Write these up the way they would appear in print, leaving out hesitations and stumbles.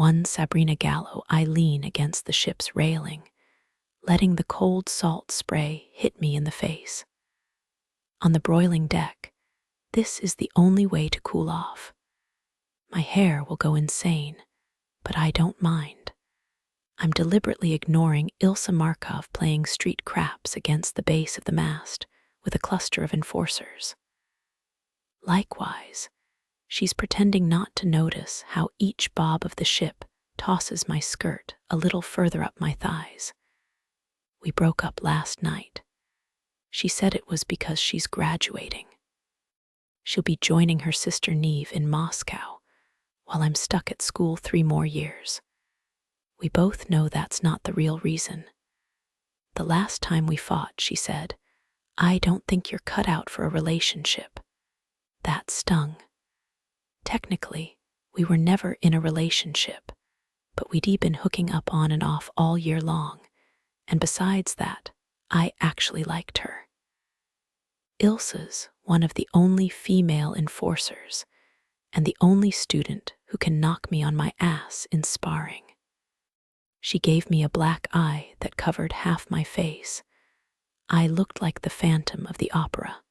One Sabrina Gallo, I lean against the ship's railing, letting the cold salt spray hit me in the face. On the broiling deck, this is the only way to cool off. My hair will go insane, but I don't mind. I'm deliberately ignoring Ilsa Markov playing street craps against the base of the mast with a cluster of enforcers. Likewise, she's pretending not to notice how each bob of the ship tosses my skirt a little further up my thighs. We broke up last night. She said it was because she's graduating. She'll be joining her sister Neve in Moscow, while I'm stuck at school 3 more years. We both know that's not the real reason. The last time we fought, she said, "I don't think you're cut out for a relationship." That stung. Technically, we were never in a relationship, but we'd been hooking up on and off all year long, and besides that, I actually liked her. Ilsa's one of the only female enforcers, and the only student who can knock me on my ass in sparring. She gave me a black eye that covered half my face. I looked like the Phantom of the Opera.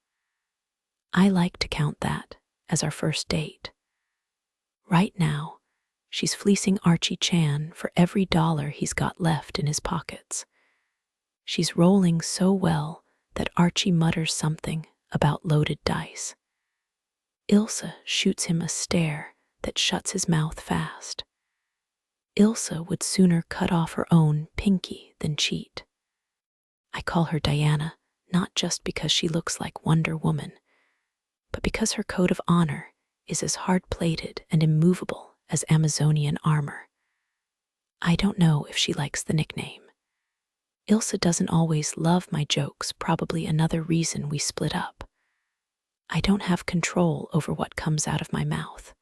I like to count that as our first date. Right now, she's fleecing Archie Chan for every dollar he's got left in his pockets. She's rolling so well that Archie mutters something about loaded dice. Ilsa shoots him a stare that shuts his mouth fast. Ilsa would sooner cut off her own pinky than cheat. I call her Diana not just because she looks like Wonder Woman, but because her code of honor is as hard-plated and immovable as Amazonian armor. I don't know if she likes the nickname. Ilsa doesn't always love my jokes, probably another reason we split up. I don't have control over what comes out of my mouth.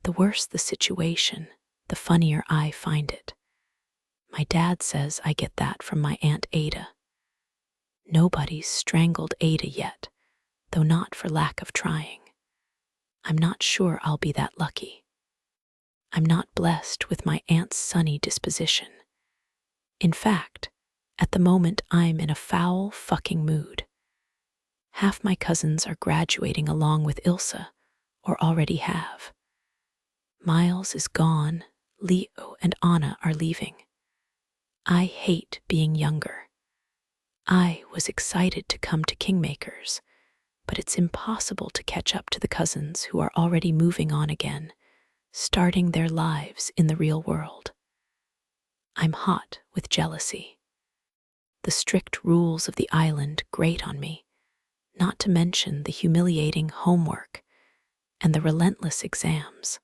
The worse the situation, the funnier I find it. My dad says I get that from my Aunt Ada. Nobody's strangled Ada yet, though not for lack of trying. I'm not sure I'll be that lucky. I'm not blessed with my aunt's sunny disposition. In fact, at the moment I'm in a foul fucking mood. Half my cousins are graduating along with Ilsa, or already have. Miles is gone, Leo and Anna are leaving. I hate being younger. I was excited to come to Kingmakers, but it's impossible to catch up to the cousins who are already moving on again, starting their lives in the real world. I'm hot with jealousy. The strict rules of the island grate on me, not to mention the humiliating homework and the relentless exams.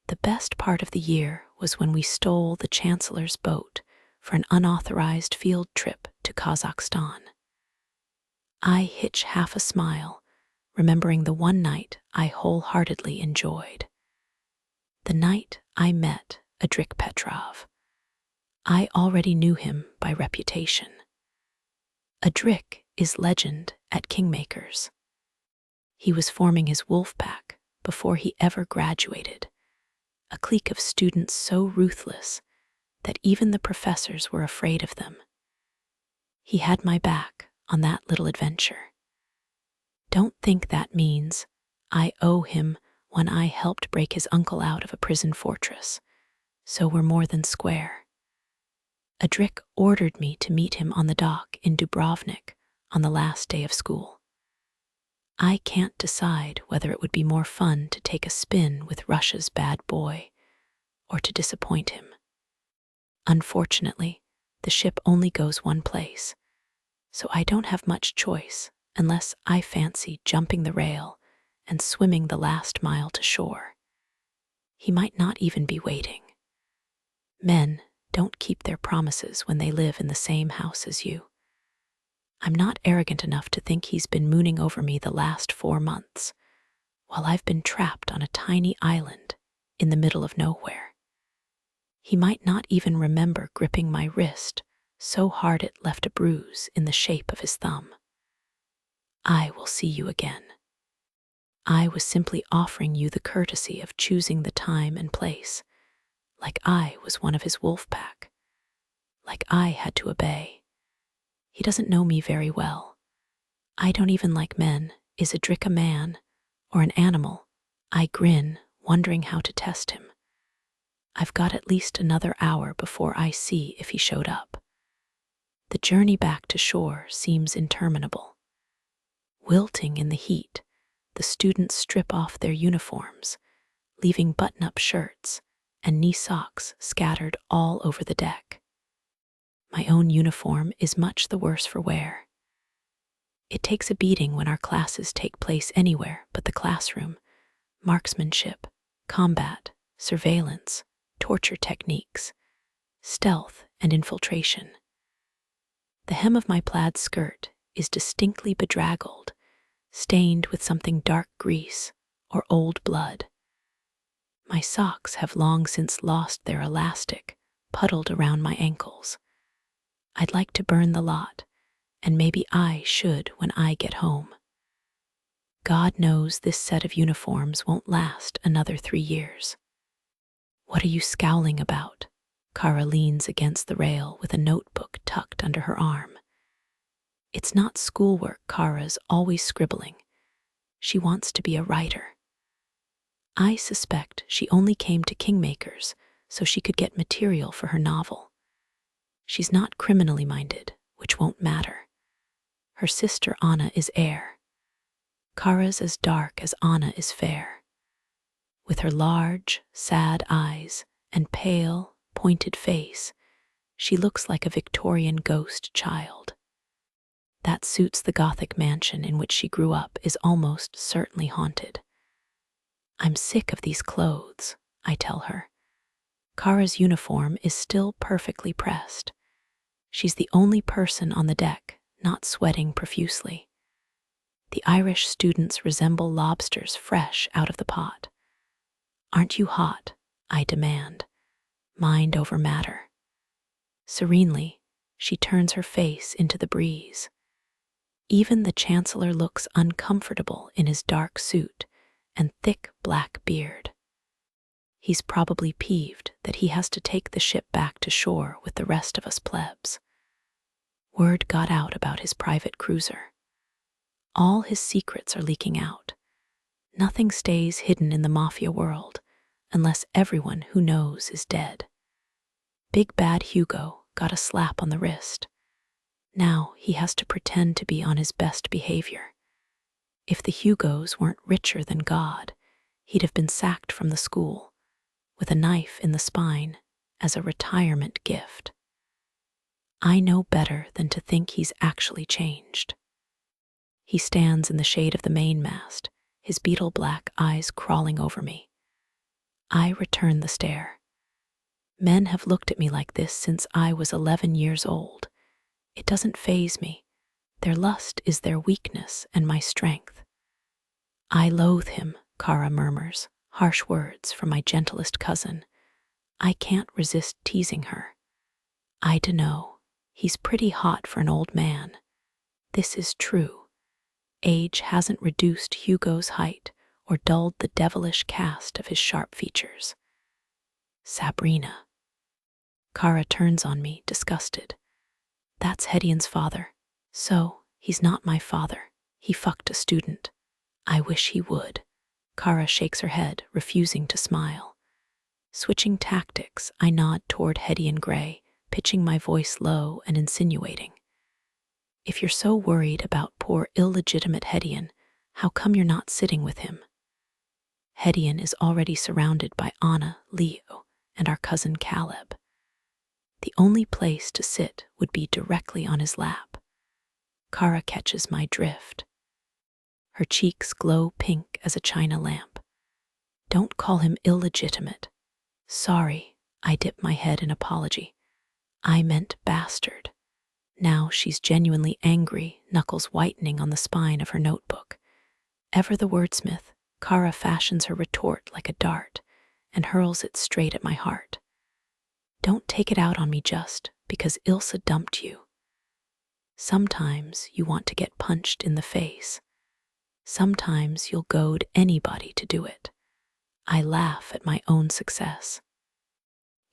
The best part of the year was when we stole the Chancellor's boat for an unauthorized field trip to Kazakhstan. I hitch half a smile, remembering the one night I wholeheartedly enjoyed. The night I met Adrik Petrov. I already knew him by reputation. Adrik is legend at Kingmakers. He was forming his wolf pack before he ever graduated, a clique of students so ruthless that even the professors were afraid of them. He had my back on that little adventure. Don't think that means I owe him when I helped break his uncle out of a prison fortress, so we're more than square. Adrik ordered me to meet him on the dock in Dubrovnik on the last day of school. I can't decide whether it would be more fun to take a spin with Russia's bad boy or to disappoint him. Unfortunately, the ship only goes one place, so I don't have much choice unless I fancy jumping the rail and swimming the last mile to shore. He might not even be waiting. Men don't keep their promises when they live in the same house as you. I'm not arrogant enough to think he's been mooning over me the last 4 months, while I've been trapped on a tiny island in the middle of nowhere. He might not even remember gripping my wrist so hard it left a bruise in the shape of his thumb. I will see you again. I was simply offering you the courtesy of choosing the time and place, like I was one of his wolf pack, like I had to obey. He doesn't know me very well. I don't even like men. Is a Drick a man or an animal? I grin, wondering how to test him. I've got at least another hour before I see if he showed up. The journey back to shore seems interminable. Wilting in the heat, the students strip off their uniforms, leaving button-up shirts and knee socks scattered all over the deck. My own uniform is much the worse for wear. It takes a beating when our classes take place anywhere but the classroom. Marksmanship, combat, surveillance, torture techniques, stealth, and infiltration. The hem of my plaid skirt is distinctly bedraggled, stained with something dark grease or old blood. My socks have long since lost their elastic, puddled around my ankles. I'd like to burn the lot, and maybe I should when I get home. God knows this set of uniforms won't last another 3 years. What are you scowling about? Kara leans against the rail with a notebook tucked under her arm. It's not schoolwork. Kara's always scribbling. She wants to be a writer. I suspect she only came to Kingmakers so she could get material for her novel. She's not criminally minded, which won't matter. Her sister Anna is heir. Kara's as dark as Anna is fair. With her large, sad eyes and pale, pointed face, she looks like a Victorian ghost child. That suits the Gothic mansion in which she grew up is almost certainly haunted. I'm sick of these clothes, I tell her. Kara's uniform is still perfectly pressed. She's the only person on the deck not sweating profusely. The Irish students resemble lobsters fresh out of the pot. Aren't you hot? I demand. Mind over matter. Serenely, she turns her face into the breeze. Even the Chancellor looks uncomfortable in his dark suit and thick black beard. He's probably peeved that he has to take the ship back to shore with the rest of us plebs. Word got out about his private cruiser. All his secrets are leaking out. Nothing stays hidden in the mafia world unless everyone who knows is dead. Big Bad Hugo got a slap on the wrist. Now he has to pretend to be on his best behavior. If the Hugos weren't richer than God, he'd have been sacked from the school, with a knife in the spine as a retirement gift. I know better than to think he's actually changed. He stands in the shade of the mainmast, his beetle-black eyes crawling over me. I return the stare. Men have looked at me like this since I was 11 years old. It doesn't faze me. Their lust is their weakness and my strength. I loathe him, Kara murmurs, harsh words from my gentlest cousin. I can't resist teasing her. I dunno, he's pretty hot for an old man. This is true. Age hasn't reduced Hugo's height or dulled the devilish cast of his sharp features. Sabrina. Kara turns on me, disgusted. That's Hedion's father. So, he's not my father. He fucked a student. I wish he would. Kara shakes her head, refusing to smile. Switching tactics, I nod toward Hedion Gray, pitching my voice low and insinuating. If you're so worried about poor illegitimate Hedion, how come you're not sitting with him? Hedion is already surrounded by Anna, Leo, and our cousin Caleb. The only place to sit would be directly on his lap. Kara catches my drift. Her cheeks glow pink as a china lamp. Don't call him illegitimate. Sorry, I dip my head in apology. I meant bastard. Now she's genuinely angry, knuckles whitening on the spine of her notebook. Ever the wordsmith, Kara fashions her retort like a dart and hurls it straight at my heart. Don't take it out on me just because Ilsa dumped you. Sometimes you want to get punched in the face. Sometimes you'll goad anybody to do it. I laugh at my own success.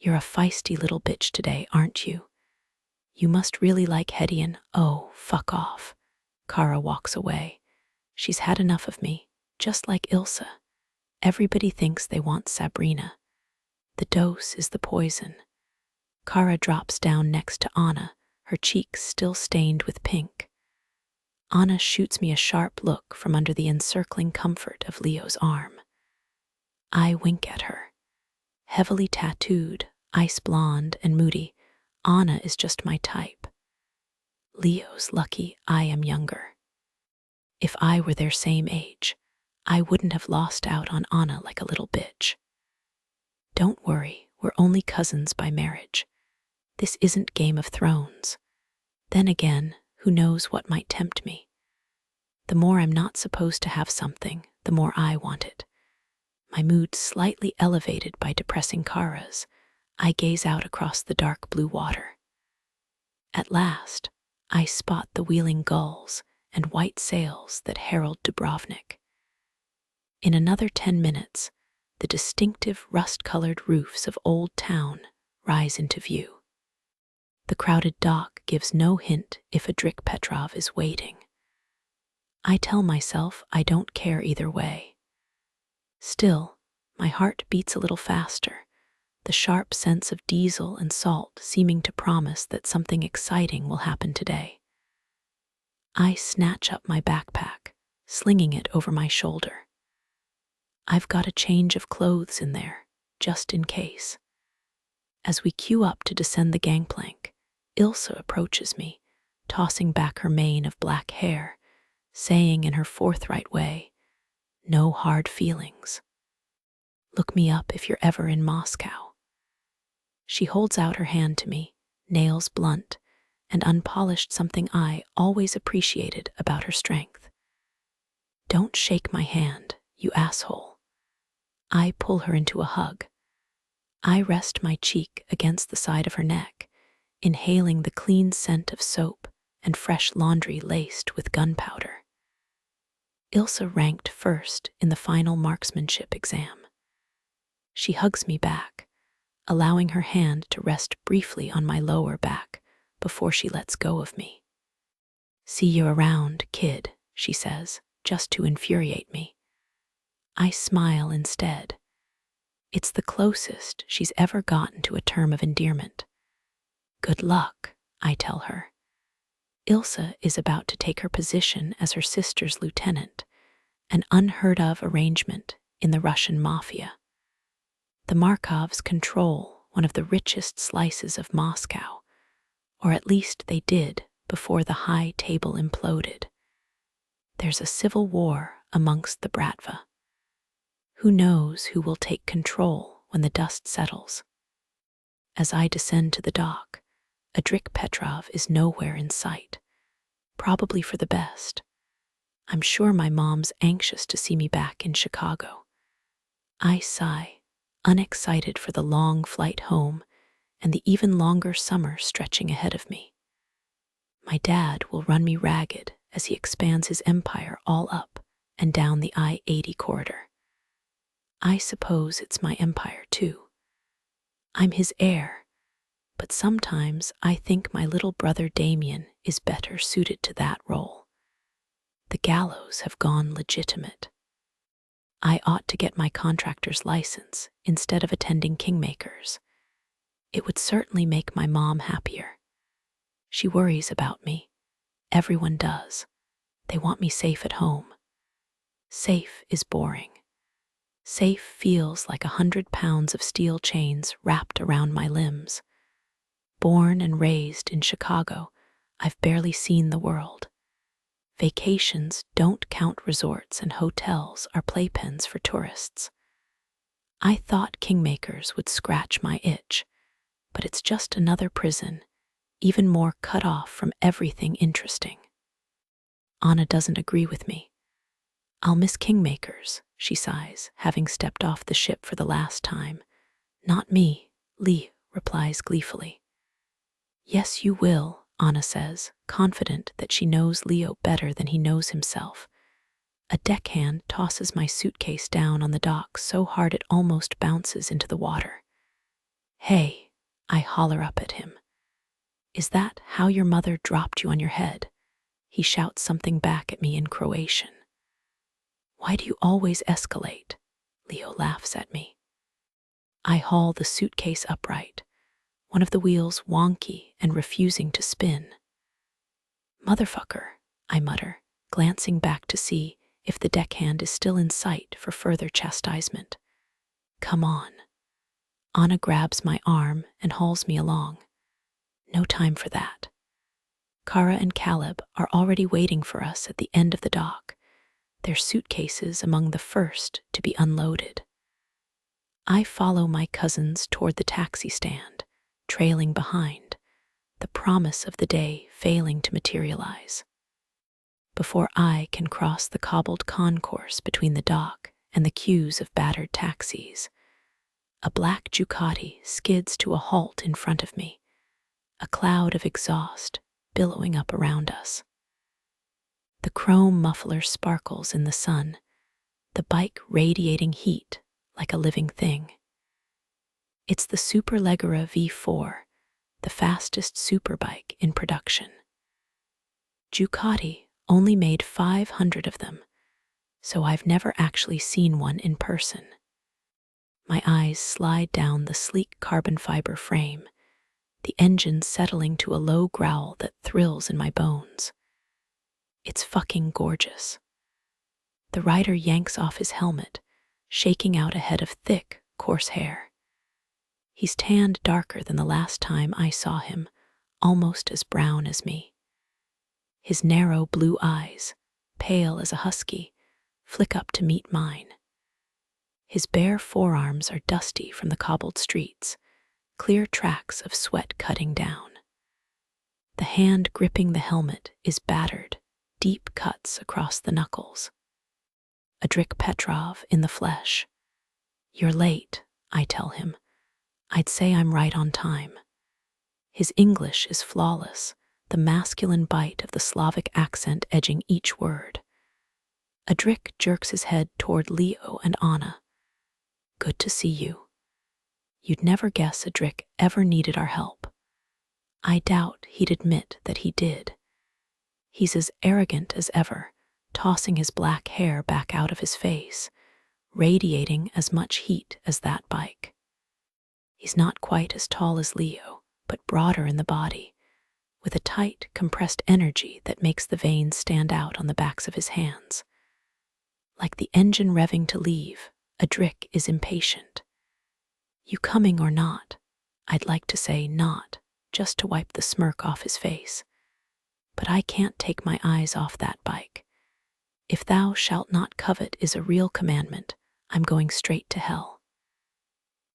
You're a feisty little bitch today, aren't you? You must really like Hedian. Oh, fuck off. Kara walks away. She's had enough of me, just like Ilsa. Everybody thinks they want Sabrina. The dose is the poison. Kara drops down next to Anna, her cheeks still stained with pink. Anna shoots me a sharp look from under the encircling comfort of Leo's arm. I wink at her. Heavily tattooed, ice blonde, and moody, Anna is just my type. Leo's lucky I am younger. If I were their same age, I wouldn't have lost out on Anna like a little bitch. Don't worry, we're only cousins by marriage. This isn't Game of Thrones. Then again, who knows what might tempt me? The more I'm not supposed to have something, the more I want it. My mood slightly elevated by depressing Kara's, I gaze out across the dark blue water. At last, I spot the wheeling gulls and white sails that herald Dubrovnik. In another 10 minutes, the distinctive rust-colored roofs of Old Town rise into view. The crowded dock gives no hint if a Drik Petrov is waiting. I tell myself I don't care either way. Still, my heart beats a little faster, the sharp sense of diesel and salt seeming to promise that something exciting will happen today. I snatch up my backpack, slinging it over my shoulder. I've got a change of clothes in there, just in case. As we queue up to descend the gangplank, Ilsa approaches me, tossing back her mane of black hair, saying in her forthright way, "No hard feelings. Look me up if you're ever in Moscow." She holds out her hand to me, nails blunt, and unpolished, something I always appreciated about her strength. "Don't shake my hand, you asshole." I pull her into a hug. I rest my cheek against the side of her neck, inhaling the clean scent of soap and fresh laundry laced with gunpowder. Ilsa ranked first in the final marksmanship exam. She hugs me back, allowing her hand to rest briefly on my lower back before she lets go of me. "See you around, kid," she says, just to infuriate me. I smile instead. It's the closest she's ever gotten to a term of endearment. "Good luck," I tell her. Ilsa is about to take her position as her sister's lieutenant, an unheard-of arrangement in the Russian mafia. The Markovs control one of the richest slices of Moscow, or at least they did before the high table imploded. There's a civil war amongst the Bratva. Who knows who will take control when the dust settles? As I descend to the dock, a Drik Petrov is nowhere in sight, probably for the best. I'm sure my mom's anxious to see me back in Chicago. I sigh, unexcited for the long flight home and the even longer summer stretching ahead of me. My dad will run me ragged as he expands his empire all up and down the I-80 corridor. I suppose it's my empire too. I'm his heir, but sometimes I think my little brother Damien is better suited to that role. The Gallos have gone legitimate. I ought to get my contractor's license instead of attending Kingmakers. It would certainly make my mom happier. She worries about me. Everyone does. They want me safe at home. Safe is boring. Safe feels like 100 pounds of steel chains wrapped around my limbs. Born and raised in Chicago, I've barely seen the world. Vacations don't count, resorts and hotels are playpens for tourists. I thought Kingmakers would scratch my itch, but it's just another prison, even more cut off from everything interesting. Anna doesn't agree with me. "I'll miss Kingmakers," she sighs, having stepped off the ship for the last time. "Not me," Lee replies gleefully. "Yes, you will," Anna says, confident that she knows Leo better than he knows himself. A deckhand tosses my suitcase down on the dock so hard it almost bounces into the water. Hey, I holler up at him. Is that how your mother dropped you on your head? He shouts something back at me in Croatian. Why do you always escalate? Leo laughs at me. I haul the suitcase upright, one of the wheels wonky and refusing to spin. Motherfucker, I mutter, glancing back to see if the deckhand is still in sight for further chastisement. Come on. Anna grabs my arm and hauls me along. No time for that. Kara and Caleb are already waiting for us at the end of the dock, their suitcases among the first to be unloaded. I follow my cousins toward the taxi stand, trailing behind, the promise of the day failing to materialize. Before I can cross the cobbled concourse between the dock and the queues of battered taxis, a black Ducati skids to a halt in front of me, a cloud of exhaust billowing up around us. The chrome muffler sparkles in the sun, the bike radiating heat like a living thing. It's the Superleggera V4, the fastest superbike in production. Ducati only made 500 of them, so I've never actually seen one in person. My eyes slide down the sleek carbon fiber frame, the engine settling to a low growl that thrills in my bones. It's fucking gorgeous. The rider yanks off his helmet, shaking out a head of thick, coarse hair. He's tanned darker than the last time I saw him, almost as brown as me. His narrow blue eyes, pale as a husky, flick up to meet mine. His bare forearms are dusty from the cobbled streets, clear tracks of sweat cutting down. The hand gripping the helmet is battered, deep cuts across the knuckles. Adrik Petrov in the flesh. You're late, I tell him. I'd say I'm right on time. His English is flawless, the masculine bite of the Slavic accent edging each word. Adrik jerks his head toward Leo and Anna. Good to see you. You'd never guess Adrik ever needed our help. I doubt he'd admit that he did. He's as arrogant as ever, tossing his black hair back out of his face, radiating as much heat as that bike. He's not quite as tall as Leo, but broader in the body, with a tight, compressed energy that makes the veins stand out on the backs of his hands. Like the engine revving to leave, Adrik is impatient. You coming or not? I'd like to say not, just to wipe the smirk off his face. But I can't take my eyes off that bike. If thou shalt not covet is a real commandment, I'm going straight to hell.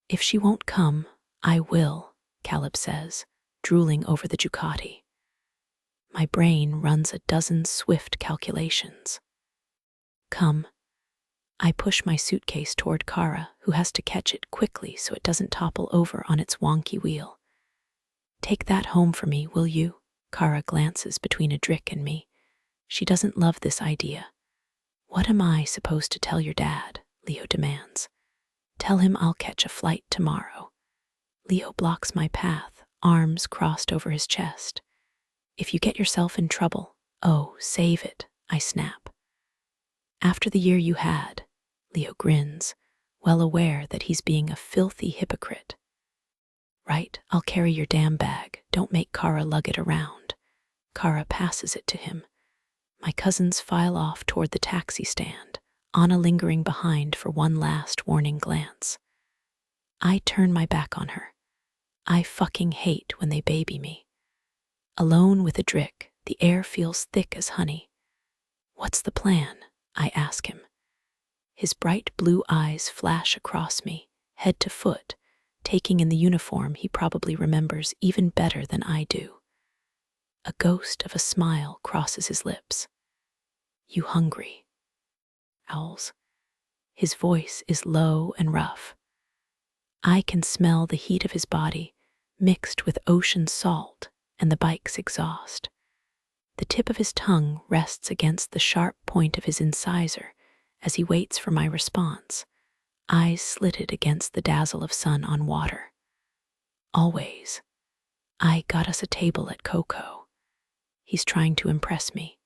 If she won't come, I will, Caleb says, drooling over the Ducati. My brain runs a dozen swift calculations. Come. I push my suitcase toward Kara, who has to catch it quickly so it doesn't topple over on its wonky wheel. Take that home for me, will you? Kara glances between Adrik and me. She doesn't love this idea. What am I supposed to tell your dad? Leo demands. Tell him I'll catch a flight tomorrow. Leo blocks my path, arms crossed over his chest. If you get yourself in trouble, oh, save it, I snap. After the year you had, Leo grins, well aware that he's being a filthy hypocrite. Right, I'll carry your damn bag, don't make Kara lug it around. Kara passes it to him. My cousins file off toward the taxi stand, Anna lingering behind for one last warning glance. I turn my back on her. I fucking hate when they baby me. Alone with Adrik, the air feels thick as honey. What's the plan? I ask him. His bright blue eyes flash across me, head to foot, taking in the uniform he probably remembers even better than I do. A ghost of a smile crosses his lips. You hungry? Owls. His voice is low and rough. I can smell the heat of his body, mixed with ocean salt and the bike's exhaust. The tip of his tongue rests against the sharp point of his incisor as he waits for my response, eyes slitted against the dazzle of sun on water. Always. I got us a table at Coco. He's trying to impress me.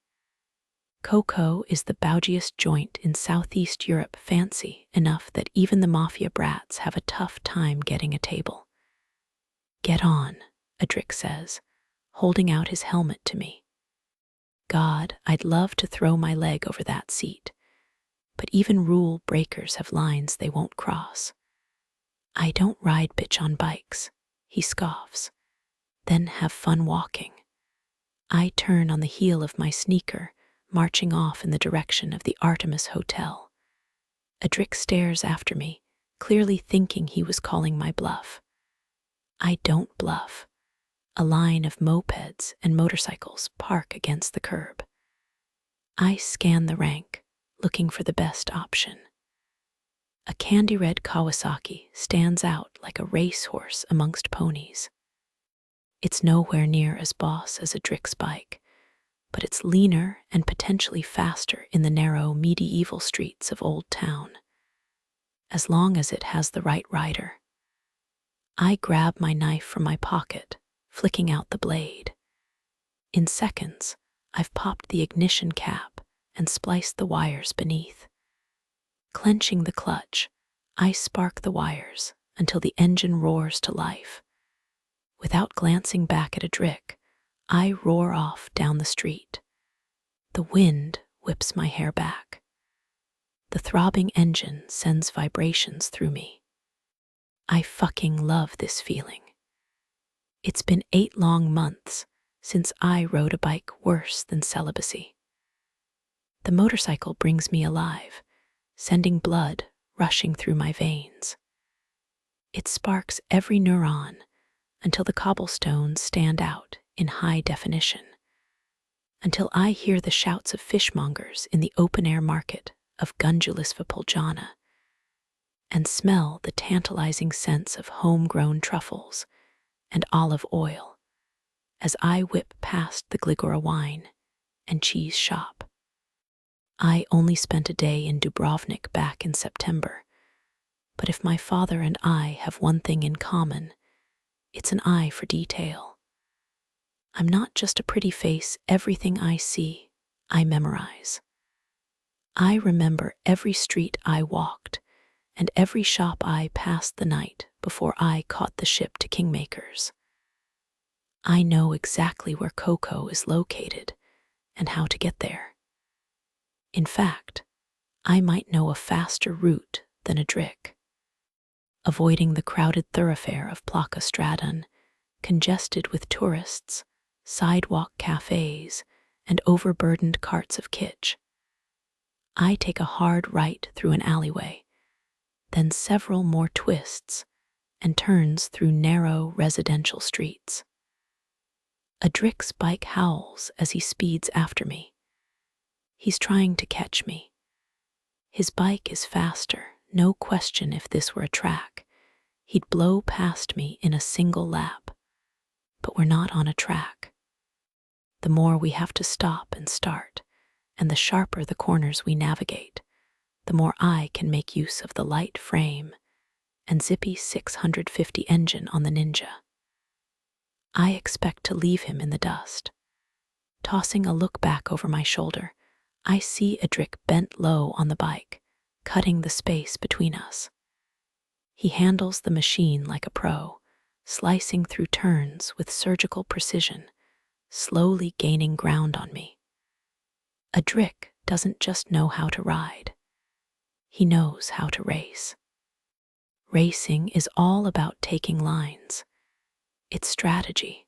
Coco is the bougiest joint in Southeast Europe, fancy enough that even the mafia brats have a tough time getting a table. Get on, Adric says, holding out his helmet to me. God, I'd love to throw my leg over that seat, but even rule breakers have lines they won't cross. I don't ride bitch on bikes, he scoffs. Then have fun walking. I turn on the heel of my sneaker, marching off in the direction of the Artemis Hotel. Adric stares after me, clearly thinking he was calling my bluff. I don't bluff. A line of mopeds and motorcycles park against the curb. I scan the rank, looking for the best option. A candy-red Kawasaki stands out like a racehorse amongst ponies. It's nowhere near as boss as Adric's bike, but it's leaner and potentially faster in the narrow medieval streets of Old Town. As long as it has the right rider. I grab my knife from my pocket, flicking out the blade. In seconds, I've popped the ignition cap and spliced the wires beneath. Clenching the clutch, I spark the wires until the engine roars to life. Without glancing back at Adric, I roar off down the street. The wind whips my hair back. The throbbing engine sends vibrations through me. I fucking love this feeling. It's been 8 long months since I rode a bike worse than celibacy. The motorcycle brings me alive, sending blood rushing through my veins. It sparks every neuron until the cobblestones stand out in high definition, until I hear the shouts of fishmongers in the open-air market of Gunjulis Vipuljana and smell the tantalizing scents of homegrown truffles and olive oil as I whip past the Gligora wine and cheese shop. I only spent a day in Dubrovnik back in September, but if my father and I have one thing in common, it's an eye for detail. I'm not just a pretty face. Everything I see, I memorize. I remember every street I walked and every shop I passed the night before I caught the ship to Kingmakers. I know exactly where Coco is located and how to get there. In fact, I might know a faster route than Adric. Avoiding the crowded thoroughfare of Placa Stradon, congested with tourists, sidewalk cafes, and overburdened carts of kitsch. I take a hard right through an alleyway, then several more twists and turns through narrow residential streets. Adric's bike howls as he speeds after me. He's trying to catch me. His bike is faster, no question. If this were a track, he'd blow past me in a single lap. But we're not on a track. The more we have to stop and start, and the sharper the corners we navigate, the more I can make use of the light frame and zippy 650 engine on the Ninja. I expect to leave him in the dust. Tossing a look back over my shoulder, I see Adric bent low on the bike, cutting the space between us. He handles the machine like a pro, slicing through turns with surgical precision, slowly gaining ground on me. Adric doesn't just know how to ride. He knows how to race. Racing is all about taking lines. It's strategy.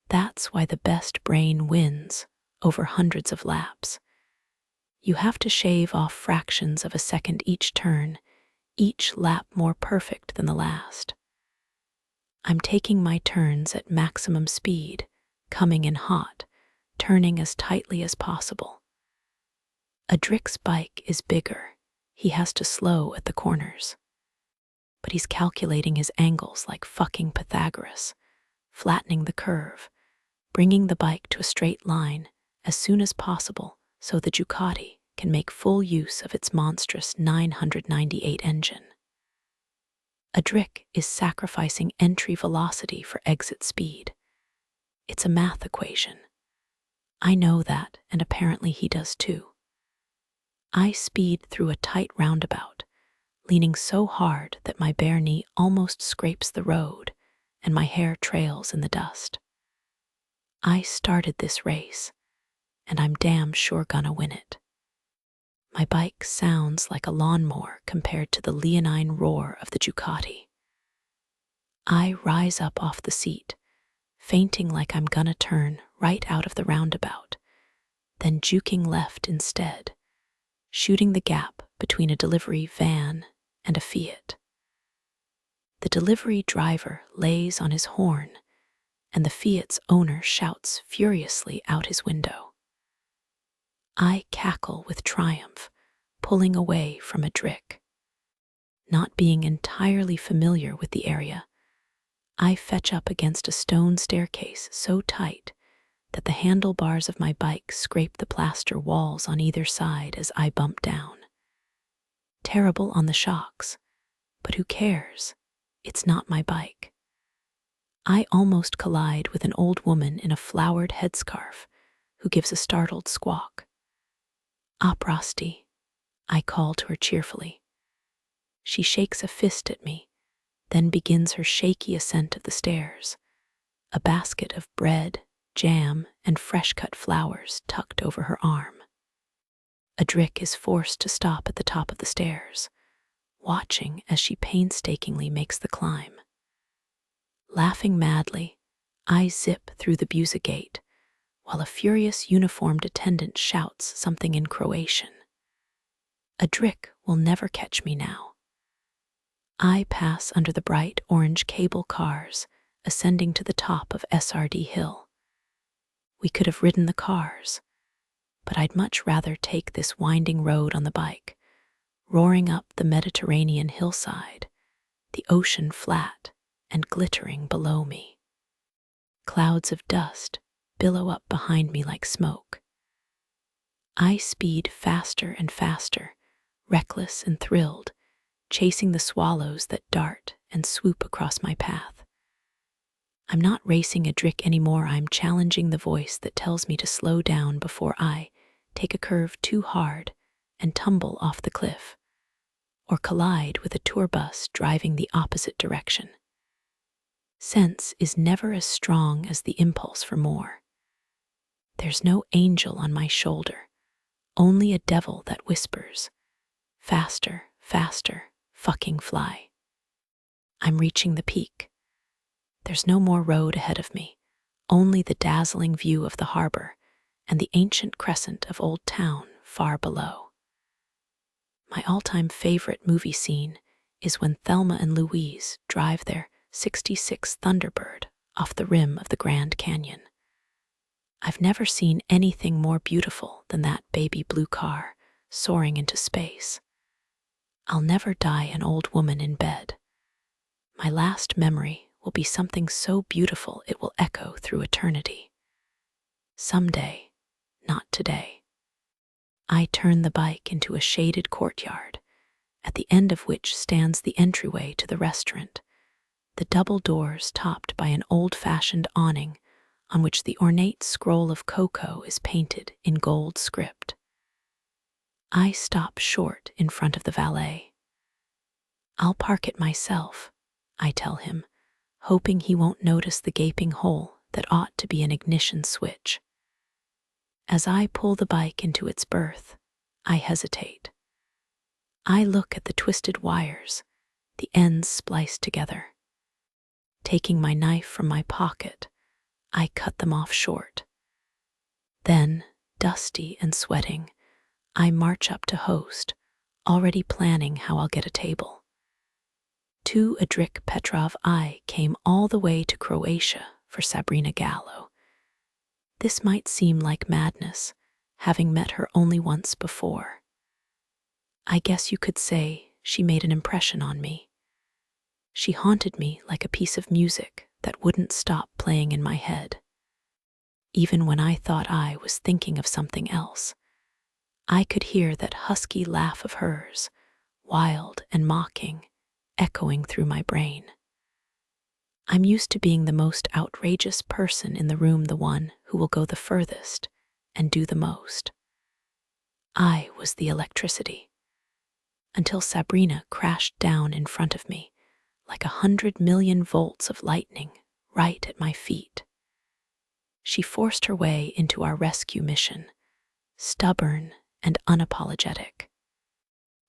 That's why the best brain wins over hundreds of laps. You have to shave off fractions of a second each turn, each lap more perfect than the last. I'm taking my turns at maximum speed, coming in hot, turning as tightly as possible. Adric's bike is bigger. He has to slow at the corners. But he's calculating his angles like fucking Pythagoras, flattening the curve, bringing the bike to a straight line as soon as possible so the Ducati can make full use of its monstrous 998 engine. A drick is sacrificing entry velocity for exit speed. It's a math equation. I know that, and apparently he does too. I speed through a tight roundabout, leaning so hard that my bare knee almost scrapes the road and my hair trails in the dust. I started this race, and I'm damn sure gonna win it. My bike sounds like a lawnmower compared to the leonine roar of the Ducati. I rise up off the seat, fainting like I'm gonna turn right out of the roundabout, then juking left instead, shooting the gap between a delivery van and a Fiat. The delivery driver lays on his horn, and the Fiat's owner shouts furiously out his window. I cackle with triumph, pulling away from a drick. Not being entirely familiar with the area, I fetch up against a stone staircase so tight that the handlebars of my bike scrape the plaster walls on either side as I bump down. Terrible on the shocks, but who cares? It's not my bike. I almost collide with an old woman in a flowered headscarf who gives a startled squawk. "Oprosti," I call to her cheerfully. She shakes a fist at me, then begins her shaky ascent of the stairs, a basket of bread, jam, and fresh-cut flowers tucked over her arm. A drick is forced to stop at the top of the stairs, watching as she painstakingly makes the climb. Laughing madly, I zip through the Buza gate, while a furious uniformed attendant shouts something in Croatian. A drick will never catch me now. I pass under the bright orange cable cars, ascending to the top of SRD Hill. We could have ridden the cars, but I'd much rather take this winding road on the bike, roaring up the Mediterranean hillside, the ocean flat and glittering below me. Clouds of dust billow up behind me like smoke. I speed faster and faster, reckless and thrilled, chasing the swallows that dart and swoop across my path. I'm not racing a drick anymore. I'm challenging the voice that tells me to slow down before I take a curve too hard and tumble off the cliff, or collide with a tour bus driving the opposite direction. Sense is never as strong as the impulse for more. There's no angel on my shoulder, only a devil that whispers, "Faster, faster, fucking fly." I'm reaching the peak. There's no more road ahead of me, only the dazzling view of the harbor and the ancient crescent of Old Town far below. My all-time favorite movie scene is when Thelma and Louise drive their '66 Thunderbird off the rim of the Grand Canyon. I've never seen anything more beautiful than that baby blue car soaring into space. I'll never die an old woman in bed. My last memory will be something so beautiful it will echo through eternity. Someday, not today. I turn the bike into a shaded courtyard, at the end of which stands the entryway to the restaurant, the double doors topped by an old-fashioned awning on which the ornate scroll of Coco is painted in gold script. I stop short in front of the valet. "I'll park it myself," I tell him, hoping he won't notice the gaping hole that ought to be an ignition switch. As I pull the bike into its berth, I hesitate. I look at the twisted wires, the ends spliced together. Taking my knife from my pocket, I cut them off short. Then, dusty and sweating, I march up to host, already planning how I'll get a table. To Adrik Petrov, I came all the way to Croatia for Sabrina Gallo. This might seem like madness, having met her only once before. I guess you could say she made an impression on me. She haunted me like a piece of music that wouldn't stop playing in my head. Even when I thought I was thinking of something else, I could hear that husky laugh of hers, wild and mocking, echoing through my brain. I'm used to being the most outrageous person in the room, the one who will go the furthest and do the most. I was the electricity, until Sabrina crashed down in front of me, like 100 million volts of lightning right at my feet. She forced her way into our rescue mission, stubborn and unapologetic.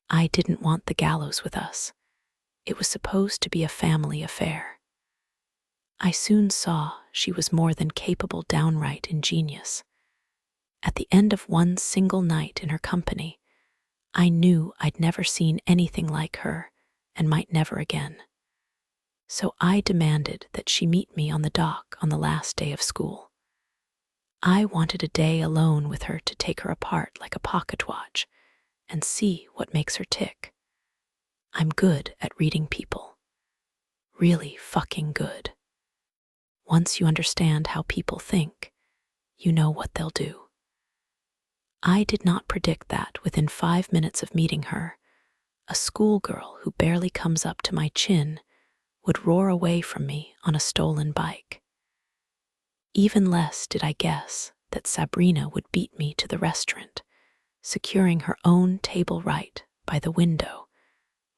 I didn't want the gallows with us. It was supposed to be a family affair. I soon saw she was more than capable, downright ingenious. At the end of one single night in her company, I knew I'd never seen anything like her and might never again. So I demanded that she meet me on the dock on the last day of school. I wanted a day alone with her to take her apart like a pocket watch and see what makes her tick. I'm good at reading people. Really fucking good. Once you understand how people think, you know what they'll do. I did not predict that within 5 minutes of meeting her, a schoolgirl who barely comes up to my chin would roar away from me on a stolen bike. Even less did I guess that Sabrina would beat me to the restaurant, securing her own table right by the window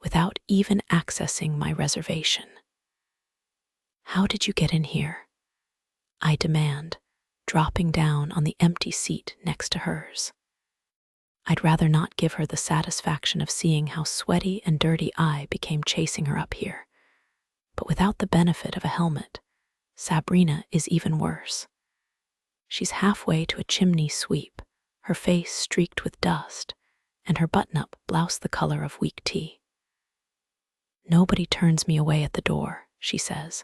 without even accessing my reservation. How did you get in here? I demand, dropping down on the empty seat next to hers. I'd rather not give her the satisfaction of seeing how sweaty and dirty I became chasing her up here. But without the benefit of a helmet, Sabrina is even worse. She's halfway to a chimney sweep, her face streaked with dust, and her button-up blouse the color of weak tea. Nobody turns me away at the door, she says,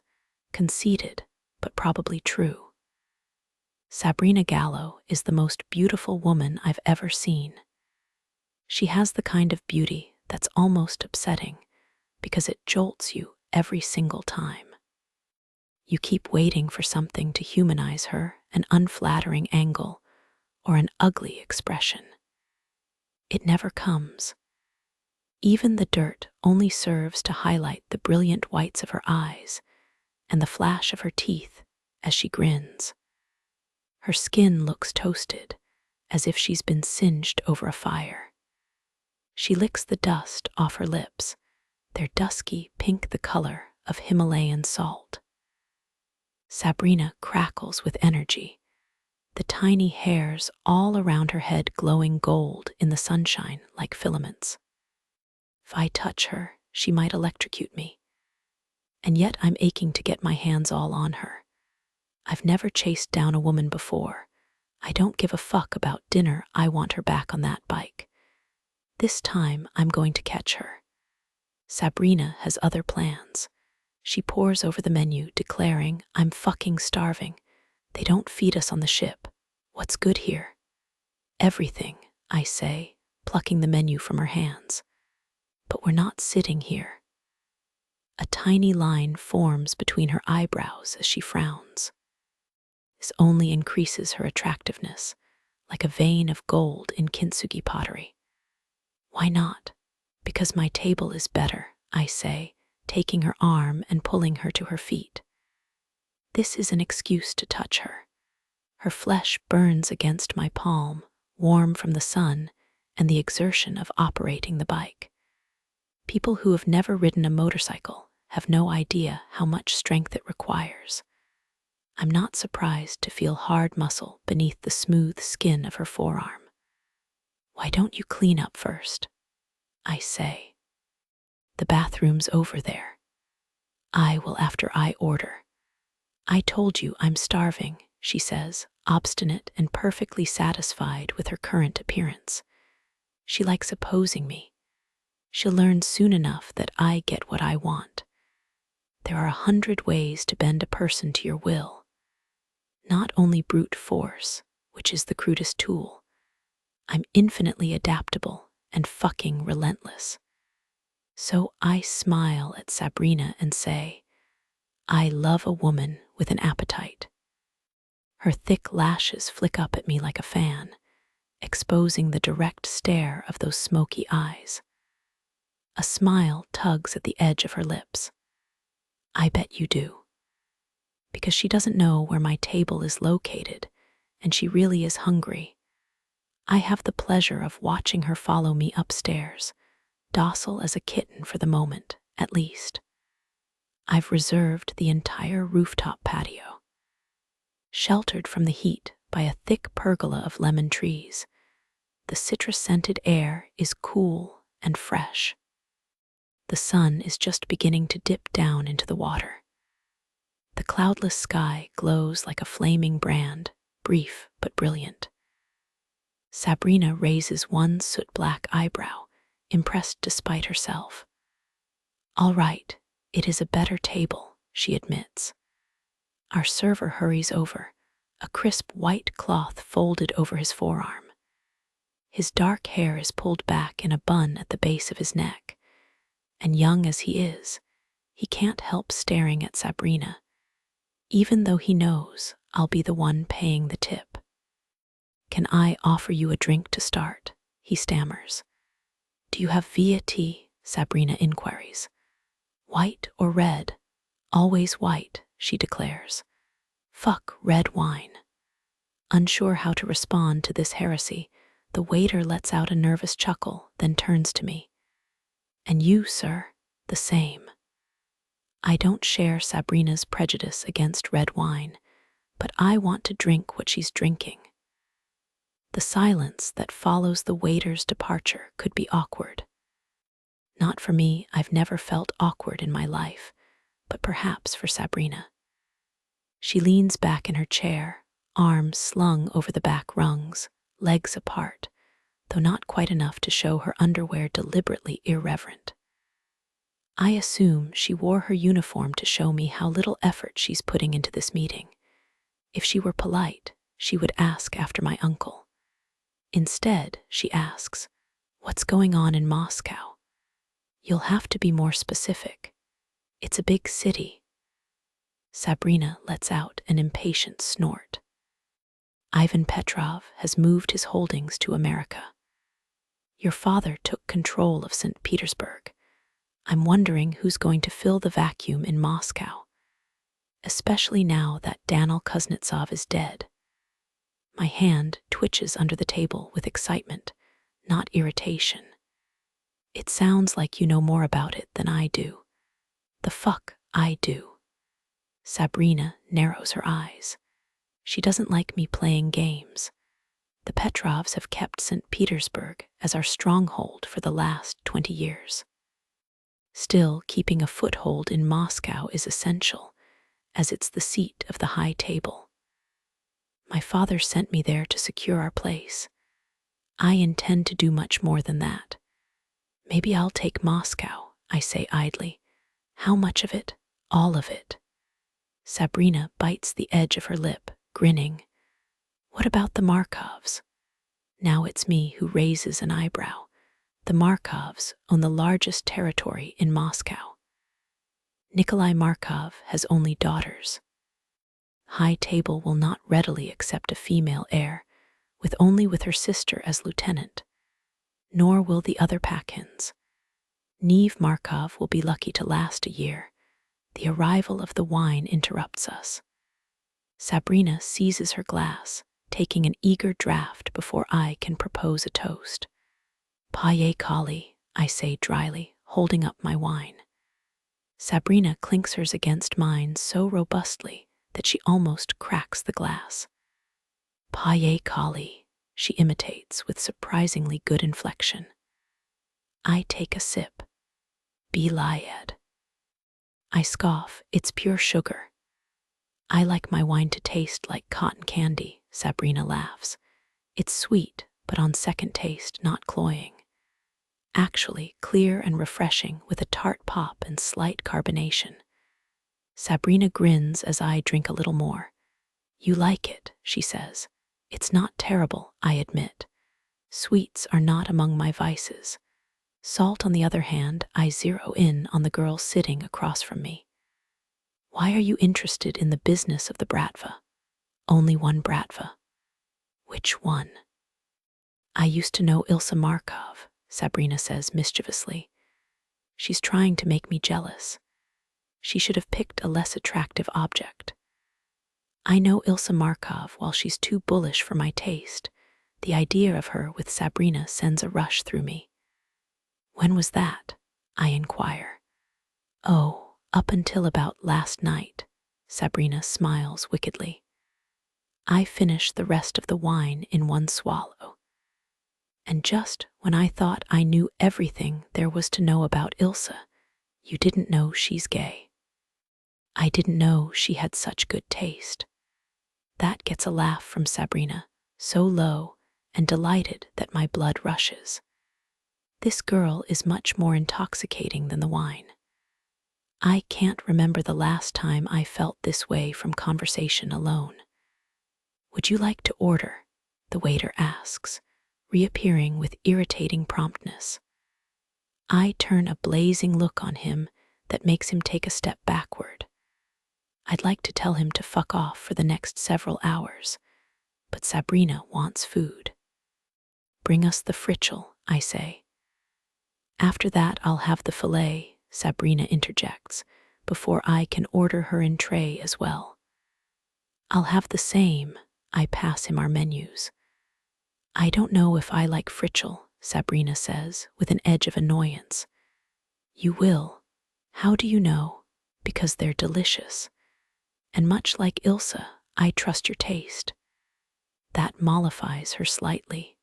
conceited, but probably true. Sabrina Gallo is the most beautiful woman I've ever seen. She has the kind of beauty that's almost upsetting because it jolts you every single time. You keep waiting for something to humanize her, an unflattering angle, or an ugly expression. It never comes. Even the dirt only serves to highlight the brilliant whites of her eyes and the flash of her teeth as she grins. Her skin looks toasted, as if she's been singed over a fire. She licks the dust off her lips, their dusky pink the color of Himalayan salt. Sabrina crackles with energy, the tiny hairs all around her head glowing gold in the sunshine like filaments. If I touch her, she might electrocute me. And yet I'm aching to get my hands all on her. I've never chased down a woman before. I don't give a fuck about dinner. I want her back on that bike. This time I'm going to catch her. Sabrina has other plans. She pores over the menu, declaring, "I'm fucking starving. They don't feed us on the ship. What's good here?" "Everything," I say, plucking the menu from her hands. "But we're not sitting here." A tiny line forms between her eyebrows as she frowns. This only increases her attractiveness, like a vein of gold in kintsugi pottery. "Why not?" "Because my table is better," I say, taking her arm and pulling her to her feet. This is an excuse to touch her. Her flesh burns against my palm, warm from the sun and the exertion of operating the bike. People who have never ridden a motorcycle have no idea how much strength it requires. I'm not surprised to feel hard muscle beneath the smooth skin of her forearm. "Why don't you clean up first?" I say. "The bathroom's over there." "I will after I order." "I told you I'm starving," she says, obstinate and perfectly satisfied with her current appearance. She likes opposing me. She'll learn soon enough that I get what I want. There are 100 ways to bend a person to your will. Not only brute force, which is the crudest tool. I'm infinitely adaptable and fucking relentless. So I smile at Sabrina and say, "I love a woman with an appetite." Her thick lashes flick up at me like a fan, exposing the direct stare of those smoky eyes. A smile tugs at the edge of her lips. I bet you do. Because she doesn't know where my table is located, and she really is hungry. I have the pleasure of watching her follow me upstairs, docile as a kitten for the moment, at least. I've reserved the entire rooftop patio. Sheltered from the heat by a thick pergola of lemon trees, the citrus-scented air is cool and fresh. The sun is just beginning to dip down into the water. The cloudless sky glows like a flaming brand, brief but brilliant. Sabrina raises one soot-black eyebrow, impressed despite herself. All right, it is a better table, she admits. Our server hurries over, a crisp white cloth folded over his forearm. His dark hair is pulled back in a bun at the base of his neck, and young as he is, he can't help staring at Sabrina, even though he knows I'll be the one paying the tip. Can I offer you a drink to start? He stammers. Do you have Via tea? Sabrina inquires. White or red? Always white, she declares. Fuck red wine. Unsure how to respond to this heresy, the waiter lets out a nervous chuckle, then turns to me. And you, sir, the same. I don't share Sabrina's prejudice against red wine, but I want to drink what she's drinking. The silence that follows the waiter's departure could be awkward. Not for me, I've never felt awkward in my life, but perhaps for Sabrina. She leans back in her chair, arms slung over the back rungs, legs apart, though not quite enough to show her underwear deliberately irreverent. I assume she wore her uniform to show me how little effort she's putting into this meeting. If she were polite, she would ask after my uncle. Instead, she asks, "What's going on in Moscow?" You'll have to be more specific. It's a big city. Sabrina lets out an impatient snort. Ivan Petrov has moved his holdings to America. Your father took control of St. Petersburg. I'm wondering who's going to fill the vacuum in Moscow, especially now that Daniel Kuznetsov is dead. My hand twitches under the table with excitement, not irritation. It sounds like you know more about it than I do. The fuck I do. Sabrina narrows her eyes. She doesn't like me playing games. The Petrovs have kept St. Petersburg as our stronghold for the last 20 years. Still, keeping a foothold in Moscow is essential, as it's the seat of the high table. My father sent me there to secure our place. I intend to do much more than that. Maybe I'll take Moscow, I say idly. How much of it? All of it. Sabrina bites the edge of her lip, grinning. What about the Markovs? Now it's me who raises an eyebrow. The Markovs own the largest territory in Moscow. Nikolai Markov has only daughters. High Table will not readily accept a female heir, only with her sister as lieutenant. Nor will the other Pakhins. Neve Markov will be lucky to last a year. The arrival of the wine interrupts us. Sabrina seizes her glass, taking an eager draught before I can propose a toast. Paye Kali, I say dryly, holding up my wine. Sabrina clinks hers against mine so robustly that she almost cracks the glass. Paye Kali, she imitates with surprisingly good inflection. I take a sip. Belayed. I scoff, it's pure sugar. I like my wine to taste like cotton candy, Sabrina laughs. It's sweet, but on second taste, not cloying. Actually, clear and refreshing with a tart pop and slight carbonation. Sabrina grins as I drink a little more. You like it, she says. It's not terrible, I admit. Sweets are not among my vices. Salt, on the other hand, I zero in on the girl sitting across from me. Why are you interested in the business of the Bratva? Only one Bratva. Which one? I used to know Ilsa Markov, Sabrina says mischievously. She's trying to make me jealous. She should have picked a less attractive object. I know Ilsa Markov, while she's too bullish for my taste. The idea of her with Sabrina sends a rush through me. When was that? I inquire. Oh, up until about last night, Sabrina smiles wickedly. I finish the rest of the wine in one swallow. And just when I thought I knew everything there was to know about Ilsa, you didn't know she's gay. I didn't know she had such good taste. That gets a laugh from Sabrina, so low and delighted that my blood rushes. This girl is much more intoxicating than the wine. I can't remember the last time I felt this way from conversation alone. Would you like to order? The waiter asks, reappearing with irritating promptness. I turn a blazing look on him that makes him take a step backward. I'd like to tell him to fuck off for the next several hours, but Sabrina wants food. Bring us the fritchel, I say. After that I'll have the fillet, Sabrina interjects, before I can order her in tray as well. I'll have the same, I pass him our menus. I don't know if I like fritchel, Sabrina says, with an edge of annoyance. You will. How do you know? Because they're delicious. And much like Ilsa, I trust your taste. That mollifies her slightly.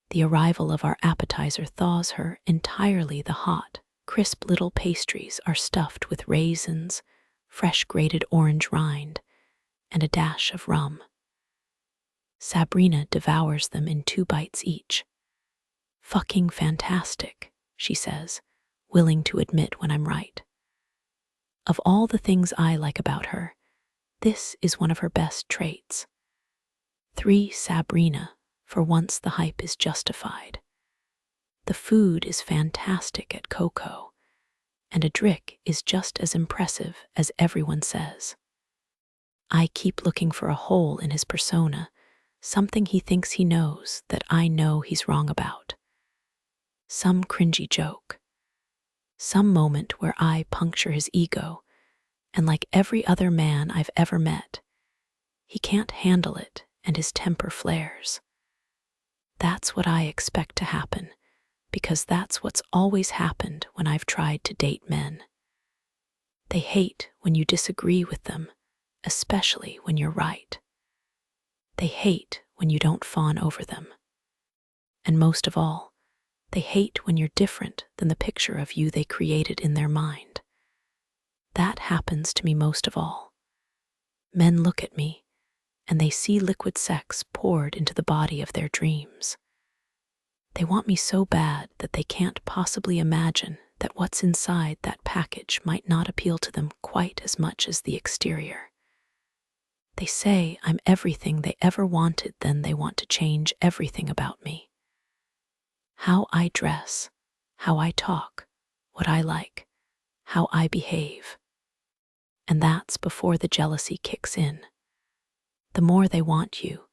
The arrival of our appetizer thaws her entirely. The hot, crisp little pastries are stuffed with raisins, fresh grated orange rind, and a dash of rum. Sabrina devours them in 2 bites each. Fucking fantastic, she says, willing to admit when I'm right. Of all the things I like about her, this is one of her best traits. 3 Sabrina, for once the hype is justified. The food is fantastic at Coco, and Adric is just as impressive as everyone says. I keep looking for a hole in his persona, something he thinks he knows that I know he's wrong about. Some cringy joke. Some moment where I puncture his ego, and like every other man I've ever met, he can't handle it and his temper flares. That's what I expect to happen, because that's what's always happened when I've tried to date men. They hate when you disagree with them, especially when you're right. They hate when you don't fawn over them. And most of all, they hate when you're different than the picture of you they created in their mind. That happens to me most of all. Men look at me, and they see liquid sex poured into the body of their dreams. They want me so bad that they can't possibly imagine that what's inside that package might not appeal to them quite as much as the exterior. They say I'm everything they ever wanted, then they want to change everything about me. How I dress, how I talk, what I like, how I behave. And that's before the jealousy kicks in. The more they want you,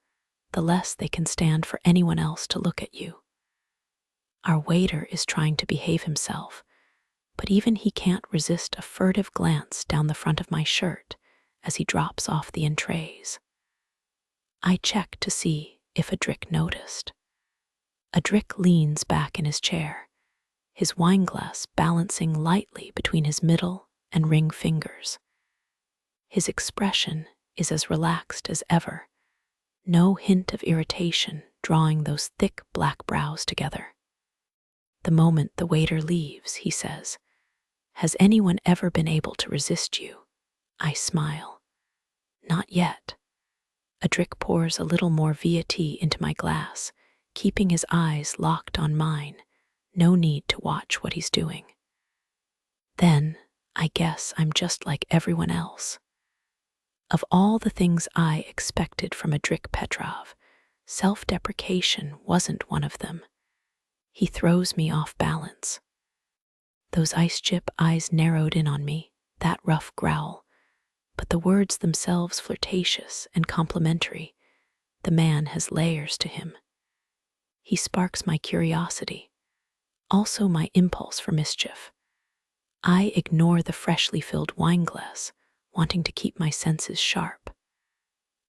the less they can stand for anyone else to look at you. Our waiter is trying to behave himself, but even he can't resist a furtive glance down the front of my shirt as he drops off the entrees. I check to see if Adric noticed. Adric leans back in his chair, his wineglass balancing lightly between his middle and ring fingers. His expression is as relaxed as ever, no hint of irritation drawing those thick black brows together. The moment the waiter leaves, he says, "Has anyone ever been able to resist you?" I smile. Not yet. Adric pours a little more Via-Tea into my glass, keeping his eyes locked on mine. No need to watch what he's doing. Then, I guess I'm just like everyone else. Of all the things I expected from Adric Petrov, self-deprecation wasn't one of them. He throws me off balance. Those ice chip eyes narrowed in on me, that rough growl, but the words themselves flirtatious and complimentary. The man has layers to him. He sparks my curiosity, also my impulse for mischief. I ignore the freshly filled wineglass, wanting to keep my senses sharp.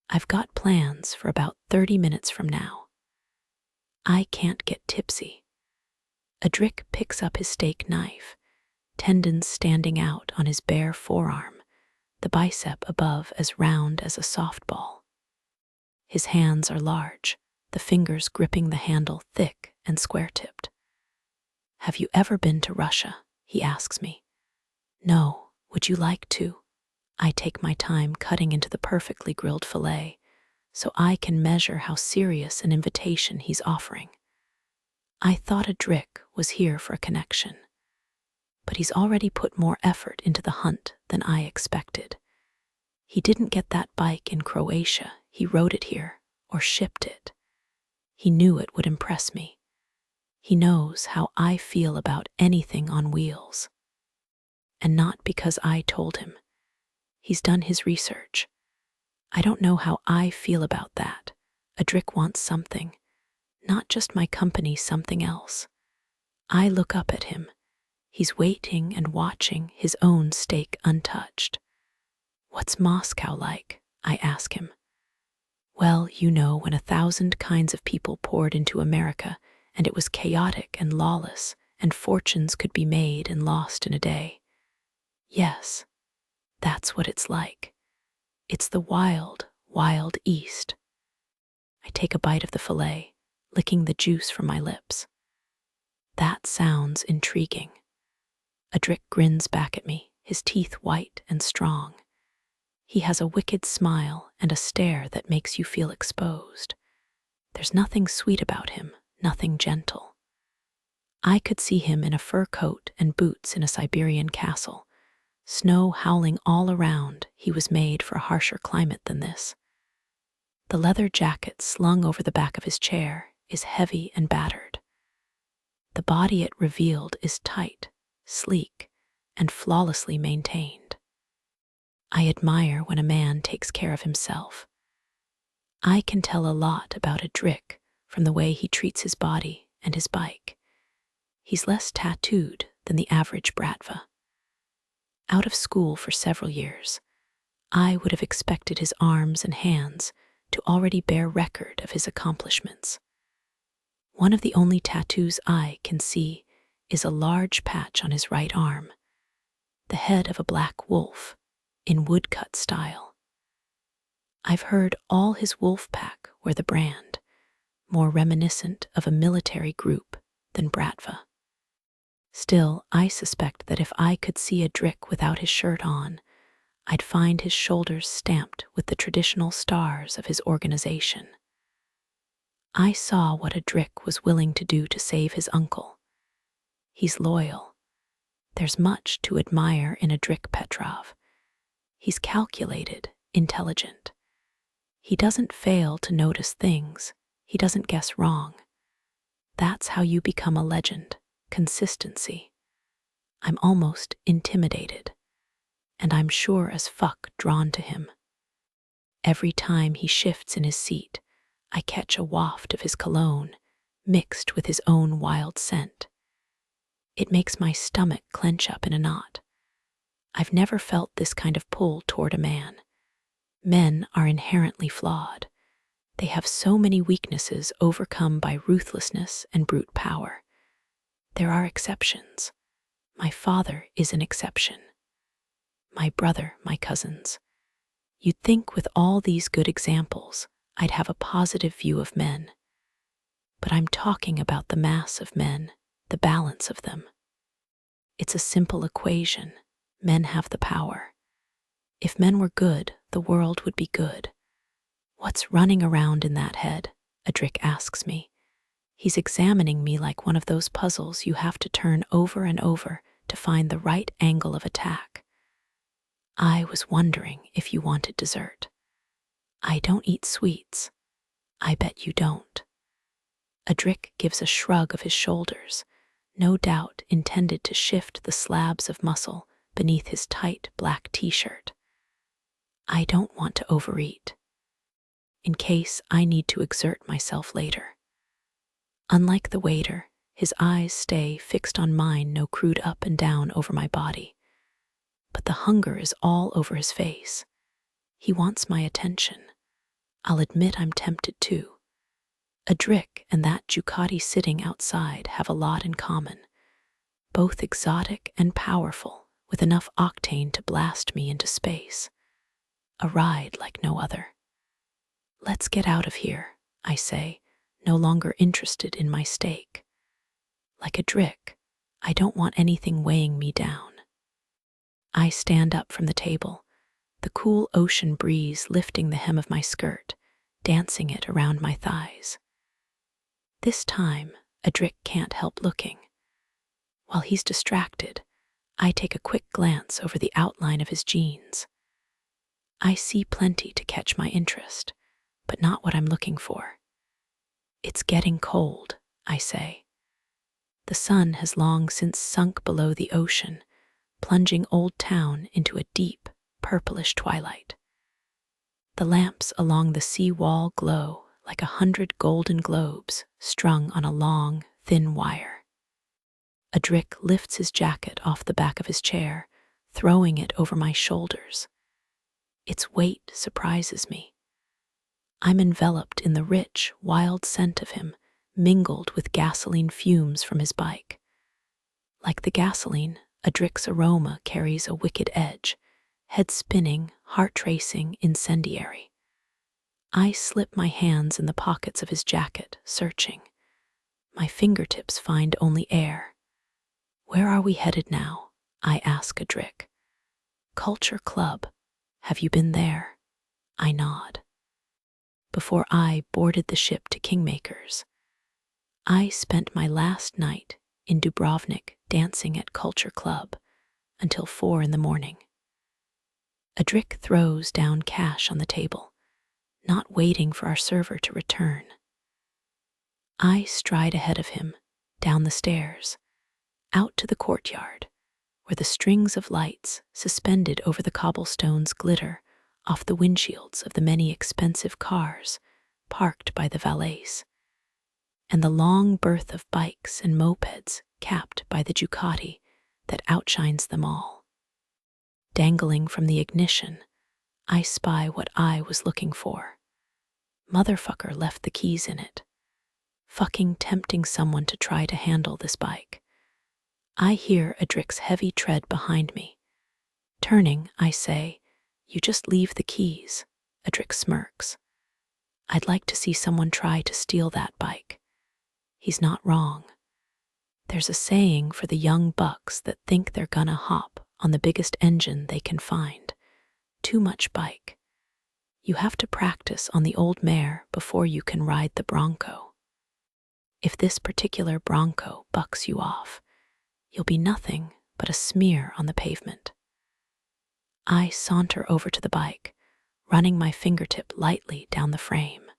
I've got plans for about 30 minutes from now. I can't get tipsy. Adric picks up his steak knife, tendons standing out on his bare forearm, the bicep above as round as a softball. His hands are large, the fingers gripping the handle thick and square-tipped. "Have you ever been to Russia?" he asks me. "No, would you like to?" I take my time cutting into the perfectly grilled fillet, so I can measure how serious an invitation he's offering. I thought Adric was here for a connection, but he's already put more effort into the hunt than I expected. He didn't get that bike in Croatia, he rode it here, or shipped it. He knew it would impress me. He knows how I feel about anything on wheels. And not because I told him. He's done his research. I don't know how I feel about that. Adric wants something, not just my company, something else. I look up at him. He's waiting and watching, his own steak untouched. "What's Moscow like?" I ask him. "Well, you know, when 1,000 kinds of people poured into America, and it was chaotic and lawless, and fortunes could be made and lost in a day. Yes, that's what it's like. It's the wild, wild East." I take a bite of the fillet, licking the juice from my lips. That sounds intriguing. Adric grins back at me, his teeth white and strong. He has a wicked smile and a stare that makes you feel exposed. There's nothing sweet about him, nothing gentle. I could see him in a fur coat and boots in a Siberian castle. Snow howling all around, he was made for a harsher climate than this. The leather jacket slung over the back of his chair is heavy and battered. The body it revealed is tight, sleek, and flawlessly maintained. I admire when a man takes care of himself. I can tell a lot about Adric from the way he treats his body and his bike. He's less tattooed than the average Bratva. Out of school for several years, I would have expected his arms and hands to already bear record of his accomplishments. One of the only tattoos I can see is a large patch on his right arm, the head of a black wolf in woodcut style. I've heard all his wolf pack wear the brand, more reminiscent of a military group than Bratva. Still, I suspect that if I could see Adric without his shirt on, I'd find his shoulders stamped with the traditional stars of his organization. I saw what Adric was willing to do to save his uncle. He's loyal. There's much to admire in Adric Petrov. He's calculated, intelligent. He doesn't fail to notice things. He doesn't guess wrong. That's how you become a legend. Consistency. I'm almost intimidated, and I'm sure as fuck drawn to him. Every time he shifts in his seat, I catch a waft of his cologne, mixed with his own wild scent. It makes my stomach clench up in a knot. I've never felt this kind of pull toward a man. Men are inherently flawed. They have so many weaknesses overcome by ruthlessness and brute power. There are exceptions. My father is an exception. My brother, my cousins. You'd think with all these good examples, I'd have a positive view of men. But I'm talking about the mass of men, the balance of them. It's a simple equation. Men have the power. If men were good, the world would be good. "What's running around in that head?" Adric asks me. He's examining me like one of those puzzles you have to turn over and over to find the right angle of attack. "I was wondering if you wanted dessert." "I don't eat sweets." "I bet you don't." Adric gives a shrug of his shoulders, no doubt intended to shift the slabs of muscle beneath his tight black t-shirt. "I don't want to overeat, in case I need to exert myself later." Unlike the waiter, His eyes stay fixed on mine, no crude up and down over my body. But the hunger is all over his face. He wants my attention. I'll admit I'm tempted too. Adric and that Ducati sitting outside have a lot in common. Both exotic and powerful, with enough octane to blast me into space. A ride like no other. Let's get out of here, I say, no longer interested in my steak. Like Adric, I don't want anything weighing me down. I stand up from the table, the cool ocean breeze lifting the hem of my skirt, dancing it around my thighs. This time, Adric can't help looking. While he's distracted, I take a quick glance over the outline of his jeans. I see plenty to catch my interest, but not what I'm looking for. It's getting cold, I say. The sun has long since sunk below the ocean, plunging Old Town into a deep, purplish twilight. The lamps along the sea wall glow like 100 golden globes strung on a long, thin wire. Adric lifts his jacket off the back of his chair, throwing it over my shoulders. Its weight surprises me. I'm enveloped in the rich, wild scent of him, mingled with gasoline fumes from his bike. Like the gasoline, Adric's aroma carries a wicked edge, head spinning, heart racing, incendiary. I slip my hands in the pockets of his jacket, searching. My fingertips find only air. Where are we headed now? I ask Adric. Culture Club. Have you been there? I nod. Before I boarded the ship to Kingmakers, I spent my last night in Dubrovnik dancing at Culture Club until 4 a.m. Adric throws down cash on the table, not waiting for our server to return. I stride ahead of him, down the stairs, out to the courtyard, where the strings of lights suspended over the cobblestones glitter off the windshields of the many expensive cars parked by the valets, and the long berth of bikes and mopeds capped by the Ducati that outshines them all. Dangling from the ignition, I spy what I was looking for. Motherfucker left the keys in it. Fucking tempting someone to try to handle this bike. I hear Adric's heavy tread behind me. Turning, I say, "You just leave the keys." Adric smirks. I'd like to see someone try to steal that bike. He's not wrong. There's a saying for the young bucks that think they're gonna hop on the biggest engine they can find. Too much bike. You have to practice on the old mare before you can ride the bronco. If this particular bronco bucks you off, you'll be nothing but a smear on the pavement. I saunter over to the bike, running my fingertip lightly down the frame.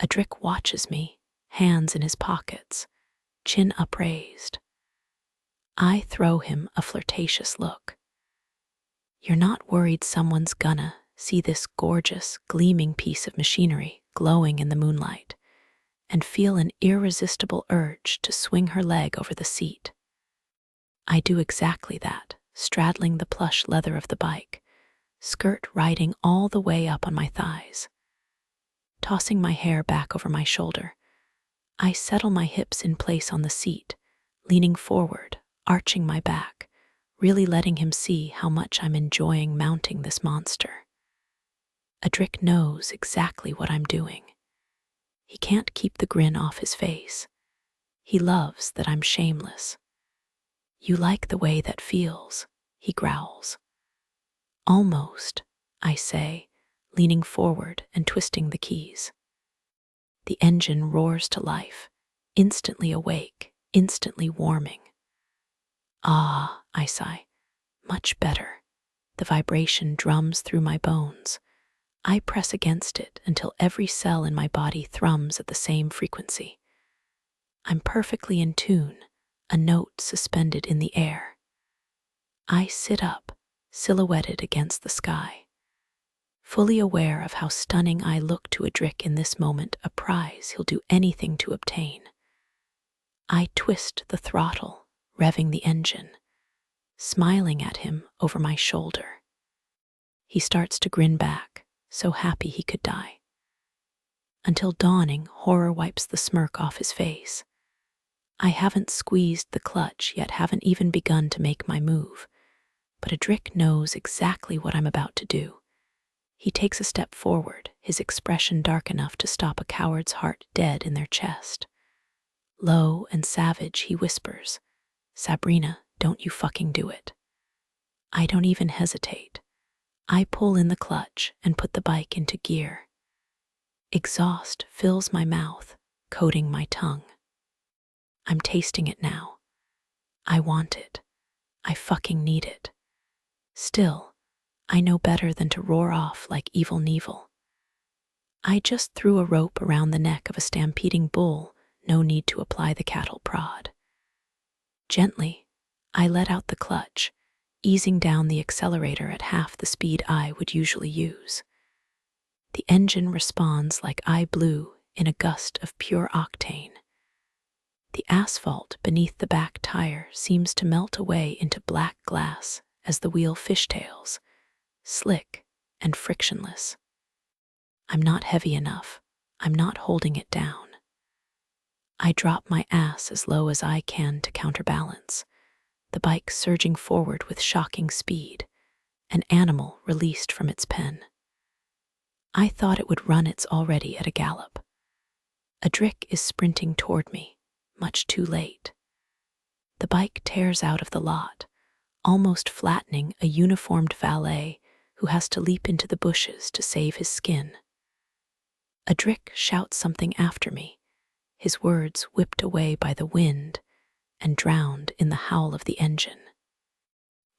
Adric watches me, hands in his pockets, chin upraised. I throw him a flirtatious look. You're not worried someone's gonna see this gorgeous, gleaming piece of machinery glowing in the moonlight and feel an irresistible urge to swing her leg over the seat. I do exactly that, straddling the plush leather of the bike, skirt riding all the way up on my thighs. Tossing my hair back over my shoulder, I settle my hips in place on the seat, leaning forward, arching my back, really letting him see how much I'm enjoying mounting this monster. Adric knows exactly what I'm doing. He can't keep the grin off his face. He loves that I'm shameless. You like the way that feels, he growls. Almost, I say, leaning forward and twisting the keys. The engine roars to life, instantly awake, instantly warming. Ah, I sigh, much better. The vibration drums through my bones. I press against it until every cell in my body thrums at the same frequency. I'm perfectly in tune, a note suspended in the air. I sit up, silhouetted against the sky, fully aware of how stunning I look to Adric in this moment, a prize he'll do anything to obtain. I twist the throttle, revving the engine, smiling at him over my shoulder. He starts to grin back, so happy he could die. Until dawning, horror wipes the smirk off his face. I haven't squeezed the clutch, yet haven't even begun to make my move. But Adric knows exactly what I'm about to do. He takes a step forward, his expression dark enough to stop a coward's heart dead in their chest. Low and savage, he whispers, "Sabrina, don't you fucking do it." I don't even hesitate. I pull in the clutch and put the bike into gear. Exhaust fills my mouth, coating my tongue. I'm tasting it now. I want it. I fucking need it. Still, I know better than to roar off like Evil Knievel. I just threw a rope around the neck of a stampeding bull, no need to apply the cattle prod. Gently, I let out the clutch, easing down the accelerator at half the speed I would usually use. The engine responds like I blew in a gust of pure octane. The asphalt beneath the back tire seems to melt away into black glass as the wheel fishtails, slick and frictionless. I'm not heavy enough. I'm not holding it down. I drop my ass as low as I can to counterbalance, the bike surging forward with shocking speed, an animal released from its pen. I thought it would run its already at a gallop. Adric is sprinting toward me, much too late. The bike tears out of the lot, almost flattening a uniformed valet who has to leap into the bushes to save his skin. Adric shouts something after me, his words whipped away by the wind and drowned in the howl of the engine.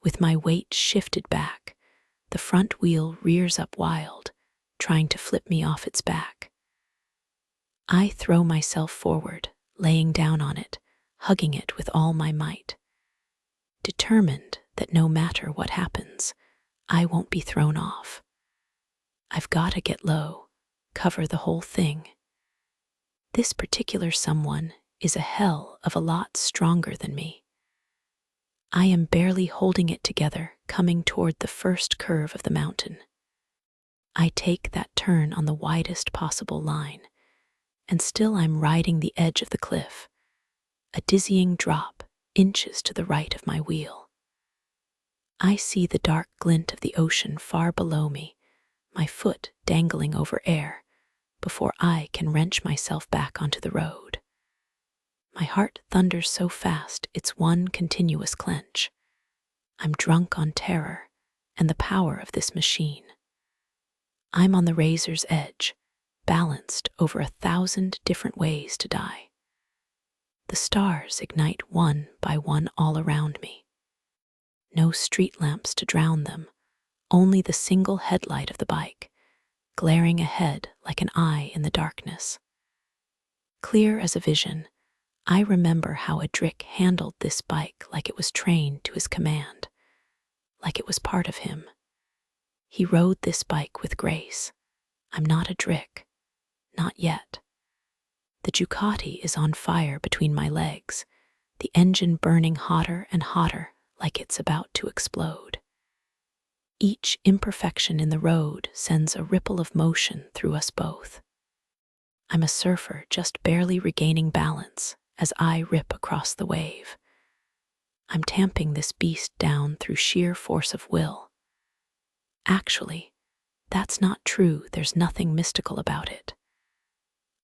With my weight shifted back, the front wheel rears up wild, trying to flip me off its back. I throw myself forward, laying down on it, hugging it with all my might, determined that no matter what happens, I won't be thrown off. I've got to get low, cover the whole thing. This particular someone is a hell of a lot stronger than me. I am barely holding it together, coming toward the first curve of the mountain. I take that turn on the widest possible line, and still I'm riding the edge of the cliff, a dizzying drop inches to the right of my wheel. I see the dark glint of the ocean far below me, my foot dangling over air, before I can wrench myself back onto the road. My heart thunders so fast it's one continuous clench. I'm drunk on terror and the power of this machine. I'm on the razor's edge, balanced over 1,000 different ways to die. The stars ignite one by one all around me. No street lamps to drown them, only the single headlight of the bike, glaring ahead like an eye in the darkness. Clear as a vision, I remember how Adric handled this bike like it was trained to his command, like it was part of him. He rode this bike with grace. I'm not Adric, not yet. The Ducati is on fire between my legs, the engine burning hotter and hotter like it's about to explode. Each imperfection in the road sends a ripple of motion through us both. I'm a surfer just barely regaining balance as I rip across the wave. I'm tamping this beast down through sheer force of will. Actually, that's not true. There's nothing mystical about it.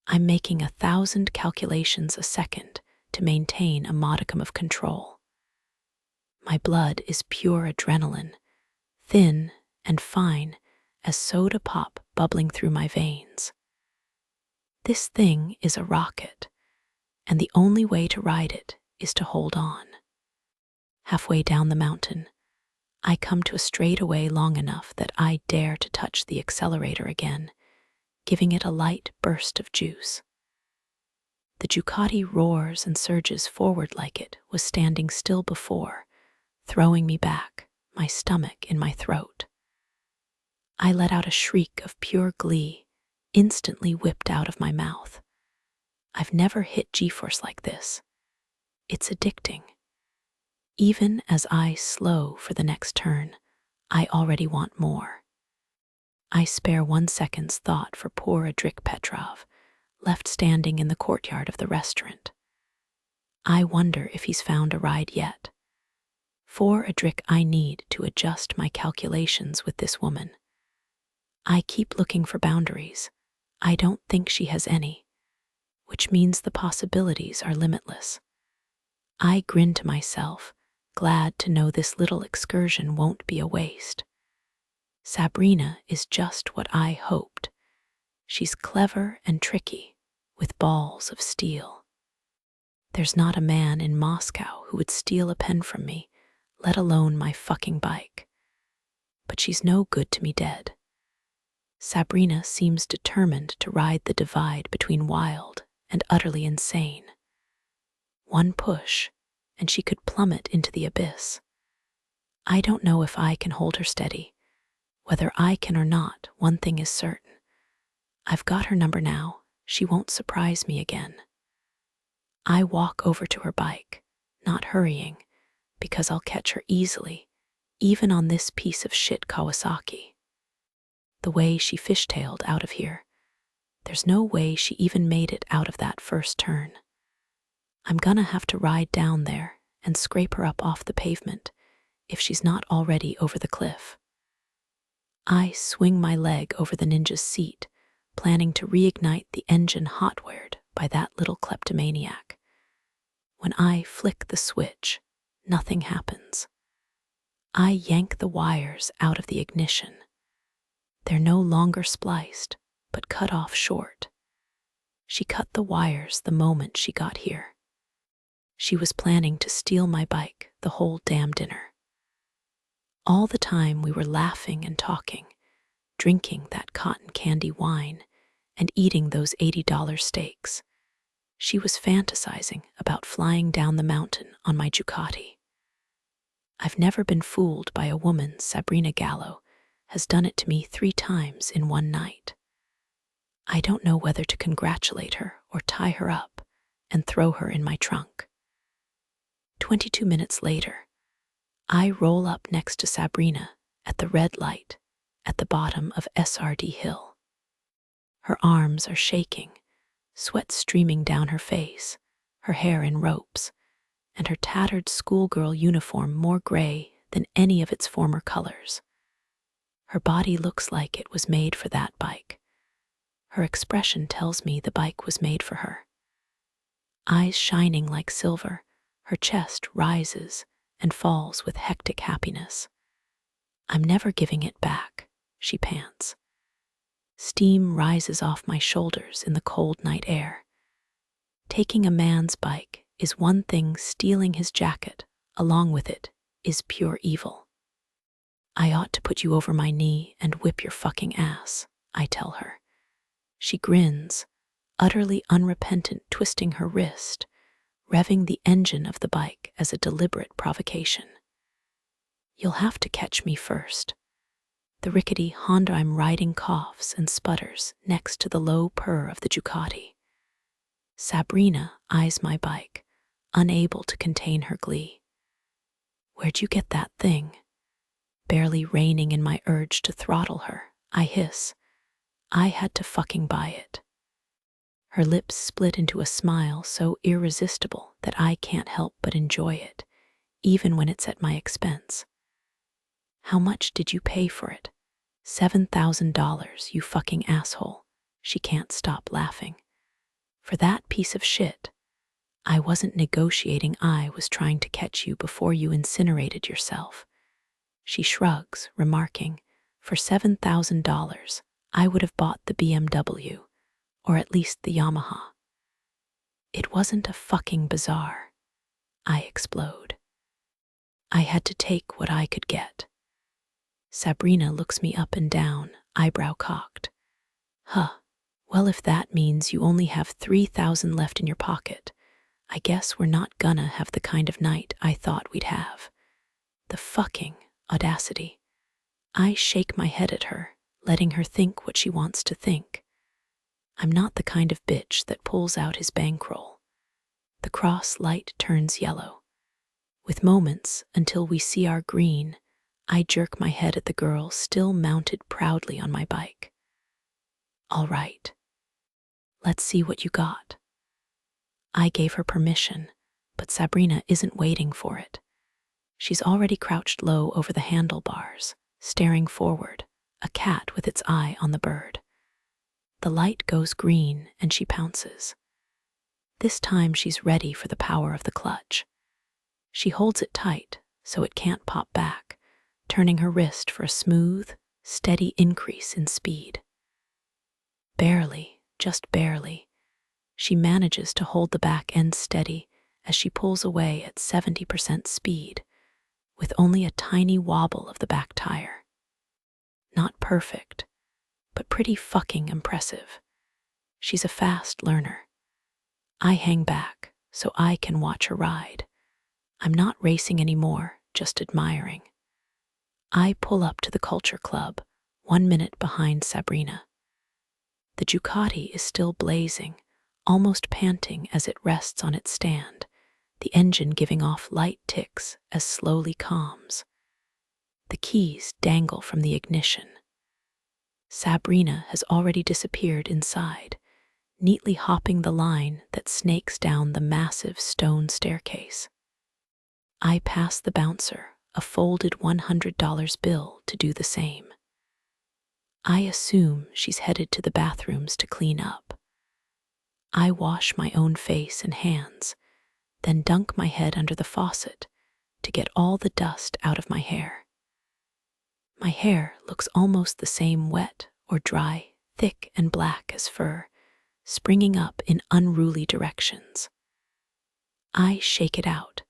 I'm making 1,000 calculations a second to maintain a modicum of control. My blood is pure adrenaline, thin and fine as soda pop bubbling through my veins. This thing is a rocket, and the only way to ride it is to hold on. Halfway down the mountain, I come to a straightaway long enough that I dare to touch the accelerator again, giving it a light burst of juice. The Ducati roars and surges forward like it was standing still before, throwing me back, my stomach in my throat. I let out a shriek of pure glee, instantly whipped out of my mouth. I've never hit G-force like this. It's addicting. Even as I slow for the next turn, I already want more. I spare 1 second's thought for poor Adrik Petrov, left standing in the courtyard of the restaurant. I wonder if he's found a ride yet. For Adrik, I need to adjust my calculations with this woman. I keep looking for boundaries. I don't think she has any, which means the possibilities are limitless. I grin to myself, glad to know this little excursion won't be a waste. Sabrina is just what I hoped. She's clever and tricky, with balls of steel. There's not a man in Moscow who would steal a pen from me, let alone my fucking bike. But she's no good to me dead. Sabrina seems determined to ride the divide between wild and utterly insane. One push, and she could plummet into the abyss. I don't know if I can hold her steady. Whether I can or not, one thing is certain. I've got her number now. She won't surprise me again. I walk over to her bike, not hurrying, because I'll catch her easily, even on this piece of shit Kawasaki. The way she fishtailed out of here, there's no way she even made it out of that first turn. I'm gonna have to ride down there and scrape her up off the pavement if she's not already over the cliff. I swing my leg over the ninja's seat, planning to reignite the engine hot-wired by that little kleptomaniac. When I flick the switch, nothing happens. I yank the wires out of the ignition. They're no longer spliced, but cut off short. She cut the wires the moment she got here. She was planning to steal my bike the whole damn dinner. All the time we were laughing and talking, drinking that cotton candy wine, and eating those $80 steaks. She was fantasizing about flying down the mountain on my Ducati. I've never been fooled by a woman. Sabrina Gallo has done it to me 3 times in one night. I don't know whether to congratulate her or tie her up and throw her in my trunk. 22 minutes later, I roll up next to Sabrina at the red light at the bottom of SRD Hill. Her arms are shaking, sweat streaming down her face, her hair in ropes, and her tattered schoolgirl uniform more gray than any of its former colors. Her body looks like it was made for that bike. Her expression tells me the bike was made for her. Eyes shining like silver, her chest rises and falls with hectic happiness. I'm never giving it back, she pants. Steam rises off my shoulders in the cold night air. Taking a man's bike is one thing, stealing his jacket, along with it, is pure evil. I ought to put you over my knee and whip your fucking ass, I tell her. She grins, utterly unrepentant, twisting her wrist, revving the engine of the bike as a deliberate provocation. You'll have to catch me first. The rickety Honda I'm riding coughs and sputters next to the low purr of the Ducati. Sabrina eyes my bike, unable to contain her glee. Where'd you get that thing? Barely reining in my urge to throttle her, I hiss. I had to fucking buy it. Her lips split into a smile so irresistible that I can't help but enjoy it, even when it's at my expense. How much did you pay for it? $7,000, you fucking asshole. She can't stop laughing. For that piece of shit. I wasn't negotiating, I was trying to catch you before you incinerated yourself. She shrugs, remarking, for $7,000, I would have bought the BMW, or at least the Yamaha. It wasn't a fucking bazaar. I explode. I had to take what I could get. Sabrina looks me up and down, eyebrow cocked. Well, if that means you only have $3,000 left in your pocket, I guess we're not gonna have the kind of night I thought we'd have. The fucking audacity. I shake my head at her, letting her think what she wants to think. I'm not the kind of bitch that pulls out his bankroll. The cross light turns yellow. With moments until we see our green, I jerk my head at the girl still mounted proudly on my bike. All right, let's see what you got. I gave her permission, but Sabrina isn't waiting for it. She's already crouched low over the handlebars, staring forward, a cat with its eye on the bird. The light goes green and she pounces. This time she's ready for the power of the clutch. She holds it tight so it can't pop back, turning her wrist for a smooth, steady increase in speed. Barely, just barely, she manages to hold the back end steady as she pulls away at 70% speed, with only a tiny wobble of the back tire. Not perfect, but pretty fucking impressive. She's a fast learner. I hang back so I can watch her ride. I'm not racing anymore, just admiring. I pull up to the Culture Club, 1 minute behind Sabrina. The Ducati is still blazing, almost panting as it rests on its stand, the engine giving off light ticks as slowly calms. The keys dangle from the ignition. Sabrina has already disappeared inside, neatly hopping the line that snakes down the massive stone staircase. I pass the bouncer a folded $100 bill to do the same. I assume she's headed to the bathrooms to clean up. I wash my own face and hands, then dunk my head under the faucet to get all the dust out of my hair. My hair looks almost the same wet or dry, thick and black as fur, springing up in unruly directions. I shake it out,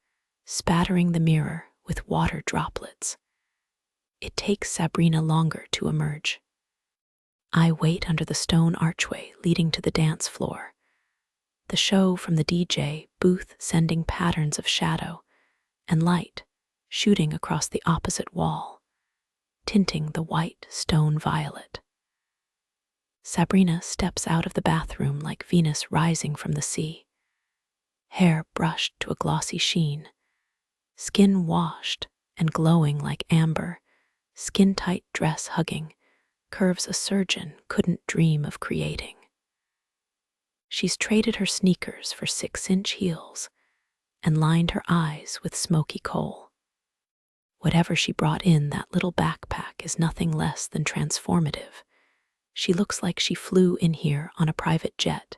spattering the mirror with water droplets. It takes Sabrina longer to emerge. I wait under the stone archway leading to the dance floor, the show from the DJ booth sending patterns of shadow and light shooting across the opposite wall, tinting the white stone violet. Sabrina steps out of the bathroom like Venus rising from the sea, hair brushed to a glossy sheen, skin washed and glowing like amber, skin-tight dress hugging, curves a surgeon couldn't dream of creating. She's traded her sneakers for 6-inch heels and lined her eyes with smoky coal. Whatever she brought in that little backpack is nothing less than transformative. She looks like she flew in here on a private jet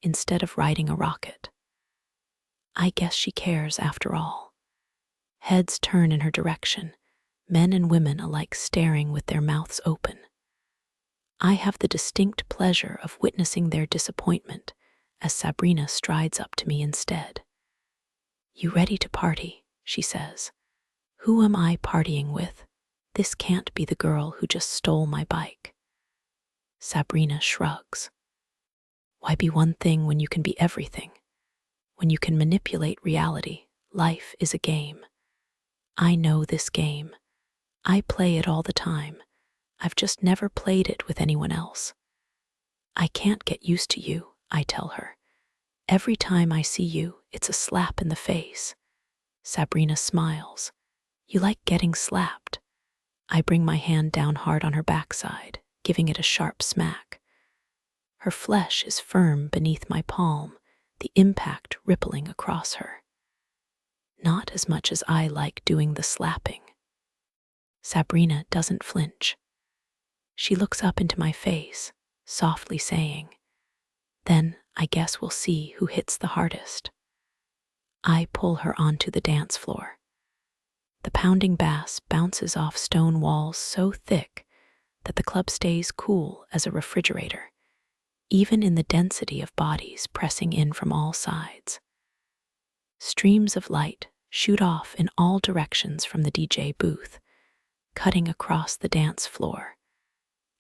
instead of riding a rocket. I guess she cares after all. Heads turn in her direction, men and women alike staring with their mouths open. I have the distinct pleasure of witnessing their disappointment as Sabrina strides up to me instead. "You ready to party?" she says. "Who am I partying with? This can't be the girl who just stole my bike." Sabrina shrugs. Why be one thing when you can be everything? When you can manipulate reality, life is a game. I know this game. I play it all the time. I've just never played it with anyone else. "I can't get used to you," I tell her. "Every time I see you, it's a slap in the face." Sabrina smiles. "You like getting slapped?" I bring my hand down hard on her backside, giving it a sharp smack. Her flesh is firm beneath my palm, the impact rippling across her. Not as much as I like doing the slapping. Sabrina doesn't flinch. She looks up into my face, softly saying, "Then I guess we'll see who hits the hardest." I pull her onto the dance floor. The pounding bass bounces off stone walls so thick that the club stays cool as a refrigerator, even in the density of bodies pressing in from all sides. Streams of light shoot off in all directions from the DJ booth, cutting across the dance floor,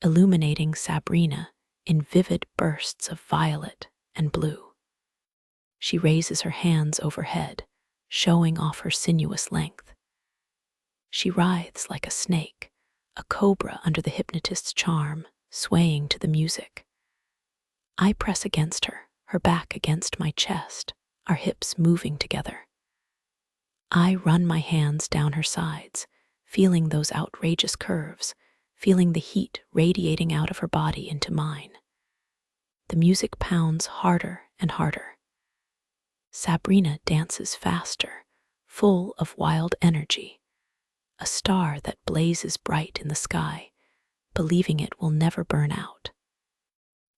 illuminating Sabrina in vivid bursts of violet and blue. She raises her hands overhead, showing off her sinuous length. She writhes like a snake, a cobra under the hypnotist's charm, swaying to the music. I press against her, her back against my chest, our hips moving together. I run my hands down her sides, feeling those outrageous curves, feeling the heat radiating out of her body into mine. The music pounds harder and harder. Sabrina dances faster, full of wild energy, a star that blazes bright in the sky, believing it will never burn out.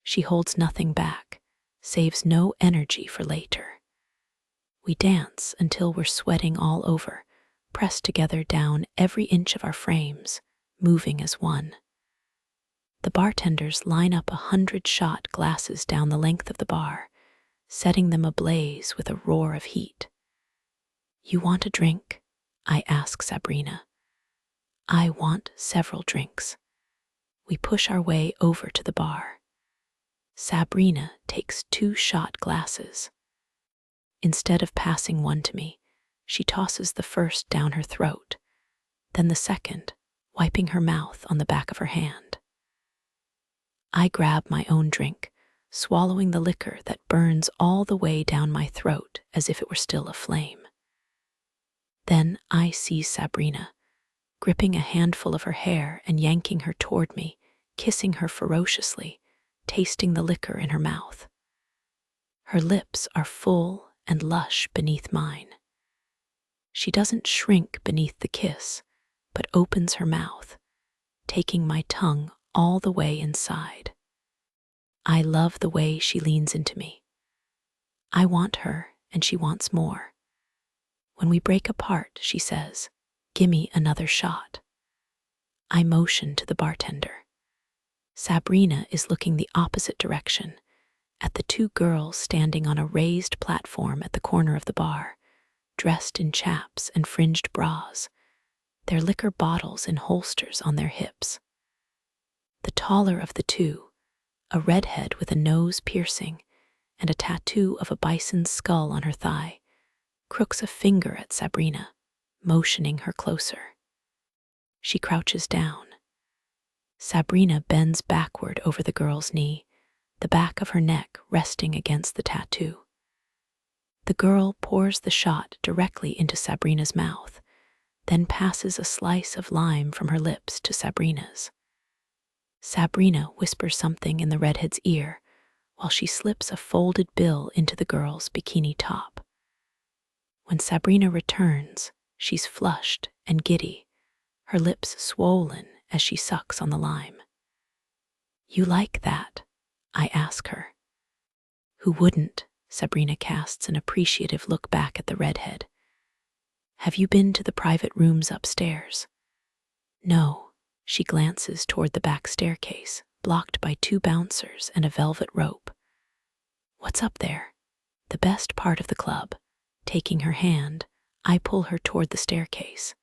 She holds nothing back, saves no energy for later. We dance until we're sweating all over, pressed together down every inch of our frames, moving as one. The bartenders line up 100 shot glasses down the length of the bar, setting them ablaze with a roar of heat. "You want a drink?" I ask Sabrina. "I want several drinks." We push our way over to the bar. Sabrina takes 2 shot glasses. Instead of passing one to me, she tosses the first down her throat, then the second, wiping her mouth on the back of her hand. I grab my own drink, swallowing the liquor that burns all the way down my throat as if it were still aflame. Then I see Sabrina, gripping a handful of her hair and yanking her toward me, kissing her ferociously, tasting the liquor in her mouth. Her lips are full and lush beneath mine. She doesn't shrink beneath the kiss, but opens her mouth, taking my tongue all the way inside. I love the way she leans into me. I want her, and she wants more. When we break apart, she says, "Gimme another shot." I motion to the bartender. Sabrina is looking the opposite direction, at the 2 girls standing on a raised platform at the corner of the bar, dressed in chaps and fringed bras, their liquor bottles in holsters on their hips. The taller of the 2, a redhead with a nose piercing and a tattoo of a bison's skull on her thigh, crooks a finger at Sabrina, motioning her closer. She crouches down. Sabrina bends backward over the girl's knee, the back of her neck resting against the tattoo. The girl pours the shot directly into Sabrina's mouth, then passes a slice of lime from her lips to Sabrina's. Sabrina whispers something in the redhead's ear while she slips a folded bill into the girl's bikini top. When Sabrina returns, she's flushed and giddy, her lips swollen as she sucks on the lime. "You like that?" I ask her. "Who wouldn't?" Sabrina casts an appreciative look back at the redhead. "Have you been to the private rooms upstairs?" "No." She glances toward the back staircase, blocked by 2 bouncers and a velvet rope. "What's up there?" "The best part of the club." Taking her hand, I pull her toward the staircase.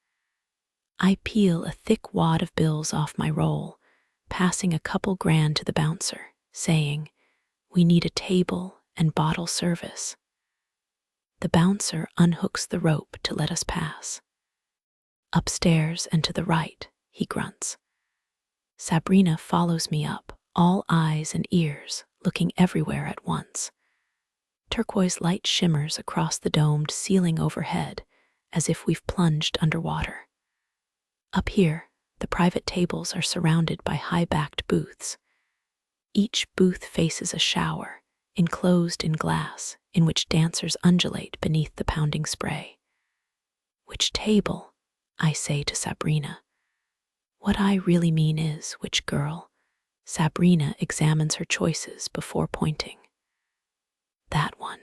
I peel a thick wad of bills off my roll, passing a couple grand to the bouncer, saying, "We need a table and bottle service." The bouncer unhooks the rope to let us pass. "Upstairs and to the right," he grunts. Sabrina follows me up, all eyes and ears, looking everywhere at once. Turquoise light shimmers across the domed ceiling overhead, as if we've plunged underwater. Up here, the private tables are surrounded by high-backed booths. Each booth faces a shower, enclosed in glass, in which dancers undulate beneath the pounding spray. "Which table?" I say to Sabrina. What I really mean is, which girl? Sabrina examines her choices before pointing. "That one."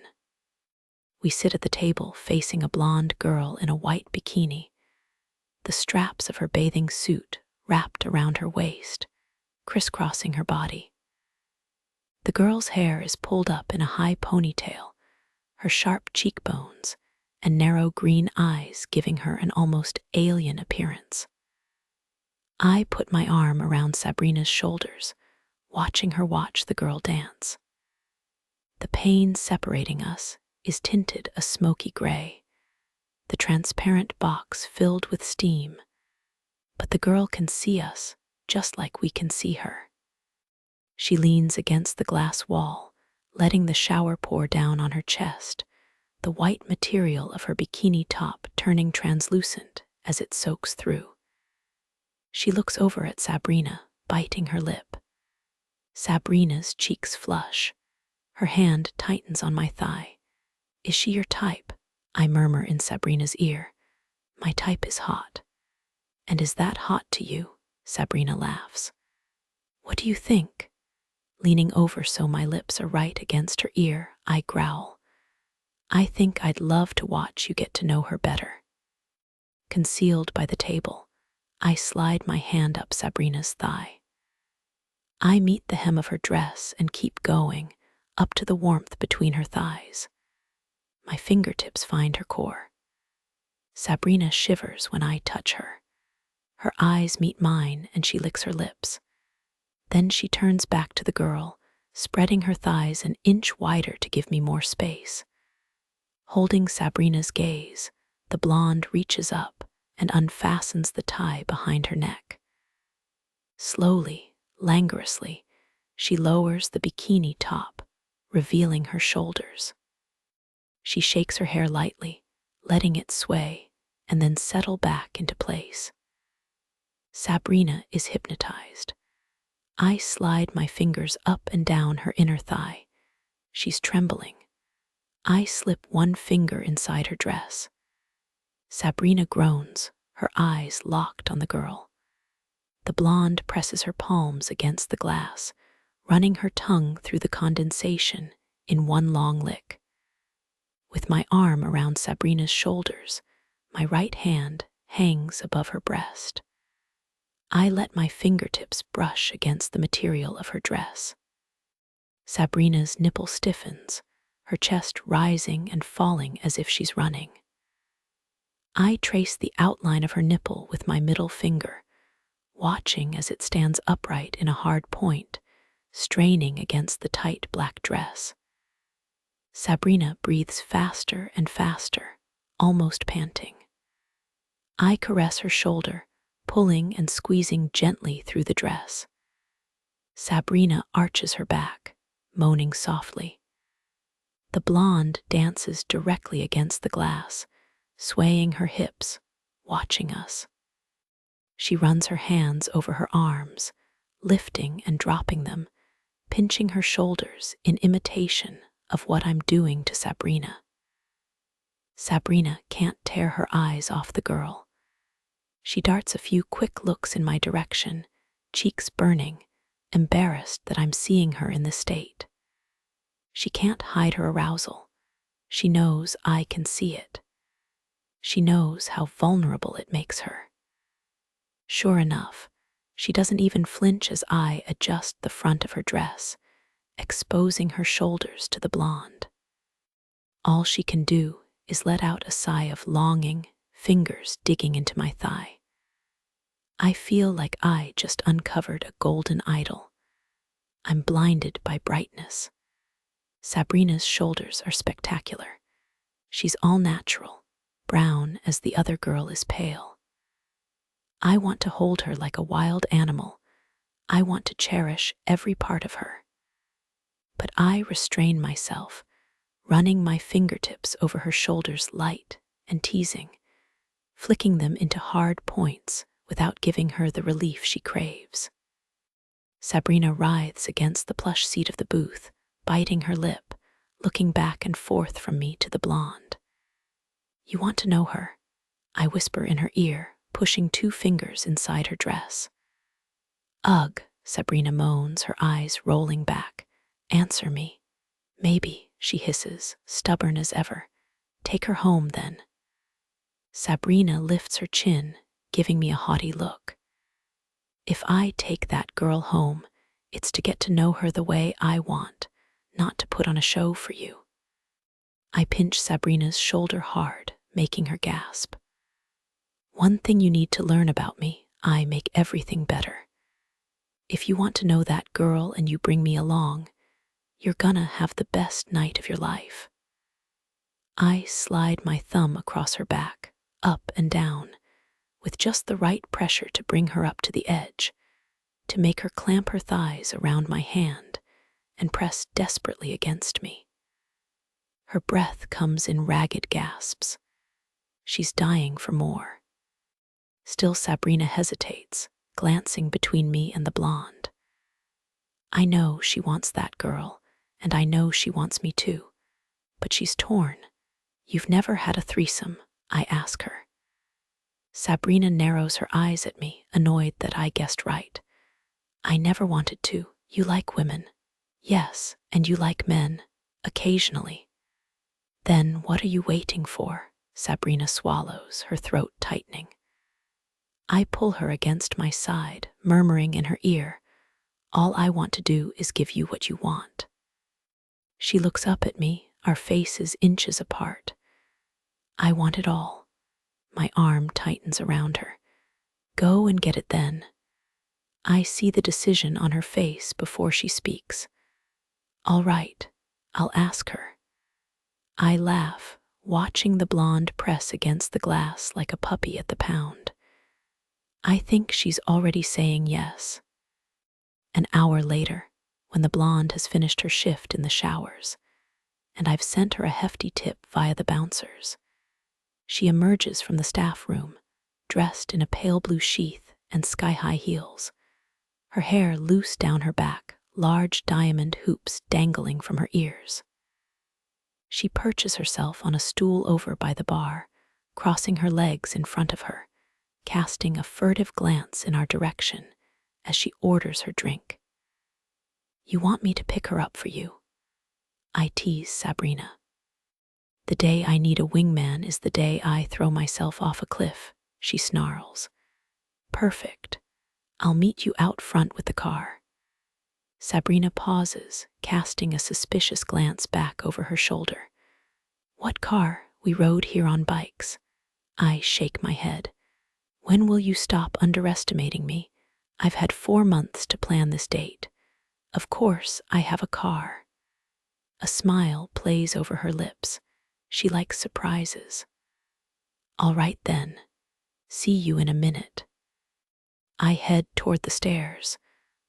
We sit at the table facing a blonde girl in a white bikini, the straps of her bathing suit wrapped around her waist, crisscrossing her body. The girl's hair is pulled up in a high ponytail, her sharp cheekbones and narrow green eyes giving her an almost alien appearance. I put my arm around Sabrina's shoulders, watching her watch the girl dance. The pane separating us is tinted a smoky gray, the transparent box filled with steam, but the girl can see us just like we can see her. She leans against the glass wall, letting the shower pour down on her chest, the white material of her bikini top turning translucent as it soaks through. She looks over at Sabrina, biting her lip. Sabrina's cheeks flush. Her hand tightens on my thigh. "Is she your type?" I murmur in Sabrina's ear. "My type is hot." "And is that hot to you?" Sabrina laughs. "What do you think?" Leaning over so my lips are right against her ear, I growl. "I think I'd love to watch you get to know her better." Concealed by the table, I slide my hand up Sabrina's thigh. I meet the hem of her dress and keep going, up to the warmth between her thighs. My fingertips find her core. Sabrina shivers when I touch her. Her eyes meet mine and she licks her lips. Then she turns back to the girl, spreading her thighs an inch wider to give me more space. Holding Sabrina's gaze, the blonde reaches up and unfastens the tie behind her neck. Slowly, languorously, she lowers the bikini top, revealing her shoulders. She shakes her hair lightly, letting it sway and then settle back into place. Sabrina is hypnotized. I slide my fingers up and down her inner thigh. She's trembling. I slip one finger inside her dress. Sabrina groans, her eyes locked on the girl. The blonde presses her palms against the glass, running her tongue through the condensation in one long lick. With my arm around Sabrina's shoulders, my right hand hangs above her breast. I let my fingertips brush against the material of her dress. Sabrina's nipple stiffens, her chest rising and falling as if she's running. I trace the outline of her nipple with my middle finger, watching as it stands upright in a hard point, straining against the tight black dress. Sabrina breathes faster and faster, almost panting. I caress her shoulder, pulling and squeezing gently through the dress. Sabrina arches her back, moaning softly. The blonde dances directly against the glass, swaying her hips, watching us. She runs her hands over her arms, lifting and dropping them, pinching her shoulders in imitation of what I'm doing to Sabrina. Sabrina can't tear her eyes off the girl. She darts a few quick looks in my direction, cheeks burning, embarrassed that I'm seeing her in this state. She can't hide her arousal. She knows I can see it. She knows how vulnerable it makes her. Sure enough, she doesn't even flinch as I adjust the front of her dress, exposing her shoulders to the blonde. All she can do is let out a sigh of longing, fingers digging into my thigh. I feel like I just uncovered a golden idol. I'm blinded by brightness. Sabrina's shoulders are spectacular. She's all natural, brown as the other girl is pale. I want to hold her like a wild animal. I want to cherish every part of her. But I restrain myself, running my fingertips over her shoulders light and teasing, flicking them into hard points without giving her the relief she craves. Sabrina writhes against the plush seat of the booth, biting her lip, looking back and forth from me to the blonde. "You want to know her?" I whisper in her ear, pushing 2 fingers inside her dress. "Ugh," Sabrina moans, her eyes rolling back. "Answer me." "Maybe," she hisses, stubborn as ever. "Take her home, then." Sabrina lifts her chin, giving me a haughty look. "If I take that girl home, it's to get to know her the way I want, not to put on a show for you." I pinch Sabrina's shoulder hard, making her gasp. "One thing you need to learn about me, I make everything better. If you want to know that girl and you bring me along, you're gonna have the best night of your life." I slide my thumb across her back, up and down, with just the right pressure to bring her up to the edge, to make her clamp her thighs around my hand and press desperately against me. Her breath comes in ragged gasps. She's dying for more. Still, Sabrina hesitates, glancing between me and the blonde. I know she wants that girl, and I know she wants me too, but she's torn. You've never had a threesome, I ask her. Sabrina narrows her eyes at me, annoyed that I guessed right. I never wanted to. You like women. Yes, and you like men, occasionally. Then what are you waiting for? Sabrina swallows, her throat tightening. I pull her against my side, murmuring in her ear, all I want to do is give you what you want. She looks up at me, our faces inches apart. I want it all. My arm tightens around her. Go and get it then. I see the decision on her face before she speaks. All right, I'll ask her. I laugh, watching the blonde press against the glass like a puppy at the pound. I think she's already saying yes. An hour later, when the blonde has finished her shift in the showers, and I've sent her a hefty tip via the bouncers, she emerges from the staff room, dressed in a pale blue sheath and sky-high heels, her hair loose down her back, large diamond hoops dangling from her ears. She perches herself on a stool over by the bar, crossing her legs in front of her, casting a furtive glance in our direction as she orders her drink. You want me to pick her up for you? I tease Sabrina. The day I need a wingman is the day I throw myself off a cliff, she snarls. Perfect. I'll meet you out front with the car. Sabrina pauses, casting a suspicious glance back over her shoulder. What car? We rode here on bikes. I shake my head. When will you stop underestimating me? I've had 4 months to plan this date. Of course, I have a car. A smile plays over her lips. She likes surprises. All right then. See you in a minute. I head toward the stairs,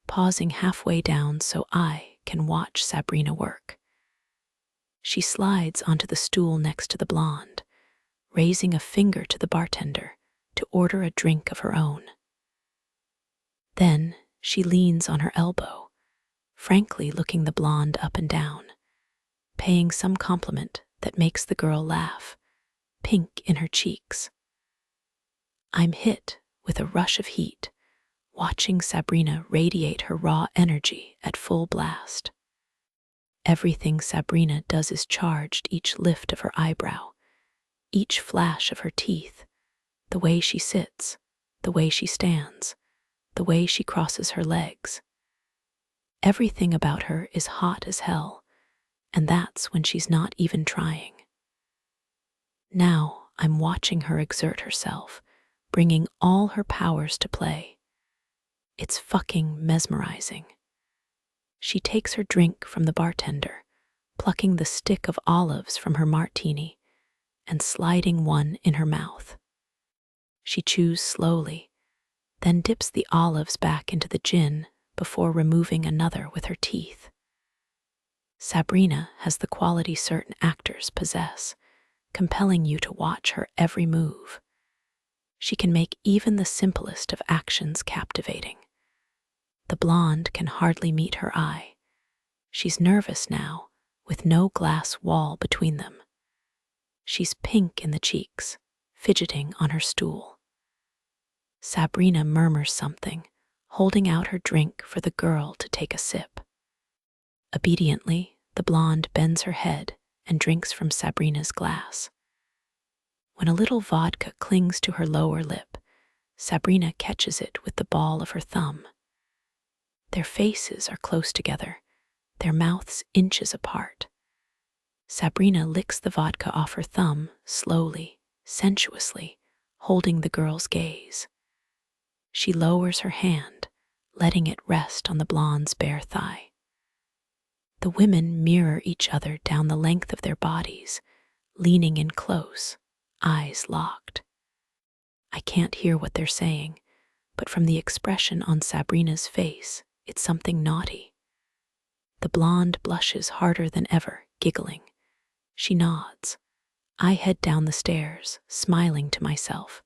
pausing halfway down so I can watch Sabrina work. She slides onto the stool next to the blonde, raising a finger to the bartender to order a drink of her own. Then she leans on her elbow, frankly looking the blonde up and down, paying some compliment that makes the girl laugh, pink in her cheeks. I'm hit with a rush of heat, watching Sabrina radiate her raw energy at full blast. Everything Sabrina does is charged, each lift of her eyebrow, each flash of her teeth, the way she sits, the way she stands, the way she crosses her legs. Everything about her is hot as hell, and that's when she's not even trying. Now I'm watching her exert herself, bringing all her powers to play. It's fucking mesmerizing. She takes her drink from the bartender, plucking the stick of olives from her martini and sliding one in her mouth. She chews slowly, then dips the olives back into the gin before removing another with her teeth. Sabrina has the quality certain actors possess, compelling you to watch her every move. She can make even the simplest of actions captivating. The blonde can hardly meet her eye. She's nervous now, with no glass wall between them. She's pink in the cheeks, fidgeting on her stool. Sabrina murmurs something, holding out her drink for the girl to take a sip. Obediently, the blonde bends her head and drinks from Sabrina's glass. When a little vodka clings to her lower lip, Sabrina catches it with the ball of her thumb. Their faces are close together, their mouths inches apart. Sabrina licks the vodka off her thumb, slowly, sensuously, holding the girl's gaze. She lowers her hand, letting it rest on the blonde's bare thigh. The women mirror each other down the length of their bodies, leaning in close, eyes locked. I can't hear what they're saying, but from the expression on Sabrina's face, it's something naughty. The blonde blushes harder than ever, giggling. She nods. I head down the stairs, smiling to myself.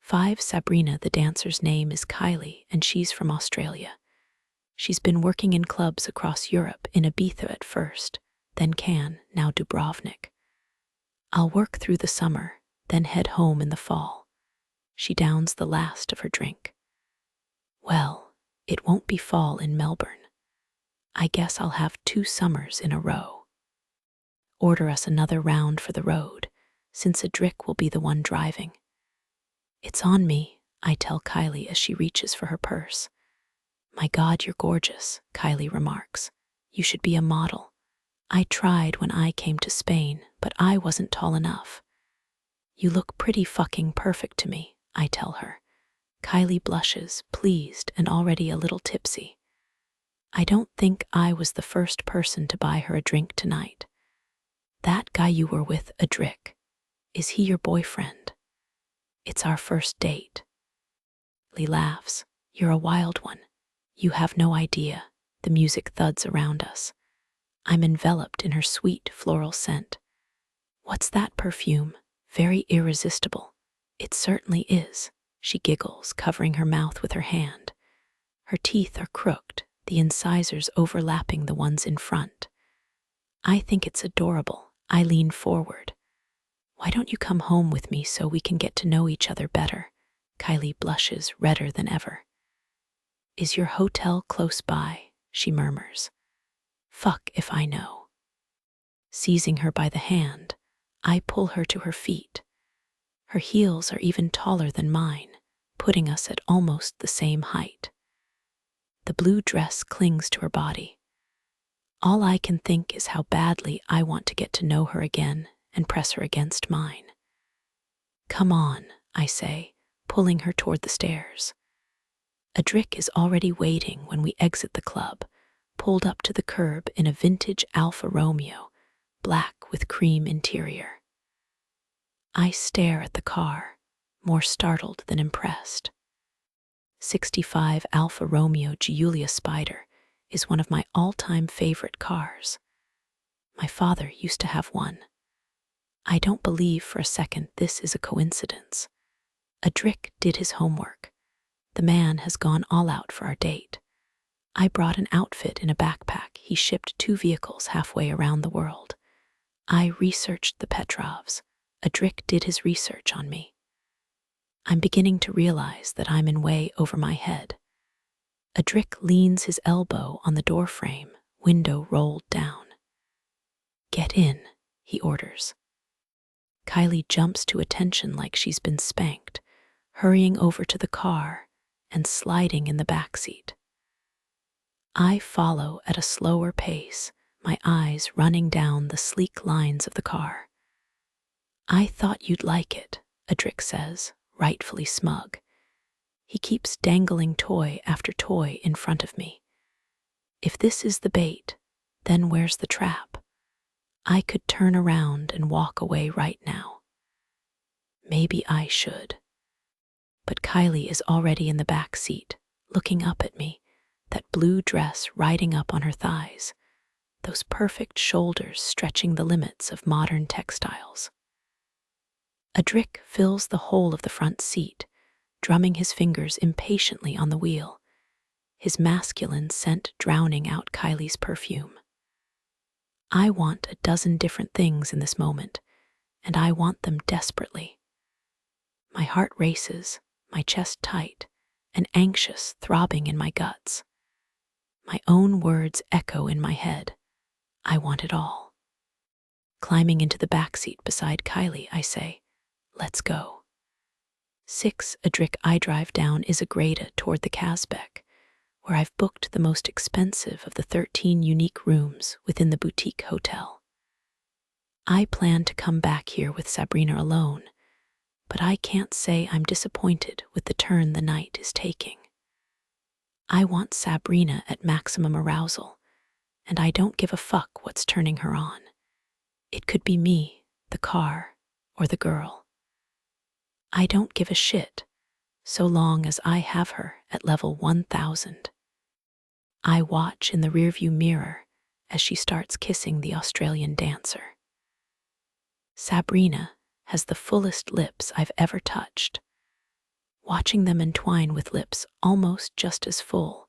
5 Sabrina, the dancer's name is Kylie, and she's from Australia. She's been working in clubs across Europe, in Ibiza at first, then Cannes, now Dubrovnik. I'll work through the summer, then head home in the fall. She downs the last of her drink. Well, it won't be fall in Melbourne. I guess I'll have 2 summers in a row. Order us another round for the road, since Adric will be the one driving. It's on me, I tell Kylie as she reaches for her purse. My God, you're gorgeous, Kylie remarks. You should be a model. I tried when I came to Spain, but I wasn't tall enough. You look pretty fucking perfect to me, I tell her. Kylie blushes, pleased and already a little tipsy. I don't think I was the first person to buy her a drink tonight. That guy you were with, Adric, is he your boyfriend? It's our first date. Lee laughs. You're a wild one. You have no idea. The music thuds around us. I'm enveloped in her sweet floral scent. What's that perfume? Very irresistible. It certainly is, she giggles, covering her mouth with her hand. Her teeth are crooked, the incisors overlapping the ones in front. I think it's adorable. I lean forward. Why don't you come home with me so we can get to know each other better? Kylie blushes, redder than ever. Is your hotel close by? She murmurs. Fuck if I know. Seizing her by the hand, I pull her to her feet. Her heels are even taller than mine, putting us at almost the same height. The blue dress clings to her body. All I can think is how badly I want to get to know her again and press her against mine. Come on, I say, pulling her toward the stairs. Adric is already waiting when we exit the club, pulled up to the curb in a vintage Alfa Romeo, black with cream interior. I stare at the car, more startled than impressed. 65 Alfa Romeo Giulia Spider is one of my all-time favorite cars. My father used to have one. I don't believe for a second this is a coincidence. Adric did his homework. The man has gone all out for our date. I brought an outfit in a backpack. He shipped 2 vehicles halfway around the world. I researched the Petrovs. Adric did his research on me. I'm beginning to realize that I'm in way over my head. Adric leans his elbow on the doorframe, window rolled down. Get in, he orders. Kylie jumps to attention like she's been spanked, hurrying over to the car and sliding in the back seat. I follow at a slower pace, my eyes running down the sleek lines of the car. I thought you'd like it, Adric says, rightfully smug. He keeps dangling toy after toy in front of me. If this is the bait, then where's the trap? I could turn around and walk away right now. Maybe I should. But Kylie is already in the back seat, looking up at me, that blue dress riding up on her thighs, those perfect shoulders stretching the limits of modern textiles. Adric fills the whole of the front seat, drumming his fingers impatiently on the wheel, his masculine scent drowning out Kylie's perfume. I want a dozen different things in this moment, and I want them desperately. My heart races, my chest tight, and anxious throbbing in my guts. My own words echo in my head. I want it all. Climbing into the back seat beside Kylie, I say, let's go. 6 Adric. I drive down Isagreda toward the Kazbek, where I've booked the most expensive of the 13 unique rooms within the boutique hotel. I plan to come back here with Sabrina alone, but I can't say I'm disappointed with the turn the night is taking. I want Sabrina at maximum arousal, and I don't give a fuck what's turning her on. It could be me, the car, or the girl. I don't give a shit, so long as I have her at level 1000. I watch in the rearview mirror as she starts kissing the Australian dancer. Sabrina has the fullest lips I've ever touched. Watching them entwine with lips almost just as full,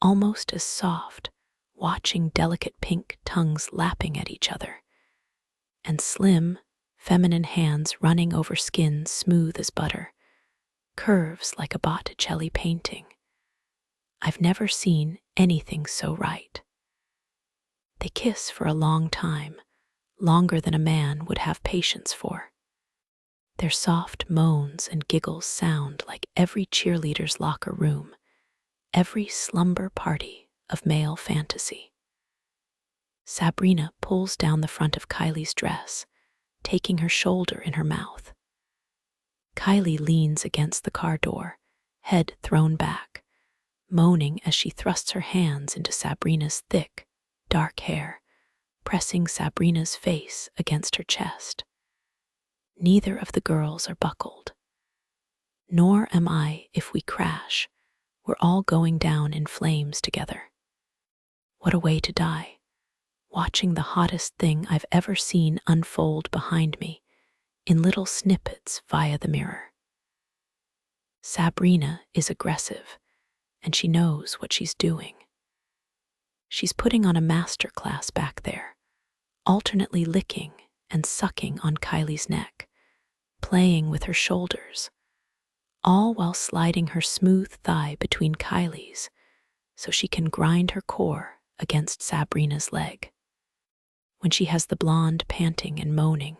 almost as soft, watching delicate pink tongues lapping at each other, and slim, feminine hands running over skin smooth as butter, curves like a Botticelli painting. I've never seen anything so right. They kiss for a long time, longer than a man would have patience for. Their soft moans and giggles sound like every cheerleader's locker room, every slumber party of male fantasy. Sabrina pulls down the front of Kylie's dress, taking her shoulder in her mouth. Kylie leans against the car door, head thrown back, moaning as she thrusts her hands into Sabrina's thick, dark hair, pressing Sabrina's face against her chest. Neither of the girls are buckled. Nor am I if we crash. We're all going down in flames together. What a way to die, watching the hottest thing I've ever seen unfold behind me in little snippets via the mirror. Sabrina is aggressive, and she knows what she's doing. She's putting on a masterclass back there, alternately licking and sucking on Kylie's neck, playing with her shoulders, all while sliding her smooth thigh between Kylie's so she can grind her core against Sabrina's leg. When she has the blonde panting and moaning,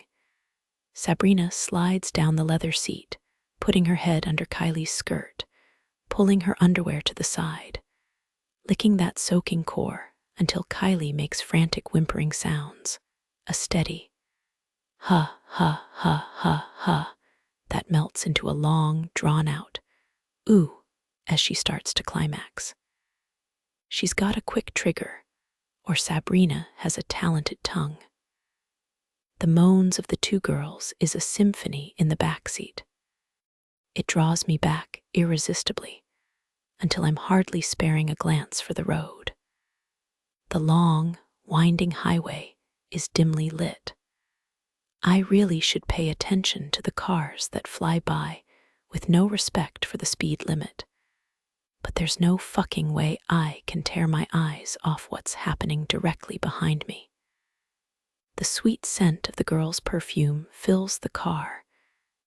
Sabrina slides down the leather seat, putting her head under Kylie's skirt, pulling her underwear to the side, licking that soaking core until Kylie makes frantic whimpering sounds, a steady ha ha ha ha ha that melts into a long, drawn-out ooh as she starts to climax. She's got a quick trigger, or Sabrina has a talented tongue. The moans of the two girls is a symphony in the backseat. It draws me back irresistibly until I'm hardly sparing a glance for the road. The long, winding highway is dimly lit. I really should pay attention to the cars that fly by with no respect for the speed limit. But there's no fucking way I can tear my eyes off what's happening directly behind me. The sweet scent of the girl's perfume fills the car,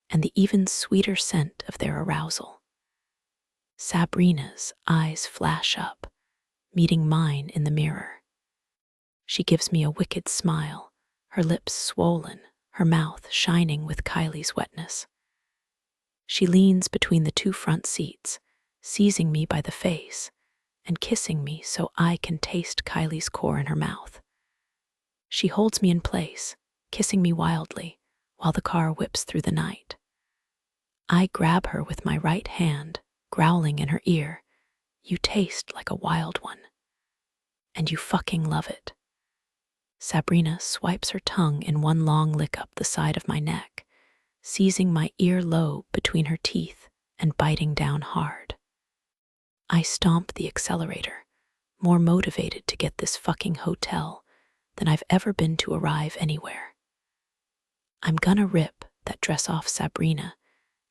and the even sweeter scent of their arousal. Sabrina's eyes flash up, meeting mine in the mirror. She gives me a wicked smile, her lips swollen, her mouth shining with Kylie's wetness. She leans between the two front seats, seizing me by the face and kissing me so I can taste Kylie's core in her mouth. She holds me in place, kissing me wildly, while the car whips through the night. I grab her with my right hand, growling in her ear, "You taste like a wild one. And you fucking love it." Sabrina swipes her tongue in one long lick up the side of my neck, seizing my ear lobe between her teeth and biting down hard. I stomp the accelerator, more motivated to get this fucking hotel than I've ever been to arrive anywhere. I'm gonna rip that dress off Sabrina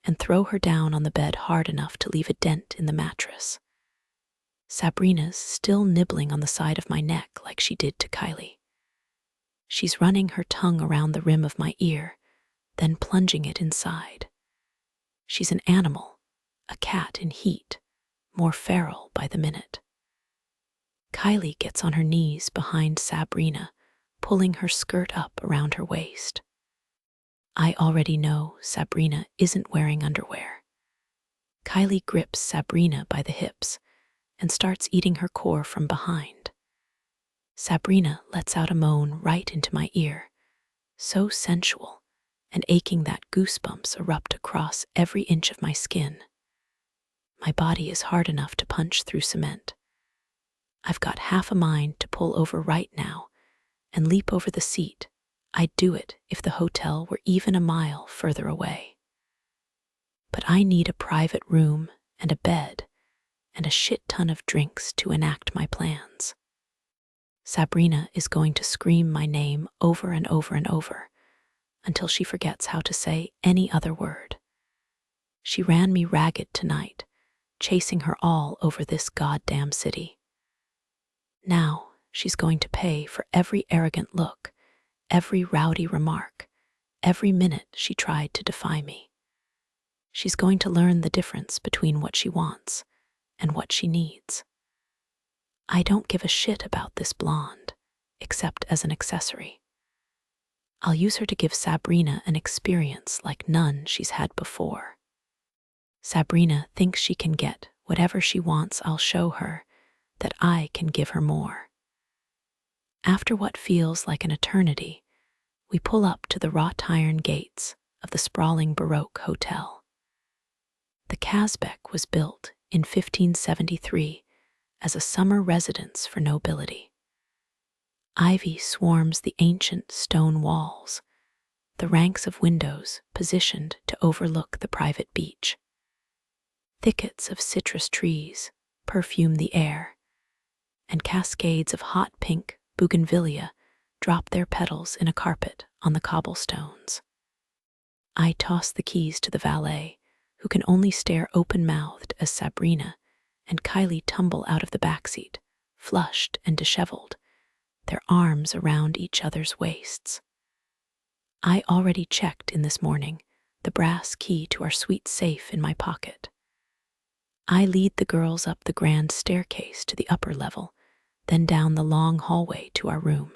and throw her down on the bed hard enough to leave a dent in the mattress. Sabrina's still nibbling on the side of my neck like she did to Kylie. She's running her tongue around the rim of my ear, then plunging it inside. She's an animal, a cat in heat, more feral by the minute. Kylie gets on her knees behind Sabrina, pulling her skirt up around her waist. I already know Sabrina isn't wearing underwear. Kylie grips Sabrina by the hips and starts eating her core from behind. Sabrina lets out a moan right into my ear, so sensual and aching that goosebumps erupt across every inch of my skin. My body is hard enough to punch through cement. I've got half a mind to pull over right now and leap over the seat. I'd do it if the hotel were even a mile further away. But I need a private room and a bed and a shit ton of drinks to enact my plans. Sabrina is going to scream my name over and over and over until she forgets how to say any other word. She ran me ragged tonight, chasing her all over this goddamn city. Now she's going to pay for every arrogant look, every rowdy remark, every minute she tried to defy me. She's going to learn the difference between what she wants and what she needs. I don't give a shit about this blonde, except as an accessory. I'll use her to give Sabrina an experience like none she's had before. Sabrina thinks she can get whatever she wants. I'll show her that I can give her more. After what feels like an eternity, we pull up to the wrought iron gates of the sprawling Baroque hotel. The Kazbek was built in 1573 as a summer residence for nobility. Ivy swarms the ancient stone walls, the ranks of windows positioned to overlook the private beach. Thickets of citrus trees perfume the air, and cascades of hot pink bougainvillea drop their petals in a carpet on the cobblestones. I toss the keys to the valet, who can only stare open-mouthed as Sabrina and Kylie tumble out of the backseat, flushed and disheveled, their arms around each other's waists. I already checked in this morning, the brass key to our suite safe in my pocket. I lead the girls up the grand staircase to the upper level, then down the long hallway to our room.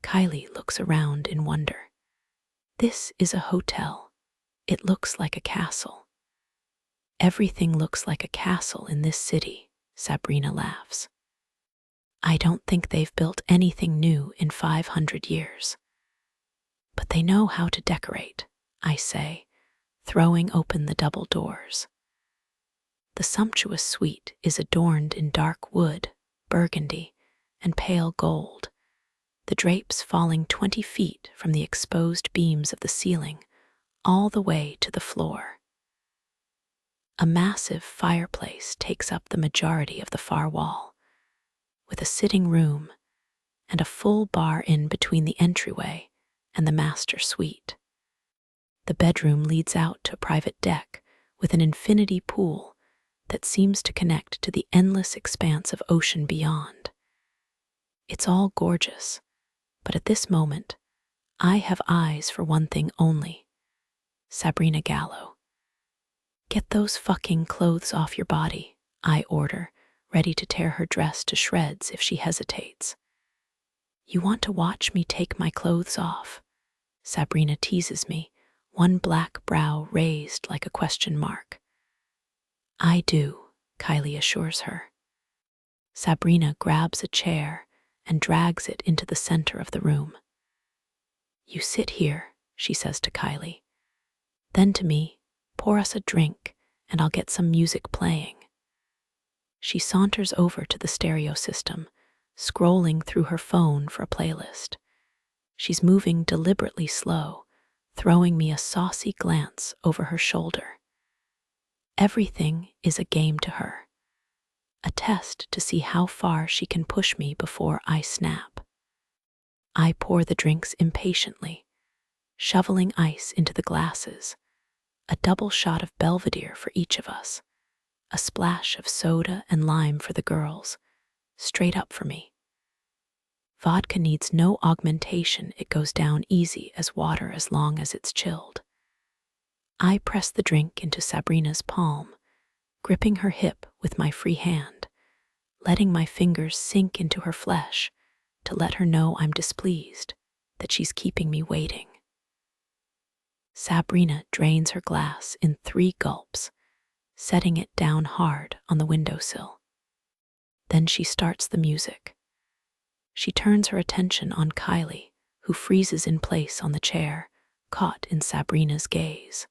Kylie looks around in wonder. This is a hotel. It looks like a castle. Everything looks like a castle in this city, Sabrina laughs. I don't think they've built anything new in 500 years. But they know how to decorate, I say, throwing open the double doors. The sumptuous suite is adorned in dark wood, burgundy, and pale gold, the drapes falling 20 feet from the exposed beams of the ceiling all the way to the floor. A massive fireplace takes up the majority of the far wall, with a sitting room and a full bar in between the entryway and the master suite. The bedroom leads out to a private deck with an infinity pool that seems to connect to the endless expanse of ocean beyond. It's all gorgeous, but at this moment, I have eyes for one thing only: Sabrina Gallo. Get those fucking clothes off your body, I order, ready to tear her dress to shreds if she hesitates. You want to watch me take my clothes off? Sabrina teases me, one black brow raised like a question mark. I do, Kylie assures her. Sabrina grabs a chair and drags it into the center of the room. You sit here, she says to Kylie. Then to me, pour us a drink and I'll get some music playing. She saunters over to the stereo system, scrolling through her phone for a playlist. She's moving deliberately slow, throwing me a saucy glance over her shoulder. Everything is a game to her, a test to see how far she can push me before I snap. I pour the drinks impatiently, shoveling ice into the glasses, a double shot of Belvedere for each of us, a splash of soda and lime for the girls, straight up for me. Vodka needs no augmentation, it goes down easy as water as long as it's chilled. I press the drink into Sabrina's palm, gripping her hip with my free hand, letting my fingers sink into her flesh to let her know I'm displeased, that she's keeping me waiting. Sabrina drains her glass in 3 gulps, setting it down hard on the windowsill. Then she starts the music. She turns her attention on Kylie, who freezes in place on the chair, caught in Sabrina's gaze.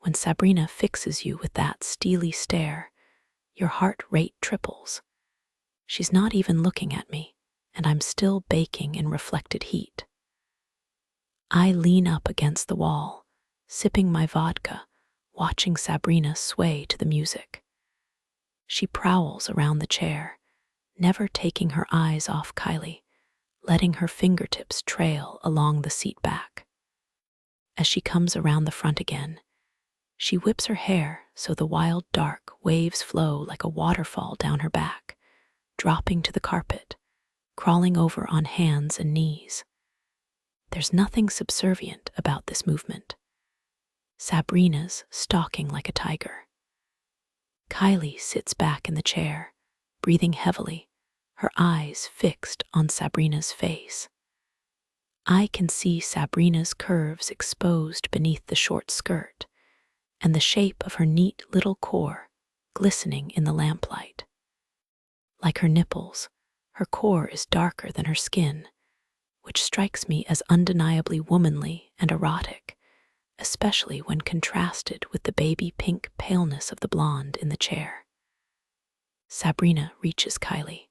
When Sabrina fixes you with that steely stare, your heart rate triples. She's not even looking at me, and I'm still baking in reflected heat. I lean up against the wall, sipping my vodka, watching Sabrina sway to the music. She prowls around the chair, never taking her eyes off Kylie, letting her fingertips trail along the seat back. As she comes around the front again, she whips her hair so the wild dark waves flow like a waterfall down her back, dropping to the carpet, crawling over on hands and knees. There's nothing subservient about this movement. Sabrina's stalking like a tiger. Kylie sits back in the chair, breathing heavily, her eyes fixed on Sabrina's face. I can see Sabrina's curves exposed beneath the short skirt, and the shape of her neat little core glistening in the lamplight. Like her nipples, her core is darker than her skin, which strikes me as undeniably womanly and erotic, especially when contrasted with the baby pink paleness of the blonde in the chair. Sabrina reaches Kylie.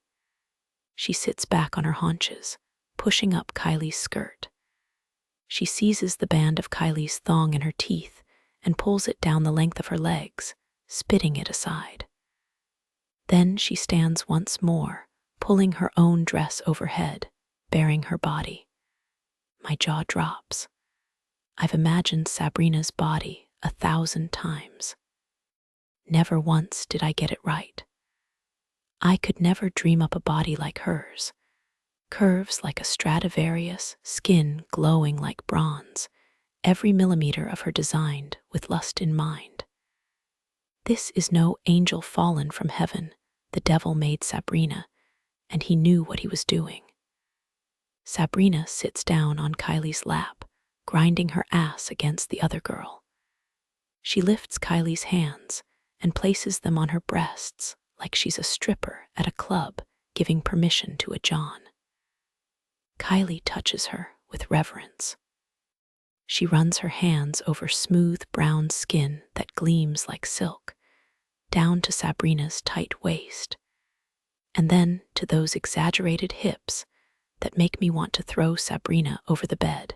She sits back on her haunches, pushing up Kylie's skirt. She seizes the band of Kylie's thong in her teeth and pulls it down the length of her legs, spitting it aside. Then she stands once more, pulling her own dress overhead, baring her body. My jaw drops. I've imagined Sabrina's body 1,000 times. Never once did I get it right. I could never dream up a body like hers. Curves like a Stradivarius, skin glowing like bronze, every millimeter of her designed with lust in mind. This is no angel fallen from heaven. The devil made Sabrina, and he knew what he was doing. Sabrina sits down on Kylie's lap, grinding her ass against the other girl. She lifts Kylie's hands and places them on her breasts like she's a stripper at a club giving permission to a John. Kylie touches her with reverence. She runs her hands over smooth brown skin that gleams like silk, down to Sabrina's tight waist, and then to those exaggerated hips that make me want to throw Sabrina over the bed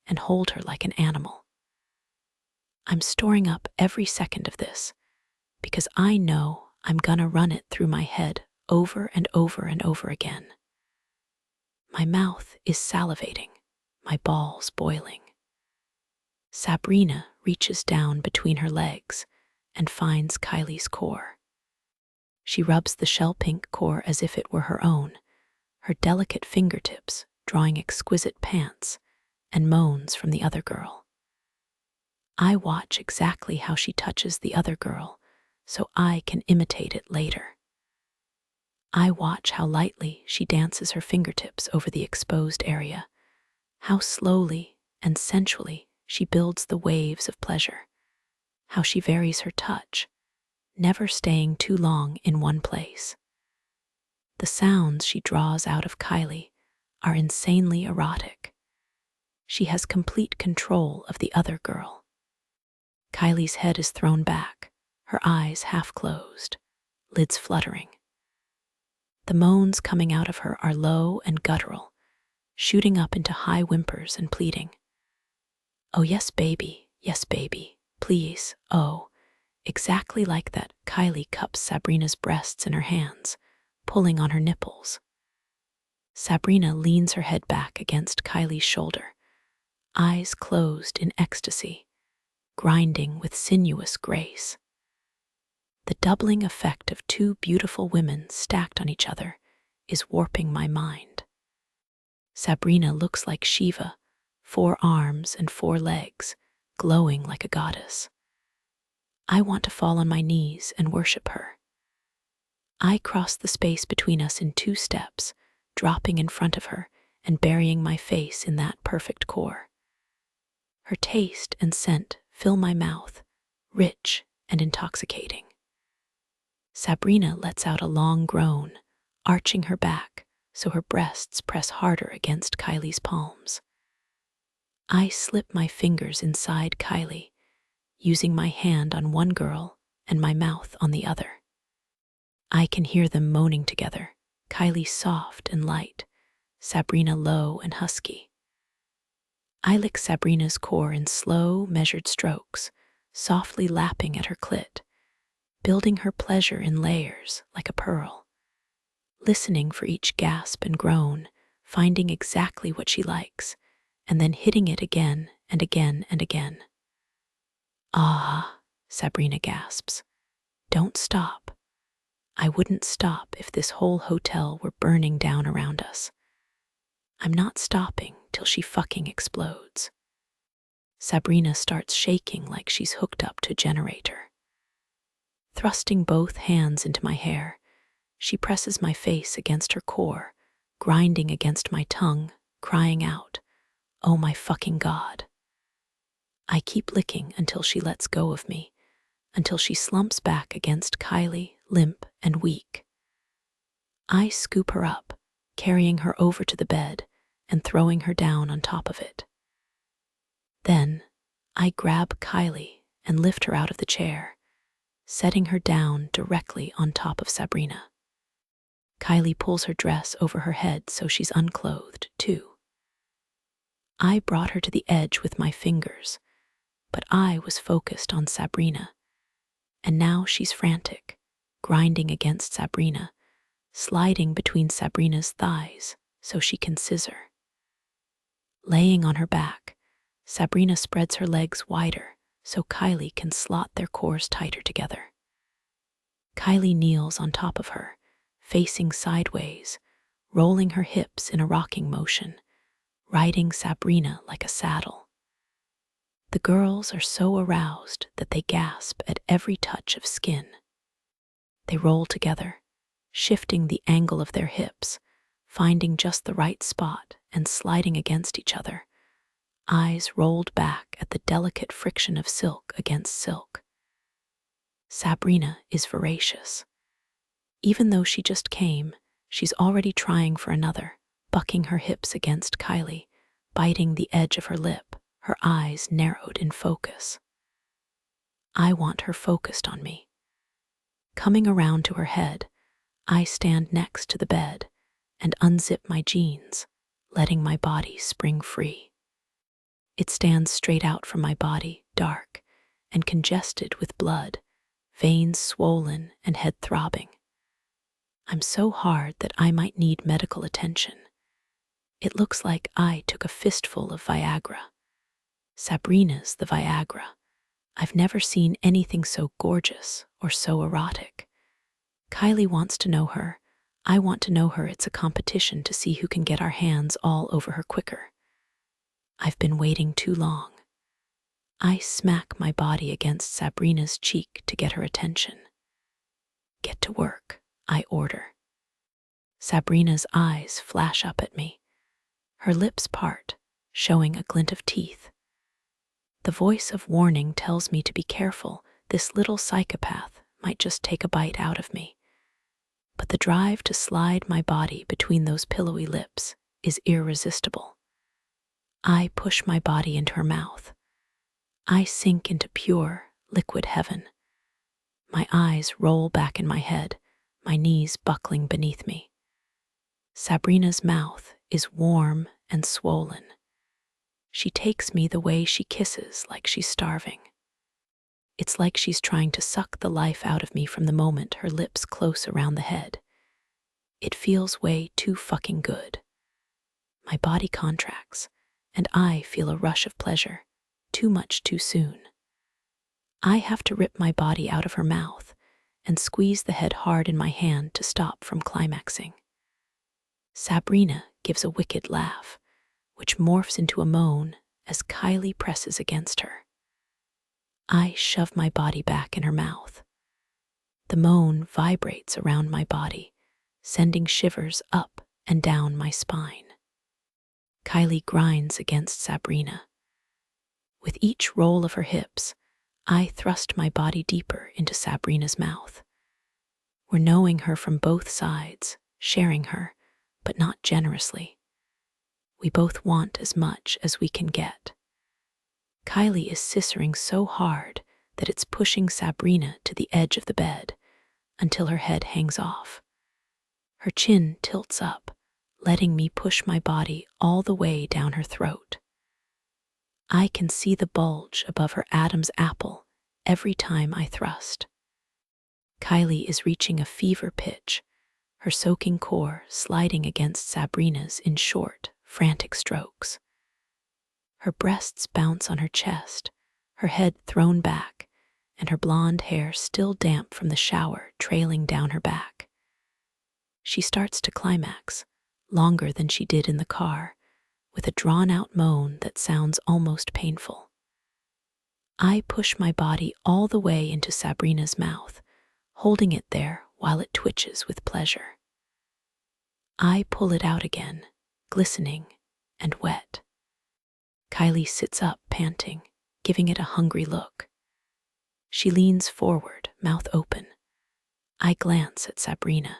and hold her like an animal. I'm storing up every second of this because I know I'm gonna run it through my head over and over and over again. My mouth is salivating, my balls boiling. Sabrina reaches down between her legs and finds Kylie's core. She rubs the shell-pink core as if it were her own, her delicate fingertips drawing exquisite pants and moans from the other girl. I watch exactly how she touches the other girl so I can imitate it later. I watch how lightly she dances her fingertips over the exposed area, how slowly and sensually she builds the waves of pleasure, how she varies her touch, never staying too long in one place. The sounds she draws out of Kylie are insanely erotic. She has complete control of the other girl. Kylie's head is thrown back, her eyes half closed, lids fluttering. The moans coming out of her are low and guttural, shooting up into high whimpers and pleading. Oh yes, baby, please, oh. Exactly like that, Kylie cups Sabrina's breasts in her hands, pulling on her nipples. Sabrina leans her head back against Kylie's shoulder, eyes closed in ecstasy, grinding with sinuous grace. The doubling effect of two beautiful women stacked on each other is warping my mind. Sabrina looks like Shiva, 4 arms and 4 legs, glowing like a goddess. I want to fall on my knees and worship her. I cross the space between us in 2 steps, dropping in front of her and burying my face in that perfect core. Her taste and scent fill my mouth, rich and intoxicating. Sabrina lets out a long groan, arching her back so her breasts press harder against Kylie's palms. I slip my fingers inside Kylie, using my hand on one girl and my mouth on the other. I can hear them moaning together, Kylie soft and light, Sabrina low and husky. I lick Sabrina's core in slow, measured strokes, softly lapping at her clit, building her pleasure in layers like a pearl, listening for each gasp and groan, finding exactly what she likes, and then hitting it again and again and again. "Ah," Sabrina gasps. "Don't stop." I wouldn't stop if this whole hotel were burning down around us. I'm not stopping till she fucking explodes. Sabrina starts shaking like she's hooked up to a generator. Thrusting both hands into my hair, she presses my face against her core, grinding against my tongue, crying out, "Oh my fucking God." I keep licking until she lets go of me, until she slumps back against Kylie, limp and weak. I scoop her up, carrying her over to the bed and throwing her down on top of it. Then, I grab Kylie and lift her out of the chair, setting her down directly on top of Sabrina. Kylie pulls her dress over her head so she's unclothed, too. I brought her to the edge with my fingers, but I was focused on Sabrina, and now she's frantic, grinding against Sabrina, sliding between Sabrina's thighs so she can scissor. Laying on her back, Sabrina spreads her legs wider so Kylie can slot their cores tighter together. Kylie kneels on top of her, facing sideways, rolling her hips in a rocking motion, riding Sabrina like a saddle. The girls are so aroused that they gasp at every touch of skin. They roll together, shifting the angle of their hips, finding just the right spot and sliding against each other, eyes rolled back at the delicate friction of silk against silk. Sabrina is voracious. Even though she just came, she's already trying for another, bucking her hips against Kylie, biting the edge of her lip, her eyes narrowed in focus. I want her focused on me. Coming around to her head, I stand next to the bed and unzip my jeans, letting my body spring free. It stands straight out from my body, dark and congested with blood, veins swollen and head throbbing. I'm so hard that I might need medical attention. It looks like I took a fistful of Viagra. Sabrina's the Viagra. I've never seen anything so gorgeous or so erotic. Kylie wants to know her. I want to know her. It's a competition to see who can get our hands all over her quicker. I've been waiting too long. I smack my body against Sabrina's cheek to get her attention. "Get to work," I order. Sabrina's eyes flash up at me. Her lips part, showing a glint of teeth. The voice of warning tells me to be careful. This little psychopath might just take a bite out of me. But the drive to slide my body between those pillowy lips is irresistible. I push my body into her mouth. I sink into pure, liquid heaven. My eyes roll back in my head, my knees buckling beneath me. Sabrina's mouth is warm and swollen. She takes me the way she kisses, like she's starving. It's like she's trying to suck the life out of me from the moment her lips close around the head. It feels way too fucking good. My body contracts, and I feel a rush of pleasure, too much too soon. I have to rip my body out of her mouth and squeeze the head hard in my hand to stop from climaxing. Sabrina gives a wicked laugh, which morphs into a moan as Kylie presses against her. I shove my body back in her mouth. The moan vibrates around my body, sending shivers up and down my spine. Kylie grinds against Sabrina. With each roll of her hips, I thrust my body deeper into Sabrina's mouth. We're knowing her from both sides, sharing her, but not generously. We both want as much as we can get. Kylie is scissoring so hard that it's pushing Sabrina to the edge of the bed until her head hangs off. Her chin tilts up, letting me push my body all the way down her throat. I can see the bulge above her Adam's apple every time I thrust. Kylie is reaching a fever pitch, her soaking core sliding against Sabrina's in short, frantic strokes. Her breasts bounce on her chest, her head thrown back, and her blonde hair still damp from the shower trailing down her back. She starts to climax, longer than she did in the car, with a drawn-out moan that sounds almost painful. I push my body all the way into Sabrina's mouth, holding it there while it twitches with pleasure. I pull it out again, glistening and wet. Kylie sits up, panting, giving it a hungry look. She leans forward, mouth open. I glance at Sabrina.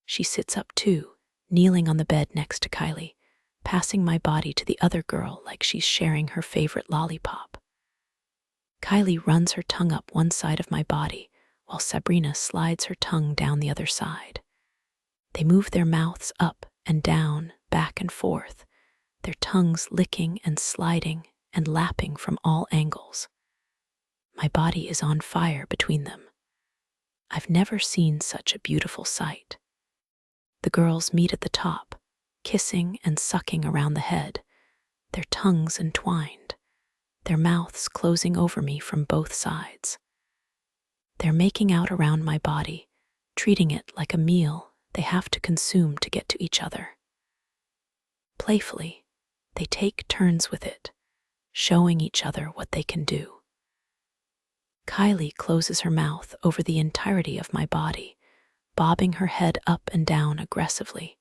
She sits up too, kneeling on the bed next to Kylie, passing my body to the other girl like she's sharing her favorite lollipop. Kylie runs her tongue up one side of my body, while Sabrina slides her tongue down the other side. They move their mouths up and down, back and forth, their tongues licking and sliding and lapping from all angles. My body is on fire between them. I've never seen such a beautiful sight. The girls meet at the top, kissing and sucking around the head, their tongues entwined, their mouths closing over me from both sides. They're making out around my body, treating it like a meal they have to consume to get to each other. Playfully, they take turns with it, showing each other what they can do. Kylie closes her mouth over the entirety of my body, bobbing her head up and down aggressively,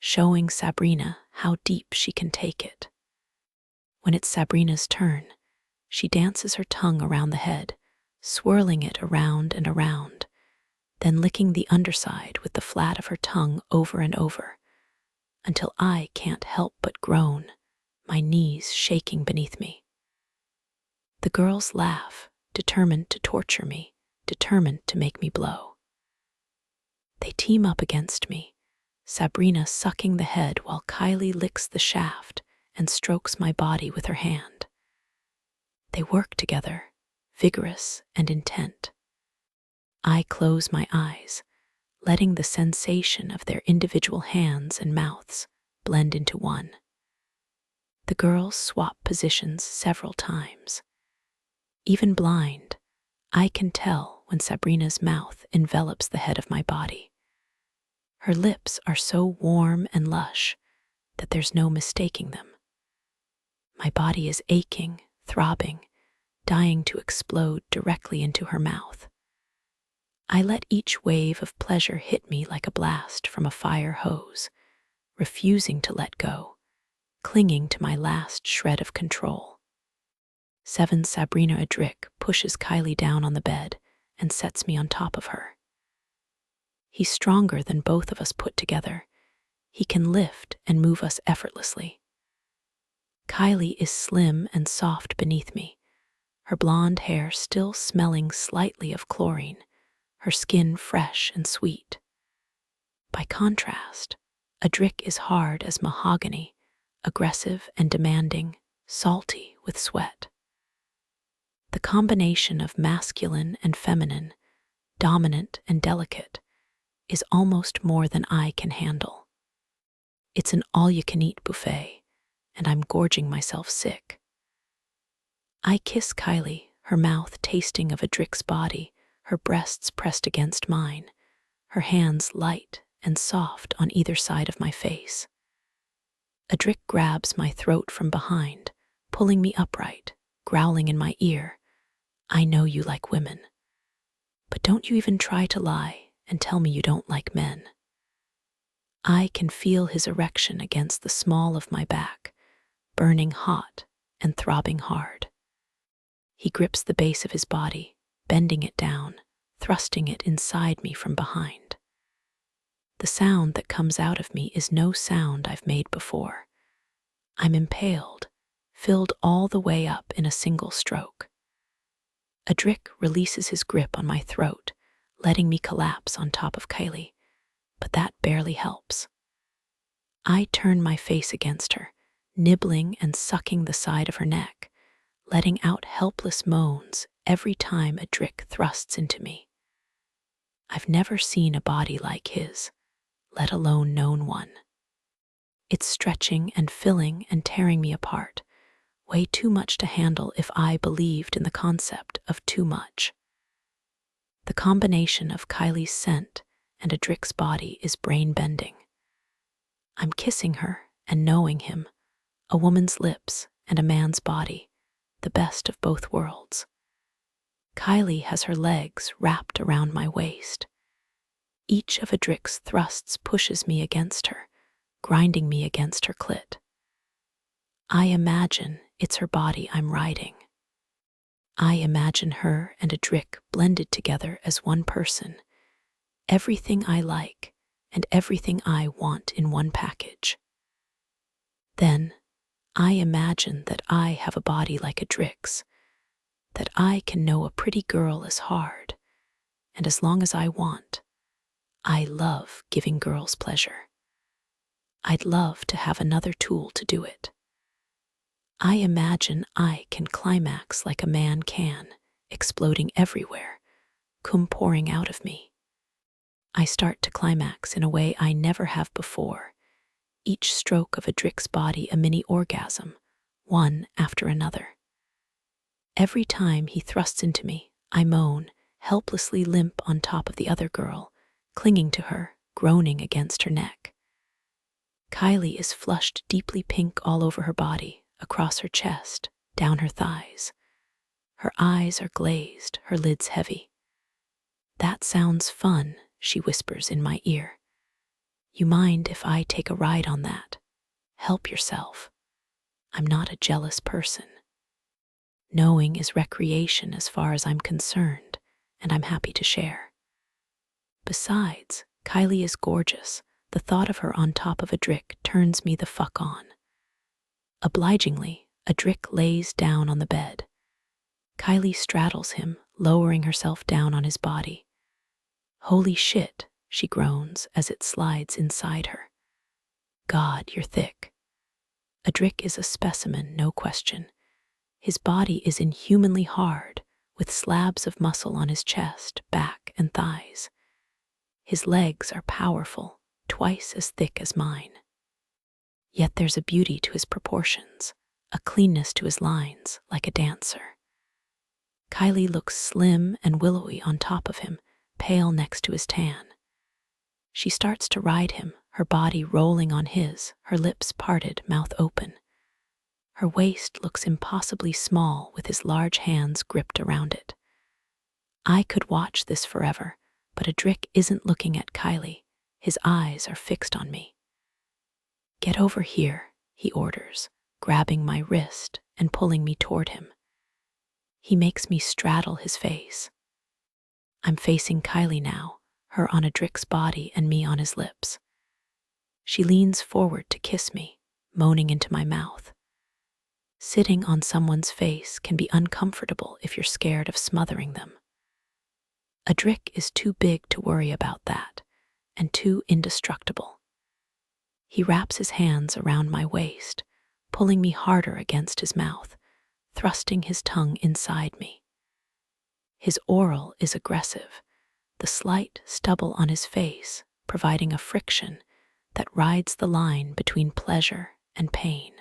showing Sabrina how deep she can take it. When it's Sabrina's turn, she dances her tongue around the head, swirling it around and around, then licking the underside with the flat of her tongue over and over, until I can't help but groan, my knees shaking beneath me. The girls laugh, determined to torture me, determined to make me blow. They team up against me, Sabrina sucking the head while Kylie licks the shaft and strokes my body with her hand. They work together, vigorous and intent. I close my eyes, letting the sensation of their individual hands and mouths blend into one. The girls swap positions several times. Even blind, I can tell when Sabrina's mouth envelops the head of my body. Her lips are so warm and lush that there's no mistaking them. My body is aching, throbbing, dying to explode directly into her mouth. I let each wave of pleasure hit me like a blast from a fire hose, refusing to let go, clinging to my last shred of control. Sabrina Adric pushes Kylie down on the bed and sets me on top of her. He's stronger than both of us put together. He can lift and move us effortlessly. Kylie is slim and soft beneath me, her blonde hair still smelling slightly of chlorine, her skin fresh and sweet. By contrast, Adric is hard as mahogany, aggressive and demanding, salty with sweat. The combination of masculine and feminine, dominant and delicate, is almost more than I can handle. It's an all-you-can-eat buffet, and I'm gorging myself sick. I kiss Kylie, her mouth tasting of Adric's body, her breasts pressed against mine, her hands light and soft on either side of my face. Adric grabs my throat from behind, pulling me upright, growling in my ear, "I know you like women, but don't you even try to lie and tell me you don't like men." I can feel his erection against the small of my back, burning hot and throbbing hard. He grips the base of his body, bending it down, thrusting it inside me from behind. The sound that comes out of me is no sound I've made before. I'm impaled, filled all the way up in a single stroke. Adric releases his grip on my throat, letting me collapse on top of Kylie, but that barely helps. I turn my face against her, nibbling and sucking the side of her neck, letting out helpless moans every time Adric thrusts into me. I've never seen a body like his, let alone known one. It's stretching and filling and tearing me apart, way too much to handle if I believed in the concept of too much. The combination of Kylie's scent and Adric's body is brain-bending. I'm kissing her and knowing him, a woman's lips and a man's body, the best of both worlds. Kylie has her legs wrapped around my waist. Each of Adric's thrusts pushes me against her, grinding me against her clit. I imagine it's her body I'm riding. I imagine her and Adric blended together as one person, everything I like and everything I want in one package. Then, I imagine that I have a body like Adric's, that I can know a pretty girl as hard, and as long as I want. I love giving girls pleasure. I'd love to have another tool to do it. I imagine I can climax like a man can, exploding everywhere, cum pouring out of me. I start to climax in a way I never have before, each stroke of Adric's body a mini orgasm, one after another. Every time he thrusts into me, I moan, helplessly limp on top of the other girl, clinging to her, groaning against her neck. Kylie is flushed deeply pink all over her body, across her chest, down her thighs. Her eyes are glazed, her lids heavy. "That sounds fun," she whispers in my ear. "You mind if I take a ride on that? Help yourself. I'm not a jealous person. Knowing is recreation as far as I'm concerned, and I'm happy to share." Besides, Kylie is gorgeous. The thought of her on top of Adric turns me the fuck on. Obligingly, Adric lays down on the bed. Kylie straddles him, lowering herself down on his body. "Holy shit," she groans as it slides inside her. "God, you're thick." Adric is a specimen, no question. His body is inhumanly hard, with slabs of muscle on his chest, back, and thighs. His legs are powerful, twice as thick as mine. Yet there's a beauty to his proportions, a cleanness to his lines, like a dancer. Kylie looks slim and willowy on top of him, pale next to his tan. She starts to ride him, her body rolling on his, her lips parted, mouth open. Her waist looks impossibly small with his large hands gripped around it. I could watch this forever, but Adric isn't looking at Kylie. His eyes are fixed on me. "Get over here," he orders, grabbing my wrist and pulling me toward him. He makes me straddle his face. I'm facing Kylie now, her on Adric's body and me on his lips. She leans forward to kiss me, moaning into my mouth. Sitting on someone's face can be uncomfortable if you're scared of smothering them. Adric is too big to worry about that, and too indestructible. He wraps his hands around my waist, pulling me harder against his mouth, thrusting his tongue inside me. His oral is aggressive, the slight stubble on his face providing a friction that rides the line between pleasure and pain.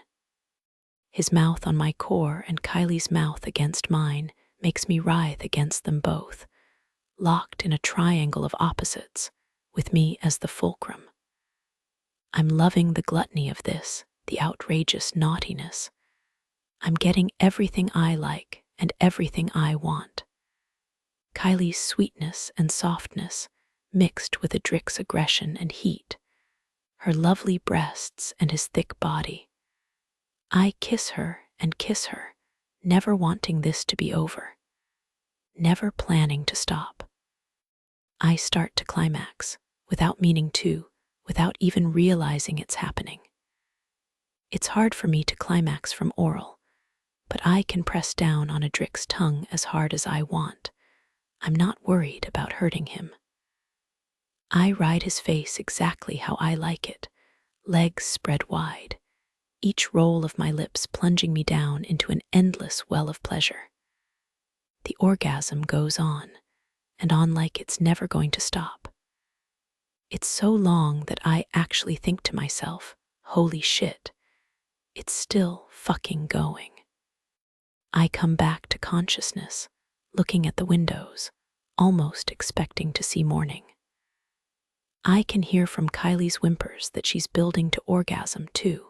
His mouth on my core and Kylie's mouth against mine makes me writhe against them both, locked in a triangle of opposites, with me as the fulcrum. I'm loving the gluttony of this, the outrageous naughtiness. I'm getting everything I like and everything I want. Kylie's sweetness and softness mixed with Adric's aggression and heat, her lovely breasts and his thick body. I kiss her and kiss her, never wanting this to be over, never planning to stop. I start to climax, without meaning to, without even realizing it's happening. It's hard for me to climax from oral, but I can press down on Adric's tongue as hard as I want. I'm not worried about hurting him. I ride his face exactly how I like it, legs spread wide, each roll of my lips plunging me down into an endless well of pleasure. The orgasm goes on, and on like it's never going to stop. It's so long that I actually think to myself, holy shit, it's still fucking going. I come back to consciousness, looking at the windows, almost expecting to see morning. I can hear from Kylie's whimpers that she's building to orgasm too.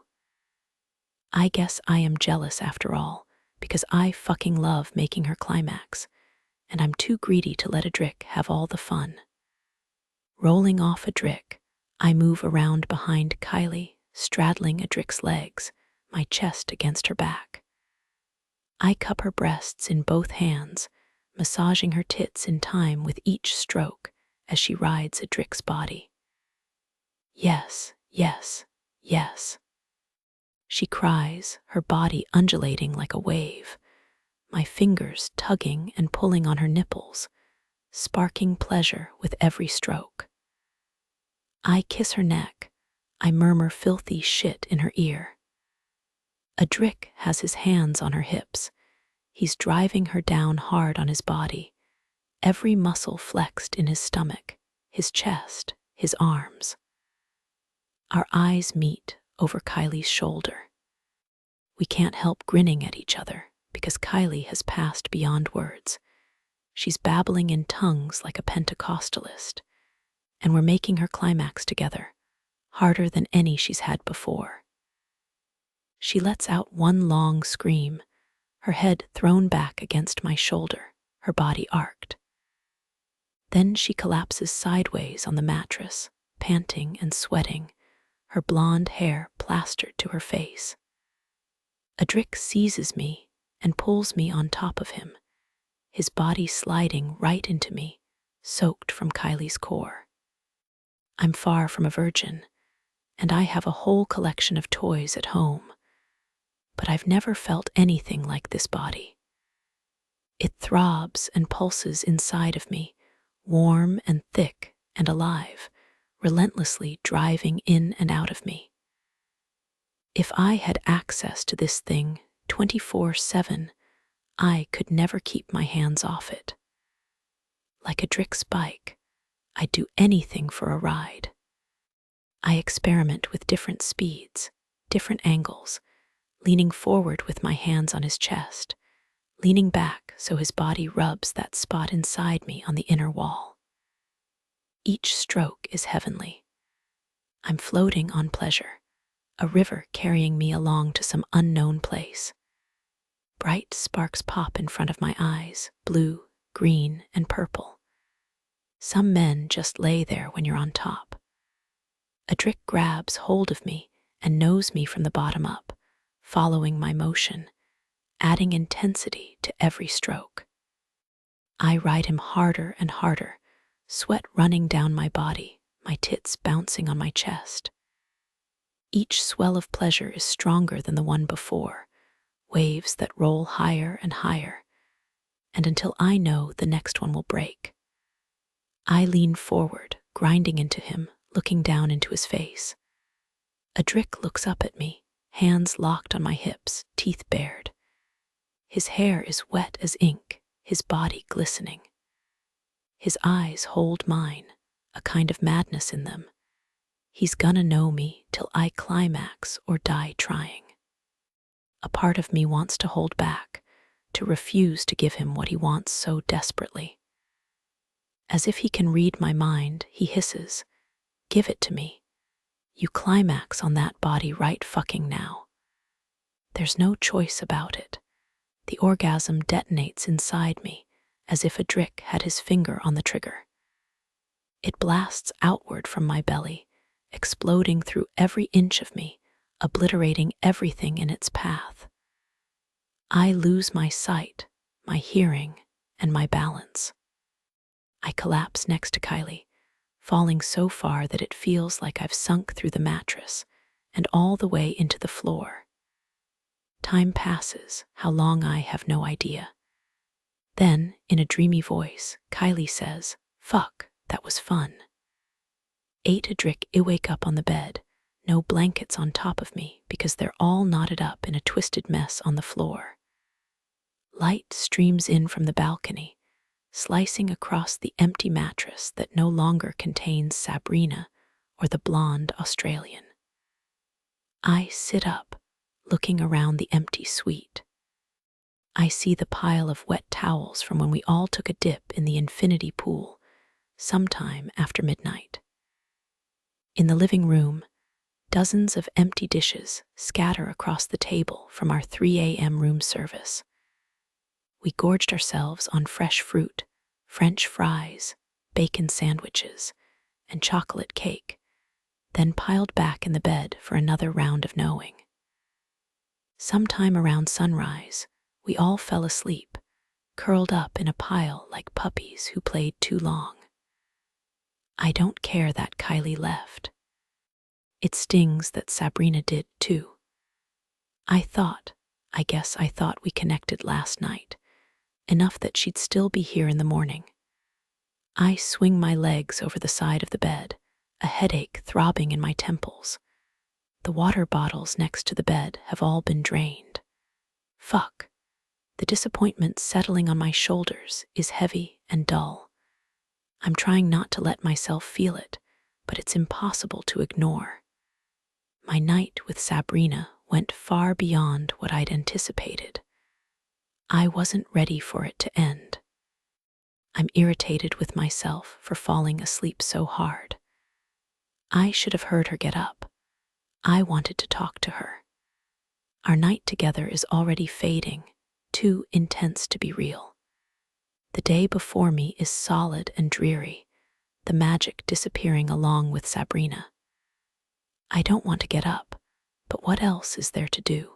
I guess I am jealous after all, because I fucking love making her climax, and I'm too greedy to let a Drick have all the fun. Rolling off a Drick, I move around behind Kylie, straddling a Drick's legs, my chest against her back. I cup her breasts in both hands, massaging her tits in time with each stroke as she rides a Drick's body. Yes, yes, yes. She cries, her body undulating like a wave, my fingers tugging and pulling on her nipples, sparking pleasure with every stroke. I kiss her neck, I murmur filthy shit in her ear. A Drick has his hands on her hips. He's driving her down hard on his body, every muscle flexed in his stomach, his chest, his arms. Our eyes meet over Kylie's shoulder. We can't help grinning at each other because Kylie has passed beyond words. She's babbling in tongues like a Pentecostalist, and we're making her climax together, harder than any she's had before. She lets out one long scream, her head thrown back against my shoulder, her body arced. Then she collapses sideways on the mattress, panting and sweating, her blonde hair plastered to her face. A Drick seizes me and pulls me on top of him, his body sliding right into me, soaked from Kylie's core. I'm far from a virgin, and I have a whole collection of toys at home, but I've never felt anything like this body. It throbs and pulses inside of me, warm and thick and alive, relentlessly driving in and out of me. If I had access to this thing 24/7, I could never keep my hands off it. Like a Drick's bike, I'd do anything for a ride. I experiment with different speeds, different angles, leaning forward with my hands on his chest, leaning back so his body rubs that spot inside me on the inner wall. Each stroke is heavenly. I'm floating on pleasure, a river carrying me along to some unknown place. Bright sparks pop in front of my eyes, blue, green, and purple. Some men just lay there when you're on top. A Drick grabs hold of me and knows me from the bottom up, following my motion, adding intensity to every stroke. I ride him harder and harder, sweat running down my body, my tits bouncing on my chest. Each swell of pleasure is stronger than the one before, waves that roll higher and higher, and until I know the next one will break. I lean forward, grinding into him, looking down into his face. A Drick looks up at me, hands locked on my hips, teeth bared. His hair is wet as ink, his body glistening. His eyes hold mine, a kind of madness in them. He's gonna know me till I climax or die trying. A part of me wants to hold back, to refuse to give him what he wants so desperately. As if he can read my mind, he hisses, "Give it to me. You climax on that body right fucking now." There's no choice about it. The orgasm detonates inside me, as if a Drick had his finger on the trigger. It blasts outward from my belly, exploding through every inch of me, obliterating everything in its path. I lose my sight, my hearing, and my balance. I collapse next to Kylie, falling so far that it feels like I've sunk through the mattress and all the way into the floor. Time passes, how long I have no idea. Then, in a dreamy voice, Kylie says, "Fuck, that was fun." A Drick, I wake up on the bed, no blankets on top of me because they're all knotted up in a twisted mess on the floor. Light streams in from the balcony, slicing across the empty mattress that no longer contains Sabrina or the blonde Australian. I sit up, looking around the empty suite. I see the pile of wet towels from when we all took a dip in the infinity pool sometime after midnight. In the living room, dozens of empty dishes scatter across the table from our 3 a.m. room service. We gorged ourselves on fresh fruit, French fries, bacon sandwiches, and chocolate cake, then piled back in the bed for another round of knowing. Sometime around sunrise, we all fell asleep, curled up in a pile like puppies who played too long. I don't care that Kylie left. It stings that Sabrina did too. I guess I thought we connected last night, enough that she'd still be here in the morning. I swing my legs over the side of the bed, a headache throbbing in my temples. The water bottles next to the bed have all been drained. Fuck. The disappointment settling on my shoulders is heavy and dull. I'm trying not to let myself feel it, but it's impossible to ignore. My night with Sabrina went far beyond what I'd anticipated. I wasn't ready for it to end. I'm irritated with myself for falling asleep so hard. I should have heard her get up. I wanted to talk to her. Our night together is already fading, too intense to be real. The day before me is solid and dreary, the magic disappearing along with Sabrina. I don't want to get up, but what else is there to do?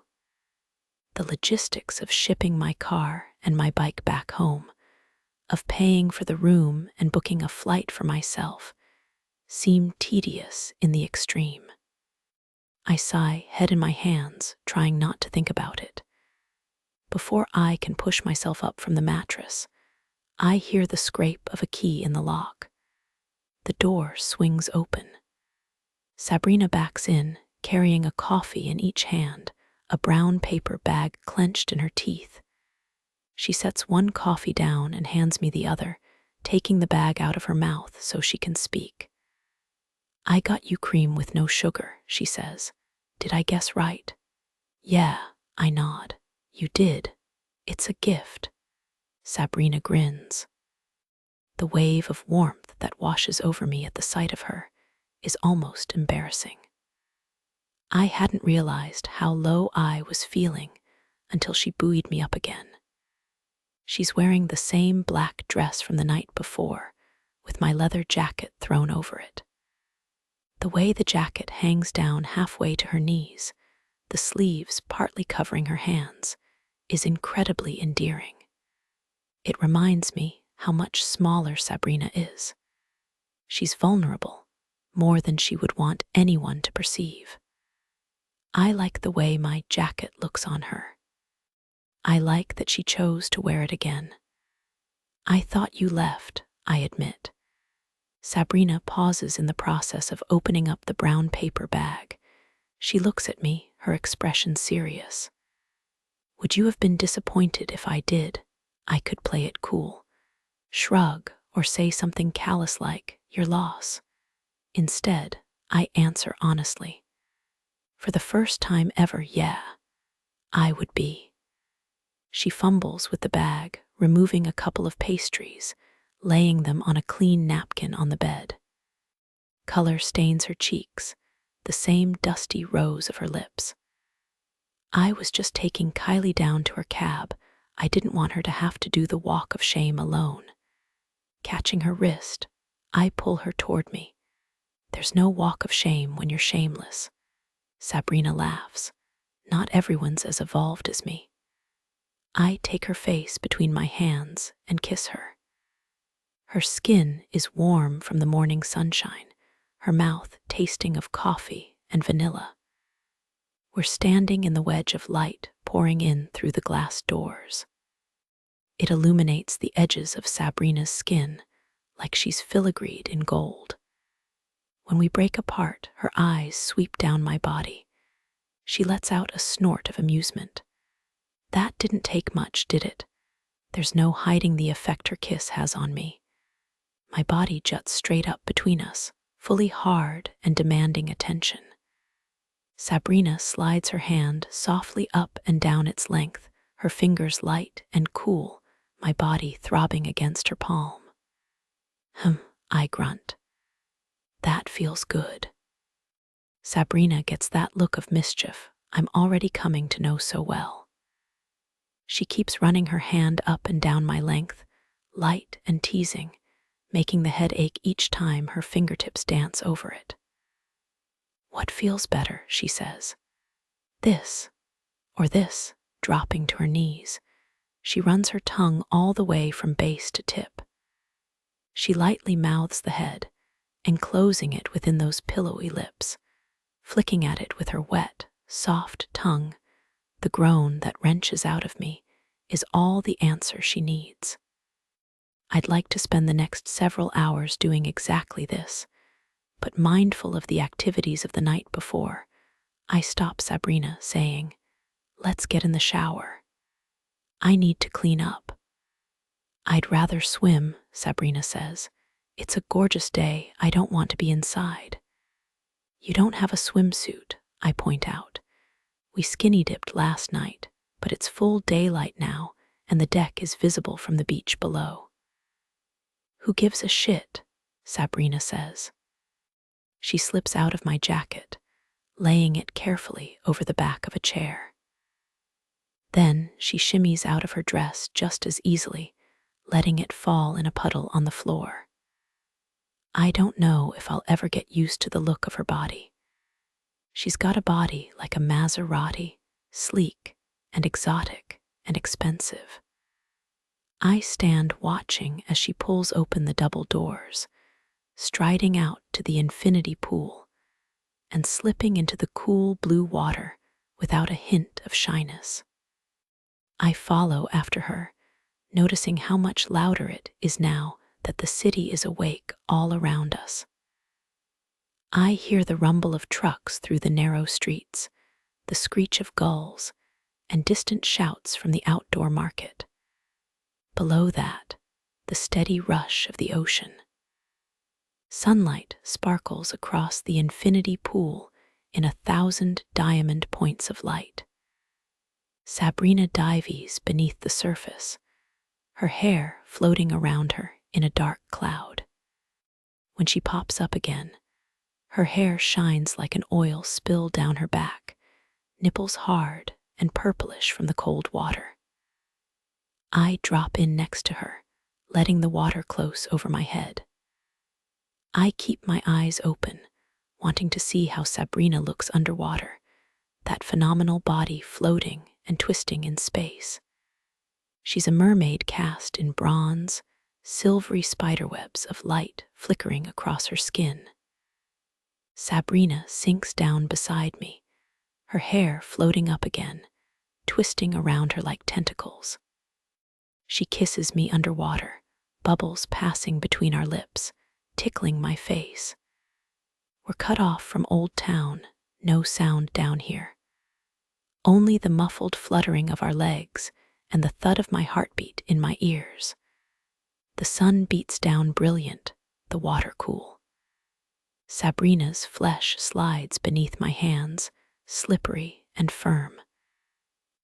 The logistics of shipping my car and my bike back home, of paying for the room and booking a flight for myself, seem tedious in the extreme. I sigh, head in my hands, trying not to think about it. Before I can push myself up from the mattress, I hear the scrape of a key in the lock. The door swings open. Sabrina backs in, carrying a coffee in each hand, a brown paper bag clenched in her teeth. She sets one coffee down and hands me the other, taking the bag out of her mouth so she can speak. "I got you cream with no sugar," she says. "Did I guess right?" "Yeah," I nod. "You did. It's a gift." Sabrina grins. The wave of warmth that washes over me at the sight of her is almost embarrassing. I hadn't realized how low I was feeling until she buoyed me up again. She's wearing the same black dress from the night before, with my leather jacket thrown over it. The way the jacket hangs down halfway to her knees, the sleeves partly covering her hands, is incredibly endearing. It reminds me how much smaller Sabrina is. She's vulnerable, more than she would want anyone to perceive. I like the way my jacket looks on her. I like that she chose to wear it again. "I thought you left," I admit. Sabrina pauses in the process of opening up the brown paper bag. She looks at me, her expression serious. "Would you have been disappointed if I did?" I could play it cool, shrug, or say something callous like, "Your loss." Instead, I answer honestly. For the first time ever, yeah, I would be. She fumbles with the bag, removing a couple of pastries, laying them on a clean napkin on the bed. Color stains her cheeks, the same dusty rose of her lips. I was just taking Kylie down to her cab. I didn't want her to have to do the walk of shame alone. Catching her wrist, I pull her toward me. "There's no walk of shame when you're shameless." Sabrina laughs. "Not everyone's as evolved as me." I take her face between my hands and kiss her. Her skin is warm from the morning sunshine, her mouth tasting of coffee and vanilla. We're standing in the wedge of light pouring in through the glass doors. It illuminates the edges of Sabrina's skin like she's filigreed in gold. When we break apart, her eyes sweep down my body. She lets out a snort of amusement. That didn't take much, did it? There's no hiding the effect her kiss has on me. My body juts straight up between us, fully hard and demanding attention. Sabrina slides her hand softly up and down its length, her fingers light and cool, my body throbbing against her palm. I grunt. That feels good. Sabrina gets that look of mischief I'm already coming to know so well. She keeps running her hand up and down my length, light and teasing, making the head ache each time her fingertips dance over it. What feels better, she says. This, or this, dropping to her knees. She runs her tongue all the way from base to tip. She lightly mouths the head, enclosing it within those pillowy lips, flicking at it with her wet, soft tongue. The groan that wrenches out of me is all the answer she needs. I'd like to spend the next several hours doing exactly this, but mindful of the activities of the night before, I stop Sabrina, saying, "Let's get in the shower. I need to clean up." "I'd rather swim," Sabrina says. "It's a gorgeous day. I don't want to be inside." "You don't have a swimsuit," I point out. "We skinny dipped last night, but it's full daylight now, and the deck is visible from the beach below." "Who gives a shit?" Sabrina says. She slips out of my jacket, laying it carefully over the back of a chair. Then she shimmies out of her dress just as easily, letting it fall in a puddle on the floor. I don't know if I'll ever get used to the look of her body. She's got a body like a Maserati, sleek and exotic and expensive. I stand watching as she pulls open the double doors, striding out to the infinity pool and slipping into the cool blue water without a hint of shyness. I follow after her, noticing how much louder it is now that the city is awake all around us. I hear the rumble of trucks through the narrow streets, the screech of gulls, and distant shouts from the outdoor market. Below that, the steady rush of the ocean. Sunlight sparkles across the infinity pool in 1,000 diamond points of light. Sabrina dives beneath the surface, her hair floating around her in a dark cloud. When she pops up again, her hair shines like an oil spill down her back, nipples hard and purplish from the cold water. I drop in next to her, letting the water close over my head. I keep my eyes open, wanting to see how Sabrina looks underwater, that phenomenal body floating and twisting in space. She's a mermaid cast in bronze, silvery spiderwebs of light flickering across her skin. Sabrina sinks down beside me, her hair floating up again, twisting around her like tentacles. She kisses me underwater, bubbles passing between our lips, tickling my face. We're cut off from Old Town, no sound down here. Only the muffled fluttering of our legs and the thud of my heartbeat in my ears. The sun beats down brilliant, the water cool. Sabrina's flesh slides beneath my hands, slippery and firm.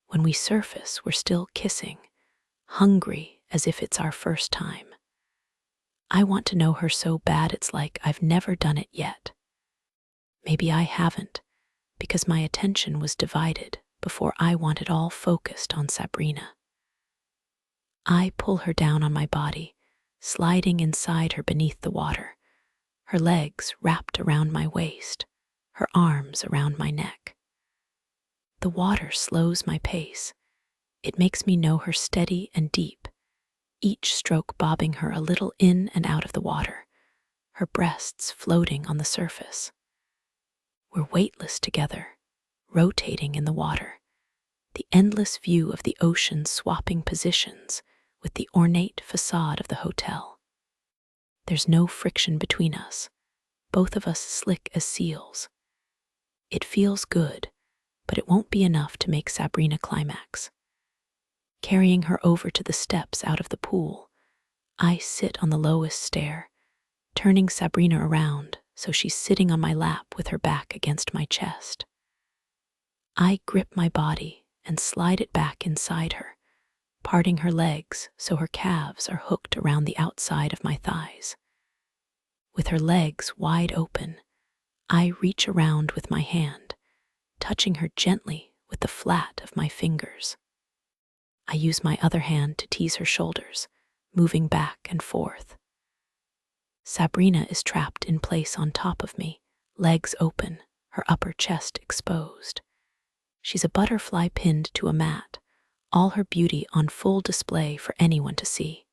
When we surface, we're still kissing, hungry as if it's our first time. I want to know her so bad it's like I've never done it yet. Maybe I haven't, because my attention was divided before I wanted all focused on Sabrina. I pull her down on my body, sliding inside her beneath the water, her legs wrapped around my waist, her arms around my neck. The water slows my pace. It makes me know her steady and deep, each stroke bobbing her a little in and out of the water, her breasts floating on the surface. We're weightless together, rotating in the water, the endless view of the ocean swapping positions with the ornate facade of the hotel. There's no friction between us, both of us slick as seals. It feels good, but it won't be enough to make Sabrina climax. Carrying her over to the steps out of the pool, I sit on the lowest stair, turning Sabrina around so she's sitting on my lap with her back against my chest. I grip my body and slide it back inside her, parting her legs so her calves are hooked around the outside of my thighs. With her legs wide open, I reach around with my hand, touching her gently with the flat of my fingers. I use my other hand to tease her shoulders, moving back and forth. Sabrina is trapped in place on top of me, legs open, her upper chest exposed. She's a butterfly pinned to a mat, all her beauty on full display for anyone to see.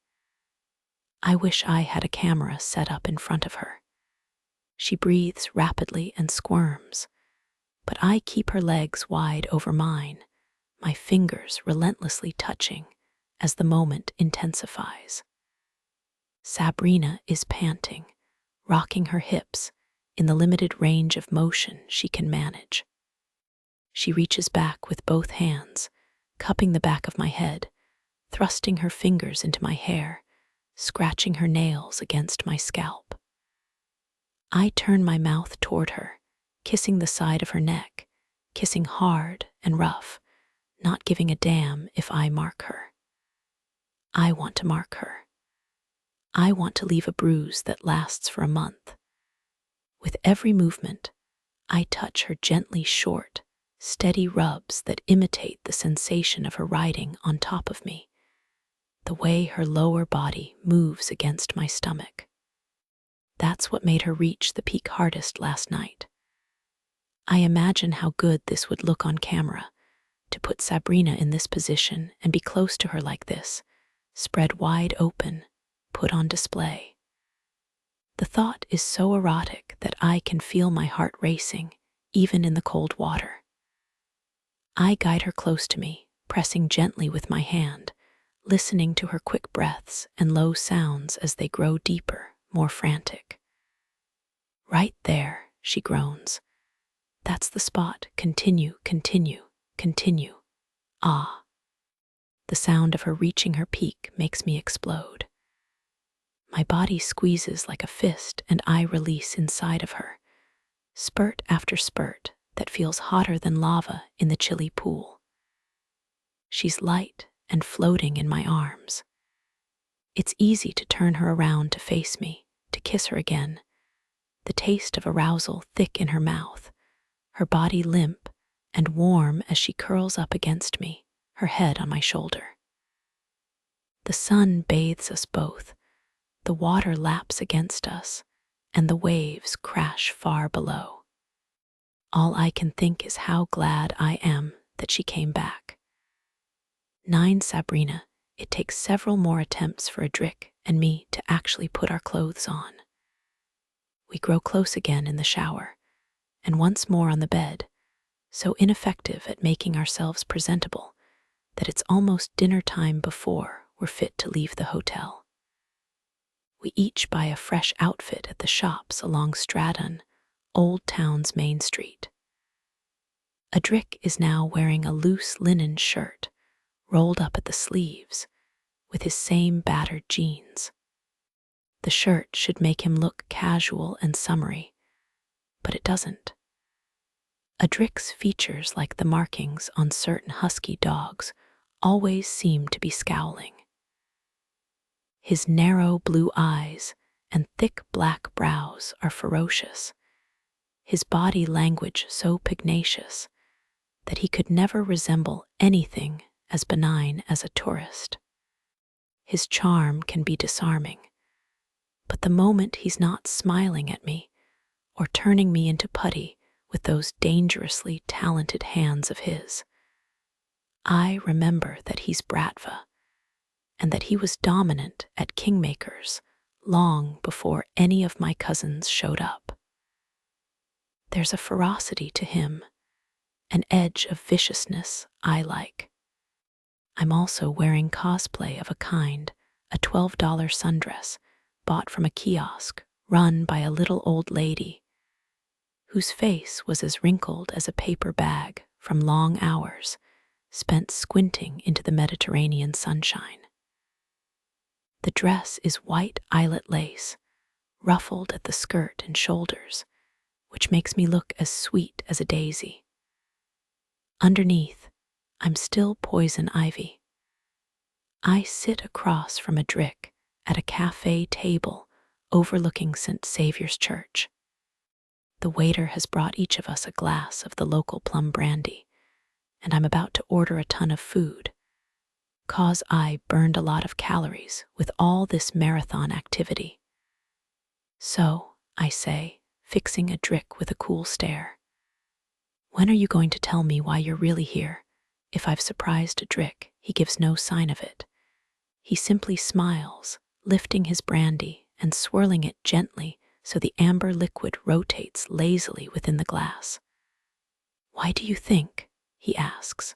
I wish I had a camera set up in front of her. She breathes rapidly and squirms, but I keep her legs wide over mine, my fingers relentlessly touching as the moment intensifies. Sabrina is panting, rocking her hips in the limited range of motion she can manage. She reaches back with both hands, cupping the back of my head, thrusting her fingers into my hair, scratching her nails against my scalp. I turn my mouth toward her, kissing the side of her neck, kissing hard and rough, not giving a damn if I mark her. I want to mark her. I want to leave a bruise that lasts for a month. With every movement, I touch her gently short, steady rubs that imitate the sensation of her riding on top of me, the way her lower body moves against my stomach. That's what made her reach the peak hardest last night. I imagine how good this would look on camera, to put Sabrina in this position and be close to her like this, spread wide open, put on display. The thought is so erotic that I can feel my heart racing, even in the cold water. I guide her close to me, pressing gently with my hand, listening to her quick breaths and low sounds as they grow deeper, more frantic. Right there, she groans. That's the spot. Continue, continue, continue. Ah. The sound of her reaching her peak makes me explode. My body squeezes like a fist and I release inside of her, spurt after spurt that feels hotter than lava in the chilly pool. She's light and floating in my arms. It's easy to turn her around to face me, to kiss her again, the taste of arousal thick in her mouth, her body limp and warm as she curls up against me, her head on my shoulder. The sun bathes us both, the water laps against us, and the waves crash far below. All I can think is how glad I am that she came back. 9 Sabrina, it takes several more attempts for Adric and me to actually put our clothes on. We grow close again in the shower, and once more on the bed, so ineffective at making ourselves presentable that it's almost dinner time before we're fit to leave the hotel. We each buy a fresh outfit at the shops along Stratton, Old Town's main street. Adric is now wearing a loose linen shirt, rolled up at the sleeves, with his same battered jeans. The shirt should make him look casual and summery, but it doesn't. Adric's features, like the markings on certain husky dogs, always seem to be scowling. His narrow blue eyes and thick black brows are ferocious, his body language so pugnacious that he could never resemble anything as benign as a tourist. His charm can be disarming, but the moment he's not smiling at me or turning me into putty with those dangerously talented hands of his, I remember that he's Bratva, and that he was dominant at Kingmakers long before any of my cousins showed up. There's a ferocity to him, an edge of viciousness I like. I'm also wearing cosplay of a kind, a $12 sundress bought from a kiosk run by a little old lady whose face was as wrinkled as a paper bag from long hours spent squinting into the Mediterranean sunshine. The dress is white eyelet lace, ruffled at the skirt and shoulders, which makes me look as sweet as a daisy. Underneath, I'm still poison ivy. I sit across from Adric at a cafe table overlooking St. Saviour's Church. The waiter has brought each of us a glass of the local plum brandy, and I'm about to order a ton of food, 'cause I burned a lot of calories with all this marathon activity. So, I say, fixing Adric with a cool stare, when are you going to tell me why you're really here? If I've surprised Adric, he gives no sign of it. He simply smiles, lifting his brandy and swirling it gently so the amber liquid rotates lazily within the glass. Why do you think? He asks.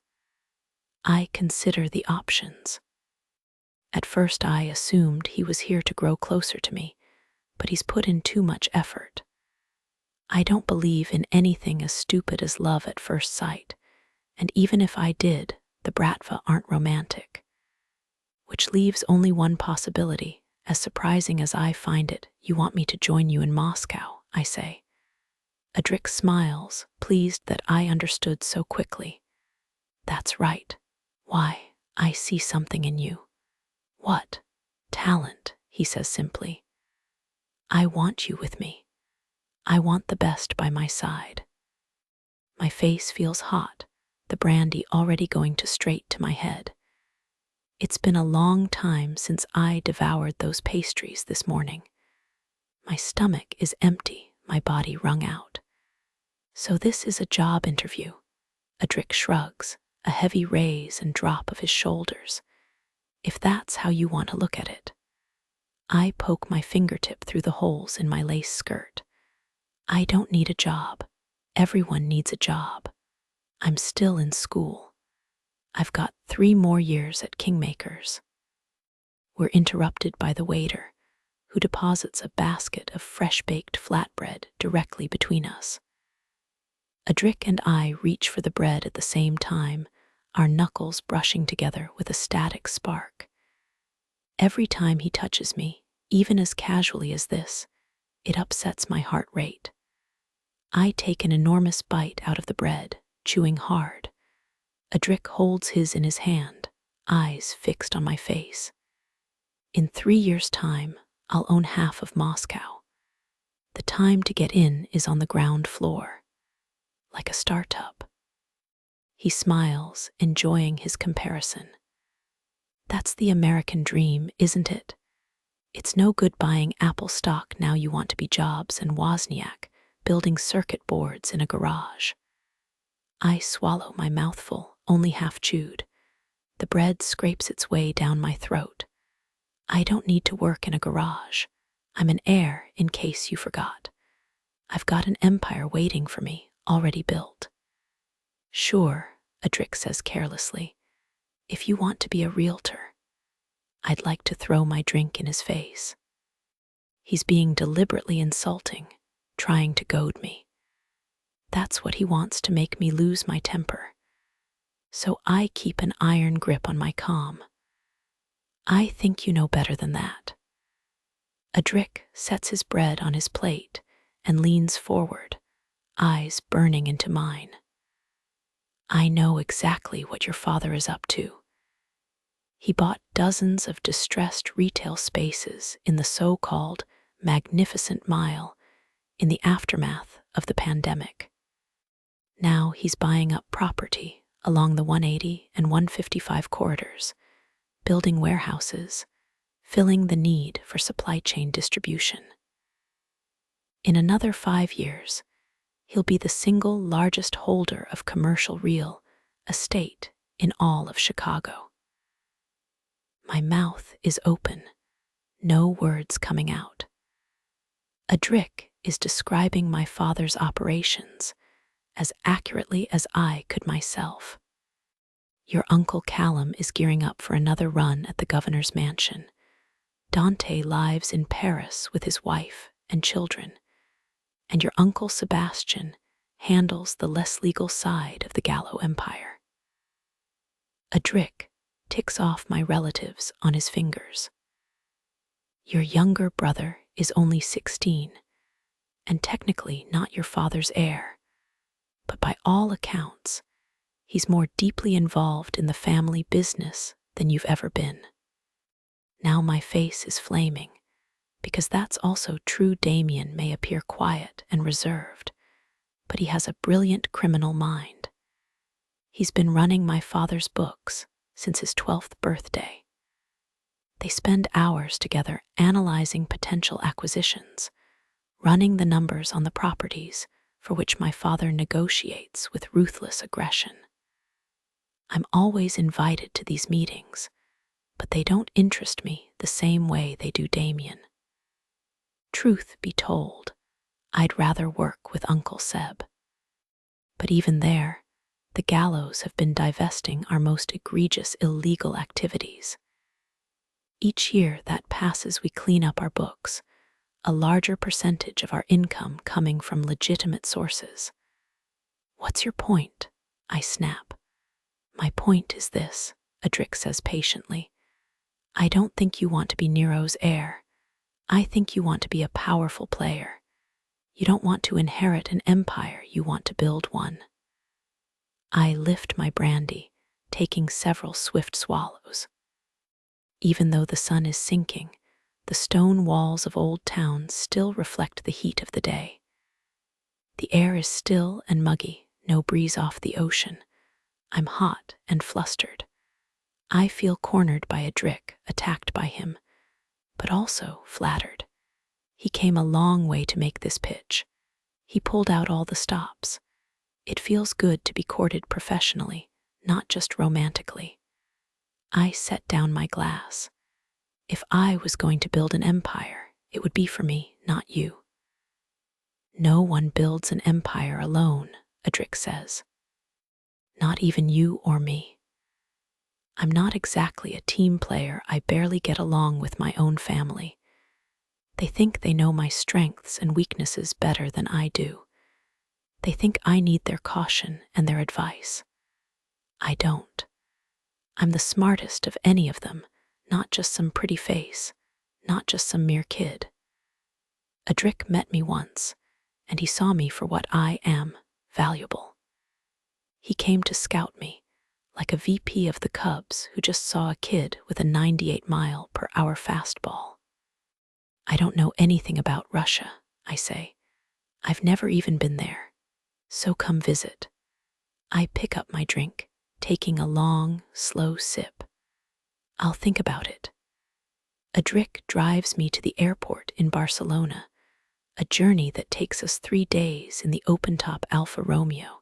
I consider the options. At first I assumed he was here to grow closer to me, but he's put in too much effort. I don't believe in anything as stupid as love at first sight, and even if I did, the Bratva aren't romantic. Which leaves only one possibility. As surprising as I find it, you want me to join you in Moscow, I say. Adric smiles, pleased that I understood so quickly. That's right. Why, I see something in you. What? Talent, he says simply. I want you with me. I want the best by my side. My face feels hot, the brandy already going straight to my head. It's been a long time since I devoured those pastries this morning. My stomach is empty, my body wrung out. So this is a job interview. Adric shrugs, a heavy raise and drop of his shoulders. If that's how you want to look at it. I poke my fingertip through the holes in my lace skirt. I don't need a job. Everyone needs a job. I'm still in school. I've got 3 more years at Kingmakers. We're interrupted by the waiter, who deposits a basket of fresh-baked flatbread directly between us. Adric and I reach for the bread at the same time, our knuckles brushing together with a static spark. Every time he touches me, even as casually as this, it upsets my heart rate. I take an enormous bite out of the bread, chewing hard. Adric holds his in his hand, eyes fixed on my face. In 3 years' time, I'll own half of Moscow. The time to get in is on the ground floor, like a startup. He smiles, enjoying his comparison. That's the American dream, isn't it? It's no good buying Apple stock now you want to be Jobs and Wozniak, building circuit boards in a garage. I swallow my mouthful, only half chewed. The bread scrapes its way down my throat. I don't need to work in a garage. I'm an heir, in case you forgot. I've got an empire waiting for me, already built. Sure, Adric says carelessly, if you want to be a realtor. I'd like to throw my drink in his face. He's being deliberately insulting, trying to goad me. That's what he wants to make me lose my temper. So I keep an iron grip on my calm. I think you know better than that. Adric sets his bread on his plate and leans forward, eyes burning into mine. I know exactly what your father is up to. He bought dozens of distressed retail spaces in the so-called Magnificent Mile in the aftermath of the pandemic. Now he's buying up property along the 180 and 155 corridors, building warehouses, filling the need for supply chain distribution. In another 5 years, he'll be the single largest holder of commercial real estate in all of Chicago. My mouth is open, no words coming out. Adric is describing my father's operations as accurately as I could myself. Your Uncle Callum is gearing up for another run at the governor's mansion. Dante lives in Paris with his wife and children, and your Uncle Sebastian handles the less legal side of the Gallo Empire. Adric ticks off my relatives on his fingers. Your younger brother is only 16, and technically not your father's heir, but by all accounts, He's more deeply involved in the family business than you've ever been. Now my face is flaming, because that's also true. Damien may appear quiet and reserved, but he has a brilliant criminal mind. He's been running my father's books since his 12th birthday. They spend hours together analyzing potential acquisitions, running the numbers on the properties for which my father negotiates with ruthless aggression. I'm always invited to these meetings, but they don't interest me the same way they do Damien. Truth be told, I'd rather work with Uncle Seb. But even there, the Gallos have been divesting our most egregious illegal activities. Each year that passes, we clean up our books, a larger percentage of our income coming from legitimate sources. What's your point? I snap. My point is this, Adric says patiently. I don't think you want to be Nero's heir. I think you want to be a powerful player. You don't want to inherit an empire, you want to build one. I lift my brandy, taking several swift swallows. Even though the sun is sinking, the stone walls of Old Town still reflect the heat of the day. The air is still and muggy, no breeze off the ocean. I'm hot and flustered. I feel cornered by Adric, attacked by him, but also flattered. He came a long way to make this pitch. He pulled out all the stops. It feels good to be courted professionally, not just romantically. I set down my glass. If I was going to build an empire, it would be for me, not you. No one builds an empire alone, Adric says. Not even you or me. I'm not exactly a team player. I barely get along with my own family. They think they know my strengths and weaknesses better than I do. They think I need their caution and their advice. I don't. I'm the smartest of any of them, not just some pretty face, not just some mere kid. Adric met me once, and he saw me for what I am, valuable. He came to scout me, like a VP of the Cubs who just saw a kid with a 98-mile-per-hour fastball. I don't know anything about Russia, I say. I've never even been there. So come visit. I pick up my drink, taking a long, slow sip. I'll think about it. Adric drives me to the airport in Barcelona, a journey that takes us 3 days in the open-top Alfa Romeo,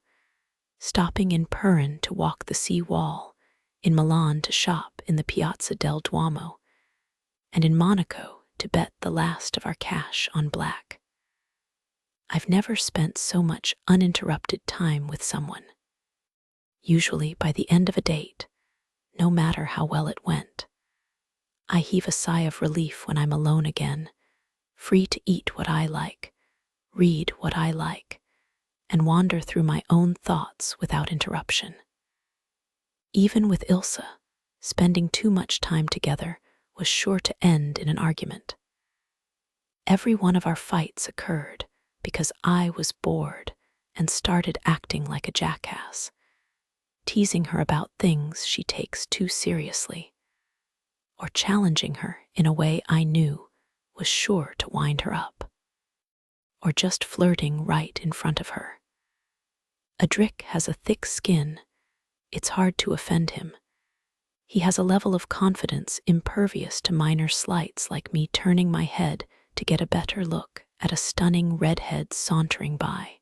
stopping in Turin to walk the sea wall, in Milan to shop in the Piazza del Duomo, and in Monaco to bet the last of our cash on black. I've never spent so much uninterrupted time with someone. Usually by the end of a date, no matter how well it went, I heave a sigh of relief when I'm alone again, free to eat what I like, read what I like, and wander through my own thoughts without interruption. Even with Ilse, spending too much time together was sure to end in an argument. Every one of our fights occurred because I was bored and started acting like a jackass, teasing her about things she takes too seriously, or challenging her in a way I knew was sure to wind her up, or just flirting right in front of her. Adric has a thick skin. It's hard to offend him. He has a level of confidence impervious to minor slights like me turning my head to get a better look at a stunning redhead sauntering by.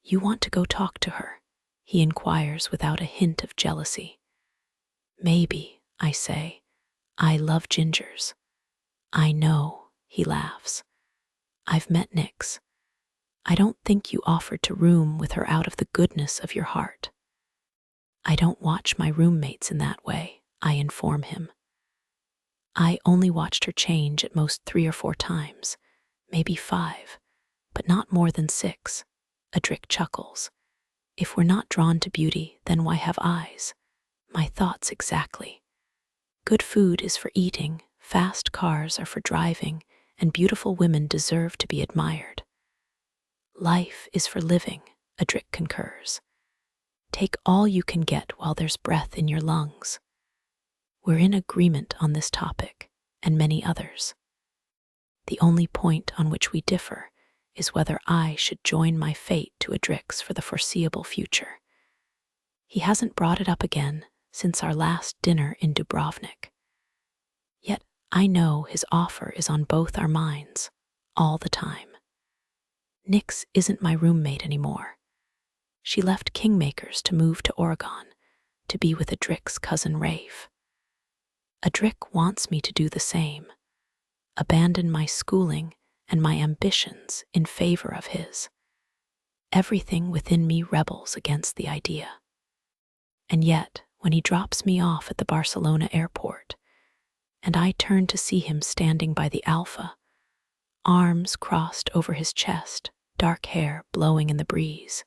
You want to go talk to her? He inquires without a hint of jealousy. Maybe, I say. I love gingers. I know, he laughs. I've met Nyx. I don't think you offered to room with her out of the goodness of your heart. I don't watch my roommates in that way, I inform him. I only watched her change at most 3 or 4 times, maybe 5, but not more than 6. Adric chuckles. If we're not drawn to beauty, then why have eyes? My thoughts exactly. Good food is for eating, fast cars are for driving, and beautiful women deserve to be admired. Life is for living, Adric concurs. Take all you can get while there's breath in your lungs. We're in agreement on this topic, and many others. The only point on which we differ is whether I should join my fate to Adrix for the foreseeable future. He hasn't brought it up again since our last dinner in Dubrovnik. Yet I know his offer is on both our minds, all the time. Nix isn't my roommate anymore. She left Kingmakers to move to Oregon, to be with Adric's cousin Rafe. Adric wants me to do the same, abandon my schooling and my ambitions in favor of his. Everything within me rebels against the idea. And yet, when he drops me off at the Barcelona airport, and I turn to see him standing by the Alpha, arms crossed over his chest, dark hair blowing in the breeze,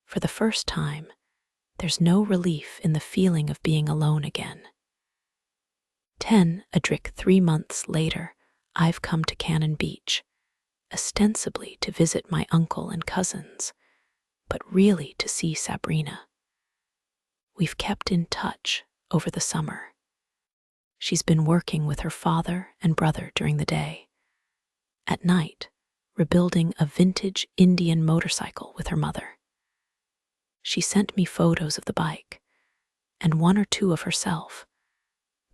for the first time, there's no relief in the feeling of being alone again. 10 Adric 3 months later, I've come to Cannon Beach, ostensibly to visit my uncle and cousins, but really to see Sabrina. We've kept in touch over the summer. She's been working with her father and brother during the day. At night, rebuilding a vintage Indian motorcycle with her mother. She sent me photos of the bike, and one or two of herself,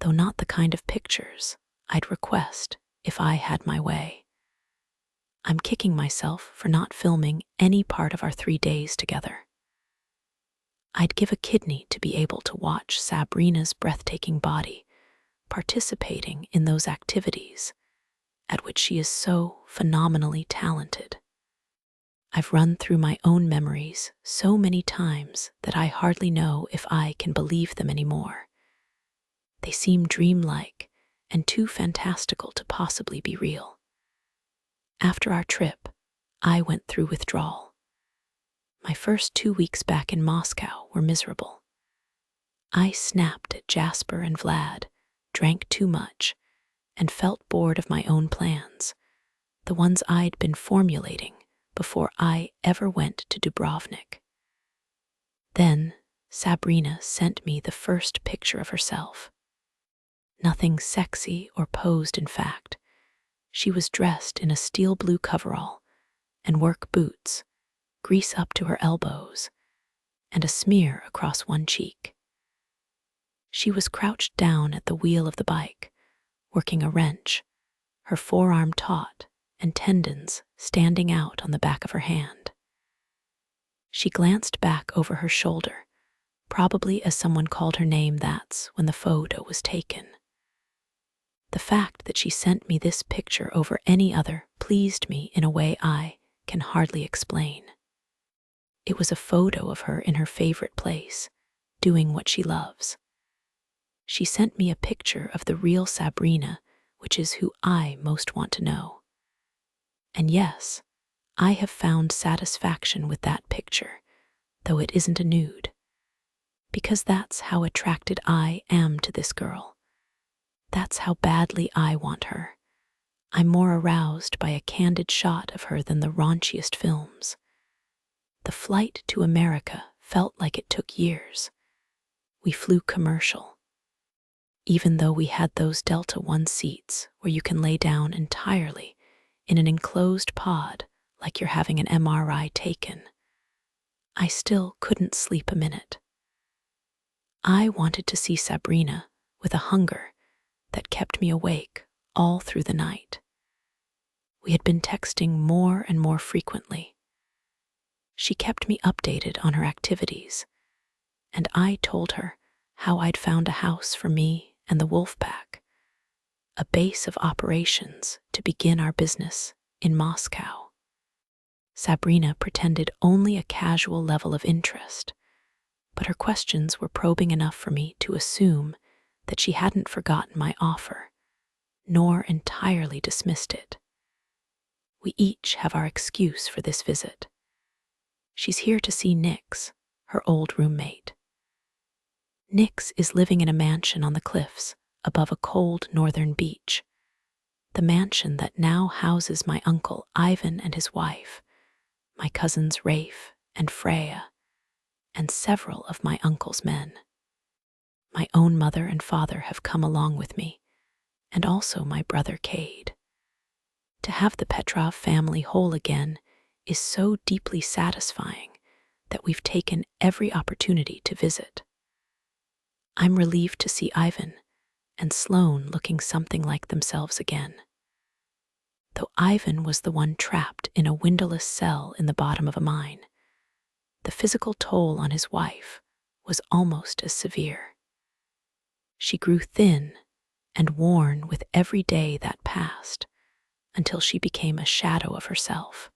though not the kind of pictures I'd request if I had my way. I'm kicking myself for not filming any part of our 3 days together. I'd give a kidney to be able to watch Sabrina's breathtaking body participating in those activities at which she is so phenomenally talented. I've run through my own memories so many times that I hardly know if I can believe them anymore. They seem dreamlike and too fantastical to possibly be real. After our trip, I went through withdrawal. My first 2 weeks back in Moscow were miserable. I snapped at Jasper and Vlad, drank too much, and felt bored of my own plans, the ones I'd been formulating before I ever went to Dubrovnik. Then Sabrina sent me the first picture of herself. Nothing sexy or posed, in fact. She was dressed in a steel blue coverall and work boots, grease up to her elbows, and a smear across one cheek. She was crouched down at the wheel of the bike, working a wrench, her forearm taut and tendons standing out on the back of her hand. She glanced back over her shoulder, probably as someone called her name that's when the photo was taken. The fact that she sent me this picture over any other pleased me in a way I can hardly explain. It was a photo of her in her favorite place, doing what she loves. She sent me a picture of the real Sabrina, which is who I most want to know. And yes, I have found satisfaction with that picture, though it isn't a nude. Because that's how attracted I am to this girl. That's how badly I want her. I'm more aroused by a candid shot of her than the raunchiest films. The flight to America felt like it took years. We flew commercial. Even though we had those Delta One seats where you can lay down entirely in an enclosed pod like you're having an MRI taken, I still couldn't sleep a minute. I wanted to see Sabrina with a hunger that kept me awake all through the night. We had been texting more and more frequently. She kept me updated on her activities, and I told her how I'd found a house for me and the wolf pack, a base of operations to begin our business in Moscow. Sabrina pretended only a casual level of interest, but her questions were probing enough for me to assume that she hadn't forgotten my offer, nor entirely dismissed it. We each have our excuse for this visit. She's here to see Nix, her old roommate. Nix is living in a mansion on the cliffs above a cold northern beach, the mansion that now houses my uncle Ivan and his wife, my cousins Rafe and Freya, and several of my uncle's men. My own mother and father have come along with me, and also my brother Cade. To have the Petrov family whole again is so deeply satisfying that we've taken every opportunity to visit. I'm relieved to see Ivan and Sloane looking something like themselves again. Though Ivan was the one trapped in a windowless cell in the bottom of a mine, the physical toll on his wife was almost as severe. She grew thin and worn with every day that passed, until she became a shadow of herself.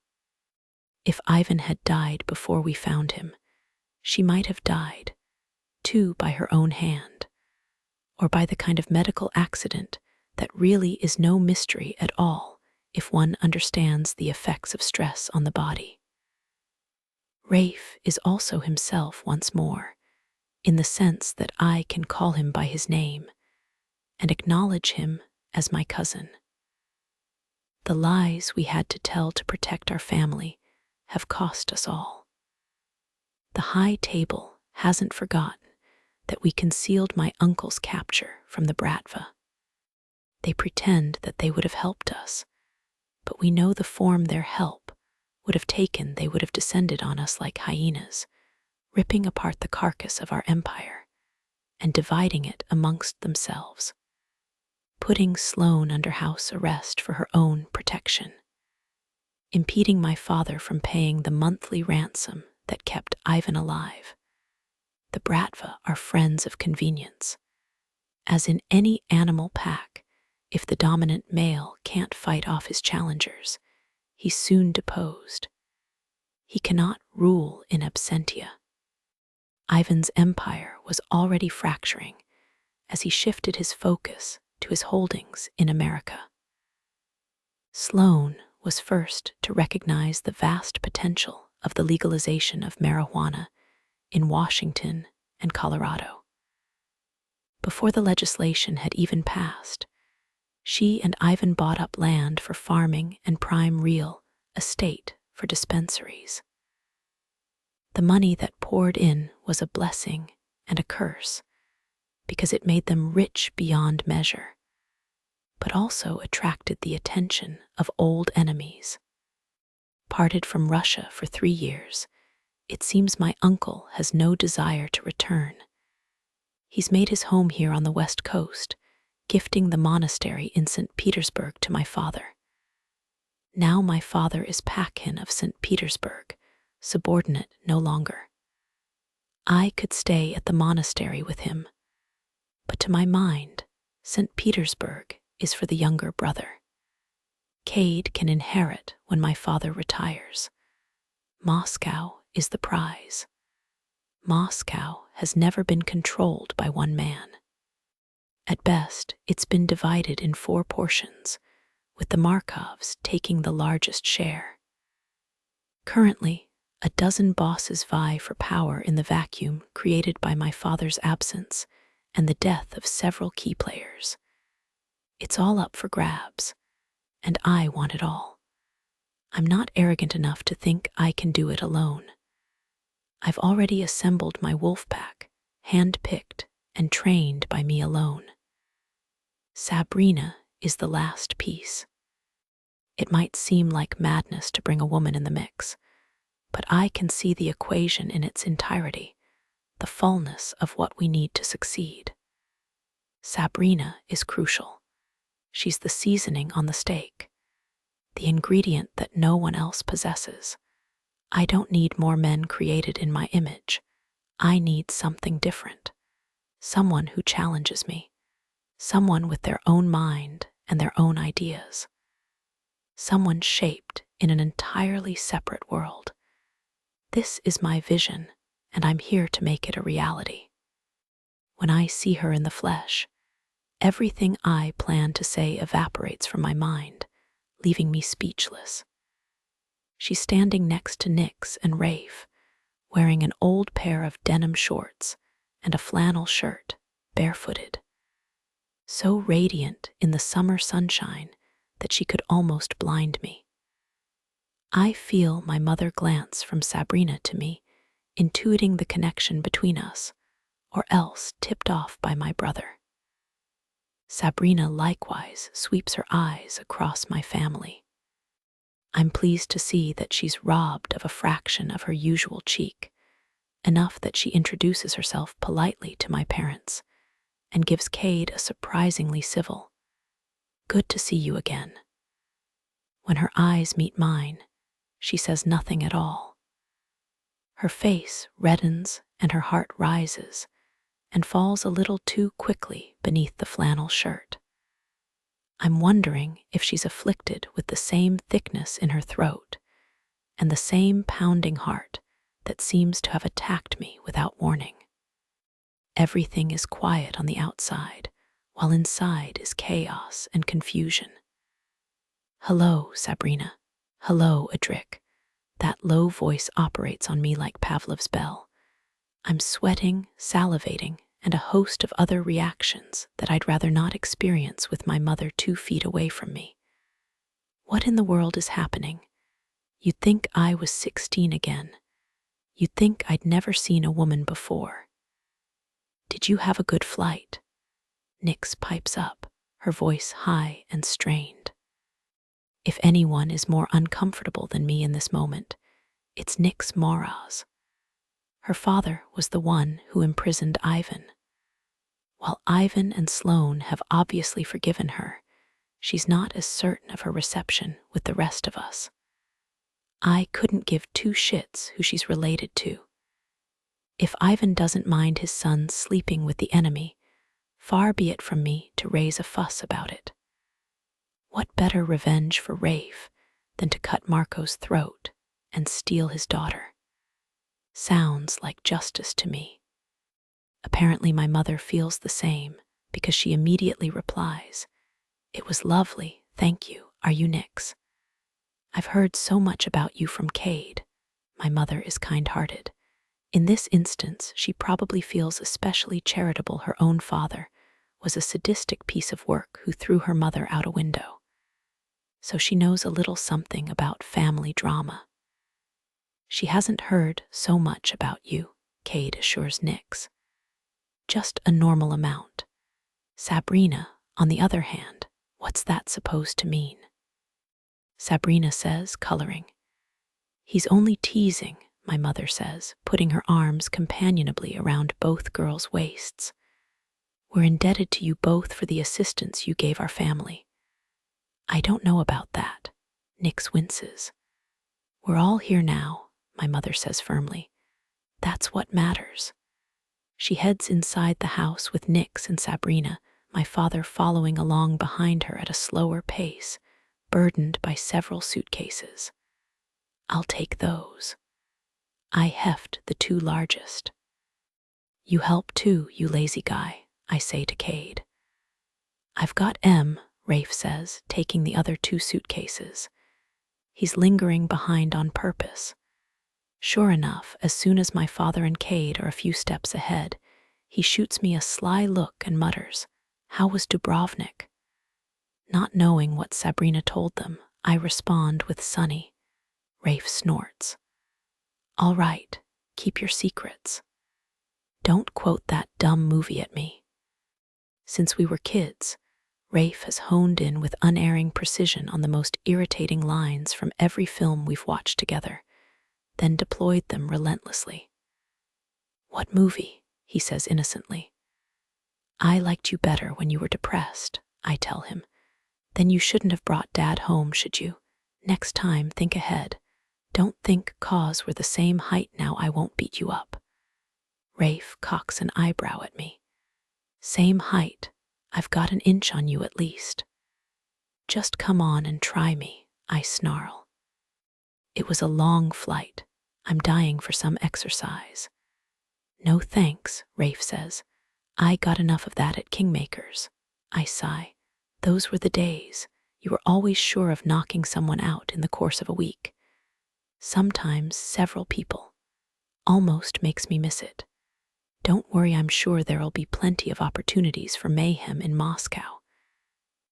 If Ivan had died before we found him, she might have died, too, by her own hand, or by the kind of medical accident that really is no mystery at all if one understands the effects of stress on the body. Rafe is also himself once more, in the sense that I can call him by his name and acknowledge him as my cousin. The lies we had to tell to protect our family have cost us all. The high table hasn't forgotten that we concealed my uncle's capture from the Bratva. They pretend that they would have helped us, but we know the form their help would have taken. They would have descended on us like hyenas, ripping apart the carcass of our empire and dividing it amongst themselves, putting Sloane under house arrest for her own protection, impeding my father from paying the monthly ransom that kept Ivan alive. The Bratva are friends of convenience. As in any animal pack, if the dominant male can't fight off his challengers, he's soon deposed. He cannot rule in absentia. Ivan's empire was already fracturing as he shifted his focus to his holdings in America. Sloane was first to recognize the vast potential of the legalization of marijuana in Washington and Colorado. Before the legislation had even passed, she and Ivan bought up land for farming and prime real estate for dispensaries. The money that poured in was a blessing and a curse, because it made them rich beyond measure, but also attracted the attention of old enemies. Parted from Russia for 3 years, it seems my uncle has no desire to return. He's made his home here on the West Coast, gifting the monastery in St. Petersburg to my father. Now my father is Paquin of St. Petersburg, subordinate no longer. I could stay at the monastery with him, but to my mind, St. Petersburg is for the younger brother. Cade can inherit when my father retires. Moscow is the prize. Moscow has never been controlled by one man. At best, it's been divided in 4 portions, with the Markovs taking the largest share. Currently, a dozen bosses vie for power in the vacuum created by my father's absence and the death of several key players. It's all up for grabs, and I want it all. I'm not arrogant enough to think I can do it alone. I've already assembled my wolf pack, hand-picked and trained by me alone. Sabrina is the last piece. It might seem like madness to bring a woman in the mix, but I can see the equation in its entirety, the fullness of what we need to succeed. Sabrina is crucial. She's the seasoning on the steak, the ingredient that no one else possesses. I don't need more men created in my image. I need something different, someone who challenges me, someone with their own mind and their own ideas, someone shaped in an entirely separate world. This is my vision, and I'm here to make it a reality. When I see her in the flesh, everything I plan to say evaporates from my mind, leaving me speechless. She's standing next to Nix and Rafe, wearing an old pair of denim shorts and a flannel shirt, barefooted. So radiant in the summer sunshine that she could almost blind me. I feel my mother glance from Sabrina to me intuiting the connection between us, or else tipped off by my brother. Sabrina likewise sweeps her eyes across my family. I'm pleased to see that she's robbed of a fraction of her usual cheek, enough that she introduces herself politely to my parents and gives Cade a surprisingly civil, "Good to see you again." When her eyes meet mine, she says nothing at all. Her face reddens and her heart rises and falls a little too quickly beneath the flannel shirt. I'm wondering if she's afflicted with the same thickness in her throat and the same pounding heart that seems to have attacked me without warning. Everything is quiet on the outside, while inside is chaos and confusion. "Hello, Sabrina. Hello, Adric." That low voice operates on me like Pavlov's bell. I'm sweating, salivating, and a host of other reactions that I'd rather not experience with my mother 2 feet away from me. What in the world is happening? You'd think I was 16 again. You'd think I'd never seen a woman before. "Did you have a good flight?" Nyx pipes up, her voice high and strained. If anyone is more uncomfortable than me in this moment, it's Nyx Moraz. Her father was the one who imprisoned Ivan. While Ivan and Sloane have obviously forgiven her, she's not as certain of her reception with the rest of us. I couldn't give 2 shits who she's related to. If Ivan doesn't mind his son sleeping with the enemy, far be it from me to raise a fuss about it. What better revenge for Rafe than to cut Marco's throat and steal his daughter? Sounds like justice to me. Apparently my mother feels the same because she immediately replies, "It was lovely, thank you. Are you Nyx? I've heard so much about you from Cade." My mother is kind-hearted. In this instance, she probably feels especially charitable her own father was a sadistic piece of work who threw her mother out a window. So she knows a little something about family drama. "She hasn't heard so much about you," Cade assures Nyx. "Just a normal amount. Sabrina, on the other hand, what's that supposed to mean?" Sabrina says, coloring. "He's only teasing," my mother says, putting her arms companionably around both girls' waists. "We're indebted to you both for the assistance you gave our family." "I don't know about that." Nyx winces. "We're all here now," my mother says firmly. "That's what matters." She heads inside the house with Nyx and Sabrina, my father following along behind her at a slower pace, burdened by several suitcases. "I'll take those." I heft the 2 largest. "You help too, you lazy guy," I say to Cade. "I've got M," Rafe says, taking the other 2 suitcases. He's lingering behind on purpose. Sure enough, as soon as my father and Cade are a few steps ahead, he shoots me a sly look and mutters, "How was Dubrovnik?" Not knowing what Sabrina told them, I respond with Sonny. Rafe snorts. "All right, keep your secrets. Don't quote that dumb movie at me." Since we were kids, Rafe has honed in with unerring precision on the most irritating lines from every film we've watched together, then deployed them relentlessly. "What movie?" he says innocently. "I liked you better when you were depressed," I tell him. "Then you shouldn't have brought Dad home, should you? Next time, think ahead. Don't think 'cause we're the same height now I won't beat you up." Rafe cocks an eyebrow at me. "Same height. I've got an inch on you at least." "Just come on and try me," I snarl. It was a long flight. I'm dying for some exercise. "No thanks," Rafe says. "I got enough of that at Kingmakers." I sigh. Those were the days. You were always sure of knocking someone out in the course of a week. Sometimes several people. Almost makes me miss it. Don't worry, I'm sure there'll be plenty of opportunities for mayhem in Moscow.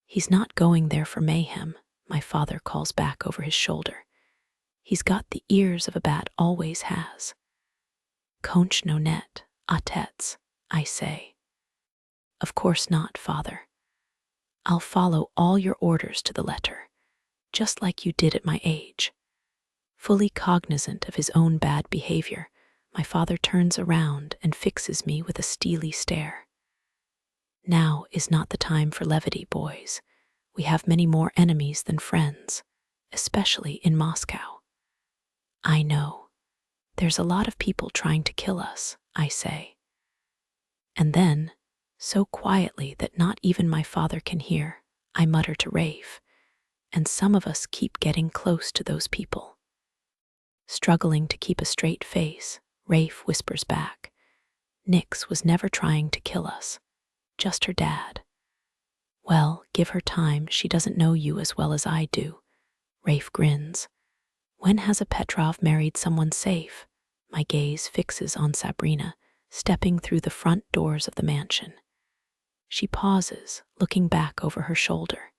"He's not going there for mayhem," my father calls back over his shoulder. "He's got the ears of a bat, always has." Conch no net, atets, I say. Of course not, father. I'll follow all your orders to the letter, just like you did at my age. Fully cognizant of his own bad behavior, my father turns around and fixes me with a steely stare. Now is not the time for levity, boys. We have many more enemies than friends, especially in Moscow. I know. There's a lot of people trying to kill us, I say. And then, so quietly that not even my father can hear, I mutter to Rafe, and some of us keep getting close to those people. Struggling to keep a straight face, Rafe whispers back, Nix was never trying to kill us, just her dad. Well, give her time, she doesn't know you as well as I do. Rafe grins. When has a Petrov married someone safe? My gaze fixes on Sabrina, stepping through the front doors of the mansion. She pauses, looking back over her shoulder.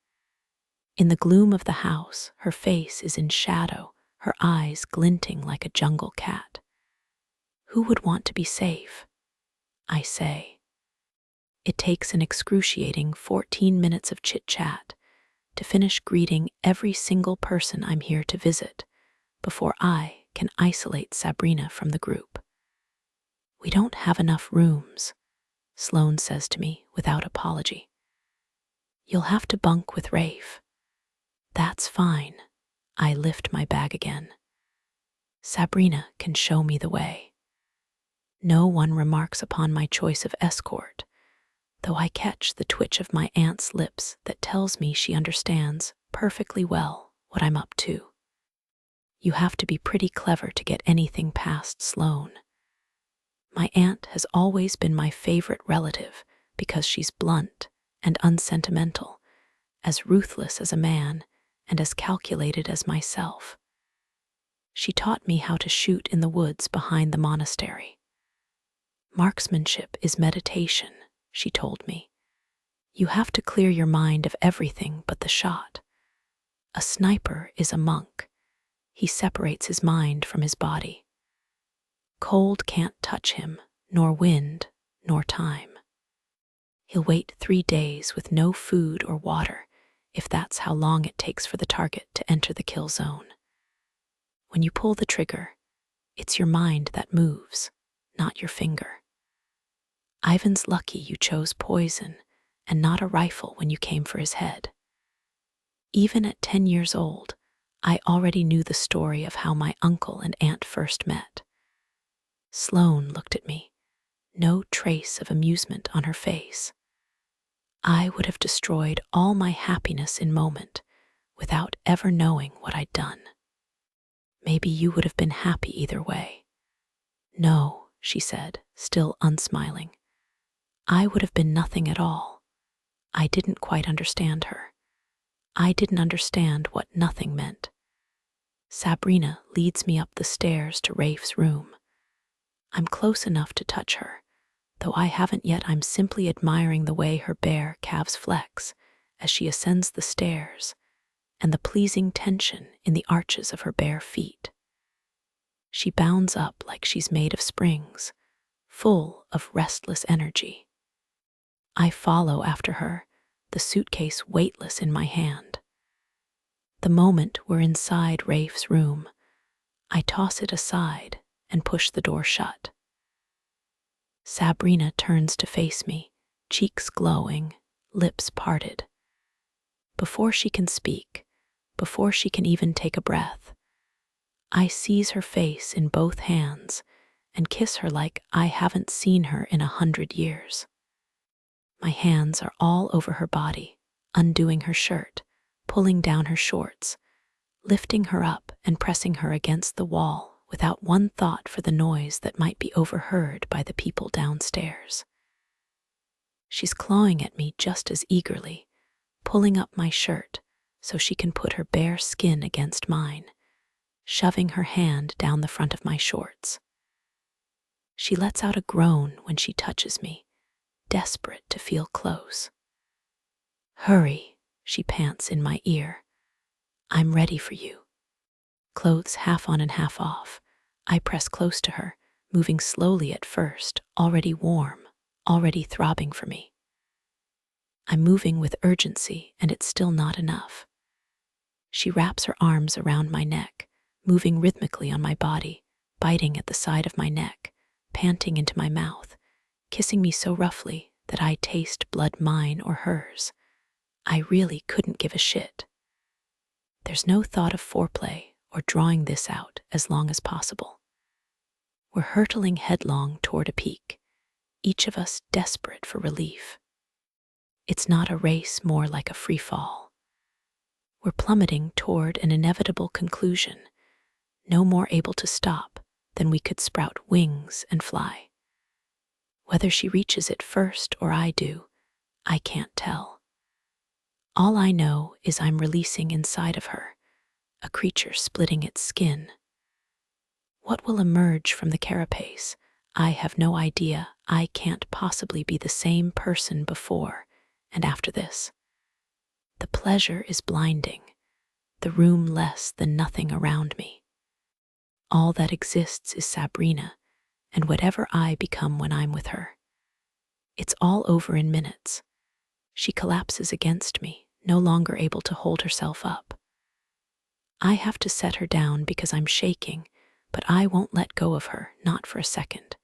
In the gloom of the house, her face is in shadow, her eyes glinting like a jungle cat. Who would want to be safe? I say. It takes an excruciating 14 minutes of chit-chat to finish greeting every single person I'm here to visit before I can isolate Sabrina from the group. We don't have enough rooms, Sloane says to me without apology. You'll have to bunk with Rafe. That's fine. I lift my bag again. Sabrina can show me the way. No one remarks upon my choice of escort, though I catch the twitch of my aunt's lips that tells me she understands perfectly well what I'm up to. You have to be pretty clever to get anything past Sloane. My aunt has always been my favorite relative because she's blunt and unsentimental, as ruthless as a man and as calculated as myself. She taught me how to shoot in the woods behind the monastery. Marksmanship is meditation, she told me. You have to clear your mind of everything but the shot. A sniper is a monk. He separates his mind from his body. Cold can't touch him, nor wind, nor time. He'll wait 3 days with no food or water, if that's how long it takes for the target to enter the kill zone. When you pull the trigger, it's your mind that moves, not your finger. Ivan's lucky you chose poison and not a rifle when you came for his head. Even at 10 years old, I already knew the story of how my uncle and aunt first met. Sloane looked at me, no trace of amusement on her face. I would have destroyed all my happiness in a moment without ever knowing what I'd done. Maybe you would have been happy either way. No, she said, still unsmiling. I would have been nothing at all. I didn't quite understand her. I didn't understand what nothing meant. Sabrina leads me up the stairs to Rafe's room. I'm close enough to touch her, though I haven't yet. I'm simply admiring the way her bare calves flex as she ascends the stairs and the pleasing tension in the arches of her bare feet. She bounds up like she's made of springs, full of restless energy. I follow after her, the suitcase weightless in my hand. The moment we're inside Rafe's room, I toss it aside and push the door shut. Sabrina turns to face me, cheeks glowing, lips parted. Before she can speak, before she can even take a breath, I seize her face in both hands and kiss her like I haven't seen her in 100 years. My hands are all over her body, undoing her shirt, pulling down her shorts, lifting her up and pressing her against the wall without one thought for the noise that might be overheard by the people downstairs. She's clawing at me just as eagerly, pulling up my shirt so she can put her bare skin against mine, shoving her hand down the front of my shorts. She lets out a groan when she touches me, desperate to feel close. Hurry, she pants in my ear. I'm ready for you. Clothes half on and half off, I press close to her, moving slowly at first, already warm, already throbbing for me. I'm moving with urgency, and it's still not enough. She wraps her arms around my neck, moving rhythmically on my body, biting at the side of my neck, panting into my mouth, kissing me so roughly that I taste blood, mine or hers. I really couldn't give a shit. There's no thought of foreplay or drawing this out as long as possible. We're hurtling headlong toward a peak, each of us desperate for relief. It's not a race, more like a free fall. We're plummeting toward an inevitable conclusion, no more able to stop than we could sprout wings and fly. Whether she reaches it first or I do, I can't tell. All I know is I'm releasing inside of her, a creature splitting its skin. What will emerge from the carapace? I have no idea. I can't possibly be the same person before and after this. The pleasure is blinding, the room less than nothing around me. All that exists is Sabrina and whatever I become when I'm with her. It's all over in minutes. She collapses against me, no longer able to hold herself up. I have to set her down because I'm shaking, but I won't let go of her, not for a second.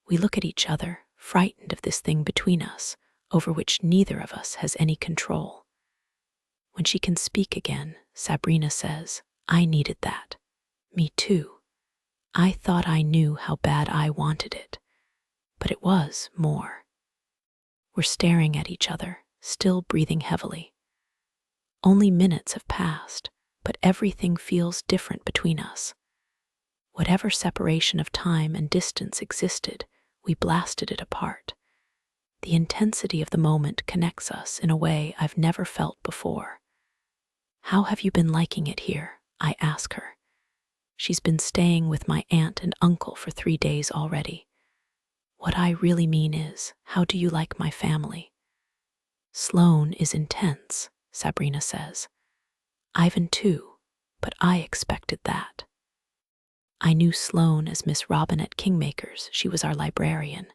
We look at each other, frightened of this thing between us, over which neither of us has any control. When she can speak again, Sabrina says, "I needed that. Me too. I thought I knew how bad I wanted it, but it was more." We're staring at each other, still breathing heavily. Only minutes have passed, but everything feels different between us. Whatever separation of time and distance existed, we blasted it apart. The intensity of the moment connects us in a way I've never felt before. "How have you been liking it here?" I ask her. She's been staying with my aunt and uncle for 3 days already. What I really mean is, how do you like my family? "Sloane is intense," Sabrina says. "Ivan too, but I expected that." I knew Sloane as Miss Robin at Kingmakers. She was our librarian.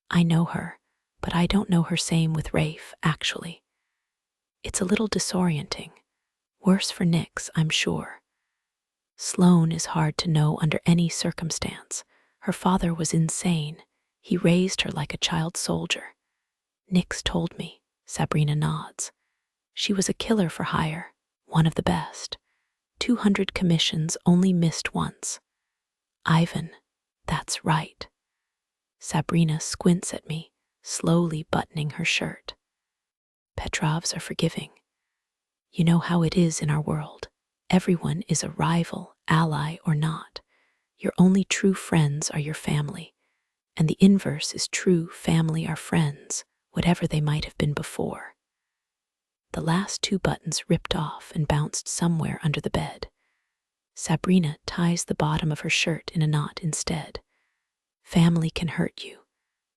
I know her, but I don't know her same with Rafe, actually. It's a little disorienting. Worse for Nix, I'm sure. Sloane is hard to know under any circumstance. Her father was insane. He raised her like a child soldier. Nix told me. Sabrina nods. She was a killer for hire, one of the best. 200 commissions, only missed once. Ivan, that's right. Sabrina squints at me, slowly buttoning her shirt. Petrovs are forgiving. You know how it is in our world. Everyone is a rival, ally or not. Your only true friends are your family. And the inverse is true, family are friends, whatever they might have been before. The last 2 buttons ripped off and bounced somewhere under the bed. Sabrina ties the bottom of her shirt in a knot instead. Family can hurt you.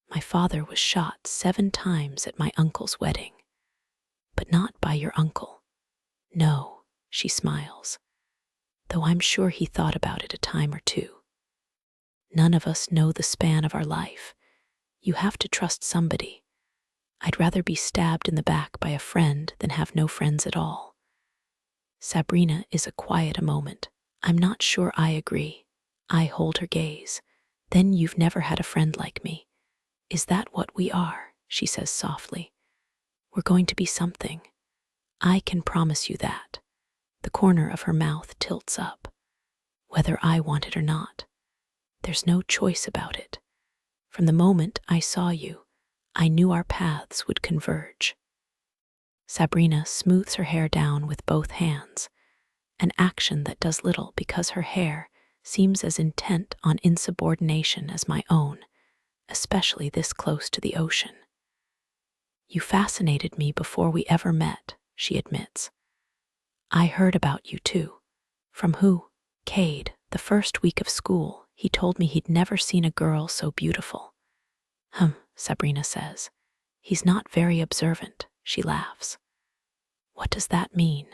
My father was shot 7 times at my uncle's wedding. But not by your uncle. No, she smiles, though I'm sure he thought about it a time or two. None of us know the span of our life. You have to trust somebody. I'd rather be stabbed in the back by a friend than have no friends at all. Sabrina is quiet a moment. I'm not sure I agree. I hold her gaze. Then you've never had a friend like me. Is that what we are? She says softly. We're going to be something. I can promise you that. The corner of her mouth tilts up. Whether I want it or not. There's no choice about it. From the moment I saw you, I knew our paths would converge. Sabrina smooths her hair down with both hands, an action that does little because her hair seems as intent on insubordination as my own, especially this close to the ocean. You fascinated me before we ever met, she admits. I heard about you too. From who? Cade, the first week of school. He told me he'd never seen a girl so beautiful. Sabrina says. He's not very observant, she laughs. What does that mean?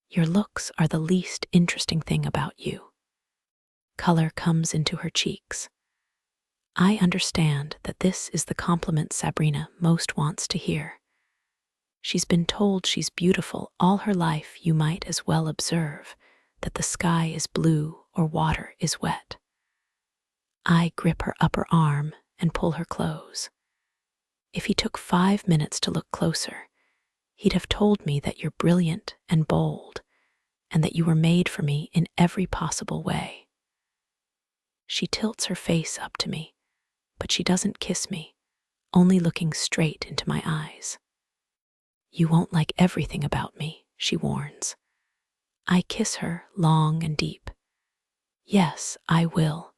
Your looks are the least interesting thing about you. Color comes into her cheeks. I understand that this is the compliment Sabrina most wants to hear. She's been told she's beautiful all her life. You might as well observe that the sky is blue or water is wet. I grip her upper arm and pull her close. If he took 5 minutes to look closer, he'd have told me that you're brilliant and bold, and that you were made for me in every possible way. She tilts her face up to me, but she doesn't kiss me, only looking straight into my eyes. You won't like everything about me, she warns. I kiss her long and deep. Yes, I will.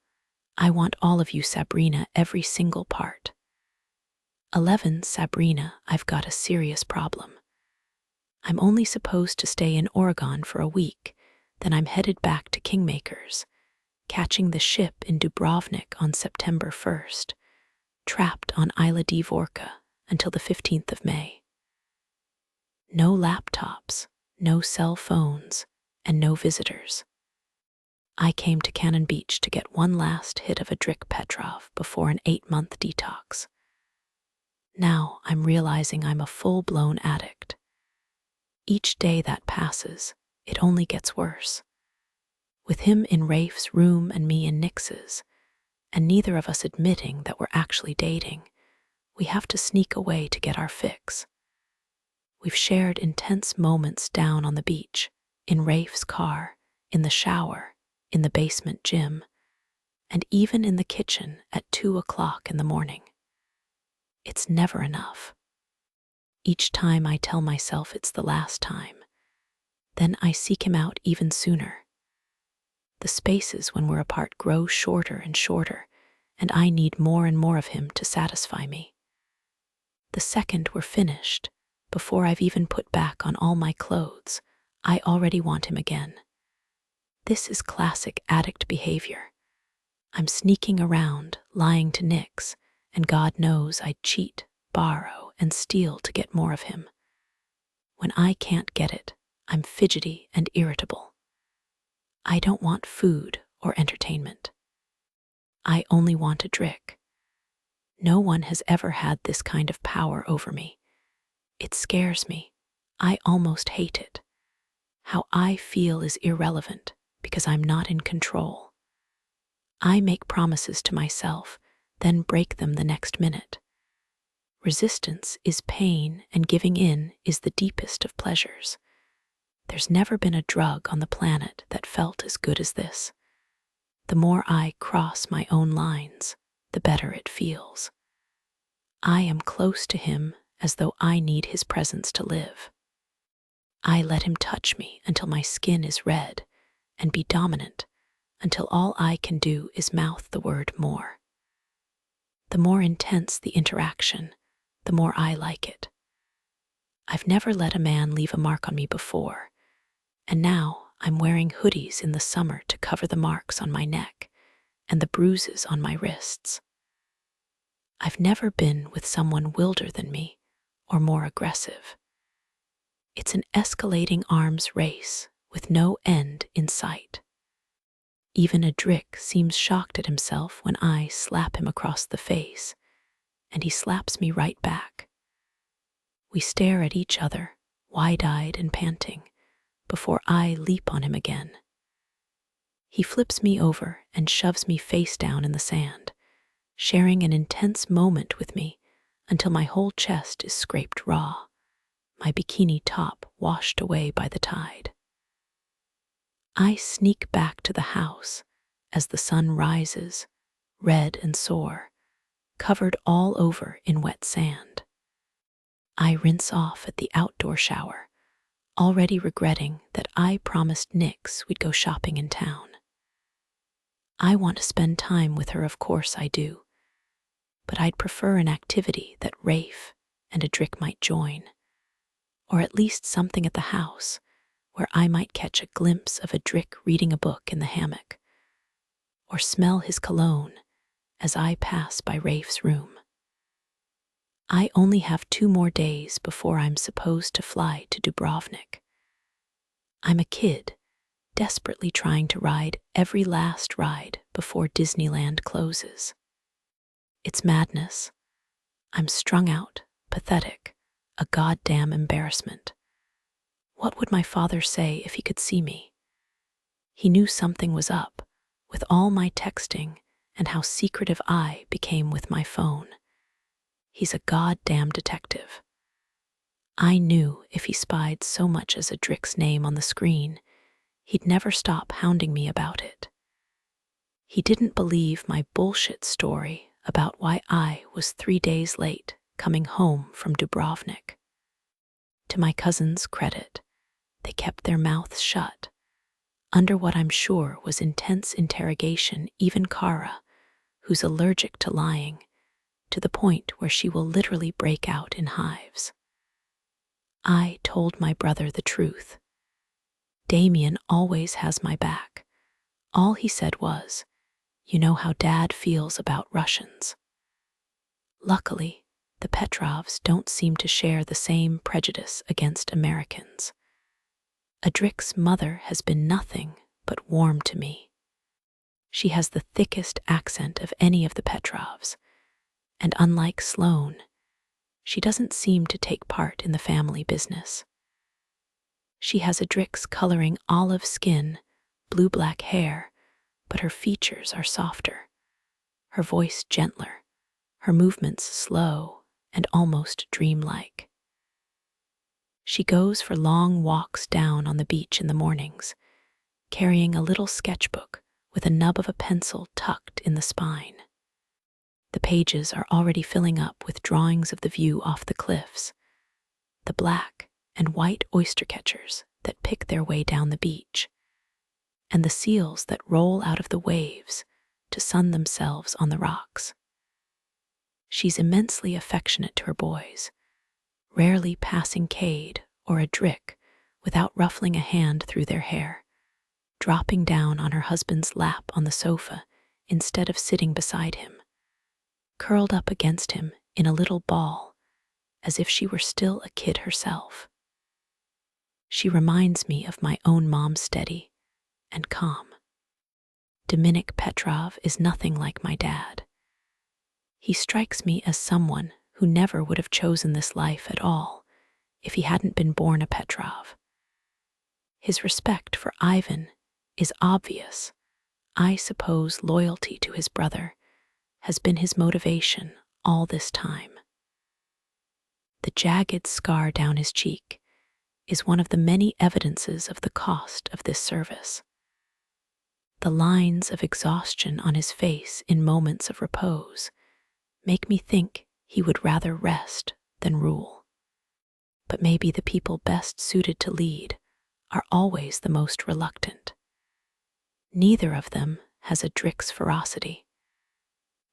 I want all of you, Sabrina, every single part. 11, Sabrina, I've got a serious problem. I'm only supposed to stay in Oregon for a week, then I'm headed back to Kingmakers, catching the ship in Dubrovnik on September 1st, trapped on Isla Dvorka until the 15th of May. No laptops, no cell phones, and no visitors. I came to Cannon Beach to get one last hit of a Drick Petrov before an 8-month detox. Now I'm realizing I'm a full-blown addict. Each day that passes, it only gets worse. With him in Rafe's room and me in Nix's, and neither of us admitting that we're actually dating, we have to sneak away to get our fix. We've shared intense moments down on the beach, in Rafe's car, in the shower, in the basement gym, and even in the kitchen at 2 o'clock in the morning. It's never enough. Each time I tell myself it's the last time, then I seek him out even sooner. The spaces when we're apart grow shorter and shorter, and I need more and more of him to satisfy me. The second we're finished, before I've even put back on all my clothes, I already want him again. This is classic addict behavior. I'm sneaking around, lying to Nix, and God knows I'd cheat, borrow, and steal to get more of him. When I can't get it, I'm fidgety and irritable. I don't want food or entertainment. I only want a Drick. No one has ever had this kind of power over me. It scares me. I almost hate it. How I feel is irrelevant because I'm not in control. I make promises to myself, then break them the next minute. Resistance is pain, and giving in is the deepest of pleasures. There's never been a drug on the planet that felt as good as this. The more I cross my own lines, the better it feels. I am close to him as though I need his presence to live. I let him touch me until my skin is red, and be dominant until all I can do is mouth the word more. The more intense the interaction, the more I like it. I've never let a man leave a mark on me before, and now I'm wearing hoodies in the summer to cover the marks on my neck and the bruises on my wrists. I've never been with someone wilder than me or more aggressive. It's an escalating arms race with no end in sight. Even a Drick seems shocked at himself when I slap him across the face, and he slaps me right back. We stare at each other, wide-eyed and panting, before I leap on him again. He flips me over and shoves me face down in the sand, sharing an intense moment with me until my whole chest is scraped raw, my bikini top washed away by the tide. I sneak back to the house as the sun rises, red and sore, covered all over in wet sand. I rinse off at the outdoor shower, already regretting that I promised Nix we'd go shopping in town. I want to spend time with her, of course I do, but I'd prefer an activity that Rafe and a Drick might join, or at least something at the house where I might catch a glimpse of a Drick reading a book in the hammock, or smell his cologne as I pass by Rafe's room. I only have 2 more days before I'm supposed to fly to Dubrovnik. I'm a kid, desperately trying to ride every last ride before Disneyland closes. It's madness. I'm strung out, pathetic, a goddamn embarrassment. What would my father say if he could see me? He knew something was up, with all my texting and how secretive I became with my phone. He's a goddamn detective. I knew if he spied so much as a Drick's name on the screen, he'd never stop hounding me about it. He didn't believe my bullshit story about why I was 3 days late coming home from Dubrovnik. To my cousin's credit, they kept their mouths shut. Under what I'm sure was intense interrogation, even Kara, who's allergic to lying, to the point where she will literally break out in hives. I told my brother the truth. Damien always has my back. All he said was, "You know how Dad feels about Russians." Luckily, the Petrovs don't seem to share the same prejudice against Americans. Adrik's mother has been nothing but warm to me. She has the thickest accent of any of the Petrovs, and unlike Sloane, she doesn't seem to take part in the family business. She has Adrik's coloring olive skin, blue-black hair, but her features are softer, her voice gentler, her movements slow and almost dreamlike. She goes for long walks down on the beach in the mornings, carrying a little sketchbook with a nub of a pencil tucked in the spine. The pages are already filling up with drawings of the view off the cliffs, the black and white oyster catchers that pick their way down the beach, and the seals that roll out of the waves to sun themselves on the rocks. She's immensely affectionate to her boys, rarely passing Cade or Adrik without ruffling a hand through their hair, dropping down on her husband's lap on the sofa instead of sitting beside him, curled up against him in a little ball, as if she were still a kid herself. She reminds me of my own mom, steady and calm. Dominik Petrov is nothing like my dad. He strikes me as someone who never would have chosen this life at all if he hadn't been born a Petrov. His respect for Ivan is obvious. I suppose loyalty to his brother has been his motivation all this time. The jagged scar down his cheek is one of the many evidences of the cost of this service. The lines of exhaustion on his face in moments of repose make me think he would rather rest than rule. But maybe the people best suited to lead are always the most reluctant. Neither of them has Adrik's ferocity.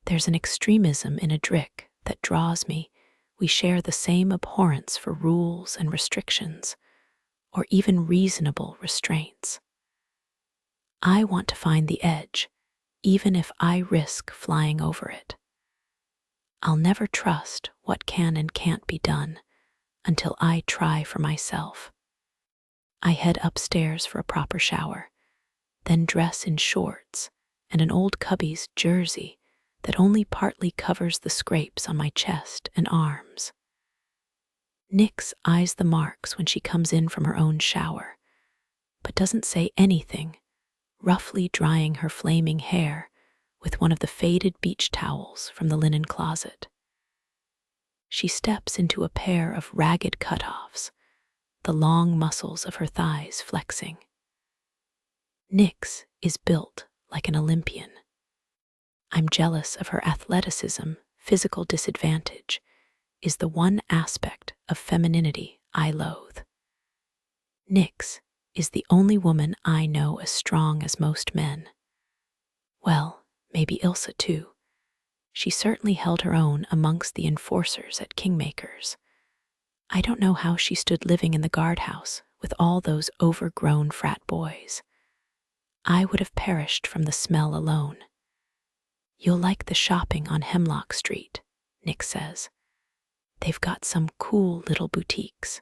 There's an extremism in Adrik that draws me. We share the same abhorrence for rules and restrictions, or even reasonable restraints. I want to find the edge, even if I risk flying over it. I'll never trust what can and can't be done until I try for myself. I head upstairs for a proper shower, then dress in shorts and an old cubby's jersey that only partly covers the scrapes on my chest and arms. Nix eyes the marks when she comes in from her own shower, but doesn't say anything, roughly drying her flaming hair with one of the faded beach towels from the linen closet. She steps into a pair of ragged cutoffs, the long muscles of her thighs flexing. Nix is built like an Olympian. I'm jealous of her athleticism. Physical disadvantage is the one aspect of femininity I loathe. Nix is the only woman I know as strong as most men. Well, maybe Ilsa too. She certainly held her own amongst the enforcers at Kingmakers. I don't know how she stood living in the guardhouse with all those overgrown frat boys. I would have perished from the smell alone. You'll like the shopping on Hemlock Street, Nick says. They've got some cool little boutiques.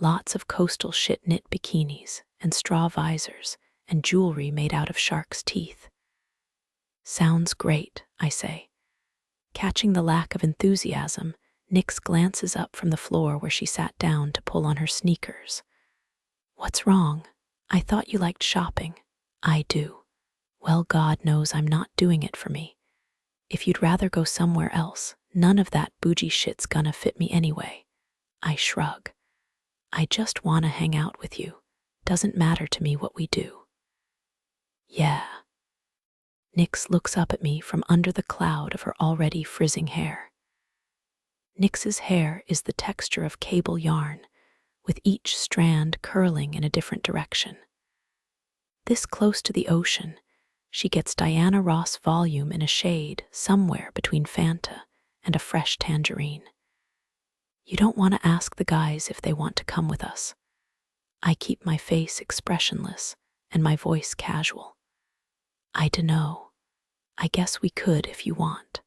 Lots of coastal shit knit bikinis and straw visors and jewelry made out of shark's teeth. Sounds great, I say. Catching the lack of enthusiasm, Nix glances up from the floor where she sat down to pull on her sneakers. What's wrong? I thought you liked shopping. I do. Well, God knows I'm not doing it for me. If you'd rather go somewhere else, none of that bougie shit's gonna fit me anyway. I shrug. I just wanna hang out with you. Doesn't matter to me what we do. Yeah. Nix looks up at me from under the cloud of her already frizzing hair. Nix's hair is the texture of cable yarn, with each strand curling in a different direction. This close to the ocean, she gets Diana Ross volume in a shade somewhere between Fanta and a fresh tangerine. You don't want to ask the guys if they want to come with us. I keep my face expressionless and my voice casual. I dunno. I guess we could if you want.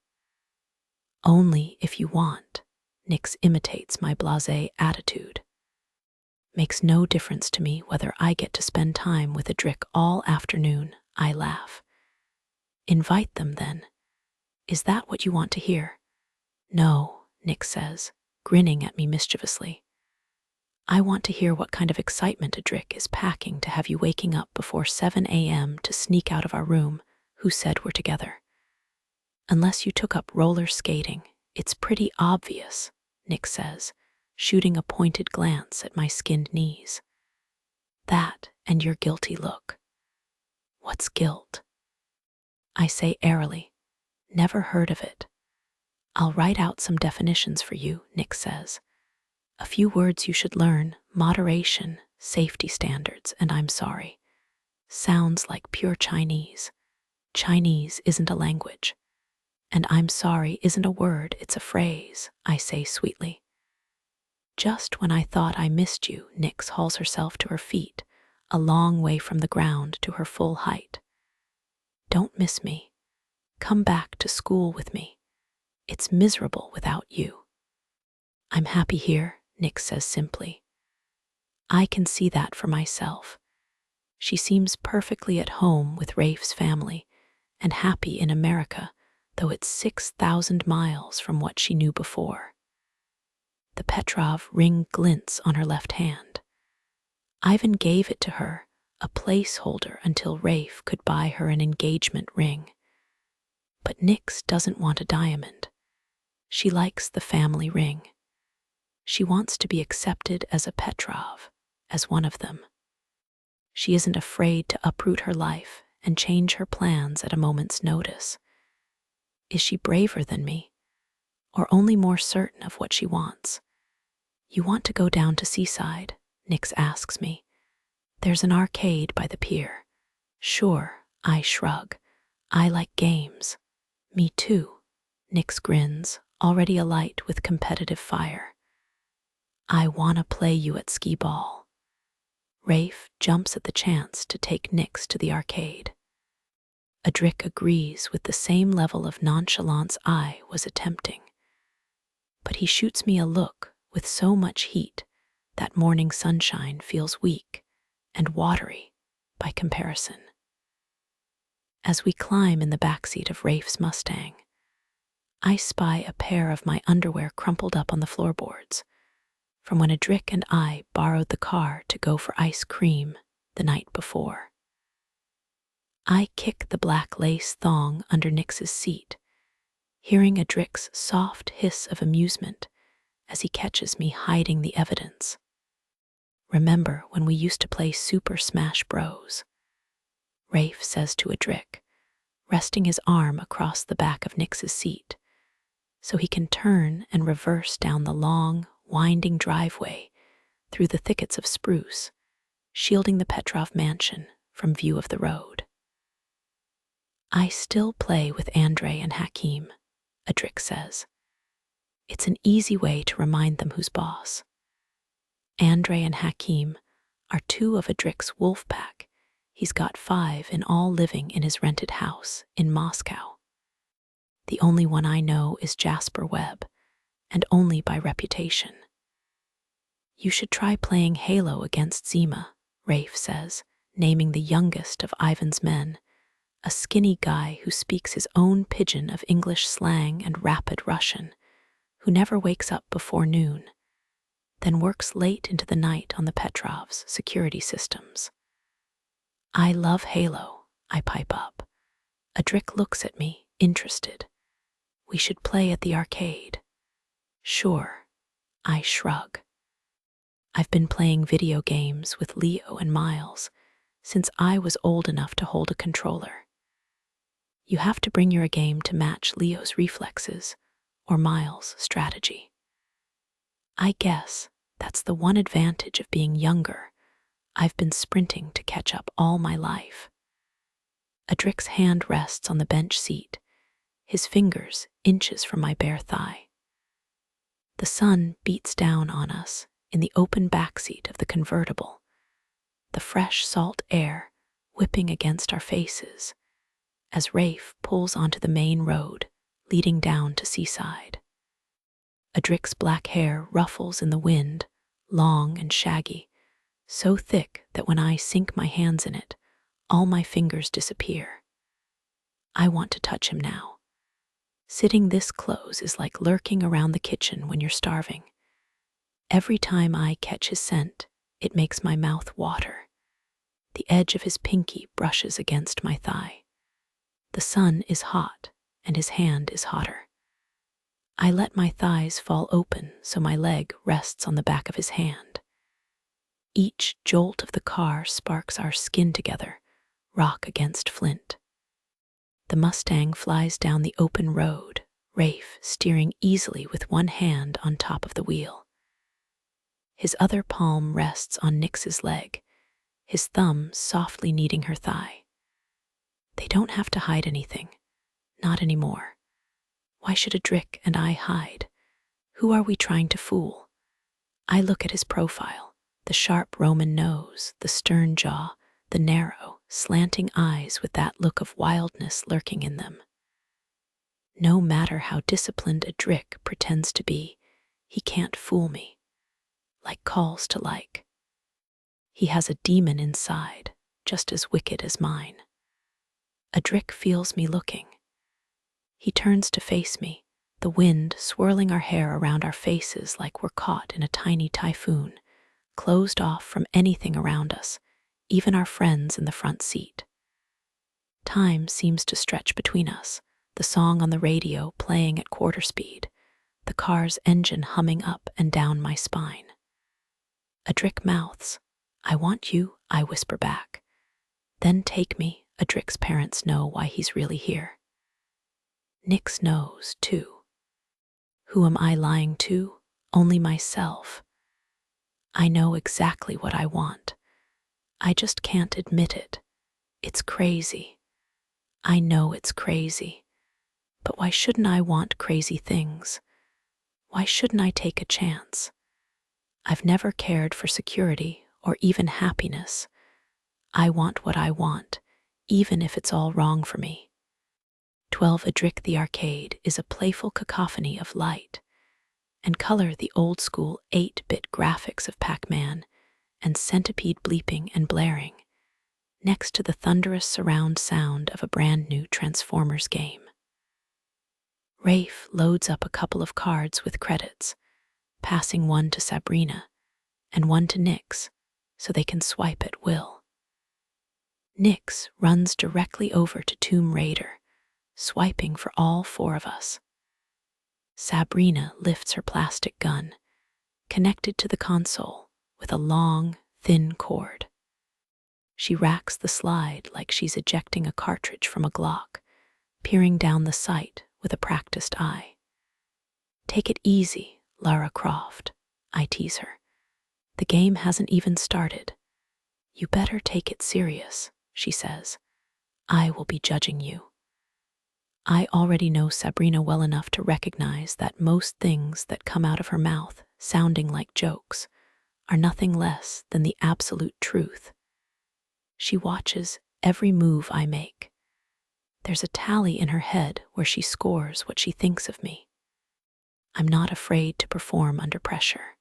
Only if you want, Nix imitates my blasé attitude. Makes no difference to me whether I get to spend time with a Drick all afternoon, I laugh. Invite them then. Is that what you want to hear? No, Nix says, grinning at me mischievously. I want to hear what kind of excitement a Drick is packing to have you waking up before 7 a.m. to sneak out of our room, who said we're together. Unless you took up roller skating, it's pretty obvious, Nix says, shooting a pointed glance at my skinned knees. That and your guilty look. What's guilt? I say airily. Never heard of it. I'll write out some definitions for you, Nix says. A few words you should learn: moderation, safety standards, and I'm sorry. Sounds like pure Chinese. Chinese isn't a language. And I'm sorry isn't a word, it's a phrase, I say sweetly. Just when I thought I missed you, Nix hauls herself to her feet, a long way from the ground to her full height. Don't miss me. Come back to school with me. It's miserable without you. I'm happy here, Nix says simply. I can see that for myself. She seems perfectly at home with Rafe's family and happy in America, though it's 6,000 miles from what she knew before. The Petrov ring glints on her left hand. Ivan gave it to her, a placeholder until Rafe could buy her an engagement ring. But Nix doesn't want a diamond. She likes the family ring. She wants to be accepted as a Petrov, as one of them. She isn't afraid to uproot her life and change her plans at a moment's notice. Is she braver than me, or only more certain of what she wants? You want to go down to Seaside? Nix asks me. There's an arcade by the pier. Sure, I shrug. I like games. Me too. Nix grins, already alight with competitive fire. I wanna play you at skee ball. Rafe jumps at the chance to take Nix to the arcade. Adric agrees with the same level of nonchalance I was attempting. But he shoots me a look with so much heat that morning sunshine feels weak and watery by comparison. As we climb in the backseat of Rafe's Mustang, I spy a pair of my underwear crumpled up on the floorboards from when Adric and I borrowed the car to go for ice cream the night before. I kick the black lace thong under Nix's seat, hearing Adric's soft hiss of amusement as he catches me hiding the evidence. Remember when we used to play Super Smash Bros? Rafe says to Adric, resting his arm across the back of Nix's seat, so he can turn and reverse down the long, winding driveway through the thickets of spruce, shielding the Petrov mansion from view of the road. I still play with Andrei and Hakim, Adric says. It's an easy way to remind them who's boss. Andrei and Hakim are two of Adric's wolf pack. He's got 5 in all living in his rented house in Moscow. The only one I know is Jasper Webb, and only by reputation. You should try playing Halo against Zima, Rafe says, naming the youngest of Ivan's men, a skinny guy who speaks his own pidgin of English slang and rapid Russian, who never wakes up before noon, then works late into the night on the Petrov's security systems. I love Halo, I pipe up. Adric looks at me, interested. We should play at the arcade. Sure, I shrug. I've been playing video games with Leo and Miles since I was old enough to hold a controller. You have to bring your game to match Leo's reflexes or Miles' strategy. I guess that's the one advantage of being younger. I've been sprinting to catch up all my life. Adric's hand rests on the bench seat, his fingers inches from my bare thigh. The sun beats down on us in the open backseat of the convertible, the fresh salt air whipping against our faces as Rafe pulls onto the main road leading down to Seaside. Adric's black hair ruffles in the wind, long and shaggy, so thick that when I sink my hands in it, all my fingers disappear. I want to touch him now. Sitting this close is like lurking around the kitchen when you're starving. Every time I catch his scent, it makes my mouth water. The edge of his pinky brushes against my thigh. The sun is hot, and his hand is hotter. I let my thighs fall open so my leg rests on the back of his hand. Each jolt of the car sparks our skin together, rock against flint. The Mustang flies down the open road, Rafe steering easily with one hand on top of the wheel. His other palm rests on Nix's leg, his thumb softly kneading her thigh. They don't have to hide anything, not anymore. Why should Adric and I hide? Who are we trying to fool? I look at his profile, the sharp Roman nose, the stern jaw, the narrow, slanting eyes with that look of wildness lurking in them. No matter how disciplined Adric pretends to be, he can't fool me. Like calls to like. He has a demon inside, just as wicked as mine. Adric feels me looking. He turns to face me, the wind swirling our hair around our faces like we're caught in a tiny typhoon, closed off from anything around us, even our friends in the front seat. Time seems to stretch between us, the song on the radio playing at quarter speed, the car's engine humming up and down my spine. Adric mouths, "I want you," I whisper back. "Then take me." Adric's parents know why he's really here. Nix knows, too. Who am I lying to? Only myself. I know exactly what I want. I just can't admit it. It's crazy. I know it's crazy. But why shouldn't I want crazy things? Why shouldn't I take a chance? I've never cared for security or even happiness. I want what I want, even if it's all wrong for me. 12 Adric the Arcade is a playful cacophony of light and color, the old-school 8-bit graphics of Pac-Man and centipede bleeping and blaring, next to the thunderous surround sound of a brand-new Transformers game. Rafe loads up a couple of cards with credits, passing one to Sabrina and one to Nix so they can swipe at will. Nix runs directly over to Tomb Raider, swiping for all 4 of us. Sabrina lifts her plastic gun, connected to the console with a long, thin cord. She racks the slide like she's ejecting a cartridge from a Glock, peering down the sight with a practiced eye. "Take it easy, Lara Croft," I tease her. "The game hasn't even started." "You better take it serious," she says. "I will be judging you." I already know Sabrina well enough to recognize that most things that come out of her mouth sounding like jokes are nothing less than the absolute truth. She watches every move I make. There's a tally in her head where she scores what she thinks of me. I'm not afraid to perform under pressure.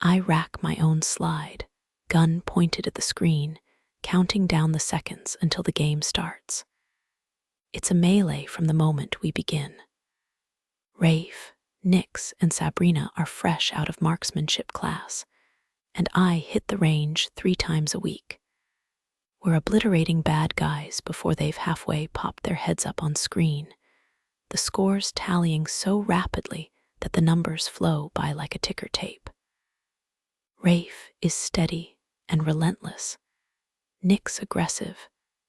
I rack my own slide, gun pointed at the screen, counting down the seconds until the game starts. It's a melee from the moment we begin. Rafe, Nyx, and Sabrina are fresh out of marksmanship class, and I hit the range 3 times a week. We're obliterating bad guys before they've halfway popped their heads up on screen, the scores tallying so rapidly that the numbers flow by like a ticker tape. Rafe is steady and relentless, Nyx aggressive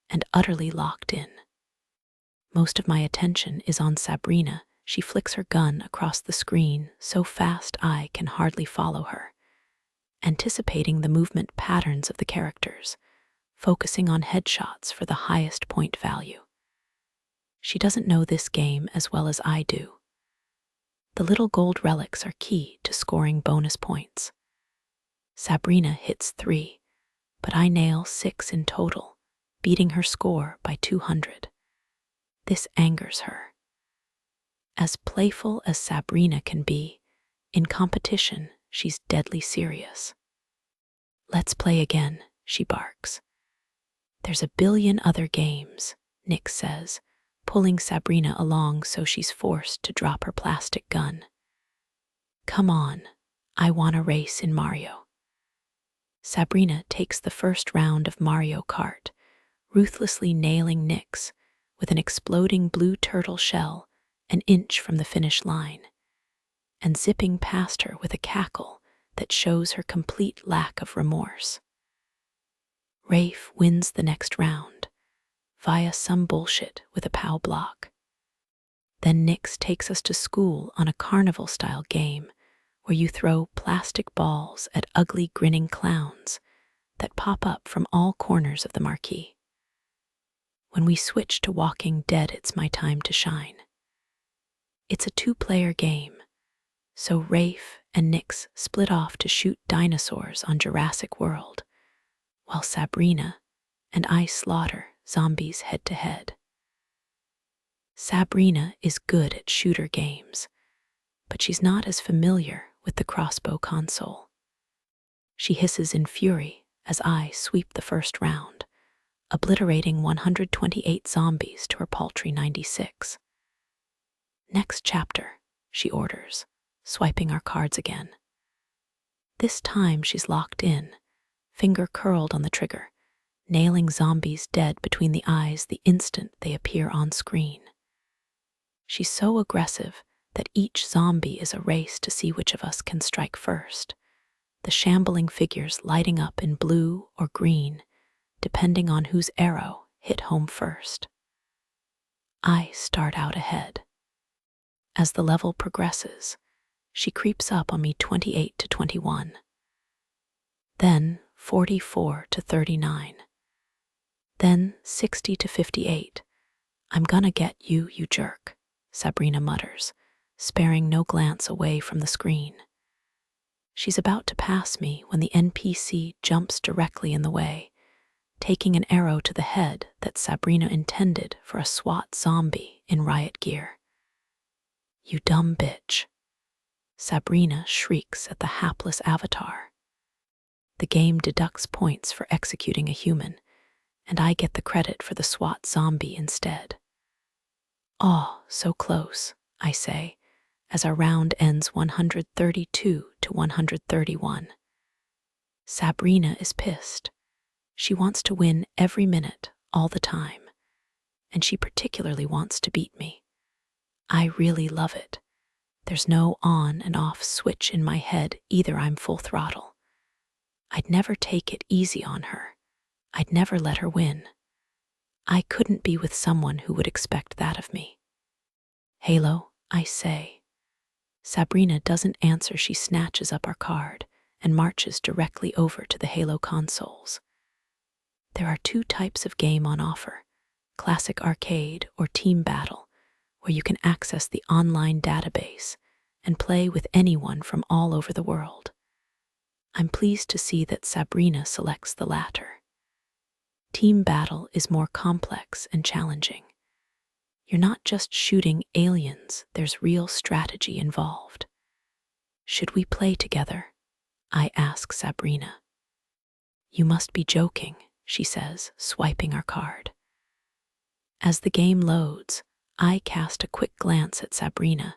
and utterly locked in. Most of my attention is on Sabrina. She flicks her gun across the screen so fast I can hardly follow her, anticipating the movement patterns of the characters, focusing on headshots for the highest point value. She doesn't know this game as well as I do. The little gold relics are key to scoring bonus points. Sabrina hits 3, but I nail 6 in total, beating her score by 200. This angers her. As playful as Sabrina can be, in competition, she's deadly serious. "Let's play again," she barks. "There's a billion other games," Nyx says, pulling Sabrina along so she's forced to drop her plastic gun. "Come on, I want a race in Mario." Sabrina takes the first round of Mario Kart, ruthlessly nailing Nyx with an exploding blue turtle shell an inch from the finish line, and zipping past her with a cackle that shows her complete lack of remorse. Rafe wins the next round, via some bullshit with a POW block. Then Nyx takes us to school on a carnival-style game where you throw plastic balls at ugly grinning clowns that pop up from all corners of the marquee. When we switch to Walking Dead, it's my time to shine. It's a 2-player game, so Rafe and Nyx split off to shoot dinosaurs on Jurassic World, while Sabrina and I slaughter zombies head to head. Sabrina is good at shooter games, but she's not as familiar with the crossbow console. She hisses in fury as I sweep the first round, obliterating 128 zombies to her paltry 96. "Next chapter," she orders, swiping our cards again. This time she's locked in, finger curled on the trigger, nailing zombies dead between the eyes the instant they appear on screen. She's so aggressive that each zombie is a race to see which of us can strike first, the shambling figures lighting up in blue or green, depending on whose arrow hit home first. I start out ahead. As the level progresses, she creeps up on me 28 to 21, then 44 to 39, then 60 to 58. "I'm gonna get you, you jerk," Sabrina mutters, sparing no glance away from the screen. She's about to pass me when the NPC jumps directly in the way, taking an arrow to the head that Sabrina intended for a SWAT zombie in riot gear. "You dumb bitch," Sabrina shrieks at the hapless avatar. The game deducts points for executing a human, and I get the credit for the SWAT zombie instead. "Oh, so close," I say, as our round ends 132 to 131. Sabrina is pissed. She wants to win every minute, all the time, and she particularly wants to beat me. I really love it. There's no on and off switch in my head, either I'm full throttle. I'd never take it easy on her. I'd never let her win. I couldn't be with someone who would expect that of me. "Halo," I say. Sabrina doesn't answer. She snatches up our card and marches directly over to the Halo consoles. There are 2 types of game on offer: Classic Arcade or Team Battle, where you can access the online database and play with anyone from all over the world. I'm pleased to see that Sabrina selects the latter. Team Battle is more complex and challenging. You're not just shooting aliens, there's real strategy involved. "Should we play together?" I ask Sabrina. You must be joking, she says, swiping our card. As the game loads, I cast a quick glance at Sabrina,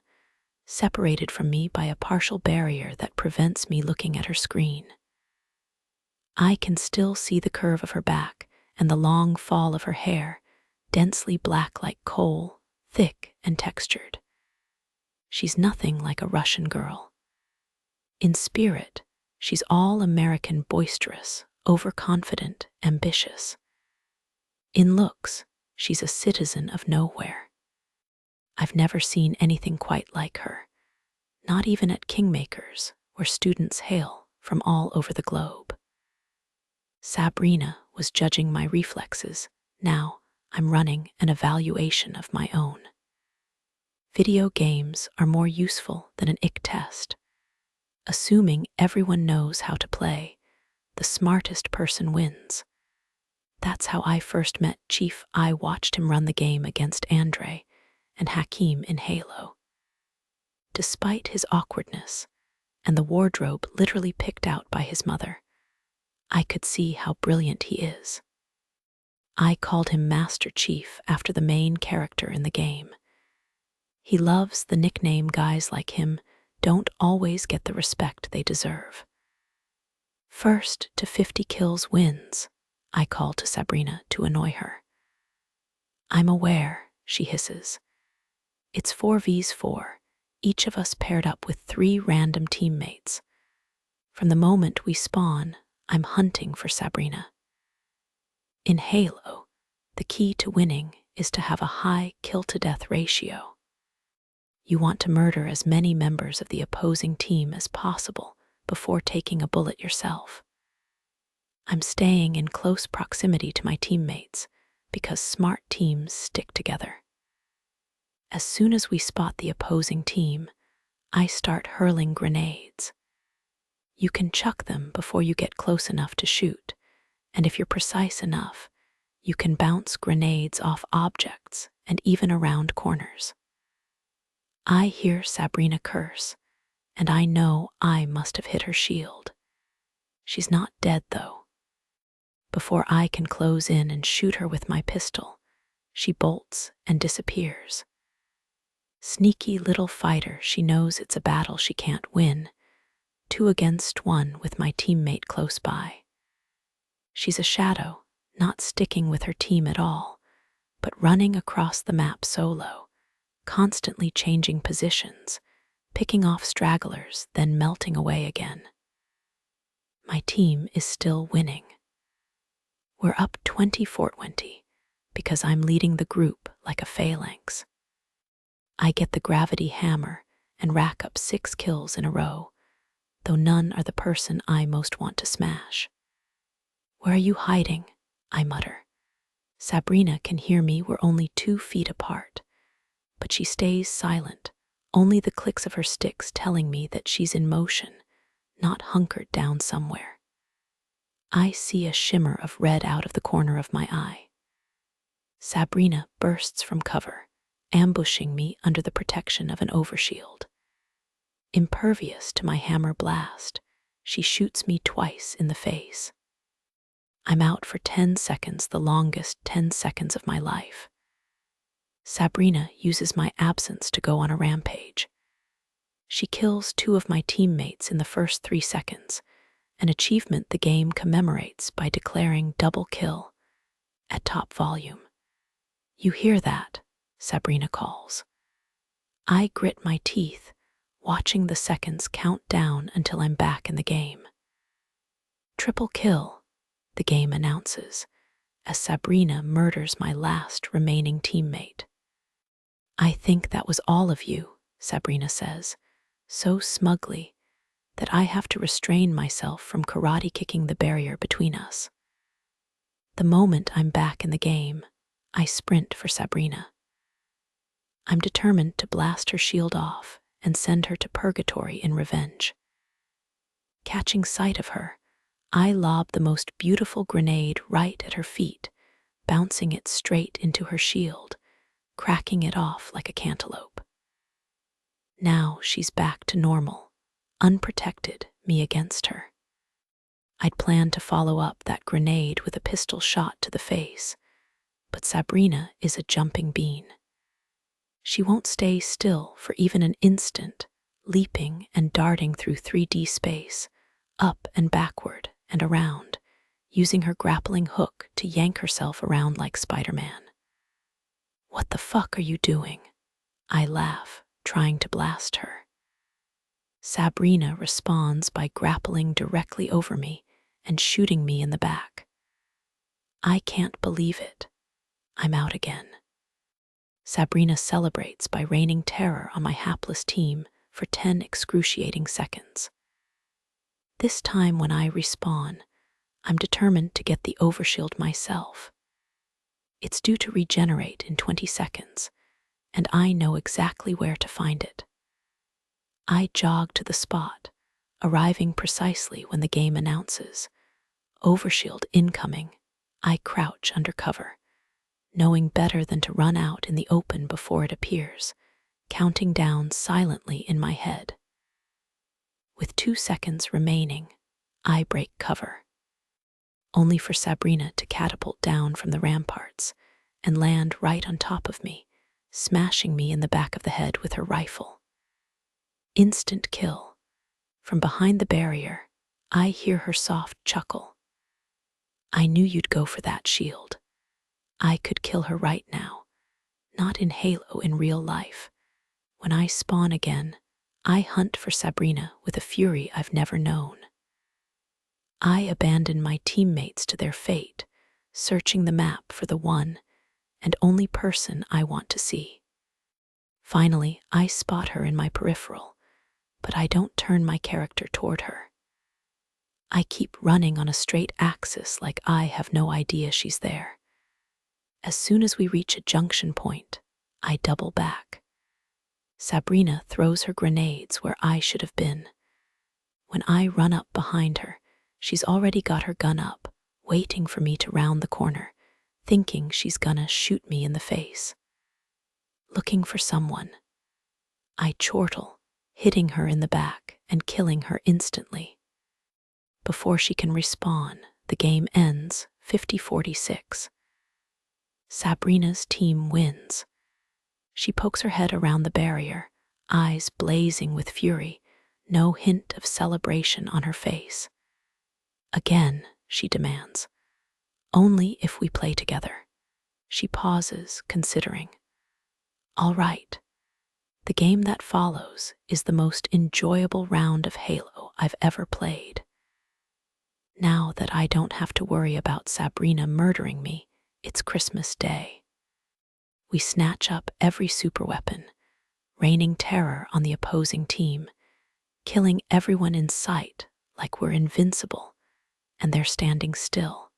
separated from me by a partial barrier that prevents me looking at her screen. I can still see the curve of her back and the long fall of her hair, densely black like coal, thick and textured. She's nothing like a Russian girl. In spirit, she's all American, boisterous, overconfident, ambitious. In looks, she's a citizen of nowhere. I've never seen anything quite like her, not even at Kingmakers, where students hail from all over the globe. Sabrina was judging my reflexes. Now I'm running an evaluation of my own. Video games are more useful than an IQ test. Assuming everyone knows how to play, the smartest person wins. That's how I first met Chief. I watched him run the game against Andre and Hakim in Halo. Despite his awkwardness and the wardrobe literally picked out by his mother, I could see how brilliant he is. I called him Master Chief after the main character in the game. He loves the nickname. Guys like him don't always get the respect they deserve. First to 50 kills wins, I call to Sabrina to annoy her. I'm aware, she hisses. It's 4v4, each of us paired up with 3 random teammates. From the moment we spawn, I'm hunting for Sabrina. In Halo, the key to winning is to have a high kill-to-death ratio. You want to murder as many members of the opposing team as possible before taking a bullet yourself. I'm staying in close proximity to my teammates because smart teams stick together. As soon as we spot the opposing team, I start hurling grenades. You can chuck them before you get close enough to shoot, and if you're precise enough, you can bounce grenades off objects and even around corners. I hear Sabrina curse, and I know I must have hit her shield. She's not dead, though. Before I can close in and shoot her with my pistol, she bolts and disappears. Sneaky little fighter, she knows it's a battle she can't win. 2 against 1 with my teammate close by. She's a shadow, not sticking with her team at all, but running across the map solo, constantly changing positions, picking off stragglers, then melting away again. My team is still winning. We're up 24-20 because I'm leading the group like a phalanx. I get the gravity hammer and rack up 6 kills in a row, though none are the person I most want to smash. Where are you hiding? I mutter. Sabrina can hear me. We're only 2 feet apart, but she stays silent, only the clicks of her sticks telling me that she's in motion, not hunkered down somewhere. I see a shimmer of red out of the corner of my eye. Sabrina bursts from cover, ambushing me under the protection of an overshield. Impervious to my hammer blast, she shoots me twice in the face. I'm out for 10 seconds, the longest 10 seconds of my life. Sabrina uses my absence to go on a rampage. She kills 2 of my teammates in the first 3 seconds, an achievement the game commemorates by declaring double kill at top volume. You hear that? Sabrina calls. I grit my teeth, watching the seconds count down until I'm back in the game. Triple kill, the game announces, as Sabrina murders my last remaining teammate. I think that was all of you, Sabrina says, so smugly that I have to restrain myself from karate kicking the barrier between us. The moment I'm back in the game, I sprint for Sabrina. I'm determined to blast her shield off and send her to purgatory in revenge. Catching sight of her, I lob the most beautiful grenade right at her feet, bouncing it straight into her shield, cracking it off like a cantaloupe. Now she's back to normal, unprotected, me against her. I'd planned to follow up that grenade with a pistol shot to the face, but Sabrina is a jumping bean. She won't stay still for even an instant, leaping and darting through 3D space, up and backward and around, using her grappling hook to yank herself around like Spider-Man. "What the fuck are you doing?" I laugh, trying to blast her. Sabrina responds by grappling directly over me and shooting me in the back. I can't believe it. I'm out again. Sabrina celebrates by raining terror on my hapless team for 10 excruciating seconds. This time when I respawn, I'm determined to get the overshield myself. It's due to regenerate in 20 seconds, and I know exactly where to find it. I jog to the spot, arriving precisely when the game announces, "Overshield incoming." I crouch under cover, knowing better than to run out in the open before it appears, counting down silently in my head. With 2 seconds remaining, I break cover, only for Sabrina to catapult down from the ramparts and land right on top of me, smashing me in the back of the head with her rifle. Instant kill. From behind the barrier, I hear her soft chuckle. "I knew you'd go for that shield. I could kill her right now, not in Halo in real life. When I spawn again, I hunt for Sabrina with a fury I've never known. I abandon my teammates to their fate, searching the map for the one and only person I want to see. Finally, I spot her in my peripheral, but I don't turn my character toward her. I keep running on a straight axis like I have no idea she's there. As soon as we reach a junction point, I double back. Sabrina throws her grenades where I should have been. When I run up behind her, she's already got her gun up, waiting for me to round the corner, thinking she's gonna shoot me in the face. Looking for someone. I chortle, hitting her in the back and killing her instantly. Before she can respawn, the game ends 50-46. Sabrina's team wins. She pokes her head around the barrier, eyes blazing with fury, no hint of celebration on her face. "Again," she demands. "Only if we play together." She pauses, considering. "All right." The game that follows is the most enjoyable round of Halo I've ever played. Now that I don't have to worry about Sabrina murdering me, it's Christmas Day. We snatch up every superweapon, raining terror on the opposing team, killing everyone in sight like we're invincible, and they're standing still.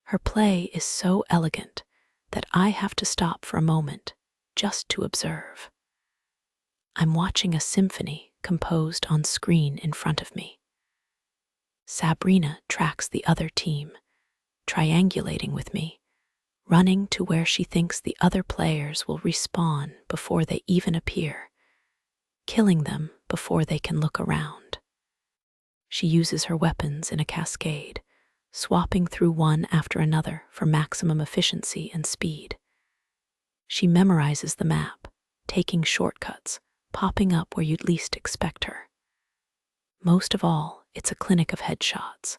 Her play is so elegant that I have to stop for a moment just to observe. I'm watching a symphony composed on screen in front of me. Sabrina tracks the other team, triangulating with me, running to where she thinks the other players will respawn before they even appear, killing them before they can look around. She uses her weapons in a cascade, swapping through one after another for maximum efficiency and speed. She memorizes the map, taking shortcuts, popping up where you'd least expect her. Most of all, it's a clinic of headshots.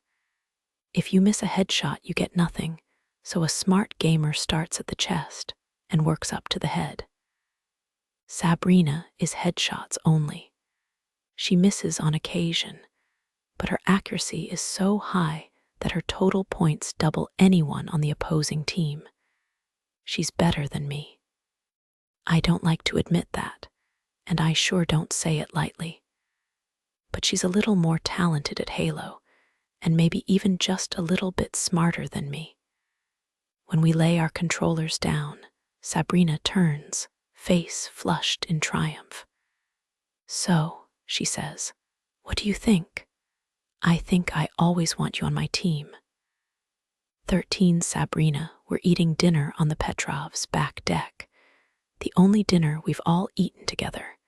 If you miss a headshot, you get nothing, so a smart gamer starts at the chest and works up to the head. Sabrina is headshots only. She misses on occasion, but her accuracy is so high that her total points double anyone on the opposing team. She's better than me. I don't like to admit that, and I sure don't say it lightly. But she's a little more talented at Halo, and maybe even just a little bit smarter than me. When we lay our controllers down, Sabrina turns, face flushed in triumph. "So," she says, "what do you think?" "I think I always want you on my team." 13 Sabrina were eating dinner on the Petrov's back deck, the only dinner we've all eaten together,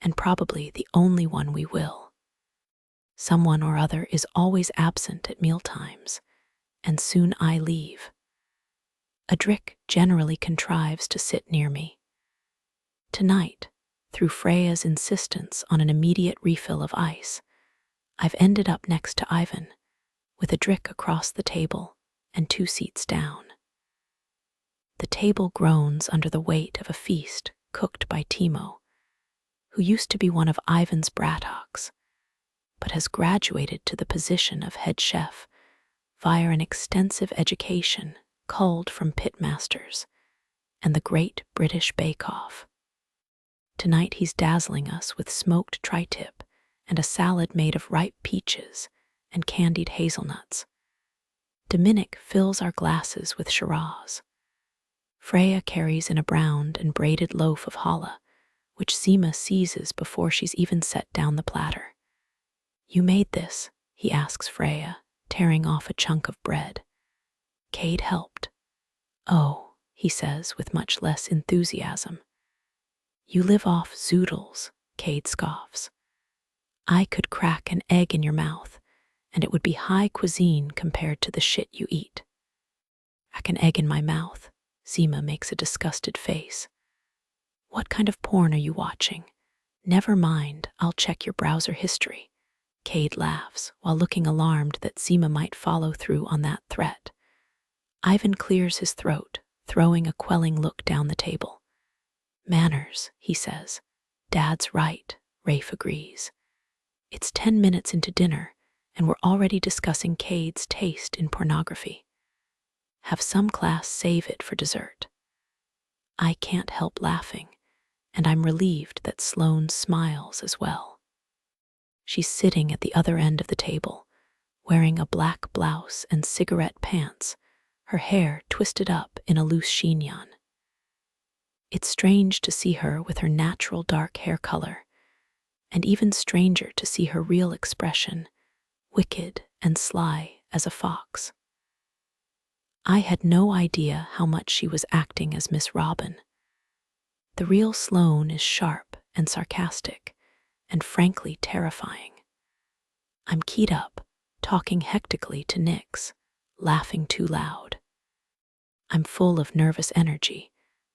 and probably the only one we will. Someone or other is always absent at mealtimes, and soon I leave. Adric generally contrives to sit near me. Tonight, through Freya's insistence on an immediate refill of ice, I've ended up next to Ivan, with Adric across the table and 2 seats down. The table groans under the weight of a feast cooked by Timo, who used to be one of Ivan's brattocks, but has graduated to the position of head chef via an extensive education culled from pitmasters and the Great British Bake-Off. Tonight he's dazzling us with smoked tri-tip and a salad made of ripe peaches and candied hazelnuts. Dominic fills our glasses with Shiraz. Freya carries in a browned and braided loaf of challah, which Seema seizes before she's even set down the platter. "You made this?" he asks Freya, tearing off a chunk of bread. "Cade helped." "Oh," he says with much less enthusiasm. "You live off zoodles," Cade scoffs. "I could crack an egg in your mouth, and it would be high cuisine compared to the shit you eat." "Crack an egg in my mouth," Seema makes a disgusted face. "What kind of porn are you watching? Never mind, I'll check your browser history." Cade laughs, while looking alarmed that Seema might follow through on that threat. Ivan clears his throat, throwing a quelling look down the table. "Manners," he says. "Dad's right," Rafe agrees. It's 10 minutes into dinner, and we're already discussing Cade's taste in pornography. Have some class save it for dessert. I can't help laughing, and I'm relieved that Sloane smiles as well. She's sitting at the other end of the table, wearing a black blouse and cigarette pants, her hair twisted up in a loose chignon. It's strange to see her with her natural dark hair color, and even stranger to see her real expression, wicked and sly as a fox. I had no idea how much she was acting as Miss Robin. The real Sloane is sharp and sarcastic, and frankly terrifying. I'm keyed up, talking hectically to Nix, laughing too loud. I'm full of nervous energy,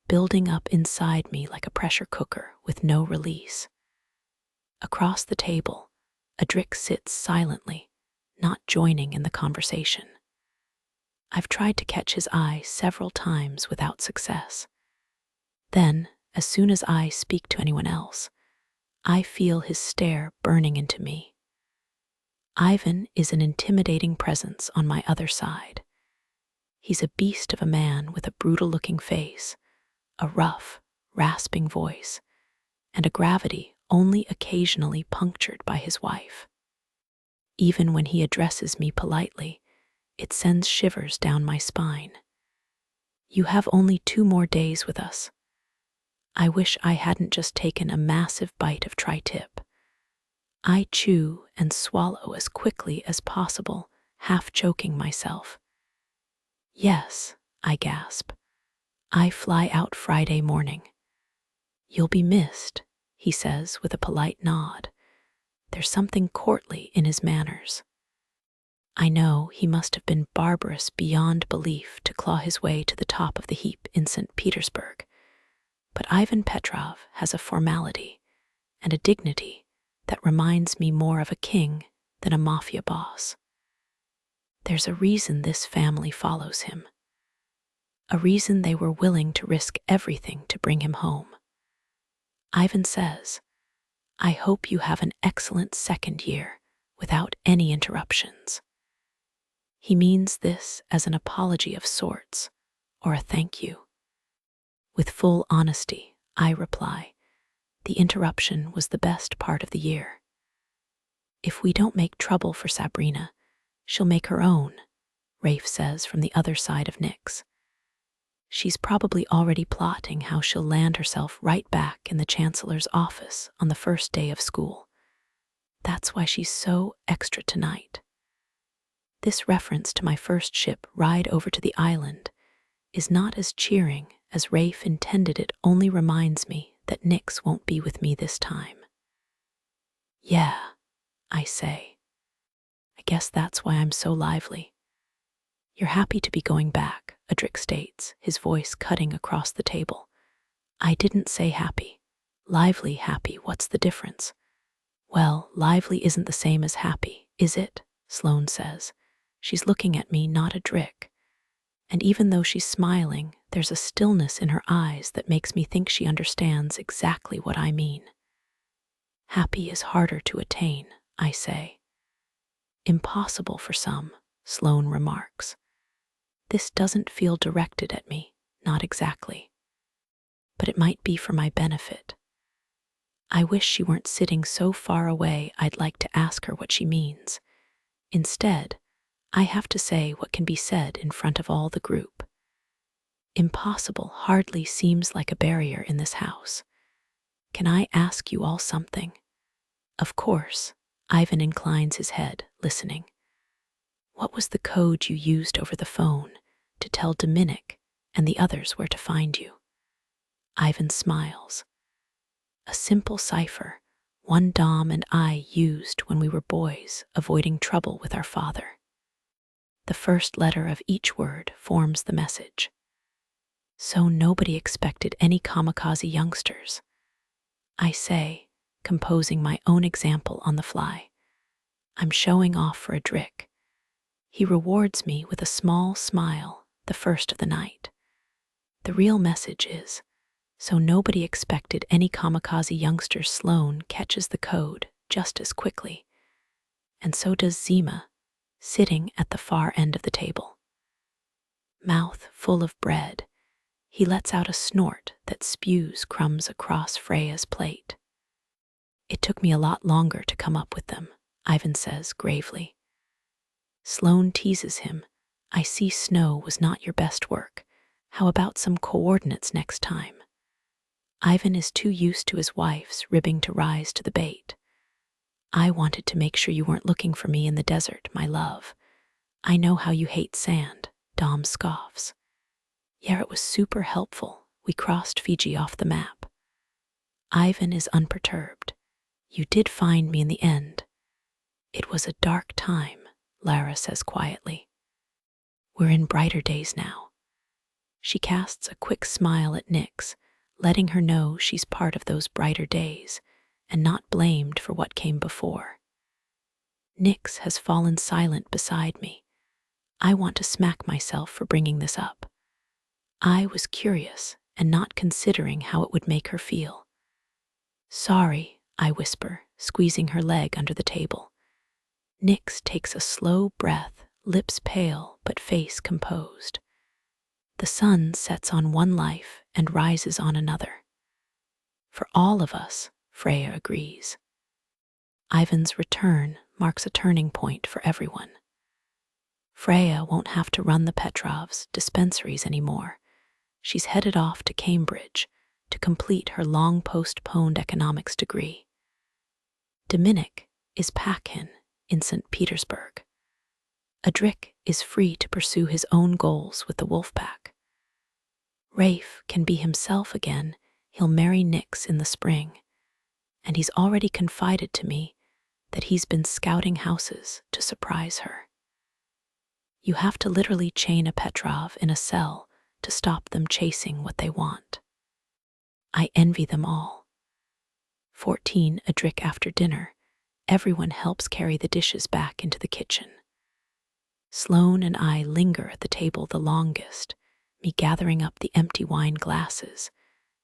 building up inside me like a pressure cooker with no release. Across the table, Adric sits silently, not joining in the conversation. I've tried to catch his eye several times without success. Then, as soon as I speak to anyone else, I feel his stare burning into me. Ivan is an intimidating presence on my other side. He's a beast of a man with a brutal-looking face, a rough, rasping voice, and a gravity only occasionally punctured by his wife. Even when he addresses me politely, it sends shivers down my spine. "You have only 2 more days with us." I wish I hadn't just taken a massive bite of tri-tip. I chew and swallow as quickly as possible, half choking myself. "Yes," I gasp. "I fly out Friday morning." "You'll be missed," he says with a polite nod. There's something courtly in his manners. I know he must have been barbarous beyond belief to claw his way to the top of the heap in St. Petersburg, but Ivan Petrov has a formality and a dignity that reminds me more of a king than a mafia boss. There's a reason this family follows him, a reason they were willing to risk everything to bring him home. Ivan says, "I hope you have an excellent second year without any interruptions." He means this as an apology of sorts, or a thank you. With full honesty, I reply, the interruption was the best part of the year. "If we don't make trouble for Sabrina, she'll make her own," Rafe says from the other side of Nix. "She's probably already plotting how she'll land herself right back in the Chancellor's office on the first day of school. That's why she's so extra tonight." This reference to my first ship ride over to the island is not as cheering as Rafe intended. It only reminds me that Nix won't be with me this time. "Yeah," I say, guess that's why I'm so lively. You're happy to be going back, Adric states, his voice cutting across the table. I didn't say happy. Lively, happy, what's the difference? Well, lively isn't the same as happy, is it? Sloane says. She's looking at me, not Adric. And even though she's smiling, there's a stillness in her eyes that makes me think she understands exactly what I mean. Happy is harder to attain, I say. Impossible for some, Sloane remarks. This doesn't feel directed at me, not exactly. But it might be for my benefit. I wish she weren't sitting so far away. I'd like to ask her what she means. Instead, I have to say what can be said in front of all the group. Impossible hardly seems like a barrier in this house. Can I ask you all something? Of course, Ivan inclines his head, listening. What was the code you used over the phone to tell Dominic and the others where to find you? Ivan smiles. A simple cipher, one Dom and I used when we were boys, avoiding trouble with our father. The first letter of each word forms the message. So nobody expected any kamikaze youngsters. I say, composing my own example on the fly. I'm showing off for Adric. He rewards me with a small smile, the first of the night. The real message is, so nobody expected any kamikaze youngster. Sloane catches the code just as quickly. And so does Zima, sitting at the far end of the table. Mouth full of bread, he lets out a snort that spews crumbs across Freya's plate. It took me a lot longer to come up with them, Ivan says gravely. Sloane teases him. I see snow was not your best work. How about some coordinates next time? Ivan is too used to his wife's ribbing to rise to the bait. I wanted to make sure you weren't looking for me in the desert, my love. I know how you hate sand, Dom scoffs. Yeah, it was super helpful. We crossed Fiji off the map. Ivan is unperturbed. You did find me in the end. It was a dark time, Lara says quietly. We're in brighter days now. She casts a quick smile at Nyx, letting her know she's part of those brighter days and not blamed for what came before. Nyx has fallen silent beside me. I want to smack myself for bringing this up. I was curious and not considering how it would make her feel. Sorry, I whisper, squeezing her leg under the table. Nyx takes a slow breath, lips pale but face composed. The sun sets on one life and rises on another. For all of us, Freya agrees. Ivan's return marks a turning point for everyone. Freya won't have to run the Petrovs' dispensaries anymore. She's headed off to Cambridge to complete her long-postponed economics degree. Dominic is Paquin in St. Petersburg. Adric is free to pursue his own goals with the Wolfpack. Rafe can be himself again. He'll marry Nyx in the spring. And he's already confided to me that he's been scouting houses to surprise her. You have to literally chain a Petrov in a cell to stop them chasing what they want. I envy them all. 14 Adric after dinner, everyone helps carry the dishes back into the kitchen. Sloane and I linger at the table the longest, me gathering up the empty wine glasses,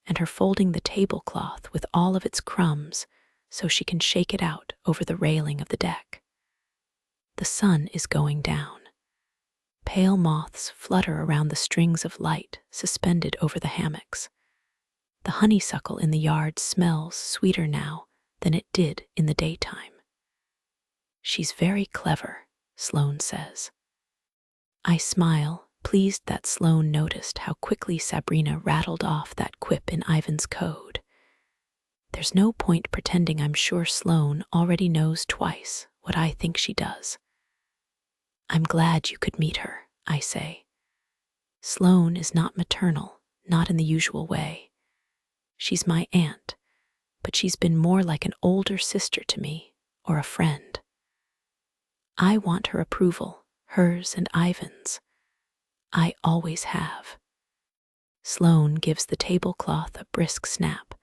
and her folding the tablecloth with all of its crumbs so she can shake it out over the railing of the deck. The sun is going down. Pale moths flutter around the strings of light suspended over the hammocks. The honeysuckle in the yard smells sweeter now than it did in the daytime. She's very clever, Sloane says. I smile, pleased that Sloane noticed how quickly Sabrina rattled off that quip in Ivan's code. There's no point pretending I'm sure Sloane already knows twice what I think she does. I'm glad you could meet her, I say. Sloane is not maternal, not in the usual way. She's my aunt, but she's been more like an older sister to me, or a friend. I want her approval, hers and Ivan's. I always have. Sloane gives the tablecloth a brisk snap,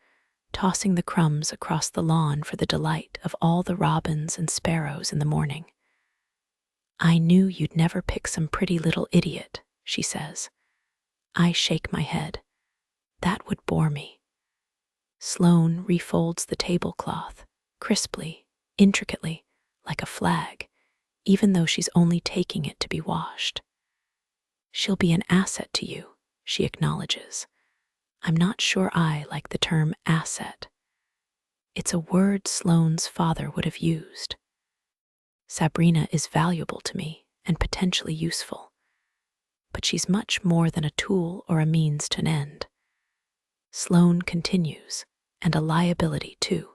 tossing the crumbs across the lawn for the delight of all the robins and sparrows in the morning. I knew you'd never pick some pretty little idiot, she says. I shake my head. That would bore me. Sloane refolds the tablecloth, crisply, intricately, like a flag, even though she's only taking it to be washed. She'll be an asset to you, she acknowledges. I'm not sure I like the term asset. It's a word Sloane's father would have used. Sabrina is valuable to me and potentially useful, but she's much more than a tool or a means to an end. Sloane continues, and a liability too.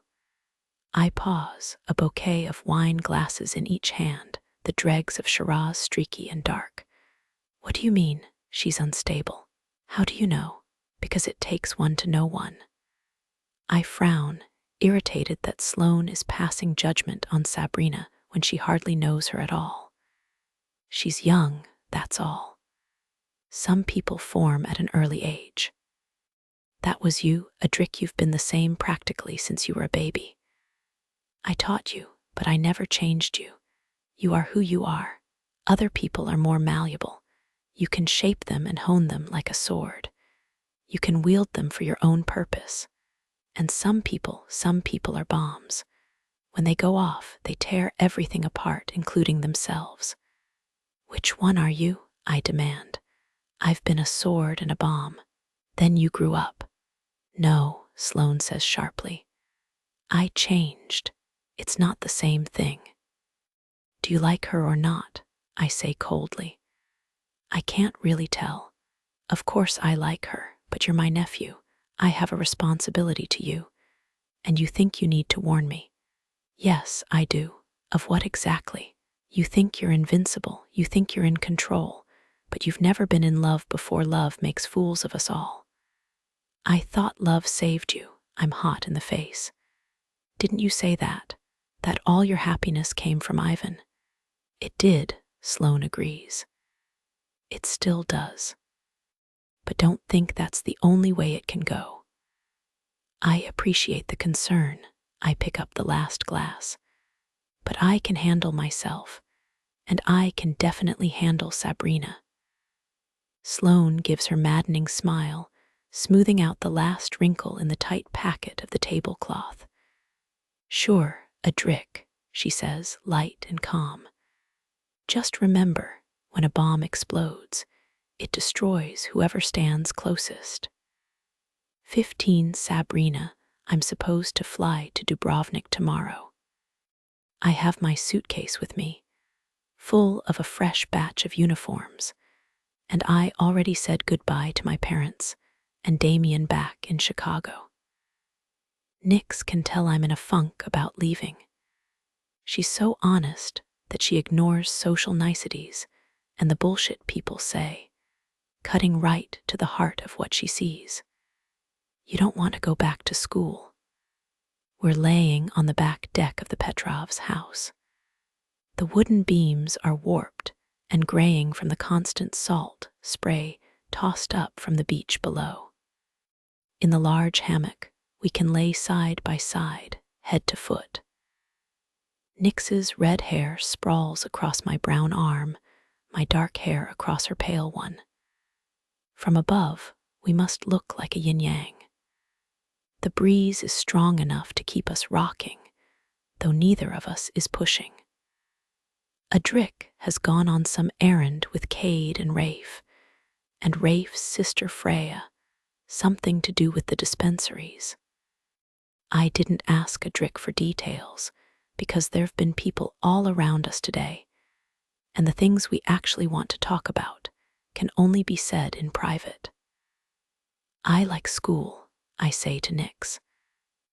I pause, a bouquet of wine glasses in each hand, the dregs of Shiraz streaky and dark. What do you mean, she's unstable? How do you know? Because it takes one to know one. I frown, irritated that Sloane is passing judgment on Sabrina when she hardly knows her at all. She's young, that's all. Some people form at an early age. That was you, a Drick. You've been the same practically since you were a baby. I taught you, but I never changed you. You are who you are. Other people are more malleable. You can shape them and hone them like a sword. You can wield them for your own purpose. And some people are bombs. When they go off, they tear everything apart, including themselves. Which one are you? I demand. I've been a sword and a bomb. Then you grew up. No, Sloane says sharply. I changed. It's not the same thing. Do you like her or not? I say coldly. I can't really tell. Of course I like her, but you're my nephew. I have a responsibility to you. And you think you need to warn me. Yes, I do. Of what exactly? You think you're invincible. You think you're in control. But you've never been in love before. Love makes fools of us all. I thought love saved you. I'm hot in the face. Didn't you say that? That all your happiness came from Ivan? It did, Sloane agrees. It still does. But don't think that's the only way it can go. I appreciate the concern. I pick up the last glass. But I can handle myself, and I can definitely handle Sabrina. Sloane gives her maddening smile, smoothing out the last wrinkle in the tight packet of the tablecloth. Sure, a Drick, she says, light and calm. Just remember, when a bomb explodes, it destroys whoever stands closest. 15 Sabrina, I'm supposed to fly to Dubrovnik tomorrow. I have my suitcase with me, full of a fresh batch of uniforms, and I already said goodbye to my parents and Damien back in Chicago. Nix can tell I'm in a funk about leaving. She's so honest that she ignores social niceties and the bullshit people say, cutting right to the heart of what she sees. You don't want to go back to school. We're laying on the back deck of the Petrovs' house. The wooden beams are warped and graying from the constant salt spray tossed up from the beach below. In the large hammock, we can lay side by side, head to foot. Nix's red hair sprawls across my brown arm, my dark hair across her pale one. From above, we must look like a yin-yang. The breeze is strong enough to keep us rocking, though neither of us is pushing. A Drick has gone on some errand with Cade and Rafe's sister Freya, something to do with the dispensaries. I didn't ask a Drick for details, because there've been people all around us today, and the things we actually want to talk about can only be said in private. I like school, I say to Nix.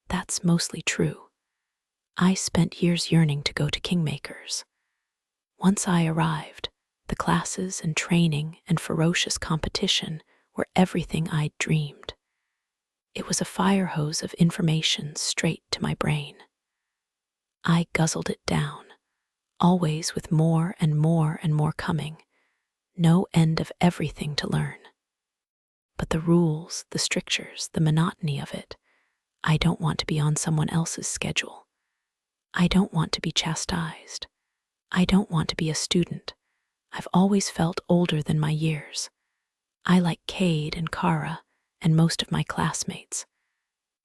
That's mostly true. I spent years yearning to go to Kingmakers. Once I arrived, the classes and training and ferocious competition were everything I'd dreamed. It was a fire hose of information straight to my brain. I guzzled it down, always with more and more and more coming, no end of everything to learn. But the rules, the strictures, the monotony of it, I don't want to be on someone else's schedule. I don't want to be chastised. I don't want to be a student. I've always felt older than my years. I like Cade and Kara and most of my classmates.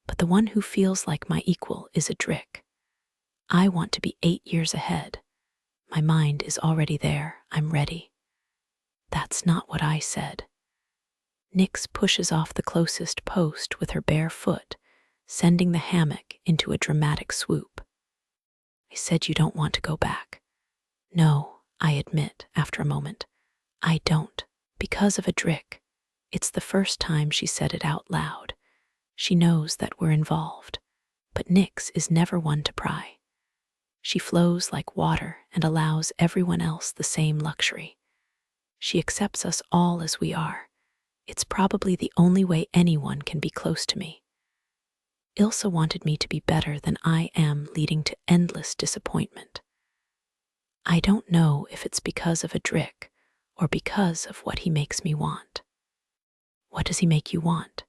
But the one who feels like my equal is a Drick. I want to be 8 years ahead. My mind is already there. I'm ready. That's not what I said. Nyx pushes off the closest post with her bare foot, sending the hammock into a dramatic swoop. I said you don't want to go back. No, I admit, after a moment. I don't, because of a Drick. It's the first time she said it out loud. She knows that we're involved, but Nyx is never one to pry. She flows like water and allows everyone else the same luxury. She accepts us all as we are. It's probably the only way anyone can be close to me. Ilsa wanted me to be better than I am, leading to endless disappointment. I don't know if it's because of a Drick or because of what he makes me want. What does he make you want?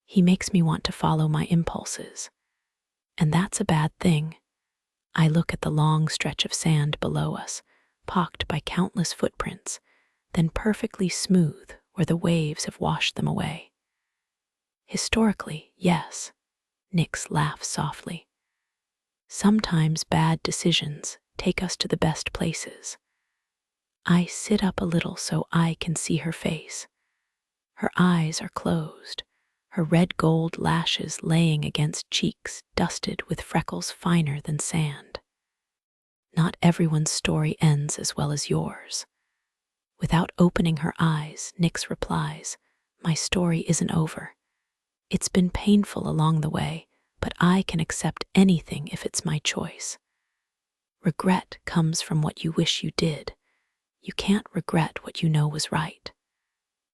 He makes me want to follow my impulses. And that's a bad thing. I look at the long stretch of sand below us, pocked by countless footprints, then perfectly smooth where the waves have washed them away. Historically, yes, Nyx laughs softly. Sometimes bad decisions take us to the best places. I sit up a little so I can see her face. Her eyes are closed, her red gold lashes laying against cheeks dusted with freckles finer than sand. Not everyone's story ends as well as yours. Without opening her eyes, Nyx replies, my story isn't over. It's been painful along the way, but I can accept anything if it's my choice. Regret comes from what you wish you did. You can't regret what you know was right.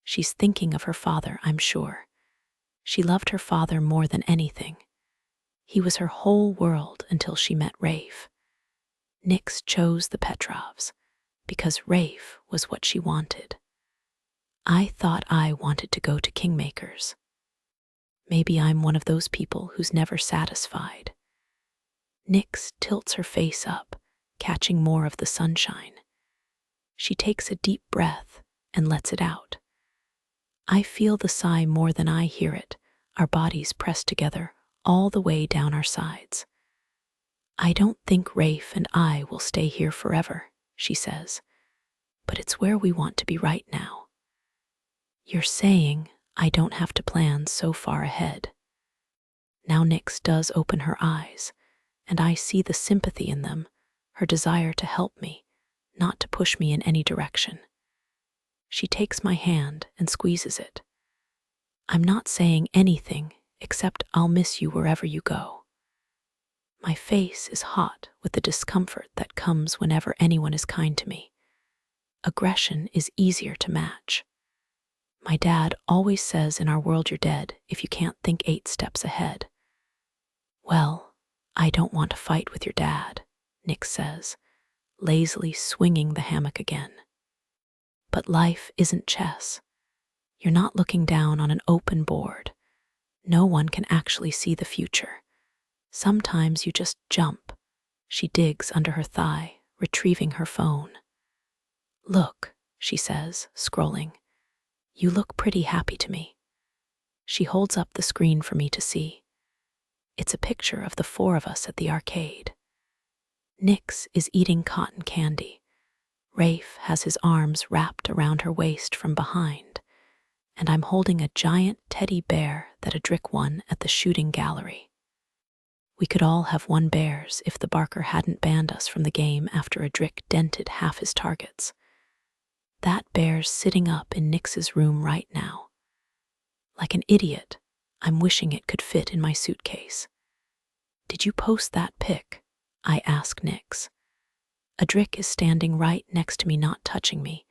She's thinking of her father, I'm sure. She loved her father more than anything. He was her whole world until she met Rafe. Nyx chose the Petrovs because Rafe was what she wanted. I thought I wanted to go to Kingmakers. Maybe I'm one of those people who's never satisfied. Nyx tilts her face up, catching more of the sunshine. She takes a deep breath and lets it out. I feel the sigh more than I hear it, our bodies pressed together all the way down our sides. I don't think Rafe and I will stay here forever, she says, but it's where we want to be right now. You're saying I don't have to plan so far ahead. Now Nyx does open her eyes, and I see the sympathy in them, her desire to help me, not to push me in any direction. She takes my hand and squeezes it. I'm not saying anything except I'll miss you wherever you go. My face is hot with the discomfort that comes whenever anyone is kind to me. Aggression is easier to match. My dad always says in our world you're dead if you can't think 8 steps ahead. Well, I don't want to fight with your dad, Nyx says, lazily swinging the hammock again. But life isn't chess. You're not looking down on an open board. No one can actually see the future. Sometimes you just jump. She digs under her thigh, retrieving her phone. Look, she says, scrolling. You look pretty happy to me. She holds up the screen for me to see. It's a picture of the 4 of us at the arcade. Nyx is eating cotton candy. Rafe has his arms wrapped around her waist from behind, and I'm holding a giant teddy bear that a Drick won at the shooting gallery. We could all have won bears if the Barker hadn't banned us from the game after a Drick dented half his targets. That bear's sitting up in Nyx's room right now. Like an idiot, I'm wishing it could fit in my suitcase. Did you post that pic? I ask Nyx. A Drick is standing right next to me, not touching me,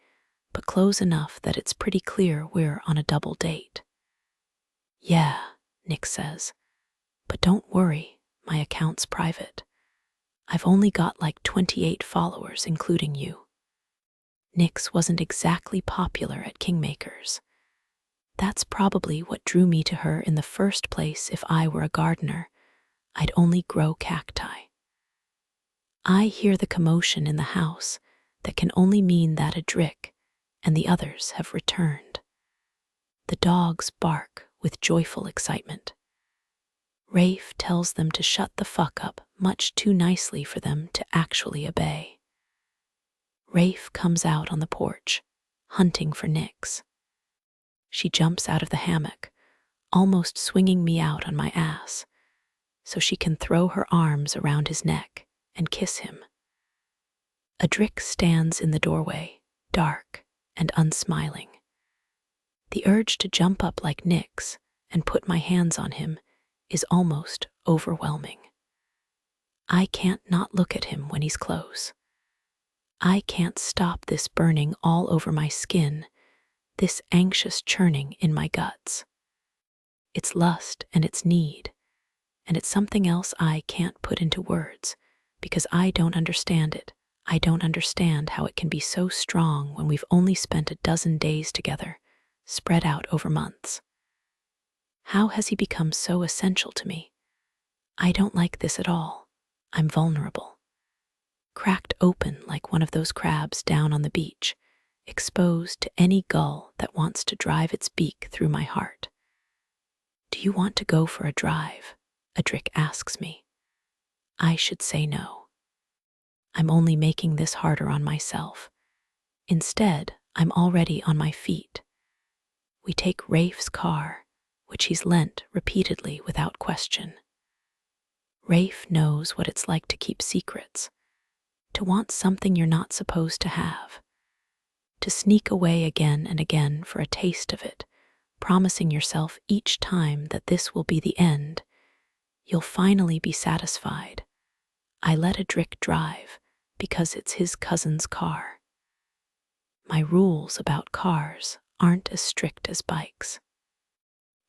but close enough that it's pretty clear we're on a double date. Yeah, Nyx says, but don't worry, my account's private. I've only got like 28 followers, including you. Nyx wasn't exactly popular at Kingmakers. That's probably what drew me to her in the first place. If I were a gardener, I'd only grow cacti. I hear the commotion in the house that can only mean that Adric and the others have returned. The dogs bark with joyful excitement. Rafe tells them to shut the fuck up much too nicely for them to actually obey. Rafe comes out on the porch, hunting for Nyx. She jumps out of the hammock, almost swinging me out on my ass, so she can throw her arms around his neck and kiss him. Adric stands in the doorway, dark and unsmiling. The urge to jump up like Nyx and put my hands on him is almost overwhelming. I can't not look at him when he's close. I can't stop this burning all over my skin, this anxious churning in my guts. It's lust and it's need, and it's something else I can't put into words because I don't understand it. I don't understand how it can be so strong when we've only spent a dozen days together, spread out over months. How has he become so essential to me? I don't like this at all. I'm vulnerable. Cracked open like one of those crabs down on the beach, exposed to any gull that wants to drive its beak through my heart. Do you want to go for a drive? Adric asks me. I should say no. I'm only making this harder on myself. Instead, I'm already on my feet. We take Rafe's car, which he's lent repeatedly without question. Rafe knows what it's like to keep secrets, to want something you're not supposed to have, to sneak away again and again for a taste of it, promising yourself each time that this will be the end. You'll finally be satisfied. I let Adric drive because it's his cousin's car. My rules about cars aren't as strict as bikes.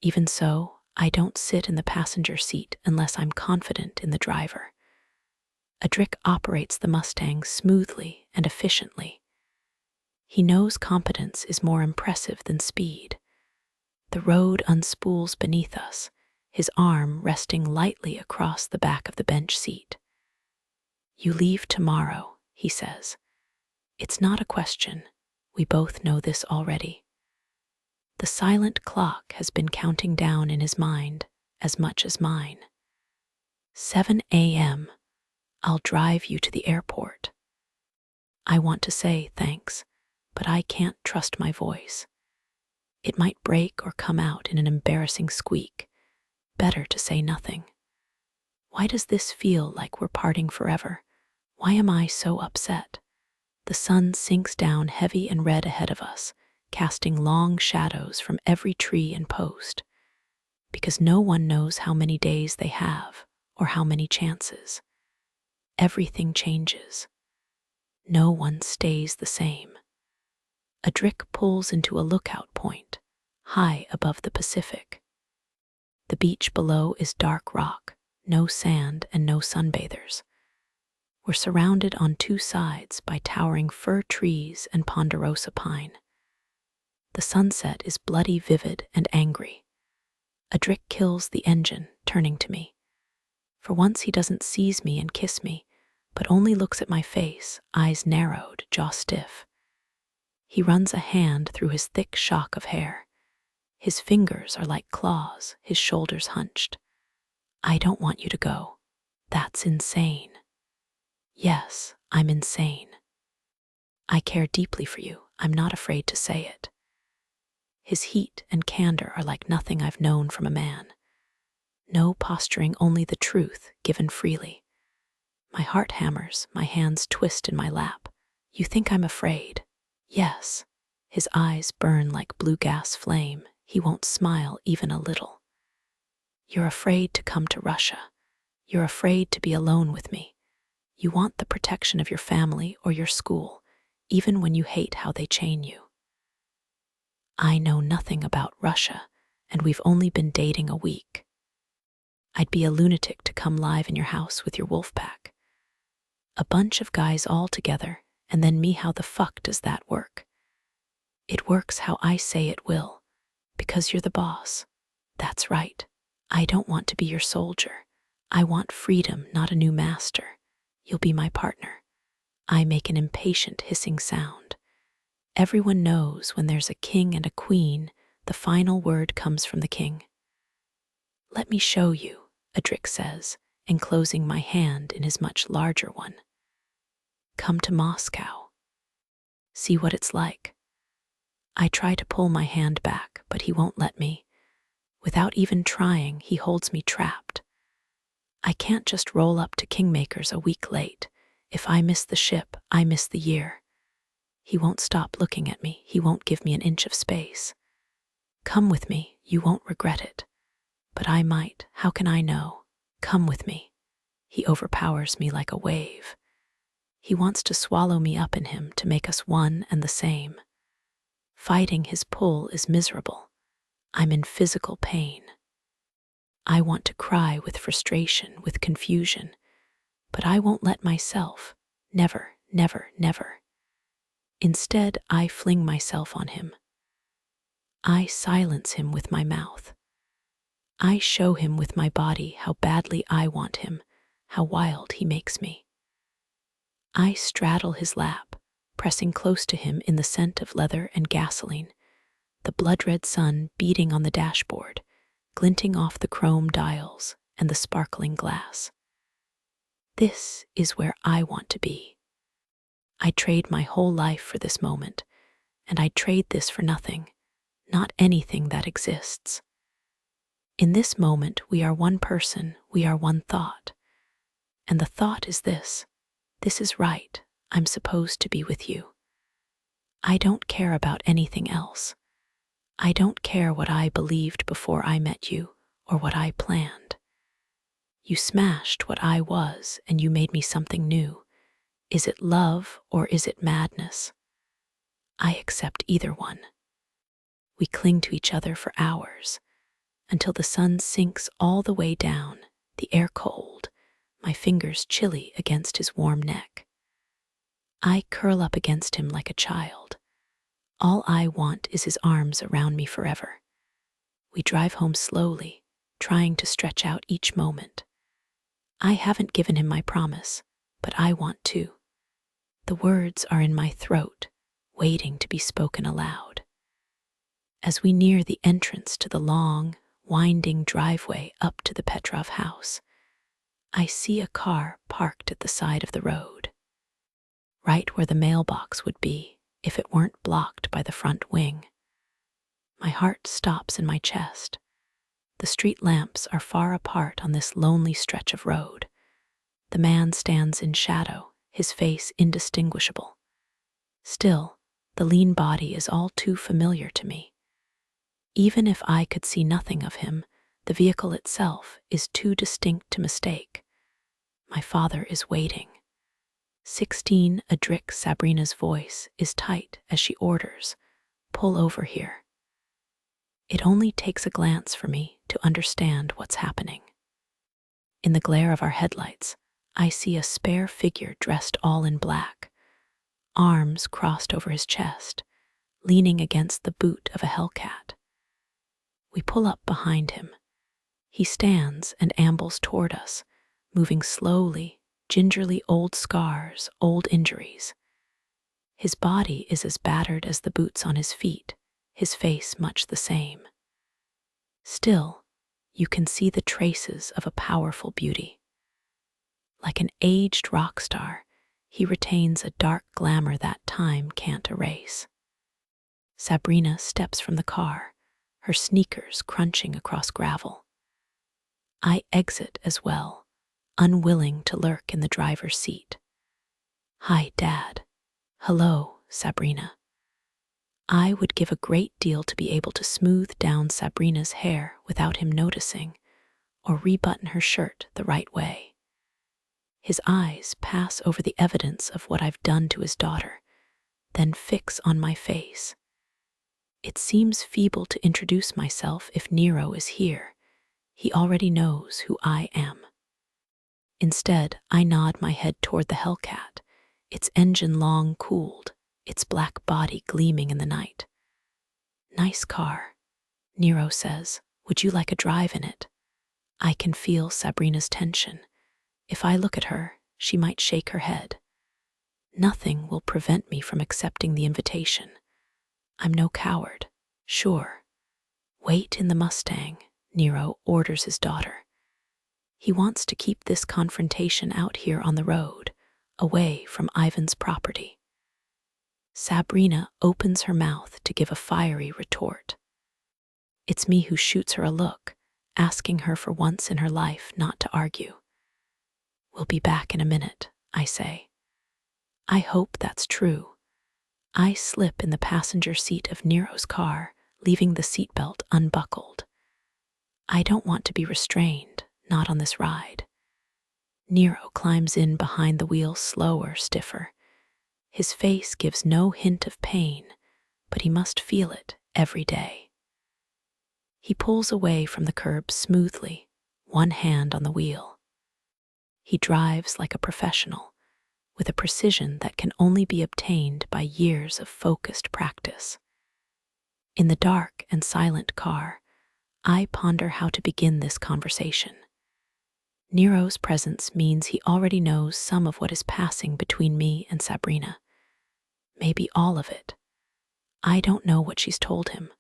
Even so, I don't sit in the passenger seat unless I'm confident in the driver. Adric operates the Mustang smoothly and efficiently. He knows competence is more impressive than speed. The road unspools beneath us, his arm resting lightly across the back of the bench seat. You leave tomorrow, he says. It's not a question. We both know this already. The silent clock has been counting down in his mind as much as mine. 7 a.m. I'll drive you to the airport. I want to say thanks, but I can't trust my voice. It might break or come out in an embarrassing squeak. Better to say nothing. Why does this feel like we're parting forever? Why am I so upset? The sun sinks down heavy and red ahead of us, casting long shadows from every tree and post, because no one knows how many days they have or how many chances. Everything changes. No one stays the same. Adric pulls into a lookout point, high above the Pacific. The beach below is dark rock, no sand and no sunbathers. We're surrounded on two sides by towering fir trees and ponderosa pine. The sunset is bloody vivid and angry. Adric kills the engine, turning to me. For once he doesn't seize me and kiss me, but only looks at my face, eyes narrowed, jaw stiff. He runs a hand through his thick shock of hair. His fingers are like claws, his shoulders hunched. I don't want you to go. That's insane. Yes, I'm insane. I care deeply for you. I'm not afraid to say it. His heat and candor are like nothing I've known from a man. No posturing, only the truth, given freely. My heart hammers, my hands twist in my lap. You think I'm afraid? Yes. His eyes burn like blue gas flame. He won't smile even a little. You're afraid to come to Russia. You're afraid to be alone with me. You want the protection of your family or your school, even when you hate how they chain you. I know nothing about Russia, and we've only been dating a week. I'd be a lunatic to come live in your house with your wolf pack. A bunch of guys all together, and then me. How the fuck does that work? It works how I say it will, because you're the boss. That's right. I don't want to be your soldier. I want freedom, not a new master. You'll be my partner. I make an impatient hissing sound. Everyone knows when there's a king and a queen, the final word comes from the king. Let me show you, Adric says, enclosing my hand in his much larger one. Come to Moscow. See what it's like. I try to pull my hand back, but he won't let me. Without even trying, he holds me trapped. I can't just roll up to Kingmakers a week late. If I miss the ship, I miss the year. He won't stop looking at me. He won't give me an inch of space. Come with me. You won't regret it. But I might. How can I know? Come with me. He overpowers me like a wave. He wants to swallow me up in him to make us one and the same. Fighting his pull is miserable. I'm in physical pain. I want to cry with frustration, with confusion, but I won't let myself. Never, never, never. Instead, I fling myself on him. I silence him with my mouth. I show him with my body how badly I want him, how wild he makes me. I straddle his lap, pressing close to him in the scent of leather and gasoline, the blood-red sun beating on the dashboard, glinting off the chrome dials and the sparkling glass. This is where I want to be. I'd trade my whole life for this moment, and I'd trade this for nothing, not anything that exists. In this moment, we are one person, we are one thought. And the thought is this: this is right, I'm supposed to be with you. I don't care about anything else. I don't care what I believed before I met you or what I planned. You smashed what I was and you made me something new. Is it love or is it madness? I accept either one. We cling to each other for hours, until the sun sinks all the way down, the air cold, my fingers chilly against his warm neck. I curl up against him like a child. All I want is his arms around me forever. We drive home slowly, trying to stretch out each moment. I haven't given him my promise, but I want to. The words are in my throat, waiting to be spoken aloud. As we near the entrance to the long, winding driveway up to the Petrov house, I see a car parked at the side of the road, right where the mailbox would be if it weren't blocked by the front wing. My heart stops in my chest. The street lamps are far apart on this lonely stretch of road. The man stands in shadow, his face indistinguishable. Still, the lean body is all too familiar to me. Even if I could see nothing of him, the vehicle itself is too distinct to mistake. My father is waiting. 16 Adric Sabrina's voice is tight as she orders, "Pull over here." It only takes a glance for me to understand what's happening. In the glare of our headlights, I see a spare figure dressed all in black, arms crossed over his chest, leaning against the boot of a Hellcat. We pull up behind him. He stands and ambles toward us, moving slowly, gingerly. Old scars, old injuries. His body is as battered as the boots on his feet, his face much the same. Still, you can see the traces of a powerful beauty. Like an aged rock star, he retains a dark glamour that time can't erase. Sabrina steps from the car, her sneakers crunching across gravel. I exit as well, unwilling to lurk in the driver's seat. "Hi, Dad." "Hello, Sabrina." I would give a great deal to be able to smooth down Sabrina's hair without him noticing, or rebutton her shirt the right way. His eyes pass over the evidence of what I've done to his daughter, then fix on my face. It seems feeble to introduce myself if Nero is here. He already knows who I am. Instead, I nod my head toward the Hellcat, its engine long cooled, its black body gleaming in the night. Nice car, Nero says. Would you like a drive in it? I can feel Sabrina's tension. If I look at her, she might shake her head. Nothing will prevent me from accepting the invitation. I'm no coward, sure. Wait in the Mustang, Nero orders his daughter. He wants to keep this confrontation out here on the road, away from Ivan's property. Sabrina opens her mouth to give a fiery retort. It's me who shoots her a look, asking her for once in her life not to argue. We'll be back in a minute, I say. I hope that's true. I slip in the passenger seat of Nero's car, leaving the seatbelt unbuckled. I don't want to be restrained, not on this ride. Nero climbs in behind the wheel slower, stiffer. His face gives no hint of pain, but he must feel it every day. He pulls away from the curb smoothly, one hand on the wheel. He drives like a professional, with a precision that can only be obtained by years of focused practice. In the dark and silent car, I ponder how to begin this conversation. Nero's presence means he already knows some of what is passing between me and Sabrina. Maybe all of it. I don't know what she's told him,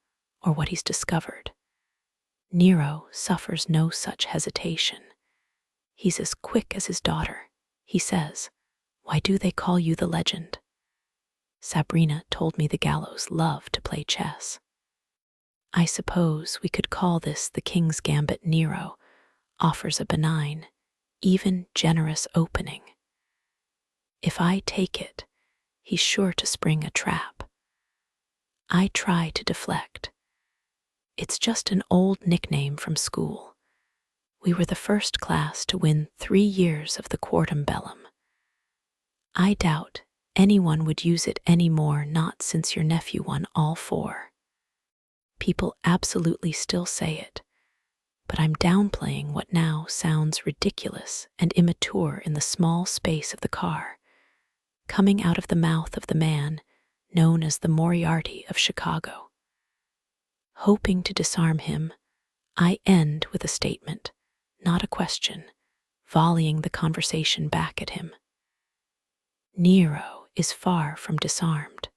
or what he's discovered. Nero suffers no such hesitation. He's as quick as his daughter. He says, "Why do they call you the legend?" Sabrina told me the Gallos love to play chess. I suppose we could call this the King's Gambit. Nero offers a benign, even generous opening. If I take it, he's sure to spring a trap. I try to deflect. It's just an old nickname from school. We were the first class to win 3 years of the Quartum Bellum. I doubt anyone would use it anymore, not since your nephew won all 4. People absolutely still say it, but I'm downplaying what now sounds ridiculous and immature in the small space of the car, coming out of the mouth of the man known as the Moriarty of Chicago. Hoping to disarm him, I end with a statement, not a question, volleying the conversation back at him. Nero is far from disarmed.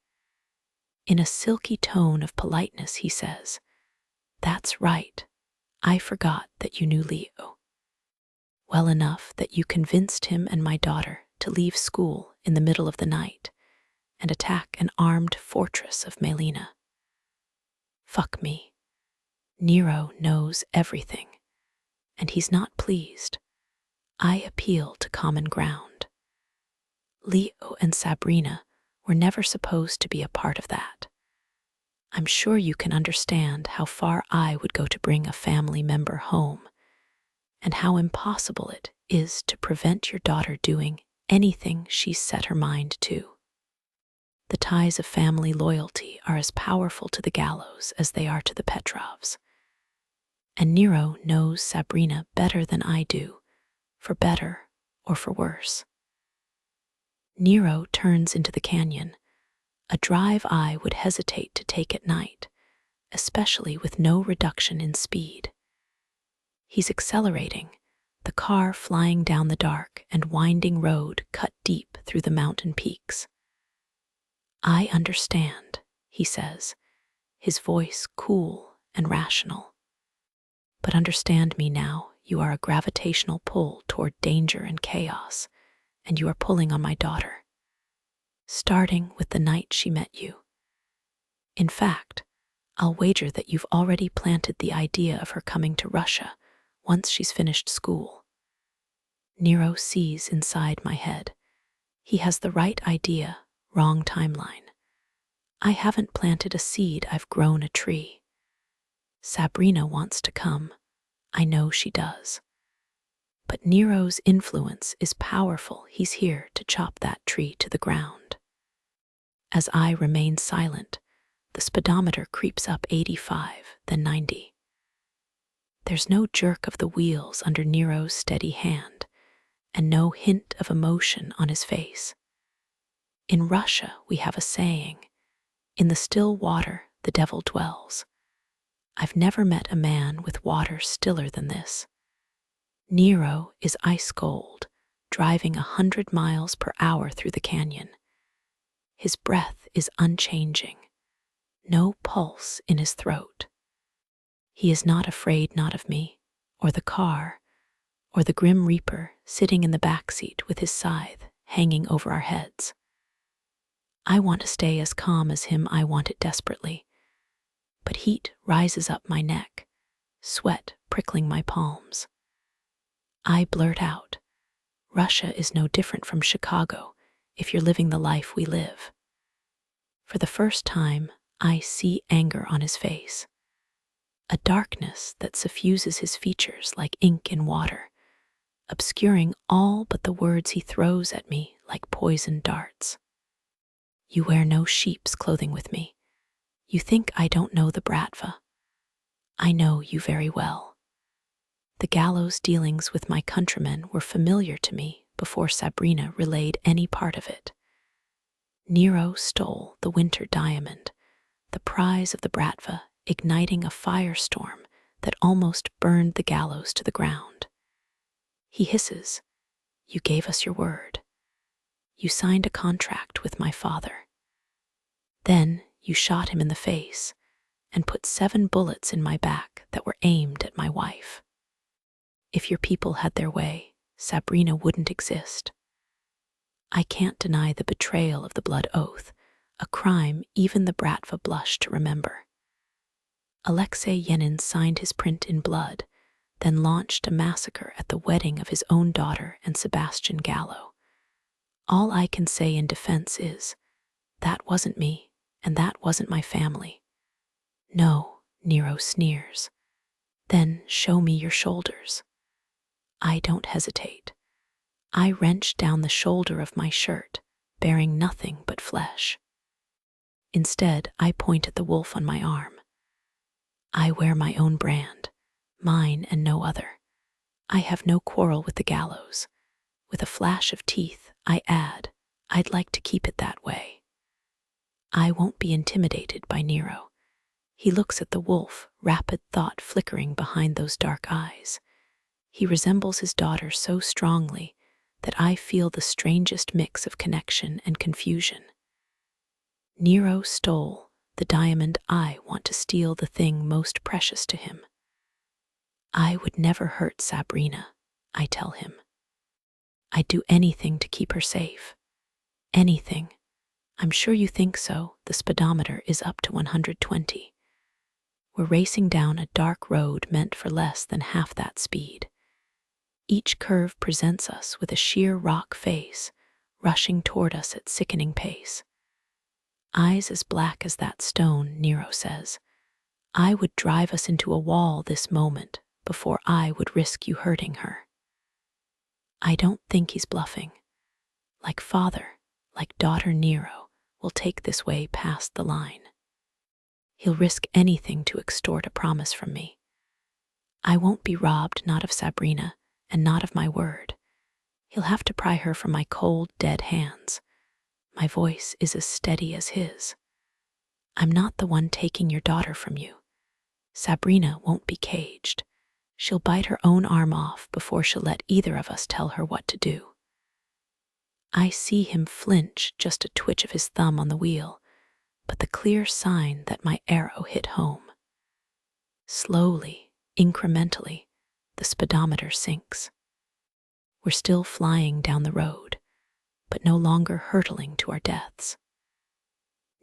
In a silky tone of politeness, he says, "That's right. I forgot that you knew Leo. Well enough that you convinced him and my daughter to leave school in the middle of the night and attack an armed fortress of Melina. Fuck me. Nero knows everything, and he's not pleased. I appeal to common ground. Leo and Sabrina were never supposed to be a part of that. I'm sure you can understand how far I would go to bring a family member home, and how impossible it is to prevent your daughter doing anything she's set her mind to. The ties of family loyalty are as powerful to the Gallos as they are to the Petrovs. And Nero knows Sabrina better than I do, for better or for worse. Nero turns into the canyon, a drive I would hesitate to take at night, especially with no reduction in speed. He's accelerating, the car flying down the dark and winding road cut deep through the mountain peaks. I understand, he says, his voice cool and rational. But understand me now, you are a gravitational pull toward danger and chaos, and you are pulling on my daughter. Starting with the night she met you. In fact, I'll wager that you've already planted the idea of her coming to Russia once she's finished school. Nero sees inside my head. He has the right idea, wrong timeline. I haven't planted a seed, I've grown a tree. Sabrina wants to come. I know she does. But Nero's influence is powerful. He's here to chop that tree to the ground. As I remain silent, the speedometer creeps up 85, then 90. There's no jerk of the wheels under Nero's steady hand, and no hint of emotion on his face. In Russia, we have a saying, "In the still water, the devil dwells." I've never met a man with water stiller than this. Nero is ice cold, driving 100 miles per hour through the canyon. His breath is unchanging, no pulse in his throat. He is not afraid, not of me, or the car, or the grim reaper sitting in the back seat with his scythe hanging over our heads. I want to stay as calm as him, I want it desperately. But heat rises up my neck, sweat prickling my palms. I blurt out, "Russia is no different from Chicago if you're living the life we live." For the first time, I see anger on his face, a darkness that suffuses his features like ink in water, obscuring all but the words he throws at me like poisoned darts. "You wear no sheep's clothing with me. You think I don't know the Bratva. I know you very well." The gallows dealings with my countrymen were familiar to me before Sabrina relayed any part of it. Nero stole the winter diamond, the prize of the Bratva, igniting a firestorm that almost burned the gallows to the ground. He hisses, "You gave us your word. You signed a contract with my father. Then you shot him in the face and put 7 bullets in my back that were aimed at my wife. If your people had their way, Sabrina wouldn't exist. I can't deny the betrayal of the blood oath, a crime even the Bratva blush to remember. Alexei Yenin signed his print in blood, then launched a massacre at the wedding of his own daughter and Sebastian Gallo. All I can say in defense is, that wasn't me, and that wasn't my family." "No," Nero sneers. "Then show me your shoulders." I don't hesitate. I wrench down the shoulder of my shirt, bearing nothing but flesh. Instead, I point at the wolf on my arm. I wear my own brand, mine and no other. I have no quarrel with the gallows. With a flash of teeth, I add, I'd like to keep it that way. I won't be intimidated by Nero. He looks at the wolf, rapid thought flickering behind those dark eyes. He resembles his daughter so strongly that I feel the strangest mix of connection and confusion. Nero stole the diamond. I want to steal the thing most precious to him. I would never hurt Sabrina, I tell him. I'd do anything to keep her safe. Anything. I'm sure you think so. The speedometer is up to 120. We're racing down a dark road meant for less than half that speed. Each curve presents us with a sheer rock face, rushing toward us at sickening pace. Eyes as black as that stone, Nero says. I would drive us into a wall this moment before I would risk you hurting her. I don't think he's bluffing. Like father, like daughter, Nero will take this way past the line. He'll risk anything to extort a promise from me. I won't be robbed, not of Sabrina, and not of my word. He'll have to pry her from my cold, dead hands. My voice is as steady as his. I'm not the one taking your daughter from you. Sabrina won't be caged. She'll bite her own arm off before she'll let either of us tell her what to do. I see him flinch, just a twitch of his thumb on the wheel, but the clear sign that my arrow hit home. Slowly, incrementally, the speedometer sinks. We're still flying down the road, but no longer hurtling to our deaths.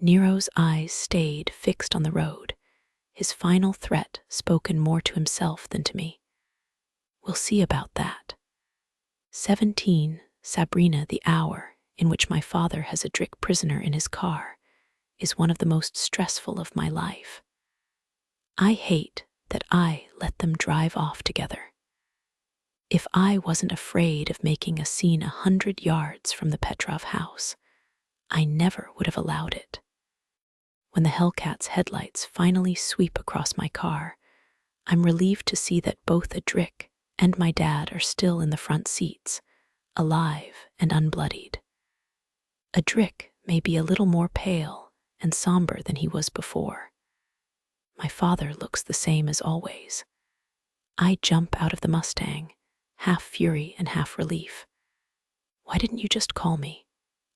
Nero's eyes stayed fixed on the road, his final threat spoken more to himself than to me. We'll see about that. 17, Sabrina, the hour in which my father has a Drick prisoner in his car, is one of the most stressful of my life. I hate that I let them drive off together. If I wasn't afraid of making a scene 100 yards from the Petrov house, I never would have allowed it. When the Hellcat's headlights finally sweep across my car, I'm relieved to see that both a Drick and my dad are still in the front seats, alive and unbloodied. Adric may be a little more pale and somber than he was before. My father looks the same as always. I jump out of the Mustang, half fury and half relief. Why didn't you just call me?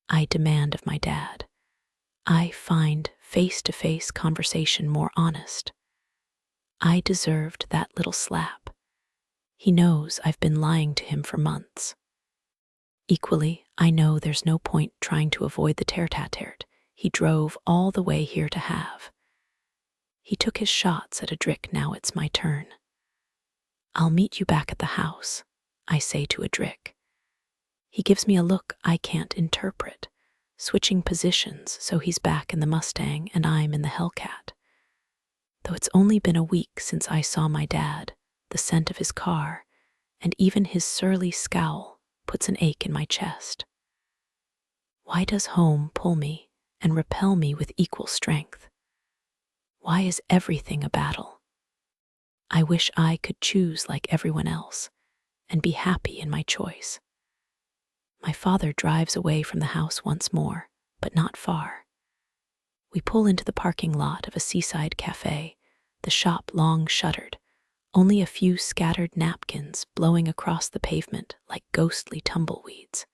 I demand of my dad. I find face-to-face conversation more honest. I deserved that little slap. He knows I've been lying to him for months. Equally, I know there's no point trying to avoid the tete-a-tete he drove all the way here to have. He took his shots at Adric, now it's my turn. I'll meet you back at the house, I say to Adric. He gives me a look I can't interpret, switching positions so he's back in the Mustang and I'm in the Hellcat. Though it's only been a week since I saw my dad, the scent of his car, and even his surly scowl puts an ache in my chest. Why does home pull me and repel me with equal strength? Why is everything a battle? I wish I could choose like everyone else and be happy in my choice. My father drives away from the house once more, but not far. We pull into the parking lot of a seaside cafe, the shop long shuttered, only a few scattered napkins blowing across the pavement like ghostly tumbleweeds.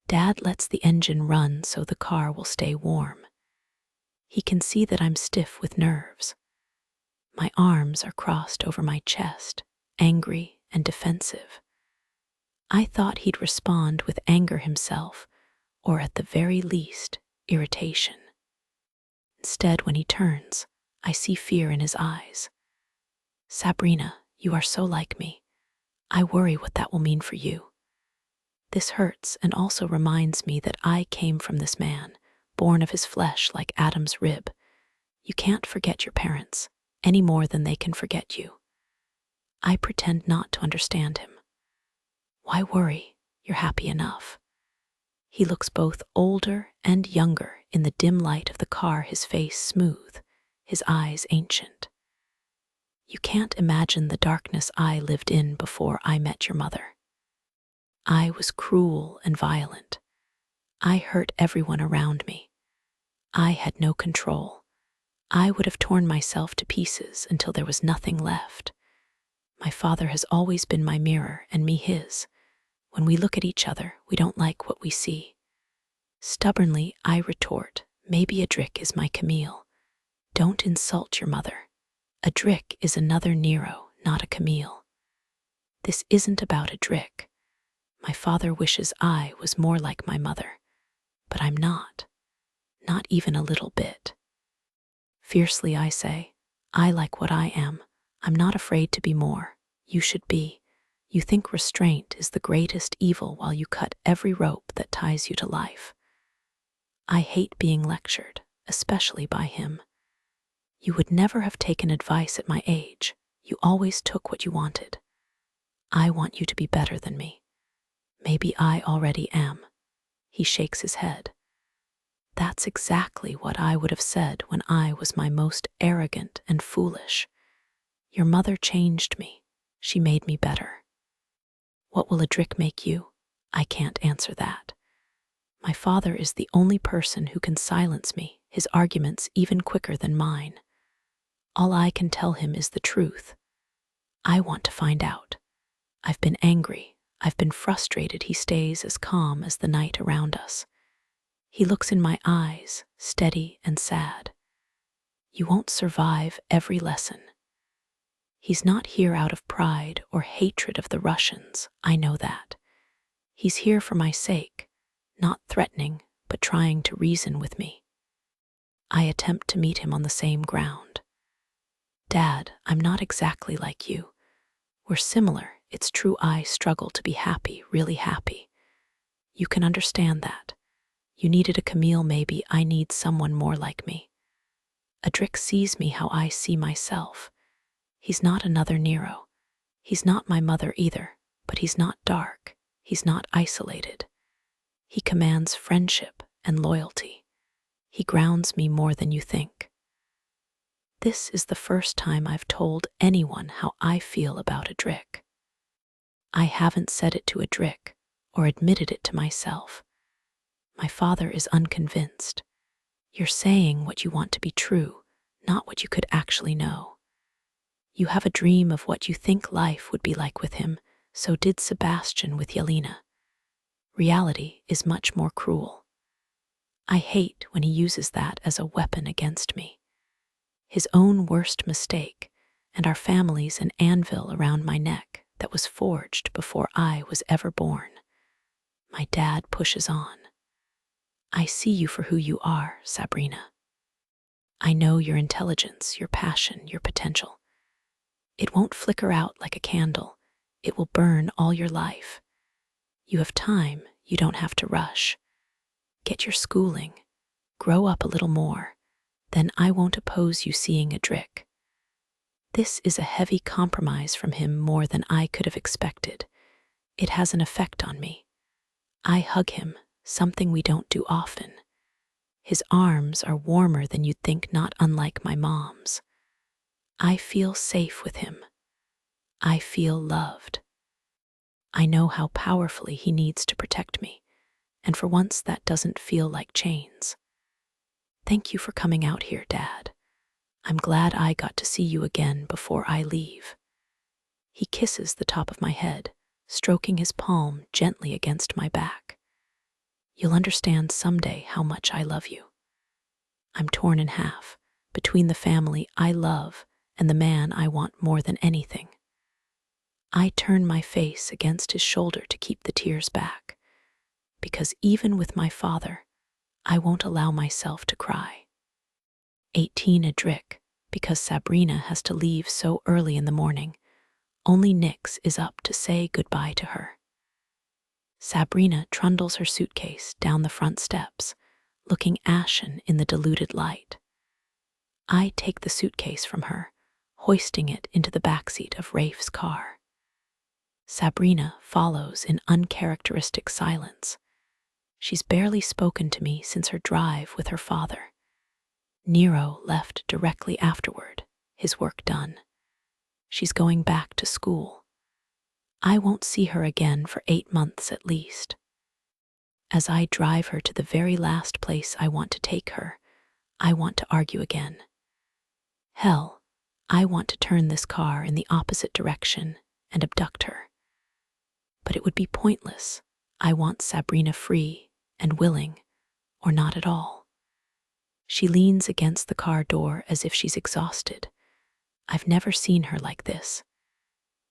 Dad lets the engine run so the car will stay warm. He can see that I'm stiff with nerves. My arms are crossed over my chest, angry and defensive. I thought he'd respond with anger himself, or at the very least, irritation. Instead, when he turns, I see fear in his eyes. Sabrina, you are so like me. I worry what that will mean for you. This hurts and also reminds me that I came from this man, born of his flesh like Adam's rib. You can't forget your parents, any more than they can forget you. I pretend not to understand him. Why worry? You're happy enough. He looks both older and younger in the dim light of the car, his face smooth, his eyes ancient. You can't imagine the darkness I lived in before I met your mother. I was cruel and violent. I hurt everyone around me. I had no control. I would have torn myself to pieces until there was nothing left. My father has always been my mirror and me his. When we look at each other, we don't like what we see. Stubbornly, I retort, maybe Adric is my Camille. Don't insult your mother. Adric is another Nero, not a Camille. This isn't about Adric. My father wishes I was more like my mother, but I'm not. Not even a little bit. Fiercely I say, I like what I am. I'm not afraid to be more. You should be. You think restraint is the greatest evil while you cut every rope that ties you to life. I hate being lectured, especially by him. You would never have taken advice at my age. You always took what you wanted. I want you to be better than me. Maybe I already am. He shakes his head. That's exactly what I would have said when I was my most arrogant and foolish. Your mother changed me. She made me better. What will Adric make you? I can't answer that. My father is the only person who can silence me, his arguments even quicker than mine. All I can tell him is the truth. I want to find out. I've been angry. I've been frustrated. He stays as calm as the night around us. He looks in my eyes, steady and sad. You won't survive every lesson. He's not here out of pride or hatred of the Russians, I know that. He's here for my sake, not threatening, but trying to reason with me. I attempt to meet him on the same ground. Dad, I'm not exactly like you. We're similar. It's true I struggle to be happy, really happy. You can understand that. You needed a Camille, maybe I need someone more like me. Adric sees me how I see myself. He's not another Nero. He's not my mother either, but he's not dark. He's not isolated. He commands friendship and loyalty. He grounds me more than you think. This is the first time I've told anyone how I feel about Adric. I haven't said it to Adric, or admitted it to myself. My father is unconvinced. You're saying what you want to be true, not what you could actually know. You have a dream of what you think life would be like with him, so did Sebastian with Yelena. Reality is much more cruel. I hate when he uses that as a weapon against me. His own worst mistake, and our family's an anvil around my neck that was forged before I was ever born. My dad pushes on. I see you for who you are, Sabrina. I know your intelligence, your passion, your potential. It won't flicker out like a candle. It will burn all your life. You have time, you don't have to rush. Get your schooling. Grow up a little more. Then I won't oppose you seeing a Drick. This is a heavy compromise from him, more than I could have expected. It has an effect on me. I hug him, something we don't do often. His arms are warmer than you'd think, not unlike my mom's. I feel safe with him. I feel loved. I know how powerfully he needs to protect me, and for once that doesn't feel like chains. Thank you for coming out here, Dad. I'm glad I got to see you again before I leave. He kisses the top of my head, stroking his palm gently against my back. You'll understand someday how much I love you. I'm torn in half, between the family I love and the man I want more than anything. I turn my face against his shoulder to keep the tears back, because even with my father, I won't allow myself to cry. 18 a Drick, because Sabrina has to leave so early in the morning. Only Nix is up to say goodbye to her. Sabrina trundles her suitcase down the front steps, looking ashen in the diluted light. I take the suitcase from her, hoisting it into the backseat of Rafe's car. Sabrina follows in uncharacteristic silence. She's barely spoken to me since her drive with her father. Nero left directly afterward, his work done. She's going back to school. I won't see her again for 8 months at least. As I drive her to the very last place I want to take her, I want to argue again. Hell, I want to turn this car in the opposite direction and abduct her. But it would be pointless. I want Sabrina free and willing, or not at all. She leans against the car door as if she's exhausted. I've never seen her like this.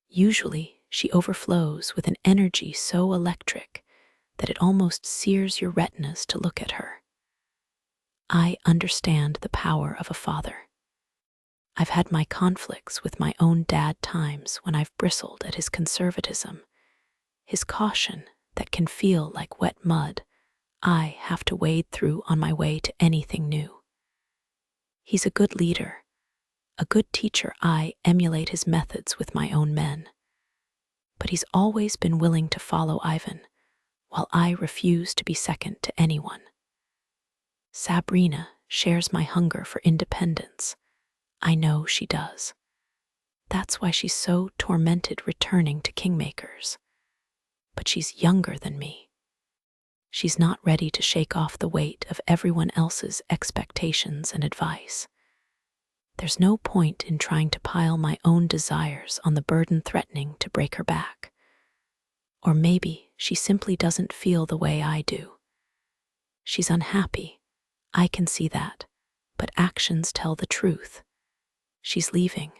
Usually, she overflows with an energy so electric that it almost sears your retinas to look at her. I understand the power of a father. I've had my conflicts with my own dad, times when I've bristled at his conservatism, his caution that can feel like wet mud I have to wade through on my way to anything new. He's a good leader, a good teacher. I emulate his methods with my own men. But he's always been willing to follow Ivan, while I refuse to be second to anyone. Sabrina shares my hunger for independence. I know she does. That's why she's so tormented returning to Kingmakers. But she's younger than me. She's not ready to shake off the weight of everyone else's expectations and advice. There's no point in trying to pile my own desires on the burden threatening to break her back. Or maybe she simply doesn't feel the way I do. She's unhappy. I can see that, but actions tell the truth. She's leaving.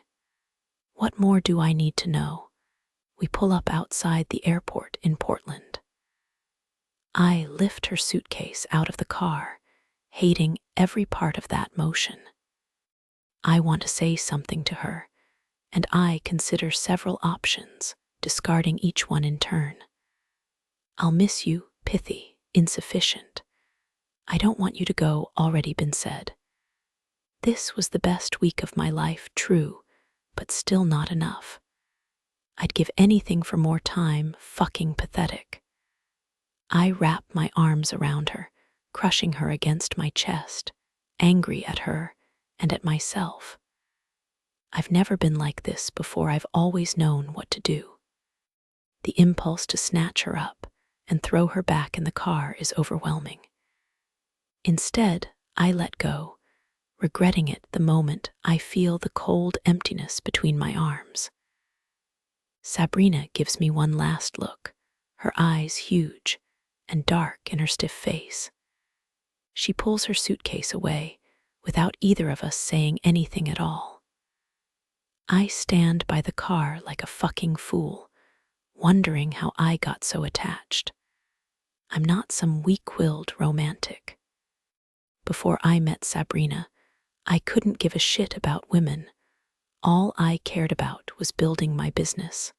What more do I need to know? We pull up outside the airport in Portland. I lift her suitcase out of the car, hating every part of that motion. I want to say something to her, and I consider several options, discarding each one in turn. I'll miss you, pithy, insufficient. I don't want you to go, already been said. This was the best week of my life, true, but still not enough. I'd give anything for more time, fucking pathetic. I wrap my arms around her, crushing her against my chest, angry at her and at myself. I've never been like this before. I've always known what to do. The impulse to snatch her up and throw her back in the car is overwhelming. Instead, I let go, regretting it the moment I feel the cold emptiness between my arms. Sabrina gives me one last look, her eyes huge and dark in her stiff face. She pulls her suitcase away without either of us saying anything at all. I stand by the car like a fucking fool, wondering how I got so attached. I'm not some weak-willed romantic. Before I met Sabrina, I couldn't give a shit about women. All I cared about was building my business.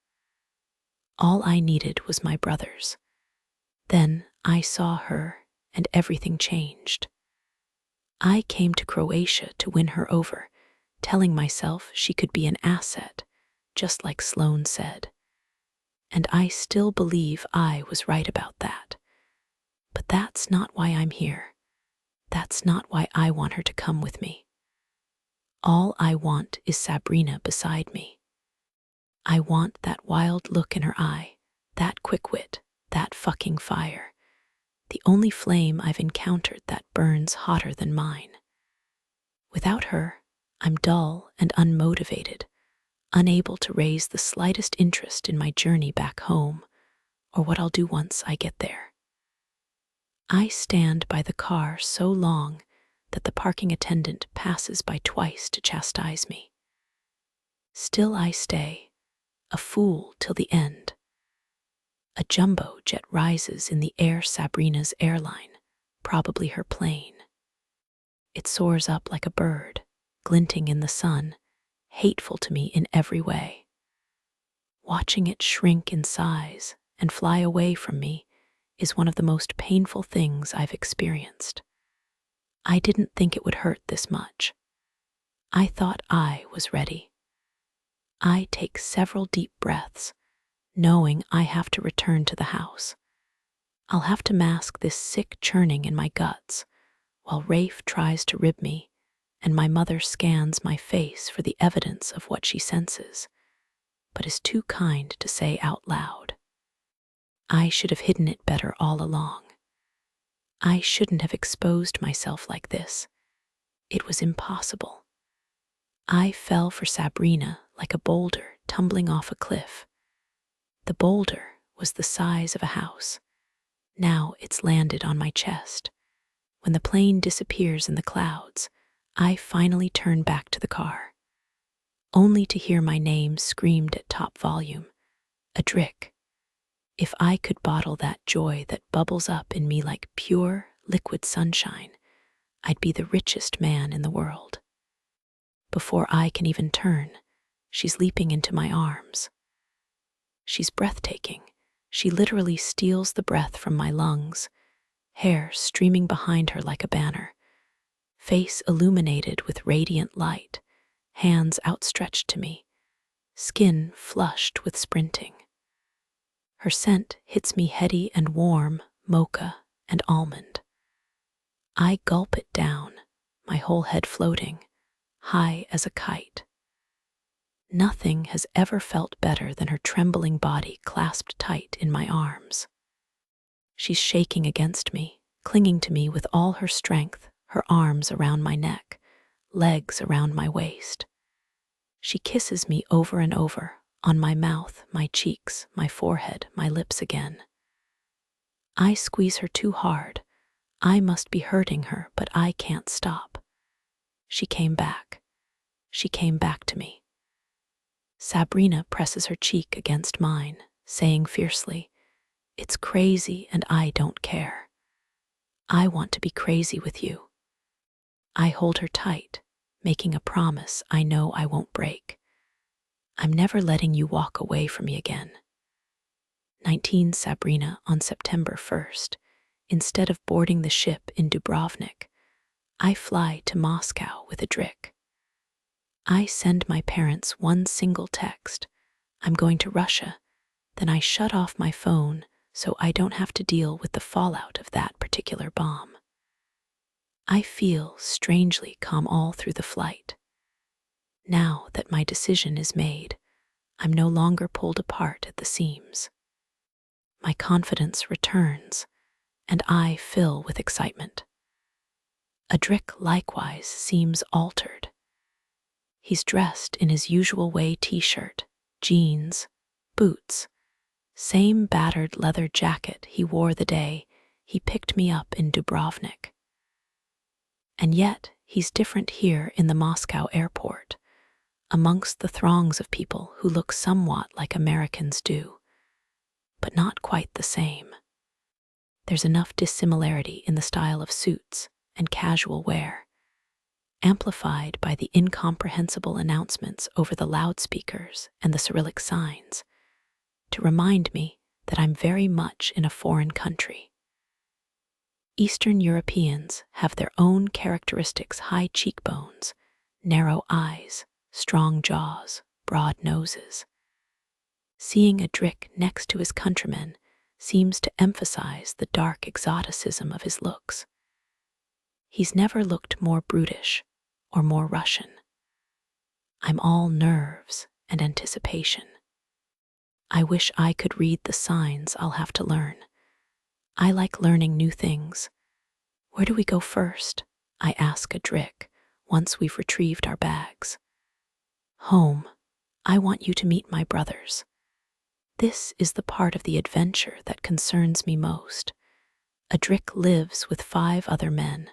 All I needed was my brothers. Then I saw her, and everything changed. I came to Croatia to win her over, telling myself she could be an asset, just like Sloane said. And I still believe I was right about that. But that's not why I'm here. That's not why I want her to come with me. All I want is Sabrina beside me. I want that wild look in her eye, that quick wit, that fucking fire. The only flame I've encountered that burns hotter than mine. Without her, I'm dull and unmotivated, unable to raise the slightest interest in my journey back home, or what I'll do once I get there. I stand by the car so long that the parking attendant passes by twice to chastise me. Still I stay, a fool till the end. A jumbo jet rises in the air, Sabrina's airline, probably her plane. It soars up like a bird, glinting in the sun, hateful to me in every way. Watching it shrink in size and fly away from me is one of the most painful things I've experienced. I didn't think it would hurt this much. I thought I was ready. I take several deep breaths, knowing I have to return to the house. I'll have to mask this sick churning in my guts while Rafe tries to rib me and my mother scans my face for the evidence of what she senses, but is too kind to say out loud. I should have hidden it better all along. I shouldn't have exposed myself like this. It was impossible. I fell for Sabrina like a boulder tumbling off a cliff. The boulder was the size of a house. Now it's landed on my chest. When the plane disappears in the clouds, I finally turn back to the car, only to hear my name screamed at top volume. Adric. If I could bottle that joy that bubbles up in me like pure, liquid sunshine, I'd be the richest man in the world. Before I can even turn, she's leaping into my arms. She's breathtaking. She literally steals the breath from my lungs, hair streaming behind her like a banner, face illuminated with radiant light, hands outstretched to me, skin flushed with sprinting. Her scent hits me heady and warm, mocha and almond. I gulp it down, my whole head floating, high as a kite. Nothing has ever felt better than her trembling body clasped tight in my arms. She's shaking against me, clinging to me with all her strength, her arms around my neck, legs around my waist. She kisses me over and over, on my mouth, my cheeks, my forehead, my lips again. I squeeze her too hard. I must be hurting her, but I can't stop. She came back. She came back to me. Sabrina presses her cheek against mine, saying fiercely, "It's crazy and I don't care. I want to be crazy with you." I hold her tight, making a promise I know I won't break. I'm never letting you walk away from me again. 19 Sabrina on September 1st. Instead of boarding the ship in Dubrovnik, I fly to Moscow with Adric. I send my parents one single text, "I'm going to Russia," then I shut off my phone so I don't have to deal with the fallout of that particular bomb. I feel strangely calm all through the flight. Now that my decision is made, I'm no longer pulled apart at the seams. My confidence returns, and I fill with excitement. Adric likewise seems altered. He's dressed in his usual way t-shirt, jeans, boots, same battered leather jacket he wore the day he picked me up in Dubrovnik. And yet he's different here in the Moscow airport, amongst the throngs of people who look somewhat like Americans do, but not quite the same. There's enough dissimilarity in the style of suits and casual wear, amplified by the incomprehensible announcements over the loudspeakers and the Cyrillic signs, to remind me that I'm very much in a foreign country. Eastern Europeans have their own characteristics: high cheekbones, narrow eyes, strong jaws, broad noses. Seeing Adric next to his countrymen seems to emphasize the dark exoticism of his looks. He's never looked more brutish or more Russian. I'm all nerves and anticipation. I wish I could read the signs I'll have to learn. I like learning new things. Where do we go first? I ask Adric once we've retrieved our bags. Home. I want you to meet my brothers. This is the part of the adventure that concerns me most. Adric lives with 5 other men.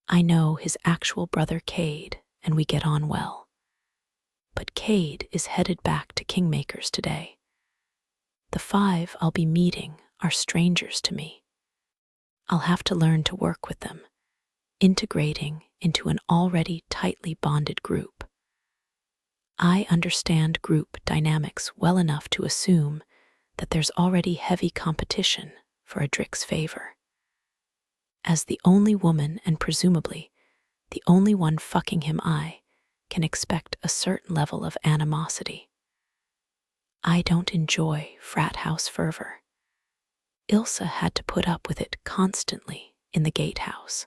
I know his actual brother Cade, and we get on well. But Cade is headed back to Kingmakers today. The 5 I'll be meeting are strangers to me. I'll have to learn to work with them, integrating into an already tightly bonded group. I understand group dynamics well enough to assume that there's already heavy competition for Adric's favor. As the only woman and presumably the only one fucking him, I can expect a certain level of animosity. I don't enjoy frat house fervor. Ilsa had to put up with it constantly in the gatehouse.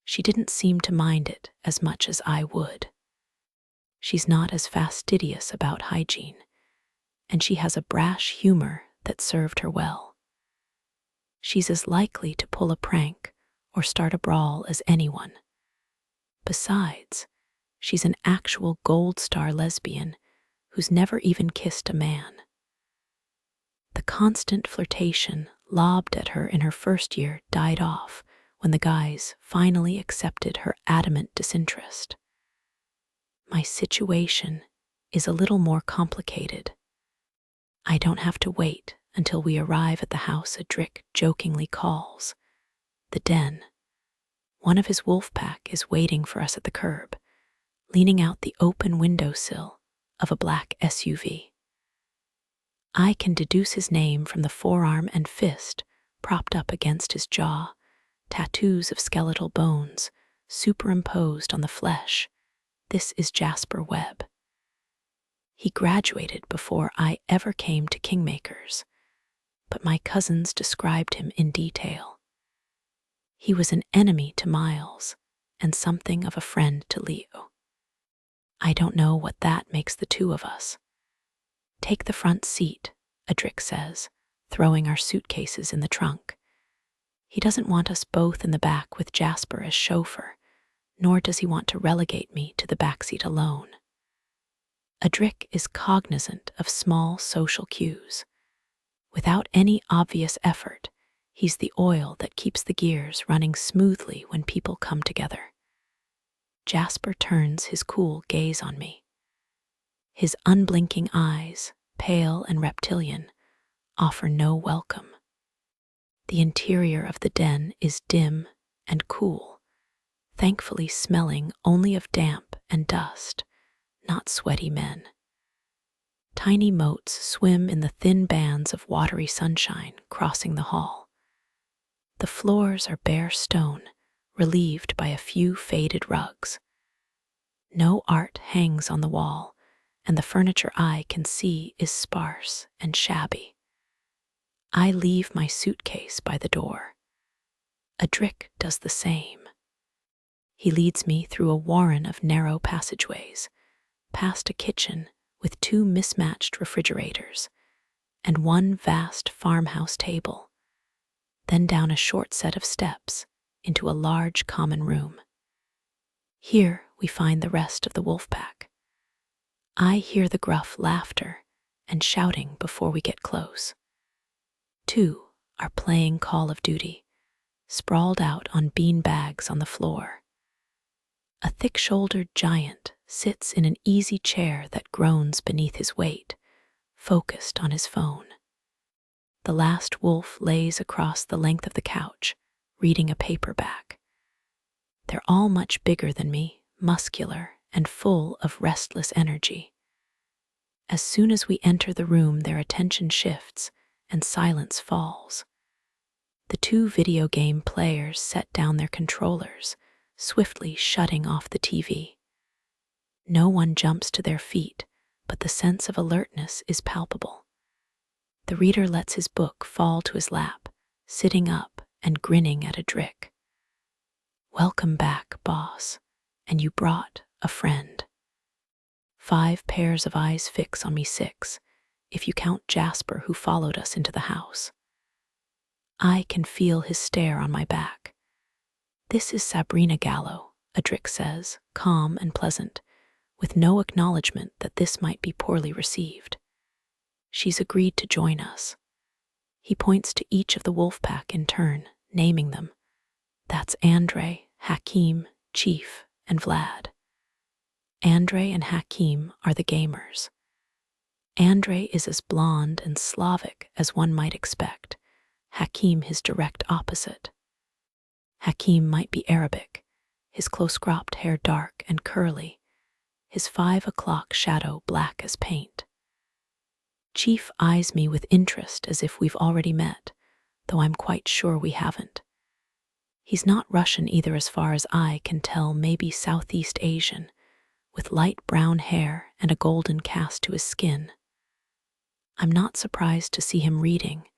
She didn't seem to mind it as much as I would. She's not as fastidious about hygiene, and she has a brash humor that served her well. She's as likely to pull a prank or start a brawl as anyone. Besides, she's an actual gold star lesbian who's never even kissed a man. The constant flirtation lobbed at her in her first year died off when the guys finally accepted her adamant disinterest. My situation is a little more complicated. I don't have to wait until we arrive at the house Adric jokingly calls the den. One of his wolf pack is waiting for us at the curb, leaning out the open windowsill of a black SUV. I can deduce his name from the forearm and fist propped up against his jaw, tattoos of skeletal bones superimposed on the flesh. This is Jasper Webb. He graduated before I ever came to Kingmakers, but my cousins described him in detail. He was an enemy to Miles and something of a friend to Leo. I don't know what that makes the 2 of us. Take the front seat, Adric says, throwing our suitcases in the trunk. He doesn't want us both in the back with Jasper as chauffeur, nor does he want to relegate me to the backseat alone. Adric is cognizant of small social cues. Without any obvious effort, he's the oil that keeps the gears running smoothly when people come together. Jasper turns his cool gaze on me. His unblinking eyes, pale and reptilian, offer no welcome. The interior of the den is dim and cool, thankfully smelling only of damp and dust, not sweaty men. Tiny motes swim in the thin bands of watery sunshine crossing the hall. The floors are bare stone, relieved by a few faded rugs. No art hangs on the wall, and the furniture I can see is sparse and shabby. I leave my suitcase by the door. Adric does the same. He leads me through a warren of narrow passageways, past a kitchen with 2 mismatched refrigerators, and one vast farmhouse table, then down a short set of steps into a large common room. Here we find the rest of the wolf pack. I hear the gruff laughter and shouting before we get close. Two are playing Call of Duty, sprawled out on bean bags on the floor. A thick-shouldered giant sits in an easy chair that groans beneath his weight, focused on his phone. The last wolf lays across the length of the couch, reading a paperback. They're all much bigger than me, muscular and full of restless energy. As soon as we enter the room, their attention shifts and silence falls. The two video game players set down their controllers, swiftly shutting off the TV. No one jumps to their feet, but the sense of alertness is palpable. The reader lets his book fall to his lap, sitting up and grinning at Adric. "Welcome back, boss, and you brought a friend." 5 pairs of eyes fix on me, 6, if you count Jasper, who followed us into the house. I can feel his stare on my back. "This is Sabrina Gallo," Adric says, calm and pleasant, with no acknowledgement that this might be poorly received. "She's agreed to join us." He points to each of the wolf pack in turn, naming them. "That's Andre, Hakim, Chief, and Vlad." Andre and Hakim are the gamers. Andre is as blonde and Slavic as one might expect, Hakim his direct opposite. Hakim might be Arabic, his close-cropped hair dark and curly, his 5 o'clock shadow black as paint. Chief eyes me with interest as if we've already met, though I'm quite sure we haven't. He's not Russian either, as far as I can tell, maybe Southeast Asian, with light brown hair and a golden cast to his skin. I'm not surprised to see him reading,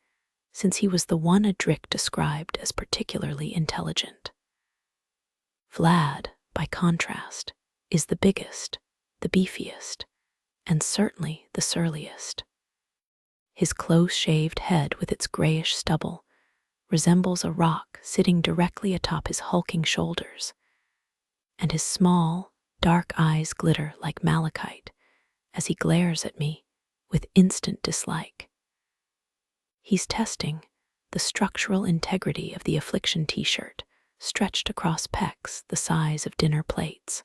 since he was the one Adric described as particularly intelligent. Vlad, by contrast, is the biggest, the beefiest, and certainly the surliest. His close-shaved head with its grayish stubble resembles a rock sitting directly atop his hulking shoulders, and his small, dark eyes glitter like malachite as he glares at me with instant dislike. He's testing the structural integrity of the Affliction t-shirt stretched across pecs the size of dinner plates.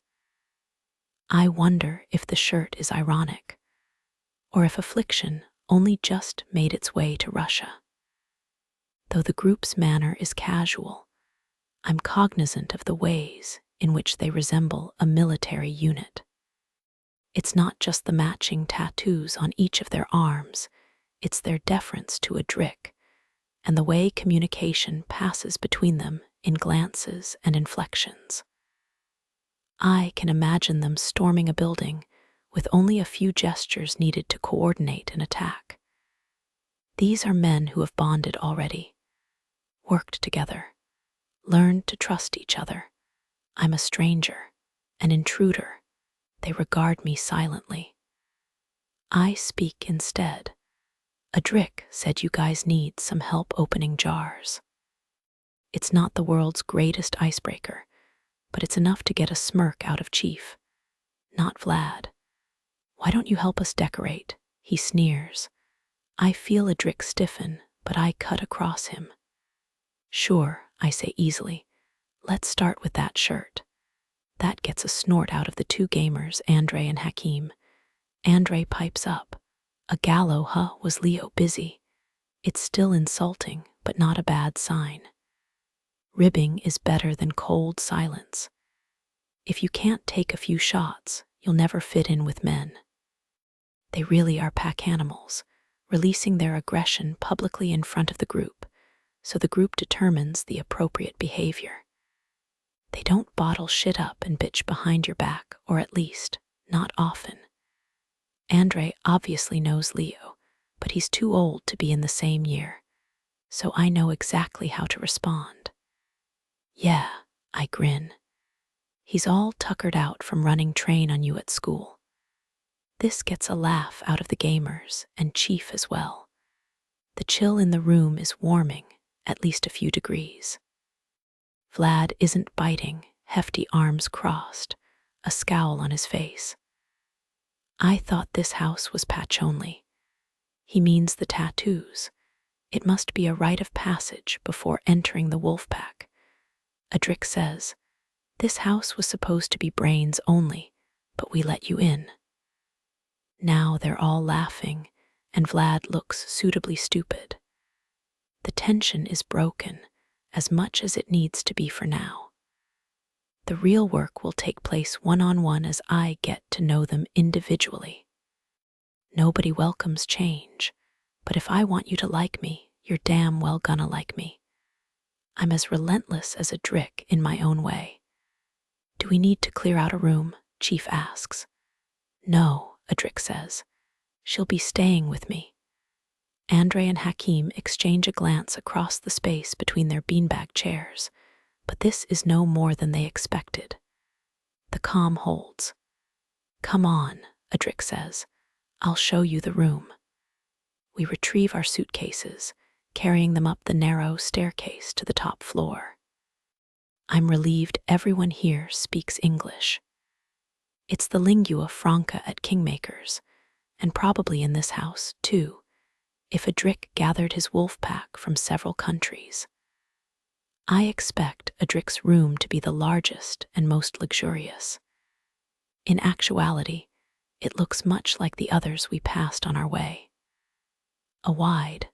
I wonder if the shirt is ironic, or if Affliction only just made its way to Russia. Though the group's manner is casual, I'm cognizant of the ways in which they resemble a military unit. It's not just the matching tattoos on each of their arms, it's their deference to Adric, and the way communication passes between them in glances and inflections. I can imagine them storming a building with only a few gestures needed to coordinate an attack. These are men who have bonded already, worked together, learned to trust each other. I'm a stranger, an intruder. They regard me silently. I speak instead. Adric said you guys need some help opening jars. It's not the world's greatest icebreaker, but it's enough to get a smirk out of Chief. Not Vlad. "Why don't you help us decorate?" he sneers. I feel Adric stiffen, but I cut across him. "Sure," I say easily. "Let's start with that shirt." That gets a snort out of the two gamers, Andre and Hakim. Andre pipes up. "A Gallo, huh? Was Leo busy?" It's still insulting, but not a bad sign. Ribbing is better than cold silence. If you can't take a few shots, you'll never fit in with men. They really are pack animals, releasing their aggression publicly in front of the group, so the group determines the appropriate behavior. They don't bottle shit up and bitch behind your back, or at least, not often. Andre obviously knows Leo, but he's too old to be in the same year, so I know exactly how to respond. "Yeah," I grin. "He's all tuckered out from running train on you at school." This gets a laugh out of the gamers and Chief as well. The chill in the room is warming, at least a few degrees. Vlad isn't biting, hefty arms crossed, a scowl on his face. I thought this house was patch only. He means the tattoos. It must be a rite of passage before entering the wolf pack. Adric says, this house was supposed to be brains only, but we let you in. Now they're all laughing, and Vlad looks suitably stupid. The tension is broken, as much as it needs to be for now. The real work will take place one-on-one as I get to know them individually. Nobody welcomes change, but if I want you to like me, you're damn well gonna like me. I'm as relentless as a Drick in my own way. Do we need to clear out a room? Chief asks. No, Adric says. She'll be staying with me. Andre and Hakim exchange a glance across the space between their beanbag chairs, but this is no more than they expected. The calm holds. Come on, Adric says. I'll show you the room. We retrieve our suitcases, carrying them up the narrow staircase to the top floor. I'm relieved everyone here speaks English. It's the lingua franca at Kingmakers, and probably in this house, too, if Adric gathered his wolf pack from several countries. I expect Adric's room to be the largest and most luxurious. In actuality, it looks much like the others we passed on our way. A wide,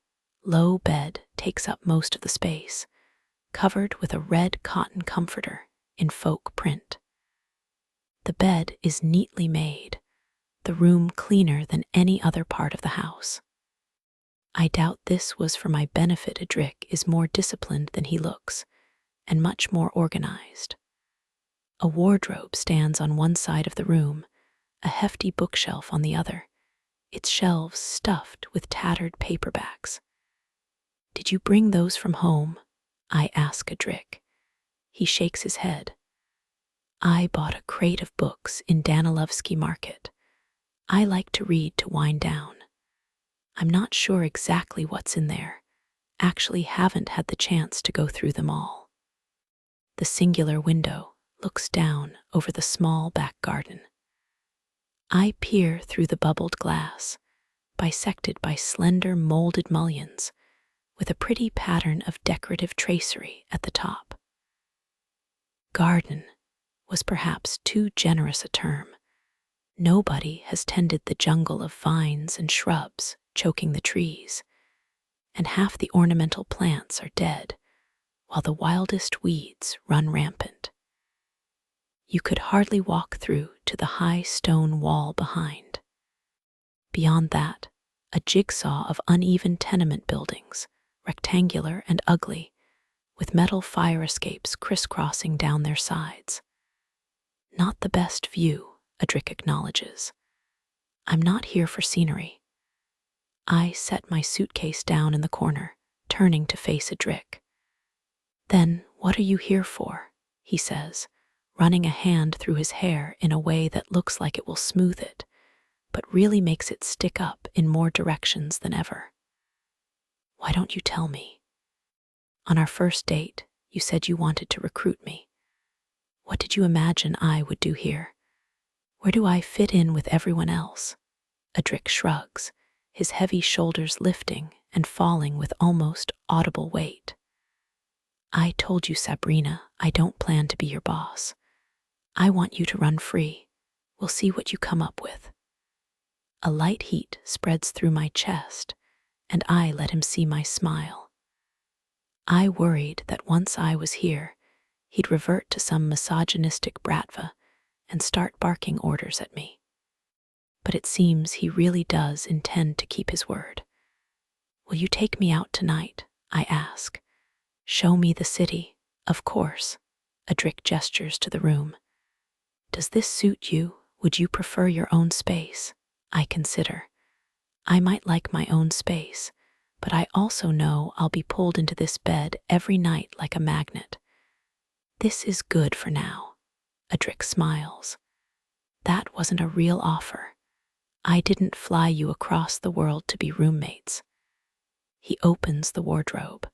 low bed takes up most of the space, covered with a red cotton comforter in folk print. The bed is neatly made, the room cleaner than any other part of the house. I doubt this was for my benefit. Adric is more disciplined than he looks, and much more organized. A wardrobe stands on one side of the room, a hefty bookshelf on the other, its shelves stuffed with tattered paperbacks. Did you bring those from home? I ask Adric. He shakes his head. I bought a crate of books in Danilovsky Market. I like to read to wind down. I'm not sure exactly what's in there. Actually haven't had the chance to go through them all. The singular window looks down over the small back garden. I peer through the bubbled glass, bisected by slender molded mullions, with a pretty pattern of decorative tracery at the top. Garden was perhaps too generous a term. Nobody has tended the jungle of vines and shrubs choking the trees, and half the ornamental plants are dead, while the wildest weeds run rampant. You could hardly walk through to the high stone wall behind. Beyond that, a jigsaw of uneven tenement buildings, rectangular and ugly, with metal fire escapes crisscrossing down their sides. Not the best view, Adric acknowledges. I'm not here for scenery. I set my suitcase down in the corner, turning to face Adric. Then what are you here for? He says, running a hand through his hair in a way that looks like it will smooth it, but really makes it stick up in more directions than ever. Why don't you tell me? On our first date, you said you wanted to recruit me. What did you imagine I would do here? Where do I fit in with everyone else? Adric shrugs, his heavy shoulders lifting and falling with almost audible weight. I told you, Sabrina, I don't plan to be your boss. I want you to run free. We'll see what you come up with. A light heat spreads through my chest, and I let him see my smile. I worried that once I was here, he'd revert to some misogynistic bratva and start barking orders at me. But it seems he really does intend to keep his word. Will you take me out tonight? I ask. Show me the city, of course. Adric gestures to the room. Does this suit you? Would you prefer your own space? I consider. I might like my own space, but I also know I'll be pulled into this bed every night like a magnet. This is good for now. Adric smiles. That wasn't a real offer. I didn't fly you across the world to be roommates. He opens the wardrobe.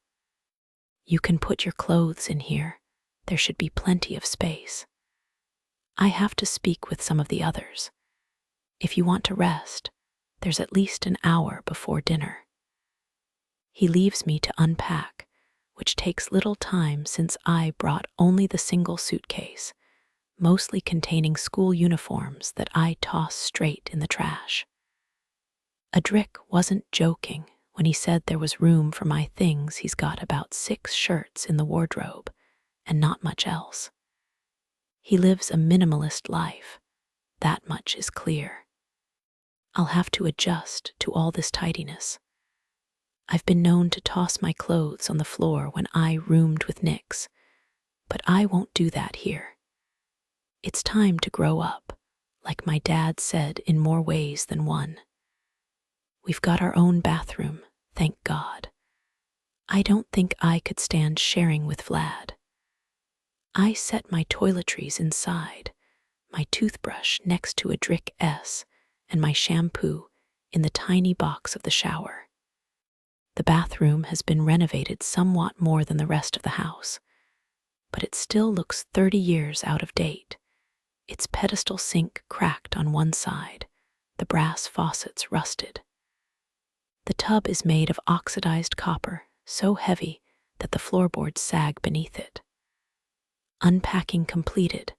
You can put your clothes in here. There should be plenty of space. I have to speak with some of the others. If you want to rest, there's at least an hour before dinner. He leaves me to unpack, which takes little time since I brought only the single suitcase, mostly containing school uniforms that I toss straight in the trash. Adric wasn't joking when he said there was room for my things. He's got about 6 shirts in the wardrobe and not much else. He lives a minimalist life. That much is clear. I'll have to adjust to all this tidiness. I've been known to toss my clothes on the floor when I roomed with Nix, but I won't do that here. It's time to grow up, like my dad said in more ways than one. We've got our own bathroom, thank God. I don't think I could stand sharing with Vlad. I set my toiletries inside, my toothbrush next to Adric S, and my shampoo in the tiny box of the shower. The bathroom has been renovated somewhat more than the rest of the house, but it still looks 30 years out of date. Its pedestal sink cracked on one side, the brass faucets rusted. The tub is made of oxidized copper, so heavy that the floorboards sag beneath it. Unpacking completed,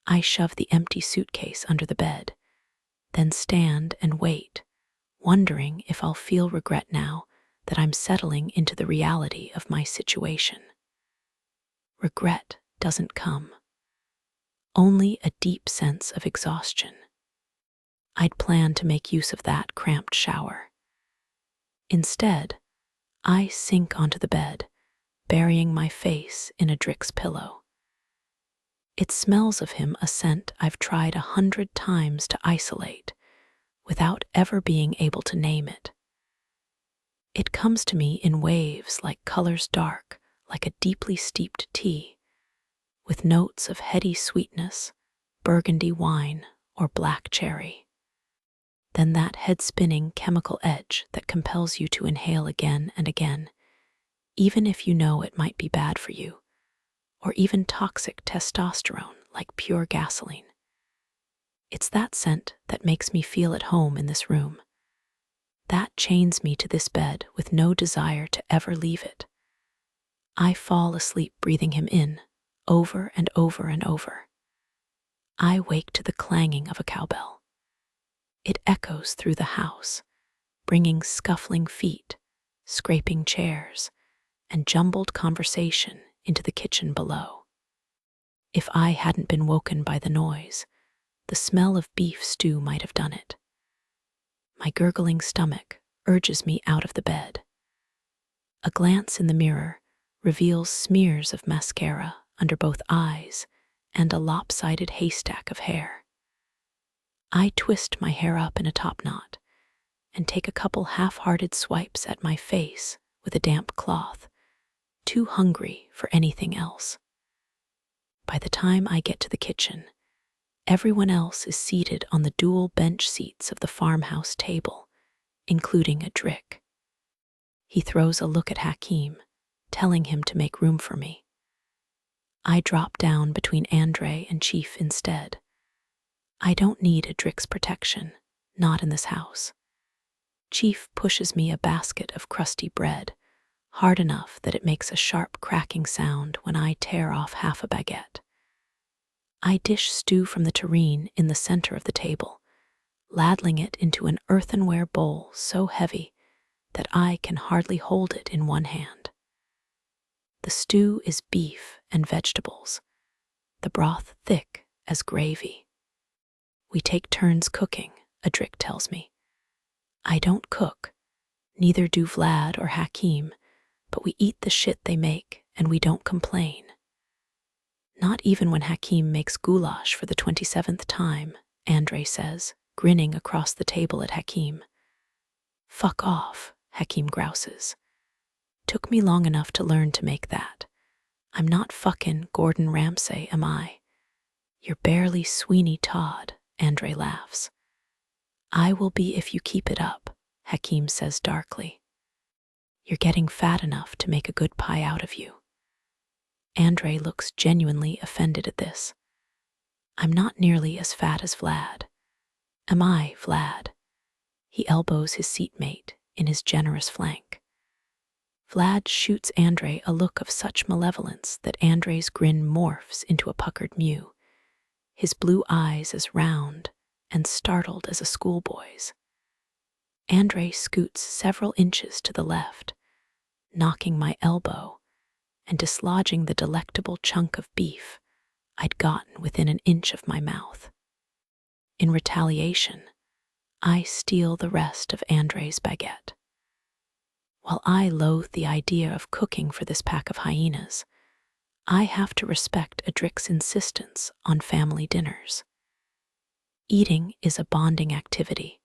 I shove the empty suitcase under the bed, then stand and wait, wondering if I'll feel regret now that I'm settling into the reality of my situation. Regret doesn't come. Only a deep sense of exhaustion. I'd planned to make use of that cramped shower. Instead, I sink onto the bed, burying my face in Adric's pillow. It smells of him, a scent I've tried 100 times to isolate, without ever being able to name it. It comes to me in waves like colors dark, like a deeply steeped tea, with notes of heady sweetness, burgundy wine, or black cherry. Then that head-spinning chemical edge that compels you to inhale again and again, even if you know it might be bad for you, or even toxic testosterone like pure gasoline. It's that scent that makes me feel at home in this room. That chains me to this bed with no desire to ever leave it. I fall asleep breathing him in, over and over and over. I wake to the clanging of a cowbell. It echoes through the house, bringing scuffling feet, scraping chairs, and jumbled conversation into the kitchen below. If I hadn't been woken by the noise, the smell of beef stew might have done it. My gurgling stomach urges me out of the bed. A glance in the mirror reveals smears of mascara under both eyes and a lopsided haystack of hair. I twist my hair up in a top knot and take a couple half-hearted swipes at my face with a damp cloth, too hungry for anything else. By the time I get to the kitchen, everyone else is seated on the dual bench seats of the farmhouse table, including Adric. He throws a look at Hakim, telling him to make room for me. I drop down between Andre and Chief instead. I don't need Adric's protection, not in this house. Chief pushes me a basket of crusty bread, hard enough that it makes a sharp cracking sound when I tear off half a baguette. I dish stew from the tureen in the center of the table, ladling it into an earthenware bowl so heavy that I can hardly hold it in one hand. The stew is beef and vegetables, the broth thick as gravy. We take turns cooking, Adric tells me. I don't cook, neither do Vlad or Hakim, but we eat the shit they make and we don't complain. Not even when Hakim makes goulash for the 27th time, Andre says, grinning across the table at Hakim. Fuck off, Hakim grouses. Took me long enough to learn to make that. I'm not fucking Gordon Ramsay, am I? You're barely Sweeney Todd, Andre laughs. I will be if you keep it up, Hakim says darkly. You're getting fat enough to make a good pie out of you. Andre looks genuinely offended at this. I'm not nearly as fat as Vlad. Am I, Vlad? He elbows his seatmate in his generous flank. Vlad shoots Andre a look of such malevolence that Andre's grin morphs into a puckered mew, his blue eyes as round and startled as a schoolboy's. Andre scoots several inches to the left, knocking my elbow and dislodging the delectable chunk of beef I'd gotten within an inch of my mouth. In retaliation, I steal the rest of Andre's baguette. While I loathe the idea of cooking for this pack of hyenas, I have to respect Adric's insistence on family dinners. Eating is a bonding activity,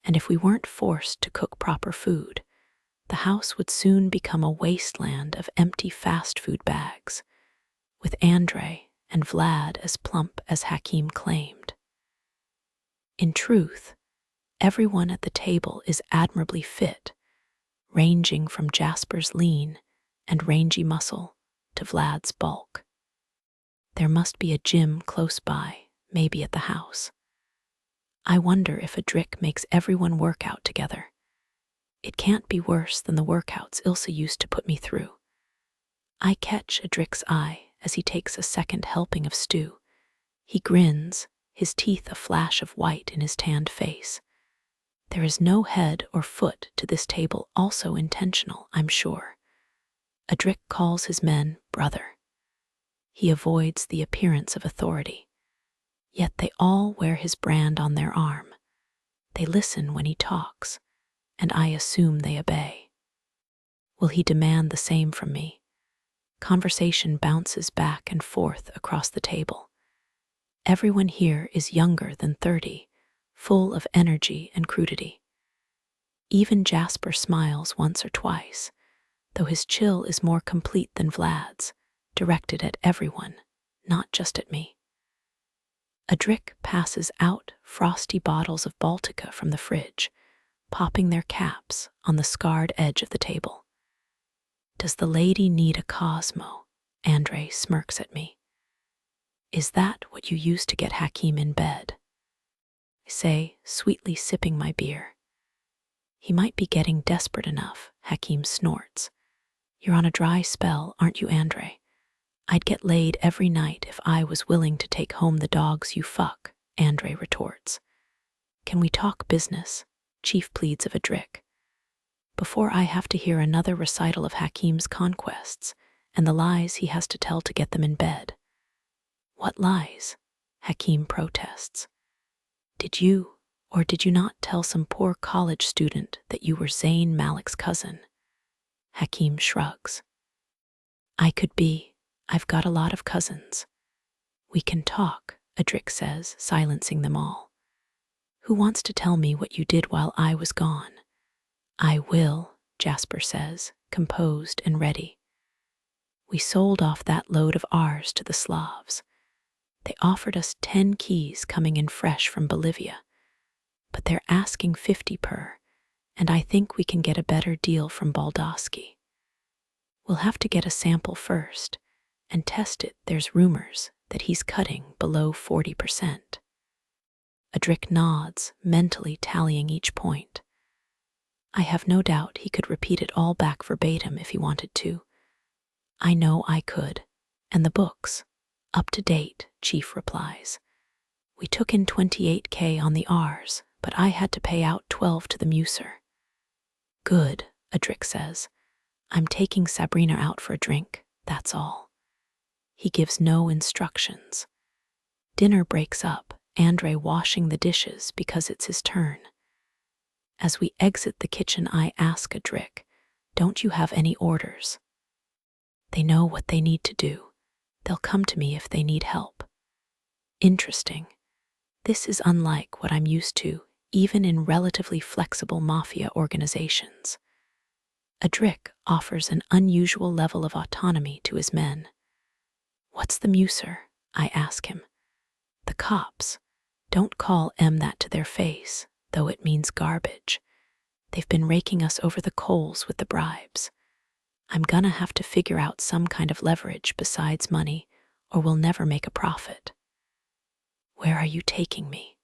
and if we weren't forced to cook proper food, the house would soon become a wasteland of empty fast food bags, with Andre and Vlad as plump as Hakim claimed. In truth, everyone at the table is admirably fit, ranging from Jasper's lean and rangy muscle to Vlad's bulk. There must be a gym close by, maybe at the house. I wonder if Adric makes everyone work out together. It can't be worse than the workouts Ilse used to put me through. I catch Adric's eye as he takes a second helping of stew. He grins, his teeth a flash of white in his tanned face. There is no head or foot to this table, also intentional, I'm sure. Adric calls his men brother. He avoids the appearance of authority. Yet they all wear his brand on their arm. They listen when he talks, and I assume they obey. Will he demand the same from me? Conversation bounces back and forth across the table. Everyone here is younger than 30, full of energy and crudity. Even Jasper smiles once or twice, though his chill is more complete than Vlad's, directed at everyone, not just at me. Adric passes out frosty bottles of Baltica from the fridge, popping their caps on the scarred edge of the table. Does the lady need a Cosmo? Andre smirks at me. Is that what you used to get Hakim in bed? I say, sweetly sipping my beer. He might be getting desperate enough, Hakim snorts. You're on a dry spell, aren't you, Andre? I'd get laid every night if I was willing to take home the dogs you fuck, Andre retorts. Can we talk business? Chief pleads of Adric. Before I have to hear another recital of Hakim's conquests and the lies he has to tell to get them in bed. What lies? Hakim protests. Did you or did you not tell some poor college student that you were Zayn Malik's cousin? Hakim shrugs. I could be. I've got a lot of cousins. We can talk, Adric says, silencing them all. Who wants to tell me what you did while I was gone? I will, Jasper says, composed and ready. We sold off that load of ours to the Slavs. They offered us 10 keys coming in fresh from Bolivia, but they're asking 50 per, and I think we can get a better deal from Baldowski. We'll have to get a sample first and test it. There's rumors that he's cutting below 40%. Adric nods, mentally tallying each point. I have no doubt he could repeat it all back verbatim if he wanted to. I know I could. And the books? Up to date, Chief replies. We took in 28K on the R's, but I had to pay out 12 to the Muser. Good, Adric says. I'm taking Sabrina out for a drink, that's all. He gives no instructions. Dinner breaks up, Andre washing the dishes because it's his turn. As we exit the kitchen, I ask Adric, don't you have any orders? They know what they need to do. They'll come to me if they need help. Interesting. This is unlike what I'm used to, even in relatively flexible mafia organizations. Adric offers an unusual level of autonomy to his men. What's the Muser? I ask him. The cops. Don't call M that to their face, though it means garbage. They've been raking us over the coals with the bribes. I'm gonna have to figure out some kind of leverage besides money, or we'll never make a profit. Where are you taking me?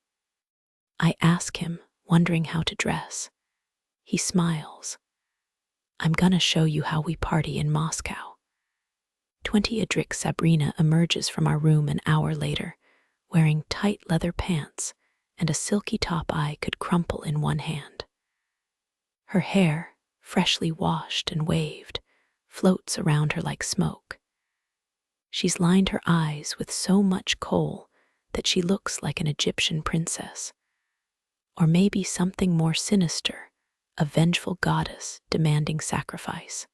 I ask him, wondering how to dress. He smiles. I'm gonna show you how we party in Moscow. 20-adric Sabrina emerges from our room an hour later, wearing tight leather pants and a silky top I could crumple in one hand. Her hair, freshly washed and waved, floats around her like smoke. She's lined her eyes with so much kohl that she looks like an Egyptian princess. Or maybe something more sinister, a vengeful goddess demanding sacrifice.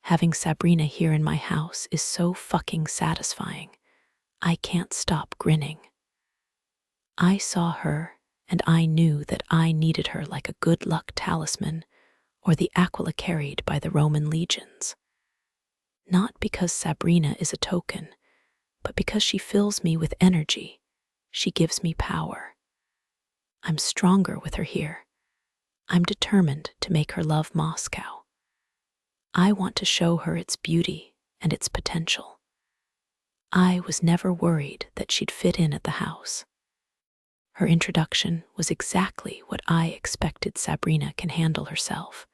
Having Sabrina here in my house is so fucking satisfying. I can't stop grinning. I saw her, and I knew that I needed her like a good luck talisman or the aquila carried by the Roman legions. Not because Sabrina is a token, but because she fills me with energy. She gives me power. I'm stronger with her here. I'm determined to make her love Moscow. I want to show her its beauty and its potential. I was never worried that she'd fit in at the house. Her introduction was exactly what I expected Sabrina can handle herself.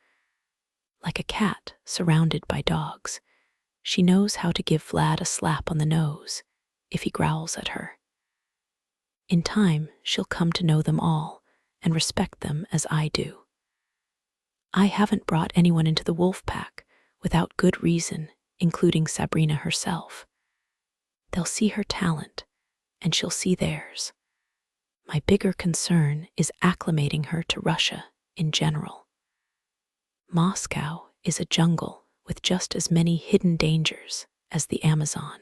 Like a cat surrounded by dogs, she knows how to give Vlad a slap on the nose if he growls at her. In time, she'll come to know them all and respect them as I do. I haven't brought anyone into the wolf pack without good reason, including Sabrina herself. They'll see her talent, and she'll see theirs. My bigger concern is acclimating her to Russia in general. Moscow is a jungle with just as many hidden dangers as the Amazon.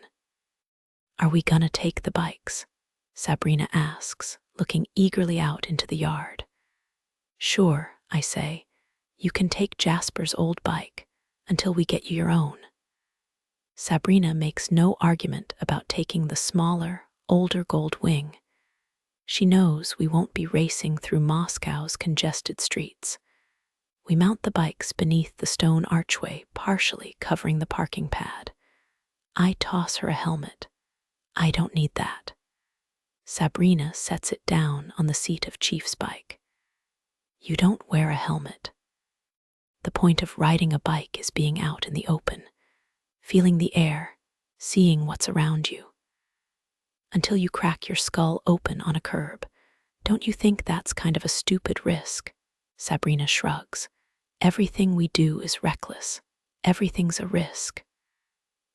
Are we gonna take the bikes? Sabrina asks, looking eagerly out into the yard. Sure, I say. You can take Jasper's old bike until we get you your own. Sabrina makes no argument about taking the smaller, older gold wing. She knows we won't be racing through Moscow's congested streets. We mount the bikes beneath the stone archway, partially covering the parking pad. I toss her a helmet. I don't need that. Sabrina sets it down on the seat of Chief's bike. You don't wear a helmet. The point of riding a bike is being out in the open, feeling the air, seeing what's around you. Until you crack your skull open on a curb, don't you think that's kind of a stupid risk? Sabrina shrugs. Everything we do is reckless. Everything's a risk.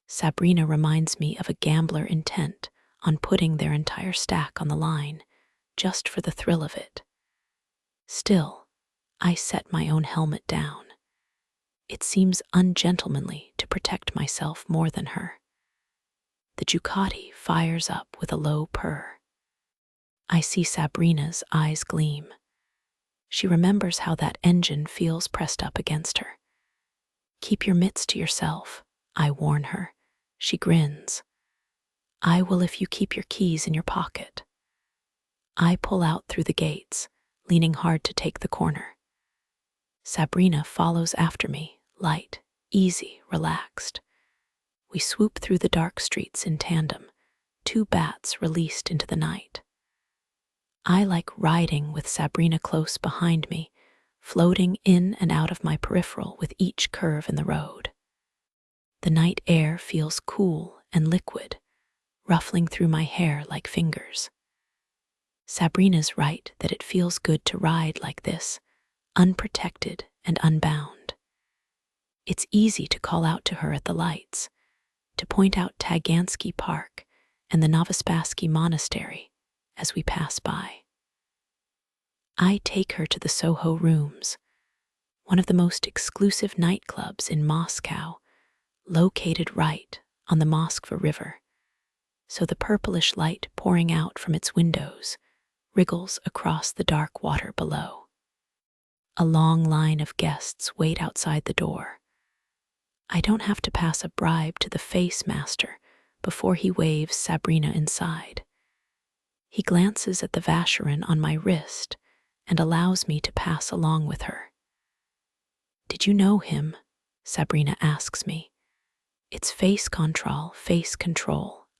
Sabrina reminds me of a gambler intent on putting their entire stack on the line, just for the thrill of it. Still, I set my own helmet down. It seems ungentlemanly to protect myself more than her. The Ducati fires up with a low purr. I see Sabrina's eyes gleam. She remembers how that engine feels pressed up against her. Keep your mitts to yourself, I warn her. She grins. I will if you keep your keys in your pocket. I pull out through the gates, leaning hard to take the corner. Sabrina follows after me, light, easy, relaxed. We swoop through the dark streets in tandem, two bats released into the night. I like riding with Sabrina close behind me, floating in and out of my peripheral with each curve in the road. The night air feels cool and liquid, ruffling through my hair like fingers. Sabrina's right that it feels good to ride like this, unprotected and unbound. It's easy to call out to her at the lights, to point out Tagansky Park and the Novospassky Monastery as we pass by. I take her to the Soho Rooms, one of the most exclusive nightclubs in Moscow, located right on the Moskva River, so the purplish light pouring out from its windows wriggles across the dark water below. A long line of guests wait outside the door. I don't have to pass a bribe to the face master before he waves Sabrina inside. He glances at the Vacheron on my wrist and allows me to pass along with her. Did you know him? Sabrina asks me. It's face control,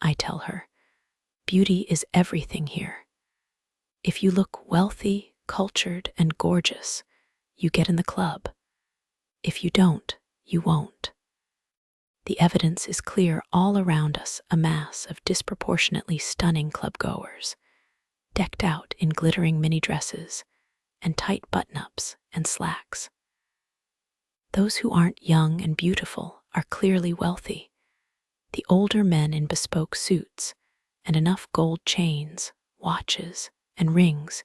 I tell her. Beauty is everything here. If you look wealthy, cultured, and gorgeous, you get in the club. If you don't, you won't. The evidence is clear all around us, a mass of disproportionately stunning clubgoers, decked out in glittering mini dresses and tight button-ups and slacks. Those who aren't young and beautiful are clearly wealthy. The older men in bespoke suits and enough gold chains, watches, and rings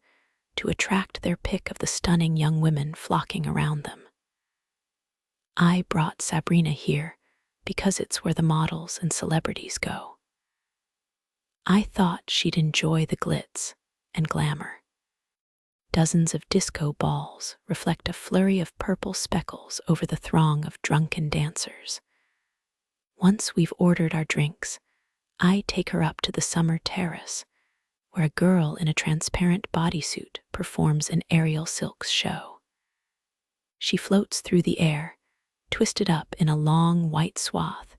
to attract their pick of the stunning young women flocking around them. I brought Sabrina here because it's where the models and celebrities go. I thought she'd enjoy the glitz and glamour. Dozens of disco balls reflect a flurry of purple speckles over the throng of drunken dancers. Once we've ordered our drinks, I take her up to the summer terrace, where a girl in a transparent bodysuit performs an aerial silks show. She floats through the air, twisted up in a long white swath,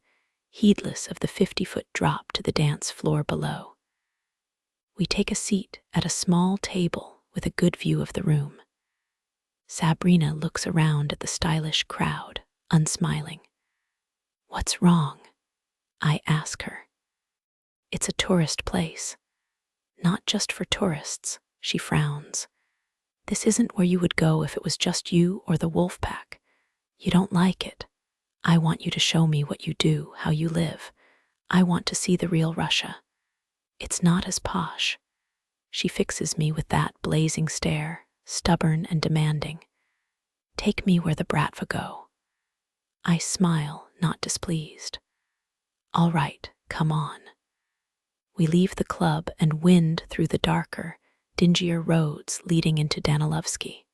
heedless of the 50-foot drop to the dance floor below. We take a seat at a small table with a good view of the room. Sabrina looks around at the stylish crowd, unsmiling. What's wrong? I ask her. It's a tourist place. Not just for tourists, she frowns. This isn't where you would go if it was just you or the wolf pack. You don't like it. I want you to show me what you do, how you live. I want to see the real Russia. It's not as posh. She fixes me with that blazing stare, stubborn and demanding. Take me where the bratva go. I smile, not displeased. All right, come on. We leave the club and wind through the darker, dingier roads leading into Danilovsky.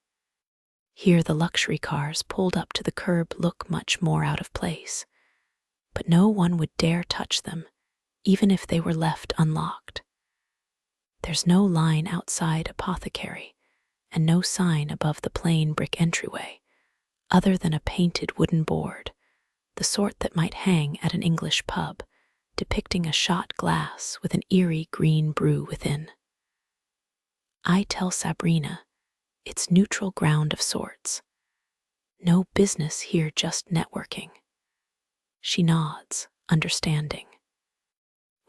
Here the luxury cars pulled up to the curb look much more out of place, but no one would dare touch them, even if they were left unlocked. There's no line outside Apothecary, and no sign above the plain brick entryway, other than a painted wooden board, the sort that might hang at an English pub, depicting a shot glass with an eerie green brew within. I tell Sabrina it's neutral ground of sorts. No business here, just networking. She nods, understanding.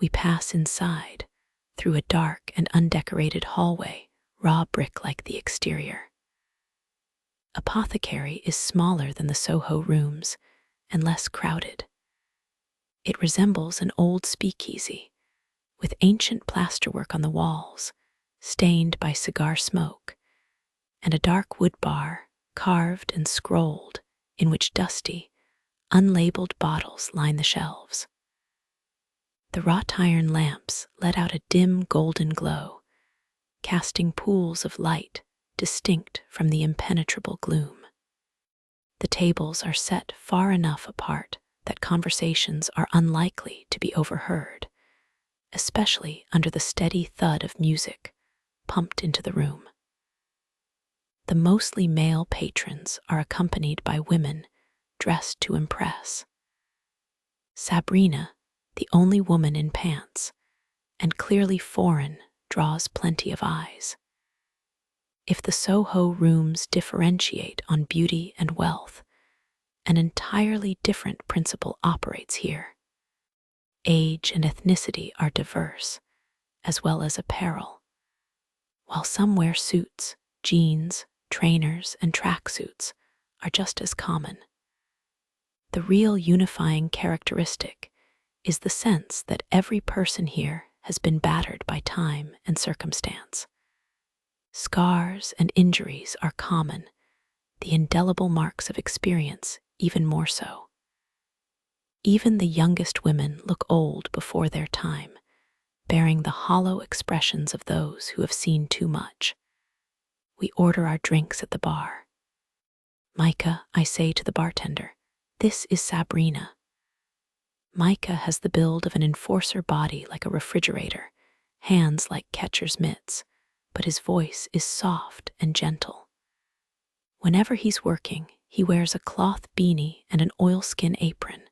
We pass inside, through a dark and undecorated hallway, raw brick like the exterior. Apothecary is smaller than the Soho rooms and less crowded. It resembles an old speakeasy, with ancient plasterwork on the walls, stained by cigar smoke, and a dark wood bar, carved and scrolled, in which dusty, unlabeled bottles line the shelves. The wrought iron lamps let out a dim golden glow, casting pools of light distinct from the impenetrable gloom. The tables are set far enough apart that conversations are unlikely to be overheard, especially under the steady thud of music pumped into the room. The mostly male patrons are accompanied by women dressed to impress. Sabrina, the only woman in pants, and clearly foreign, draws plenty of eyes. If the Soho rooms differentiate on beauty and wealth, an entirely different principle operates here. Age and ethnicity are diverse, as well as apparel. While some wear suits, jeans, trainers, and tracksuits are just as common. The real unifying characteristic is the sense that every person here has been battered by time and circumstance. Scars and injuries are common, the indelible marks of experience even more so. Even the youngest women look old before their time, bearing the hollow expressions of those who have seen too much. We order our drinks at the bar. Micah, I say to the bartender, this is Sabrina. Micah has the build of an enforcer body like a refrigerator, hands like catcher's mitts, but his voice is soft and gentle. Whenever he's working, He wears a cloth beanie and an oilskin apron,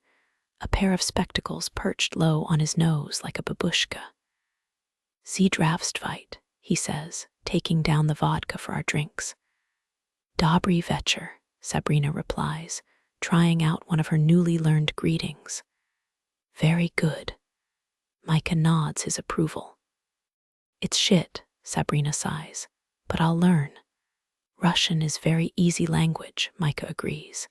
a pair of spectacles perched low on his nose like a babushka. "Sie Zdravstvuyte," he says, taking down the vodka for our drinks. "Dobry večer," Sabrina replies, trying out one of her newly learned greetings. "Very good." Micah nods his approval. "It's shit," Sabrina sighs, "but I'll learn." "Russian is very easy language," Micah agrees.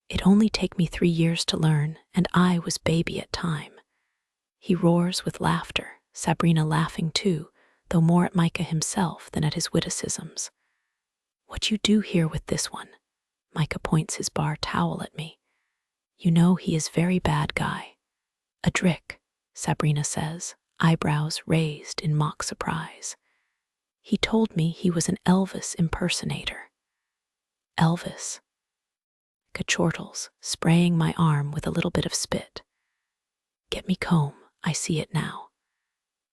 "It only take me 3 years to learn, and I was baby at time." He roars with laughter, Sabrina laughing too, though more at Micah himself than at his witticisms. "What you do here with this one?" Micah points his bar towel at me. "You know he is very bad guy." "A drick," Sabrina says, eyebrows raised in mock surprise. "He told me he was an Elvis impersonator." "Elvis?" Chortles, spraying my arm with a little bit of spit. "Get me comb, I see it now."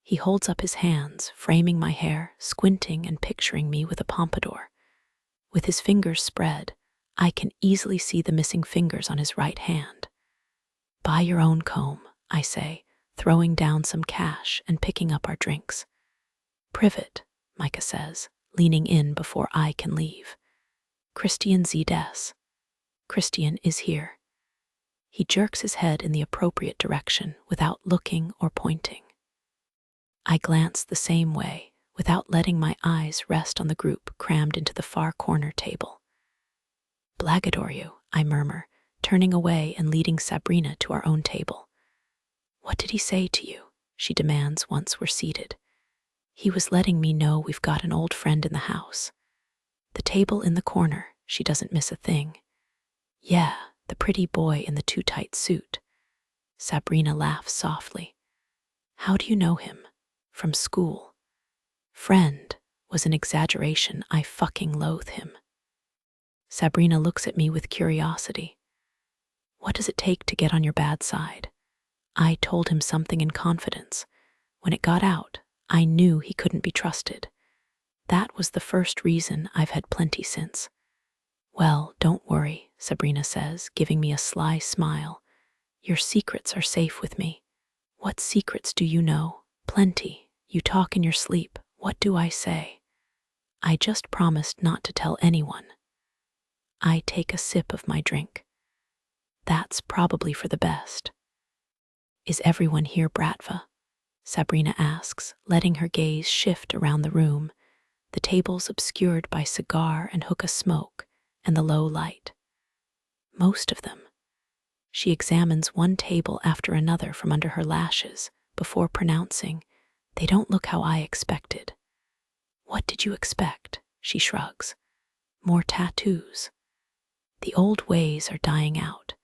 He holds up his hands, framing my hair, squinting and picturing me with a pompadour. With his fingers spread, I can easily see the missing fingers on his right hand. "Buy your own comb," I say, throwing down some cash and picking up our drinks. "Privet," Micah says, leaning in before I can leave. "Christian Z des." Christian is here. He jerks his head in the appropriate direction without looking or pointing. I glance the same way, without letting my eyes rest on the group crammed into the far corner table. "Blagadoryu," I murmur, turning away and leading Sabrina to our own table. "What did he say to you?" she demands once we're seated. "He was letting me know we've got an old friend in the house." The table in the corner, she doesn't miss a thing. "Yeah, the pretty boy in the too-tight suit." Sabrina laughs softly. "How do you know him?" "From school." "Friend" was an exaggeration. I fucking loathe him. Sabrina looks at me with curiosity. "What does it take to get on your bad side?" I told him something in confidence. When it got out, I knew he couldn't be trusted. That was the first reason I've had plenty since. "Well, don't worry," Sabrina says, giving me a sly smile. "Your secrets are safe with me." "What secrets do you know?" "Plenty. You talk in your sleep. What do I say?" "I just promised not to tell anyone." I take a sip of my drink. "That's probably for the best." "Is everyone here, Bratva?" Sabrina asks, letting her gaze shift around the room, the tables obscured by cigar and hookah smoke and the low light. "Most of them." She examines one table after another from under her lashes before pronouncing, "They don't look how I expected." "What did you expect?" She shrugs. "More tattoos." "The old ways are dying out.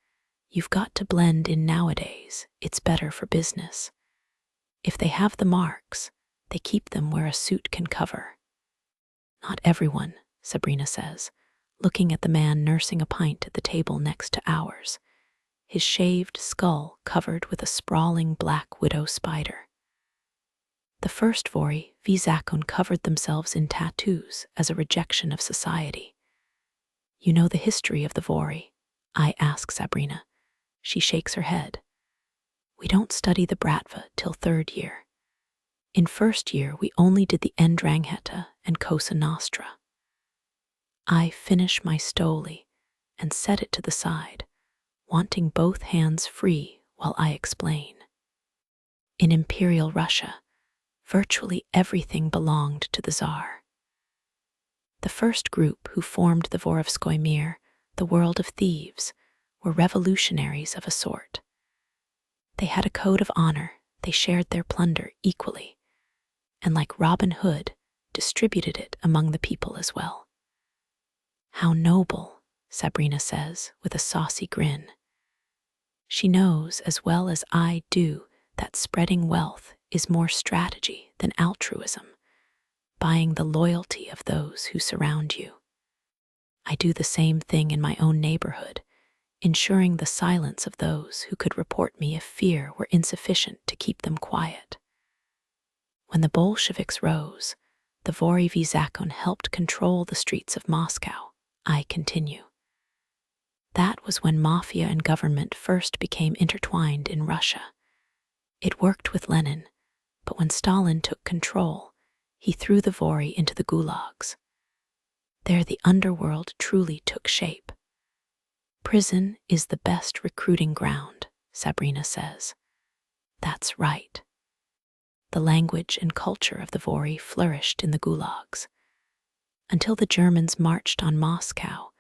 You've got to blend in nowadays. It's better for business. If they have the marks, they keep them where a suit can cover." "Not everyone," Sabrina says, looking at the man nursing a pint at the table next to ours, his shaved skull covered with a sprawling black widow spider. "The first Vori, Vizakon, covered themselves in tattoos as a rejection of society." "You know the history of the Vori?" I ask Sabrina. She shakes her head. "We don't study the Bratva till 3rd year. In 1st year, we only did the Endrangheta and Cosa Nostra." I finish my stoli and set it to the side, wanting both hands free while I explain. In Imperial Russia, virtually everything belonged to the Tsar. The first group who formed the Vorovskoy Mir, the world of thieves, were revolutionaries of a sort. They had a code of honor. They shared their plunder equally, and like Robin Hood, distributed it among the people as well. "How noble," Sabrina says with a saucy grin. She knows as well as I do that spreading wealth is more strategy than altruism, buying the loyalty of those who surround you. I do the same thing in my own neighborhood, ensuring the silence of those who could report me if fear were insufficient to keep them quiet. When the Bolsheviks rose, the Vori Vizakon helped control the streets of Moscow. I continue. That was when mafia and government first became intertwined in Russia. It worked with Lenin, but when Stalin took control, he threw the Vori into the gulags. There the underworld truly took shape. Prison is the best recruiting ground, Sabrina says. That's right. The language and culture of the Vori flourished in the gulags, until the Germans marched on Moscow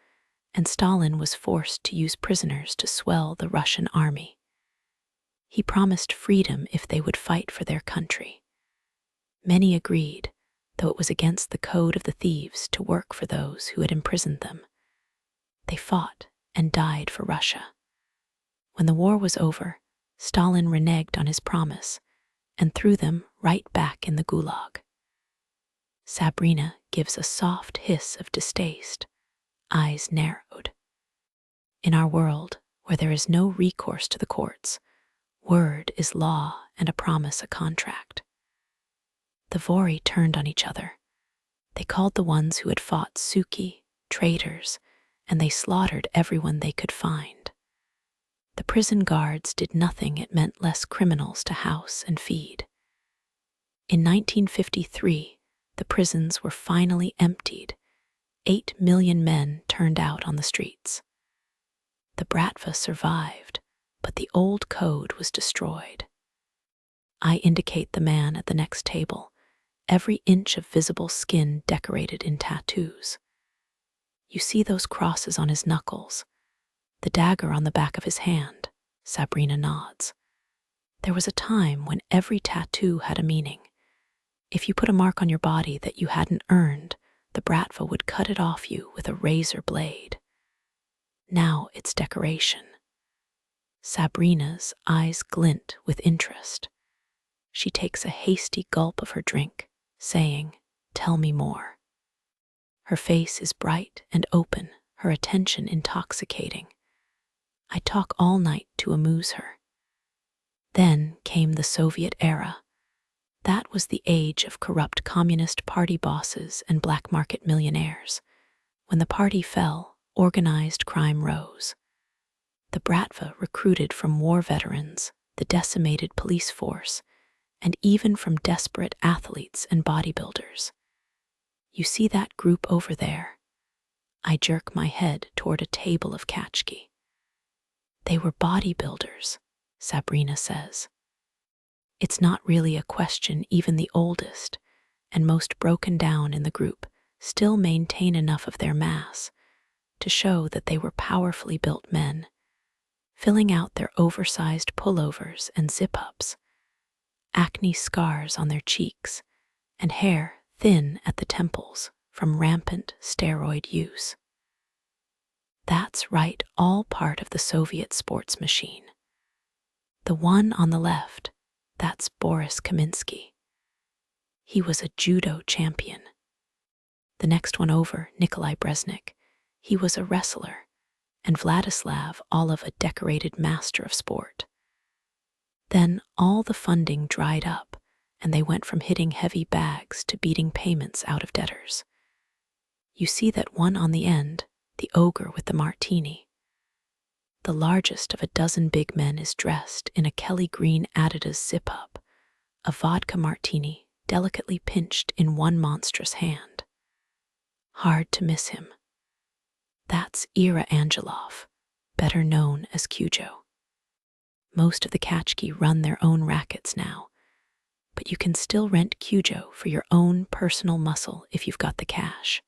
and Stalin was forced to use prisoners to swell the Russian army. He promised freedom if they would fight for their country. Many agreed, though it was against the code of the thieves to work for those who had imprisoned them. They fought and died for Russia. When the war was over, Stalin reneged on his promise and threw them right back in the gulag. Sabrina gives a soft hiss of distaste, eyes narrowed. In our world, where there is no recourse to the courts, word is law and a promise a contract. The Vori turned on each other. They called the ones who had fought Suki, traitors, and they slaughtered everyone they could find. The prison guards did nothing it meant less criminals to house and feed. In 1953, the prisons were finally emptied. 8 million men turned out on the streets. The Bratva survived, but the old code was destroyed. I indicate the man at the next table, every inch of visible skin decorated in tattoos. You see those crosses on his knuckles, the dagger on the back of his hand. Sabrina nods. There was a time when every tattoo had a meaning. If you put a mark on your body that you hadn't earned, the Bratva would cut it off you with a razor blade. Now it's decoration. Sabrina's eyes glint with interest. She takes a hasty gulp of her drink, saying, "Tell me more." Her face is bright and open, her attention intoxicating. I talk all night to amuse her. Then came the Soviet era. That was the age of corrupt communist party bosses and black market millionaires. When the party fell, organized crime rose. The Bratva recruited from war veterans, the decimated police force, and even from desperate athletes and bodybuilders. You see that group over there? I jerk my head toward a table of kachki. They were bodybuilders, Sabrina says. It's not really a question even the oldest and most broken down in the group still maintain enough of their mass to show that they were powerfully built men, filling out their oversized pullovers and zip-ups, acne scars on their cheeks, and hair thin at the temples from rampant steroid use. That's right, all part of the Soviet sports machine. The one on the left, that's Boris Kaminsky. He was a judo champion. The next one over, Nikolai Brezhnev, he was a wrestler, and Vladislav Oliv a decorated master of sport. Then all the funding dried up, and they went from hitting heavy bags to beating payments out of debtors. You see that one on the end, the ogre with the martini. The largest of a dozen big men is dressed in a Kelly green Adidas zip-up, a vodka martini delicately pinched in one monstrous hand. Hard to miss him. That's Ira Angelov, better known as Cujo. Most of the kachki run their own rackets now, but you can still rent Cujo for your own personal muscle if you've got the cash.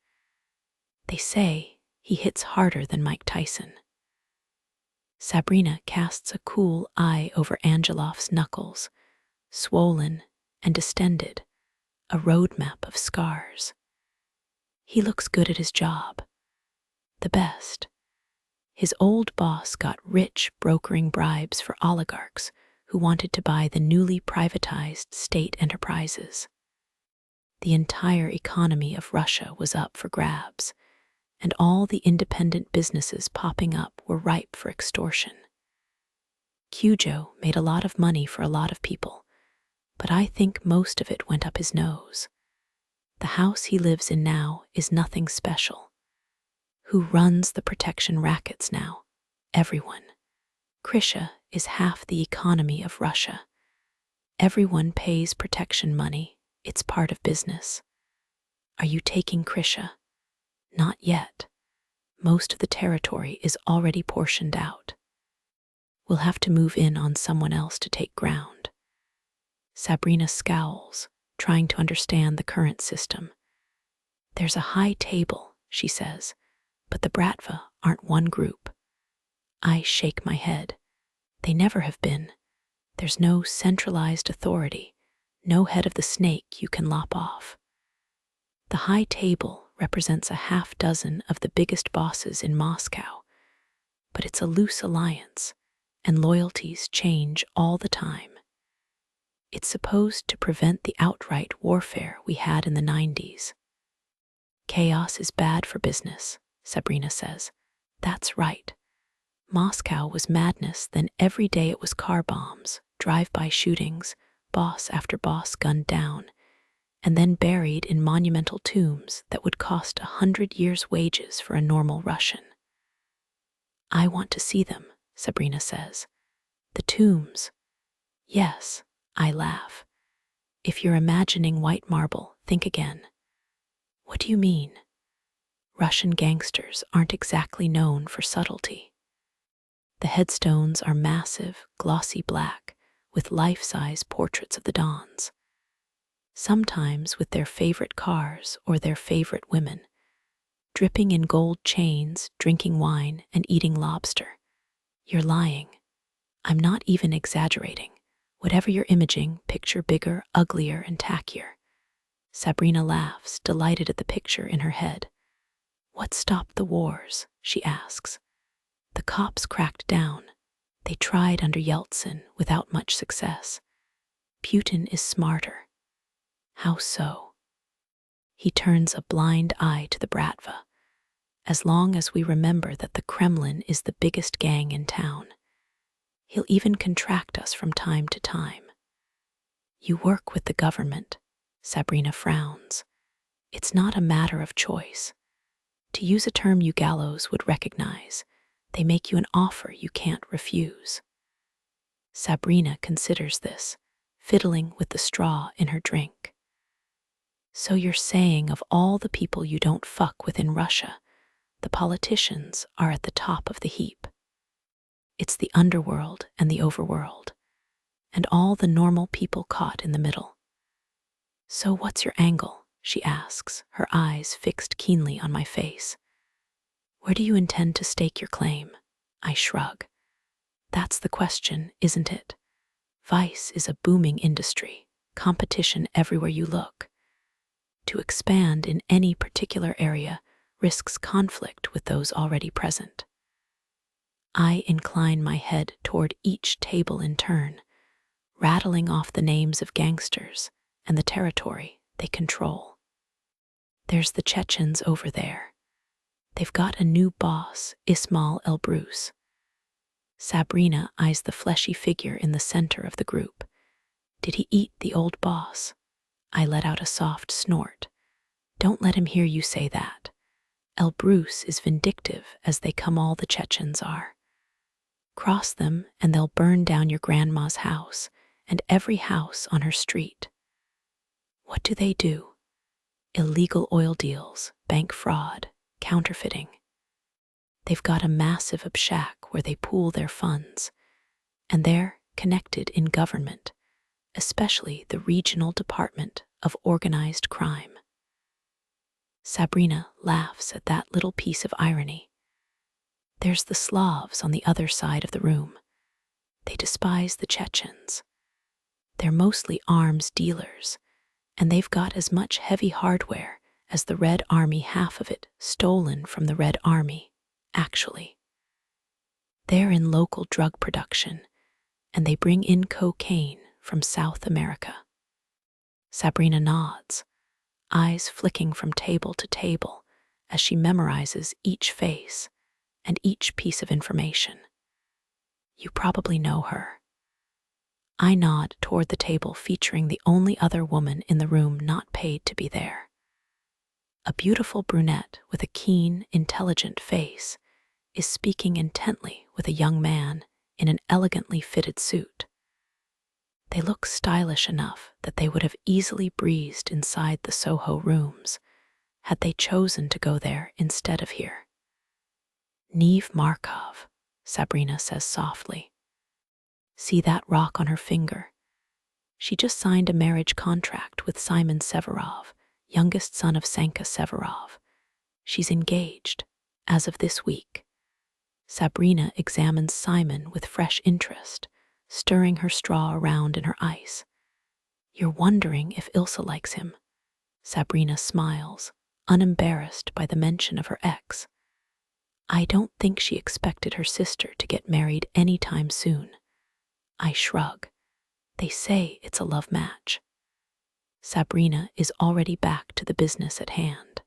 They say he hits harder than Mike Tyson. Sabrina casts a cool eye over Angelov's knuckles, swollen and distended, a roadmap of scars. He looks good at his job. The best. His old boss got rich brokering bribes for oligarchs who wanted to buy the newly privatized state enterprises. The entire economy of Russia was up for grabs, and all the independent businesses popping up were ripe for extortion. Cujo made a lot of money for a lot of people, but I think most of it went up his nose. The house he lives in now is nothing special. Who runs the protection rackets now? Everyone. Krisha is half the economy of Russia. Everyone pays protection money. It's part of business. Are you taking Krisha? Not yet. Most of the territory is already portioned out. We'll have to move in on someone else to take ground. Sabrina scowls, trying to understand the current system. There's a high table, she says, but the Bratva aren't one group. I shake my head. They never have been. There's no centralized authority, no head of the snake you can lop off. The high table represents a half dozen of the biggest bosses in Moscow, but it's a loose alliance, and loyalties change all the time. It's supposed to prevent the outright warfare we had in the 90s. Chaos is bad for business, Sabrina says. That's right. Moscow was madness, then every day it was car bombs, drive-by shootings, boss after boss gunned down, and then buried in monumental tombs that would cost 100 years' wages for a normal Russian. I want to see them, Sabrina says. The tombs. Yes, I laugh. If you're imagining white marble, think again. What do you mean? Russian gangsters aren't exactly known for subtlety. The headstones are massive, glossy black, with life-size portraits of the dons. Sometimes with their favorite cars or their favorite women, dripping in gold chains, drinking wine, and eating lobster. You're lying. I'm not even exaggerating. Whatever you're imaging, picture bigger, uglier, and tackier. Sabrina laughs, delighted at the picture in her head. What stopped the wars? She asks. The cops cracked down. They tried under Yeltsin without much success. Putin is smarter. How so? He turns a blind eye to the Bratva, as long as we remember that the Kremlin is the biggest gang in town. He'll even contract us from time to time. You work with the government, Sabrina frowns. It's not a matter of choice. To use a term you gallows would recognize, they make you an offer you can't refuse. Sabrina considers this, fiddling with the straw in her drink. So you're saying of all the people you don't fuck with in Russia, the politicians are at the top of the heap. It's the underworld and the overworld, and all the normal people caught in the middle. So what's your angle? She asks, her eyes fixed keenly on my face. Where do you intend to stake your claim? I shrug. That's the question, isn't it? Vice is a booming industry, competition everywhere you look. To expand in any particular area risks conflict with those already present. I incline my head toward each table in turn, rattling off the names of gangsters and the territory they control. There's the Chechens over there. They've got a new boss, Ismail Elbrus. Sabrina eyes the fleshy figure in the center of the group. Did he eat the old boss? I let out a soft snort. Don't let him hear you say that. Elbrus is vindictive as they come all the Chechens are. Cross them and they'll burn down your grandma's house and every house on her street. What do they do? Illegal oil deals, bank fraud, counterfeiting. They've got a massive obshak where they pool their funds, and they're connected in government, especially the Regional Department of Organized Crime. Sabrina laughs at that little piece of irony. There's the Slavs on the other side of the room. They despise the Chechens. They're mostly arms dealers, and they've got as much heavy hardware as the Red Army, half of it stolen from the Red Army, actually. They're in local drug production, and they bring in cocaine from South America. Sabrina nods, eyes flicking from table to table as she memorizes each face and each piece of information. You probably know her. I nod toward the table featuring the only other woman in the room not paid to be there. A beautiful brunette with a keen, intelligent face, is speaking intently with a young man in an elegantly fitted suit. They look stylish enough that they would have easily breezed inside the Soho rooms had they chosen to go there instead of here. Neve Markov, Sabrina says softly. See that rock on her finger? She just signed a marriage contract with Simon Severov, youngest son of Sanka Severov. She's engaged, as of this week. Sabrina examines Simon with fresh interest, stirring her straw around in her ice. You're wondering if Ilsa likes him. Sabrina smiles, unembarrassed by the mention of her ex. I don't think she expected her sister to get married any time soon. I shrug. They say it's a love match. Sabrina is already back to the business at hand.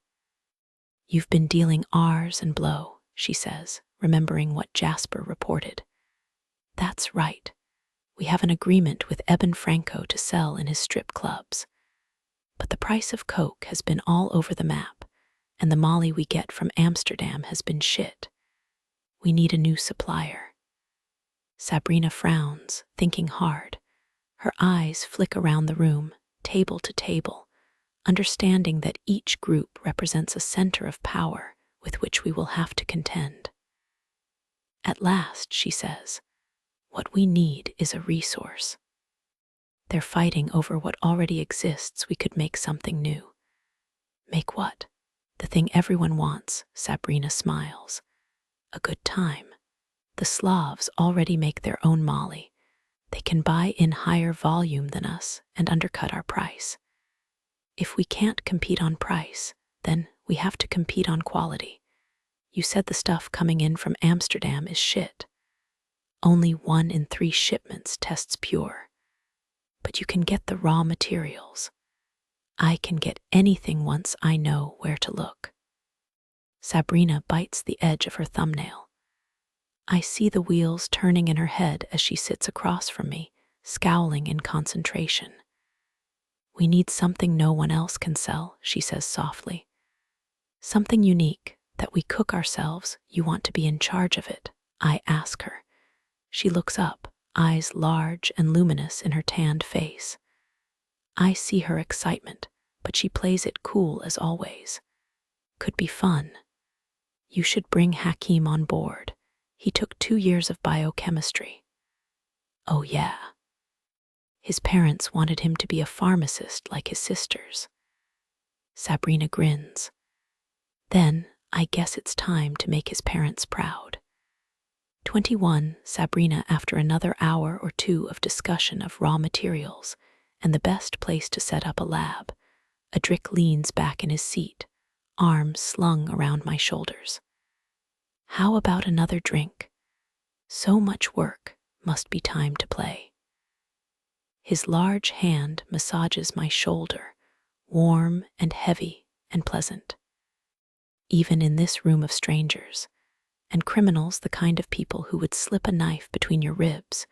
You've been dealing R's and blow, she says, remembering what Jasper reported. That's right. We have an agreement with Eben Franco to sell in his strip clubs. But the price of coke has been all over the map, and the molly we get from Amsterdam has been shit. We need a new supplier. Sabrina frowns, thinking hard. Her eyes flick around the room, table to table, understanding that each group represents a center of power with which we will have to contend. At last, she says, what we need is a resource. They're fighting over what already exists. We could make something new. Make what? The thing everyone wants, Sabrina smiles. A good time. The Slavs already make their own molly. They can buy in higher volume than us and undercut our price. If we can't compete on price, then we have to compete on quality. You said the stuff coming in from Amsterdam is shit. Only 1 in 3 shipments tests pure. But you can get the raw materials. I can get anything once I know where to look. Sabrina bites the edge of her thumbnail. I see the wheels turning in her head as she sits across from me, scowling in concentration. We need something no one else can sell, she says softly. Something unique that we cook ourselves. You want to be in charge of it, I ask her. She looks up, eyes large and luminous in her tanned face. I see her excitement, but she plays it cool as always. Could be fun. You should bring Hakim on board. He took 2 years of biochemistry. Oh yeah. His parents wanted him to be a pharmacist like his sisters. Sabrina grins. Then I guess it's time to make his parents proud. 21, Sabrina, after another hour or two of discussion of raw materials and the best place to set up a lab, Adric leans back in his seat, arms slung around my shoulders. How about another drink? So much work, must be time to play. His large hand massages my shoulder, warm and heavy and pleasant. Even in this room of strangers, and criminals, the kind of people who would slip a knife between your ribs,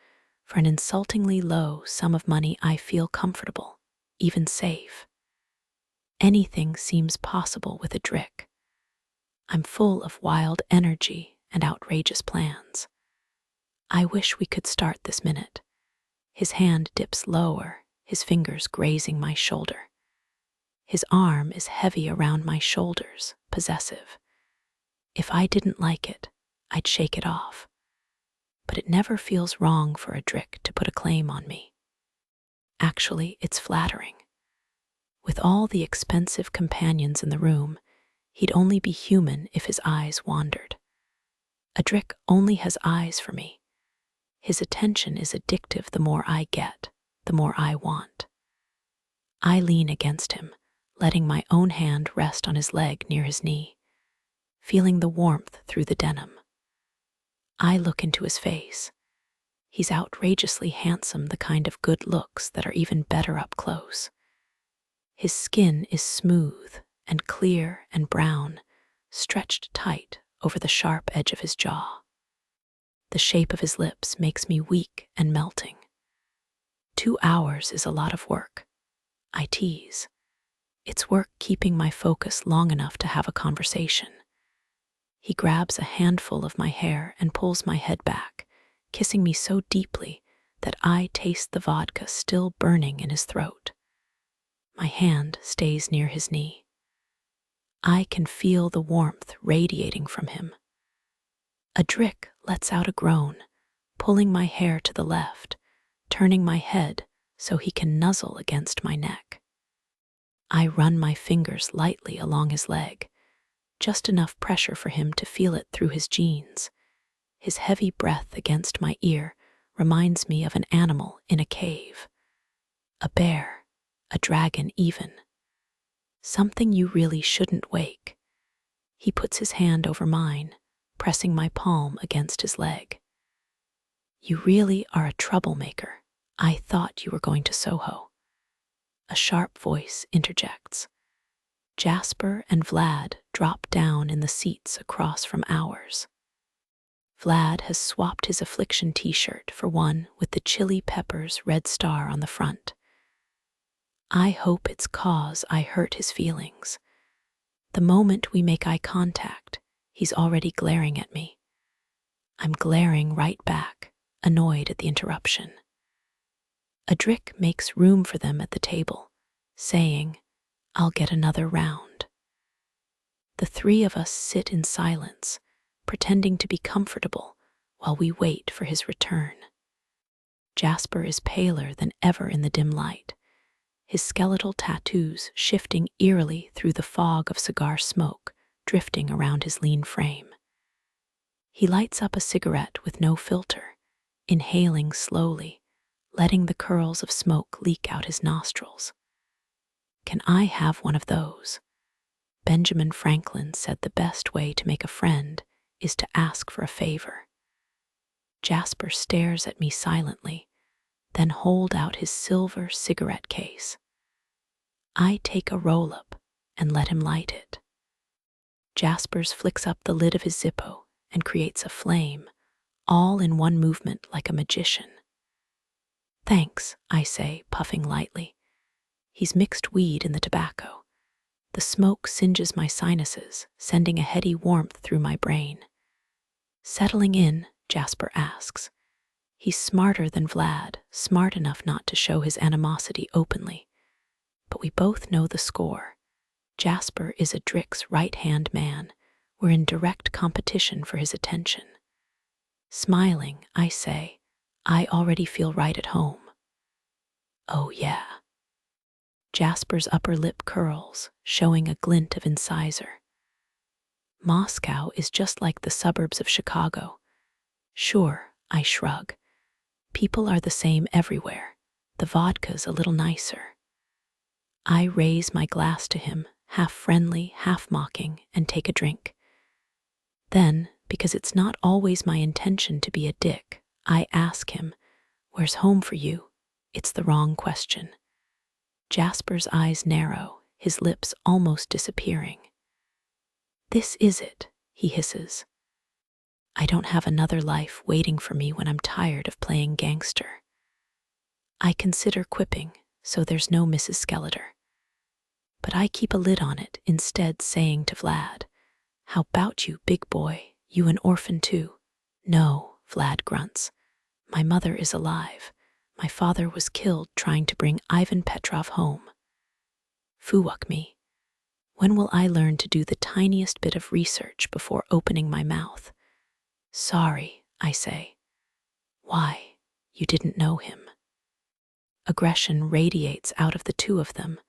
for an insultingly low sum of money, I feel comfortable, even safe. Anything seems possible with Adric. I'm full of wild energy and outrageous plans. I wish we could start this minute. His hand dips lower, his fingers grazing my shoulder. His arm is heavy around my shoulders, possessive. If I didn't like it, I'd shake it off. But it never feels wrong for Adric to put a claim on me. Actually, it's flattering. With all the expensive companions in the room, he'd only be human if his eyes wandered. Adric only has eyes for me. His attention is addictive. The more I get, the more I want. I lean against him, letting my own hand rest on his leg near his knee, feeling the warmth through the denim. I look into his face. He's outrageously handsome, the kind of good looks that are even better up close. His skin is smooth and clear and brown, stretched tight over the sharp edge of his jaw. The shape of his lips makes me weak and melting. 2 hours is a lot of work. I tease. It's work keeping my focus long enough to have a conversation. He grabs a handful of my hair and pulls my head back, kissing me so deeply that I taste the vodka still burning in his throat. My hand stays near his knee. I can feel the warmth radiating from him. Adric lets out a groan, pulling my hair to the left, turning my head so he can nuzzle against my neck. I run my fingers lightly along his leg, just enough pressure for him to feel it through his jeans. His heavy breath against my ear reminds me of an animal in a cave. A bear, a dragon even. Something you really shouldn't wake. He puts his hand over mine, pressing my palm against his leg. You really are a troublemaker. I thought you were going to Soho. A sharp voice interjects. Jasper and Vlad drop down in the seats across from ours. Vlad has swapped his Affliction t-shirt for one with the Chili Peppers red star on the front. I hope it's 'cause I hurt his feelings. The moment we make eye contact, he's already glaring at me. I'm glaring right back, annoyed at the interruption. Adric makes room for them at the table, saying, "I'll get another round." The three of us sit in silence, pretending to be comfortable while we wait for his return. Jasper is paler than ever in the dim light, his skeletal tattoos shifting eerily through the fog of cigar smoke drifting around his lean frame. He lights up a cigarette with no filter, inhaling slowly, letting the curls of smoke leak out his nostrils. Can I have one of those? Benjamin Franklin said the best way to make a friend is to ask for a favor. Jasper stares at me silently, then holds out his silver cigarette case. I take a roll-up and let him light it. Jaspers flicks up the lid of his Zippo and creates a flame, all in one movement like a magician. "Thanks," I say, puffing lightly. He's mixed weed in the tobacco. The smoke singes my sinuses, sending a heady warmth through my brain. Settling in, Jasper asks. He's smarter than Vlad, smart enough not to show his animosity openly. But we both know the score. Jasper is Adric's right-hand man. We're in direct competition for his attention. Smiling, I say, I already feel right at home. Oh yeah. Jasper's upper lip curls, showing a glint of incisor. Moscow is just like the suburbs of Chicago. Sure, I shrug. People are the same everywhere. The vodka's a little nicer. I raise my glass to him, half friendly, half mocking, and take a drink. Then, because it's not always my intention to be a dick, I ask him, "Where's home for you?" It's the wrong question. Jasper's eyes narrow, his lips almost disappearing. "This is it," he hisses. I don't have another life waiting for me when I'm tired of playing gangster. I consider quipping, so there's no Mrs. Skeletor. But I keep a lid on it, instead saying to Vlad, "How about you, big boy? You an orphan too?" "No," Vlad grunts. "My mother is alive. My father was killed trying to bring Ivan Petrov home." Fuck me. When will I learn to do the tiniest bit of research before opening my mouth? "Sorry," I say. "Why? You didn't know him." Aggression radiates out of the two of them,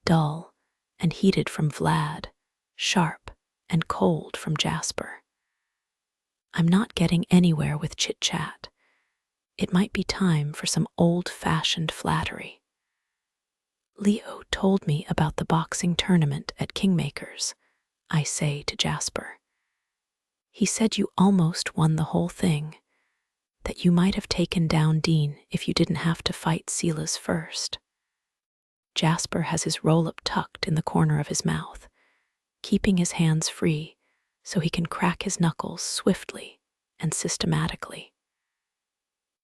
dull and heated from Vlad, sharp and cold from Jasper. I'm not getting anywhere with chit-chat. It might be time for some old-fashioned flattery. "Leo told me about the boxing tournament at Kingmakers," I say to Jasper. "He said you almost won the whole thing, that you might have taken down Dean if you didn't have to fight Silas first." Jasper has his roll-up tucked in the corner of his mouth, keeping his hands free so he can crack his knuckles swiftly and systematically.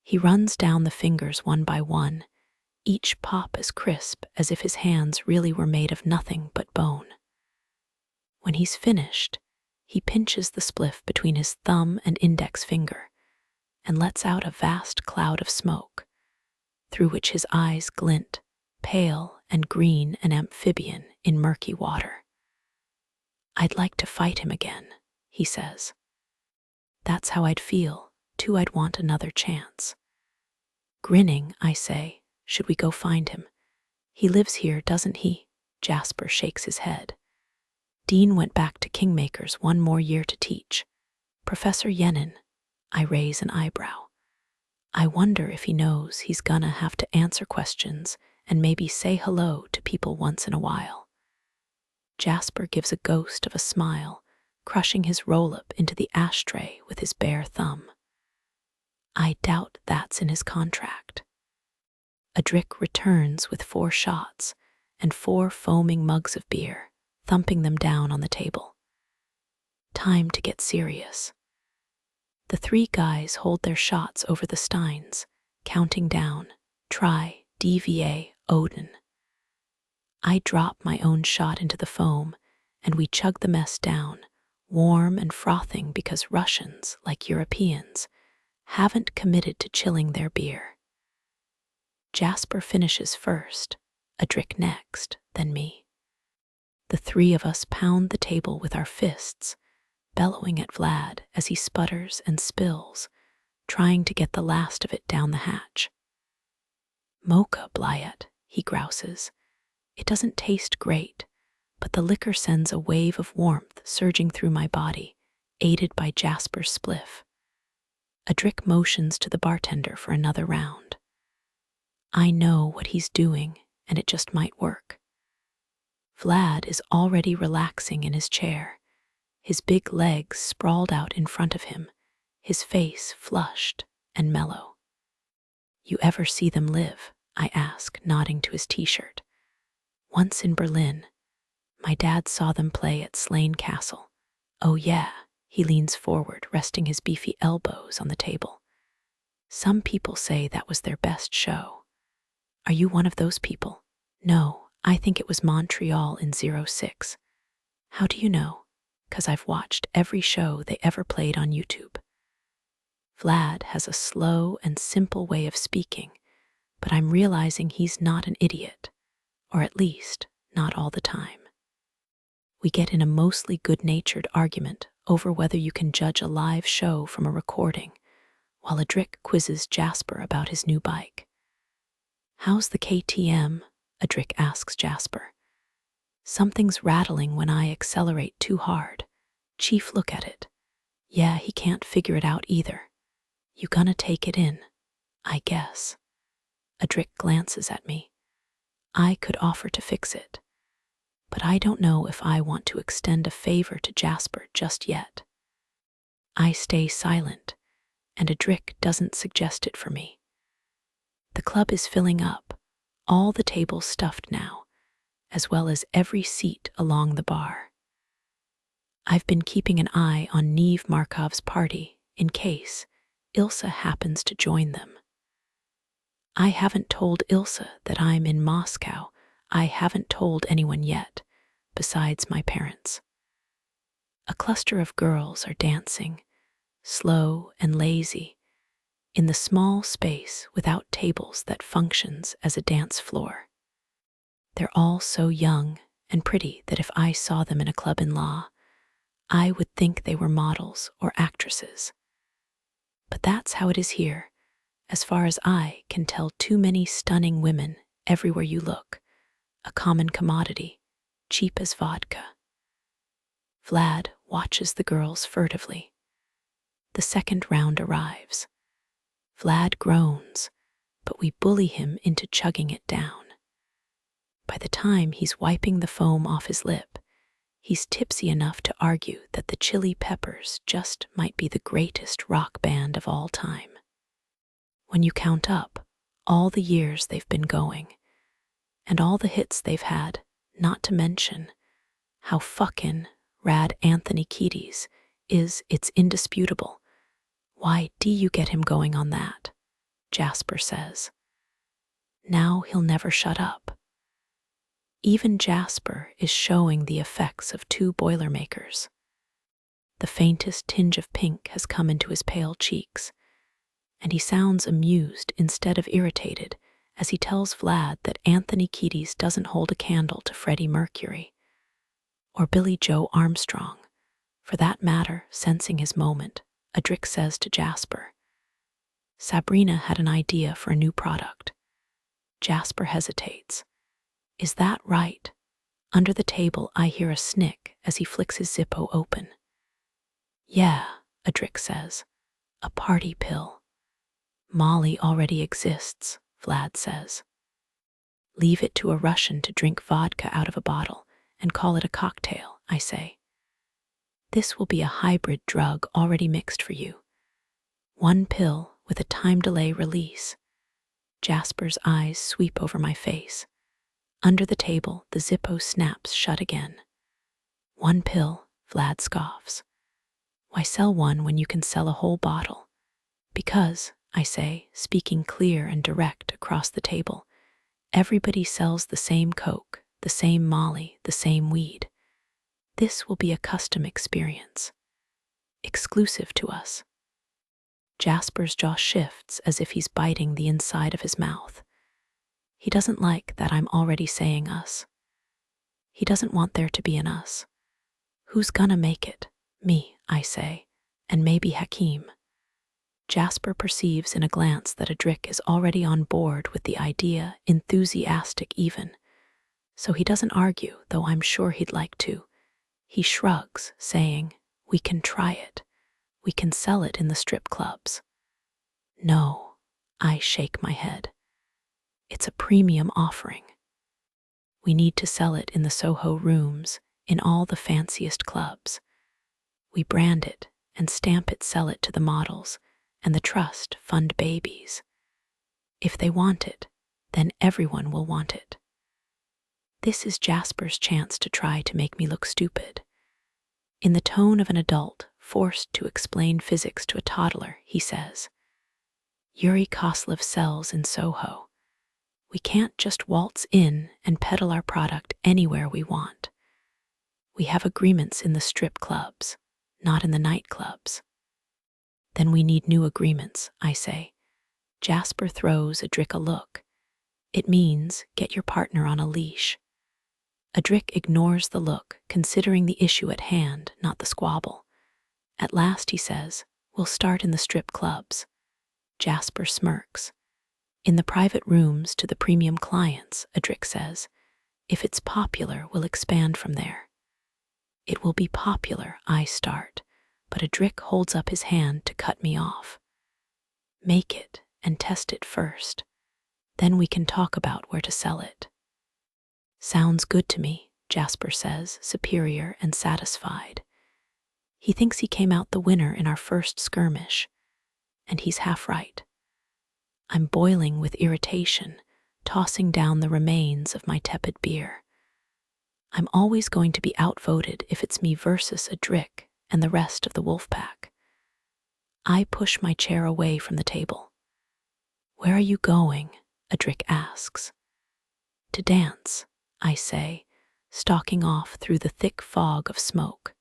He runs down the fingers one by one, each pop as crisp as if his hands really were made of nothing but bone. When he's finished, He pinches the spliff between his thumb and index finger and lets out a vast cloud of smoke, through which his eyes glint, pale and green, an amphibian in murky water. "I'd like to fight him again," he says. "That's how I'd feel, too. I'd want another chance." Grinning, I say, "Should we go find him? He lives here, doesn't he?" Jasper shakes his head. "Dean went back to Kingmakers one more year to teach. Professor Yenin." I raise an eyebrow. I wonder if he knows he's gonna have to answer questions and maybe say hello to people once in a while. Jasper gives a ghost of a smile, crushing his roll-up into the ashtray with his bare thumb. I doubt that's in his contract. Adric returns with 4 shots and 4 foaming mugs of beer, thumping them down on the table. Time to get serious. The 3 guys hold their shots over the steins, counting down, try, DVA, Odin. I drop my own shot into the foam, and we chug the mess down, warm and frothing because Russians, like Europeans, haven't committed to chilling their beer. Jasper finishes first, Adric next, then me. The 3 of us pound the table with our fists, bellowing at Vlad as he sputters and spills, trying to get the last of it down the hatch. "Mocha, Blyet," he grouses. "It doesn't taste great, but the liquor sends a wave of warmth surging through my body, aided by Jasper's spliff." Adric motions to the bartender for another round. I know what he's doing, and it just might work. Vlad is already relaxing in his chair, his big legs sprawled out in front of him, his face flushed and mellow. "You ever see them live?" I ask, nodding to his t-shirt. "Once in Berlin. My dad saw them play at Slane Castle." "Oh yeah," he leans forward, resting his beefy elbows on the table. "Some people say that was their best show." "Are you one of those people?" "No, I think it was Montreal in '06. "How do you know?" "'Cause I've watched every show they ever played on YouTube." Vlad has a slow and simple way of speaking, but I'm realizing he's not an idiot, or at least not all the time. We get in a mostly good-natured argument over whether you can judge a live show from a recording, while Adric quizzes Jasper about his new bike. "How's the KTM?" Adric asks Jasper. "Something's rattling when I accelerate too hard." Chief look at it. "Yeah, he can't figure it out either." "You gonna take it in?" "I guess." Adric glances at me. I could offer to fix it, but I don't know if I want to extend a favor to Jasper just yet. I stay silent, and Adric doesn't suggest it for me. The club is filling up, all the tables stuffed now, as well as every seat along the bar. I've been keeping an eye on Neve Markov's party in case Ilsa happens to join them. I haven't told Ilsa that I'm in Moscow. I haven't told anyone yet, besides my parents. A cluster of girls are dancing, slow and lazy, in the small space without tables that functions as a dance floor. They're all so young and pretty that if I saw them in a club in law, I would think they were models or actresses. But that's how it is here. As far as I can tell, too many stunning women everywhere you look, a common commodity, cheap as vodka. Vlad watches the girls furtively. The second round arrives. Vlad groans, but we bully him into chugging it down. By the time he's wiping the foam off his lip, he's tipsy enough to argue that the Chili Peppers just might be the greatest rock band of all time. When you count up all the years they've been going, and all the hits they've had, not to mention how fucking rad Anthony Kiedis is, it's indisputable. "Why do you get him going on that?" Jasper says. Now he'll never shut up. Even Jasper is showing the effects of 2 Boilermakers. The faintest tinge of pink has come into his pale cheeks, and he sounds amused instead of irritated as he tells Vlad that Anthony Kiedis doesn't hold a candle to Freddie Mercury, or Billy Joe Armstrong. For that matter, sensing his moment, Adric says to Jasper, Sabrina had an idea for a new product. Jasper hesitates. Is that right? Under the table, I hear a snick as he flicks his Zippo open. Yeah, Adric says. A party pill. Molly already exists, Vlad says. Leave it to a Russian to drink vodka out of a bottle and call it a cocktail, I say. This will be a hybrid drug already mixed for you. One pill with a time delay release. Jasper's eyes sweep over my face. Under the table, the Zippo snaps shut again. One pill, Vlad scoffs. Why sell one when you can sell a whole bottle? Because, I say, speaking clear and direct across the table, everybody sells the same Coke, the same Molly, the same weed. This will be a custom experience. Exclusive to us. Jasper's jaw shifts as if he's biting the inside of his mouth. He doesn't like that I'm already saying us. He doesn't want there to be an us. Who's gonna make it? Me, I say, and maybe Hakeem. Jasper perceives in a glance that Adric is already on board with the idea, enthusiastic even. So he doesn't argue, though I'm sure he'd like to. He shrugs, saying, we can try it. We can sell it in the strip clubs. No, I shake my head. It's a premium offering. We need to sell it in the Soho rooms, in all the fanciest clubs. We brand it and stamp it, sell it to the models, and the trust fund babies. If they want it, then everyone will want it. This is Jasper's chance to try to make me look stupid. In the tone of an adult forced to explain physics to a toddler, he says, Yuri Koslev sells in Soho. We can't just waltz in and peddle our product anywhere we want. We have agreements in the strip clubs, not in the nightclubs. Then we need new agreements, I say. Jasper throws Adric a look. It means get your partner on a leash. Adric ignores the look, considering the issue at hand, not the squabble. At last he says, we'll start in the strip clubs. Jasper smirks. In the private rooms to the premium clients, Adric says. If it's popular, we'll expand from there. It will be popular, I start, but Adric holds up his hand to cut me off. Make it and test it first. Then we can talk about where to sell it. Sounds good to me, Jasper says, superior and satisfied. He thinks he came out the winner in our first skirmish, and he's half right. I'm boiling with irritation, tossing down the remains of my tepid beer. I'm always going to be outvoted if it's me versus Adric and the rest of the wolf pack. I push my chair away from the table. Where are you going? Adric asks. To dance, I say, stalking off through the thick fog of smoke.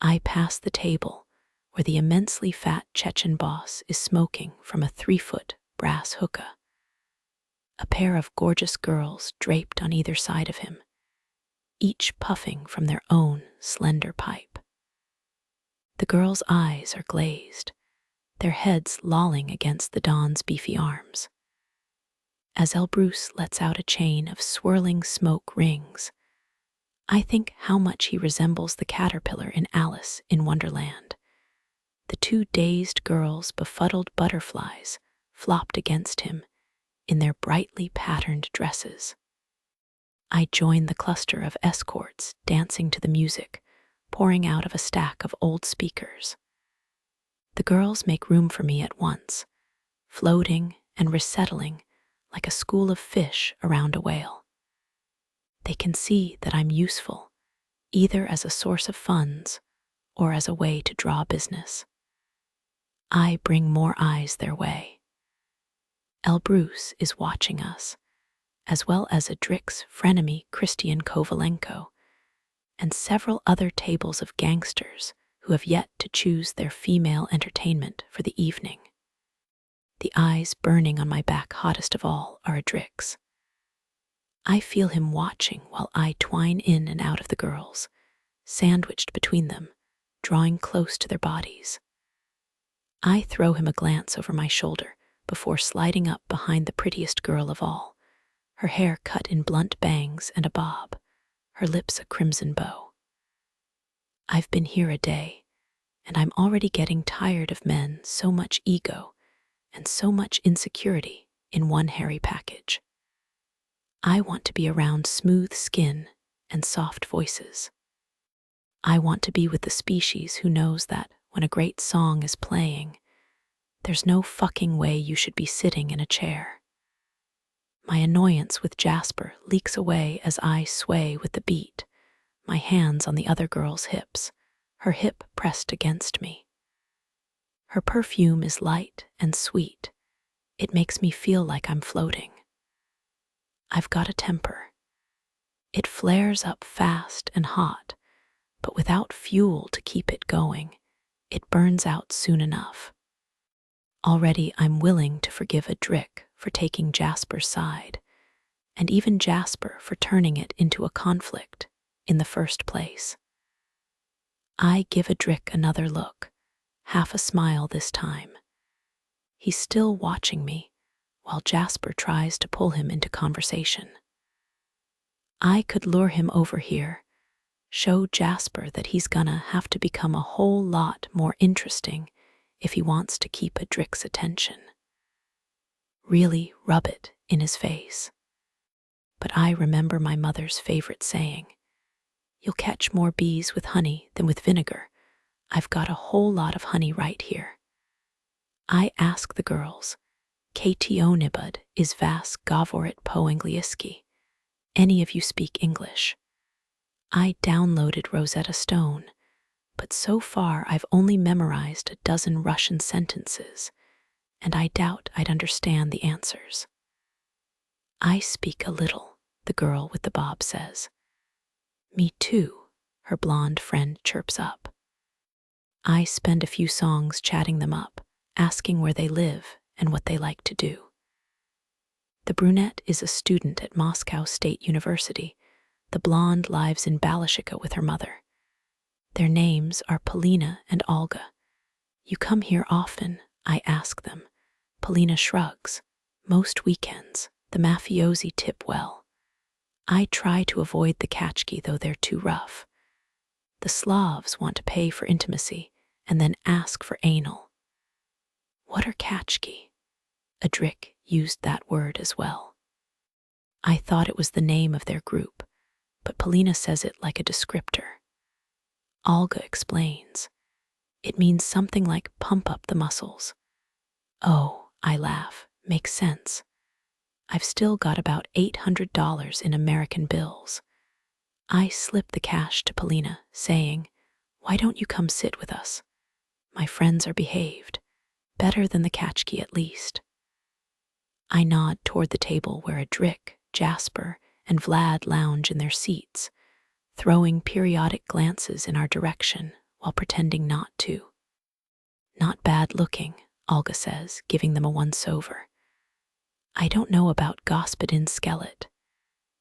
I pass the table where the immensely fat Chechen boss is smoking from a 3-foot brass hookah. A pair of gorgeous girls draped on either side of him, each puffing from their own slender pipe. The girls' eyes are glazed, their heads lolling against the Don's beefy arms. As Elbrus lets out a chain of swirling smoke rings, I think how much he resembles the caterpillar in Alice in Wonderland. The two dazed girls, befuddled butterflies, flopped against him in their brightly patterned dresses. I join the cluster of escorts dancing to the music, pouring out of a stack of old speakers. The girls make room for me at once, floating and resettling like a school of fish around a whale. They can see that I'm useful, either as a source of funds or as a way to draw business. I bring more eyes their way. Elbrus is watching us, as well as Adric's frenemy Christian Kovalenko, and several other tables of gangsters who have yet to choose their female entertainment for the evening. The eyes burning on my back hottest of all are Adric's. I feel him watching while I twine in and out of the girls, sandwiched between them, drawing close to their bodies. I throw him a glance over my shoulder before sliding up behind the prettiest girl of all, her hair cut in blunt bangs and a bob, her lips a crimson bow. I've been here a day, and I'm already getting tired of men so much ego and so much insecurity in one hairy package. I want to be around smooth skin and soft voices. I want to be with the species who knows that when a great song is playing, there's no fucking way you should be sitting in a chair. My annoyance with Jasper leaks away as I sway with the beat, my hands on the other girl's hips, her hip pressed against me. Her perfume is light and sweet. It makes me feel like I'm floating. I've got a temper. It flares up fast and hot, but without fuel to keep it going, it burns out soon enough. Already I'm willing to forgive Adric for taking Jasper's side, and even Jasper for turning it into a conflict in the first place. I give Adric another look, half a smile this time. He's still watching me, while Jasper tries to pull him into conversation. I could lure him over here, show Jasper that he's gonna have to become a whole lot more interesting if he wants to keep Adric's attention. Really rub it in his face. But I remember my mother's favorite saying, "You'll catch more bees with honey than with vinegar. I've got a whole lot of honey right here." I ask the girls, Kationibud is vas govorit po angliski. Any of you speak English? I downloaded Rosetta Stone, but so far I've only memorized a dozen Russian sentences, and I doubt I'd understand the answers. I speak a little, the girl with the bob says. Me too, her blonde friend chirps up. I spend a few songs chatting them up, asking where they live and what they like to do. The brunette is a student at Moscow State University. The blonde lives in Balashika with her mother. Their names are Polina and Olga. You come here often, I ask them. Polina shrugs. Most weekends, the mafiosi tip well. I try to avoid the kachki, though they're too rough. The Slavs want to pay for intimacy and then ask for anal. What are kachki? Adric used that word as well. I thought it was the name of their group, but Polina says it like a descriptor. Olga explains. It means something like pump up the muscles. Oh, I laugh. Makes sense. I've still got about $800 in American bills. I slip the cash to Polina, saying, "Why don't you come sit with us? My friends are behaved. Better than the kachki at least." I nod toward the table where Adric, Jasper, and Vlad lounge in their seats, throwing periodic glances in our direction while pretending not to. Not bad looking, Olga says, giving them a once-over. I don't know about Gospodin Skelet.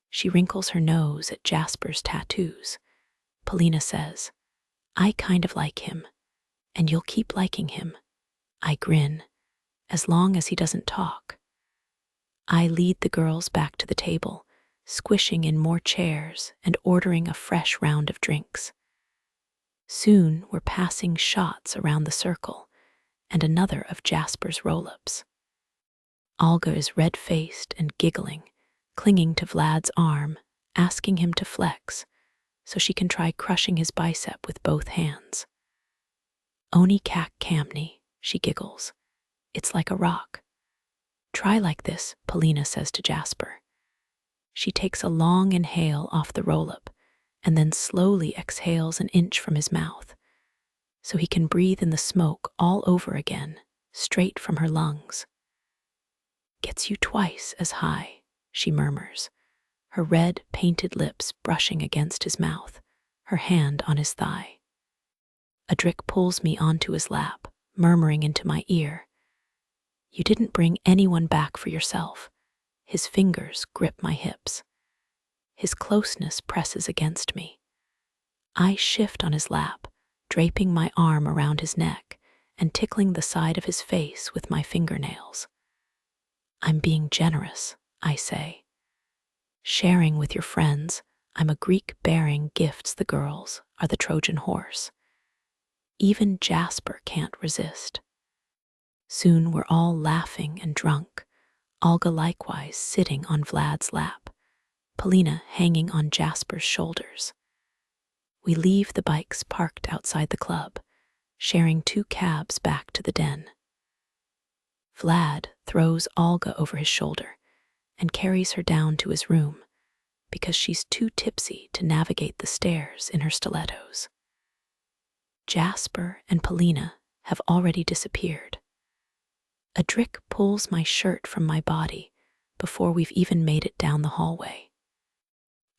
She wrinkles her nose at Jasper's tattoos. Polina says, I kind of like him, and you'll keep liking him. I grin, as long as he doesn't talk. I lead the girls back to the table, squishing in more chairs and ordering a fresh round of drinks. Soon we're passing shots around the circle and another of Jasper's roll-ups. Olga is red-faced and giggling, clinging to Vlad's arm, asking him to flex so she can try crushing his bicep with both hands. Oni kak kamni, she giggles. It's like a rock. Try like this, Polina says to Jasper. She takes a long inhale off the roll-up and then slowly exhales an inch from his mouth so he can breathe in the smoke all over again, straight from her lungs. Gets you twice as high, she murmurs, her red, painted lips brushing against his mouth, her hand on his thigh. Adric pulls me onto his lap, murmuring into my ear, "You didn't bring anyone back for yourself." His fingers grip my hips. His closeness presses against me. I shift on his lap, draping my arm around his neck and tickling the side of his face with my fingernails. "I'm being generous," I say. "Sharing with your friends, I'm a Greek bearing gifts the girls are the Trojan horse." Even Jasper can't resist. Soon we're all laughing and drunk, Olga likewise sitting on Vlad's lap, Polina hanging on Jasper's shoulders. We leave the bikes parked outside the club, sharing 2 cabs back to the den. Vlad throws Olga over his shoulder and carries her down to his room because she's too tipsy to navigate the stairs in her stilettos. Jasper and Polina have already disappeared. Adric pulls my shirt from my body before we've even made it down the hallway.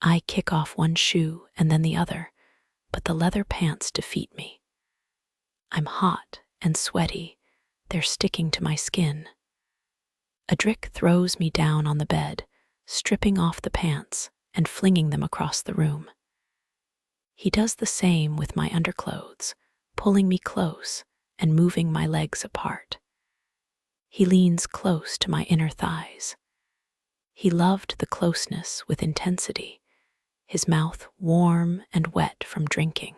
I kick off one shoe and then the other, but the leather pants defeat me. I'm hot and sweaty. They're sticking to my skin. Adric throws me down on the bed, stripping off the pants and flinging them across the room. He does the same with my underclothes, pulling me close and moving my legs apart. He leans close to my inner thighs. He loved the closeness with intensity, his mouth warm and wet from drinking.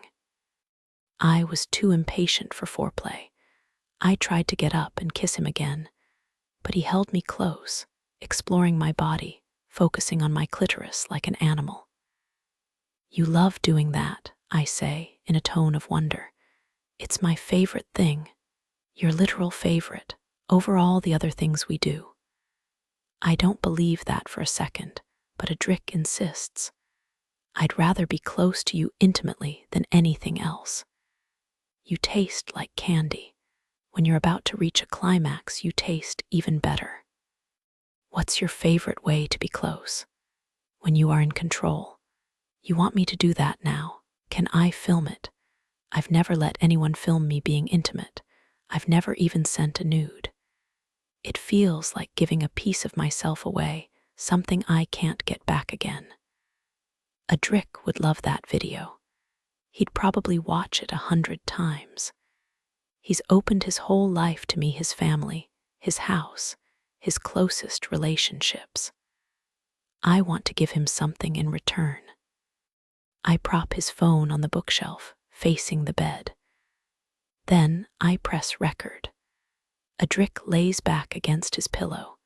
I was too impatient for foreplay. I tried to get up and kiss him again, but he held me close, exploring my body, focusing on my clitoris like an animal. "You love doing that," I say in a tone of wonder. "It's my favorite thing, your literal favorite, over all the other things we do." I don't believe that for a second, but Adric insists. "I'd rather be close to you intimately than anything else. You taste like candy. When you're about to reach a climax, you taste even better." "What's your favorite way to be close?" "When you are in control." "You want me to do that now? Can I film it?" "I've never let anyone film me being intimate. I've never even sent a nude. It feels like giving a piece of myself away, something I can't get back again." Adric would love that video. He'd probably watch it 100 times. He's opened his whole life to me, his family, his house, his closest relationships. I want to give him something in return. I prop his phone on the bookshelf, facing the bed. Then I press record. Adric lays back against his pillow.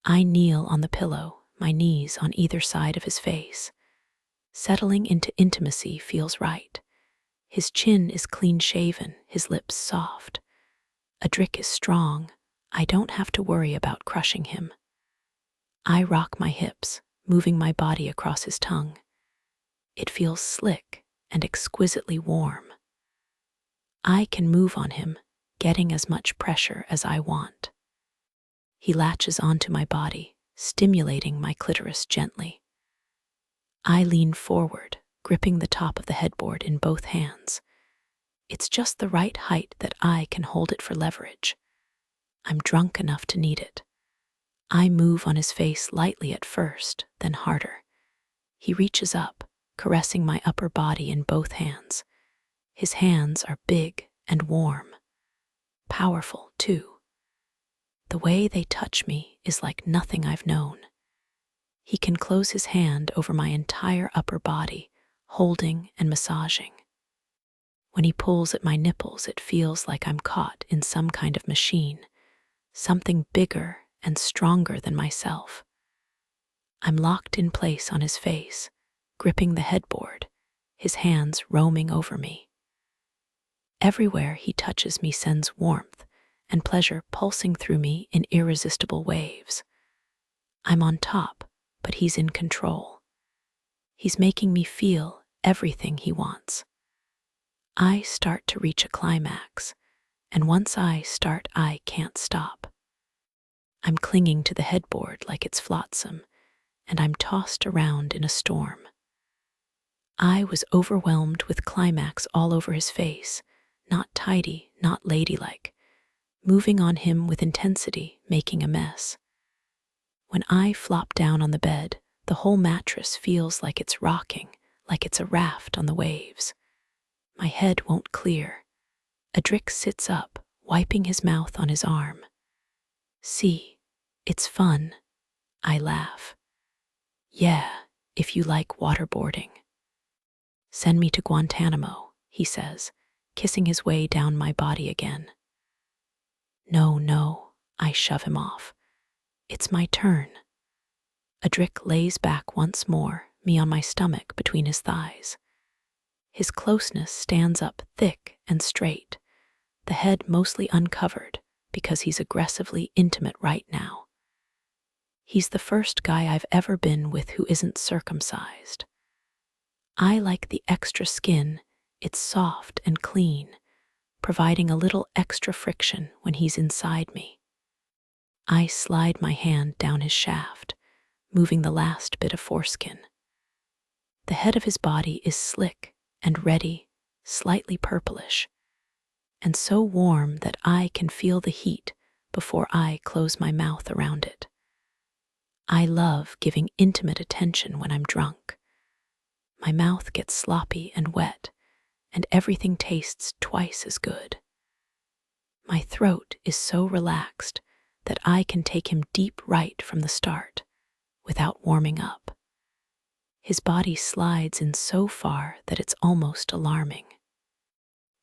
I kneel on the pillow, my knees on either side of his face. Settling into intimacy feels right. His chin is clean-shaven, his lips soft. Adric is strong. I don't have to worry about crushing him. I rock my hips, moving my body across his tongue. It feels slick and exquisitely warm. I can move on him, getting as much pressure as I want. He latches onto my body, stimulating my clitoris gently. I lean forward, gripping the top of the headboard in both hands. It's just the right height that I can hold it for leverage. I'm drunk enough to need it. I move on his face lightly at first, then harder. He reaches up, caressing my upper body in both hands. His hands are big and warm. Powerful, too. The way they touch me is like nothing I've known. He can close his hand over my entire upper body, holding and massaging. When he pulls at my nipples, it feels like I'm caught in some kind of machine, something bigger and stronger than myself. I'm locked in place on his face, gripping the headboard, his hands roaming over me. Everywhere he touches me sends warmth and pleasure pulsing through me in irresistible waves. I'm on top, but he's in control. He's making me feel everything he wants. I start to reach a climax, and once I start, I can't stop. I'm clinging to the headboard like it's flotsam, and I'm tossed around in a storm. I was overwhelmed with climax all over his face, not tidy, not ladylike, moving on him with intensity, making a mess. When I flop down on the bed, the whole mattress feels like it's rocking, like it's a raft on the waves. My head won't clear. Adric sits up, wiping his mouth on his arm. See, it's fun. I laugh. Yeah, if you like waterboarding. Send me to Guantanamo, he says, kissing his way down my body again. No, no, I shove him off. It's my turn. Adric lays back once more, me on my stomach between his thighs. His closeness stands up thick and straight, the head mostly uncovered because he's aggressively intimate right now. He's the first guy I've ever been with who isn't circumcised. I like the extra skin, it's soft and clean, providing a little extra friction when he's inside me. I slide my hand down his shaft, moving the last bit of foreskin. The head of his body is slick and ready, slightly purplish, and so warm that I can feel the heat before I close my mouth around it. I love giving intimate attention when I'm drunk. My mouth gets sloppy and wet, and everything tastes twice as good. My throat is so relaxed that I can take him deep right from the start, without warming up. His body slides in so far that it's almost alarming.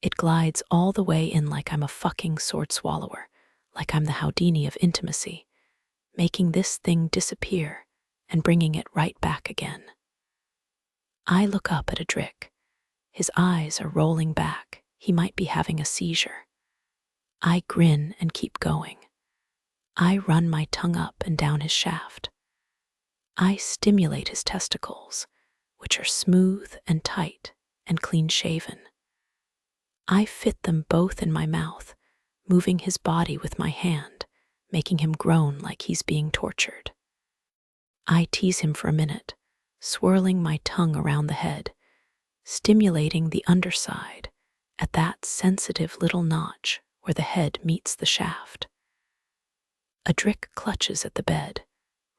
It glides all the way in like I'm a fucking sword swallower, like I'm the Houdini of intimacy, making this thing disappear and bringing it right back again. I look up at Adric. His eyes are rolling back. He might be having a seizure. I grin and keep going. I run my tongue up and down his shaft. I stimulate his testicles, which are smooth and tight and clean-shaven. I fit them both in my mouth, moving his body with my hand, making him groan like he's being tortured. I tease him for a minute, swirling my tongue around the head, stimulating the underside at that sensitive little notch where the head meets the shaft. Adric clutches at the bed,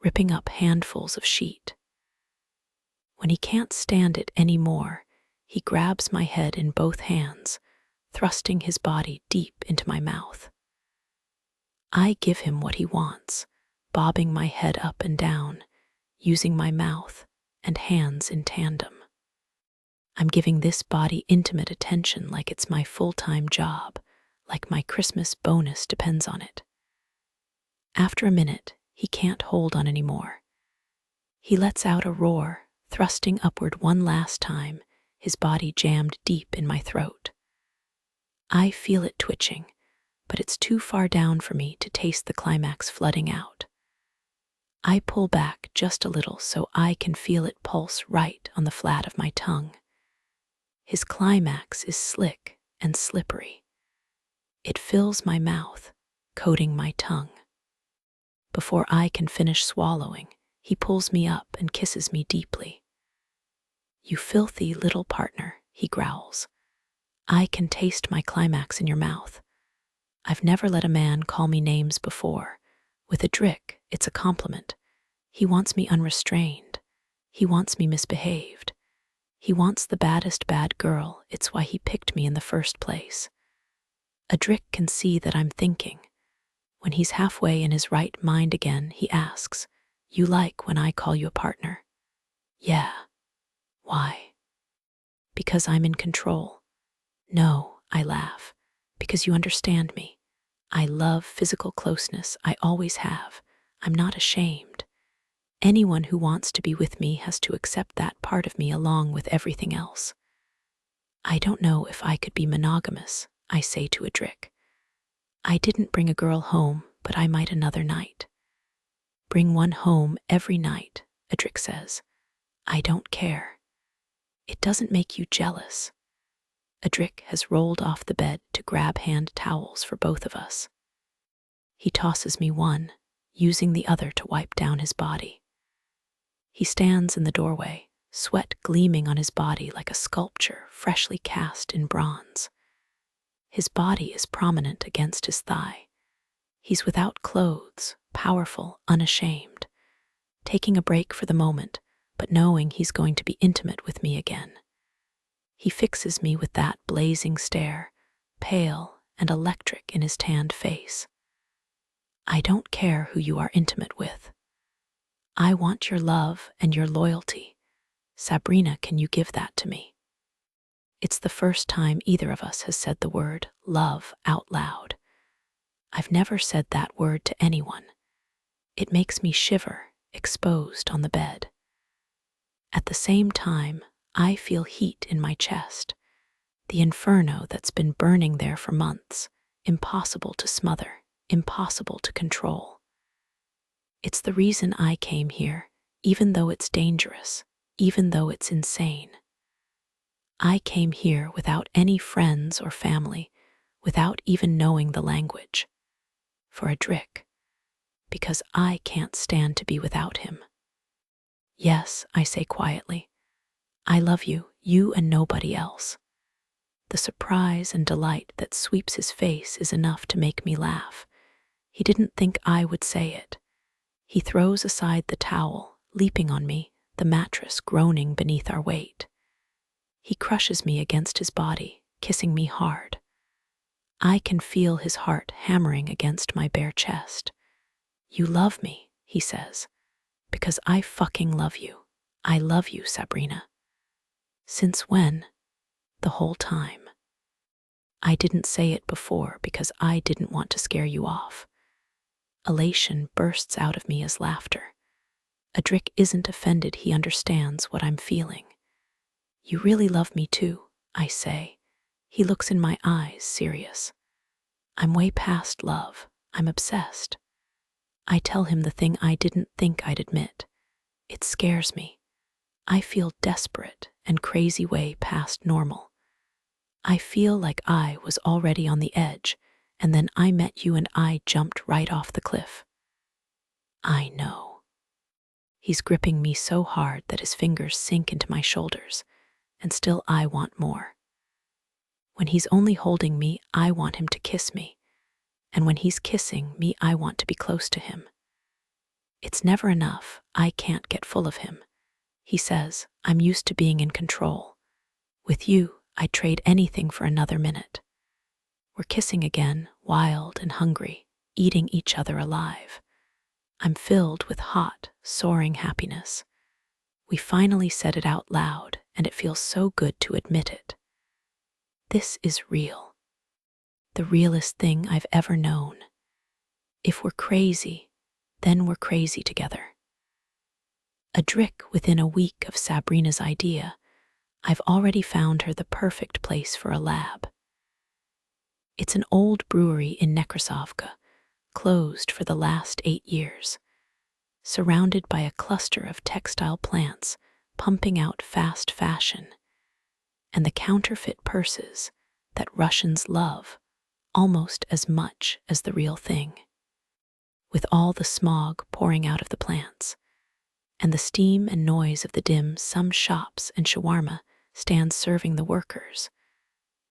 ripping up handfuls of sheet. When he can't stand it anymore, he grabs my head in both hands, thrusting his body deep into my mouth. I give him what he wants, bobbing my head up and down, using my mouth and hands in tandem. I'm giving this body intimate attention like it's my full-time job, like my Christmas bonus depends on it. After a minute, he can't hold on anymore. He lets out a roar, thrusting upward one last time, his body jammed deep in my throat. I feel it twitching, but it's too far down for me to taste the climax flooding out. I pull back just a little so I can feel it pulse right on the flat of my tongue. His climax is slick and slippery. It fills my mouth, coating my tongue. Before I can finish swallowing, he pulls me up and kisses me deeply. You filthy little partner, he growls. I can taste my climax in your mouth. I've never let a man call me names before. With Adric, it's a compliment. He wants me unrestrained. He wants me misbehaved. He wants the baddest bad girl. It's why he picked me in the first place. Adric can see that I'm thinking. When he's halfway in his right mind again, he asks, "You like when I call you a partner?" Yeah. Why? Because I'm in control. No, I laugh. Because you understand me. I love physical closeness. I always have. I'm not ashamed. Anyone who wants to be with me has to accept that part of me along with everything else. I don't know if I could be monogamous, I say to Adric. I didn't bring a girl home, but I might another night. Bring one home every night, Adric says. I don't care. It doesn't make you jealous. Adric has rolled off the bed to grab hand towels for both of us. He tosses me one, using the other to wipe down his body. He stands in the doorway, sweat gleaming on his body like a sculpture freshly cast in bronze. His body is prominent against his thigh. He's without clothes, powerful, unashamed, taking a break for the moment, but knowing he's going to be intimate with me again. He fixes me with that blazing stare, pale and electric in his tanned face. I don't care who you are intimate with. I want your love and your loyalty. Sabrina, can you give that to me? It's the first time either of us has said the word love out loud. I've never said that word to anyone. It makes me shiver, exposed on the bed. At the same time, I feel heat in my chest, the inferno that's been burning there for months, impossible to smother, impossible to control. It's the reason I came here, even though it's dangerous, even though it's insane. I came here without any friends or family, without even knowing the language. For a Drick, because I can't stand to be without him. Yes, I say quietly, I love you, you and nobody else. The surprise and delight that sweeps his face is enough to make me laugh. He didn't think I would say it. He throws aside the towel, leaping on me, the mattress groaning beneath our weight. He crushes me against his body, kissing me hard. I can feel his heart hammering against my bare chest. You love me, he says, because I fucking love you. I love you, Sabrina. Since when? The whole time. I didn't say it before because I didn't want to scare you off. Elation bursts out of me as laughter. A Drick isn't offended, he understands what I'm feeling. You really love me too, I say. He looks in my eyes, serious. I'm way past love. I'm obsessed. I tell him the thing I didn't think I'd admit. It scares me. I feel desperate and crazy, way past normal. I feel like I was already on the edge, and then I met you and I jumped right off the cliff. I know. He's gripping me so hard that his fingers sink into my shoulders, and still I want more. When he's only holding me, I want him to kiss me, and when he's kissing me, I want to be close to him. It's never enough. I can't get full of him. He says, I'm used to being in control. With you, I'd trade anything for another minute. We're kissing again, wild and hungry, eating each other alive. I'm filled with hot, soaring happiness. We finally said it out loud, and it feels so good to admit it. This is real. The realest thing I've ever known. If we're crazy, then we're crazy together. A Drick within a week of Sabrina's idea, I've already found her the perfect place for a lab. It's an old brewery in Nekrasovka, closed for the last 8 years, surrounded by a cluster of textile plants pumping out fast fashion, and the counterfeit purses that Russians love almost as much as the real thing. With all the smog pouring out of the plants, and the steam and noise of the dim sum shops and shawarma stands serving the workers,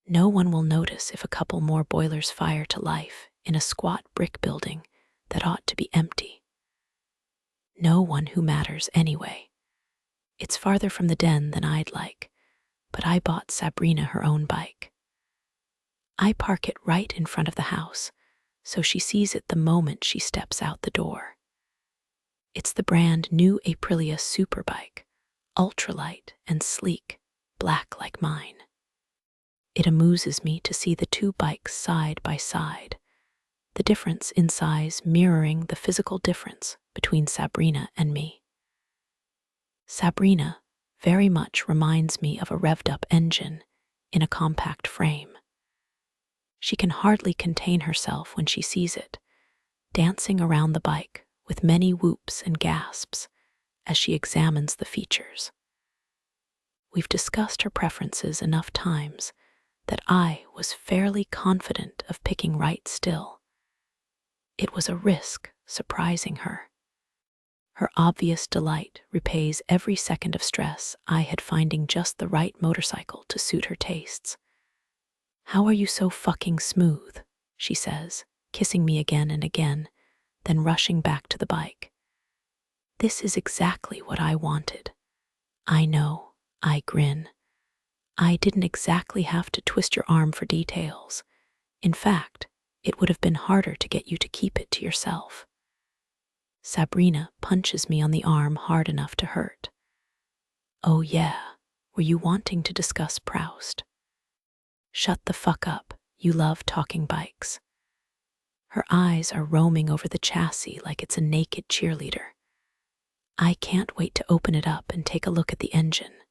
no one will notice if a couple more boilers fire to life in a squat brick building that ought to be empty. No one who matters anyway. It's farther from the den than I'd like, but I bought Sabrina her own bike. I park it right in front of the house, so she sees it the moment she steps out the door. It's the brand new Aprilia Superbike, ultralight and sleek, black like mine. It amuses me to see the two bikes side by side, the difference in size mirroring the physical difference between Sabrina and me. Sabrina very much reminds me of a revved-up engine in a compact frame. She can hardly contain herself when she sees it, dancing around the bike with many whoops and gasps as she examines the features. We've discussed her preferences enough times that I was fairly confident of picking right still. It was a risk surprising her. Her obvious delight repays every second of stress I had finding just the right motorcycle to suit her tastes. "How are you so fucking smooth?" she says, kissing me again and again, then rushing back to the bike. "This is exactly what I wanted." "I know," I grin. "I didn't exactly have to twist your arm for details. In fact, it would have been harder to get you to keep it to yourself." Sabrina punches me on the arm hard enough to hurt. "Oh yeah, were you wanting to discuss Proust?" "Shut the fuck up, you love talking bikes." Her eyes are roaming over the chassis like it's a naked cheerleader. "I can't wait to open it up and take a look at the engine."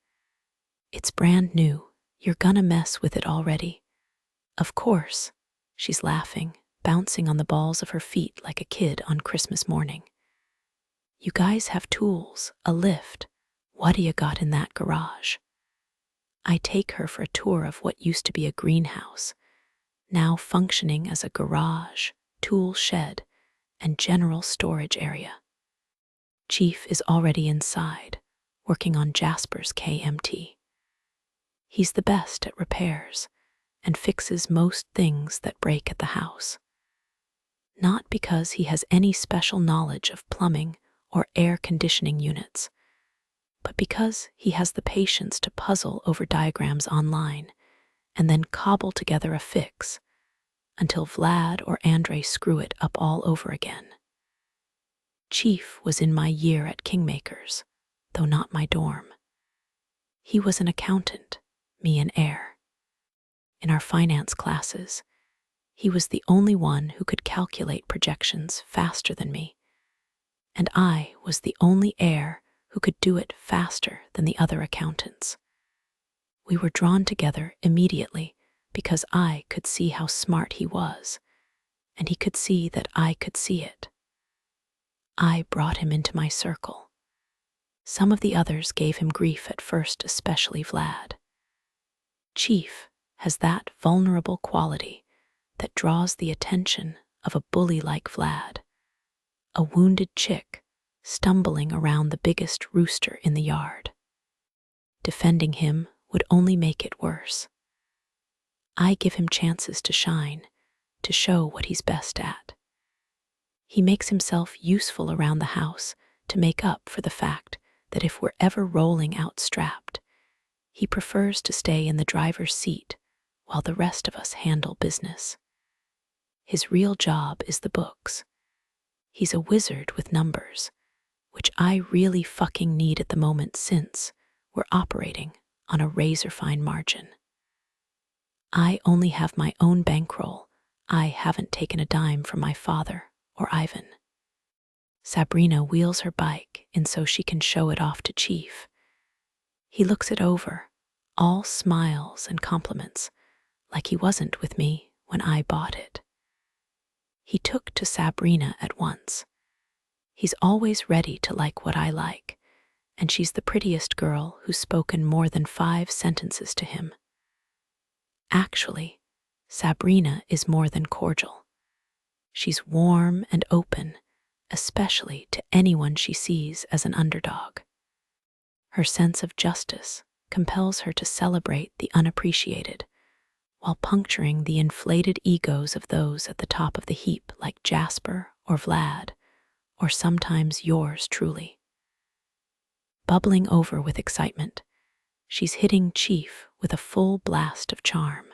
"It's brand new. You're gonna mess with it already." "Of course." She's laughing, bouncing on the balls of her feet like a kid on Christmas morning. "You guys have tools, a lift. What do you got in that garage?" I take her for a tour of what used to be a greenhouse, now functioning as a garage, tool shed, and general storage area. Chief is already inside, working on Jasper's KMT. He's the best at repairs and fixes most things that break at the house. Not because he has any special knowledge of plumbing or air conditioning units, but because he has the patience to puzzle over diagrams online and then cobble together a fix until Vlad or Andre screw it up all over again. Chief was in my year at Kingmakers, though not my dorm. He was an accountant, me an heir. In our finance classes, he was the only one who could calculate projections faster than me, and I was the only heir who could do it faster than the other accountants. We were drawn together immediately because I could see how smart he was, and he could see that I could see it. I brought him into my circle. Some of the others gave him grief at first, especially Vlad. Chief has that vulnerable quality that draws the attention of a bully like Vlad, a wounded chick stumbling around the biggest rooster in the yard. Defending him would only make it worse. I give him chances to shine, to show what he's best at. He makes himself useful around the house to make up for the fact that if we're ever rolling out strapped, he prefers to stay in the driver's seat while the rest of us handle business. His real job is the books. He's a wizard with numbers, which I really fucking need at the moment since we're operating on a razor-fine margin. I only have my own bankroll. I haven't taken a dime from my father or Ivan. Sabrina wheels her bike in so she can show it off to Chief. He looks it over, all smiles and compliments, like he wasn't with me when I bought it. He took to Sabrina at once. He's always ready to like what I like, and she's the prettiest girl who's spoken more than 5 sentences to him. Actually, Sabrina is more than cordial. She's warm and open, especially to anyone she sees as an underdog. Her sense of justice compels her to celebrate the unappreciated, while puncturing the inflated egos of those at the top of the heap like Jasper or Vlad, or sometimes yours truly. Bubbling over with excitement, she's hitting Chief with a full blast of charm.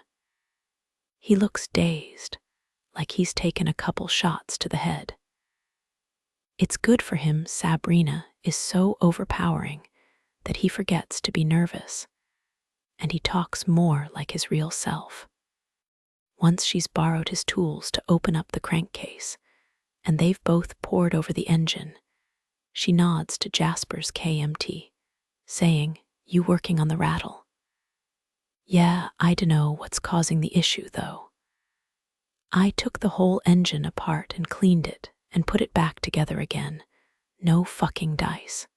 He looks dazed, like he's taken a couple shots to the head. It's good for him Sabrina is so overpowering that he forgets to be nervous, and he talks more like his real self. Once she's borrowed his tools to open up the crankcase, and they've both pored over the engine, she nods to Jasper's KMT, saying, "You working on the rattle?" "Yeah, I dunno what's causing the issue, though." I took the whole engine apart and cleaned it and put it back together again. No fucking dice.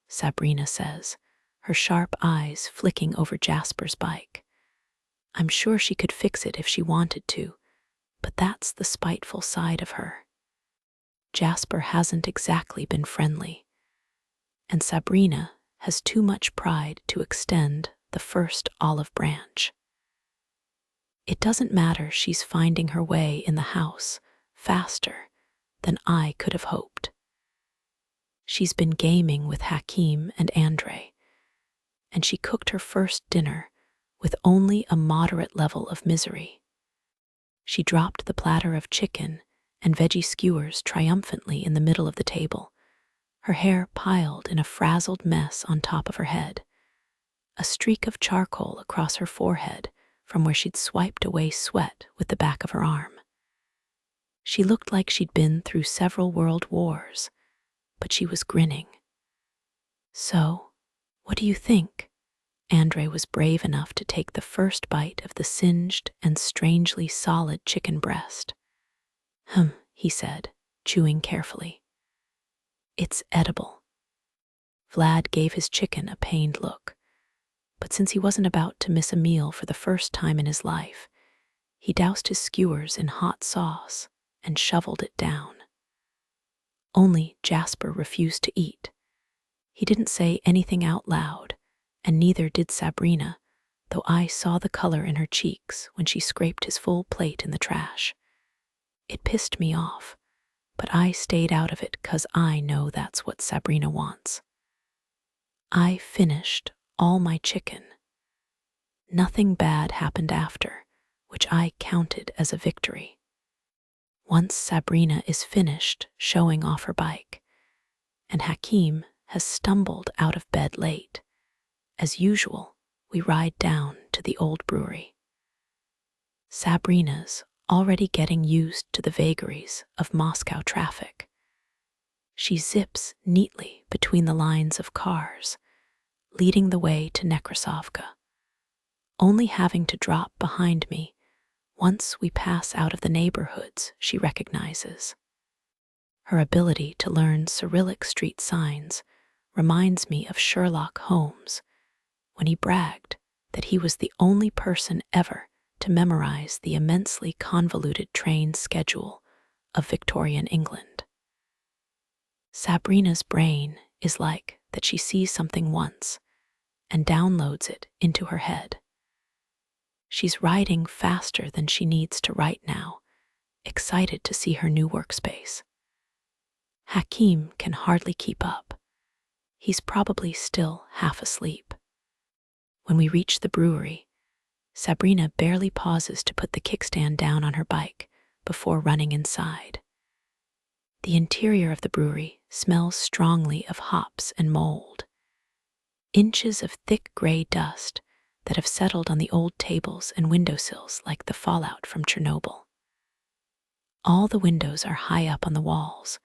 Sabrina says, her sharp eyes flicking over Jasper's bike. I'm sure she could fix it if she wanted to, but that's the spiteful side of her. Jasper hasn't exactly been friendly, and Sabrina has too much pride to extend the first olive branch. It doesn't matter, she's finding her way in the house faster than I could have hoped. She's been gaming with Hakim and Andre, and she cooked her first dinner with only a moderate level of misery. She dropped the platter of chicken and veggie skewers triumphantly in the middle of the table, her hair piled in a frazzled mess on top of her head, a streak of charcoal across her forehead from where she'd swiped away sweat with the back of her arm. She looked like she'd been through several world wars, but she was grinning. "So, what do you think?" Andre was brave enough to take the first bite of the singed and strangely solid chicken breast. He said, chewing carefully. "It's edible." Vlad gave his chicken a pained look, but since he wasn't about to miss a meal for the first time in his life, he doused his skewers in hot sauce and shoveled it down. Only Jasper refused to eat. He didn't say anything out loud, and neither did Sabrina, though I saw the color in her cheeks when she scraped his full plate in the trash. It pissed me off, but I stayed out of it 'cause I know that's what Sabrina wants. I finished all my chicken. Nothing bad happened after, which I counted as a victory. Once Sabrina is finished showing off her bike, and Hakim has stumbled out of bed late, as usual, we ride down to the old brewery. Sabrina's already getting used to the vagaries of Moscow traffic. She zips neatly between the lines of cars, leading the way to Nekrasovka, only having to drop behind me once we pass out of the neighborhoods she recognizes. Her ability to learn Cyrillic street signs reminds me of Sherlock Holmes when he bragged that he was the only person ever to memorize the immensely convoluted train schedule of Victorian England. Sabrina's brain is like that she sees something once and downloads it into her head. She's riding faster than she needs to right now, excited to see her new workspace. Hakim can hardly keep up. He's probably still half asleep. When we reach the brewery, Sabrina barely pauses to put the kickstand down on her bike before running inside. The interior of the brewery smells strongly of hops and mold. Inches of thick gray dust that have settled on the old tables and windowsills like the fallout from Chernobyl. All the windows are high up on the walls,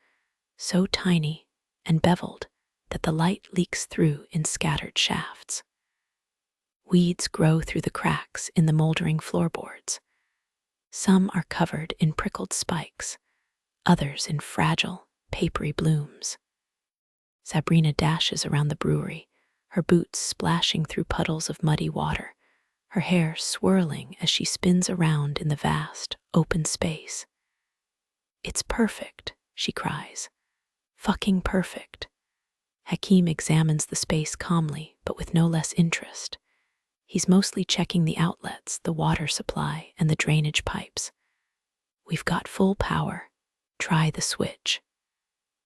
so tiny and beveled that the light leaks through in scattered shafts. Weeds grow through the cracks in the moldering floorboards. Some are covered in prickled spikes, others in fragile, papery blooms. Sabrina dashes around the brewery, her boots splashing through puddles of muddy water, her hair swirling as she spins around in the vast, open space. "It's perfect," she cries. "Fucking perfect." Hakim examines the space calmly, but with no less interest. He's mostly checking the outlets, the water supply, and the drainage pipes. "We've got full power. Try the switch."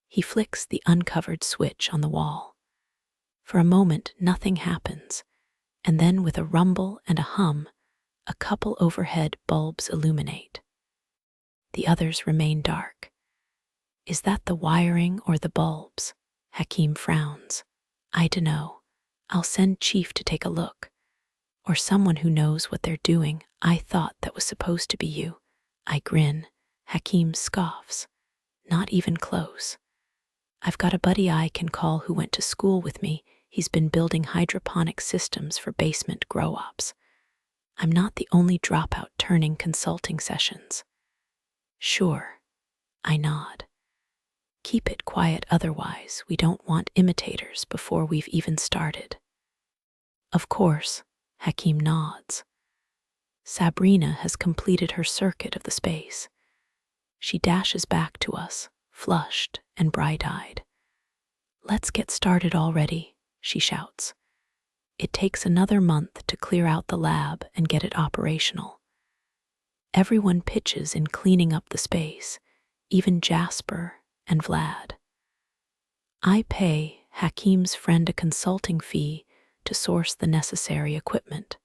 He flicks the uncovered switch on the wall. For a moment, nothing happens, and then with a rumble and a hum, a couple overhead bulbs illuminate. The others remain dark. "Is that the wiring or the bulbs?" Hakim frowns. "I dunno. I'll send Chief to take a look. Or someone who knows what they're doing. I thought that was supposed to be you." I grin. Hakim scoffs. "Not even close. I've got a buddy I can call who went to school with me. He's been building hydroponic systems for basement grow-ops. I'm not the only dropout turning consulting sessions." "Sure." I nod. "Keep it quiet, otherwise we don't want imitators before we've even started." "Of course." Hakim nods. Sabrina has completed her circuit of the space. She dashes back to us, flushed and bright-eyed. "Let's get started already," she shouts. "It takes another month to clear out the lab and get it operational." Everyone pitches in cleaning up the space, even Jasper and Vlad. I pay Hakim's friend a consulting fee to source the necessary equipment.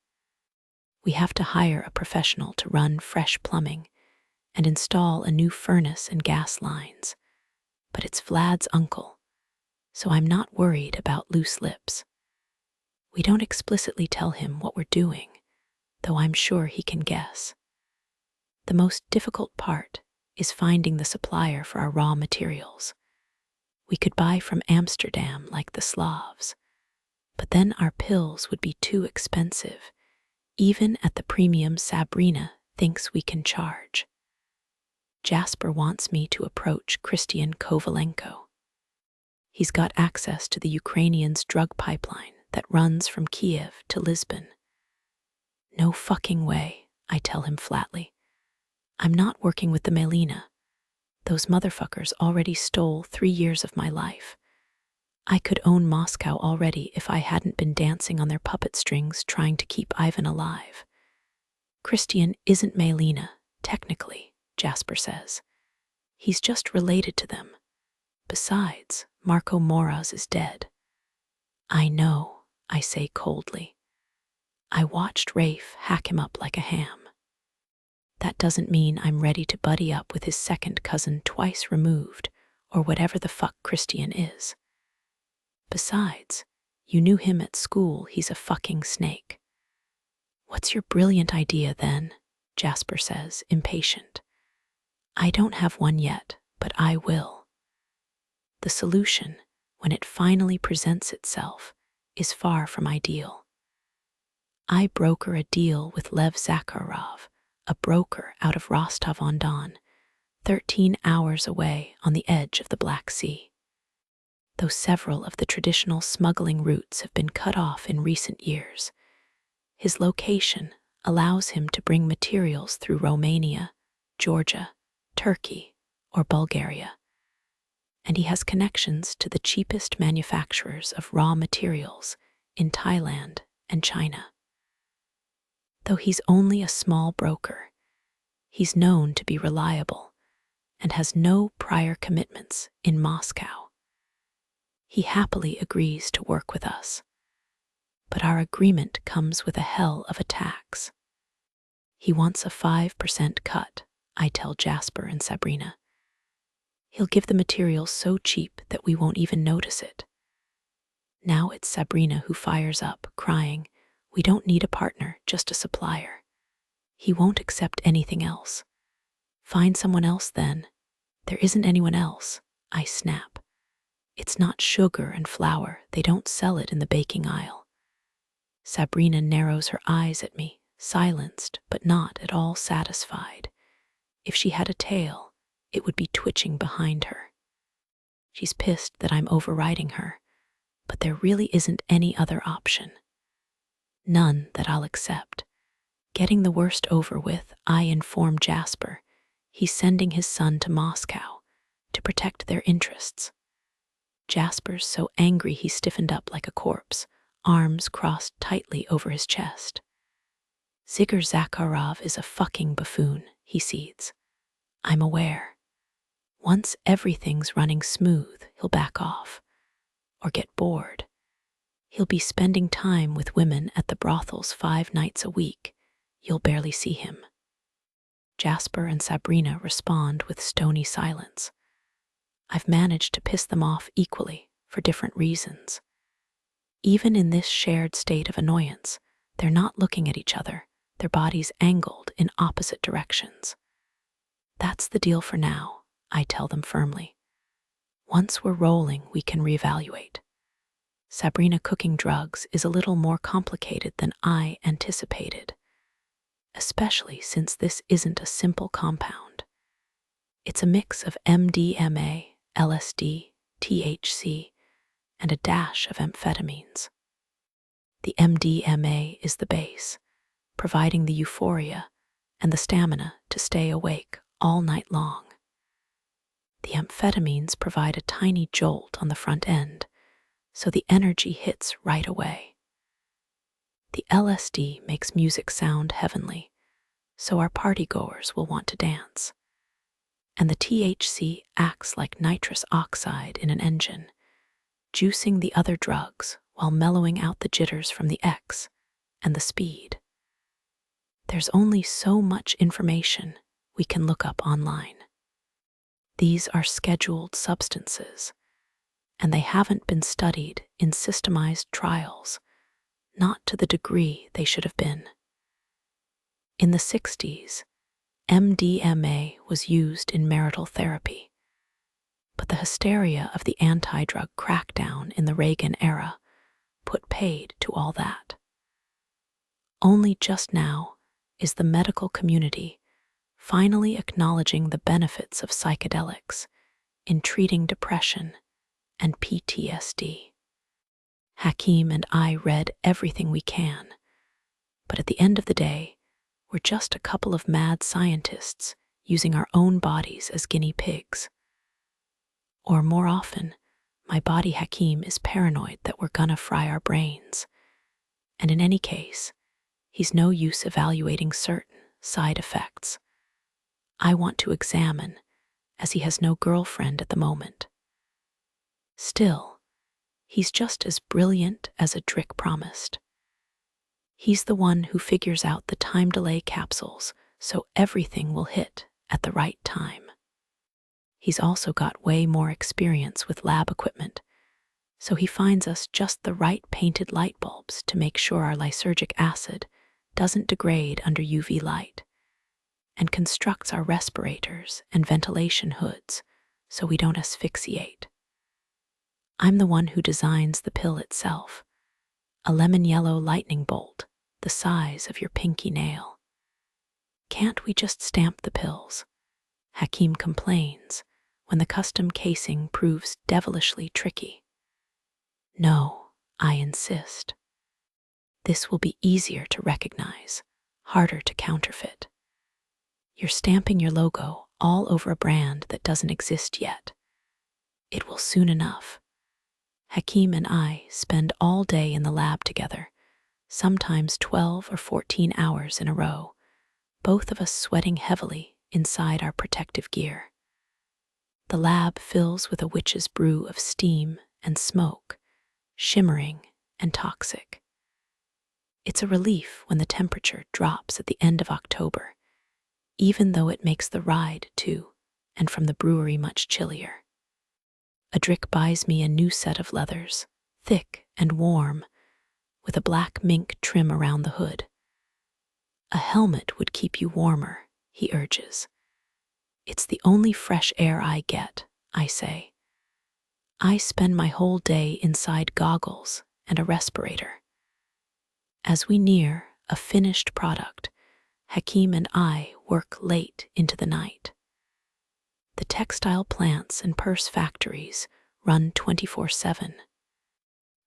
We have to hire a professional to run fresh plumbing and install a new furnace and gas lines. But it's Vlad's uncle, so I'm not worried about loose lips. We don't explicitly tell him what we're doing, though I'm sure he can guess. The most difficult part is finding the supplier for our raw materials. We could buy from Amsterdam like the Slavs, but then our pills would be too expensive, even at the premium Sabrina thinks we can charge. Jasper wants me to approach Christian Kovalenko. He's got access to the Ukrainians' drug pipeline that runs from Kiev to Lisbon. No fucking way, I tell him flatly. I'm not working with the Melina. Those motherfuckers already stole 3 years of my life. I could own Moscow already if I hadn't been dancing on their puppet strings trying to keep Ivan alive. Christian isn't Melina, technically, Jasper says. He's just related to them. Besides, Marco Moraz is dead. I know, I say coldly. I watched Rafe hack him up like a ham. That doesn't mean I'm ready to buddy up with his second cousin twice removed, or whatever the fuck Christian is. Besides, you knew him at school, he's a fucking snake. What's your brilliant idea then? Jasper says, impatient. I don't have one yet, but I will. The solution, when it finally presents itself, is far from ideal. I broker a deal with Lev Zakharov, a broker out of Rostov-on-Don, 13 hours away on the edge of the Black Sea. Though several of the traditional smuggling routes have been cut off in recent years, his location allows him to bring materials through Romania, Georgia, Turkey, or Bulgaria. And he has connections to the cheapest manufacturers of raw materials in Thailand and China. Though he's only a small broker, he's known to be reliable and has no prior commitments in Moscow. He happily agrees to work with us, but our agreement comes with a hell of a tax. He wants a 5% cut, I tell Jasper and Sabrina. He'll give the material so cheap that we won't even notice it. Now it's Sabrina who fires up, crying, "We don't need a partner, just a supplier." He won't accept anything else. Find someone else then. There isn't anyone else, I snap. It's not sugar and flour, they don't sell it in the baking aisle. Sabrina narrows her eyes at me, silenced but not at all satisfied. If she had a tail, it would be twitching behind her. She's pissed that I'm overriding her, but there really isn't any other option. None that I'll accept. Getting the worst over with, I inform Jasper he's sending his son to Moscow to protect their interests. Jasper's so angry he stiffened up like a corpse, arms crossed tightly over his chest. Zigor Zakharov is a fucking buffoon, he seethes. I'm aware. Once everything's running smooth, he'll back off, or get bored. He'll be spending time with women at the brothels 5 nights a week. You'll barely see him. Jasper and Sabrina respond with stony silence. I've managed to piss them off equally for different reasons. Even in this shared state of annoyance, they're not looking at each other, their bodies angled in opposite directions. That's the deal for now, I tell them firmly. Once we're rolling, we can reevaluate. Sabrina cooking drugs is a little more complicated than I anticipated, especially since this isn't a simple compound. It's a mix of MDMA, LSD, THC, and a dash of amphetamines. The MDMA is the base, providing the euphoria and the stamina to stay awake all night long. The amphetamines provide a tiny jolt on the front end, so the energy hits right away. The LSD makes music sound heavenly, so our partygoers will want to dance. And the THC acts like nitrous oxide in an engine, juicing the other drugs while mellowing out the jitters from the X and the speed. There's only so much information we can look up online. These are scheduled substances, and they haven't been studied in systemized trials, not to the degree they should have been. In the 60s, MDMA was used in marital therapy, but the hysteria of the anti-drug crackdown in the Reagan era put paid to all that. Only just now is the medical community finally acknowledging the benefits of psychedelics in treating depression and PTSD. Hakeem and I read everything we can, but at the end of the day, we're just a couple of mad scientists using our own bodies as guinea pigs. Or more often, my body Hakeem is paranoid that we're gonna fry our brains. And in any case, he's no use evaluating certain side effects. I want to examine, as he has no girlfriend at the moment. Still, he's just as brilliant as a Drick promised. He's the one who figures out the time delay capsules so everything will hit at the right time. He's also got way more experience with lab equipment, so he finds us just the right painted light bulbs to make sure our lysergic acid doesn't degrade under UV light, and constructs our respirators and ventilation hoods so we don't asphyxiate. I'm the one who designs the pill itself, a lemon yellow lightning bolt the size of your pinky nail. Can't we just stamp the pills? Hakeem complains when the custom casing proves devilishly tricky. No, I insist. This will be easier to recognize, harder to counterfeit. You're stamping your logo all over a brand that doesn't exist yet. It will soon enough. Hakeem and I spend all day in the lab together, sometimes 12 or 14 hours in a row, both of us sweating heavily inside our protective gear. The lab fills with a witch's brew of steam and smoke, shimmering and toxic. It's a relief when the temperature drops at the end of October, even though it makes the ride to and from the brewery much chillier. Adric buys me a new set of leathers, thick and warm, with a black mink trim around the hood. A helmet would keep you warmer, he urges. It's the only fresh air I get, I say. I spend my whole day inside goggles and a respirator. As we near a finished product, Hakeem and I work late into the night. The textile plants and purse factories run 24/7.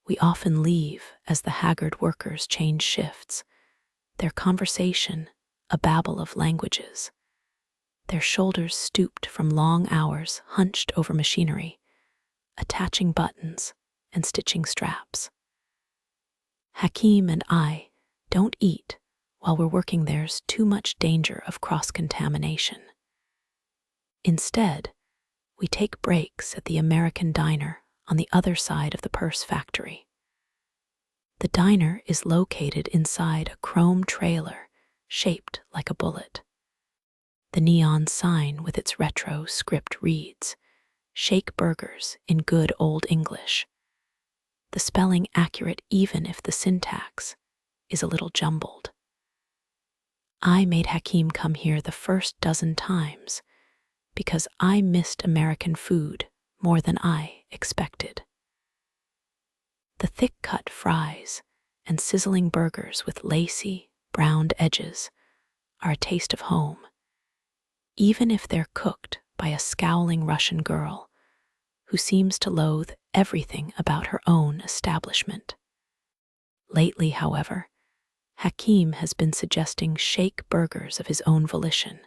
We often leave as the haggard workers change shifts, their conversation a babble of languages, their shoulders stooped from long hours hunched over machinery, attaching buttons and stitching straps. Hakeem and I don't eat while we're working. There's too much danger of cross-contamination. Instead, we take breaks at the American diner on the other side of the purse factory. The diner is located inside a chrome trailer shaped like a bullet. The neon sign with its retro script reads, "Shake Burgers in good old English." The spelling accurate even if the syntax is a little jumbled. I made Hakeem come here the first dozen times because I missed American food more than I expected. The thick-cut fries and sizzling burgers with lacy, browned edges are a taste of home, even if they're cooked by a scowling Russian girl who seems to loathe everything about her own establishment. Lately, however, Hakeem has been suggesting shake burgers of his own volition,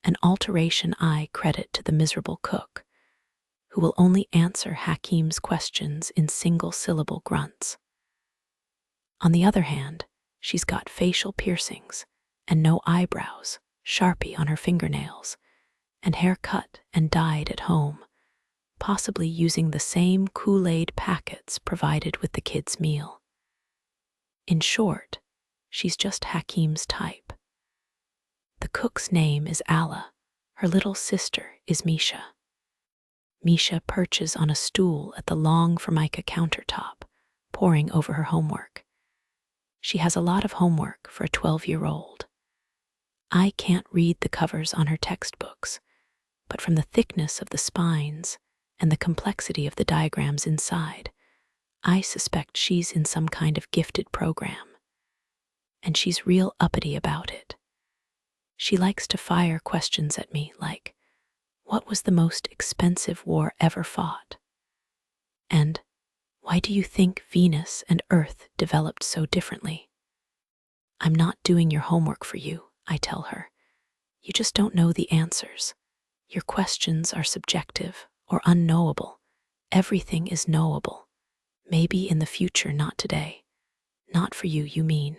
an alteration I credit to the miserable cook, who will only answer Hakeem's questions in single-syllable grunts. On the other hand, she's got facial piercings and no eyebrows, Sharpie on her fingernails, and hair cut and dyed at home, possibly using the same Kool-Aid packets provided with the kids' meal. In short, she's just Hakim's type. The cook's name is Alla. Her little sister is Misha. Misha perches on a stool at the long Formica countertop, poring over her homework. She has a lot of homework for a 12-year-old. I can't read the covers on her textbooks, but from the thickness of the spines and the complexity of the diagrams inside, I suspect she's in some kind of gifted program. And she's real uppity about it. She likes to fire questions at me like, what was the most expensive war ever fought? And why do you think Venus and Earth developed so differently? I'm not doing your homework for you, I tell her. You just don't know the answers. Your questions are subjective or unknowable. Everything is knowable. Maybe in the future, not today. Not for you, you mean.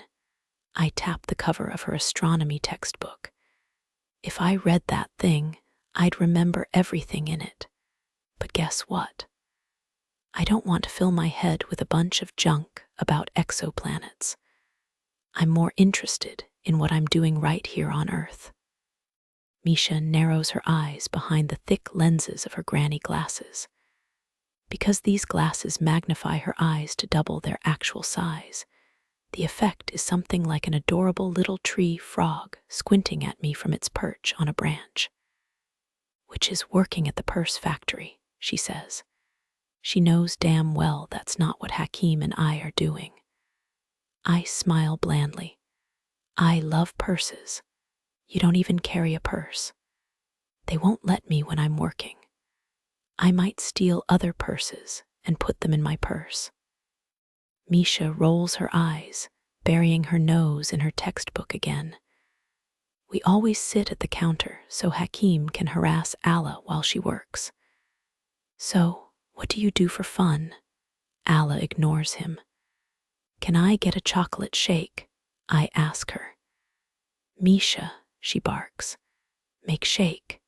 I tap the cover of her astronomy textbook. If I read that thing, I'd remember everything in it. But guess what? I don't want to fill my head with a bunch of junk about exoplanets. I'm more interested in what I'm doing right here on Earth. Misha narrows her eyes behind the thick lenses of her granny glasses. Because these glasses magnify her eyes to double their actual size, the effect is something like an adorable little tree frog squinting at me from its perch on a branch. Which is working at the purse factory, she says. She knows damn well that's not what Hakim and I are doing. I smile blandly. I love purses. You don't even carry a purse. They won't let me when I'm working. I might steal other purses and put them in my purse. Misha rolls her eyes, burying her nose in her textbook again. We always sit at the counter so Hakim can harass Alla while she works. So, what do you do for fun? Alla ignores him. Can I get a chocolate shake? I ask her. Misha, she barks. Make shake.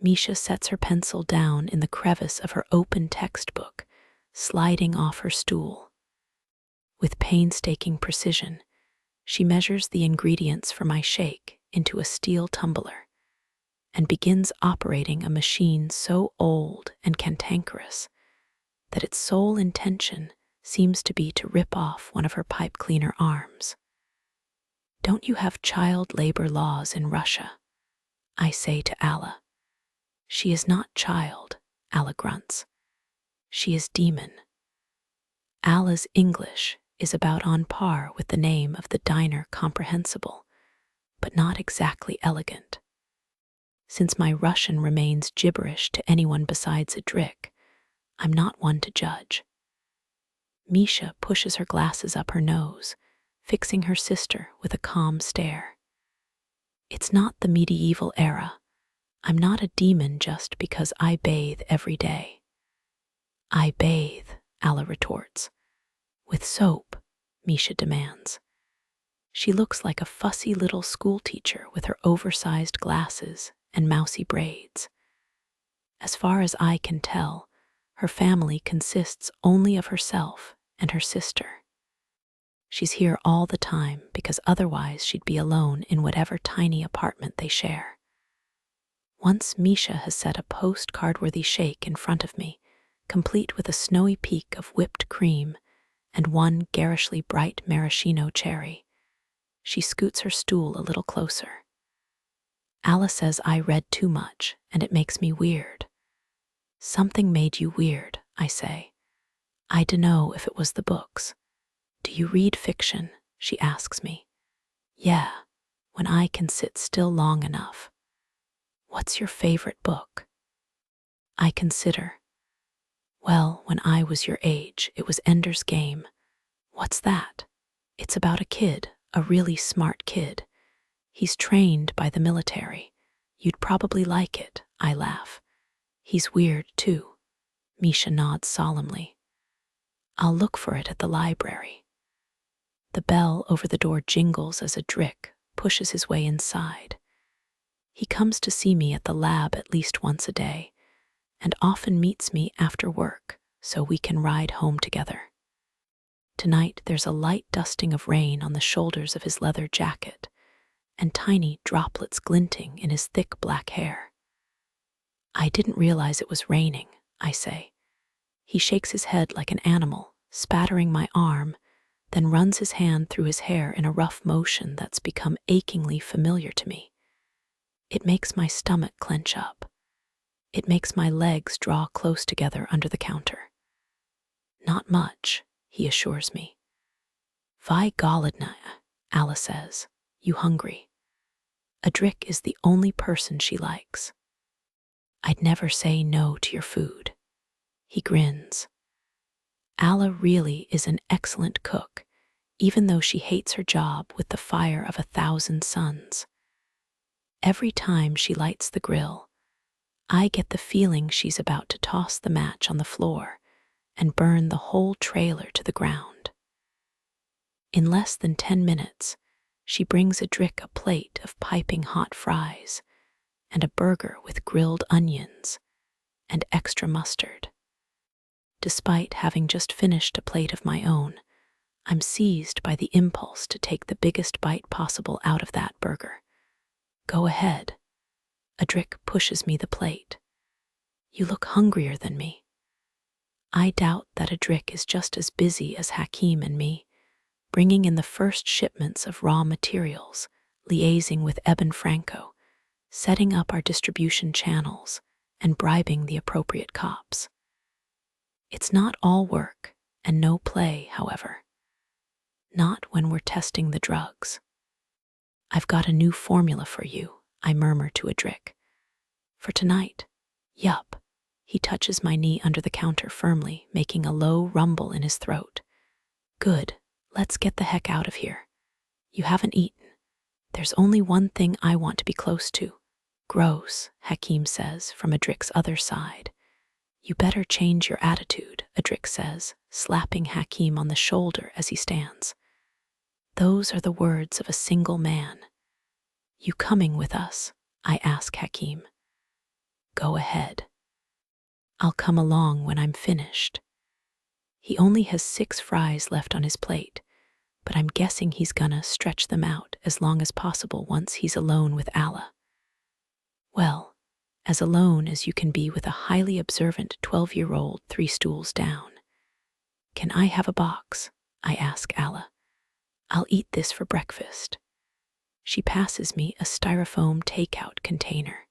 Misha sets her pencil down in the crevice of her open textbook, sliding off her stool. With painstaking precision, she measures the ingredients for my shake into a steel tumbler and begins operating a machine so old and cantankerous that its sole intention seems to be to rip off one of her pipe cleaner arms. Don't you have child labor laws in Russia? I say to Alla. She is not child, Alla grunts. She is demon. Alla's English is about on par with the name of the diner comprehensible, but not exactly elegant. Since my Russian remains gibberish to anyone besides a drick, I'm not one to judge. Misha pushes her glasses up her nose, fixing her sister with a calm stare. It's not the medieval era. I'm not a demon just because I bathe every day. I bathe, Alla retorts. With soap, Misha demands. She looks like a fussy little schoolteacher with her oversized glasses and mousy braids. As far as I can tell, her family consists only of herself and her sister. She's here all the time because otherwise she'd be alone in whatever tiny apartment they share. Once Misha has set a postcard-worthy shake in front of me, complete with a snowy peak of whipped cream and one garishly bright maraschino cherry. She scoots her stool a little closer. Alla says I read too much and it makes me weird. Something made you weird, I say. I dunno if it was the books. Do you read fiction? She asks me. Yeah, when I can sit still long enough. What's your favorite book? I consider. Well, when I was your age, it was Ender's Game. What's that? It's about a kid, a really smart kid. He's trained by the military. You'd probably like it, I laugh. He's weird, too. Misha nods solemnly. I'll look for it at the library. The bell over the door jingles as a drick pushes his way inside. He comes to see me at the lab at least once a day, and often meets me after work so we can ride home together. Tonight there's a light dusting of rain on the shoulders of his leather jacket, and tiny droplets glinting in his thick black hair. I didn't realize it was raining, I say. He shakes his head like an animal, spattering my arm, then runs his hand through his hair in a rough motion that's become achingly familiar to me. It makes my stomach clench up. It makes my legs draw close together under the counter. Not much, he assures me. Vi golodna, Alla says. You hungry? Adrik is the only person she likes. I'd never say no to your food. He grins. Alla really is an excellent cook, even though she hates her job with the fire of 1,000 suns. Every time she lights the grill, I get the feeling she's about to toss the match on the floor and burn the whole trailer to the ground. In less than 10 minutes, she brings Adrik a plate of piping hot fries and a burger with grilled onions and extra mustard. Despite having just finished a plate of my own, I'm seized by the impulse to take the biggest bite possible out of that burger. Go ahead. Adrik pushes me the plate. You look hungrier than me. I doubt that Adrik is just as busy as Hakim and me, bringing in the first shipments of raw materials, liaising with Eben Franco, setting up our distribution channels, and bribing the appropriate cops. It's not all work and no play, however. Not when we're testing the drugs. I've got a new formula for you, I murmur to Adrik. For tonight. Yup. He touches my knee under the counter firmly, making a low rumble in his throat. Good. Let's get the heck out of here. You haven't eaten. There's only one thing I want to be close to. Gross, Hakim says from Adrik's other side. You better change your attitude, Adrik says, slapping Hakim on the shoulder as he stands. Those are the words of a single man. You coming with us? I ask Hakim. Go ahead. I'll come along when I'm finished. He only has 6 fries left on his plate, but I'm guessing he's gonna stretch them out as long as possible once he's alone with Alla. Well, as alone as you can be with a highly observant 12-year-old 3 stools down. Can I have a box? I ask Alla. I'll eat this for breakfast. She passes me a styrofoam takeout container.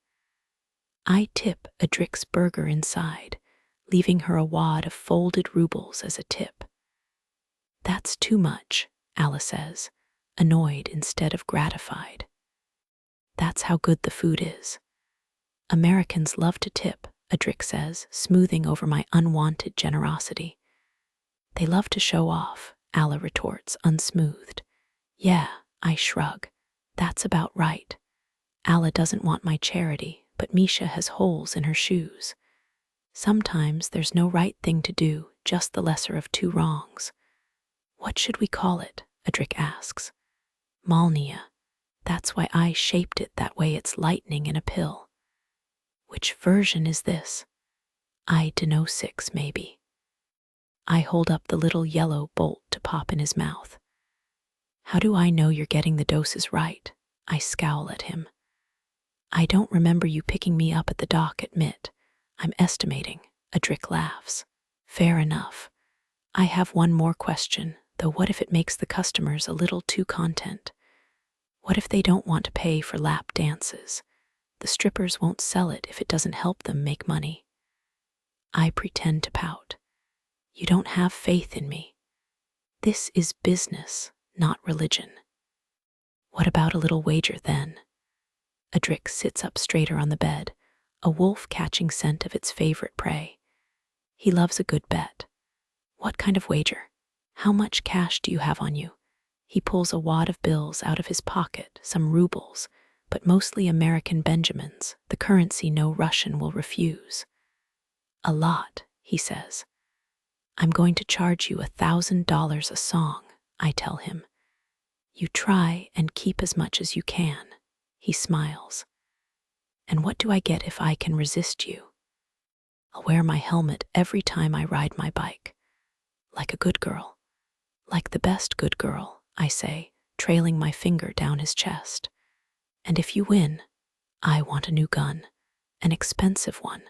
I tip Adrik's burger inside, leaving her a wad of folded rubles as a tip. That's too much, Alla says, annoyed instead of gratified. That's how good the food is. Americans love to tip, Adrik says, smoothing over my unwanted generosity. They love to show off, Alla retorts, unsmoothed. Yeah, I shrug. That's about right. Alla doesn't want my charity, but Misha has holes in her shoes. Sometimes there's no right thing to do, just the lesser of 2 wrongs. What should we call it? Adrik asks. Malnia. That's why I shaped it that way it's lightning in a pill. Which version is this? I dunno 6, maybe. I hold up the little yellow bolt to pop in his mouth. How do I know you're getting the doses right? I scowl at him. I don't remember you picking me up at the dock at Mitt. I'm estimating. Adrik laughs. Fair enough. I have one more question, though. What if it makes the customers a little too content? What if they don't want to pay for lap dances? The strippers won't sell it if it doesn't help them make money. I pretend to pout. You don't have faith in me. This is business, not religion. What about a little wager then? Adrik sits up straighter on the bed, a wolf catching scent of its favorite prey. He loves a good bet. What kind of wager? How much cash do you have on you? He pulls a wad of bills out of his pocket, some rubles, but mostly American Benjamins, the currency no Russian will refuse. A lot, he says. I'm going to charge you $1,000 a song, I tell him. You try and keep as much as you can. He smiles. And what do I get if I can resist you? I'll wear my helmet every time I ride my bike. Like a good girl. Like the best good girl, I say, trailing my finger down his chest. And if you win, I want a new gun. An expensive one.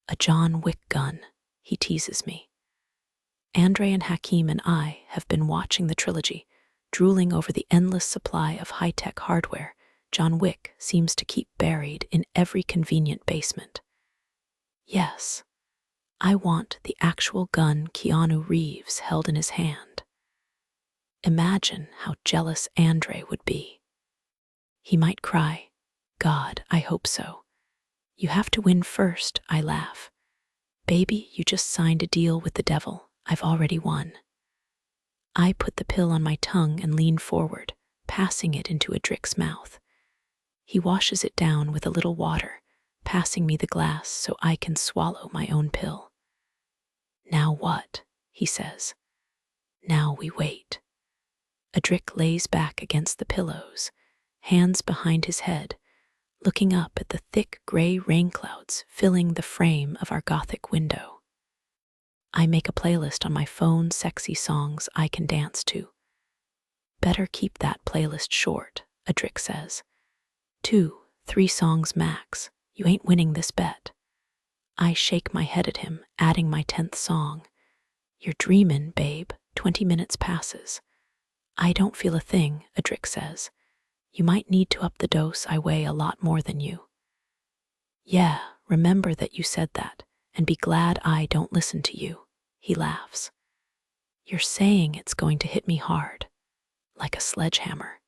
A John Wick gun, he teases me. Andre and Hakeem and I have been watching the trilogy, drooling over the endless supply of high-tech hardware John Wick seems to keep buried in every convenient basement. Yes, I want the actual gun Keanu Reeves held in his hand. Imagine how jealous Andre would be. He might cry, God, I hope so. You have to win first, I laugh. Baby, you just signed a deal with the devil. I've already won. I put the pill on my tongue and lean forward, passing it into Adric's mouth. He washes it down with a little water, passing me the glass so I can swallow my own pill. Now what? He says. Now we wait. Adric lays back against the pillows, hands behind his head, looking up at the thick gray rain clouds filling the frame of our Gothic window. I make a playlist on my phone, sexy songs I can dance to. Better keep that playlist short, Adric says. 2, 3 songs max. You ain't winning this bet. I shake my head at him, adding my 10th song. You're dreamin', babe. 20 minutes passes. I don't feel a thing, Adric says. You might need to up the dose. I weigh a lot more than you. Yeah, remember that you said that, and be glad I don't listen to you. He laughs. You're saying it's going to hit me hard, like a sledgehammer.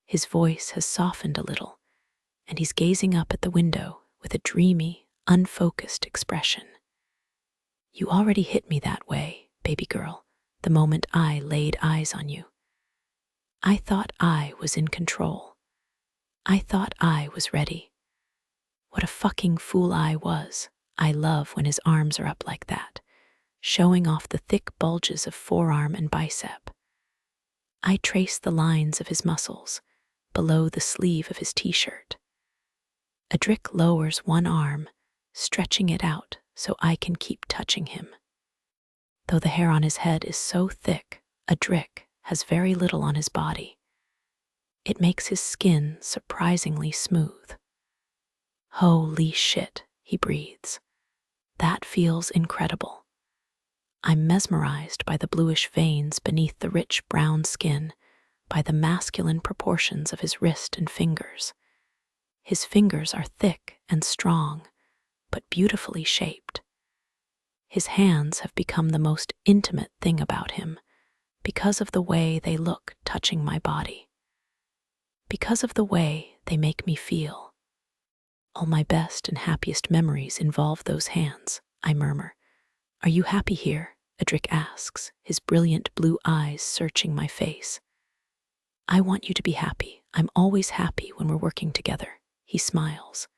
His voice has softened a little, and he's gazing up at the window with a dreamy, unfocused expression. You already hit me that way, baby girl, the moment I laid eyes on you. I thought I was in control. I thought I was ready. What a fucking fool I was. I love when his arms are up like that, showing off the thick bulges of forearm and bicep. I trace the lines of his muscles below the sleeve of his t-shirt. Adric lowers one arm, stretching it out so I can keep touching him. Though the hair on his head is so thick, Adric has very little on his body. It makes his skin surprisingly smooth. Holy shit, he breathes. That feels incredible. I'm mesmerized by the bluish veins beneath the rich brown skin, by the masculine proportions of his wrist and fingers. His fingers are thick and strong, but beautifully shaped. His hands have become the most intimate thing about him because of the way they look touching my body. Because of the way they make me feel. All my best and happiest memories involve those hands, I murmur. Are you happy here? Adric asks, his brilliant blue eyes searching my face. I want you to be happy. I'm always happy when we're working together. He smiles.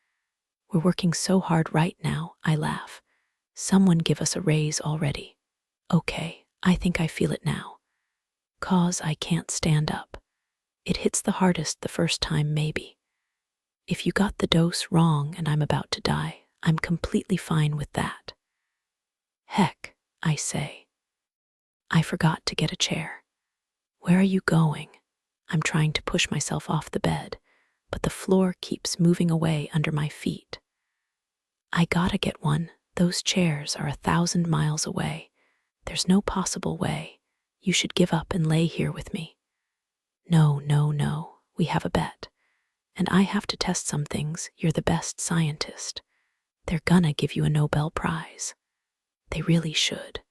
We're working so hard right now, I laugh. Someone give us a raise already. Okay, I think I feel it now. 'Cause I can't stand up. It hits the hardest the first time, maybe. If you got the dose wrong and I'm about to die, I'm completely fine with that. Heck, I say. I forgot to get a chair. Where are you going? I'm trying to push myself off the bed, but the floor keeps moving away under my feet. I gotta get one. Those chairs are 1,000 miles away. There's no possible way. You should give up and lay here with me. No, no, no. We have a bet. And I have to test some things. You're the best scientist. They're gonna give you a Nobel Prize. They really should.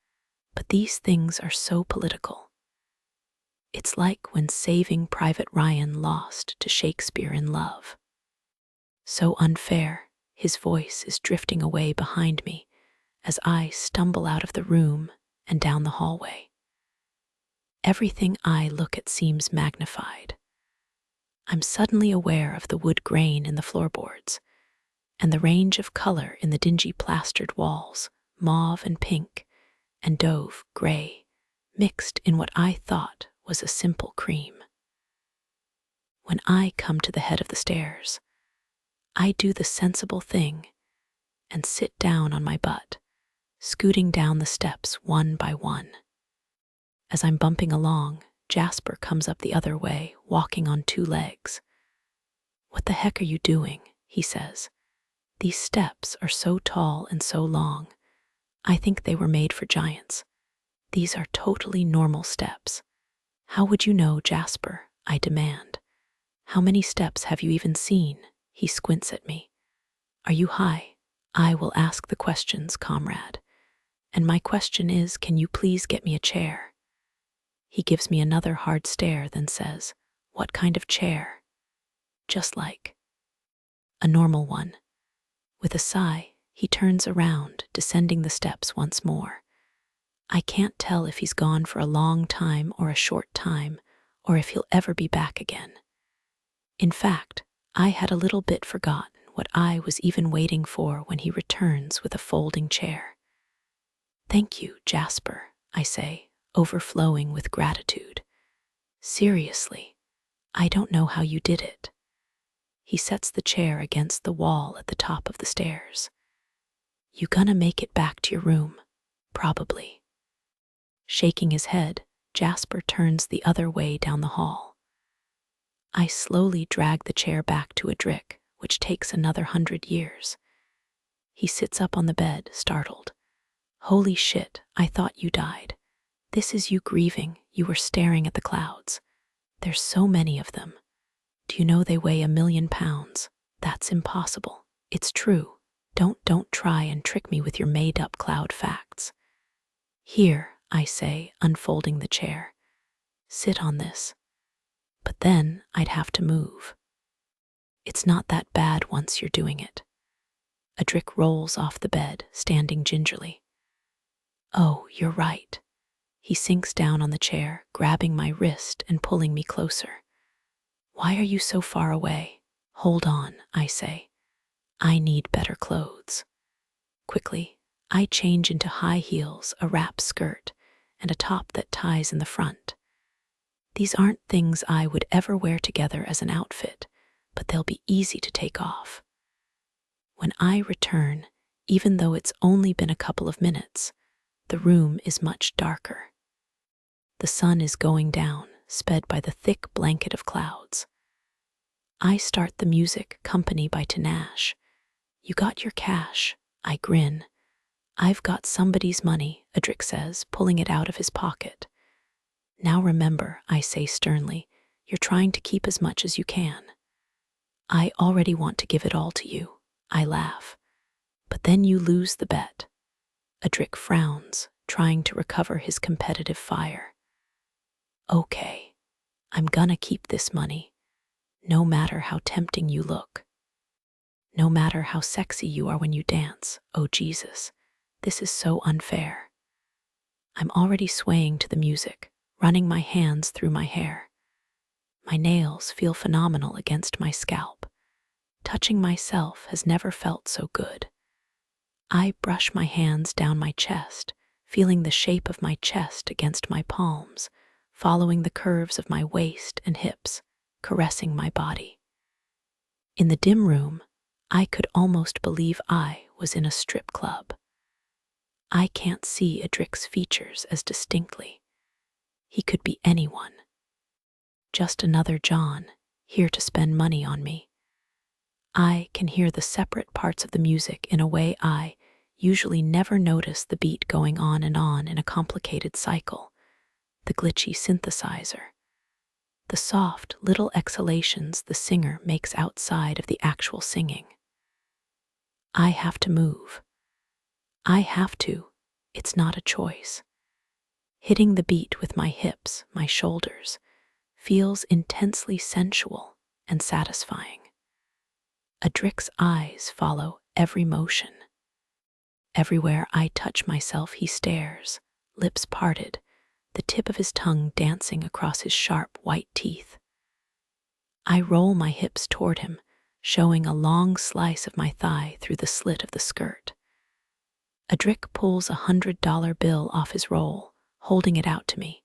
But these things are so political. It's like when Saving Private Ryan lost to Shakespeare in Love. So unfair, his voice is drifting away behind me as I stumble out of the room and down the hallway. Everything I look at seems magnified. I'm suddenly aware of the wood grain in the floorboards and the range of color in the dingy plastered walls, mauve and pink, and dove gray, mixed in what I thought was a simple cream. When I come to the head of the stairs, I do the sensible thing and sit down on my butt, scooting down the steps one by one. As I'm bumping along, Jasper comes up the other way, walking on 2 legs. "What the heck are you doing?" he says. "These steps are so tall and so long. I think they were made for giants. These are totally normal steps." "How would you know, Jasper?" I demand. "How many steps have you even seen?" He squints at me. "Are you high?" "I will ask the questions, comrade. And my question is, can you please get me a chair?" He gives me another hard stare, then says, "What kind of chair?" "Just like a normal one." With a sigh, he turns around, descending the steps once more. I can't tell if he's gone for a long time or a short time, or if he'll ever be back again. In fact, I had a little bit forgotten what I was even waiting for when he returns with a folding chair. "Thank you, Jasper," I say, overflowing with gratitude. "Seriously, I don't know how you did it." He sets the chair against the wall at the top of the stairs. "You gonna make it back to your room?" "Probably." Shaking his head, Jasper turns the other way down the hall. I slowly drag the chair back to Adric, which takes another 100 years. He sits up on the bed, startled. "Holy shit, I thought you died. This is you grieving, you were staring at the clouds. There's so many of them. Do you know they weigh 1,000,000 pounds? That's impossible. It's true. Don't try and trick me with your made-up cloud facts." "Here," I say, unfolding the chair. "Sit on this." But then I'd have to move. "It's not that bad once you're doing it." Adric rolls off the bed, standing gingerly. "Oh, you're right." He sinks down on the chair, grabbing my wrist and pulling me closer. "Why are you so far away?" "Hold on," I say. "I need better clothes." Quickly, I change into high heels, a wrap skirt, and a top that ties in the front. These aren't things I would ever wear together as an outfit, but they'll be easy to take off. When I return, even though it's only been a couple of minutes, the room is much darker. The sun is going down, sped by the thick blanket of clouds. I start the music, Company by Tanash. "You got your cash?" I grin. "I've got somebody's money," Adric says, pulling it out of his pocket. "Now remember," I say sternly, "you're trying to keep as much as you can." "I already want to give it all to you," I laugh. "But then you lose the bet." Adric frowns, trying to recover his competitive fire. "Okay, I'm gonna keep this money, no matter how tempting you look. No matter how sexy you are when you dance. Oh Jesus, this is so unfair." I'm already swaying to the music, running my hands through my hair. My nails feel phenomenal against my scalp. Touching myself has never felt so good. I brush my hands down my chest, feeling the shape of my chest against my palms, following the curves of my waist and hips, caressing my body. In the dim room, I could almost believe I was in a strip club. I can't see Adric's features as distinctly. He could be anyone. Just another John, here to spend money on me. I can hear the separate parts of the music in a way I usually never notice, the beat going on in a complicated cycle, the glitchy synthesizer, the soft little exhalations the singer makes outside of the actual singing. I have to move. I have to. It's not a choice. Hitting the beat with my hips, my shoulders, feels intensely sensual and satisfying. Adric's eyes follow every motion. Everywhere I touch myself, he stares, lips parted, the tip of his tongue dancing across his sharp white teeth. I roll my hips toward him, showing a long slice of my thigh through the slit of the skirt. Adric pulls $100 bill off his roll, holding it out to me,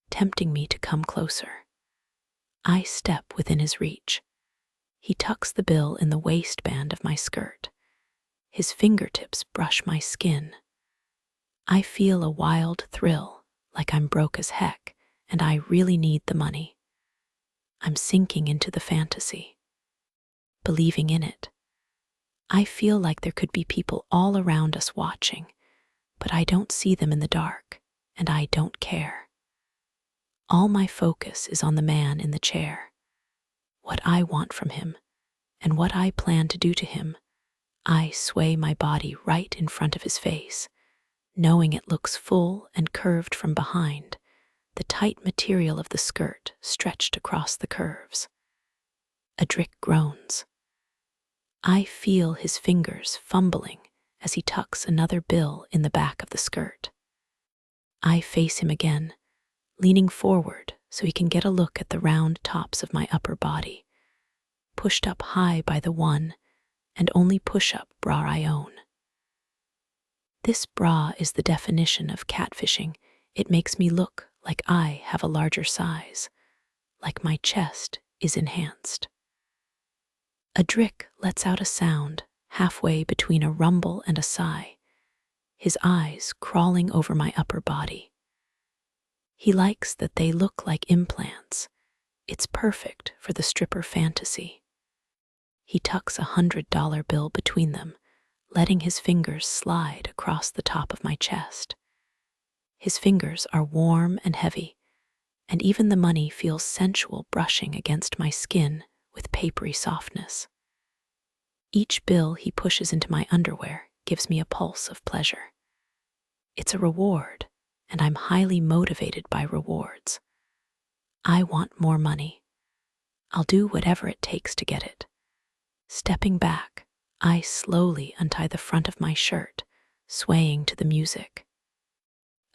tempting me to come closer. I step within his reach. He tucks the bill in the waistband of my skirt. His fingertips brush my skin. I feel a wild thrill, like I'm broke as heck, and I really need the money. I'm sinking into the fantasy, believing in it. I feel like there could be people all around us watching, but I don't see them in the dark, and I don't care. All my focus is on the man in the chair. What I want from him, and what I plan to do to him. I sway my body right in front of his face, knowing it looks full and curved from behind, the tight material of the skirt stretched across the curves. Adric groans. I feel his fingers fumbling as he tucks another bill in the back of the skirt. I face him again, leaning forward so he can get a look at the round tops of my upper body, pushed up high by the one and only push-up bra I own. This bra is the definition of catfishing. It makes me look like I have a larger size, like my chest is enhanced. Adric lets out a sound halfway between a rumble and a sigh, his eyes crawling over my upper body. He likes that they look like implants. It's perfect for the stripper fantasy. He tucks $100 bill between them, letting his fingers slide across the top of my chest. His fingers are warm and heavy, and even the money feels sensual brushing against my skin with papery softness. Each bill he pushes into my underwear gives me a pulse of pleasure. It's a reward, and I'm highly motivated by rewards. I want more money. I'll do whatever it takes to get it. Stepping back, I slowly untie the front of my shirt, swaying to the music.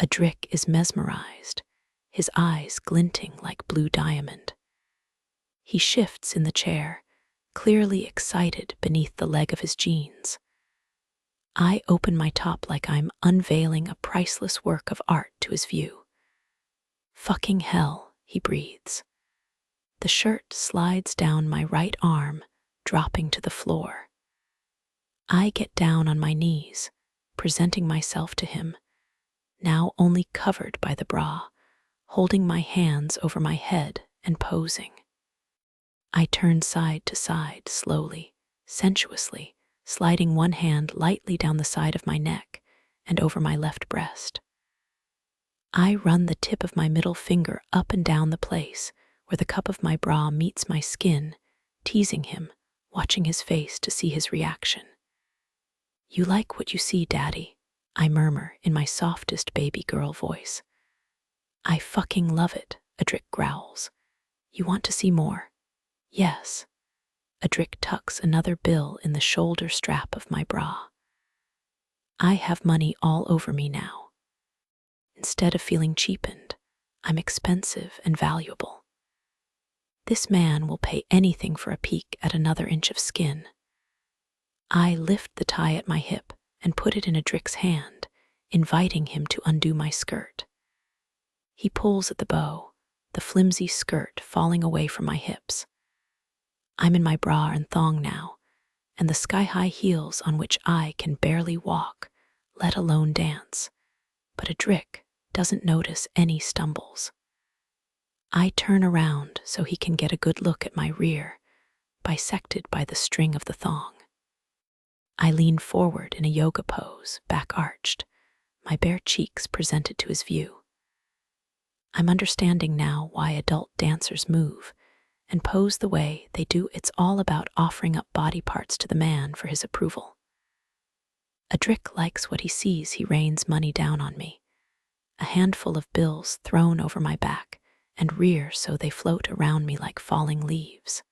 Adric is mesmerized, his eyes glinting like blue diamond. He shifts in the chair, clearly excited beneath the leg of his jeans. I open my top like I'm unveiling a priceless work of art to his view. Fucking hell, he breathes. The shirt slides down my right arm, dropping to the floor. I get down on my knees, presenting myself to him, now only covered by the bra, holding my hands over my head and posing. I turn side to side slowly, sensuously, sliding one hand lightly down the side of my neck and over my left breast. I run the tip of my middle finger up and down the place where the cup of my bra meets my skin, teasing him, watching his face to see his reaction. "You like what you see, Daddy," I murmur in my softest baby girl voice. "I fucking love it," Adric growls. "You want to see more?" "Yes." Adric tucks another bill in the shoulder strap of my bra. I have money all over me now. Instead of feeling cheapened, I'm expensive and valuable. This man will pay anything for a peek at another inch of skin. I lift the tie at my hip and put it in Adric's hand, inviting him to undo my skirt. He pulls at the bow, the flimsy skirt falling away from my hips. I'm in my bra and thong now, and the sky-high heels on which I can barely walk, let alone dance. But Adric doesn't notice any stumbles. I turn around so he can get a good look at my rear, bisected by the string of the thong. I lean forward in a yoga pose, back arched, my bare cheeks presented to his view. I'm understanding now why adult dancers move and pose the way they do. It's all about offering up body parts to the man for his approval. Adric likes what he sees. He rains money down on me, a handful of bills thrown over my back and rear so they float around me like falling leaves.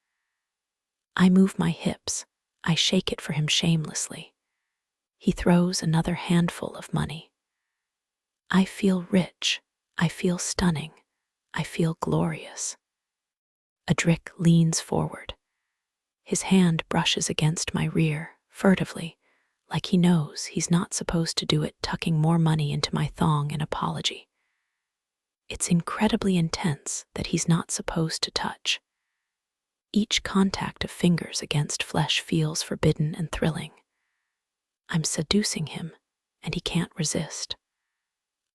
I move my hips. I shake it for him shamelessly. He throws another handful of money. I feel rich. I feel stunning. I feel glorious. Adric leans forward. His hand brushes against my rear, furtively, like he knows he's not supposed to do it, tucking more money into my thong in apology. It's incredibly intense that he's not supposed to touch. Each contact of fingers against flesh feels forbidden and thrilling. I'm seducing him, and he can't resist.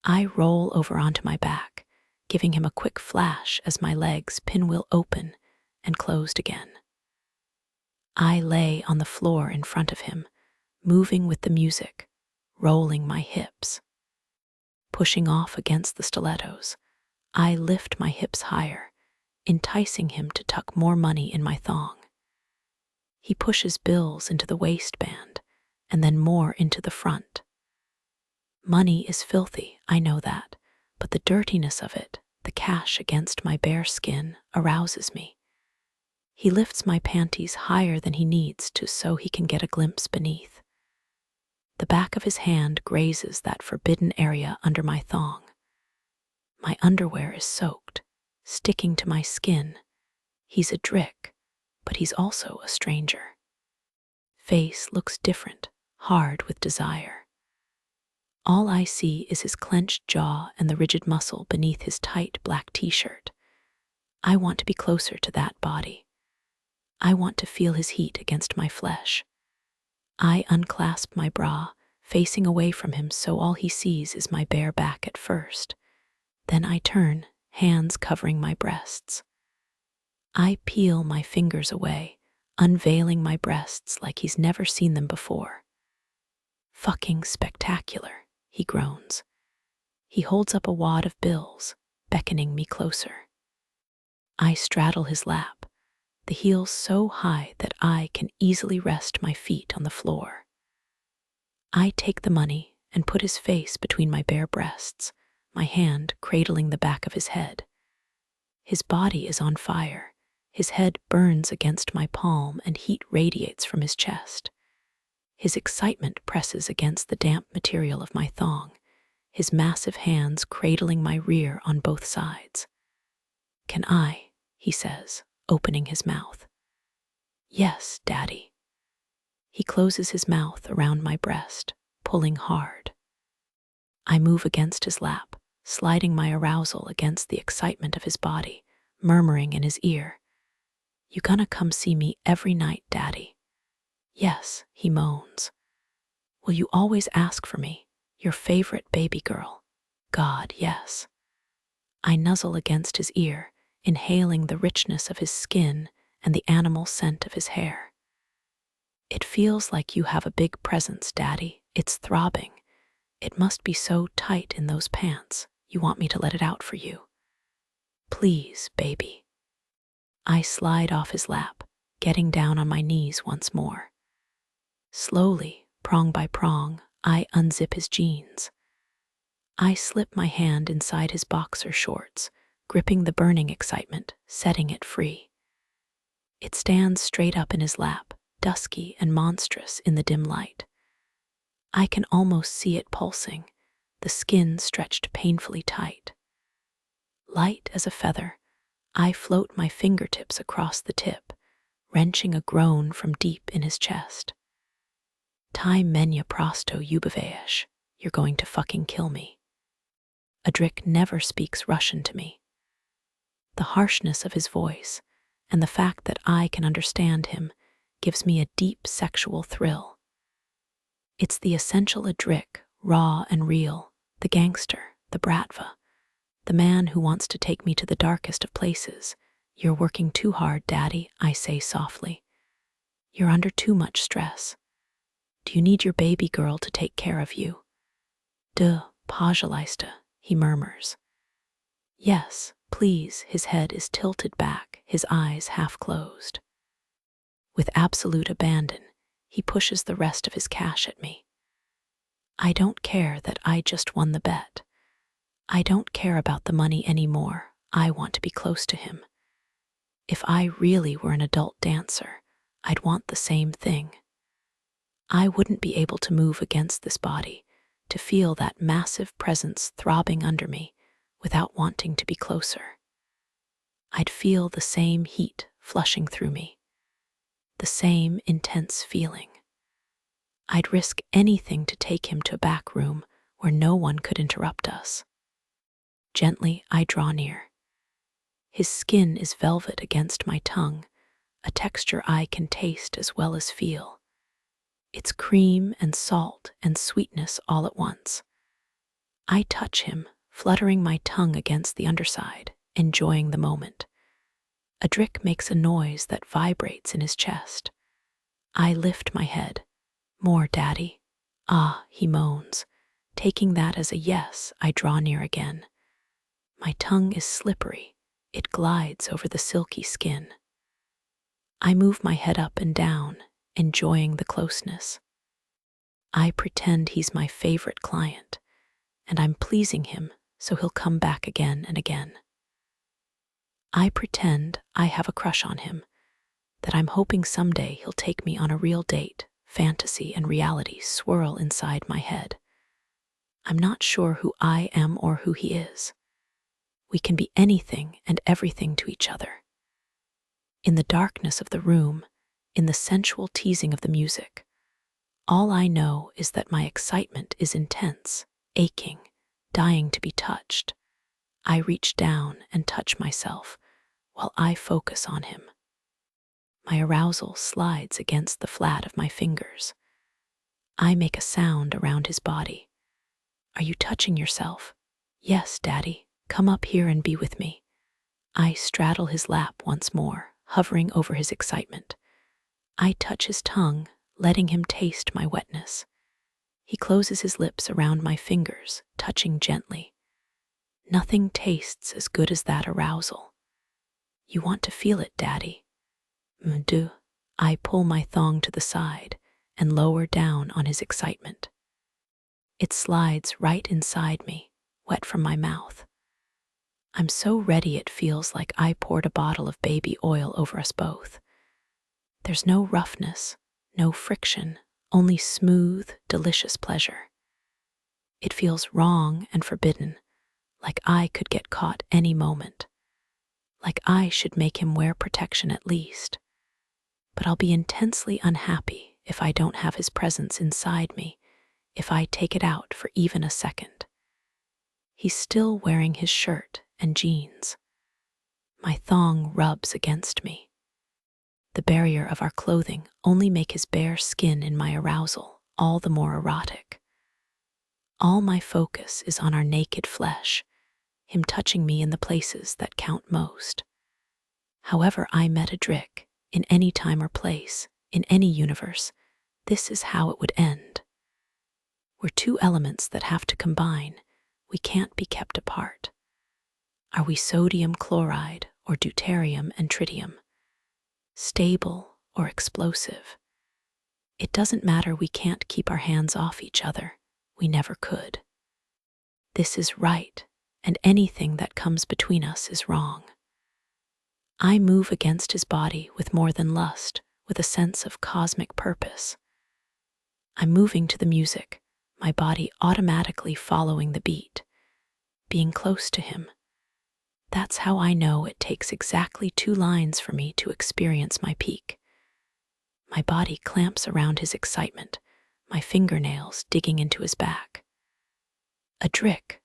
I roll over onto my back, giving him a quick flash as my legs pinwheel open and closed again. I lay on the floor in front of him, moving with the music, rolling my hips. Pushing off against the stilettos, I lift my hips higher, enticing him to tuck more money in my thong. He pushes bills into the waistband and then more into the front. Money is filthy, I know that, but the dirtiness of it, the cash against my bare skin, arouses me. He lifts my panties higher than he needs to so he can get a glimpse beneath. The back of his hand grazes that forbidden area under my thong. My underwear is soaked, sticking to my skin. He's a drick, but he's also a stranger. Face looks different, hard with desire. All I see is his clenched jaw and the rigid muscle beneath his tight black t-shirt. I want to be closer to that body. I want to feel his heat against my flesh. I unclasp my bra, facing away from him so all he sees is my bare back at first. Then I turn, hands covering my breasts. I peel my fingers away, unveiling my breasts like he's never seen them before. Fucking spectacular, he groans. He holds up a wad of bills, beckoning me closer. I straddle his lap, the heels so high that I can easily rest my feet on the floor. I take the money and put his face between my bare breasts, my hand cradling the back of his head. His body is on fire. His head burns against my palm and heat radiates from his chest. His excitement presses against the damp material of my thong, his massive hands cradling my rear on both sides. "Can I?" he says, opening his mouth. "Yes, Daddy." He closes his mouth around my breast, pulling hard. I move against his lap, sliding my arousal against the excitement of his body, murmuring in his ear, "You gonna come see me every night, Daddy?" "Yes," he moans. "Will you always ask for me, your favorite baby girl?" "God, yes." I nuzzle against his ear, inhaling the richness of his skin and the animal scent of his hair. "It feels like you have a big presence, Daddy. It's throbbing. It must be so tight in those pants. You want me to let it out for you?" "Please, baby." I slide off his lap, getting down on my knees once more. Slowly, prong by prong, I unzip his jeans. I slip my hand inside his boxer shorts, gripping the burning excitement, setting it free. It stands straight up in his lap, dusky and monstrous in the dim light. I can almost see it pulsing, the skin stretched painfully tight. Light as a feather, I float my fingertips across the tip, wrenching a groan from deep in his chest. "Tai menya prosto ubivaesh, you're going to fucking kill me." Adrik never speaks Russian to me. The harshness of his voice and the fact that I can understand him gives me a deep sexual thrill. It's the essential Adrik, raw and real, the gangster, the bratva, the man who wants to take me to the darkest of places. "You're working too hard, Daddy," I say softly. "You're under too much stress. Do you need your baby girl to take care of you?" "Duh, pajalaista," he murmurs. "Yes, please." His head is tilted back, his eyes half closed. With absolute abandon, he pushes the rest of his cash at me. I don't care that I just won the bet. I don't care about the money anymore. I want to be close to him. If I really were an adult dancer, I'd want the same thing. I wouldn't be able to move against this body, to feel that massive presence throbbing under me without wanting to be closer. I'd feel the same heat flushing through me, the same intense feeling. I'd risk anything to take him to a back room where no one could interrupt us. Gently, I draw near. His skin is velvet against my tongue, a texture I can taste as well as feel. It's cream and salt and sweetness all at once. I touch him, fluttering my tongue against the underside, enjoying the moment. Adric makes a noise that vibrates in his chest. I lift my head. More, Daddy. Ah, he moans. Taking that as a yes, I draw near again. My tongue is slippery. It glides over the silky skin. I move my head up and down, enjoying the closeness. I pretend he's my favorite client, and I'm pleasing him so he'll come back again and again. I pretend I have a crush on him, that I'm hoping someday he'll take me on a real date. Fantasy and reality swirl inside my head. I'm not sure who I am or who he is. We can be anything and everything to each other. In the darkness of the room, in the sensual teasing of the music, all I know is that my excitement is intense, aching, dying to be touched. I reach down and touch myself while I focus on him. My arousal slides against the flat of my fingers. I make a sound around his body. Are you touching yourself? Yes, Daddy. Come up here and be with me. I straddle his lap once more, hovering over his excitement. I touch his tongue, letting him taste my wetness. He closes his lips around my fingers, touching gently. Nothing tastes as good as that arousal. You want to feel it, Daddy. Do. I pull my thong to the side and lower down on his excitement. It slides right inside me, wet from my mouth. I'm so ready it feels like I poured a bottle of baby oil over us both. There's no roughness, no friction, only smooth, delicious pleasure. It feels wrong and forbidden, like I could get caught any moment. Like I should make him wear protection at least. But I'll be intensely unhappy if I don't have his presence inside me, if I take it out for even a second. He's still wearing his shirt and jeans. My thong rubs against me. The barrier of our clothing only make his bare skin in my arousal all the more erotic. All my focus is on our naked flesh, him touching me in the places that count most. However I met Adric, in any time or place, in any universe, this is how it would end. We're two elements that have to combine. We can't be kept apart. Are we sodium chloride or deuterium and tritium? Stable or explosive? It doesn't matter, we can't keep our hands off each other. We never could. This is right, and anything that comes between us is wrong. I move against his body with more than lust, with a sense of cosmic purpose. I'm moving to the music, my body automatically following the beat, being close to him. That's how I know it takes exactly 2 lines for me to experience my peak. My body clamps around his excitement, my fingernails digging into his back. Adric,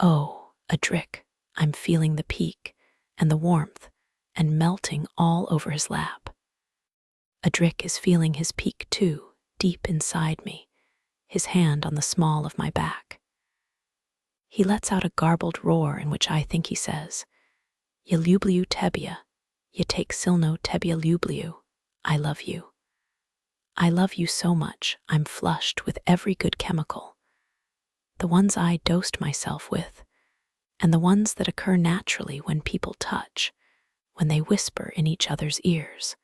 oh, Adric, I'm feeling the peak and the warmth and melting all over his lap. Adric is feeling his peak too, deep inside me, his hand on the small of my back. He lets out a garbled roar in which I think he says, "Ye lubliu tebia, ye take silno tebia lubliu, I love you. I love you so much, I'm flushed with every good chemical. The ones I dosed myself with, and the ones that occur naturally when people touch, when they whisper in each other's ears,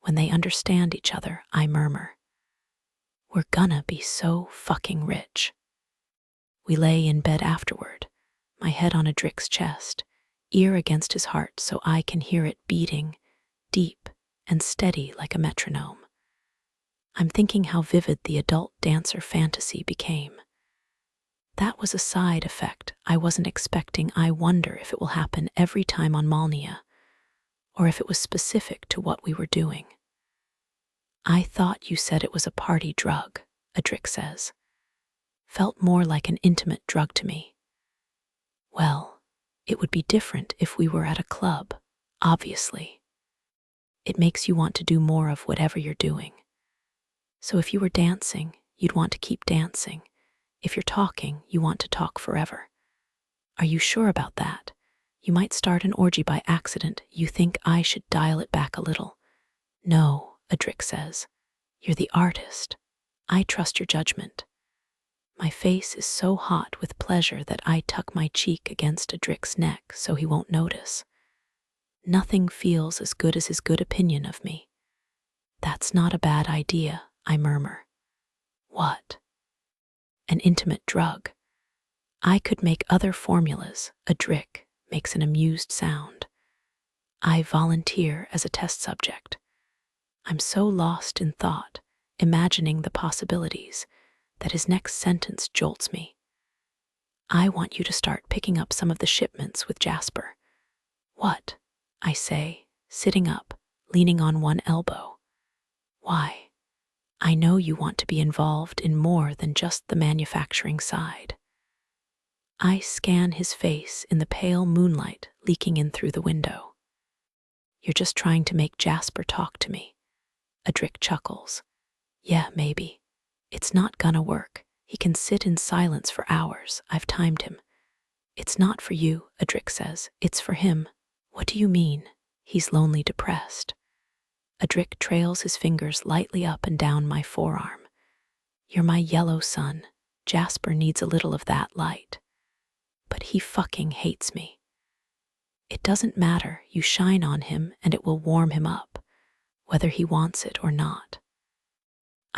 when they understand each other, I murmur. We're gonna be so fucking rich." We lay in bed afterward, my head on Adric's chest, ear against his heart so I can hear it beating, deep and steady like a metronome. I'm thinking how vivid the adult dancer fantasy became. That was a side effect I wasn't expecting. I wonder if it will happen every time on Malnia, or if it was specific to what we were doing. I thought you said it was a party drug, Adric says. Felt more like an intimate drug to me. Well, it would be different if we were at a club, obviously. It makes you want to do more of whatever you're doing. So if you were dancing, you'd want to keep dancing. If you're talking, you want to talk forever. Are you sure about that? You might start an orgy by accident. You think I should dial it back a little? No, Adric says. You're the artist. I trust your judgment. My face is so hot with pleasure that I tuck my cheek against Adric's neck so he won't notice. Nothing feels as good as his good opinion of me. That's not a bad idea, I murmur. What? An intimate drug. I could make other formulas. Adric makes an amused sound. I volunteer as a test subject. I'm so lost in thought, imagining the possibilities, that his next sentence jolts me. I want you to start picking up some of the shipments with Jasper. What? I say, sitting up, leaning on one elbow. Why? I know you want to be involved in more than just the manufacturing side. I scan his face in the pale moonlight leaking in through the window. You're just trying to make Jasper talk to me. Adric chuckles. Yeah, maybe. It's not gonna work. He can sit in silence for hours. I've timed him. It's not for you, Adric says. It's for him. What do you mean? He's lonely depressed. Adric trails his fingers lightly up and down my forearm. You're my yellow sun. Jasper needs a little of that light. But he fucking hates me. It doesn't matter. You shine on him and it will warm him up, whether he wants it or not.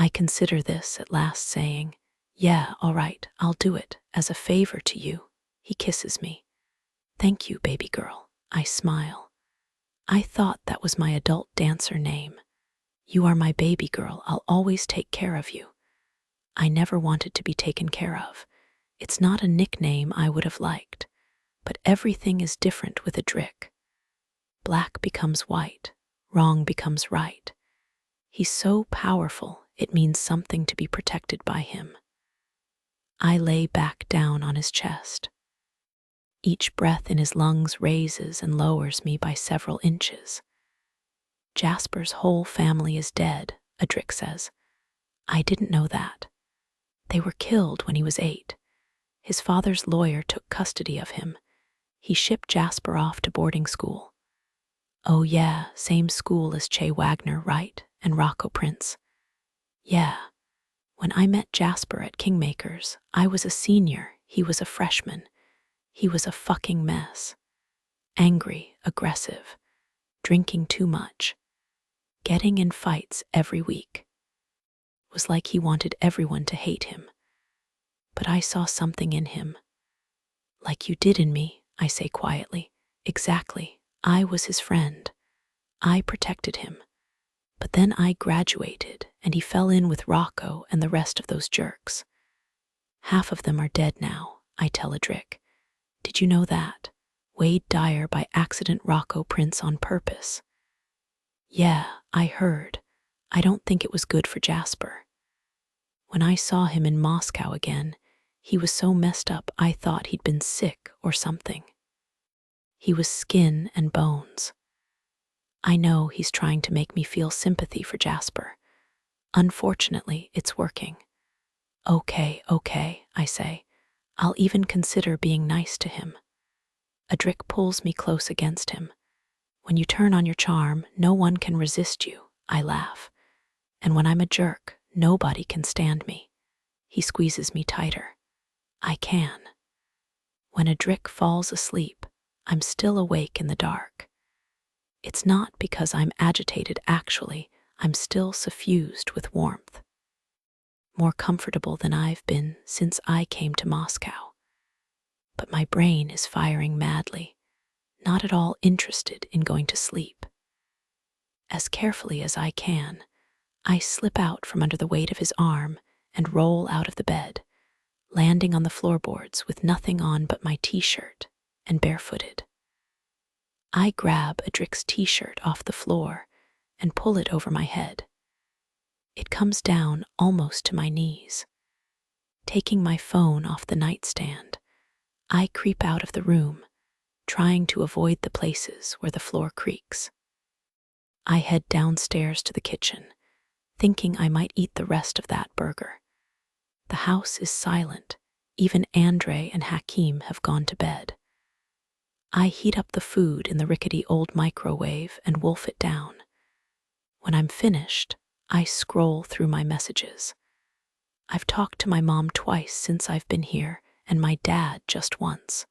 I consider this at last, saying, yeah, all right, I'll do it, as a favor to you. He kisses me. Thank you, baby girl. I smile. I thought that was my adult dancer name. You are my baby girl. I'll always take care of you. I never wanted to be taken care of. It's not a nickname I would have liked, but everything is different with Adric. Black becomes white, wrong becomes right. He's so powerful, it means something to be protected by him. I lay back down on his chest. Each breath in his lungs raises and lowers me by several inches. Jasper's whole family is dead, Adric says. I didn't know that. They were killed when he was 8. His father's lawyer took custody of him. He shipped Jasper off to boarding school. Oh yeah, same school as Che Wagner, right? And Rocco Prince. Yeah. When I met Jasper at Kingmakers, I was a senior, he was a freshman. He was a fucking mess. Angry, aggressive, drinking too much, getting in fights every week. It was like he wanted everyone to hate him. But I saw something in him. Like you did in me, I say quietly. Exactly. I was his friend. I protected him. But then I graduated, and he fell in with Rocco and the rest of those jerks. Half of them are dead now, I tell Adric. Did you know that? Wade Dyer by accident, Rocco Prince on purpose. Yeah, I heard. I don't think it was good for Jasper. When I saw him in Moscow again, he was so messed up I thought he'd been sick or something. He was skin and bones. I know he's trying to make me feel sympathy for Jasper. Unfortunately, it's working. Okay, I say. I'll even consider being nice to him. Adric pulls me close against him. When you turn on your charm, no one can resist you, I laugh. And when I'm a jerk, nobody can stand me. He squeezes me tighter. I can. When Adric falls asleep, I'm still awake in the dark. It's not because I'm agitated, actually. I'm still suffused with warmth. More comfortable than I've been since I came to Moscow. But my brain is firing madly, not at all interested in going to sleep. As carefully as I can, I slip out from under the weight of his arm and roll out of the bed, landing on the floorboards with nothing on but my t-shirt and barefooted. I grab Adric's t-shirt off the floor and pull it over my head. It comes down almost to my knees. Taking my phone off the nightstand, I creep out of the room, trying to avoid the places where the floor creaks. I head downstairs to the kitchen, thinking I might eat the rest of that burger. The house is silent. Even Andre and Hakeem have gone to bed. I heat up the food in the rickety old microwave and wolf it down. When I'm finished, I scroll through my messages. I've talked to my mom twice since I've been here, and my dad just once.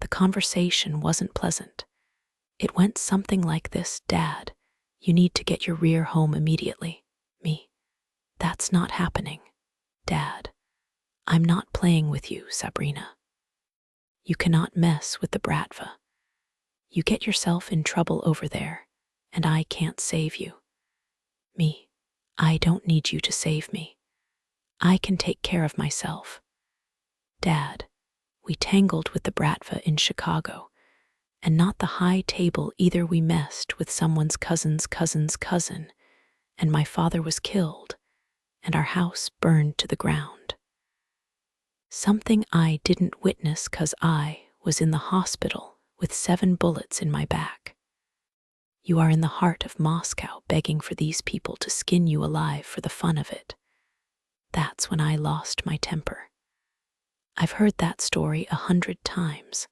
The conversation wasn't pleasant. It went something like this: Dad, you need to get your rear home immediately. Me, that's not happening. Dad, I'm not playing with you, Sabrina. You cannot mess with the Bratva. You get yourself in trouble over there, and I can't save you. Me, I don't need you to save me. I can take care of myself. Dad, we tangled with the Bratva in Chicago, and not the high table either. We messed with someone's cousin's cousin's cousin, and my father was killed, and our house burned to the ground. Something I didn't witness 'cause I was in the hospital with 7 bullets in my back. You are in the heart of Moscow begging for these people to skin you alive for the fun of it. That's when I lost my temper. I've heard that story 100 times.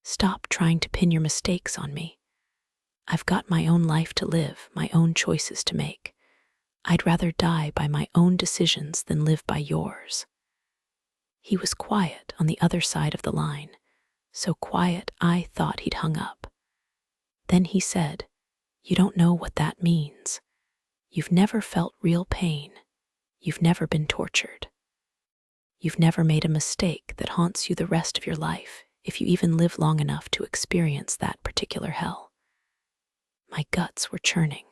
Stop trying to pin your mistakes on me. I've got my own life to live, my own choices to make. I'd rather die by my own decisions than live by yours. He was quiet on the other side of the line, so quiet I thought he'd hung up. Then he said, "You don't know what that means. You've never felt real pain. You've never been tortured. You've never made a mistake that haunts you the rest of your life, if you even live long enough to experience that particular hell." My guts were churning.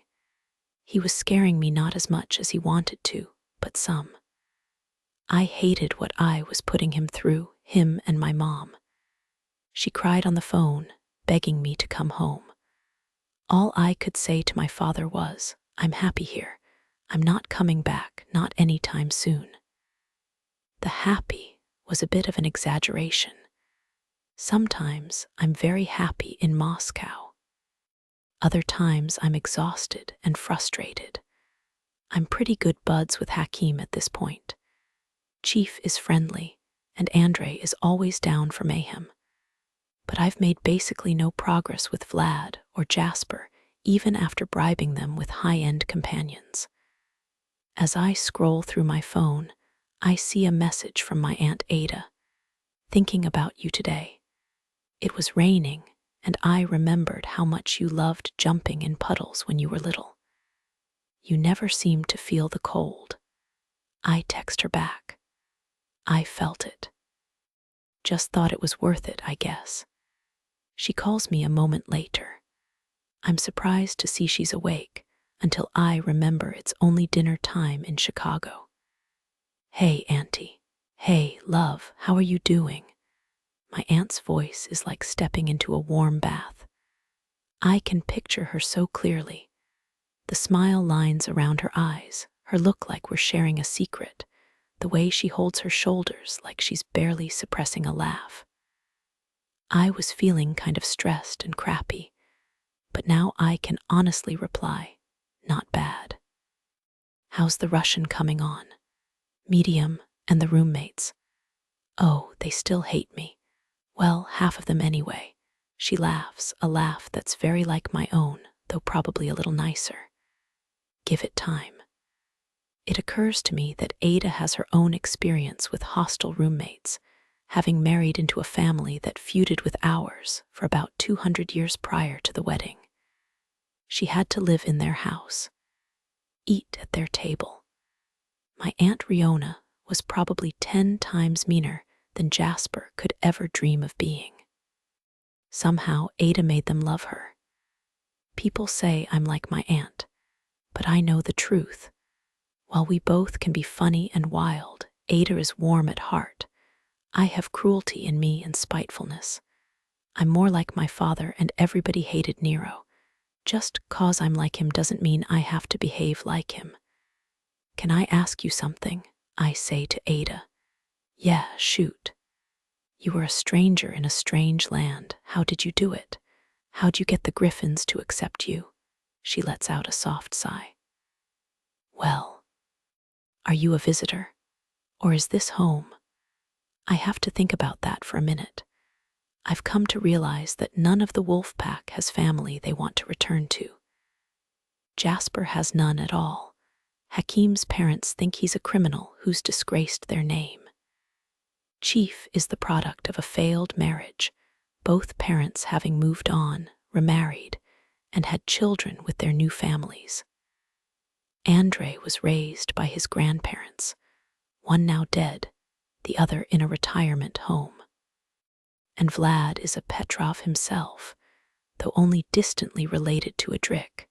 He was scaring me not as much as he wanted to, but some. I hated what I was putting him through, him and my mom. She cried on the phone, begging me to come home. All I could say to my father was, "I'm happy here. I'm not coming back, not anytime soon." The happy was a bit of an exaggeration. Sometimes I'm very happy in Moscow. Other times I'm exhausted and frustrated. I'm pretty good buds with Hakeem at this point. Chief is friendly, and Andre is always down for mayhem. But I've made basically no progress with Vlad or Jasper, even after bribing them with high-end companions. As I scroll through my phone, I see a message from my Aunt Ada. "Thinking about you today. It was raining, and I remembered how much you loved jumping in puddles when you were little. You never seemed to feel the cold." I text her back. I felt it. Just thought it was worth it, I guess. She calls me a moment later. I'm surprised to see she's awake, until I remember it's only dinner time in Chicago. "Hey, Auntie. Hey, love, how are you doing?" My aunt's voice is like stepping into a warm bath. I can picture her so clearly. The smile lines around her eyes, her look like we're sharing a secret, the way she holds her shoulders like she's barely suppressing a laugh. I was feeling kind of stressed and crappy, but now I can honestly reply, "Not bad." "How's the Russian coming on?" "Medium, and the roommates." "Oh, they still hate me. Well, half of them anyway." She laughs, a laugh that's very like my own, though probably a little nicer. Give it time. It occurs to me that Ada has her own experience with hostile roommates, having married into a family that feuded with ours for about 200 years prior to the wedding. She had to live in their house, eat at their table. My Aunt Riona was probably 10 times meaner than Jasper could ever dream of being. Somehow, Ada made them love her. People say I'm like my aunt, but I know the truth. While we both can be funny and wild, Ada is warm at heart. I have cruelty in me and spitefulness. I'm more like my father, and everybody hated Nero. Just 'cause I'm like him doesn't mean I have to behave like him. "Can I ask you something?" I say to Ada. "Yeah, shoot." You were a stranger in a strange land. How did you do it? How'd you get the griffins to accept you? She lets out a soft sigh. Well, are you a visitor? Or is this home? I have to think about that for a minute. I've come to realize that none of the wolf pack has family they want to return to. Jasper has none at all. Hakim's parents think he's a criminal who's disgraced their name. Chief is the product of a failed marriage, both parents having moved on, remarried, and had children with their new families. Andre was raised by his grandparents, one now dead, the other in a retirement home. And Vlad is a Petrov himself, though only distantly related to a Drick.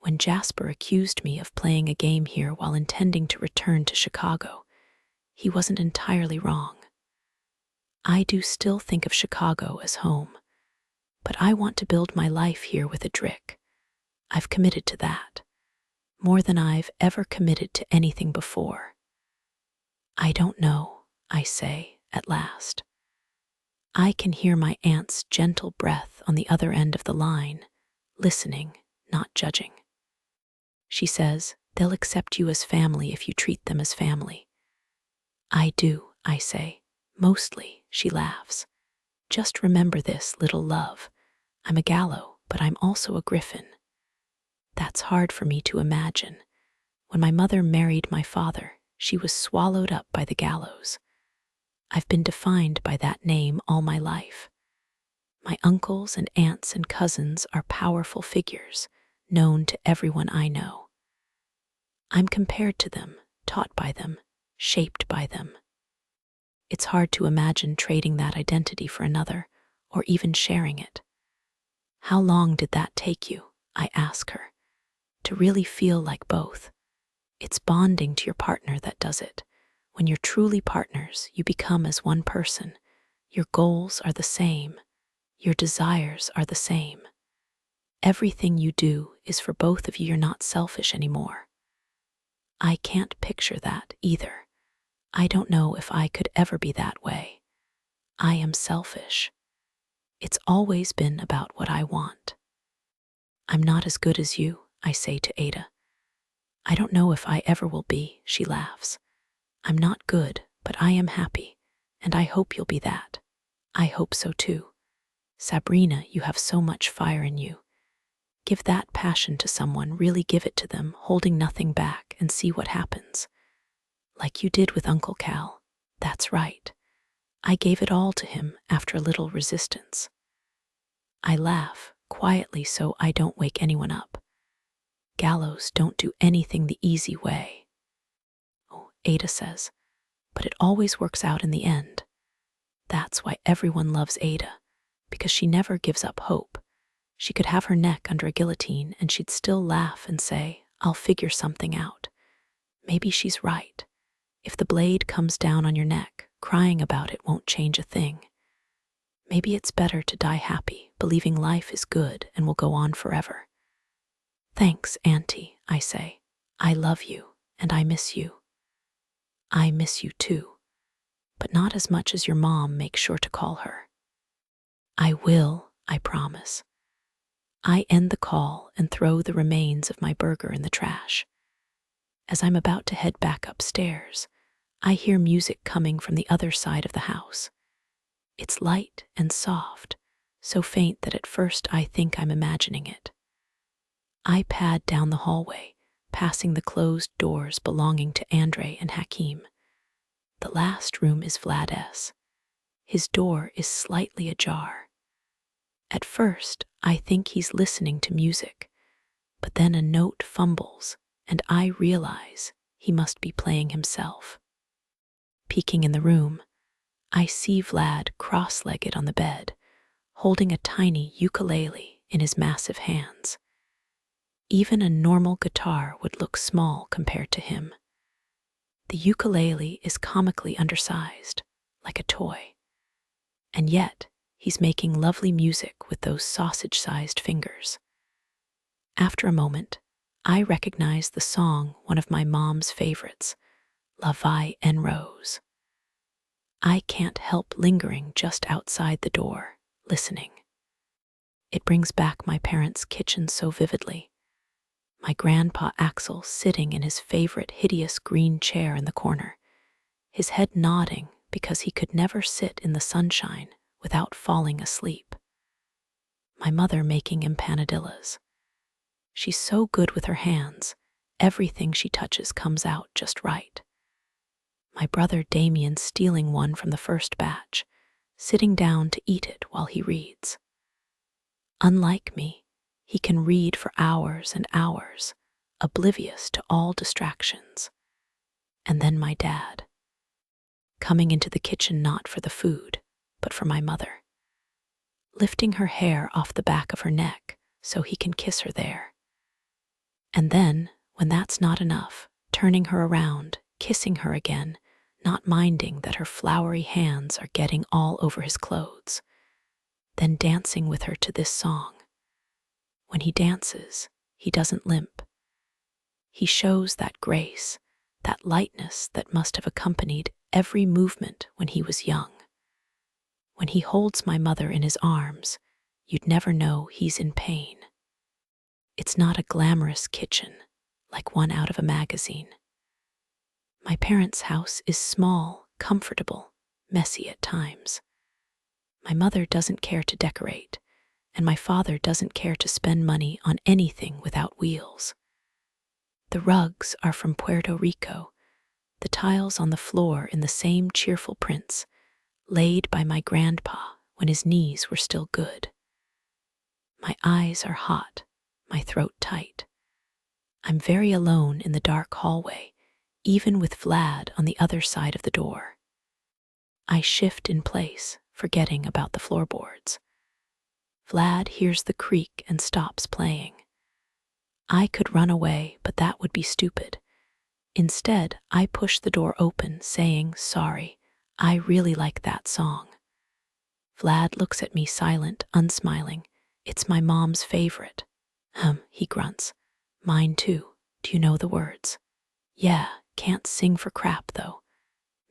When Jasper accused me of playing a game here while intending to return to Chicago, he wasn't entirely wrong. I do still think of Chicago as home, but I want to build my life here with a Drick. I've committed to that, more than I've ever committed to anything before. I don't know, I say, at last. I can hear my aunt's gentle breath on the other end of the line, listening, not judging. She says, they'll accept you as family if you treat them as family. I do, I say. Mostly, she laughs. Just remember this, little love. I'm a Gallo, but I'm also a griffin. That's hard for me to imagine. When my mother married my father, she was swallowed up by the gallows. I've been defined by that name all my life. My uncles and aunts and cousins are powerful figures, known to everyone I know. I'm compared to them, taught by them, shaped by them. It's hard to imagine trading that identity for another, or even sharing it. How long did that take you, I ask her, to really feel like both? It's bonding to your partner that does it. When you're truly partners, you become as one person. Your goals are the same. Your desires are the same. Everything you do is for both of you. You're not selfish anymore. I can't picture that either. I don't know if I could ever be that way. I am selfish. It's always been about what I want. I'm not as good as you, I say to Ada. I don't know if I ever will be, she laughs. I'm not good, but I am happy, and I hope you'll be that. I hope so too. Sabrina, you have so much fire in you. Give that passion to someone, really give it to them, holding nothing back, and see what happens. Like you did with Uncle Cal. That's right. I gave it all to him after a little resistance. I laugh, quietly so I don't wake anyone up. Gallows don't do anything the easy way. Oh, Ada says, but it always works out in the end. That's why everyone loves Ada, because she never gives up hope. She could have her neck under a guillotine and she'd still laugh and say, I'll figure something out. Maybe she's right. If the blade comes down on your neck, crying about it won't change a thing. Maybe it's better to die happy, believing life is good and will go on forever. Thanks, Auntie, I say. I love you, and I miss you. I miss you too, but not as much as your mom. Make sure to call her. I will, I promise. I end the call and throw the remains of my burger in the trash. As I'm about to head back upstairs, I hear music coming from the other side of the house. It's light and soft, so faint that at first I think I'm imagining it. I pad down the hallway, passing the closed doors belonging to Andre and Hakim. The last room is Vlad's. His door is slightly ajar. At first, I think he's listening to music, but then a note fumbles, and I realize he must be playing himself. Peeking in the room, I see Vlad cross-legged on the bed, holding a tiny ukulele in his massive hands. Even a normal guitar would look small compared to him. The ukulele is comically undersized, like a toy. And yet, he's making lovely music with those sausage-sized fingers. After a moment, I recognize the song, one of my mom's favorites, La Vie en Rose. I can't help lingering just outside the door, listening. It brings back my parents' kitchen so vividly. My grandpa Axel sitting in his favorite hideous green chair in the corner, his head nodding because he could never sit in the sunshine without falling asleep. My mother making empanadillas. She's so good with her hands, everything she touches comes out just right. My brother Damien stealing one from the first batch, sitting down to eat it while he reads. Unlike me, he can read for hours and hours, oblivious to all distractions. And then my dad, coming into the kitchen not for the food, but for my mother, lifting her hair off the back of her neck so he can kiss her there. And then, when that's not enough, turning her around, kissing her again, not minding that her floury hands are getting all over his clothes, then dancing with her to this song. When he dances, he doesn't limp. He shows that grace, that lightness that must have accompanied every movement when he was young. When he holds my mother in his arms, you'd never know he's in pain. It's not a glamorous kitchen, like one out of a magazine. My parents' house is small, comfortable, messy at times. My mother doesn't care to decorate, and my father doesn't care to spend money on anything without wheels. The rugs are from Puerto Rico, the tiles on the floor in the same cheerful prints, laid by my grandpa when his knees were still good. My eyes are hot, my throat tight. I'm very alone in the dark hallway, even with Vlad on the other side of the door. I shift in place, forgetting about the floorboards. Vlad hears the creak and stops playing. I could run away, but that would be stupid. Instead, I push the door open, saying, "Sorry, I really like that song." Vlad looks at me silent, unsmiling. "It's my mom's favorite." He grunts. "Mine too. Do you know the words?" "Yeah, can't sing for crap though."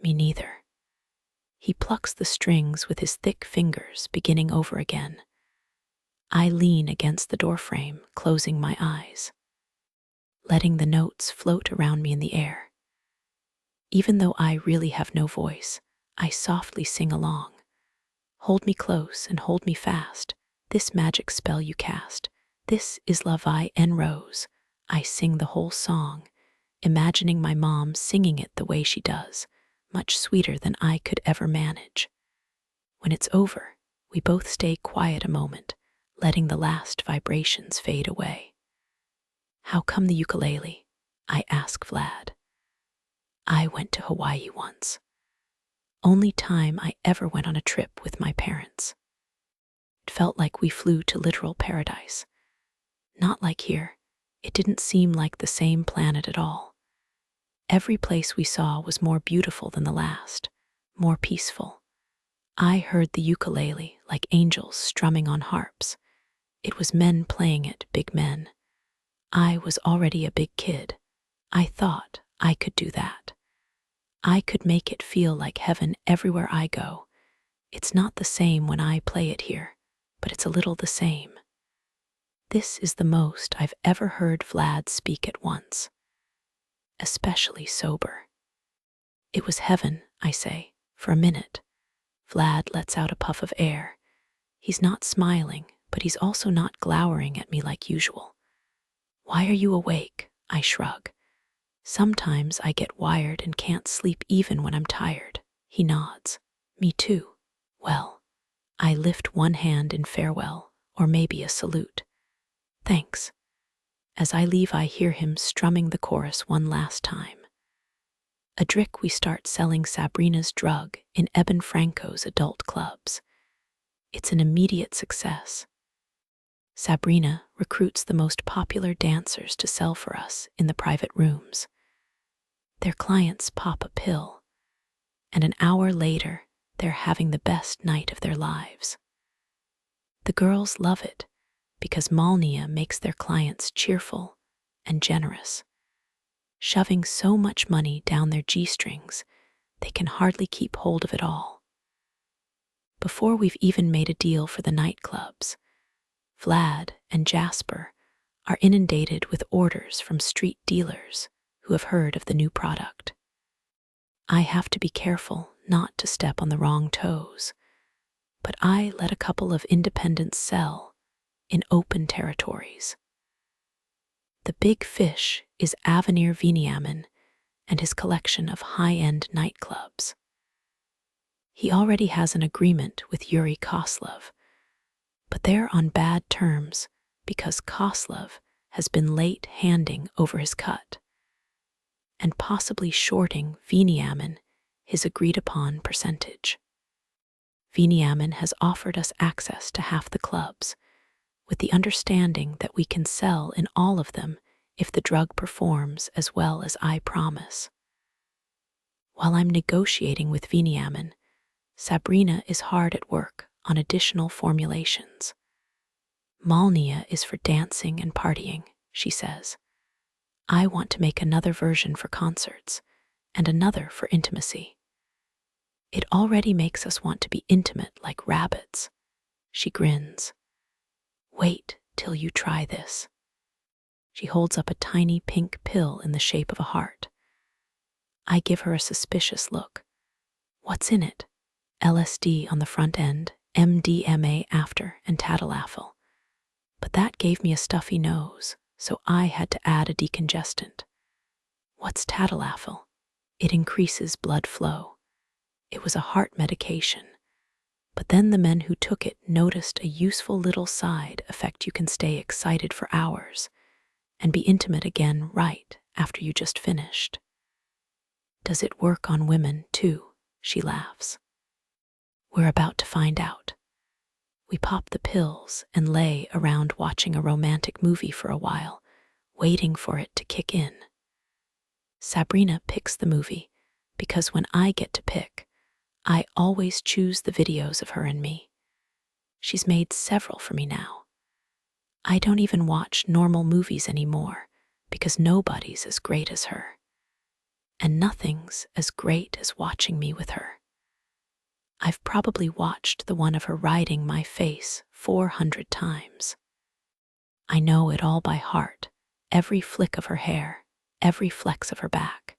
"Me neither." He plucks the strings with his thick fingers, beginning over again. I lean against the doorframe, closing my eyes, letting the notes float around me in the air. Even though I really have no voice, I softly sing along. "Hold me close and hold me fast, this magic spell you cast. This is La Vie en Rose." I sing the whole song, imagining my mom singing it the way she does, much sweeter than I could ever manage. When it's over, we both stay quiet a moment, letting the last vibrations fade away. "How come the ukulele?" I ask Vlad. "I went to Hawaii once. Only time I ever went on a trip with my parents. It felt like we flew to literal paradise. Not like here. It didn't seem like the same planet at all. Every place we saw was more beautiful than the last, more peaceful. I heard the ukulele like angels strumming on harps. It was men playing it, big men. I was already a big kid. I thought I could do that. I could make it feel like heaven everywhere I go. It's not the same when I play it here, but it's a little the same." This is the most I've ever heard Vlad speak at once, especially sober. "It was heaven," I say, for a minute. Vlad lets out a puff of air. He's not smiling, but he's also not glowering at me like usual. "Why are you awake?" I shrug. "Sometimes I get wired and can't sleep even when I'm tired." He nods. "Me too." "Well." I lift one hand in farewell, or maybe a salute. "Thanks." As I leave, I hear him strumming the chorus one last time. Adric, we start selling Sabrina's drug in Eben Franco's adult clubs. It's an immediate success. Sabrina recruits the most popular dancers to sell for us in the private rooms. Their clients pop a pill, and an hour later, they're having the best night of their lives. The girls love it because Malnia makes their clients cheerful and generous, shoving so much money down their G-strings They can hardly keep hold of it all. Before we've even made a deal for the nightclubs, Vlad and Jasper are inundated with orders from street dealers who have heard of the new product. I have to be careful not to step on the wrong toes, but I let a couple of independents sell in open territories. The big fish is Avenir Viniamin and his collection of high-end nightclubs. He already has an agreement with Yuri Koslov, but they're on bad terms because Koslov has been late handing over his cut and possibly shorting Viniamin his agreed-upon percentage. Viniamin has offered us access to half the clubs, with the understanding that we can sell in all of them if the drug performs as well as I promise. While I'm negotiating with Viniamin, Sabrina is hard at work on additional formulations. Malnia is for dancing and partying, she says. I want to make another version for concerts and another for intimacy. It already makes us want to be intimate like rabbits. She grins. Wait till you try this. She holds up a tiny pink pill in the shape of a heart. I give her a suspicious look. What's in it? LSD on the front end, MDMA after, and tadalafil. But that gave me a stuffy nose, so I had to add a decongestant. What's tadalafil? It increases blood flow. It was a heart medication. But then the men who took it noticed a useful little side effect: you can stay excited for hours and be intimate again right after you just finished. Does it work on women too? She laughs. We're about to find out. We pop the pills and lay around watching a romantic movie for a while, waiting for it to kick in. Sabrina picks the movie because when I get to pick, I always choose the videos of her and me. She's made several for me now. I don't even watch normal movies anymore because nobody's as great as her. And nothing's as great as watching me with her. I've probably watched the one of her riding my face 400 times. I know it all by heart, every flick of her hair, every flex of her back.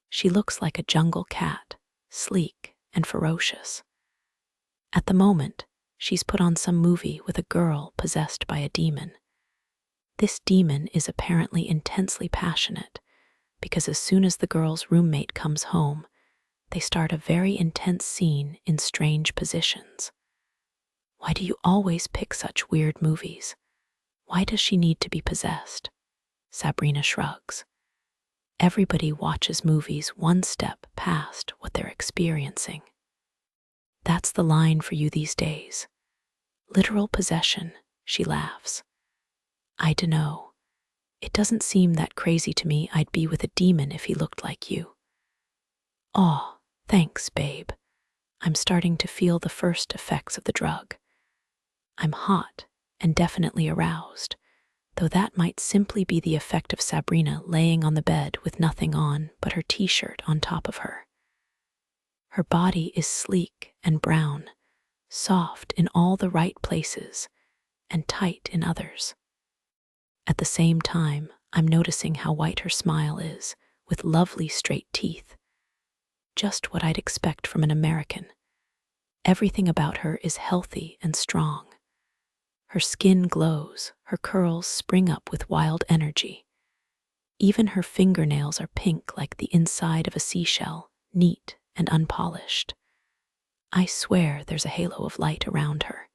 She looks like a jungle cat, sleek and ferocious. At the moment, she's put on some movie with a girl possessed by a demon. This demon is apparently intensely passionate because as soon as the girl's roommate comes home, they start a very intense scene in strange positions. Why do you always pick such weird movies? Why does she need to be possessed? Sabrina shrugs. Everybody watches movies one step past what they're experiencing. That's the line for you these days. Literal possession, she laughs. I dunno. It doesn't seem that crazy to me I'd be with a demon if he looked like you. Aw, thanks, babe. I'm starting to feel the first effects of the drug. I'm hot and definitely aroused, though that might simply be the effect of Sabrina laying on the bed with nothing on but her t-shirt on top of her. Her body is sleek and brown, soft in all the right places and tight in others. At the same time, I'm noticing how white her smile is, with lovely straight teeth. Just what I'd expect from an American. Everything about her is healthy and strong. Her skin glows, her curls spring up with wild energy. Even her fingernails are pink like the inside of a seashell, neat and unpolished. I swear there's a halo of light around her.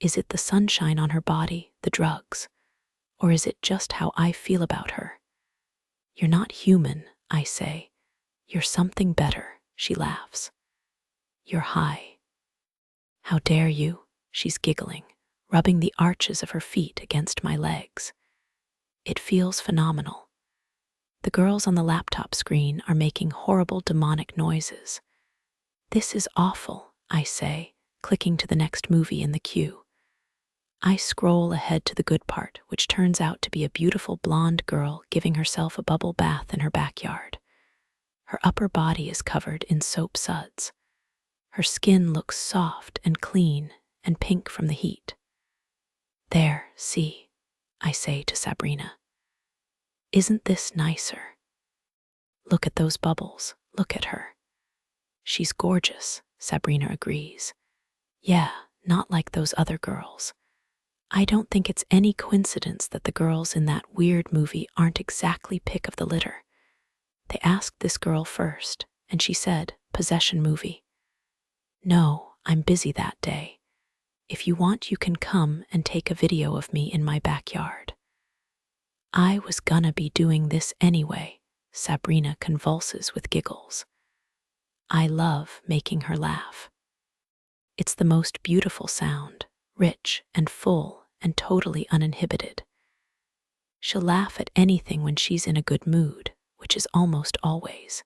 Is it the sunshine on her body, the drugs? Or is it just how I feel about her? You're not human, I say. You're something better, she laughs. You're high. How dare you? She's giggling, rubbing the arches of her feet against my legs. It feels phenomenal. The girls on the laptop screen are making horrible demonic noises. This is awful, I say, clicking to the next movie in the queue. I scroll ahead to the good part, which turns out to be a beautiful blonde girl giving herself a bubble bath in her backyard. Her upper body is covered in soap suds. Her skin looks soft and clean and pink from the heat. "There, see," I say to Sabrina. "Isn't this nicer? Look at those bubbles. Look at her." "She's gorgeous," Sabrina agrees. "Yeah, not like those other girls. I don't think it's any coincidence that the girls in that weird movie aren't exactly pick of the litter. They asked this girl first, and she said, possession movie. No, I'm busy that day. If you want, you can come and take a video of me in my backyard." "I was gonna be doing this anyway," Sabrina convulses with giggles. I love making her laugh. It's the most beautiful sound, rich and full and totally uninhibited. She'll laugh at anything when she's in a good mood, which is almost always.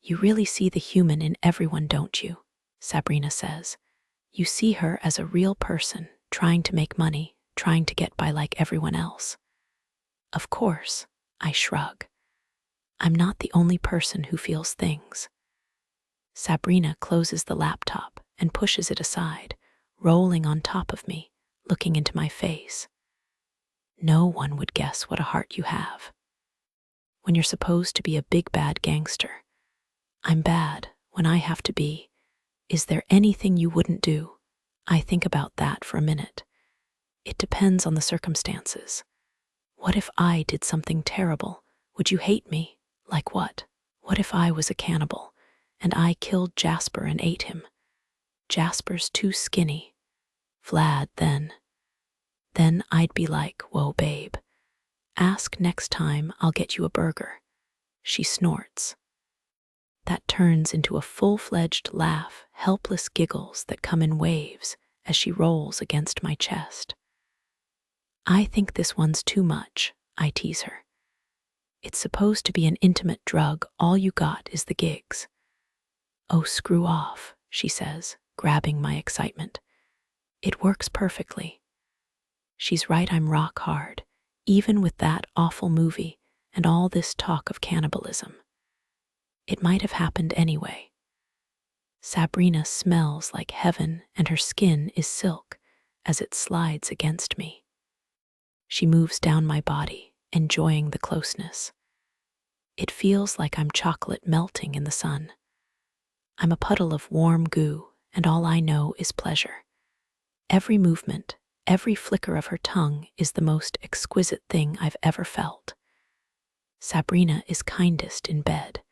"You really see the human in everyone, don't you?" Sabrina says. "You see her as a real person, trying to make money, trying to get by like everyone else." "Of course," I shrug. "I'm not the only person who feels things." Sabrina closes the laptop and pushes it aside, rolling on top of me, looking into my face. "No one would guess what a heart you have. When you're supposed to be a big bad gangster, I'm bad when I have to be. Is there anything you wouldn't do?" I think about that for a minute. It depends on the circumstances. What if I did something terrible? Would you hate me? Like what? What if I was a cannibal and I killed Jasper and ate him? Jasper's too skinny. Vlad, then I'd be like, "Whoa, babe. Ask next time, I'll get you a burger." She snorts. That turns into a full-fledged laugh, helpless giggles that come in waves as she rolls against my chest. "I think this one's too much," I tease her. "It's supposed to be an intimate drug. All you got is the gigs." "Oh, screw off," she says, grabbing my excitement. "It works perfectly." She's right, I'm rock hard, even with that awful movie and all this talk of cannibalism. It might have happened anyway. Sabrina smells like heaven and her skin is silk as it slides against me. She moves down my body, enjoying the closeness. It feels like I'm chocolate melting in the sun. I'm a puddle of warm goo, and all I know is pleasure. Every movement, every flicker of her tongue is the most exquisite thing I've ever felt. Sabrina is kindest in bed.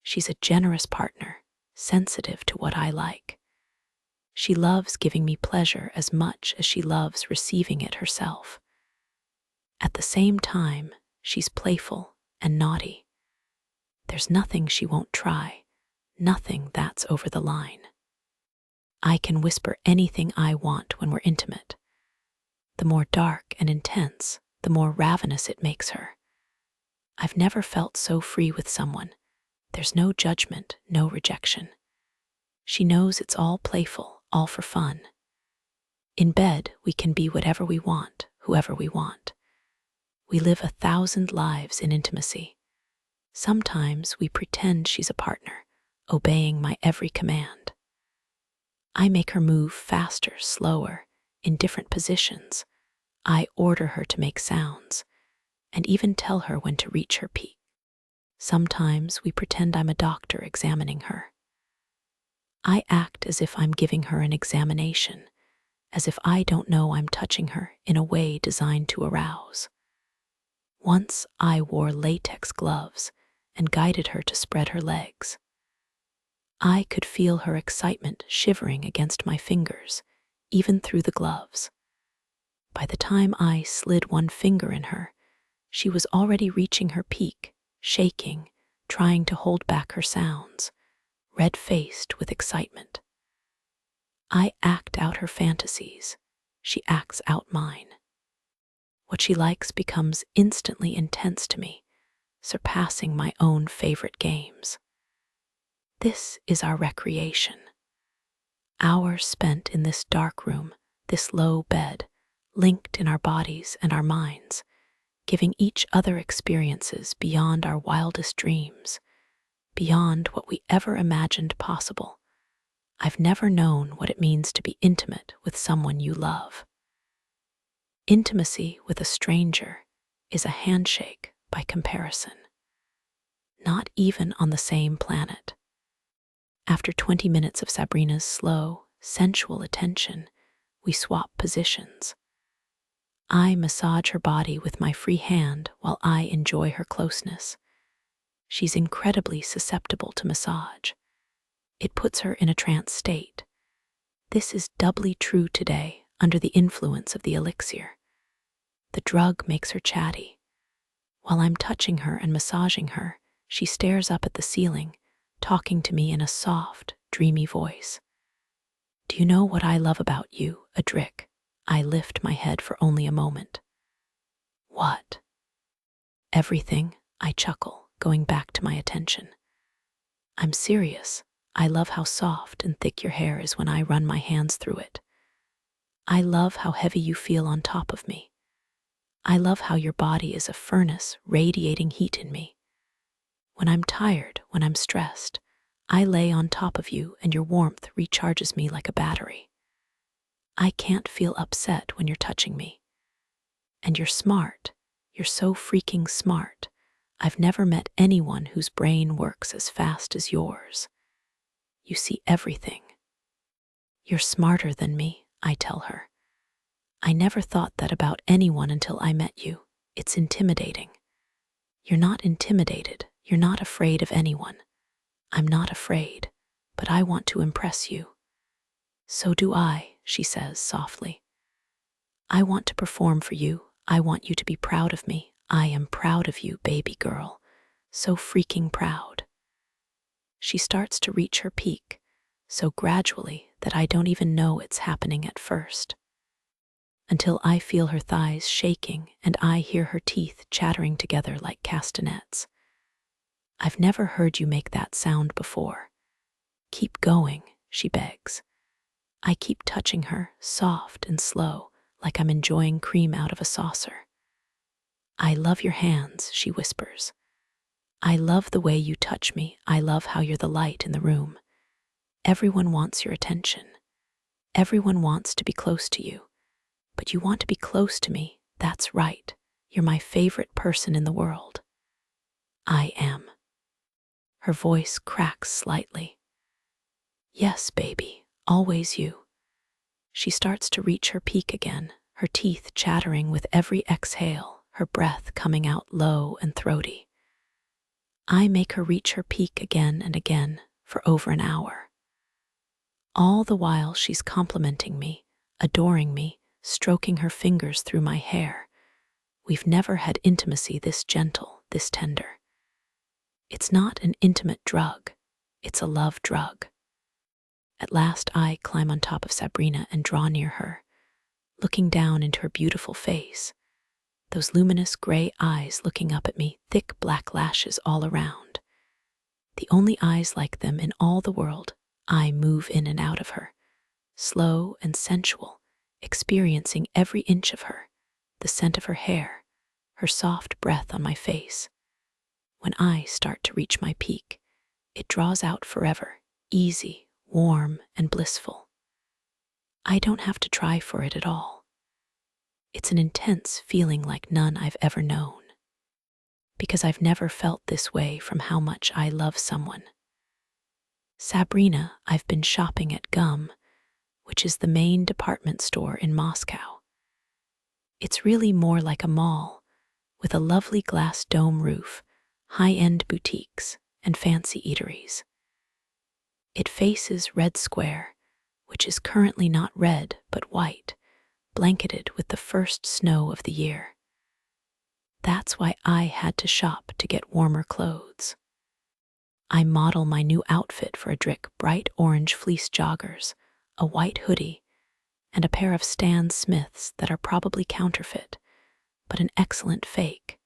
She's a generous partner, sensitive to what I like. She loves giving me pleasure as much as she loves receiving it herself. At the same time, she's playful and naughty. There's nothing she won't try, nothing that's over the line. I can whisper anything I want when we're intimate. The more dark and intense, the more ravenous it makes her. I've never felt so free with someone. There's no judgment, no rejection. She knows it's all playful, all for fun. In bed, we can be whatever we want, whoever we want. We live 1,000 lives in intimacy. Sometimes we pretend she's a partner, obeying my every command. I make her move faster, slower, in different positions. I order her to make sounds, and even tell her when to reach her peak. Sometimes we pretend I'm a doctor examining her. I act as if I'm giving her an examination, as if I don't know I'm touching her in a way designed to arouse. Once I wore latex gloves and guided her to spread her legs. I could feel her excitement shivering against my fingers, even through the gloves. By the time I slid one finger in her, she was already reaching her peak, shaking, trying to hold back her sounds, red-faced with excitement. I act out her fantasies. She acts out mine. What she likes becomes instantly intense to me, surpassing my own favorite games. This is our recreation. Hours spent in this dark room, this low bed, linked in our bodies and our minds, giving each other experiences beyond our wildest dreams. beyond what we ever imagined possible. I've never known what it means to be intimate with someone you love. Intimacy with a stranger is a handshake by comparison, not even on the same planet. After 20 minutes of Sabrina's slow, sensual attention, we swap positions. I massage her body with my free hand while I enjoy her closeness. She's incredibly susceptible to massage. It puts her in a trance state. This is doubly true today under the influence of the elixir. The drug makes her chatty. While I'm touching her and massaging her, she stares up at the ceiling, talking to me in a soft, dreamy voice. Do you know what I love about you, Adric? I lift my head for only a moment. What? Everything, I chuckle, going back to my attention. I'm serious. I love how soft and thick your hair is when I run my hands through it. I love how heavy you feel on top of me. I love how your body is a furnace radiating heat in me. When I'm tired, when I'm stressed, I lay on top of you and your warmth recharges me like a battery. I can't feel upset when you're touching me. And you're smart. You're so freaking smart. I've never met anyone whose brain works as fast as yours. You see everything. You're smarter than me, I tell her. I never thought that about anyone until I met you. It's intimidating. You're not intimidated. You're not afraid of anyone. I'm not afraid, but I want to impress you. So do I, she says softly. I want to perform for you. I want you to be proud of me. I am proud of you, baby girl. So freaking proud. She starts to reach her peak, so gradually that I don't even know it's happening at first. Until I feel her thighs shaking and I hear her teeth chattering together like castanets. I've never heard you make that sound before. Keep going, she begs. I keep touching her, soft and slow, like I'm enjoying cream out of a saucer. I love your hands, she whispers. I love the way you touch me. I love how you're the light in the room. Everyone wants your attention. Everyone wants to be close to you. But you want to be close to me. That's right. You're my favorite person in the world. I am. Her voice cracks slightly. Yes, baby, always you. She starts to reach her peak again, her teeth chattering with every exhale, her breath coming out low and throaty. I make her reach her peak again and again for over an hour. All the while she's complimenting me, adoring me, stroking her fingers through my hair. We've never had intimacy this gentle, this tender. It's not an intimate drug, it's a love drug. At last I climb on top of Sabrina and draw near her, looking down into her beautiful face, those luminous gray eyes looking up at me, thick black lashes all around. The only eyes like them in all the world. I move in and out of her, slow and sensual, experiencing every inch of her, the scent of her hair, her soft breath on my face. When I start to reach my peak, it draws out forever, easy, warm, and blissful. I don't have to try for it at all. It's an intense feeling like none I've ever known, because I've never felt this way from how much I love someone. Sabrina, I've been shopping at Gum, which is the main department store in Moscow. It's really more like a mall, with a lovely glass dome roof, high-end boutiques, and fancy eateries. It faces Red Square, which is currently not red but white, blanketed with the first snow of the year. That's why I had to shop to get warmer clothes. I model my new outfit for Adric: bright orange fleece joggers, a white hoodie, and a pair of Stan Smiths that are probably counterfeit, but an excellent fake.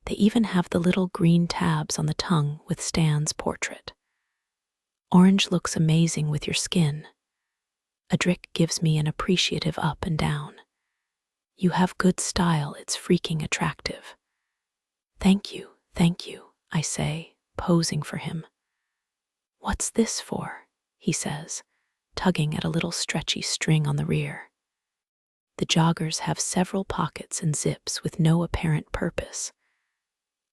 They even have the little green tabs on the tongue with Stan's portrait. Orange looks amazing with your skin. Adric gives me an appreciative up and down. You have good style, it's freaking attractive. Thank you, I say, posing for him. "What's this for?" he says, tugging at a little stretchy string on the rear. The joggers have several pockets and zips with no apparent purpose.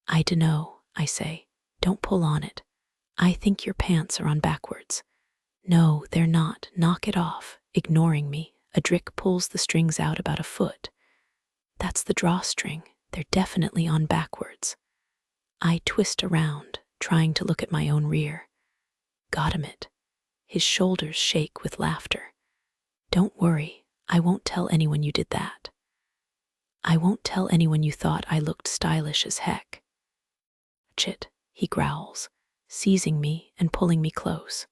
"I dunno," I say. "Don't pull on it. I think your pants are on backwards." "No, they're not. Knock it off." Ignoring me, Adric pulls the strings out about a foot. "That's the drawstring. They're definitely on backwards." I twist around, trying to look at my own rear. Got him it. His shoulders shake with laughter. "Don't worry, I won't tell anyone you did that. I won't tell anyone you thought I looked stylish as heck." "Chit," he growls, seizing me and pulling me close.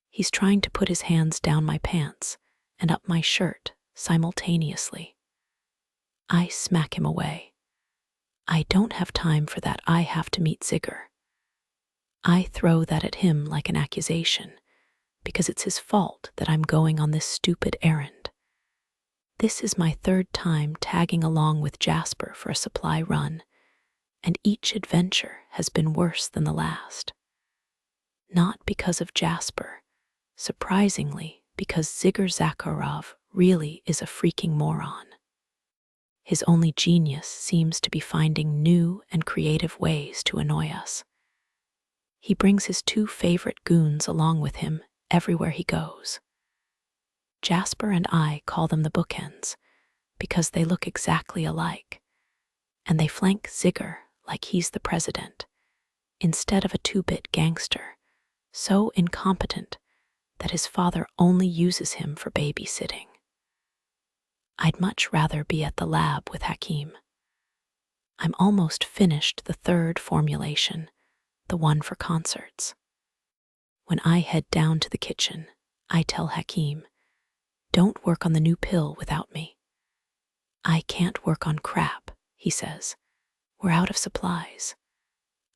He's trying to put his hands down my pants and up my shirt simultaneously. I smack him away. "I don't have time for that. I have to meet Zigger." I throw that at him like an accusation, because it's his fault that I'm going on this stupid errand. This is my third time tagging along with Jasper for a supply run, and each adventure has been worse than the last. Not because of Jasper, surprisingly, because Zigger Zakharov really is a freaking moron. His only genius seems to be finding new and creative ways to annoy us. He brings his two favorite goons along with him everywhere he goes. Jasper and I call them the bookends because they look exactly alike, and they flank Zigger like he's the president, instead of a two-bit gangster, so incompetent that his father only uses him for babysitting. I'd much rather be at the lab with Hakim. I'm almost finished the third formulation, the one for concerts. When I head down to the kitchen, I tell Hakim, "Don't work on the new pill without me." "I can't work on crap," he says. "We're out of supplies."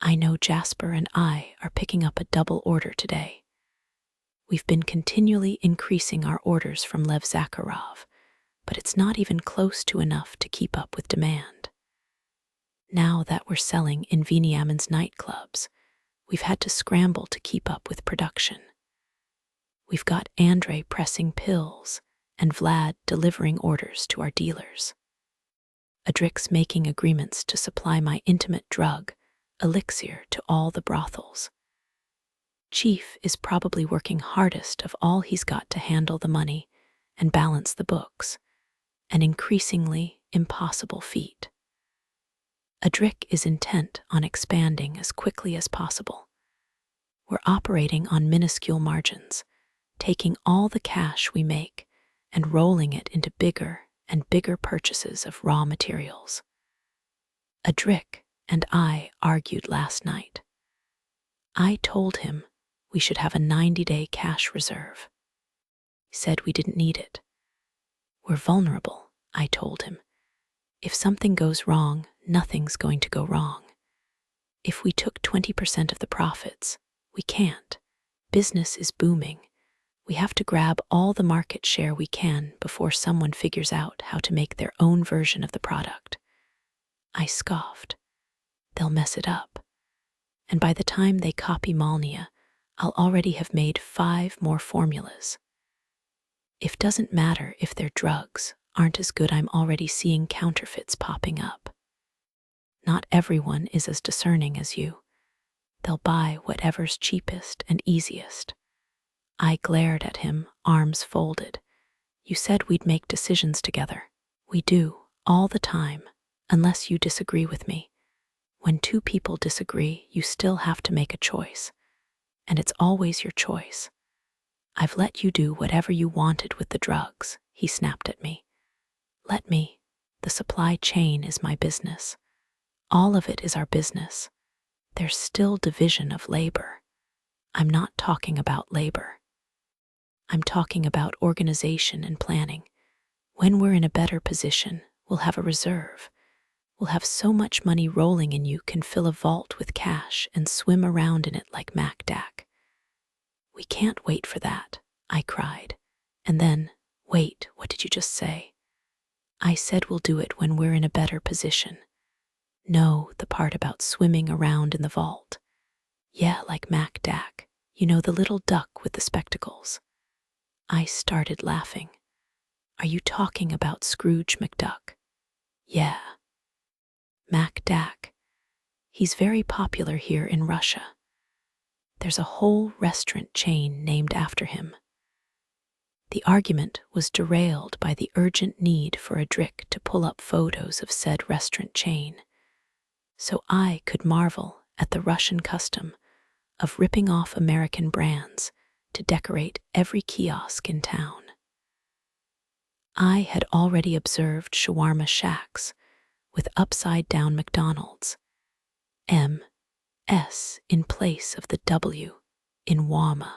I know Jasper and I are picking up a double order today. We've been continually increasing our orders from Lev Zakharov, but it's not even close to enough to keep up with demand. Now that we're selling in Veniamin's nightclubs, we've had to scramble to keep up with production. We've got Andrei pressing pills and Vlad delivering orders to our dealers. Adric's making agreements to supply my intimate drug, Elixir, to all the brothels. Chief is probably working hardest of all he's got to handle the money and balance the books, an increasingly impossible feat. Adric is intent on expanding as quickly as possible. We're operating on minuscule margins, taking all the cash we make and rolling it into bigger and bigger purchases of raw materials. Adric and I argued last night. I told him we should have a 90-day cash reserve. He said we didn't need it. "We're vulnerable," I told him. "If something goes wrong, nothing's going to go wrong. If we took 20% of the profits, we can't. Business is booming. We have to grab all the market share we can before someone figures out how to make their own version of the product." I scoffed. "They'll mess it up. And by the time they copy Malnia, I'll already have made 5 more formulas. It doesn't matter if their drugs aren't as good. I'm already seeing counterfeits popping up. Not everyone is as discerning as you. They'll buy whatever's cheapest and easiest." I glared at him, arms folded. "You said we'd make decisions together. We do, all the time, unless you disagree with me. When 2 people disagree, you still have to make a choice. And it's always your choice. I've let you do whatever you wanted with the drugs," he snapped at me. "Let me. The supply chain is my business. All of it is our business. There's still division of labor. I'm not talking about labor. I'm talking about organization and planning. When we're in a better position, we'll have a reserve. We'll have so much money rolling in you can fill a vault with cash and swim around in it like Macdac." "We can't wait for that," I cried. And then, "Wait, what did you just say?" "I said we'll do it when we're in a better position." "No, the part about swimming around in the vault." Yeah, like Mac Dack. You know, the little duck with the spectacles. I started laughing. Are you talking about Scrooge McDuck? Yeah. Mac Dack. He's very popular here in Russia. There's a whole restaurant chain named after him. The argument was derailed by the urgent need for a Drick to pull up photos of said restaurant chain, so I could marvel at the Russian custom of ripping off American brands to decorate every kiosk in town. I had already observed shawarma shacks with upside-down McDonald's, M.S. in place of the W in Wama.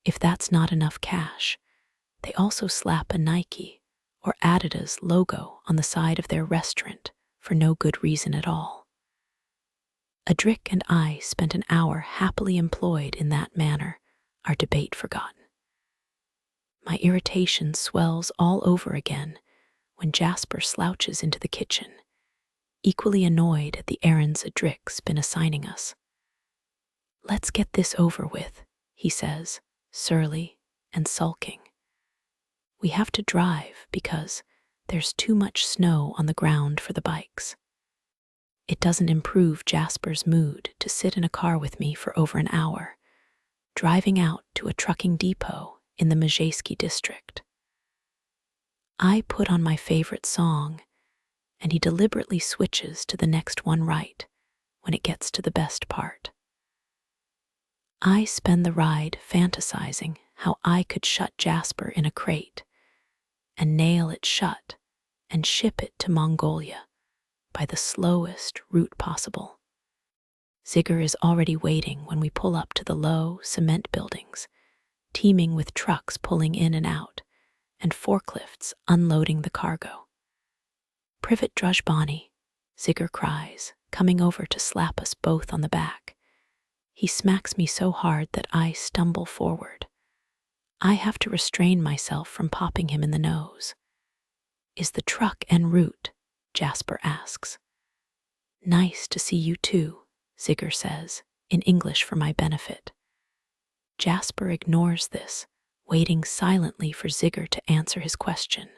If that's not enough cash, they also slap a Nike or Adidas logo on the side of their restaurant for no good reason at all. Adric and I spent an hour happily employed in that manner, our debate forgotten. My irritation swells all over again when Jasper slouches into the kitchen, equally annoyed at the errands Adric's been assigning us. Let's get this over with, he says, surly and sulking. We have to drive because there's too much snow on the ground for the bikes. It doesn't improve Jasper's mood to sit in a car with me for over an hour, driving out to a trucking depot in the Majeski district. I put on my favorite song, and he deliberately switches to the next one right when it gets to the best part. I spend the ride fantasizing how I could shut Jasper in a crate and nail it shut and ship it to Mongolia by the slowest route possible. Zigger is already waiting when we pull up to the low cement buildings, teeming with trucks pulling in and out and forklifts unloading the cargo. Privet Druzhbani, Zigger cries, coming over to slap us both on the back. He smacks me so hard that I stumble forward. I have to restrain myself from popping him in the nose. Is the truck en route? Jasper asks. Nice to see you too, Zigger says, in English for my benefit. Jasper ignores this, waiting silently for Zigger to answer his question.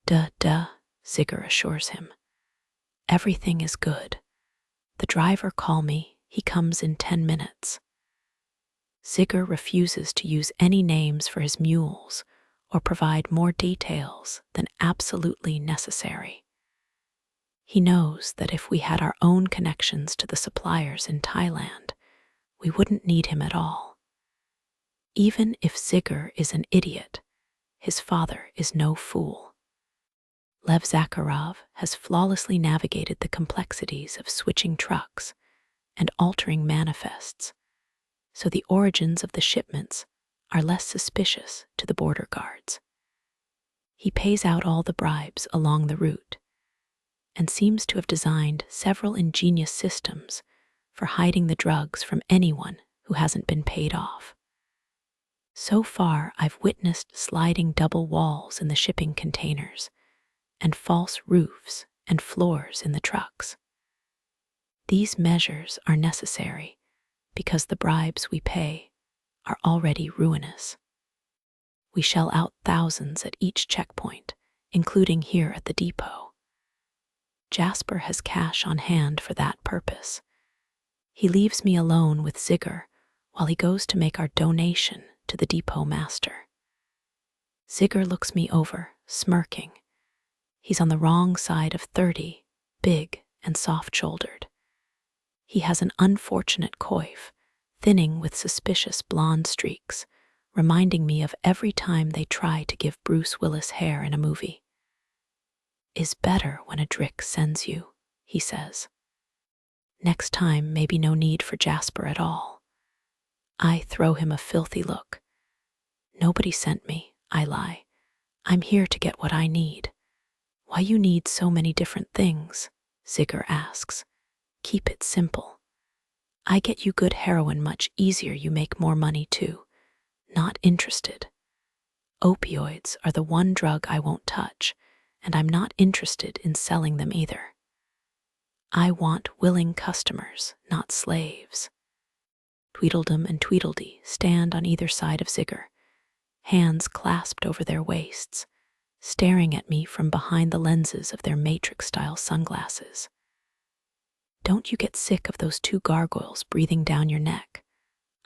Duh, Zigger assures him. Everything is good. The driver call me, he comes in 10 minutes. Zigger refuses to use any names for his mules or provide more details than absolutely necessary. He knows that if we had our own connections to the suppliers in Thailand, we wouldn't need him at all. Even if Zigger is an idiot, his father is no fool. Lev Zakharov has flawlessly navigated the complexities of switching trucks and altering manifests, so the origins of the shipments are less suspicious to the border guards. He pays out all the bribes along the route and seems to have designed several ingenious systems for hiding the drugs from anyone who hasn't been paid off. So far, I've witnessed sliding double walls in the shipping containers and false roofs and floors in the trucks. These measures are necessary because the bribes we pay are already ruinous. We shell out thousands at each checkpoint, including here at the depot. Jasper has cash on hand for that purpose. He leaves me alone with Zigger while he goes to make our donation to the depot master. Zigger looks me over, smirking. He's on the wrong side of 30, big and soft-shouldered. He has an unfortunate coif, thinning with suspicious blonde streaks, reminding me of every time they try to give Bruce Willis hair in a movie. Is better when a Drick sends you, he says. Next time, maybe no need for Jasper at all. I throw him a filthy look. Nobody sent me, I lie. I'm here to get what I need. Why you need so many different things? Zigger asks. Keep it simple. I get you good heroin much easier, you make more money too. Not interested. Opioids are the one drug I won't touch, and I'm not interested in selling them either. I want willing customers, not slaves. Tweedledum and Tweedledee stand on either side of Zigger, hands clasped over their waists, staring at me from behind the lenses of their Matrix-style sunglasses. "Don't you get sick of those two gargoyles breathing down your neck?"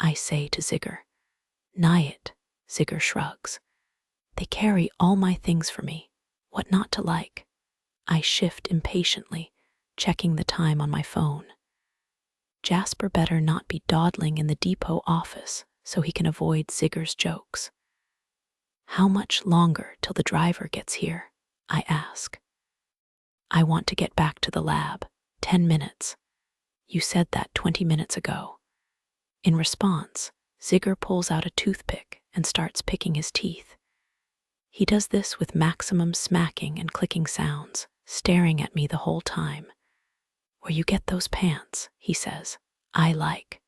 I say to Zigger. "Nigh it," Zigger shrugs. "They carry all my things for me. What not to like?" I shift impatiently, checking the time on my phone. Jasper better not be dawdling in the depot office so he can avoid Zigger's jokes. "How much longer till the driver gets here?" I ask. "I want to get back to the lab. 10 minutes. You said that 20 minutes ago." In response, Zigger pulls out a toothpick and starts picking his teeth. He does this with maximum smacking and clicking sounds, staring at me the whole time. "Where you get those pants," he says. "I like.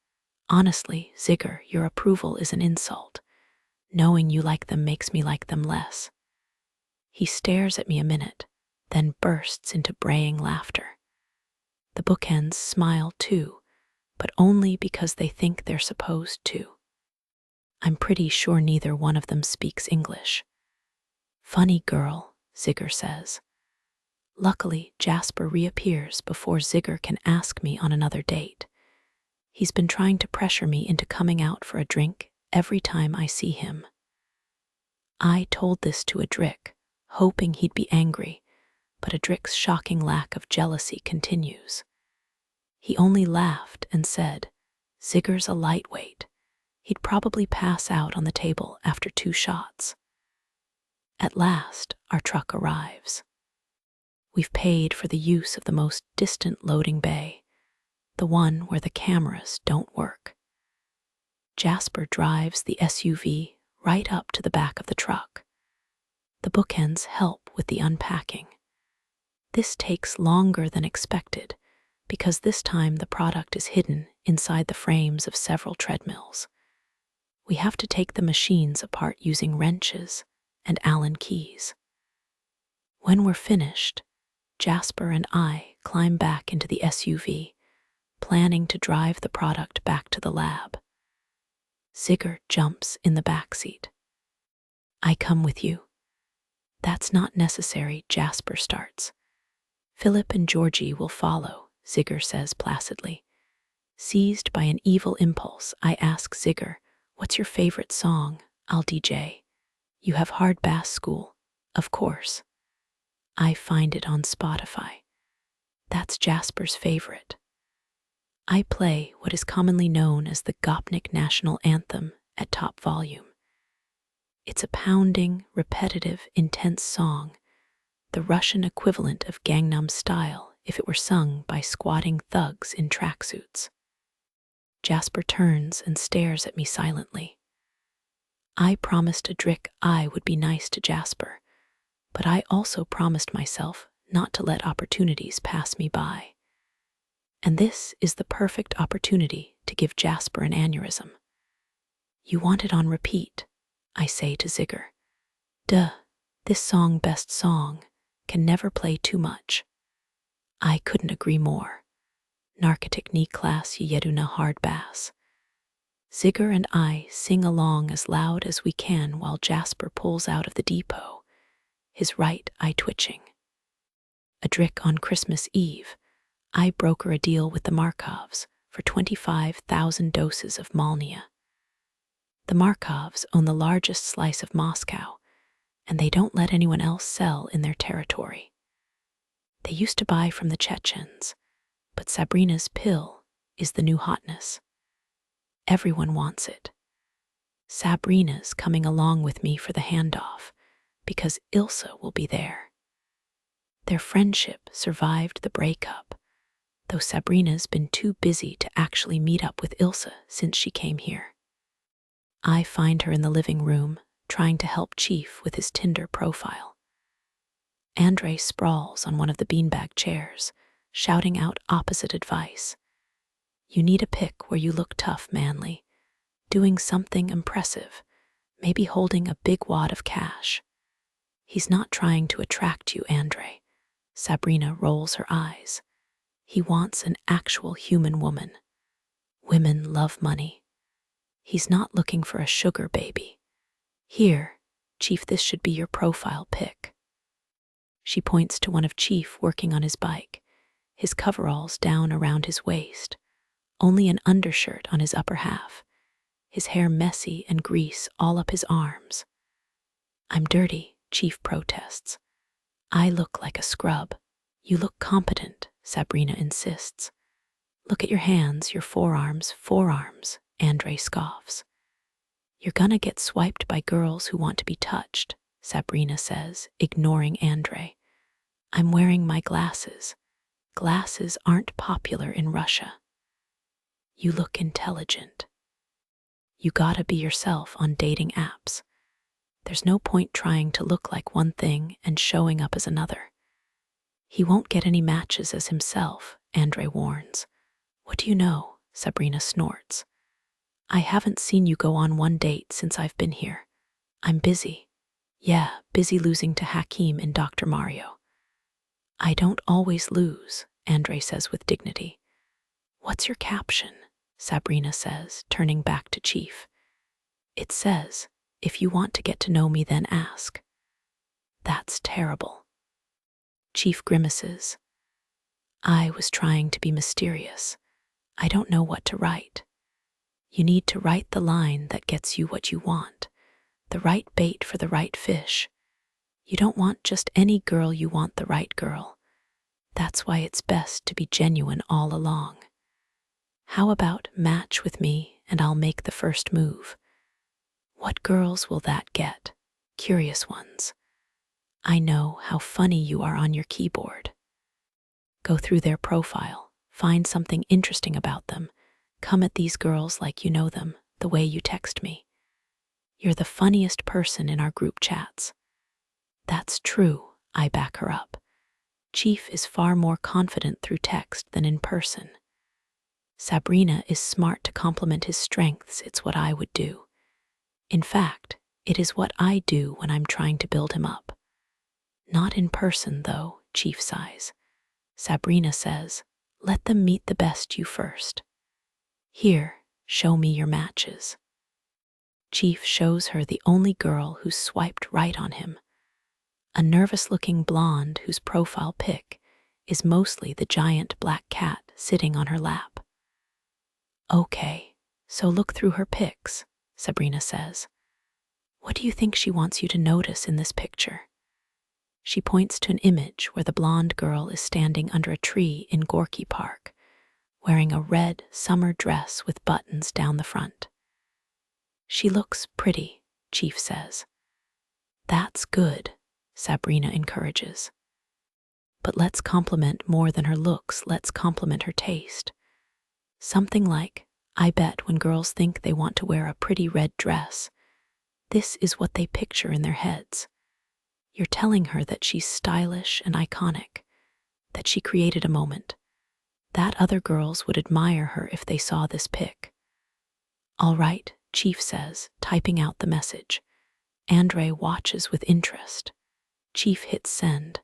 Honestly, Zigger, your approval is an insult. Knowing you like them makes me like them less." He stares at me a minute, then bursts into braying laughter. The bookends smile too, but only because they think they're supposed to. I'm pretty sure neither one of them speaks English. "Funny girl," Zigger says. Luckily, Jasper reappears before Zigger can ask me on another date. He's been trying to pressure me into coming out for a drink every time I see him. I told this to Adric, hoping he'd be angry, but Adric's shocking lack of jealousy continues. He only laughed and said, "Zigger's a lightweight. He'd probably pass out on the table after 2 shots. At last, our truck arrives. We've paid for the use of the most distant loading bay, the one where the cameras don't work. Jasper drives the SUV right up to the back of the truck. The bookends help with the unpacking. This takes longer than expected because this time the product is hidden inside the frames of several treadmills. We have to take the machines apart using wrenches and Allen keys. When we're finished, Jasper and I climb back into the SUV, planning to drive the product back to the lab. Zigger jumps in the back seat. "I come with you." "That's not necessary," Jasper starts. "Philip and Georgie will follow," Zigger says placidly. Seized by an evil impulse, I ask Zigger, "What's your favorite song? I'll DJ." "You have hard bass school." "Of course." I find it on Spotify. That's Jasper's favorite. I play what is commonly known as the Gopnik National Anthem at top volume. It's a pounding, repetitive, intense song, the Russian equivalent of Gangnam Style if it were sung by squatting thugs in tracksuits. Jasper turns and stares at me silently. I promised Adric I would be nice to Jasper, but I also promised myself not to let opportunities pass me by. And this is the perfect opportunity to give Jasper an aneurysm. "You want it on repeat," I say to Zigger. "Duh, this song best song, can never play too much." I couldn't agree more. Narcotic ni class yeduna hard bass. Zigger and I sing along as loud as we can while Jasper pulls out of the depot, his right eye twitching. Adric on Christmas Eve, I broker a deal with the Markovs for 25,000 doses of Malnia. The Markovs own the largest slice of Moscow, and they don't let anyone else sell in their territory. They used to buy from the Chechens, but Sabrina's pill is the new hotness. Everyone wants it. Sabrina's coming along with me for the handoff because Ilsa will be there. Their friendship survived the breakup, though Sabrina's been too busy to actually meet up with Ilsa since she came here. I find her in the living room, trying to help Chief with his Tinder profile. Andre sprawls on one of the beanbag chairs, shouting out opposite advice. "You need a pic where you look tough, manly, doing something impressive, maybe holding a big wad of cash." "He's not trying to attract you, Andre." Sabrina rolls her eyes. "He wants an actual human woman. Women love money." He's not looking for a sugar baby. Here, Chief, this should be your profile pic. She points to one of Chief working on his bike, his coveralls down around his waist, only an undershirt on his upper half, his hair messy and grease all up his arms. I'm dirty, Chief protests. I look like a scrub. You look competent, Sabrina insists. Look at your hands, your forearms, Andre scoffs. You're gonna get swiped by girls who want to be touched, Sabrina says, ignoring Andre. I'm wearing my glasses. Glasses aren't popular in Russia. You look intelligent. You gotta be yourself on dating apps. There's no point trying to look like one thing and showing up as another. He won't get any matches as himself, Andre warns. What do you know? Sabrina snorts. I haven't seen you go on one date since I've been here. I'm busy. Yeah, busy losing to Hakim in Dr. Mario. I don't always lose, Andre says with dignity. What's your caption? Sabrina says, turning back to Chief. It says, if you want to get to know me, then ask. That's terrible. Chief grimaces. I was trying to be mysterious. I don't know what to write. You need to write the line that gets you what you want, the right bait for the right fish. You don't want just any girl, you want the right girl. That's why it's best to be genuine all along. How about match with me and I'll make the first move? What girls will that get? Curious ones. I know how funny you are on your keyboard. Go through their profile, find something interesting about them, come at these girls like you know them, the way you text me. You're the funniest person in our group chats. That's true, I back her up. Chief is far more confident through text than in person. Sabrina is smart to compliment his strengths, it's what I would do. In fact, it is what I do when I'm trying to build him up. Not in person, though, Chief sighs. Sabrina says, let them meet the best you first. Here, show me your matches. Chief shows her the only girl who's swiped right on him. A nervous-looking blonde whose profile pic is mostly the giant black cat sitting on her lap. Okay, so look through her pics, Sabrina says. What do you think she wants you to notice in this picture? She points to an image where the blonde girl is standing under a tree in Gorky Park, wearing a red summer dress with buttons down the front. She looks pretty, Chief says. That's good, Sabrina encourages. But let's compliment more than her looks, let's compliment her taste. Something like, I bet when girls think they want to wear a pretty red dress, this is what they picture in their heads. You're telling her that she's stylish and iconic, that she created a moment, that other girls would admire her if they saw this pic. All right, Chief says, typing out the message. Andre watches with interest. Chief hits send.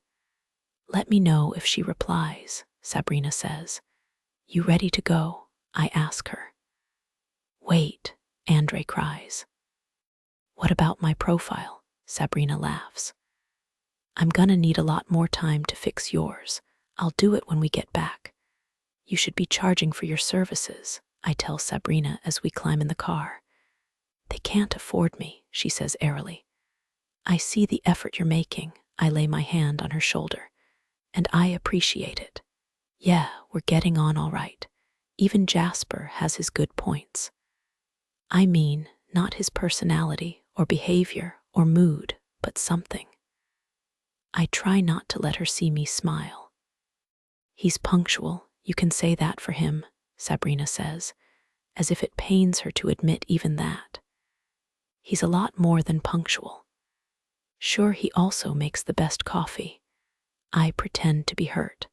Let me know if she replies, Sabrina says. You ready to go? I ask her. Wait, Andre cries. What about my profile? Sabrina laughs. I'm gonna need a lot more time to fix yours. I'll do it when we get back. You should be charging for your services, I tell Sabrina as we climb in the car. They can't afford me, she says airily. I see the effort you're making, I lay my hand on her shoulder, and I appreciate it. Yeah, we're getting on all right. Even Jasper has his good points. I mean, not his personality or behavior or mood, but something. I try not to let her see me smile. He's punctual, you can say that for him, Sabrina says, as if it pains her to admit even that. He's a lot more than punctual. Sure, he also makes the best coffee. I pretend to be hurt.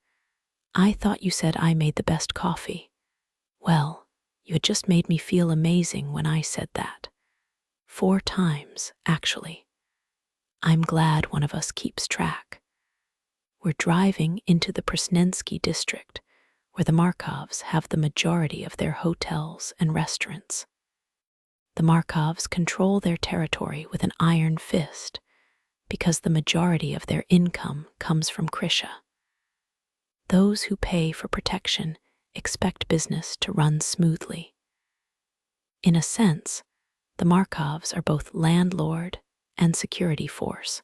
I thought you said I made the best coffee. Well, you had just made me feel amazing when I said that. 4 times, actually. I'm glad one of us keeps track. We're driving into the Presnensky district, where the Markovs have the majority of their hotels and restaurants. The Markovs control their territory with an iron fist because the majority of their income comes from Krisha. Those who pay for protection expect business to run smoothly. In a sense, the Markovs are both landlord and security force.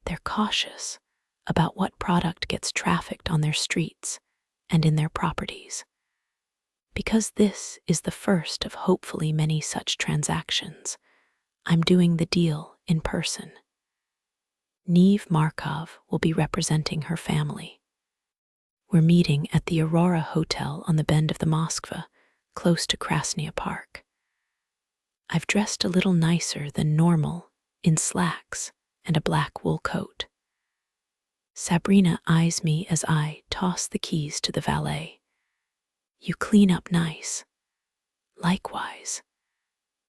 They're cautious about what product gets trafficked on their streets and in their properties. Because this is the first of hopefully many such transactions, I'm doing the deal in person. Neve Markov will be representing her family. We're meeting at the Aurora Hotel on the bend of the Moskva, close to Krasnaya Park. I've dressed a little nicer than normal in slacks and a black wool coat. Sabrina eyes me as I toss the keys to the valet. You clean up nice. Likewise.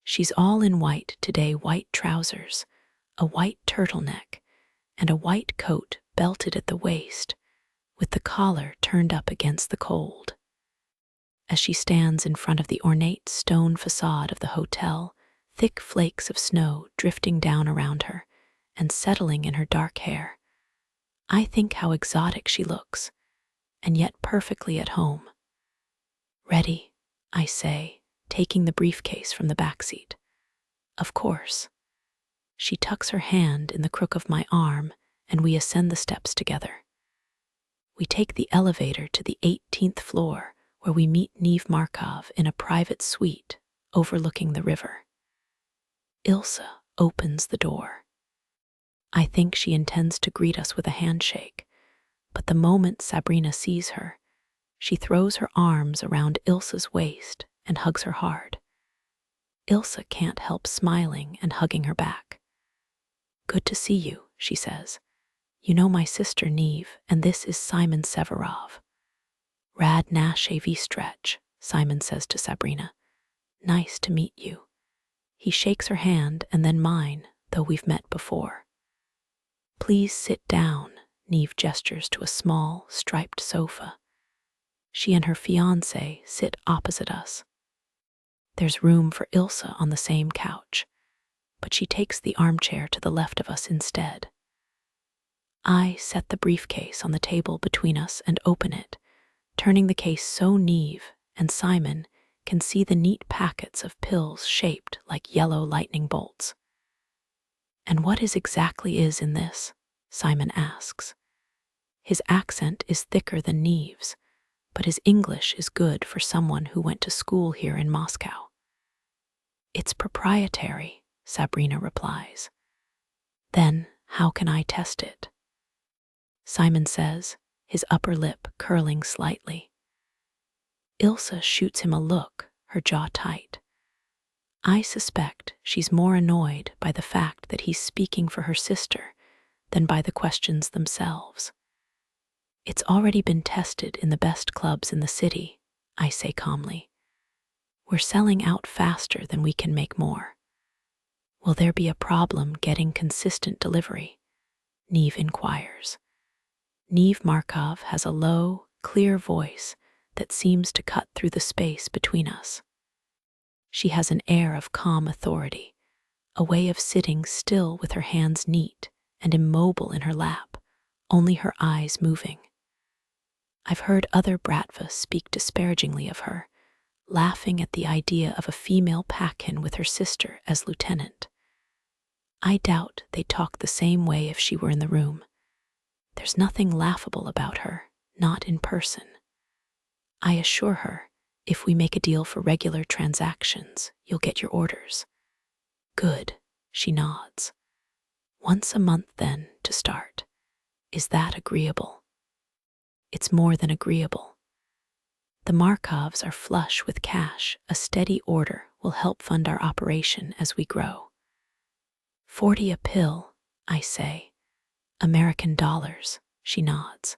She's all in white today, white trousers, a white turtleneck, and a white coat belted at the waist, with the collar turned up against the cold. As she stands in front of the ornate stone facade of the hotel, thick flakes of snow drifting down around her and settling in her dark hair, I think how exotic she looks, and yet perfectly at home. Ready, I say, taking the briefcase from the backseat. Of course. She tucks her hand in the crook of my arm, and we ascend the steps together. We take the elevator to the 18th floor, where we meet Neve Markov in a private suite overlooking the river. Ilsa opens the door. I think she intends to greet us with a handshake, but the moment Sabrina sees her, she throws her arms around Ilsa's waist and hugs her hard. Ilsa can't help smiling and hugging her back. Good to see you, she says. You know my sister Neve, and this is Simon Severov. Rad naše stretch, Simon says to Sabrina. Nice to meet you. He shakes her hand and then mine, though we've met before. Please sit down, Neve gestures to a small, striped sofa. She and her fiancé sit opposite us. There's room for Ilsa on the same couch, but she takes the armchair to the left of us instead. I set the briefcase on the table between us and open it, turning the case so Neve and Simon can see the neat packets of pills shaped like yellow lightning bolts. And what exactly is in this? Simon asks. His accent is thicker than Neve's, but his English is good for someone who went to school here in Moscow. It's proprietary, Sabrina replies. Then how can I test it? Simon says, his upper lip curling slightly. Ilsa shoots him a look, her jaw tight. I suspect she's more annoyed by the fact that he's speaking for her sister than by the questions themselves. It's already been tested in the best clubs in the city, I say calmly. We're selling out faster than we can make more. Will there be a problem getting consistent delivery? Neve inquires. Neve Markov has a low, clear voice that seems to cut through the space between us. She has an air of calm authority, a way of sitting still with her hands neat and immobile in her lap, only her eyes moving. I've heard other Bratva speak disparagingly of her, laughing at the idea of a female pack-in with her sister as lieutenant. I doubt they'd talk the same way if she were in the room. There's nothing laughable about her, not in person. I assure her, if we make a deal for regular transactions, you'll get your orders. Good, she nods. Once a month then, to start. Is that agreeable? It's more than agreeable. The Markovs are flush with cash. A steady order will help fund our operation as we grow. 40 a pill, I say. American dollars, she nods.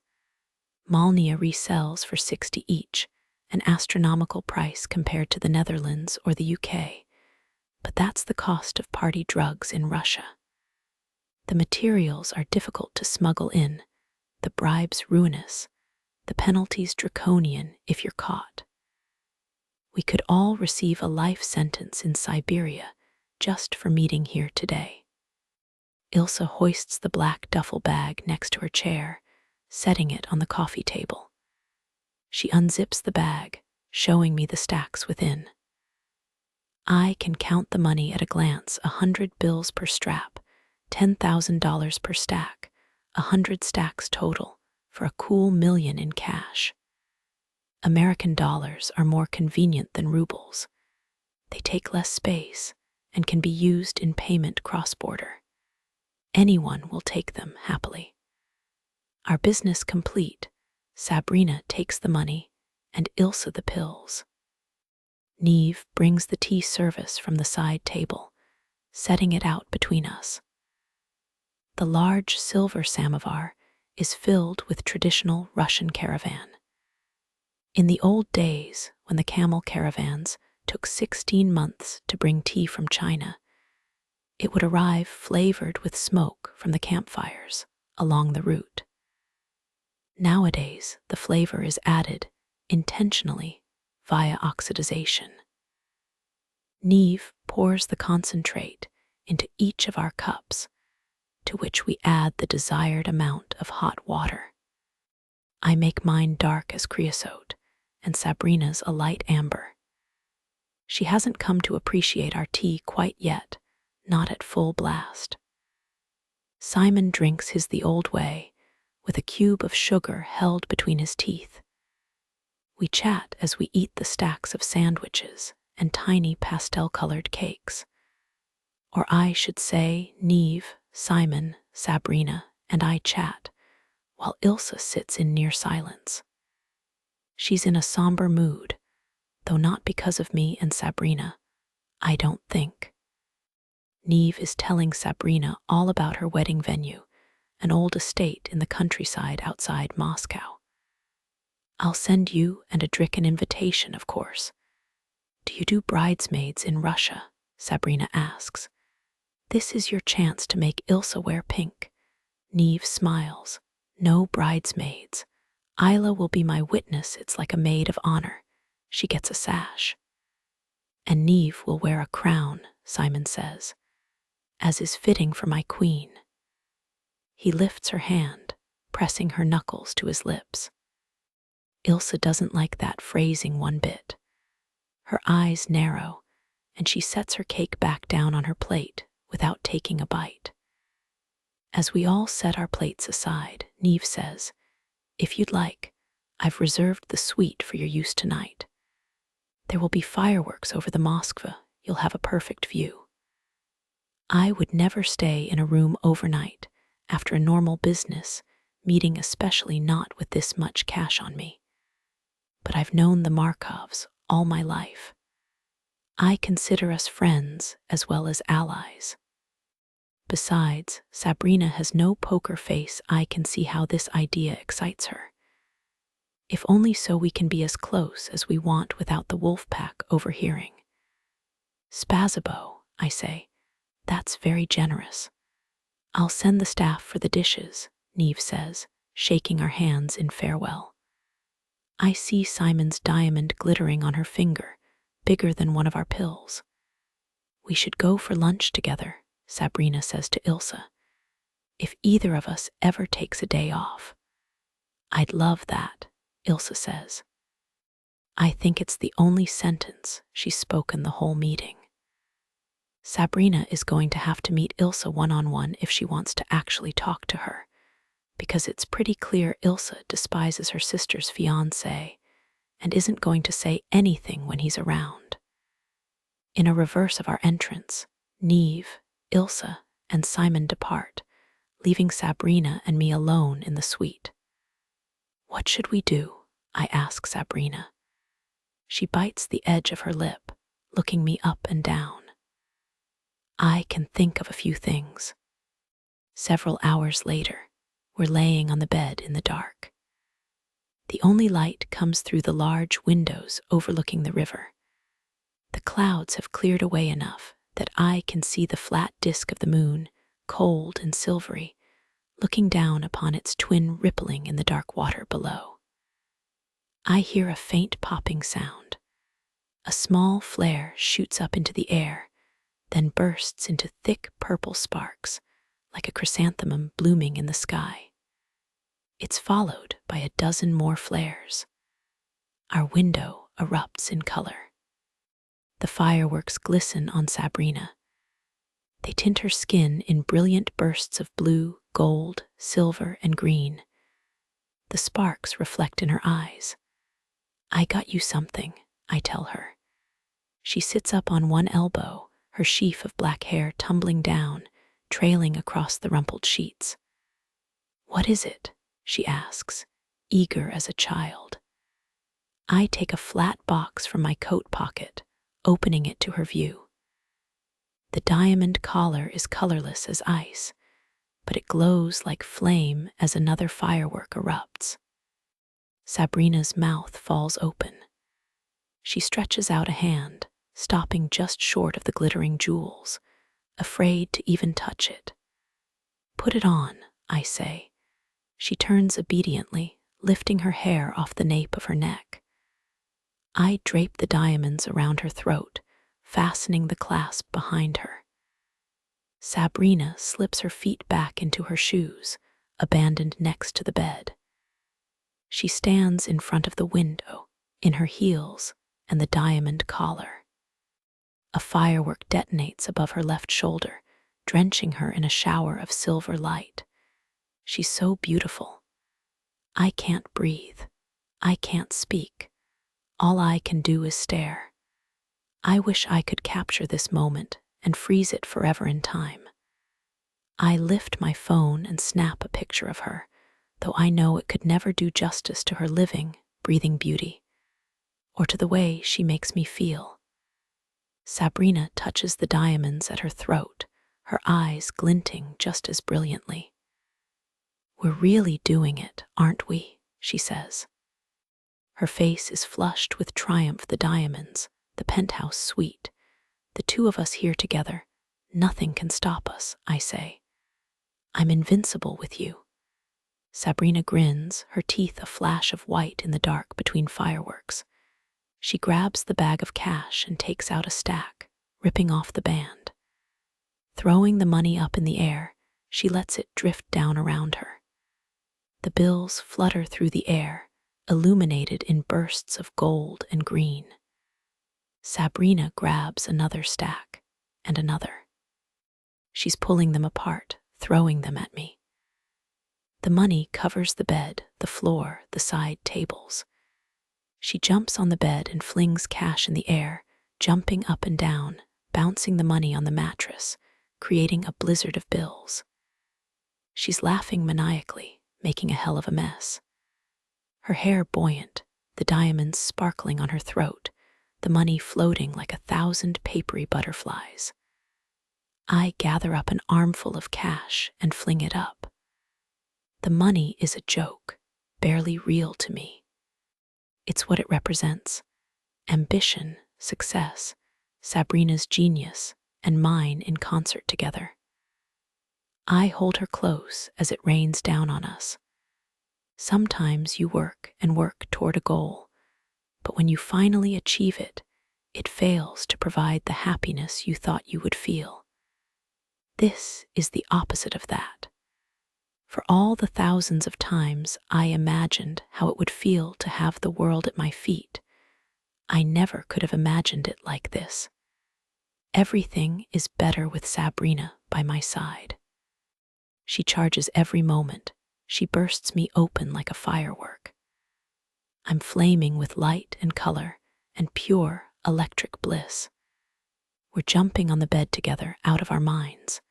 Malnia resells for 60 each, an astronomical price compared to the Netherlands or the UK. But that's the cost of party drugs in Russia. The materials are difficult to smuggle in, the bribes ruinous, the penalties draconian if you're caught. We could all receive a life sentence in Siberia just for meeting here today. Ilse hoists the black duffel bag next to her chair, setting it on the coffee table. She unzips the bag, showing me the stacks within. I can count the money at a glance: 100 bills per strap, $10,000 per stack, 100 stacks total, for a cool $1,000,000 in cash. American dollars are more convenient than rubles. They take less space and can be used in payment cross-border. Anyone will take them happily. Our business complete, Sabrina takes the money and Ilse the pills. Neve brings the tea service from the side table, setting it out between us. The large silver samovar is filled with traditional Russian caravan. In the old days, when the camel caravans took 16 months to bring tea from China, it would arrive flavored with smoke from the campfires along the route. Nowadays, the flavor is added intentionally via oxidization. Neve pours the concentrate into each of our cups, to which we add the desired amount of hot water. I make mine dark as creosote, and Sabrina's a light amber. She hasn't come to appreciate our tea quite yet, not at full blast. Simon drinks his the old way, with a cube of sugar held between his teeth. We chat as we eat the stacks of sandwiches and tiny pastel-colored cakes. Or I should say, Neve, Simon, Sabrina, and I chat, while Ilse sits in near silence. She's in a somber mood, though not because of me and Sabrina, I don't think. Neve is telling Sabrina all about her wedding venue, an old estate in the countryside outside Moscow. I'll send you and Adric an invitation, of course. Do you do bridesmaids in Russia? Sabrina asks. This is your chance to make Ilse wear pink. Neve smiles. No bridesmaids. Isla will be my witness. It's like a maid of honor. She gets a sash. And Neve will wear a crown, Simon says, as is fitting for my queen. He lifts her hand, pressing her knuckles to his lips. Ilse doesn't like that phrasing one bit. Her eyes narrow, and she sets her cake back down on her plate without taking a bite. As we all set our plates aside, Neve says, "If you'd like, I've reserved the suite for your use tonight. There will be fireworks over the Moskva. You'll have a perfect view." I would never stay in a room overnight after a normal business meeting, especially not with this much cash on me. But I've known the Markovs all my life. I consider us friends as well as allies. Besides, Sabrina has no poker face. I can see how this idea excites her. If only so we can be as close as we want without the wolf pack overhearing. Spasibo, I say. That's very generous. I'll send the staff for the dishes, Neve says, shaking our hands in farewell. I see Simon's diamond glittering on her finger, bigger than one of our pills. We should go for lunch together, Sabrina says to Ilse. If either of us ever takes a day off. I'd love that, Ilse says. I think it's the only sentence she's spoken the whole meeting. Sabrina is going to have to meet Ilse one-on-one if she wants to actually talk to her, because it's pretty clear Ilse despises her sister's fiancé and isn't going to say anything when he's around. In a reverse of our entrance, Neve, Ilse, and Simon depart, leaving Sabrina and me alone in the suite. What should we do? I ask Sabrina. She bites the edge of her lip, looking me up and down. I can think of a few things. Several hours later, we're laying on the bed in the dark. The only light comes through the large windows overlooking the river. The clouds have cleared away enough that I can see the flat disk of the moon, cold and silvery, looking down upon its twin rippling in the dark water below. I hear a faint popping sound. A small flare shoots up into the air, then bursts into thick purple sparks, like a chrysanthemum blooming in the sky. It's followed by a dozen more flares. Our window erupts in color. The fireworks glisten on Sabrina. They tint her skin in brilliant bursts of blue, gold, silver, and green. The sparks reflect in her eyes. "I got you something," I tell her. She sits up on one elbow, her sheaf of black hair tumbling down, trailing across the rumpled sheets. "What is it?" she asks, eager as a child. I take a flat box from my coat pocket, opening it to her view. The diamond collar is colorless as ice, but it glows like flame as another firework erupts. Sabrina's mouth falls open. She stretches out a hand, stopping just short of the glittering jewels, afraid to even touch it. "Put it on," I say. She turns obediently, lifting her hair off the nape of her neck. I drape the diamonds around her throat, fastening the clasp behind her. Sabrina slips her feet back into her shoes, abandoned next to the bed. She stands in front of the window, in her heels and the diamond collar. A firework detonates above her left shoulder, drenching her in a shower of silver light. She's so beautiful. I can't breathe. I can't speak. All I can do is stare. I wish I could capture this moment and freeze it forever in time. I lift my phone and snap a picture of her, though I know it could never do justice to her living, breathing beauty, or to the way she makes me feel. Sabrina touches the diamonds at her throat, her eyes glinting just as brilliantly. "We're really doing it, aren't we?" she says. Her face is flushed with triumph. The diamonds, the penthouse suite, the two of us here together. "Nothing can stop us," I say. "I'm invincible with you." Sabrina grins, her teeth a flash of white in the dark between fireworks. She grabs the bag of cash and takes out a stack, ripping off the band. Throwing the money up in the air, she lets it drift down around her. The bills flutter through the air, illuminated in bursts of gold and green. Sabrina grabs another stack and another. She's pulling them apart, throwing them at me. The money covers the bed, the floor, the side tables. She jumps on the bed and flings cash in the air, jumping up and down, bouncing the money on the mattress, creating a blizzard of bills. She's laughing maniacally, making a hell of a mess. Her hair buoyant, the diamonds sparkling on her throat, the money floating like 1,000 papery butterflies. I gather up an armful of cash and fling it up. The money is a joke, barely real to me. It's what it represents: ambition, success, Sabrina's genius, and mine in concert together. I hold her close as it rains down on us. Sometimes you work and work toward a goal, but when you finally achieve it, it fails to provide the happiness you thought you would feel. This is the opposite of that. For all the thousands of times I imagined how it would feel to have the world at my feet, I never could have imagined it like this. Everything is better with Sabrina by my side. She charges every moment. She bursts me open like a firework. I'm flaming with light and color and pure electric bliss. We're jumping on the bed together, out of our minds.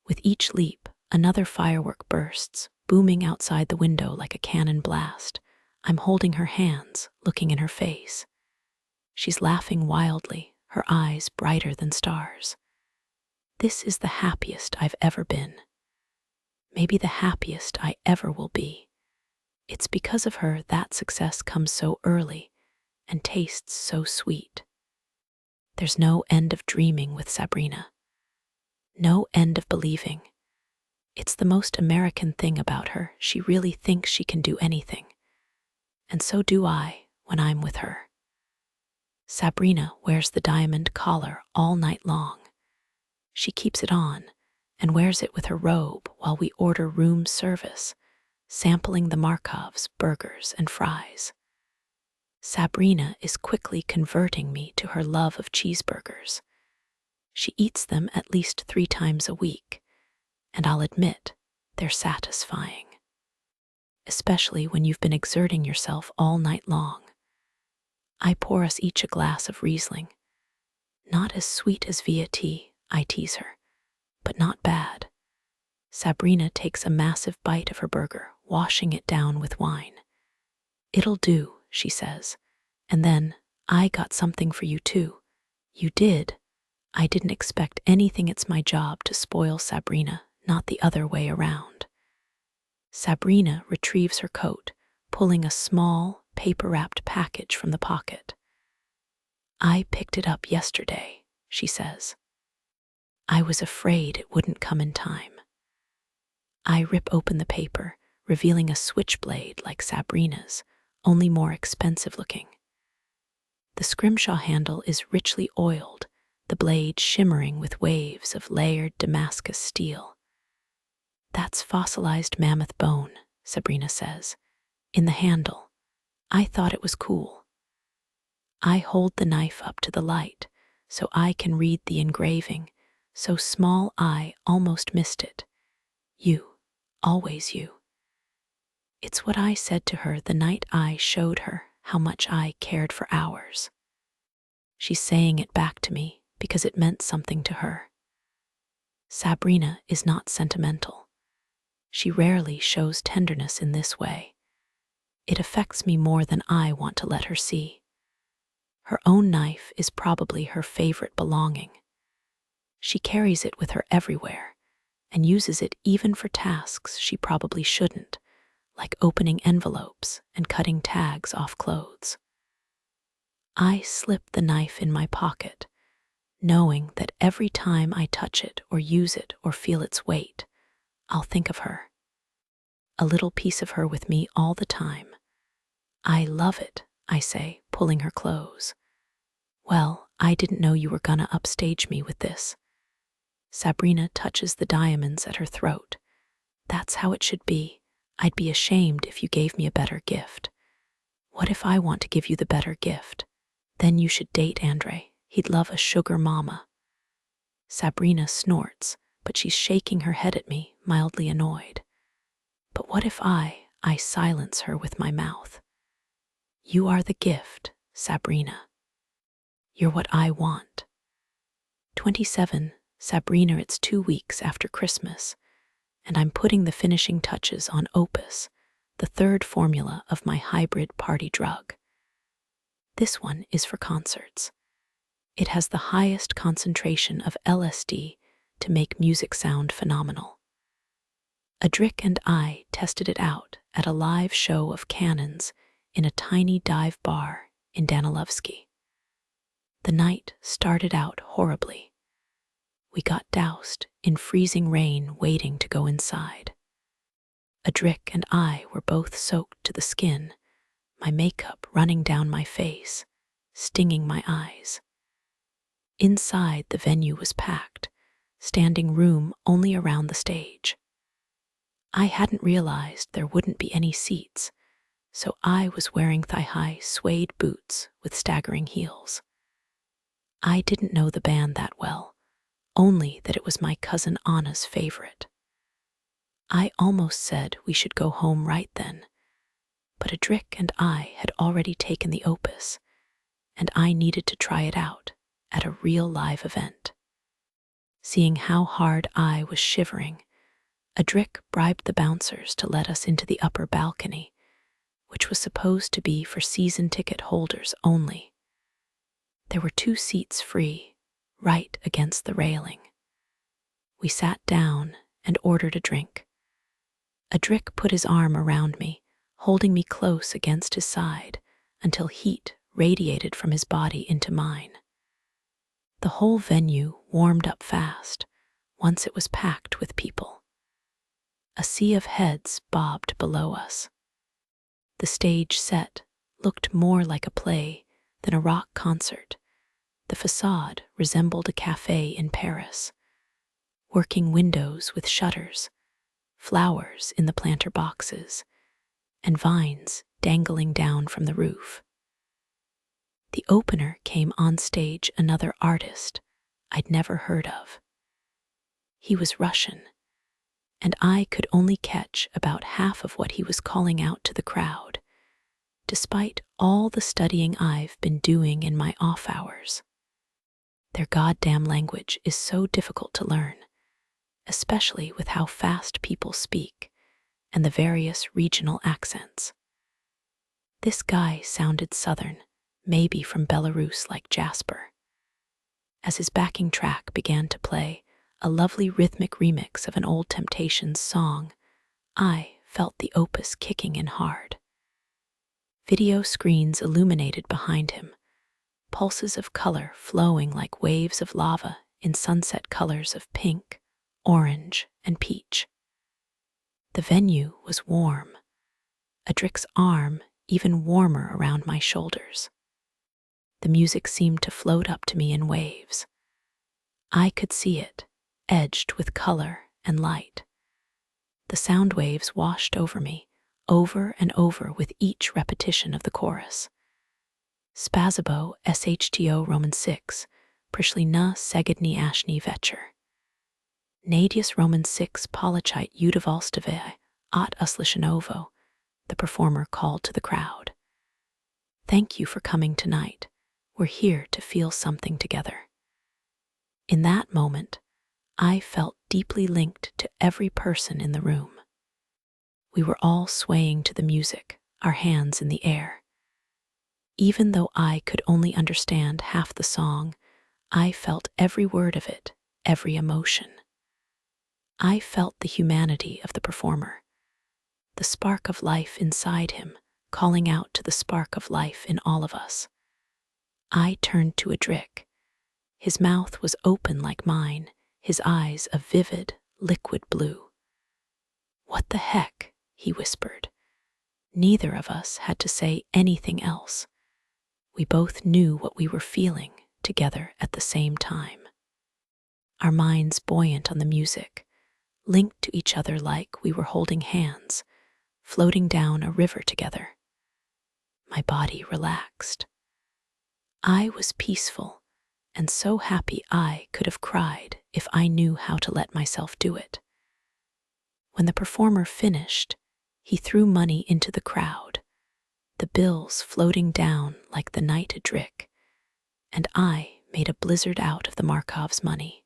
With each leap, another firework bursts, booming outside the window like a cannon blast. I'm holding her hands, looking in her face. She's laughing wildly, her eyes brighter than stars. This is the happiest I've ever been. Maybe the happiest I ever will be. It's because of her that success comes so early and tastes so sweet. There's no end of dreaming with Sabrina. No end of believing. It's the most American thing about her. She really thinks she can do anything. And so do I when I'm with her. Sabrina wears the diamond collar all night long. She keeps it on and wears it with her robe while we order room service, sampling the Markov's burgers and fries. Sabrina is quickly converting me to her love of cheeseburgers. She eats them at least 3 times a week, and I'll admit, they're satisfying. Especially when you've been exerting yourself all night long. I pour us each a glass of Riesling. Not as sweet as Via tea, I tease her, but not bad. Sabrina takes a massive bite of her burger, washing it down with wine. "It'll do," she says. And then, "I got something for you too." "You did?" I didn't expect anything. It's my job to spoil Sabrina, not the other way around. Sabrina retrieves her coat, pulling a small, paper-wrapped package from the pocket. "I picked it up yesterday," she says. "I was afraid it wouldn't come in time." I rip open the paper, revealing a switchblade like Sabrina's, only more expensive looking. The scrimshaw handle is richly oiled, the blade shimmering with waves of layered Damascus steel. "That's fossilized mammoth bone," Sabrina says, "in the handle. I thought it was cool." I hold the knife up to the light so I can read the engraving, so small I almost missed it. "You, always you." It's what I said to her the night I showed her how much I cared for ours. She's saying it back to me because it meant something to her. Sabrina is not sentimental. She rarely shows tenderness in this way. It affects me more than I want to let her see. Her own knife is probably her favorite belonging. She carries it with her everywhere and uses it even for tasks she probably shouldn't, like opening envelopes and cutting tags off clothes. I slip the knife in my pocket, knowing that every time I touch it or use it or feel its weight, I'll think of her. A little piece of her with me all the time. "I love it," I say, pulling her close. "Well, I didn't know you were gonna upstage me with this." Sabrina touches the diamonds at her throat. "That's how it should be. I'd be ashamed if you gave me a better gift." "What if I want to give you the better gift? Then you should date Andre. He'd love a sugar mama." Sabrina snorts, but she's shaking her head at me, mildly annoyed. "But what if I silence her with my mouth?" "You are the gift, Sabrina. You're what I want." 27, Sabrina. It's 2 weeks after Christmas, and I'm putting the finishing touches on Opus, the third formula of my hybrid party drug. This one is for concerts. It has the highest concentration of LSD to make music sound phenomenal. Adric and I tested it out at a live show of Cannons in a tiny dive bar in Danilovsky. The night started out horribly. We got doused in freezing rain waiting to go inside. Adric and I were both soaked to the skin, my makeup running down my face, stinging my eyes. Inside, the venue was packed, standing room only around the stage. I hadn't realized there wouldn't be any seats, so I was wearing thigh-high suede boots with staggering heels. I didn't know the band that well, only that it was my cousin Anna's favorite. I almost said we should go home right then, but Adric and I had already taken the Opus, and I needed to try it out at a real live event. Seeing how hard I was shivering, Adric bribed the bouncers to let us into the upper balcony, which was supposed to be for season ticket holders only. There were 2 seats free, right against the railing. We sat down and ordered a drink. Adric put his arm around me, holding me close against his side until heat radiated from his body into mine. The whole venue warmed up fast once it was packed with people. A sea of heads bobbed below us. The stage set looked more like a play than a rock concert. The facade resembled a cafe in Paris. Working windows with shutters, flowers in the planter boxes, and vines dangling down from the roof. The opener came on stage another artist I'd never heard of. He was Russian, and I could only catch about half of what he was calling out to the crowd, despite all the studying I've been doing in my off hours. Their goddamn language is so difficult to learn, especially with how fast people speak and the various regional accents. This guy sounded southern, maybe from Belarus like Jasper. As his backing track began to play, a lovely rhythmic remix of an old Temptations song, I felt the opus kicking in hard. Video screens illuminated behind him, pulses of color flowing like waves of lava in sunset colors of pink, orange, and peach. The venue was warm, Adric's arm even warmer around my shoulders. The music seemed to float up to me in waves. I could see it, edged with color and light. The sound waves washed over me, over and over with each repetition of the chorus. Spazabo shto Roman 6, prišli na segedni ashni večer. Nadius Roman 6 polichite udivalstave at uslishanovo, the performer called to the crowd. Thank you for coming tonight. We're here to feel something together. In that moment, I felt deeply linked to every person in the room. We were all swaying to the music, our hands in the air. Even though I could only understand half the song, I felt every word of it, every emotion. I felt the humanity of the performer, the spark of life inside him, calling out to the spark of life in all of us. I turned to Adric. His mouth was open like mine, his eyes a vivid, liquid blue. "What the heck?" he whispered. Neither of us had to say anything else. We both knew what we were feeling together at the same time. Our minds buoyant on the music, linked to each other like we were holding hands, floating down a river together. My body relaxed. I was peaceful and so happy I could have cried if I knew how to let myself do it. When the performer finished, he threw money into the crowd, the bills floating down like the night Adric, and I made a blizzard out of the Markov's money.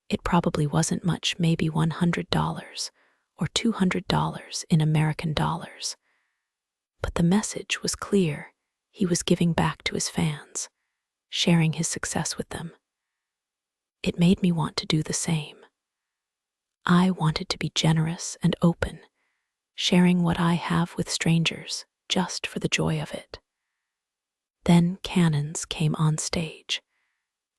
It probably wasn't much, maybe $100 or $200 in American dollars. But the message was clear. He was giving back to his fans, sharing his success with them. It made me want to do the same. I wanted to be generous and open, sharing what I have with strangers just for the joy of it. Then cannons came on stage,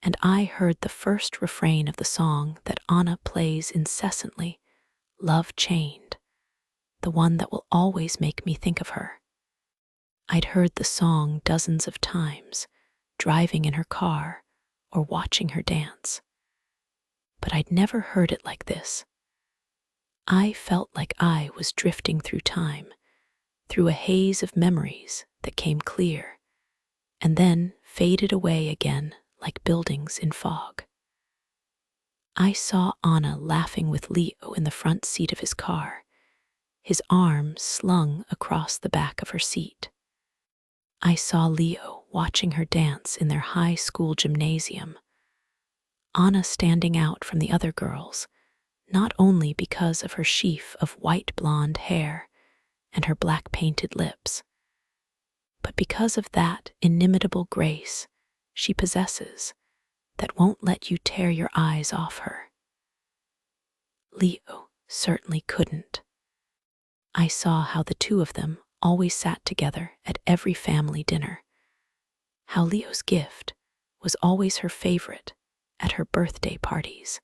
and I heard the first refrain of the song that Anna plays incessantly, Love Chained, the one that will always make me think of her. I'd heard the song dozens of times, driving in her car or watching her dance. But I'd never heard it like this. I felt like I was drifting through time, through a haze of memories that came clear, and then faded away again like buildings in fog. I saw Anna laughing with Leo in the front seat of his car, his arms slung across the back of her seat. I saw Leo watching her dance in their high school gymnasium, Anna standing out from the other girls, not only because of her sheaf of white blonde hair and her black painted lips, but because of that inimitable grace she possesses that won't let you tear your eyes off her. Leo certainly couldn't. I saw how the two of them always sat together at every family dinner, how Leo's gift was always her favorite at her birthday parties,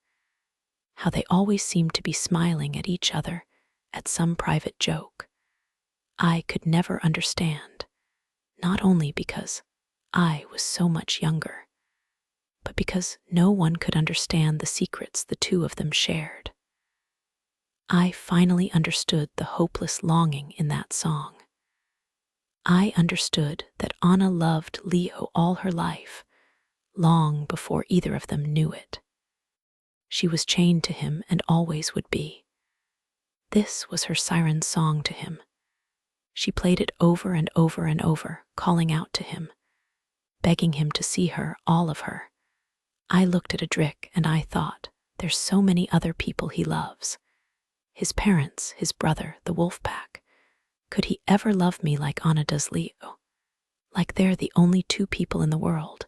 how they always seemed to be smiling at each other at some private joke I could never understand, not only because I was so much younger, but because no one could understand the secrets the two of them shared. I finally understood the hopeless longing in that song. I understood that Anna loved Leo all her life, long before either of them knew it. She was chained to him and always would be. This was her siren song to him. She played it over and over and over, calling out to him, begging him to see her, all of her. I looked at Adric and I thought, there's so many other people he loves. His parents, his brother, the wolf pack. Could he ever love me like Anna does Leo? Like they're the only two people in the world.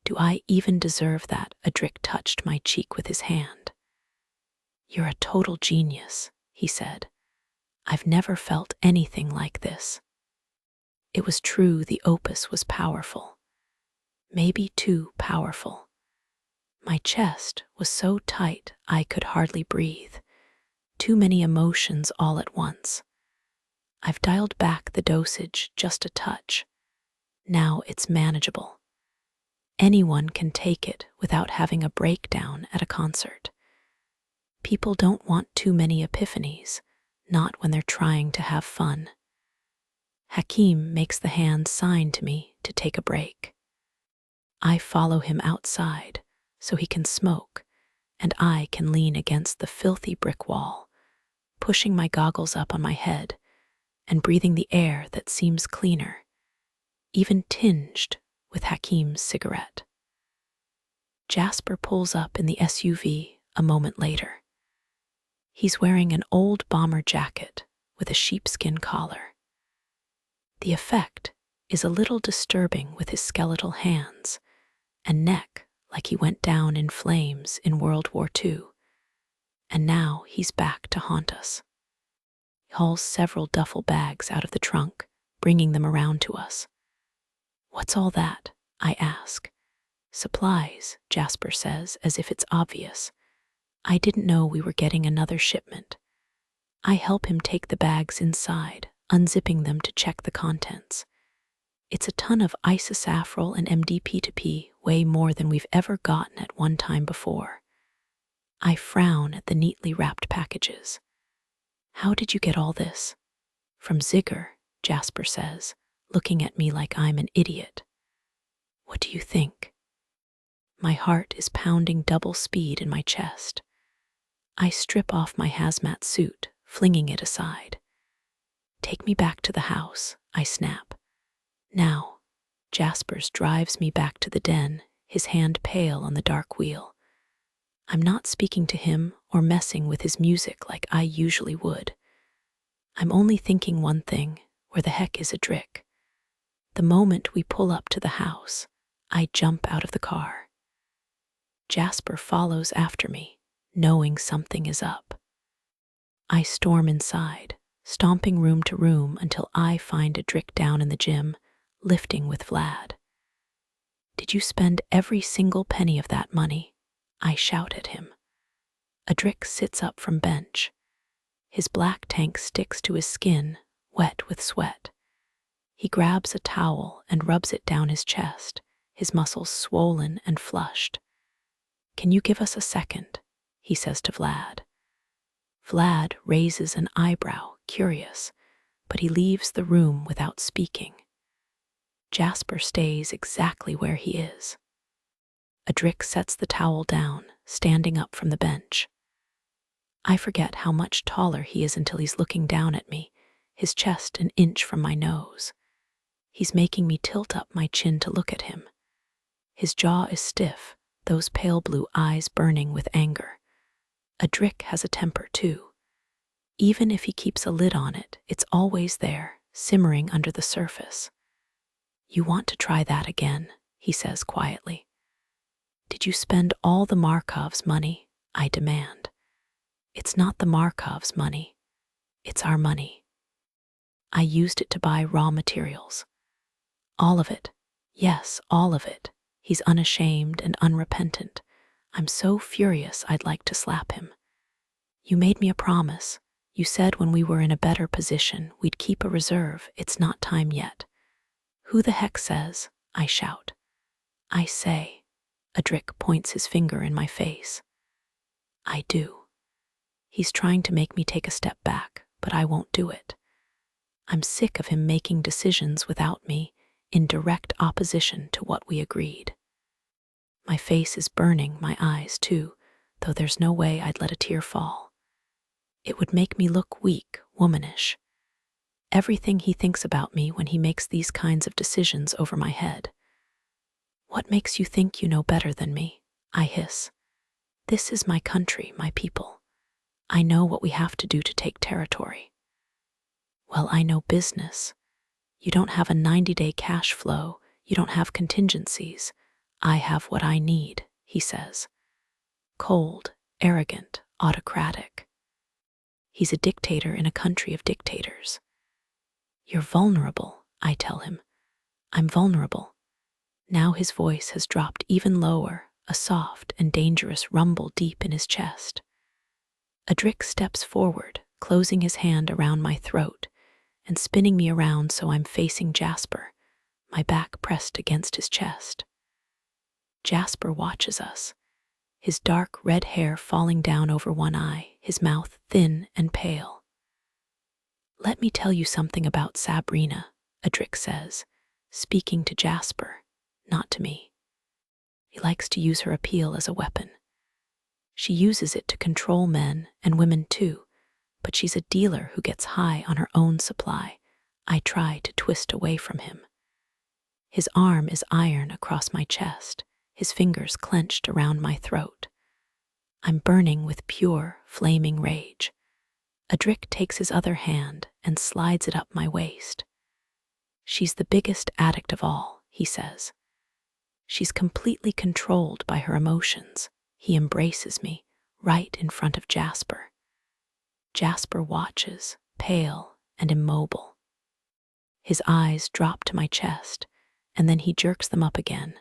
Do I even deserve that? Adric touched my cheek with his hand. You're a total genius, he said. I've never felt anything like this. It was true the opus was powerful. Maybe too powerful. My chest was so tight I could hardly breathe. Too many emotions all at once. I've dialed back the dosage just a touch. Now it's manageable. Anyone can take it without having a breakdown at a concert. People don't want too many epiphanies, not when they're trying to have fun. Hakim makes the hand sign to me to take a break. I follow him outside so he can smoke, and I can lean against the filthy brick wall, pushing my goggles up on my head and breathing the air that seems cleaner, even tinged with Hakim's cigarette. Jasper pulls up in the SUV a moment later. He's wearing an old bomber jacket with a sheepskin collar. The effect is a little disturbing with his skeletal hands and neck like he went down in flames in World War II. And now he's back to haunt us. He hauls several duffel bags out of the trunk, bringing them around to us. What's all that? I ask. Supplies, Jasper says, as if it's obvious. I didn't know we were getting another shipment. I help him take the bags inside, unzipping them to check the contents. It's a ton of isosafrole and MDP2P, way more than we've ever gotten at one time before. I frown at the neatly wrapped packages. How did you get all this? From Zigger, Jasper says, looking at me like I'm an idiot. What do you think? My heart is pounding double speed in my chest. I strip off my hazmat suit, flinging it aside. Take me back to the house, I snap. Now, Jaspers drives me back to the den, his hand pale on the dark wheel. I'm not speaking to him or messing with his music like I usually would. I'm only thinking one thing, where the heck is Adric? The moment we pull up to the house, I jump out of the car. Jasper follows after me, knowing something is up. I storm inside, stomping room to room until I find Adric down in the gym, lifting with Vlad. Did you spend every single penny of that money? I shout at him. Adric sits up from bench. His black tank sticks to his skin, wet with sweat. He grabs a towel and rubs it down his chest, his muscles swollen and flushed. Can you give us a second? He says to Vlad. Vlad raises an eyebrow, curious, but he leaves the room without speaking. Jasper stays exactly where he is. Adric sets the towel down, standing up from the bench. I forget how much taller he is until he's looking down at me, his chest an inch from my nose. He's making me tilt up my chin to look at him. His jaw is stiff, those pale blue eyes burning with anger. Adric has a temper too. Even if he keeps a lid on it, it's always there, simmering under the surface. You want to try that again, he says quietly. Did you spend all the Markov's money? I demand. It's not the Markov's money. It's our money. I used it to buy raw materials. All of it. Yes, all of it. He's unashamed and unrepentant. I'm so furious I'd like to slap him. You made me a promise. You said when we were in a better position, we'd keep a reserve. It's not time yet. Who the heck says? I shout. I say. Adric points his finger in my face. I do. He's trying to make me take a step back, but I won't do it. I'm sick of him making decisions without me, in direct opposition to what we agreed. My face is burning, my eyes too, though there's no way I'd let a tear fall. It would make me look weak, womanish. Everything he thinks about me when he makes these kinds of decisions over my head. What makes you think you know better than me? I hiss. This is my country, my people. I know what we have to do to take territory. Well, I know business. You don't have a 90-day cash flow. You don't have contingencies. I have what I need, he says. Cold, arrogant, autocratic. He's a dictator in a country of dictators. You're vulnerable, I tell him. I'm vulnerable. Now his voice has dropped even lower, a soft and dangerous rumble deep in his chest. Adric steps forward, closing his hand around my throat and spinning me around so I'm facing Jasper, my back pressed against his chest. Jasper watches us, his dark red hair falling down over one eye, his mouth thin and pale. Let me tell you something about Sabrina, Adric says, speaking to Jasper, not to me. He likes to use her appeal as a weapon. She uses it to control men and women too, but she's a dealer who gets high on her own supply. I try to twist away from him. His arm is iron across my chest, his fingers clenched around my throat. I'm burning with pure, flaming rage. Adric takes his other hand and slides it up my waist. She's the biggest addict of all, he says. She's completely controlled by her emotions. He embraces me, right in front of Jasper. Jasper watches, pale and immobile. His eyes drop to my chest, and then he jerks them up again,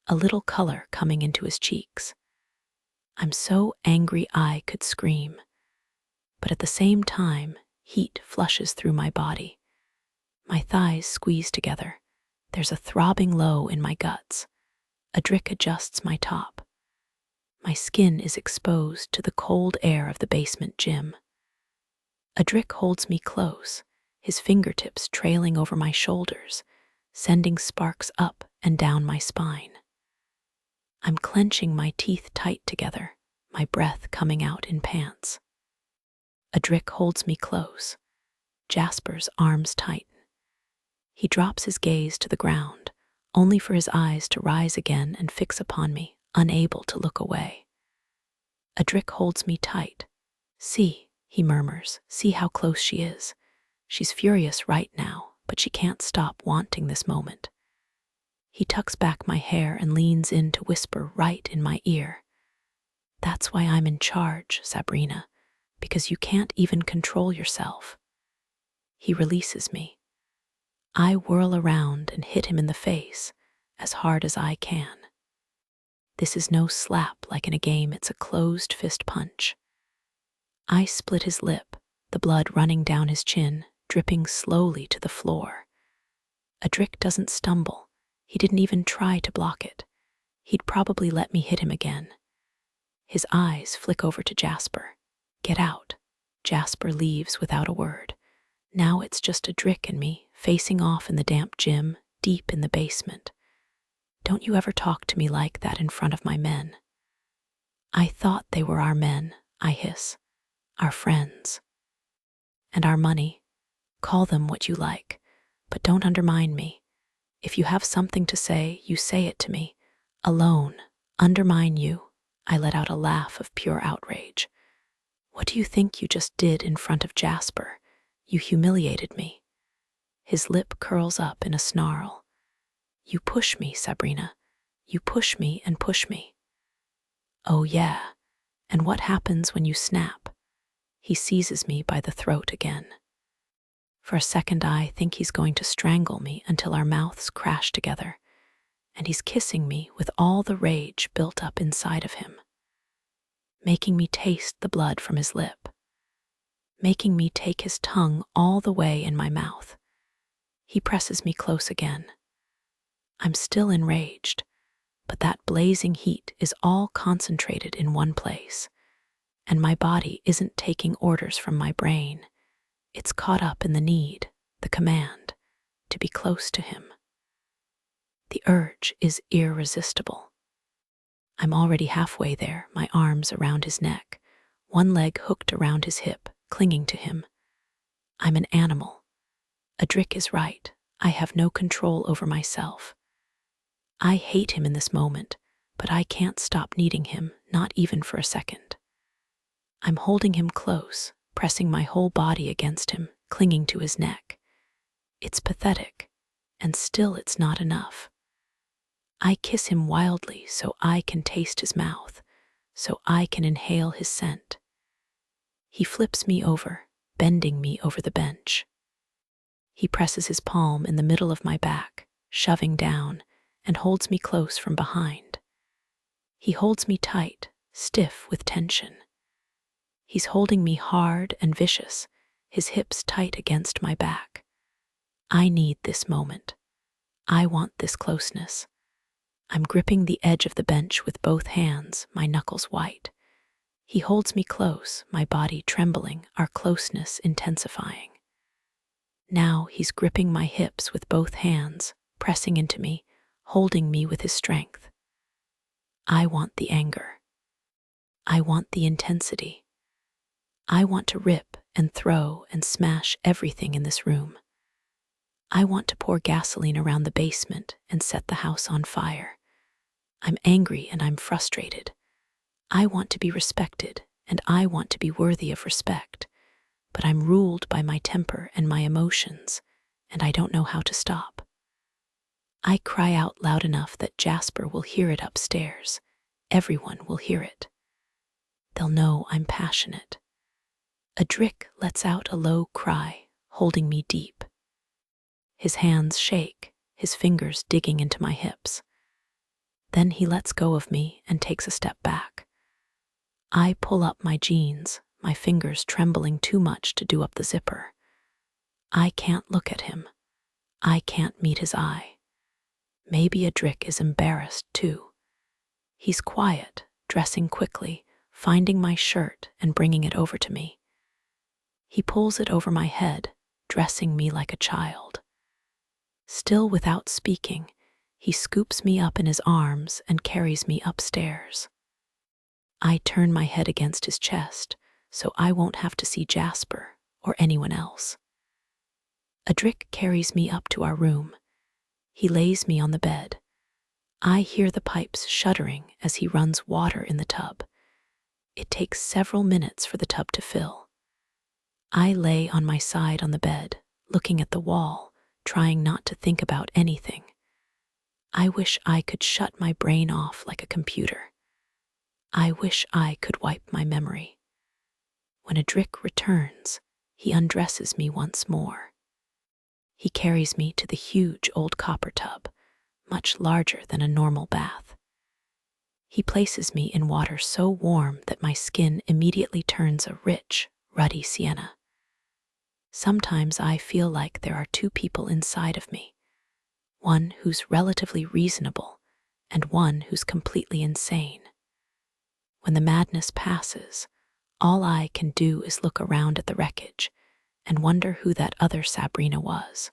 a little color coming into his cheeks. I'm so angry I could scream. But at the same time, heat flushes through my body. My thighs squeeze together. There's a throbbing low in my guts. Adric adjusts my top. My skin is exposed to the cold air of the basement gym. Adric holds me close, his fingertips trailing over my shoulders, sending sparks up and down my spine. I'm clenching my teeth tight together, my breath coming out in pants. Adric holds me close. Jasper's arms tighten. He drops his gaze to the ground, only for his eyes to rise again and fix upon me, unable to look away. Adric holds me tight. See, he murmurs, see how close she is. She's furious right now, but she can't stop wanting this moment. He tucks back my hair and leans in to whisper right in my ear. That's why I'm in charge, Sabrina, because you can't even control yourself. He releases me. I whirl around and hit him in the face as hard as I can. This is no slap like in a game, it's a closed fist punch. I split his lip, the blood running down his chin, dripping slowly to the floor. Adric doesn't stumble. He didn't even try to block it. He'd probably let me hit him again. His eyes flick over to Jasper. Get out. Jasper leaves without a word. Now it's just Adric and me, facing off in the damp gym, deep in the basement. Don't you ever talk to me like that in front of my men. I thought they were our men, I hiss. Our friends. And our money. Call them what you like, but don't undermine me. If you have something to say, you say it to me. Alone. Undermine you. I let out a laugh of pure outrage. What do you think you just did in front of Jasper? You humiliated me. His lip curls up in a snarl. You push me, Sabrina. You push me and push me. Oh yeah, and what happens when you snap? He seizes me by the throat again. For a second I think he's going to strangle me until our mouths crash together, and he's kissing me with all the rage built up inside of him, making me taste the blood from his lip, making me take his tongue all the way in my mouth. He presses me close again. I'm still enraged, but that blazing heat is all concentrated in one place, and my body isn't taking orders from my brain. It's caught up in the need, the command, to be close to him. The urge is irresistible. I'm already halfway there, my arms around his neck, one leg hooked around his hip, clinging to him. I'm an animal. Adric is right. I have no control over myself. I hate him in this moment, but I can't stop needing him, not even for a second. I'm holding him close, pressing my whole body against him, clinging to his neck. It's pathetic, and still it's not enough. I kiss him wildly so I can taste his mouth, so I can inhale his scent. He flips me over, bending me over the bench. He presses his palm in the middle of my back, shoving down, and holds me close from behind. He holds me tight, stiff with tension. He's holding me hard and vicious, his hips tight against my back. I need this moment. I want this closeness. I'm gripping the edge of the bench with both hands, my knuckles white. He holds me close, my body trembling, our closeness intensifying. Now he's gripping my hips with both hands, pressing into me, holding me with his strength. I want the anger. I want the intensity. I want to rip and throw and smash everything in this room. I want to pour gasoline around the basement and set the house on fire. I'm angry and I'm frustrated. I want to be respected and I want to be worthy of respect, but I'm ruled by my temper and my emotions, and I don't know how to stop. I cry out loud enough that Jasper will hear it upstairs. Everyone will hear it. They'll know I'm passionate. Adric lets out a low cry, holding me deep. His hands shake, his fingers digging into my hips. Then he lets go of me and takes a step back. I pull up my jeans, my fingers trembling too much to do up the zipper. I can't look at him. I can't meet his eye. Maybe Adric is embarrassed too. He's quiet, dressing quickly, finding my shirt and bringing it over to me. He pulls it over my head, dressing me like a child. Still without speaking, he scoops me up in his arms and carries me upstairs. I turn my head against his chest so I won't have to see Jasper or anyone else. Adric carries me up to our room. He lays me on the bed. I hear the pipes shuddering as he runs water in the tub. It takes several minutes for the tub to fill. I lay on my side on the bed, looking at the wall, trying not to think about anything. I wish I could shut my brain off like a computer. I wish I could wipe my memory. When Adric returns, he undresses me once more. He carries me to the huge old copper tub, much larger than a normal bath. He places me in water so warm that my skin immediately turns a rich, ruddy sienna. Sometimes I feel like there are two people inside of me, one who's relatively reasonable and one who's completely insane. When the madness passes, all I can do is look around at the wreckage and wonder who that other Sabrina was.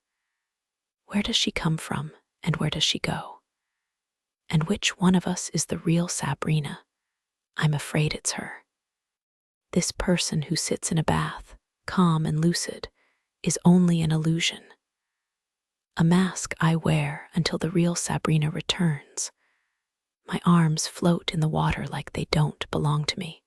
Where does she come from and where does she go? And which one of us is the real Sabrina? I'm afraid it's her. This person who sits in a bath, calm and lucid, is only an illusion. A mask I wear until the real Sabrina returns. My arms float in the water like they don't belong to me.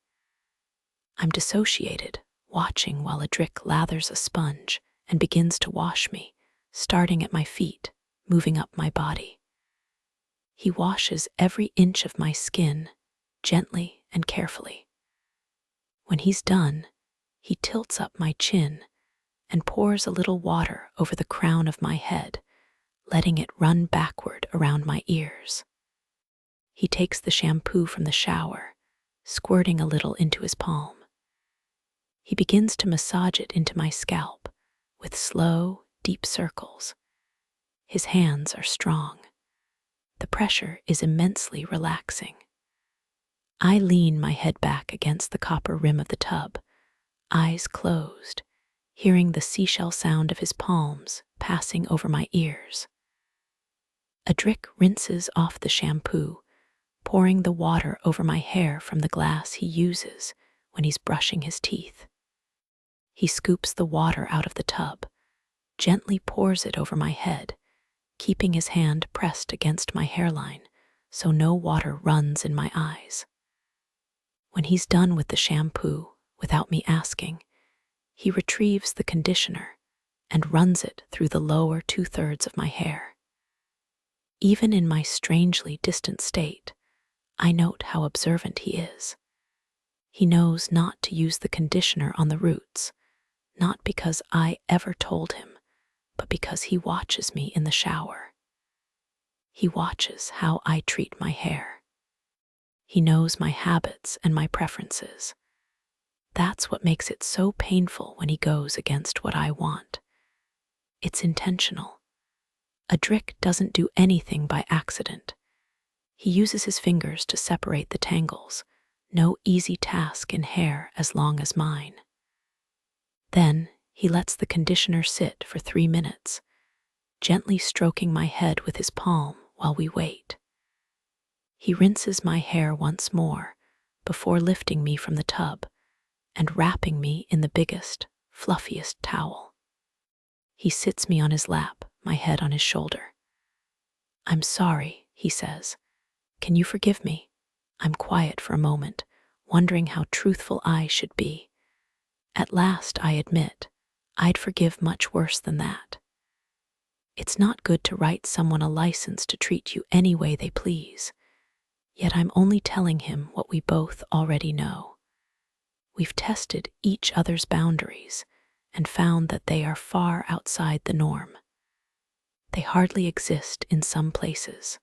I'm dissociated, watching while Adric lathers a sponge and begins to wash me, starting at my feet, moving up my body. He washes every inch of my skin, gently and carefully. When he's done, he tilts up my chin and pours a little water over the crown of my head, letting it run backward around my ears. He takes the shampoo from the shower, squirting a little into his palm. He begins to massage it into my scalp with slow, deep circles. His hands are strong. The pressure is immensely relaxing. I lean my head back against the copper rim of the tub, eyes closed, hearing the seashell sound of his palms passing over my ears. Adric rinses off the shampoo, pouring the water over my hair from the glass he uses when he's brushing his teeth. He scoops the water out of the tub, gently pours it over my head, keeping his hand pressed against my hairline so no water runs in my eyes. When he's done with the shampoo, without me asking, he retrieves the conditioner and runs it through the lower 2/3 of my hair. Even in my strangely distant state, I note how observant he is. He knows not to use the conditioner on the roots, not because I ever told him, but because he watches me in the shower. He watches how I treat my hair. He knows my habits and my preferences. That's what makes it so painful when he goes against what I want. It's intentional. Adric doesn't do anything by accident. He uses his fingers to separate the tangles, no easy task in hair as long as mine. Then he lets the conditioner sit for 3 minutes, gently stroking my head with his palm while we wait. He rinses my hair once more before lifting me from the tub and wrapping me in the biggest, fluffiest towel. He sits me on his lap, my head on his shoulder. "I'm sorry," he says. "Can you forgive me?" I'm quiet for a moment, wondering how truthful I should be. At last I admit, I'd forgive much worse than that. It's not good to write someone a license to treat you any way they please, yet I'm only telling him what we both already know. We've tested each other's boundaries and found that they are far outside the norm. They hardly exist in some places.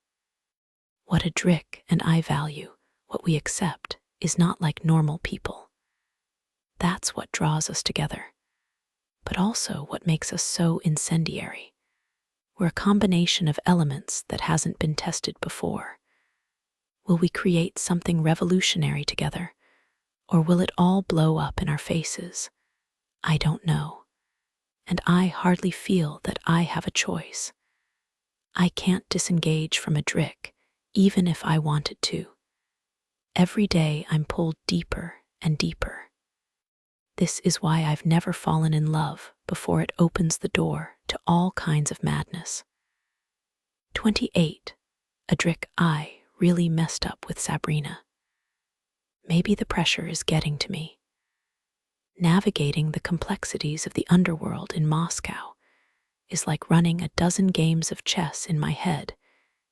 What Adric and I value, what we accept, is not like normal people. That's what draws us together, but also what makes us so incendiary. We're a combination of elements that hasn't been tested before. Will we create something revolutionary together, or will it all blow up in our faces? I don't know, and I hardly feel that I have a choice. I can't disengage from Adric, even if I wanted to. Every day I'm pulled deeper and deeper. This is why I've never fallen in love before it opens the door to all kinds of madness. 28. Adric, I really messed up with Sabrina. Maybe the pressure is getting to me. Navigating the complexities of the underworld in Moscow is like running a dozen games of chess in my head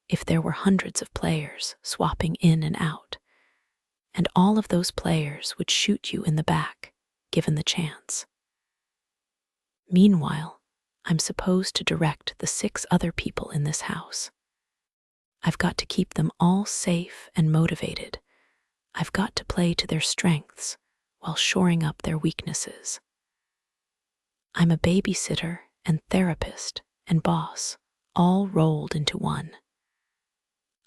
if there were hundreds of players swapping in and out, and all of those players would shoot you in the back, given the chance. Meanwhile, I'm supposed to direct the 6 other people in this house. I've got to keep them all safe and motivated. I've got to play to their strengths while shoring up their weaknesses. I'm a babysitter and therapist and boss, all rolled into one.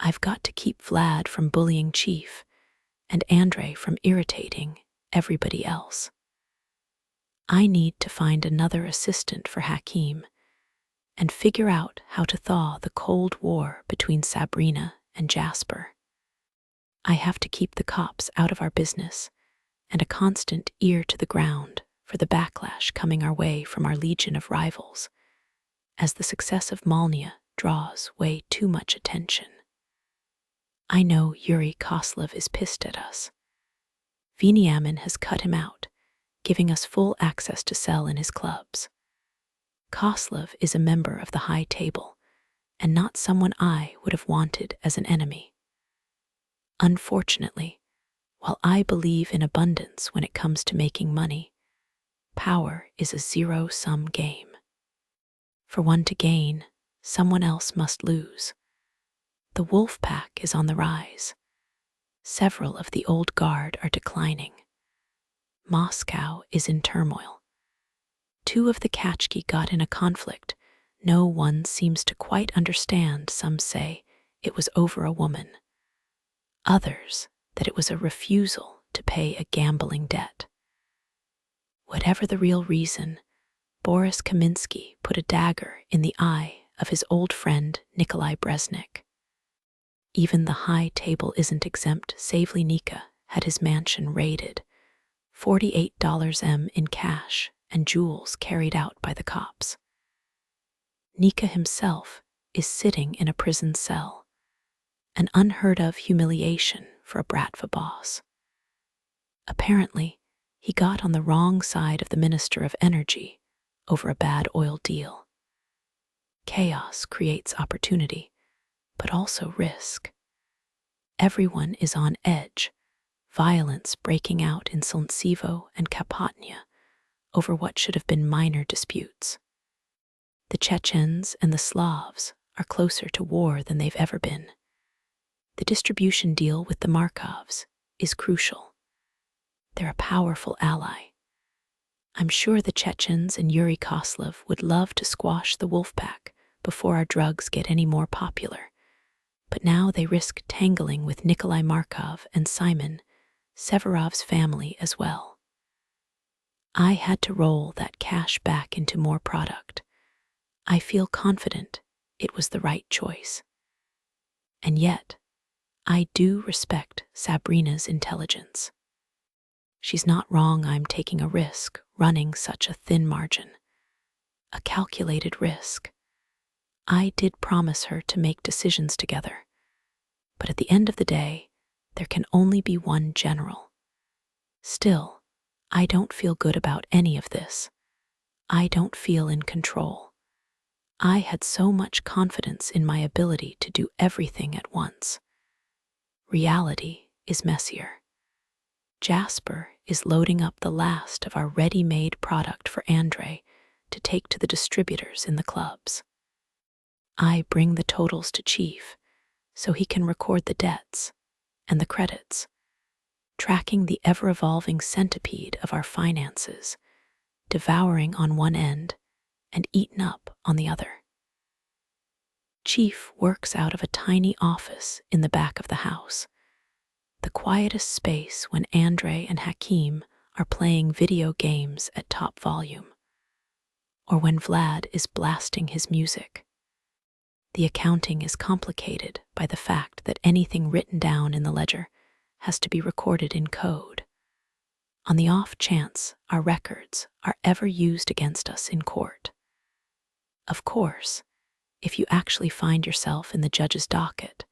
I've got to keep Vlad from bullying Chief and Andre from irritating everybody else. I need to find another assistant for Hakim and figure out how to thaw the Cold War between Sabrina and Jasper. I have to keep the cops out of our business and a constant ear to the ground for the backlash coming our way from our legion of rivals, as the success of Malnia draws way too much attention. I know Yuri Koslov is pissed at us. Veniamin has cut him out, giving us full access to sell in his clubs. Koslov is a member of the High Table, and not someone I would have wanted as an enemy. Unfortunately, while I believe in abundance when it comes to making money, power is a zero-sum game. For one to gain, someone else must lose. The wolf pack is on the rise. Several of the old guard are declining. Moscow is in turmoil. 2 of the Kachki got in a conflict no one seems to quite understand, some say, it was over a woman. Others, that it was a refusal to pay a gambling debt. Whatever the real reason, Boris Kaminsky put a dagger in the eye of his old friend Nikolai Brezhnev. Even the high table isn't exempt. Savlynika had his mansion raided, $48 in cash and jewels carried out by the cops. Nika himself is sitting in a prison cell, an unheard-of humiliation for a bratva boss. Apparently, he got on the wrong side of the Minister of Energy over a bad oil deal. Chaos creates opportunity, but also risk. Everyone is on edge, violence breaking out in Solntsevo and Kapotnya over what should have been minor disputes. The Chechens and the Slavs are closer to war than they've ever been. The distribution deal with the Markovs is crucial. They're a powerful ally. I'm sure the Chechens and Yuri Koslov would love to squash the wolf pack before our drugs get any more popular, but now they risk tangling with Nikolai Markov and Simon, Severov's family as well. I had to roll that cash back into more product. I feel confident it was the right choice. And yet, I do respect Sabrina's intelligence. She's not wrong. I'm taking a risk, running such a thin margin. A calculated risk. I did promise her to make decisions together. But at the end of the day, there can only be one general. Still, I don't feel good about any of this. I don't feel in control. I had so much confidence in my ability to do everything at once. Reality is messier. Jasper is loading up the last of our ready-made product for Andre to take to the distributors in the clubs. I bring the totals to Chief so he can record the debts and the credits, tracking the ever-evolving centipede of our finances, devouring on one end and eaten up on the other. Chief works out of a tiny office in the back of the house, the quietest space when Andre and Hakim are playing video games at top volume, or when Vlad is blasting his music. The accounting is complicated by the fact that anything written down in the ledger has to be recorded in code. On the off chance our records are ever used against us in court. Of course, if you actually find yourself in the judge's docket,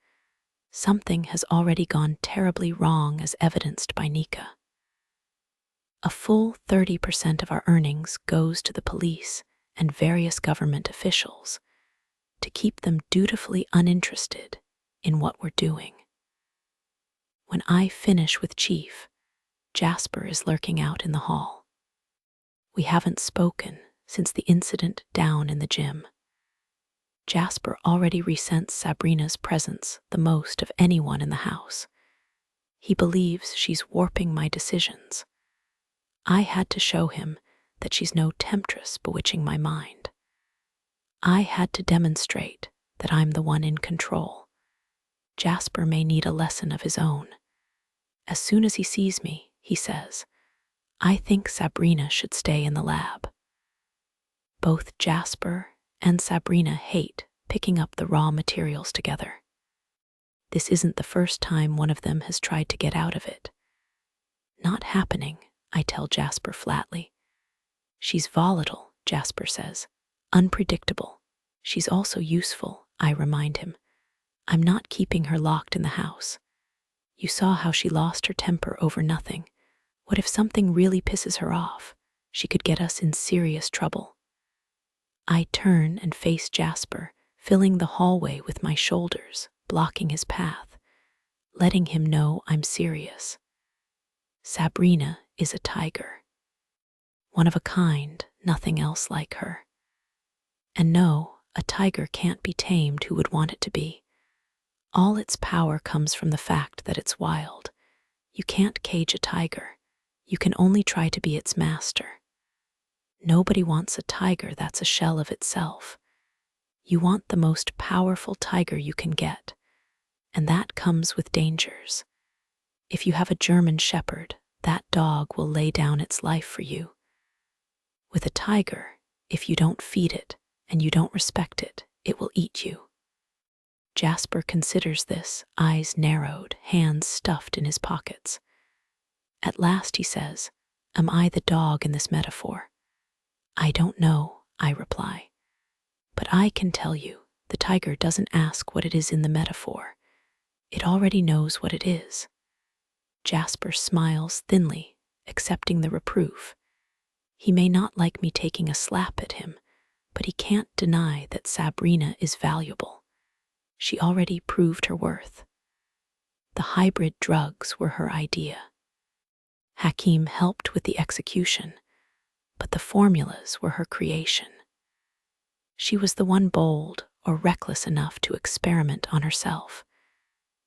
something has already gone terribly wrong as evidenced by Nika. A full 30% of our earnings goes to the police and various government officials to keep them dutifully uninterested in what we're doing. When I finish with Chief, Jasper is lurking out in the hall. We haven't spoken since the incident down in the gym. Jasper already resents Sabrina's presence the most of anyone in the house. He believes she's warping my decisions. I had to show him that she's no temptress bewitching my mind. I had to demonstrate that I'm the one in control. Jasper may need a lesson of his own. As soon as he sees me, he says, "I think Sabrina should stay in the lab." Both Jasper and Sabrina hate picking up the raw materials together. This isn't the first time one of them has tried to get out of it. Not happening, I tell Jasper flatly. She's volatile, Jasper says. Unpredictable. She's also useful, I remind him. I'm not keeping her locked in the house. You saw how she lost her temper over nothing. What if something really pisses her off? She could get us in serious trouble. I turn and face Jasper, filling the hallway with my shoulders, blocking his path, letting him know I'm serious. Sabrina is a tiger. One of a kind, nothing else like her. And no, a tiger can't be tamed who would want it to be. All its power comes from the fact that it's wild. You can't cage a tiger. You can only try to be its master. Nobody wants a tiger that's a shell of itself. You want the most powerful tiger you can get, and that comes with dangers. If you have a German shepherd, that dog will lay down its life for you. With a tiger, if you don't feed it and you don't respect it, it will eat you. Jasper considers this, eyes narrowed, hands stuffed in his pockets. At last he says, "Am I the dog in this metaphor?" "I don't know," I reply. "But I can tell you, the tiger doesn't ask what it is in the metaphor. It already knows what it is." Jasper smiles thinly, accepting the reproof. He may not like me taking a slap at him, but he can't deny that Sabrina is valuable. She already proved her worth. The hybrid drugs were her idea. Hakim helped with the execution, but the formulas were her creation. She was the one bold or reckless enough to experiment on herself.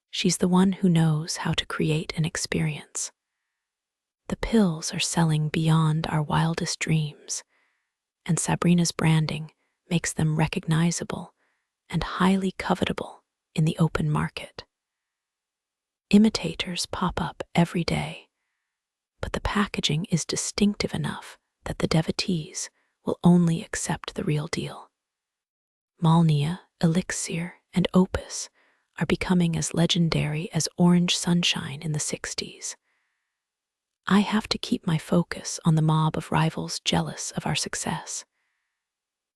She's the one who knows how to create an experience. The pills are selling beyond our wildest dreams, and Sabrina's branding makes them recognizable and highly covetable in the open market. Imitators pop up every day, but the packaging is distinctive enough that the devotees will only accept the real deal. Malnia, Elixir, and Opus are becoming as legendary as Orange Sunshine in the 60s. I have to keep my focus on the mob of rivals jealous of our success.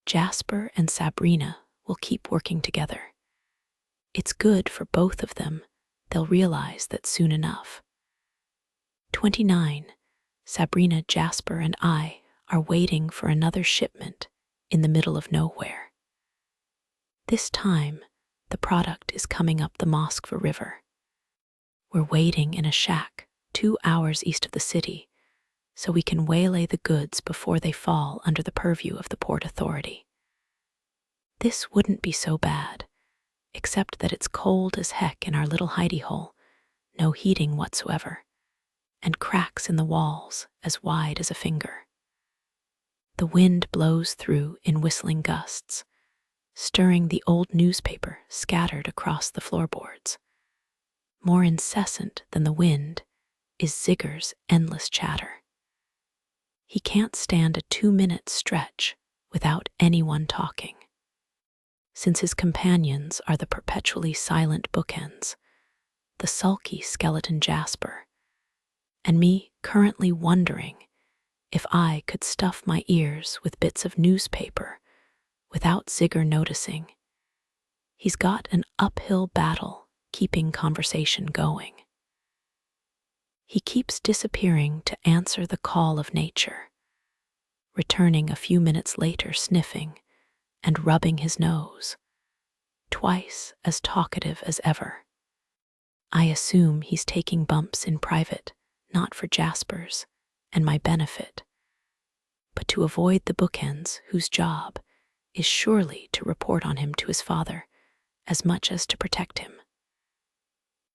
Jasper and Sabrina will keep working together. It's good for both of them. They'll realize that soon enough. 29. Sabrina, Jasper, and I are waiting for another shipment in the middle of nowhere. This time, the product is coming up the Moskva River. We're waiting in a shack 2 hours east of the city, so we can waylay the goods before they fall under the purview of the Port Authority. This wouldn't be so bad, except that it's cold as heck in our little hidey hole, no heating whatsoever, and cracks in the walls as wide as a finger. The wind blows through in whistling gusts, stirring the old newspaper scattered across the floorboards. More incessant than the wind is Zigger's endless chatter. He can't stand a 2-minute stretch without anyone talking. Since his companions are the perpetually silent bookends, the sulky skeleton Jasper, and me currently wondering if I could stuff my ears with bits of newspaper without Zigger noticing. He's got an uphill battle keeping conversation going. He keeps disappearing to answer the call of nature, returning a few minutes later sniffing and rubbing his nose, twice as talkative as ever. I assume he's taking bumps in private, not for Jasper's and my benefit, but to avoid the bookends whose job is surely to report on him to his father as much as to protect him.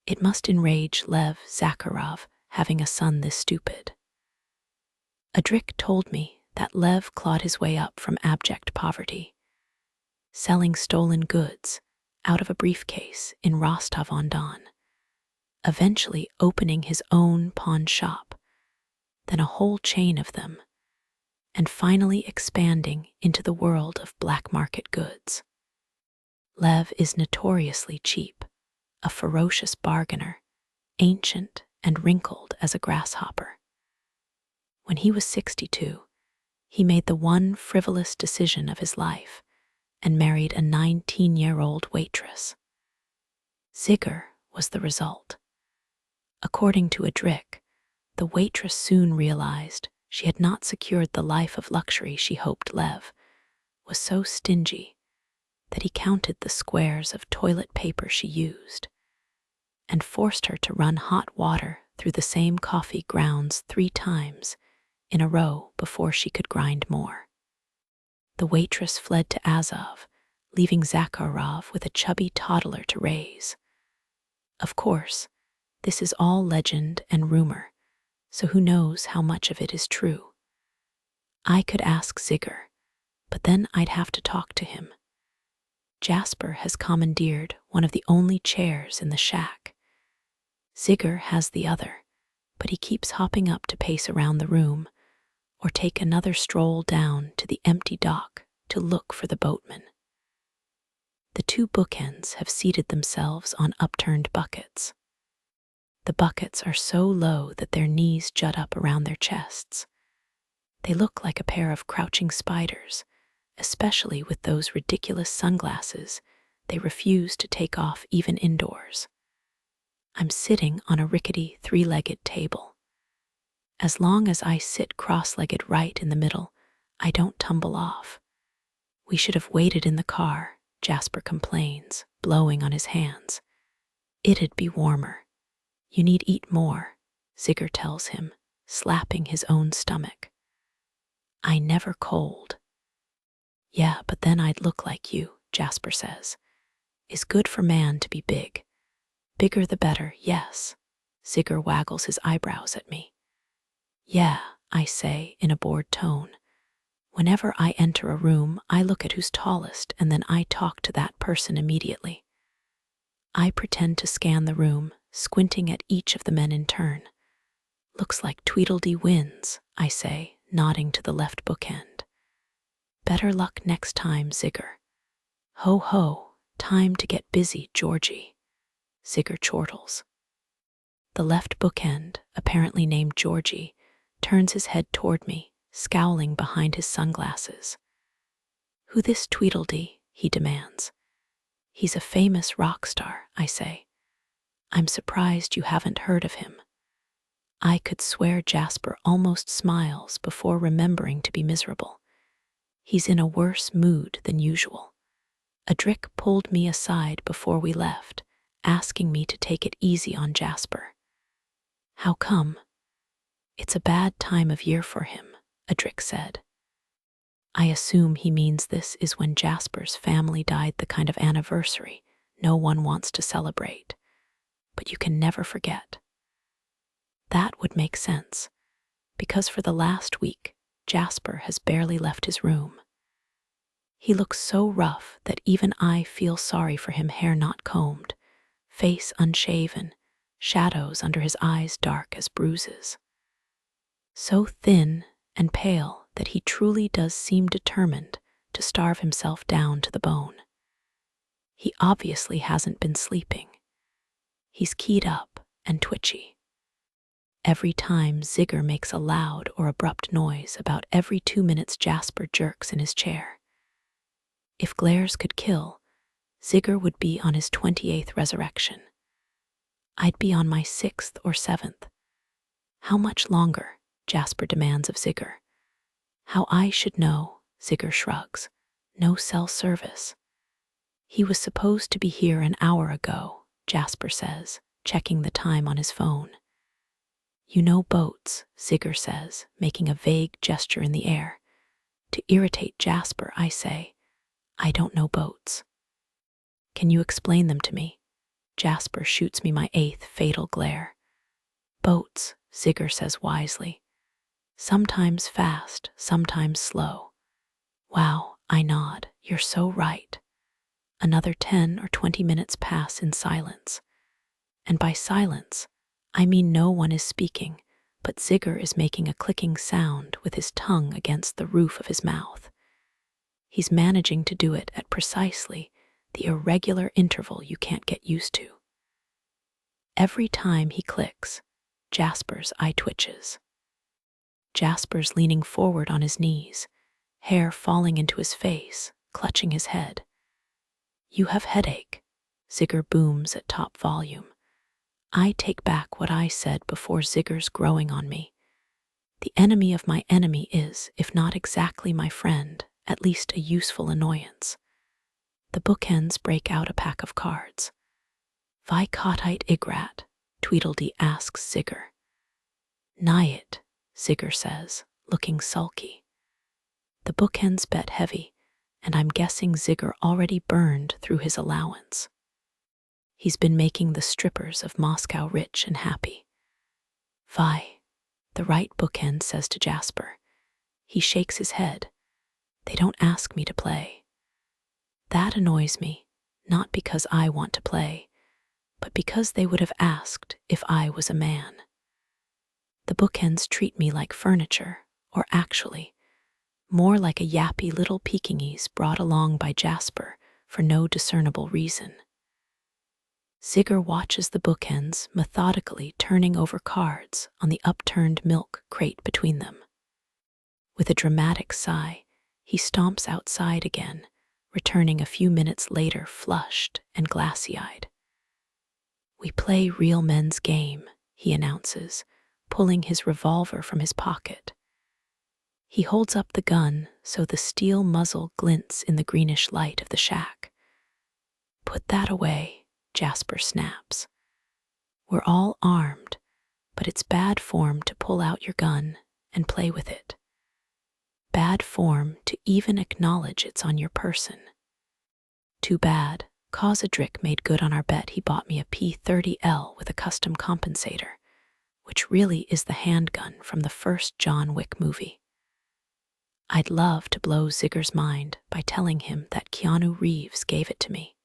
It must enrage Lev Zakharov having a son this stupid. Adrik told me that Lev clawed his way up from abject poverty, selling stolen goods out of a briefcase in Rostov-on-Don, eventually opening his own pawn shop, then a whole chain of them, and finally expanding into the world of black market goods. Lev is notoriously cheap, a ferocious bargainer, ancient and wrinkled as a grasshopper. When he was 62, he made the one frivolous decision of his life and married a 19-year-old waitress. Zigger was the result. According to Adrik, the waitress soon realized she had not secured the life of luxury she hoped. Lev was so stingy that he counted the squares of toilet paper she used and forced her to run hot water through the same coffee grounds 3 times in a row before she could grind more. The waitress fled to Azov, leaving Zakharov with a chubby toddler to raise. Of course, this is all legend and rumor, so who knows how much of it is true. I could ask Zigger, but then I'd have to talk to him. Jasper has commandeered one of the only chairs in the shack. Zigger has the other, but he keeps hopping up to pace around the room or take another stroll down to the empty dock to look for the boatman. The two bookends have seated themselves on upturned buckets. The buckets are so low that their knees jut up around their chests. They look like a pair of crouching spiders, especially with those ridiculous sunglasses they refuse to take off even indoors. I'm sitting on a rickety three-legged table. As long as I sit cross-legged right in the middle, I don't tumble off. We should have waited in the car, Jasper complains, blowing on his hands. It'd be warmer. You need eat more, Zigger tells him, slapping his own stomach. I never cold. Yeah, but then I'd look like you, Jasper says. Is good for man to be big. Bigger the better, yes. Zigger waggles his eyebrows at me. Yeah, I say in a bored tone. Whenever I enter a room, I look at who's tallest and then I talk to that person immediately. I pretend to scan the room, squinting at each of the men in turn. Looks like Tweedledee wins, I say, nodding to the left bookend. Better luck next time, Zigger. Ho ho, time to get busy, Georgie. Zigger chortles. The left bookend, apparently named Georgie, turns his head toward me, scowling behind his sunglasses. Who this Tweedledee? He demands. He's a famous rock star, I say. I'm surprised you haven't heard of him. I could swear Jasper almost smiles before remembering to be miserable. He's in a worse mood than usual. Adric pulled me aside before we left, asking me to take it easy on Jasper. How come? It's a bad time of year for him, Adric said. I assume he means this is when Jasper's family died, the kind of anniversary no one wants to celebrate, but you can never forget. That would make sense, because for the last week, Jasper has barely left his room. He looks so rough that even I feel sorry for him, hair not combed, face unshaven, shadows under his eyes dark as bruises. So thin and pale that he truly does seem determined to starve himself down to the bone. He obviously hasn't been sleeping. He's keyed up and twitchy. Every time Zigger makes a loud or abrupt noise, about every 2 minutes Jasper jerks in his chair. If glares could kill, Zigger would be on his 28th resurrection. I'd be on my 6th or 7th. How much longer? Jasper demands of Zigger. How I should know, Zigger shrugs. No cell service. He was supposed to be here an hour ago, Jasper says, checking the time on his phone. You know boats, Zigger says, making a vague gesture in the air. To irritate Jasper, I say, I don't know boats. Can you explain them to me? Jasper shoots me my 8th fatal glare. Boats, Zigger says wisely. Sometimes fast, sometimes slow. Wow, I nod. You're so right. Another 10 or 20 minutes pass in silence. And by silence, I mean no one is speaking, but Zigger is making a clicking sound with his tongue against the roof of his mouth. He's managing to do it at precisely the irregular interval you can't get used to. Every time he clicks, Jasper's eye twitches. Jasper's leaning forward on his knees, hair falling into his face, clutching his head. You have headache, Zigger booms at top volume. I take back what I said before Zigger's growing on me. The enemy of my enemy is, if not exactly my friend, at least a useful annoyance. The bookends break out a pack of cards. Vi Cottite Igrat, Tweedledee asks Zigger. Nigh it, Zigger says, looking sulky. The bookends bet heavy, and I'm guessing Zigger already burned through his allowance. He's been making the strippers of Moscow rich and happy. Vi, the right bookend says to Jasper. He shakes his head. They don't ask me to play. That annoys me, not because I want to play, but because they would have asked if I was a man. The bookends treat me like furniture, or actually, more like a yappy little Pekingese brought along by Jasper for no discernible reason. Zigger watches the bookends methodically turning over cards on the upturned milk crate between them. With a dramatic sigh, he stomps outside again, returning a few minutes later flushed and glassy-eyed. "We play real men's game," he announces, pulling his revolver from his pocket. He holds up the gun so the steel muzzle glints in the greenish light of the shack. "Put that away," Jasper snaps. "We're all armed, but it's bad form to pull out your gun and play with it. Bad form to even acknowledge it's on your person. Too bad, Causadrick made good on our bet he bought me a P-30L with a custom compensator, which really is the handgun from the first John Wick movie." I'd love to blow Zigger's mind by telling him that Keanu Reeves gave it to me.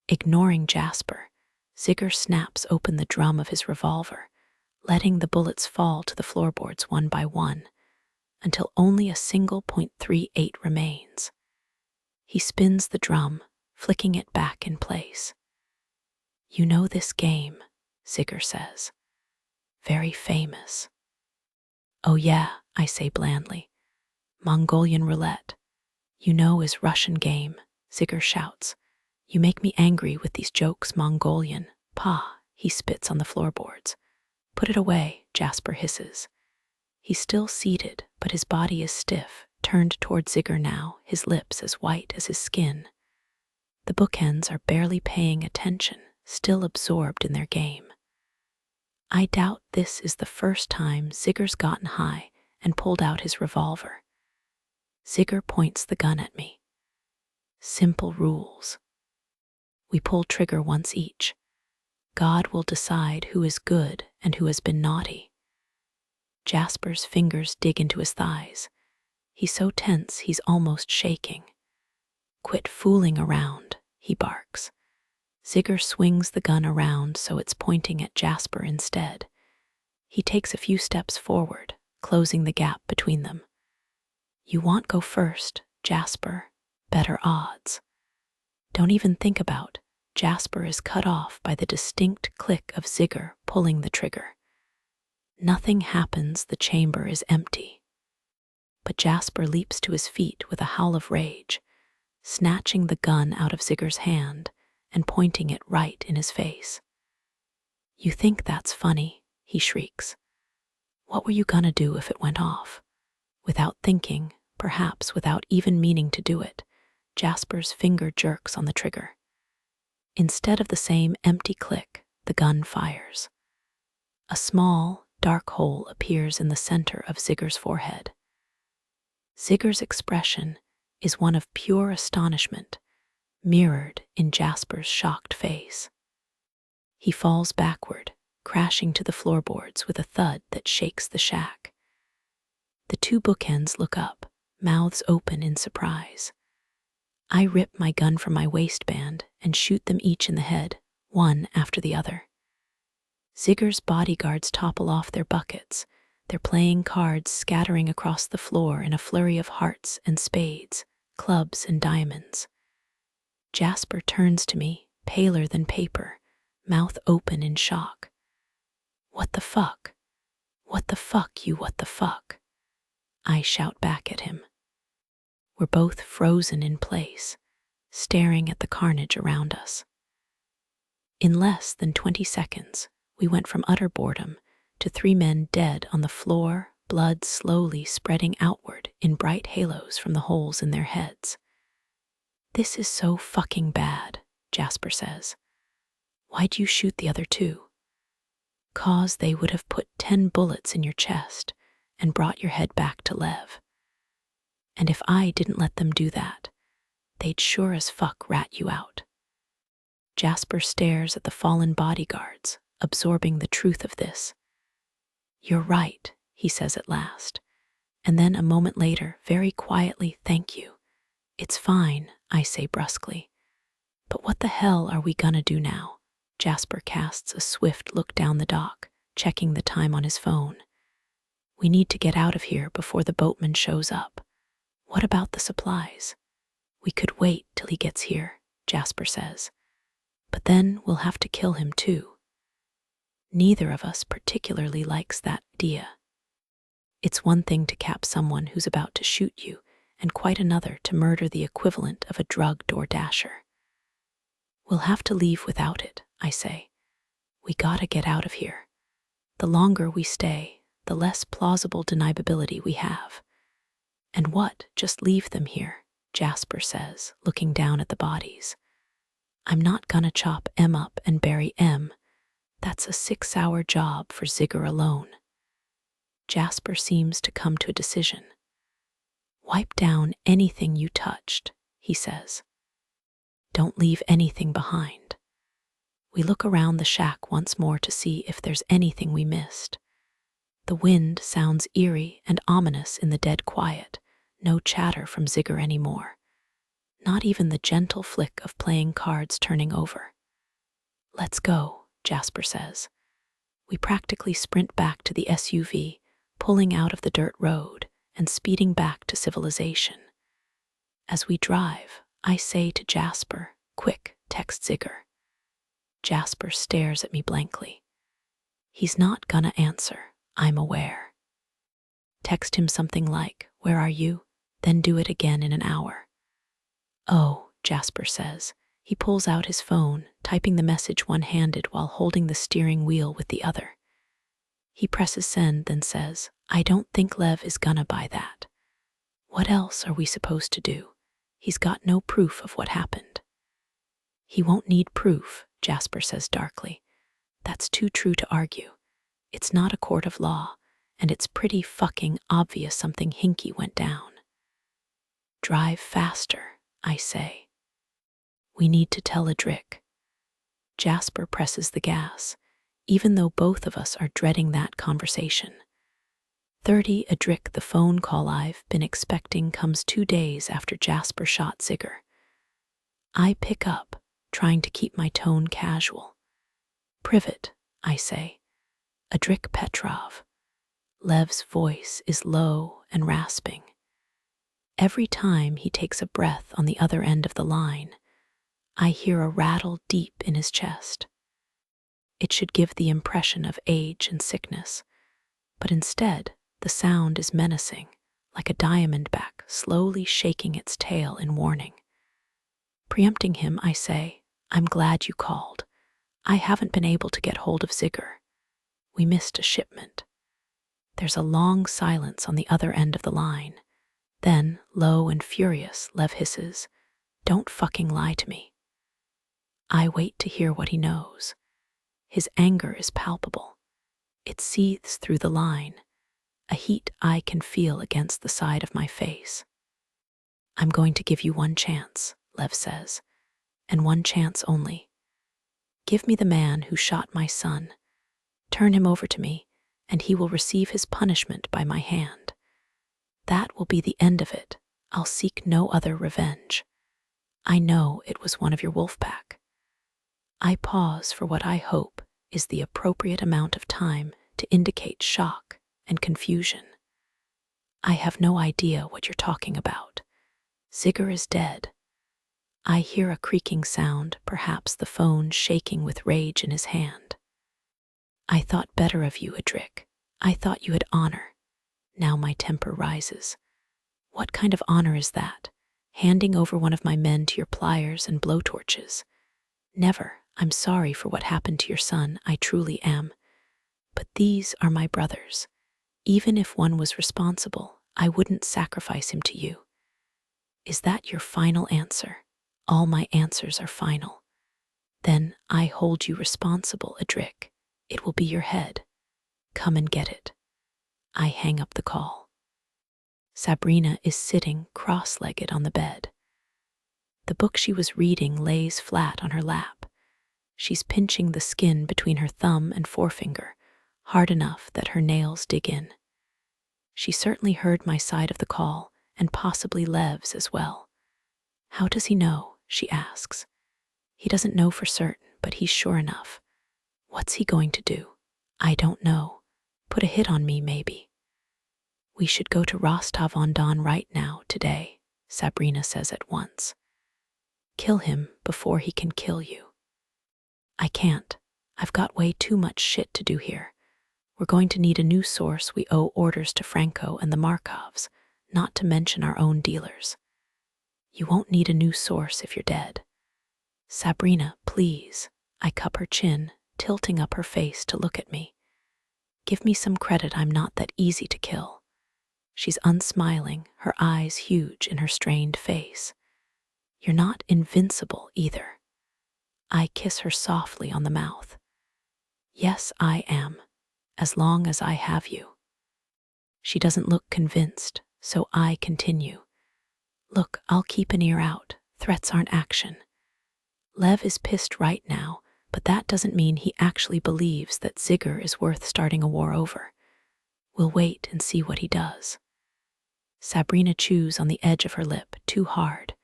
Ignoring Jasper, Zigger snaps open the drum of his revolver, letting the bullets fall to the floorboards one by one, until only a single .38 remains. He spins the drum, flicking it back in place. "You know this game," Zigger says. "Very famous." "Oh yeah," I say blandly. "Mongolian roulette. You know is Russian game," Zigger shouts. "You make me angry with these jokes, Mongolian." "Pa," he spits on the floorboards. "Put it away," Jasper hisses. He's still seated, but his body is stiff, turned toward Zigger now, his lips as white as his skin. The bookends are barely paying attention, still absorbed in their game. I doubt this is the first time Zigger's gotten high and pulled out his revolver. Zigger points the gun at me. Simple rules. We pull trigger once each. God will decide who is good and who has been naughty. Jasper's fingers dig into his thighs. He's so tense he's almost shaking. "Quit fooling around," he barks. Zigger swings the gun around so it's pointing at Jasper instead. He takes a few steps forward, closing the gap between them. "You want go first, Jasper. Better odds." Don't even think about. Jasper is cut off by the distinct click of Zigger pulling the trigger. Nothing happens, the chamber is empty. But Jasper leaps to his feet with a howl of rage, snatching the gun out of Zigger's hand and pointing it right in his face. "You think that's funny?" he shrieks. "What were you gonna do if it went off?" Without thinking, perhaps without even meaning to do it, Jasper's finger jerks on the trigger. Instead of the same empty click, the gun fires. A small, dark hole appears in the center of Zigger's forehead. Zigger's expression is one of pure astonishment, mirrored in Jasper's shocked face. He falls backward, crashing to the floorboards with a thud that shakes the shack. The two bookends look up, mouths open in surprise. I rip my gun from my waistband and shoot them each in the head, one after the other. Zigger's bodyguards topple off their buckets, their playing cards scattering across the floor in a flurry of hearts and spades, clubs and diamonds. Jasper turns to me, paler than paper, mouth open in shock. "What the fuck? What the fuck, you what the fuck?" I shout back at him. We're both frozen in place, staring at the carnage around us. In less than 20 seconds, we went from utter boredom to 3 men dead on the floor, blood slowly spreading outward in bright halos from the holes in their heads. "This is so fucking bad," Jasper says. "Why'd you shoot the other 2? "'Cause they would have put 10 bullets in your chest and brought your head back to Lev. And if I didn't let them do that, they'd sure as fuck rat you out." Jasper stares at the fallen bodyguards, absorbing the truth of this. "You're right," he says at last, and then a moment later, very quietly, "Thank you. It's fine, I say brusquely. But what the hell are we gonna do now? Jasper casts a swift look down the dock, checking the time on his phone. We need to get out of here before the boatman shows up. What about the supplies? We could wait till he gets here, Jasper says. But then we'll have to kill him too. Neither of us particularly likes that idea. It's one thing to cap someone who's about to shoot you, and quite another to murder the equivalent of a drugged DoorDasher. We'll have to leave without it, I say. We gotta get out of here. The longer we stay, the less plausible deniability we have. And what, just leave them here, Jasper says, looking down at the bodies. I'm not gonna chop M up and bury M. That's a 6-hour job for Zigger alone. Jasper seems to come to a decision. Wipe down anything you touched, he says. Don't leave anything behind. We look around the shack once more to see if there's anything we missed. The wind sounds eerie and ominous in the dead quiet, no chatter from Zigger anymore. Not even the gentle flick of playing cards turning over. Let's go, Jasper says. We practically sprint back to the SUV, pulling out of the dirt road and speeding back to civilization. As we drive, I say to Jasper, quick, text Zigger. Jasper stares at me blankly. He's not gonna answer, I'm aware. Text him something like, where are you? Then do it again in an hour. Oh, Jasper says. He pulls out his phone, typing the message one-handed while holding the steering wheel with the other. He presses send, then says, I don't think Lev is gonna buy that. What else are we supposed to do? He's got no proof of what happened. He won't need proof, Jasper says darkly. That's too true to argue. It's not a court of law, and it's pretty fucking obvious something hinky went down. Drive faster, I say. We need to tell Adric. Jasper presses the gas, even though both of us are dreading that conversation. 30 Adric, the phone call I've been expecting, comes 2 days after Jasper shot Zigger. I pick up, trying to keep my tone casual. Privet, I say. Adric Petrov. Lev's voice is low and rasping. Every time he takes a breath on the other end of the line, I hear a rattle deep in his chest. It should give the impression of age and sickness, but instead, the sound is menacing, like a diamondback slowly shaking its tail in warning. Preempting him, I say, I'm glad you called. I haven't been able to get hold of Zigger. We missed a shipment. There's a long silence on the other end of the line. Then, low and furious, Lev hisses, Don't fucking lie to me. I wait to hear what he knows. His anger is palpable. It seethes through the line, a heat I can feel against the side of my face. I'm going to give you one chance, Lev says, and one chance only. Give me the man who shot my son. Turn him over to me, and he will receive his punishment by my hand. That will be the end of it. I'll seek no other revenge. I know it was one of your wolf pack. I pause for what I hope is the appropriate amount of time to indicate shock and confusion. I have no idea what you're talking about. Zigger is dead. I hear a creaking sound, perhaps the phone shaking with rage in his hand. I thought better of you, Adric. I thought you had honor. Now my temper rises. What kind of honor is that? Handing over one of my men to your pliers and blowtorches? Never. I'm sorry for what happened to your son, I truly am. But these are my brothers. Even if one was responsible, I wouldn't sacrifice him to you. Is that your final answer? All my answers are final. Then I hold you responsible, Adric. It will be your head. Come and get it. I hang up the call. Sabrina is sitting cross-legged on the bed. The book she was reading lays flat on her lap. She's pinching the skin between her thumb and forefinger, hard enough that her nails dig in. She certainly heard my side of the call, and possibly Lev's as well. How does he know? She asks. He doesn't know for certain, but he's sure enough. What's he going to do? I don't know. Put a hit on me, maybe. We should go to Rostov-on-Don right now, today, Sabrina says at once. Kill him before he can kill you. I can't. I've got way too much shit to do here. We're going to need a new source. We owe orders to Franco and the Markovs, not to mention our own dealers. You won't need a new source if you're dead. Sabrina, please. I cup her chin, tilting up her face to look at me. Give me some credit. I'm not that easy to kill. She's unsmiling, her eyes huge in her strained face. You're not invincible either. I kiss her softly on the mouth. Yes, I am, as long as I have you. She doesn't look convinced, so I continue. Look, I'll keep an ear out. Threats aren't action. Lev is pissed right now, but that doesn't mean he actually believes that Zigger is worth starting a war over. We'll wait and see what he does. Sabrina chews on the edge of her lip too hard.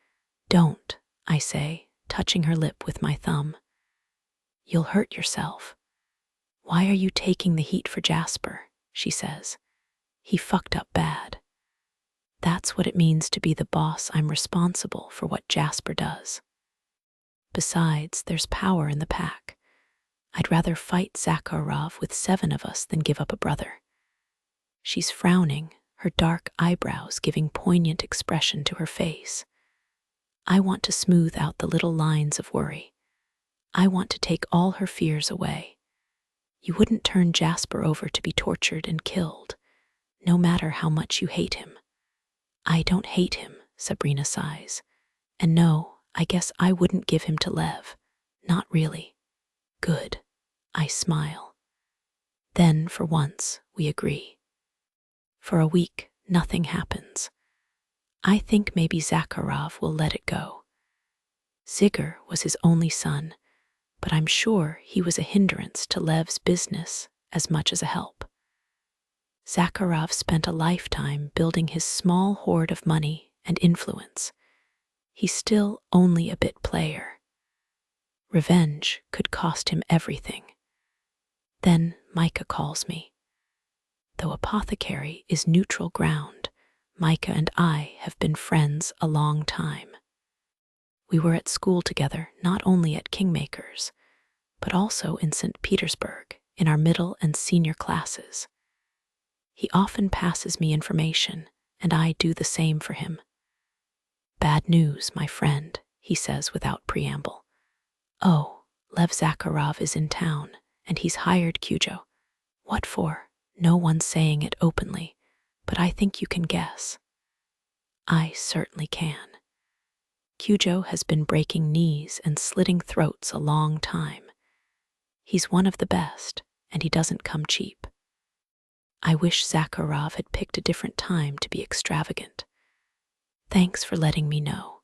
Don't, I say, touching her lip with my thumb. You'll hurt yourself. Why are you taking the heat for Jasper? She says. He fucked up bad. That's what it means to be the boss. I'm responsible for what Jasper does. Besides, there's power in the pack. I'd rather fight Zakharov with 7 of us than give up a brother. She's frowning, her dark eyebrows giving poignant expression to her face. I want to smooth out the little lines of worry. I want to take all her fears away. You wouldn't turn Jasper over to be tortured and killed, no matter how much you hate him. I don't hate him, Sabrina sighs. And no, I guess I wouldn't give him to Lev. Not really. Good. I smile. Then, for once, we agree. For a week, nothing happens. I think maybe Zakharov will let it go. Zigger was his only son, but I'm sure he was a hindrance to Lev's business as much as a help. Zakharov spent a lifetime building his small hoard of money and influence. He's still only a bit player. Revenge could cost him everything. Then Micah calls me. Though apothecary is neutral ground, Micah and I have been friends a long time. We were at school together, not only at Kingmakers, but also in St. Petersburg in our middle and senior classes. He often passes me information, and I do the same for him. Bad news, my friend, he says without preamble. Oh, Lev Zakharov is in town, and he's hired Cujo. What for? No one's saying it openly, but I think you can guess. I certainly can. Cujo has been breaking knees and slitting throats a long time. He's one of the best, and he doesn't come cheap. I wish Zakharov had picked a different time to be extravagant. Thanks for letting me know.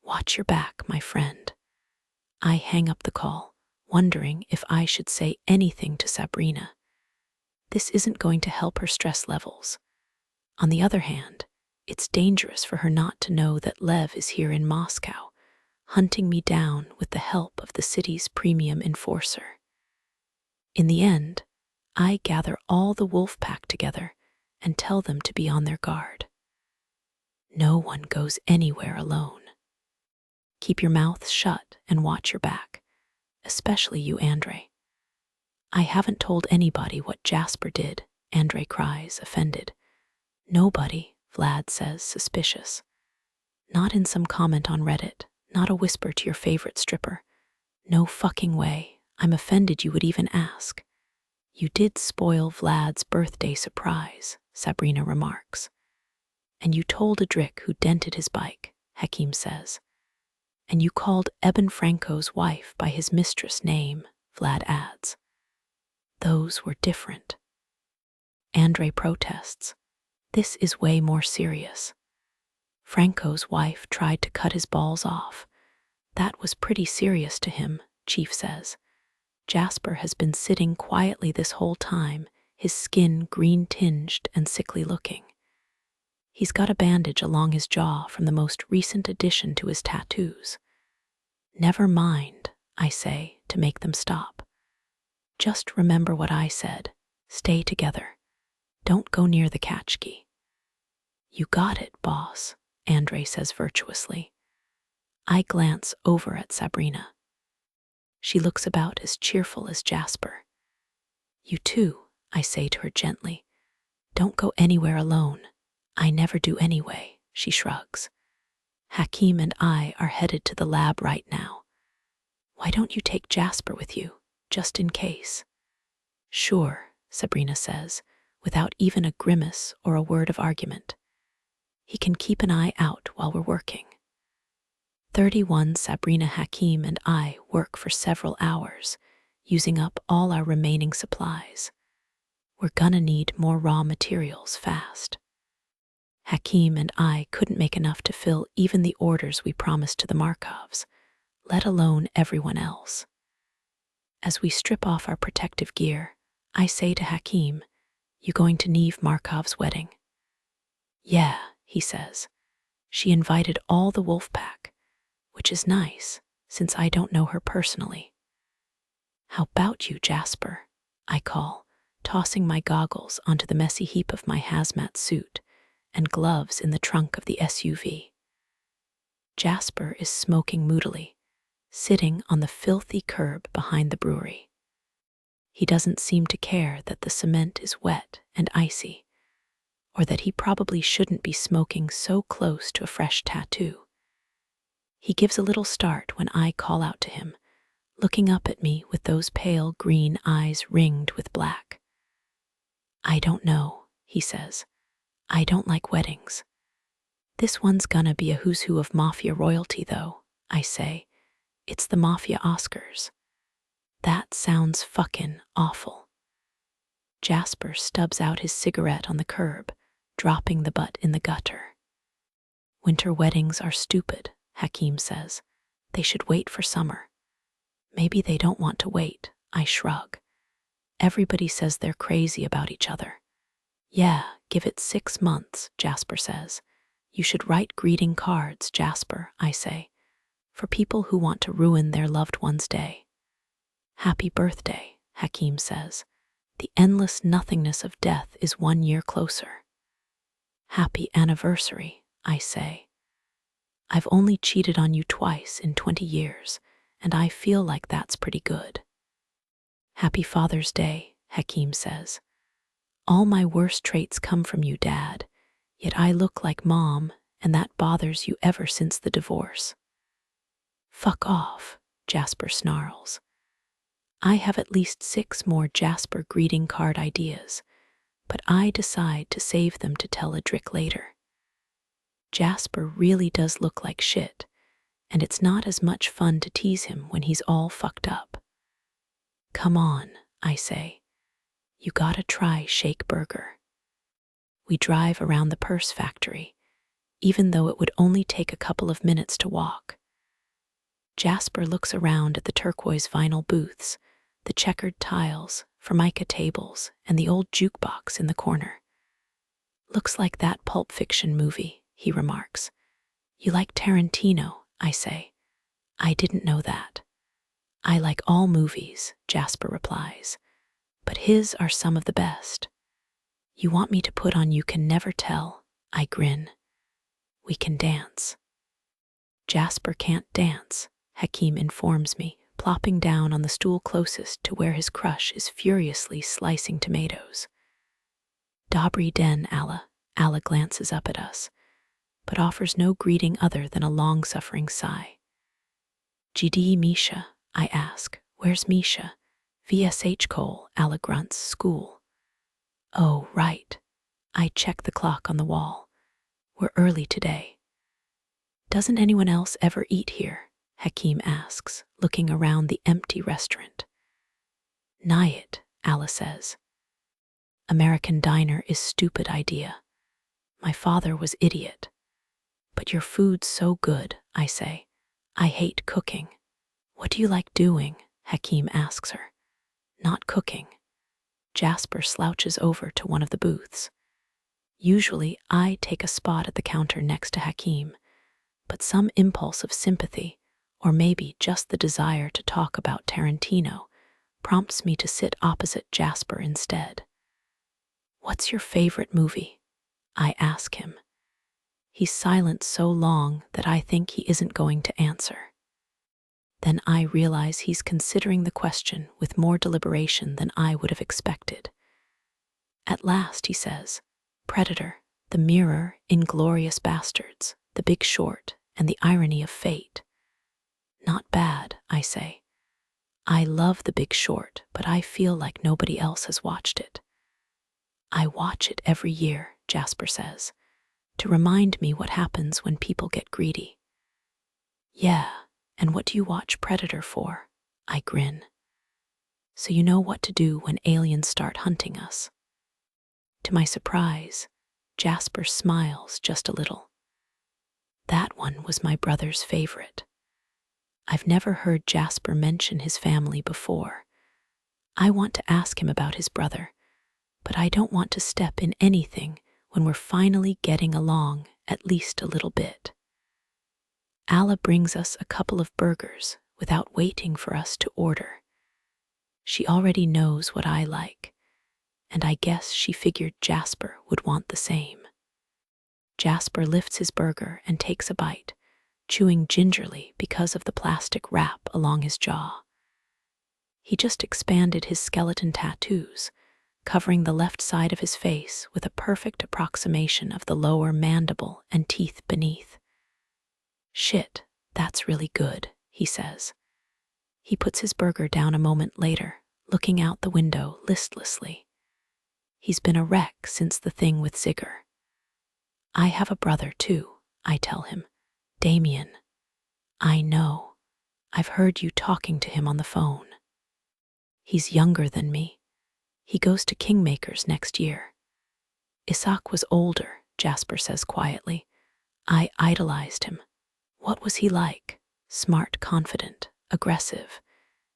Watch your back, my friend. I hang up the call, wondering if I should say anything to Sabrina. This isn't going to help her stress levels. On the other hand, it's dangerous for her not to know that Lev is here in Moscow, hunting me down with the help of the city's premium enforcer. In the end, I gather all the wolf pack together and tell them to be on their guard. No one goes anywhere alone. Keep your mouth shut and watch your back, especially you, Andre. I haven't told anybody what Jasper did, Andre cries, offended. Nobody, Vlad says, suspicious. Not in some comment on Reddit, not a whisper to your favorite stripper. No fucking way. I'm offended you would even ask. You did spoil Vlad's birthday surprise, Sabrina remarks. And you told Adric who dented his bike, Hakim says. And you called Eben Franco's wife by his mistress' name, Vlad adds. Those were different. Andre protests. This is way more serious. Franco's wife tried to cut his balls off. That was pretty serious to him, Chief says. Jasper has been sitting quietly this whole time, his skin green-tinged and sickly looking. He's got a bandage along his jaw from the most recent addition to his tattoos. Never mind, I say, to make them stop. Just remember what I said. Stay together. Don't go near the catchkey. You got it, boss, Andre says virtuously. I glance over at Sabrina. She looks about as cheerful as Jasper. You too, I say to her gently. Don't go anywhere alone. I never do anyway, she shrugs. Hakim and I are headed to the lab right now. Why don't you take Jasper with you, just in case? Sure, Sabrina says, without even a grimace or a word of argument. He can keep an eye out while we're working. 31 Sabrina, Hakim, and I work for several hours, using up all our remaining supplies. We're gonna need more raw materials fast. Hakim and I couldn't make enough to fill even the orders we promised to the Markovs, let alone everyone else. As we strip off our protective gear, I say to Hakim, You going to Neve Markov's wedding? Yeah, he says. She invited all the wolf pack, which is nice, since I don't know her personally. How about you, Jasper? I call, tossing my goggles onto the messy heap of my hazmat suit and gloves in the trunk of the SUV. Jasper is smoking moodily, sitting on the filthy curb behind the brewery. He doesn't seem to care that the cement is wet and icy, or that he probably shouldn't be smoking so close to a fresh tattoo. He gives a little start when I call out to him, looking up at me with those pale green eyes ringed with black. I don't know, he says. I don't like weddings. This one's gonna be a who's who of mafia royalty, though, I say. It's the mafia Oscars. That sounds fucking awful. Jasper stubs out his cigarette on the curb, dropping the butt in the gutter. Winter weddings are stupid, Hakim says. They should wait for summer. Maybe they don't want to wait, I shrug. Everybody says they're crazy about each other. Yeah, give it 6 months, Jasper says. You should write greeting cards, Jasper, I say, for people who want to ruin their loved one's day. Happy birthday, Hakim says. The endless nothingness of death is 1 year closer. Happy anniversary, I say. I've only cheated on you twice in 20 years, and I feel like that's pretty good. Happy Father's Day, Hakim says. All my worst traits come from you, Dad, yet I look like Mom, and that bothers you ever since the divorce. Fuck off, Jasper snarls. I have at least 6 more Jasper greeting card ideas, but I decide to save them to tell Adric later. Jasper really does look like shit, and it's not as much fun to tease him when he's all fucked up. Come on, I say. You gotta try Shake Burger. We drive around the purse factory, even though it would only take a couple of minutes to walk. Jasper looks around at the turquoise vinyl booths, the checkered tiles, formica tables, and the old jukebox in the corner. Looks like that Pulp Fiction movie, he remarks. You like Tarantino, I say. I didn't know that. I like all movies, Jasper replies, but his are some of the best. You want me to put on You Can Never Tell, I grin. We can dance. Jasper can't dance, Hakim informs me, plopping down on the stool closest to where his crush is furiously slicing tomatoes. Dobry den, Alla. Alla glances up at us, but offers no greeting other than a long-suffering sigh. GD Misha, I ask. Where's Misha? VSH Cole, Alla grunts, school. Oh, right. I check the clock on the wall. We're early today. Doesn't anyone else ever eat here? Hakim asks, looking around the empty restaurant. Nayet, Alla says. American diner is stupid idea. My father was idiot. But your food's so good, I say. I hate cooking. What do you like doing? Hakim asks her. Not cooking. Jasper slouches over to one of the booths. Usually, I take a spot at the counter next to Hakim, but some impulse of sympathy, or maybe just the desire to talk about Tarantino, prompts me to sit opposite Jasper instead. "What's your favorite movie?" I ask him. He's silent so long that I think he isn't going to answer. Then I realize he's considering the question with more deliberation than I would have expected. At last, he says, "Predator, The Mirror, Inglorious Bastards, The Big Short, and The Irony of Fate." "Not bad," I say. "I love The Big Short, but I feel like nobody else has watched it." "I watch it every year," Jasper says, "to remind me what happens when people get greedy." "Yeah, and what do you watch Predator for?" I grin. "So you know what to do when aliens start hunting us." To my surprise, Jasper smiles just a little. That one was my brother's favorite. I've never heard Jasper mention his family before. I want to ask him about his brother, but I don't want to step in anything when we're finally getting along at least a little bit. Alla brings us a couple of burgers without waiting for us to order. She already knows what I like, and I guess she figured Jasper would want the same. Jasper lifts his burger and takes a bite, chewing gingerly because of the plastic wrap along his jaw. He just expanded his skeleton tattoos, covering the left side of his face with a perfect approximation of the lower mandible and teeth beneath. "Shit, that's really good," he says. He puts his burger down a moment later, looking out the window listlessly. He's been a wreck since the thing with Zigger. "I have a brother too," I tell him. "Damien." "I know. I've heard you talking to him on the phone." "He's younger than me. He goes to Kingmakers next year." "Isaac was older," Jasper says quietly. "I idolized him." "What was he like?" "Smart, confident, aggressive.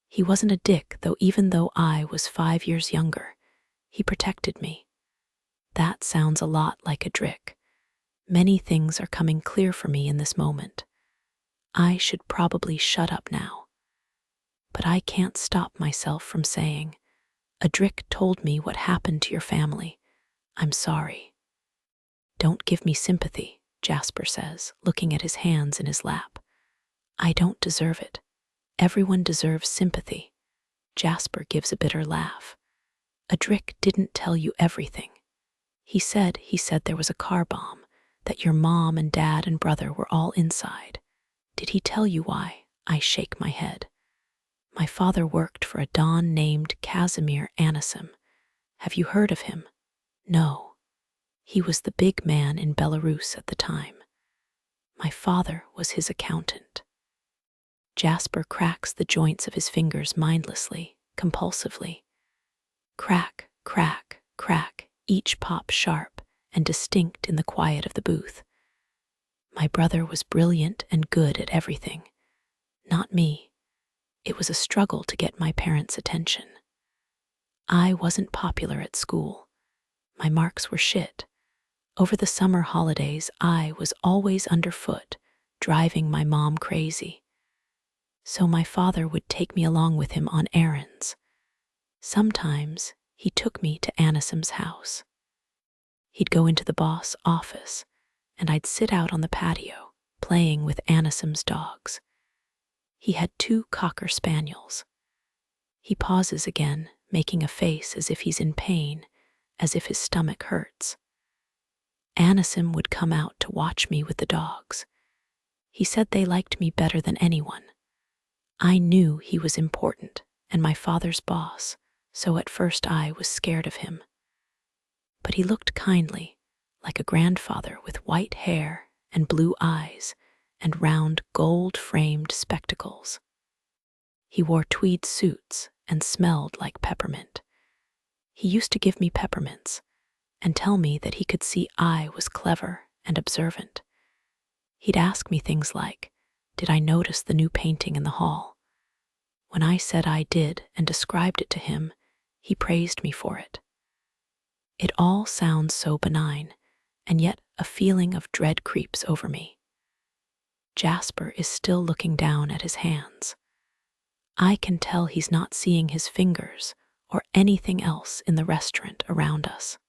He wasn't a dick, though. Even though I was 5 years younger, he protected me." That sounds a lot like a Drick. Many things are coming clear for me in this moment. I should probably shut up now. But I can't stop myself from saying, "A Drick told me what happened to your family. I'm sorry." "Don't give me sympathy," Jasper says, looking at his hands in his lap. "I don't deserve it. Everyone deserves sympathy." Jasper gives a bitter laugh. "A Drick didn't tell you everything. He said there was a car bomb, that your mom and dad and brother were all inside." "Did he tell you why?" I shake my head. "My father worked for a Don named Casimir Anisim. Have you heard of him?" "No." "He was the big man in Belarus at the time. My father was his accountant." Jasper cracks the joints of his fingers mindlessly, compulsively. Crack, crack, crack, each pop sharp and distinct in the quiet of the booth. My brother was brilliant and good at everything. Not me. It was a struggle to get my parents' attention. I wasn't popular at school. My marks were shit. Over the summer holidays, I was always underfoot, driving my mom crazy. So my father would take me along with him on errands. Sometimes he took me to Anisim's house. He'd go into the boss' office, and I'd sit out on the patio, playing with Anisim's dogs. He had 2 cocker spaniels. He pauses again, making a face as if he's in pain, as if his stomach hurts. Anisim would come out to watch me with the dogs. He said they liked me better than anyone. I knew he was important and my father's boss, so at first I was scared of him. But he looked kindly, like a grandfather with white hair and blue eyes and round gold-framed spectacles. He wore tweed suits and smelled like peppermint. He used to give me peppermints and tell me that he could see I was clever and observant. He'd ask me things like, did I notice the new painting in the hall? When I said I did and described it to him, he praised me for it. It all sounds so benign, and yet a feeling of dread creeps over me. Jasper is still looking down at his hands. I can tell he's not seeing his fingers or anything else in the restaurant around us.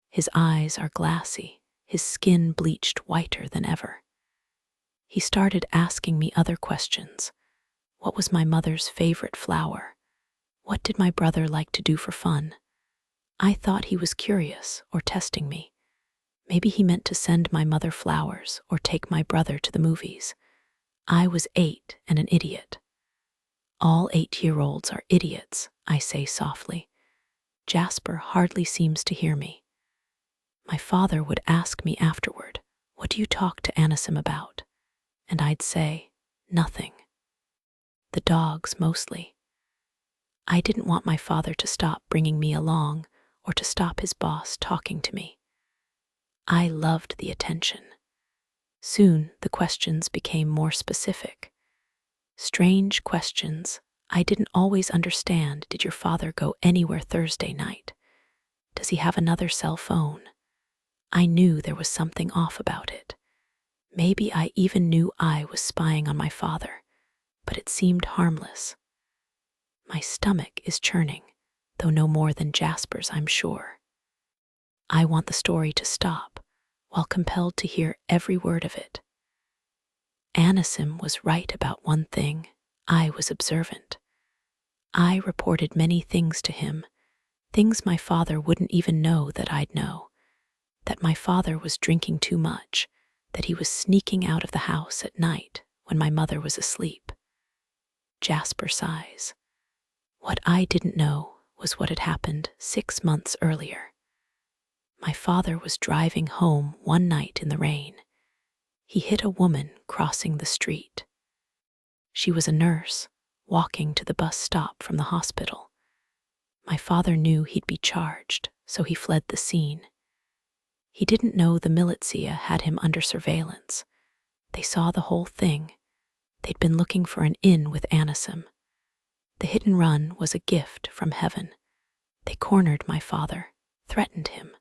His eyes are glassy, his skin bleached whiter than ever. He started asking me other questions. What was my mother's favorite flower? What did my brother like to do for fun? I thought he was curious or testing me. Maybe he meant to send my mother flowers or take my brother to the movies. I was 8 and an idiot. All 8-year-olds are idiots, I say softly. Jasper hardly seems to hear me. My father would ask me afterward, "What do you talk to Anisim about?" And I'd say, "Nothing. The dogs mostly." I didn't want my father to stop bringing me along or to stop his boss talking to me. I loved the attention. Soon the questions became more specific. Strange questions. I didn't always understand. Did your father go anywhere Thursday night? Does he have another cell phone? I knew there was something off about it. Maybe I even knew I was spying on my father, but it seemed harmless. My stomach is churning, though no more than Jasper's, I'm sure. I want the story to stop, while compelled to hear every word of it. Anisim was right about one thing. I was observant. I reported many things to him, things my father wouldn't even know that I'd know. That my father was drinking too much, that he was sneaking out of the house at night when my mother was asleep. Jasper sighs. What I didn't know was what had happened 6 months earlier. My father was driving home one night in the rain. He hit a woman crossing the street. She was a nurse, walking to the bus stop from the hospital. My father knew he'd be charged, so he fled the scene. He didn't know the militia had him under surveillance. They saw the whole thing. They'd been looking for an in with Anisim. The hit and run was a gift from heaven. They cornered my father, threatened him,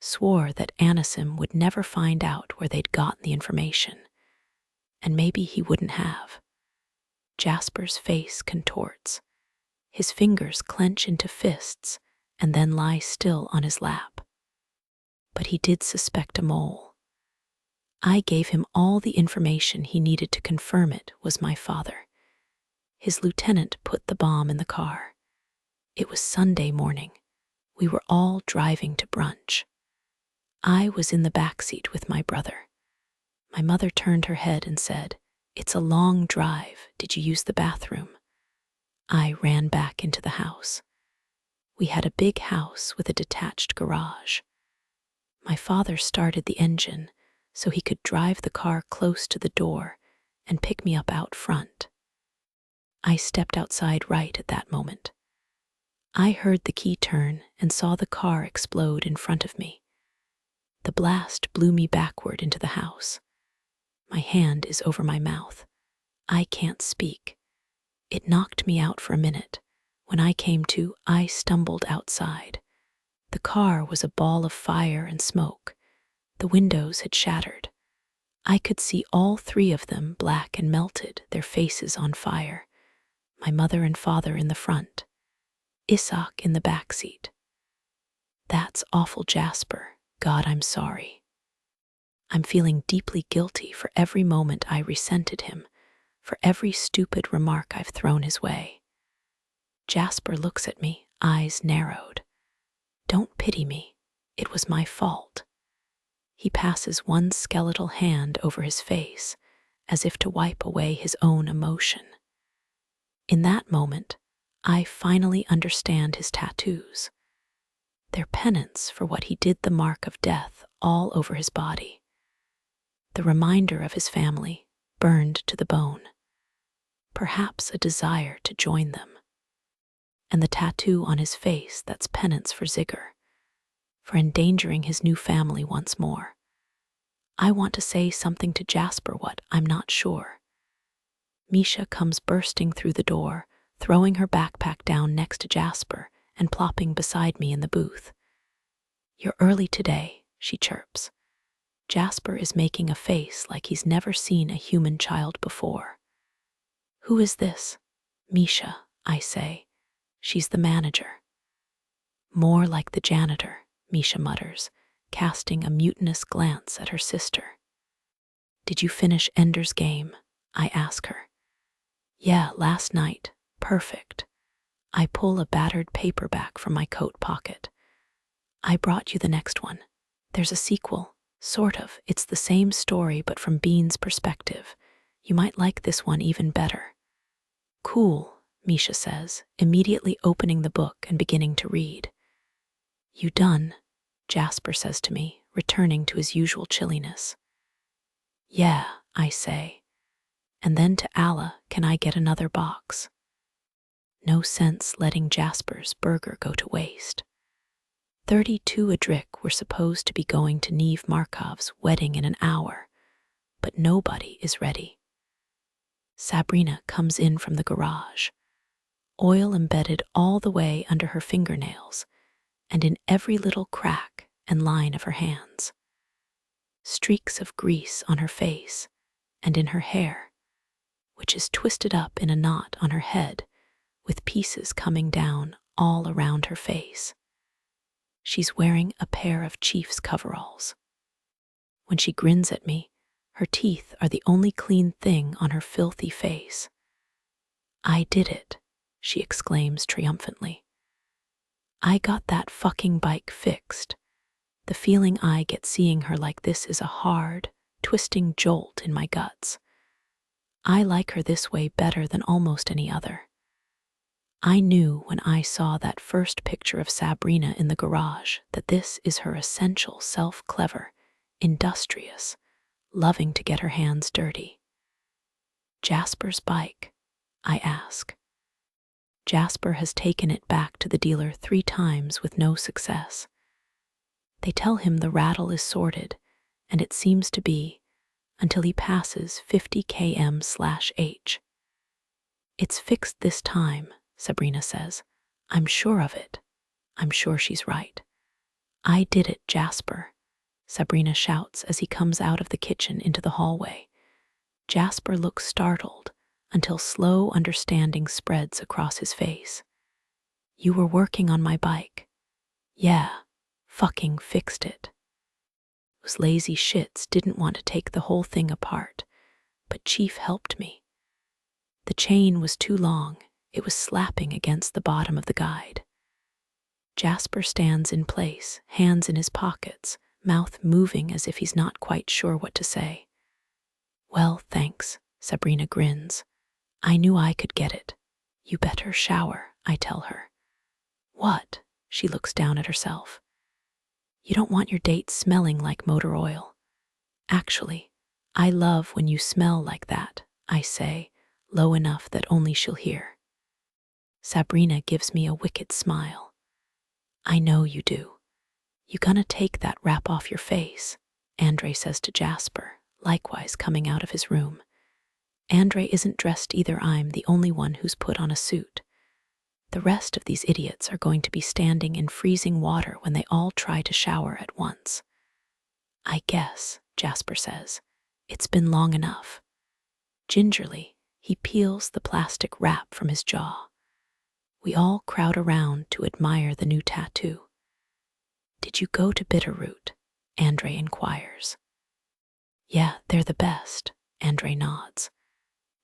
swore that Anisim would never find out where they'd gotten the information. And maybe he wouldn't have. Jasper's face contorts. His fingers clench into fists and then lie still on his lap. But he did suspect a mole. I gave him all the information he needed to confirm it was my father. His lieutenant put the bomb in the car. It was Sunday morning. We were all driving to brunch. I was in the back seat with my brother. My mother turned her head and said, "It's a long drive. Did you use the bathroom?" I ran back into the house. We had a big house with a detached garage. My father started the engine so he could drive the car close to the door and pick me up out front. I stepped outside right at that moment. I heard the key turn and saw the car explode in front of me. The blast blew me backward into the house. My hand is over my mouth. I can't speak. It knocked me out for a minute. When I came to, I stumbled outside. The car was a ball of fire and smoke. The windows had shattered. I could see all 3 of them black and melted, their faces on fire. My mother and father in the front. Isaac in the back seat. That's awful, Jasper. God, I'm sorry. I'm feeling deeply guilty for every moment I resented him, for every stupid remark I've thrown his way. Jasper looks at me, eyes narrowed. Don't pity me. It was my fault. He passes one skeletal hand over his face, as if to wipe away his own emotion. In that moment, I finally understand his tattoos. They're penance for what he did, the mark of death all over his body. The reminder of his family, burned to the bone. Perhaps a desire to join them. And the tattoo on his face that's penance for Zigger, for endangering his new family once more. I want to say something to Jasper, what, I'm not sure. Misha comes bursting through the door, throwing her backpack down next to Jasper and plopping beside me in the booth. You're early today, she chirps. Jasper is making a face like he's never seen a human child before. Who is this? Misha, I say. She's the manager. More like the janitor, Misha mutters, casting a mutinous glance at her sister. Did you finish Ender's game? I ask her. Yeah, last night. Perfect. I pull a battered paperback from my coat pocket. I brought you the next one. There's a sequel. Sort of. It's the same story, but from Bean's perspective. You might like this one even better. Cool, Misha says, immediately opening the book and beginning to read. You done? Jasper says to me, returning to his usual chilliness. Yeah, I say. And then to Allah, can I get another box? No sense letting Jasper's burger go to waste. 32 Adric were supposed to be going to Neve Markov's wedding in an hour, but nobody is ready. Sabrina comes in from the garage, oil embedded all the way under her fingernails and in every little crack and line of her hands. Streaks of grease on her face and in her hair, which is twisted up in a knot on her head with pieces coming down all around her face. She's wearing a pair of Chief's coveralls. When she grins at me, her teeth are the only clean thing on her filthy face. I did it, she exclaims triumphantly. I got that fucking bike fixed. The feeling I get seeing her like this is a hard, twisting jolt in my guts. I like her this way better than almost any other. I knew when I saw that first picture of Sabrina in the garage that this is her essential self, clever, industrious, loving to get her hands dirty. Jasper's bike, I ask. Jasper has taken it back to the dealer 3 times with no success. They tell him the rattle is sorted, and it seems to be, until he passes 50 km/h. It's fixed this time, Sabrina says. I'm sure of it. I'm sure she's right. I did it, Jasper, Sabrina shouts as he comes out of the kitchen into the hallway. Jasper looks startled until slow understanding spreads across his face. You were working on my bike. Yeah, fucking fixed it. Those lazy shits didn't want to take the whole thing apart, but Chief helped me. The chain was too long. It was slapping against the bottom of the guide. Jasper stands in place, hands in his pockets, mouth moving as if he's not quite sure what to say. Well, thanks, Sabrina grins. I knew I could get it. You better shower, I tell her. What? She looks down at herself. You don't want your date smelling like motor oil. Actually, I love when you smell like that, I say, low enough that only she'll hear. Sabrina gives me a wicked smile. I know you do. You gonna take that wrap off your face, Andre says to Jasper, likewise coming out of his room. Andre isn't dressed either. I'm the only one who's put on a suit. The rest of these idiots are going to be standing in freezing water when they all try to shower at once. I guess, Jasper says, it's been long enough. Gingerly, he peels the plastic wrap from his jaw. We all crowd around to admire the new tattoo. Did you go to Bitterroot? Andre inquires. Yeah, they're the best, Andre nods.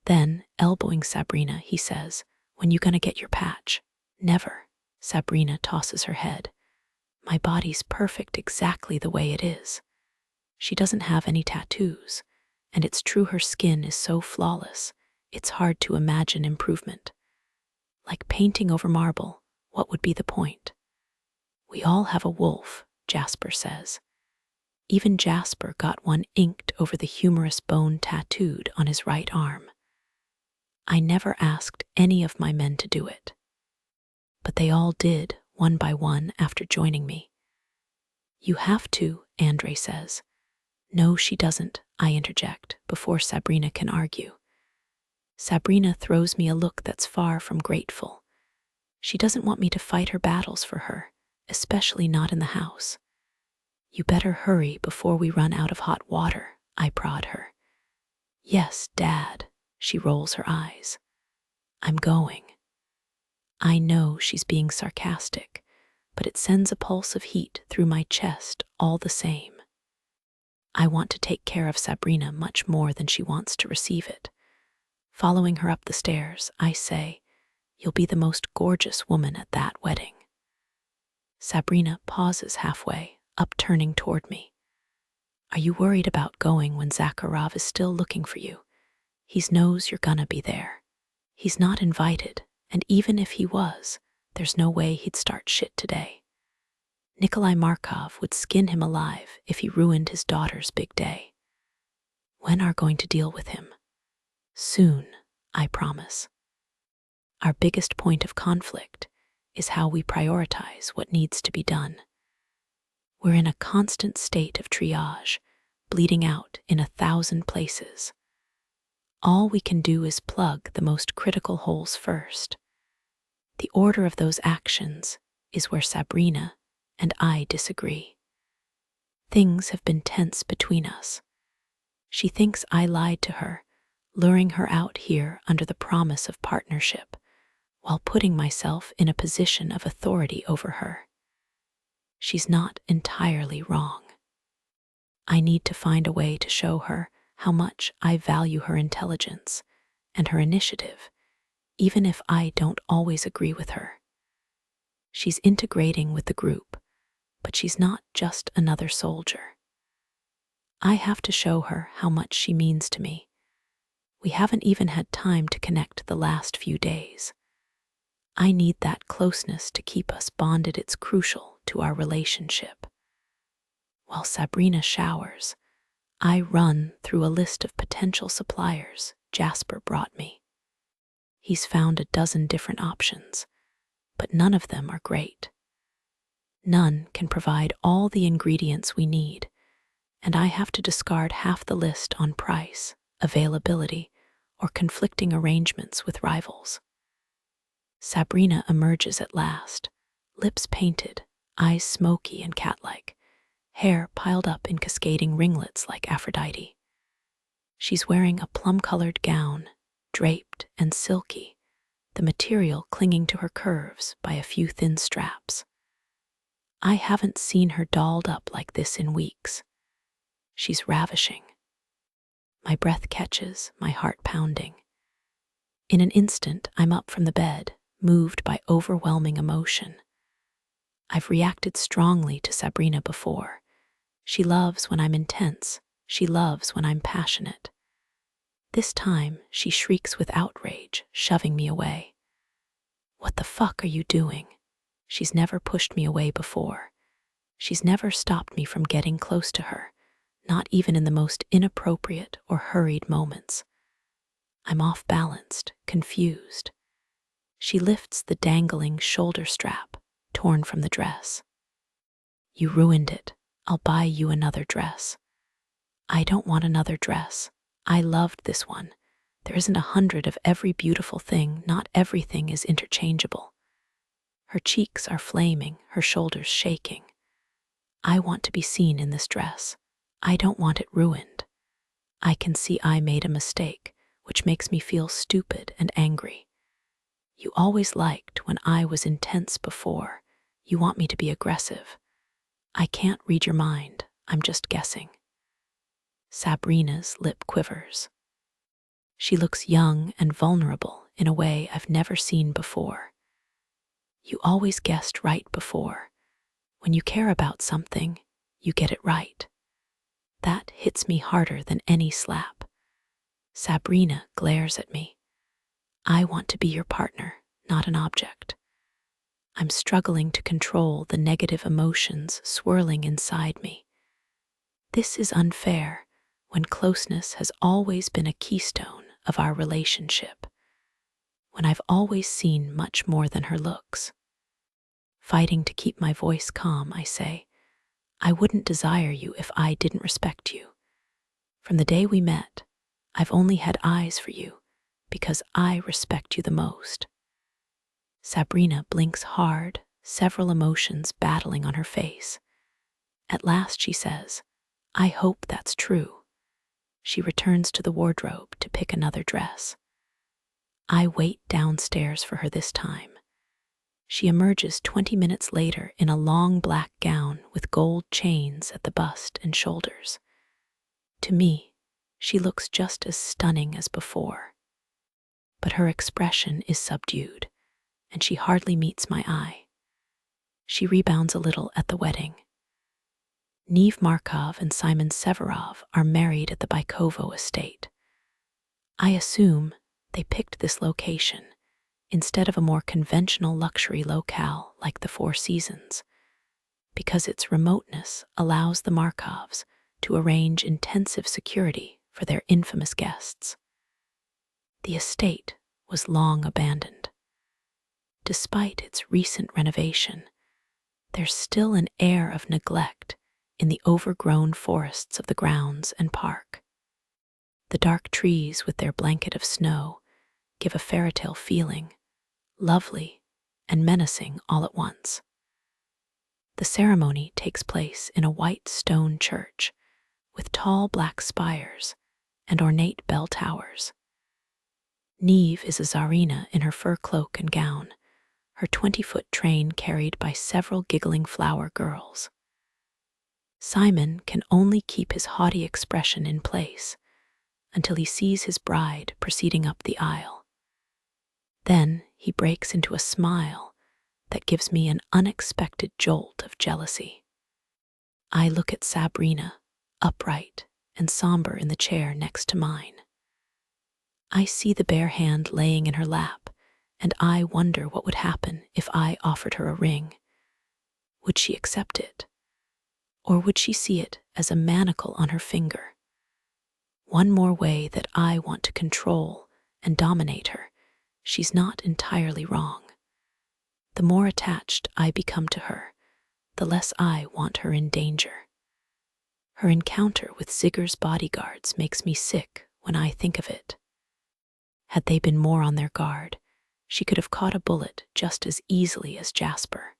Then, elbowing Sabrina, he says, when you gonna get your patch? Never, Sabrina tosses her head. My body's perfect exactly the way it is. She doesn't have any tattoos, and it's true her skin is so flawless, it's hard to imagine improvement. Like painting over marble, what would be the point? We all have a wolf, Jasper says. Even Jasper got one inked over the humorous bone tattooed on his right arm. I never asked any of my men to do it. But they all did, one by one, after joining me. You have to, Andre says. No, she doesn't, I interject, before Sabrina can argue. Sabrina throws me a look that's far from grateful. She doesn't want me to fight her battles for her, especially not in the house. You better hurry before we run out of hot water, I prod her. Yes, Dad, she rolls her eyes. I'm going. I know she's being sarcastic, but it sends a pulse of heat through my chest all the same. I want to take care of Sabrina much more than she wants to receive it. Following her up the stairs, I say, "You'll be the most gorgeous woman at that wedding." Sabrina pauses halfway, upturning toward me. Are you worried about going when Zakharov is still looking for you? He knows you're gonna be there. He's not invited, and even if he was, there's no way he'd start shit today. Nikolai Markov would skin him alive if he ruined his daughter's big day. When are going to deal with him? Soon, I promise. Our biggest point of conflict is how we prioritize what needs to be done. We're in a constant state of triage, bleeding out in 1,000 places. All we can do is plug the most critical holes first. The order of those actions is where Sabrina and I disagree. Things have been tense between us. She thinks I lied to her, luring her out here under the promise of partnership, while putting myself in a position of authority over her. She's not entirely wrong. I need to find a way to show her how much I value her intelligence and her initiative, even if I don't always agree with her. She's integrating with the group, but she's not just another soldier. I have to show her how much she means to me. We haven't even had time to connect the last few days. I need that closeness to keep us bonded. It's crucial to our relationship. While Sabrina showers, I run through a list of potential suppliers Jasper brought me. He's found a dozen different options, but none of them are great. None can provide all the ingredients we need, and I have to discard half the list on price, availability, or conflicting arrangements with rivals. Sabrina emerges at last, lips painted, eyes smoky and cat-like, hair piled up in cascading ringlets like Aphrodite. She's wearing a plum-colored gown, draped and silky, the material clinging to her curves by a few thin straps. I haven't seen her dolled up like this in weeks. She's ravishing. My breath catches, my heart pounding. In an instant, I'm up from the bed, moved by overwhelming emotion. I've reacted strongly to Sabrina before. She loves when I'm intense. She loves when I'm passionate. This time, she shrieks with outrage, shoving me away. What the fuck are you doing? She's never pushed me away before. She's never stopped me from getting close to her, not even in the most inappropriate or hurried moments. I'm off-balanced, confused. She lifts the dangling shoulder strap, torn from the dress. You ruined it. I'll buy you another dress. I don't want another dress. I loved this one. There isn't 100 of every beautiful thing. Not everything is interchangeable. Her cheeks are flaming, her shoulders shaking. I want to be seen in this dress. I don't want it ruined. I can see I made a mistake, which makes me feel stupid and angry. You always liked when I was intense before. You want me to be aggressive. I can't read your mind. I'm just guessing. Sabrina's lip quivers. She looks young and vulnerable in a way I've never seen before. You always guessed right before. When you care about something, you get it right. That hits me harder than any slap. Sabrina glares at me. I want to be your partner, not an object. I'm struggling to control the negative emotions swirling inside me. This is unfair when closeness has always been a keystone of our relationship, when I've always seen much more than her looks. Fighting to keep my voice calm, I say, I wouldn't desire you if I didn't respect you. From the day we met, I've only had eyes for you because I respect you the most. Sabrina blinks hard, several emotions battling on her face. At last she says, "I hope that's true." She returns to the wardrobe to pick another dress. I wait downstairs for her this time. She emerges 20 minutes later in a long black gown with gold chains at the bust and shoulders. To me, she looks just as stunning as before. But her expression is subdued, and she hardly meets my eye. She rebounds a little at the wedding. Neve Markov and Simon Severov are married at the Bykovo estate. I assume they picked this location instead of a more conventional luxury locale like the Four Seasons, because its remoteness allows the Markovs to arrange intensive security for their infamous guests. The estate was long abandoned. Despite its recent renovation, there's still an air of neglect in the overgrown forests of the grounds and park. The dark trees with their blanket of snow give a fairy tale feeling, lovely and menacing all at once. The ceremony takes place in a white stone church with tall black spires and ornate bell towers. Neve is a czarina in her fur cloak and gown, her 20-foot train carried by several giggling flower girls. Simon can only keep his haughty expression in place until he sees his bride proceeding up the aisle. Then he breaks into a smile that gives me an unexpected jolt of jealousy. I look at Sabrina, upright and somber in the chair next to mine. I see the bare hand laying in her lap, and I wonder what would happen if I offered her a ring. Would she accept it? Or would she see it as a manacle on her finger? One more way that I want to control and dominate her. She's not entirely wrong. The more attached I become to her, the less I want her in danger. Her encounter with Zigger's bodyguards makes me sick when I think of it. Had they been more on their guard, she could have caught a bullet just as easily as Jasper.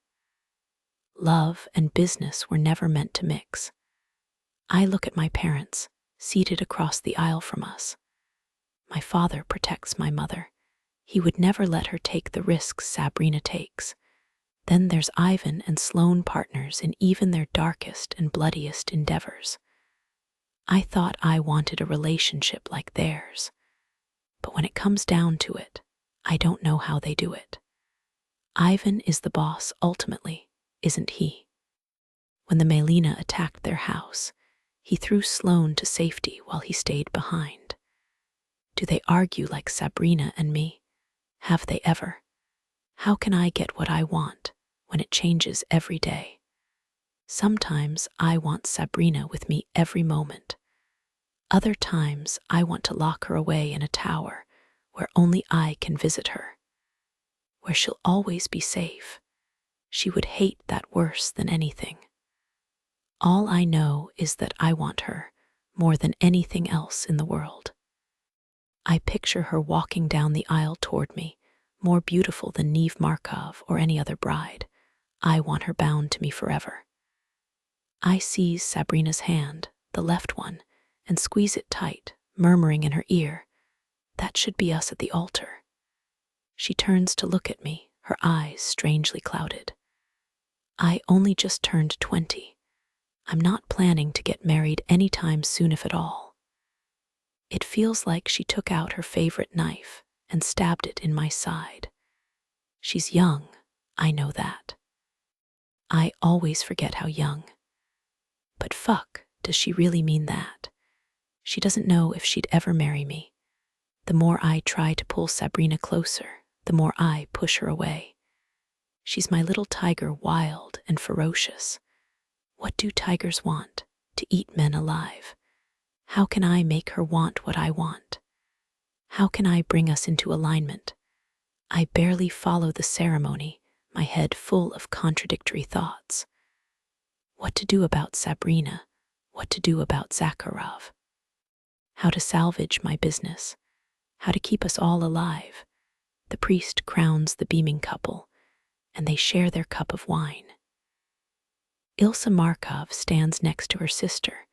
Love and business were never meant to mix. I look at my parents, seated across the aisle from us. My father protects my mother. He would never let her take the risks Sabrina takes. Then there's Ivan and Sloane, partners in even their darkest and bloodiest endeavors. I thought I wanted a relationship like theirs. But when it comes down to it, I don't know how they do it. Ivan is the boss ultimately, isn't he? When the Melina attacked their house, he threw Sloane to safety while he stayed behind. Do they argue like Sabrina and me? Have they ever? How can I get what I want when it changes every day? Sometimes I want Sabrina with me every moment. Other times I want to lock her away in a tower where only I can visit her, where she'll always be safe. She would hate that worse than anything. All I know is that I want her more than anything else in the world. I picture her walking down the aisle toward me, more beautiful than Neve Markov or any other bride. I want her bound to me forever. I seize Sabrina's hand, the left one, and squeeze it tight, murmuring in her ear, "That should be us at the altar." She turns to look at me, her eyes strangely clouded. I only just turned 20. I'm not planning to get married anytime soon, if at all. It feels like she took out her favorite knife and stabbed it in my side. She's young, I know that. I always forget how young. But fuck, does she really mean that? She doesn't know if she'd ever marry me. The more I try to pull Sabrina closer, the more I push her away. She's my little tiger, wild and ferocious. What do tigers want? To eat men alive. How can I make her want what I want? How can I bring us into alignment? I barely follow the ceremony, my head full of contradictory thoughts. What to do about Sabrina? What to do about Zakharov? How to salvage my business? How to keep us all alive? The priest crowns the beaming couple, and they share their cup of wine. Ilsa Markov stands next to her sister,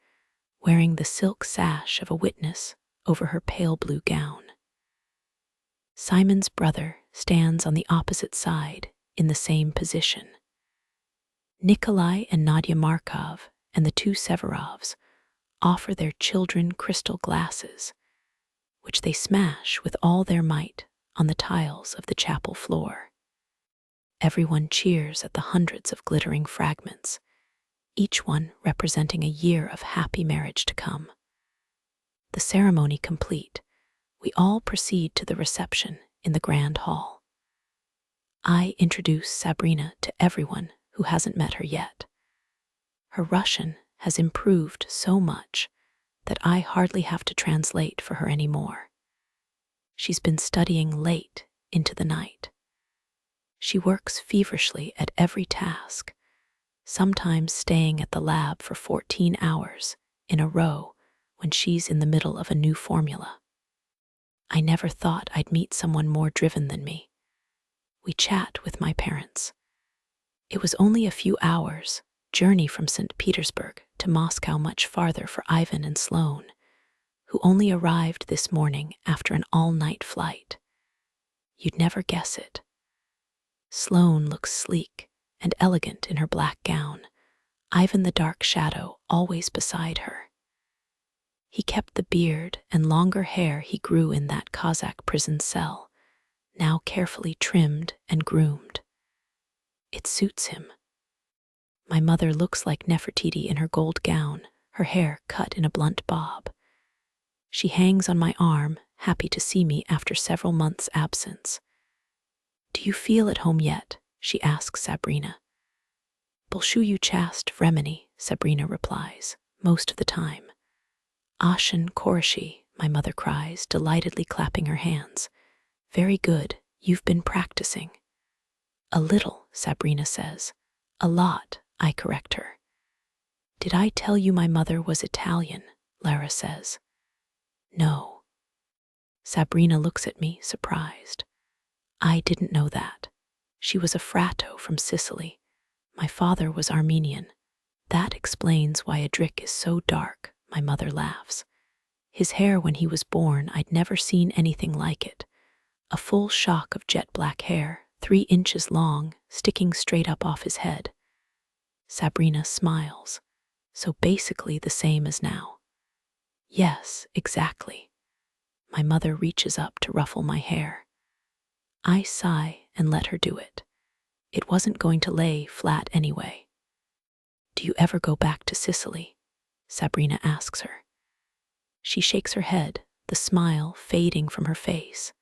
wearing the silk sash of a witness over her pale blue gown. Simon's brother stands on the opposite side in the same position. Nikolai and Nadia Markov and the two Severovs offer their children crystal glasses, which they smash with all their might on the tiles of the chapel floor. Everyone cheers at the hundreds of glittering fragments, each one representing a year of happy marriage to come. The ceremony complete, we all proceed to the reception in the grand hall. I introduce Sabrina to everyone who hasn't met her yet. Her Russian has improved so much that I hardly have to translate for her anymore. She's been studying late into the night. She works feverishly at every task, sometimes staying at the lab for 14 hours in a row when she's in the middle of a new formula. I never thought I'd meet someone more driven than me. We chat with my parents. It was only a few hours' journey from St. Petersburg to Moscow, much farther for Ivan and Sloane, who only arrived this morning after an all-night flight. You'd never guess it. Sloane looks sleek and elegant in her black gown, Ivan the dark shadow always beside her. He kept the beard and longer hair he grew in that Cossack prison cell, now carefully trimmed and groomed. It suits him. My mother looks like Nefertiti in her gold gown, her hair cut in a blunt bob. She hangs on my arm, happy to see me after several months' absence. "Do you feel at home yet?" she asks Sabrina. "Bolshuyu chast vremeni," Sabrina replies, "most of the time." "Ashen Korashi," my mother cries, delightedly clapping her hands. "Very good, you've been practicing." "A little," Sabrina says. "A lot," I correct her. "Did I tell you my mother was Italian?" Lara says. "No." Sabrina looks at me, surprised. "I didn't know that. She was a fratto from Sicily. My father was Armenian. That explains why Adrik is so dark," my mother laughs. "His hair when he was born, I'd never seen anything like it. A full shock of jet black hair, 3 inches long, sticking straight up off his head." Sabrina smiles. "So basically the same as now." "Yes, exactly." My mother reaches up to ruffle my hair. I sigh and let her do it. It wasn't going to lay flat anyway. "Do you ever go back to Sicily?" Sabrina asks her. She shakes her head, the smile fading from her face.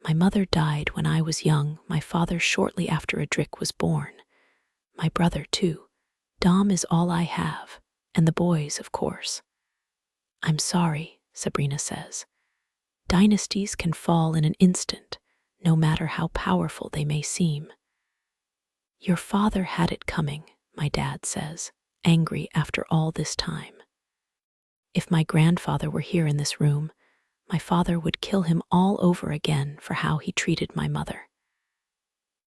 "My mother died when I was young, my father shortly after Adrik was born. My brother, too. Dom is all I have, and the boys, of course." "I'm sorry," Sabrina says. "Dynasties can fall in an instant, no matter how powerful they may seem." "Your father had it coming," my dad says, angry after all this time. "If my grandfather were here in this room, my father would kill him all over again for how he treated my mother."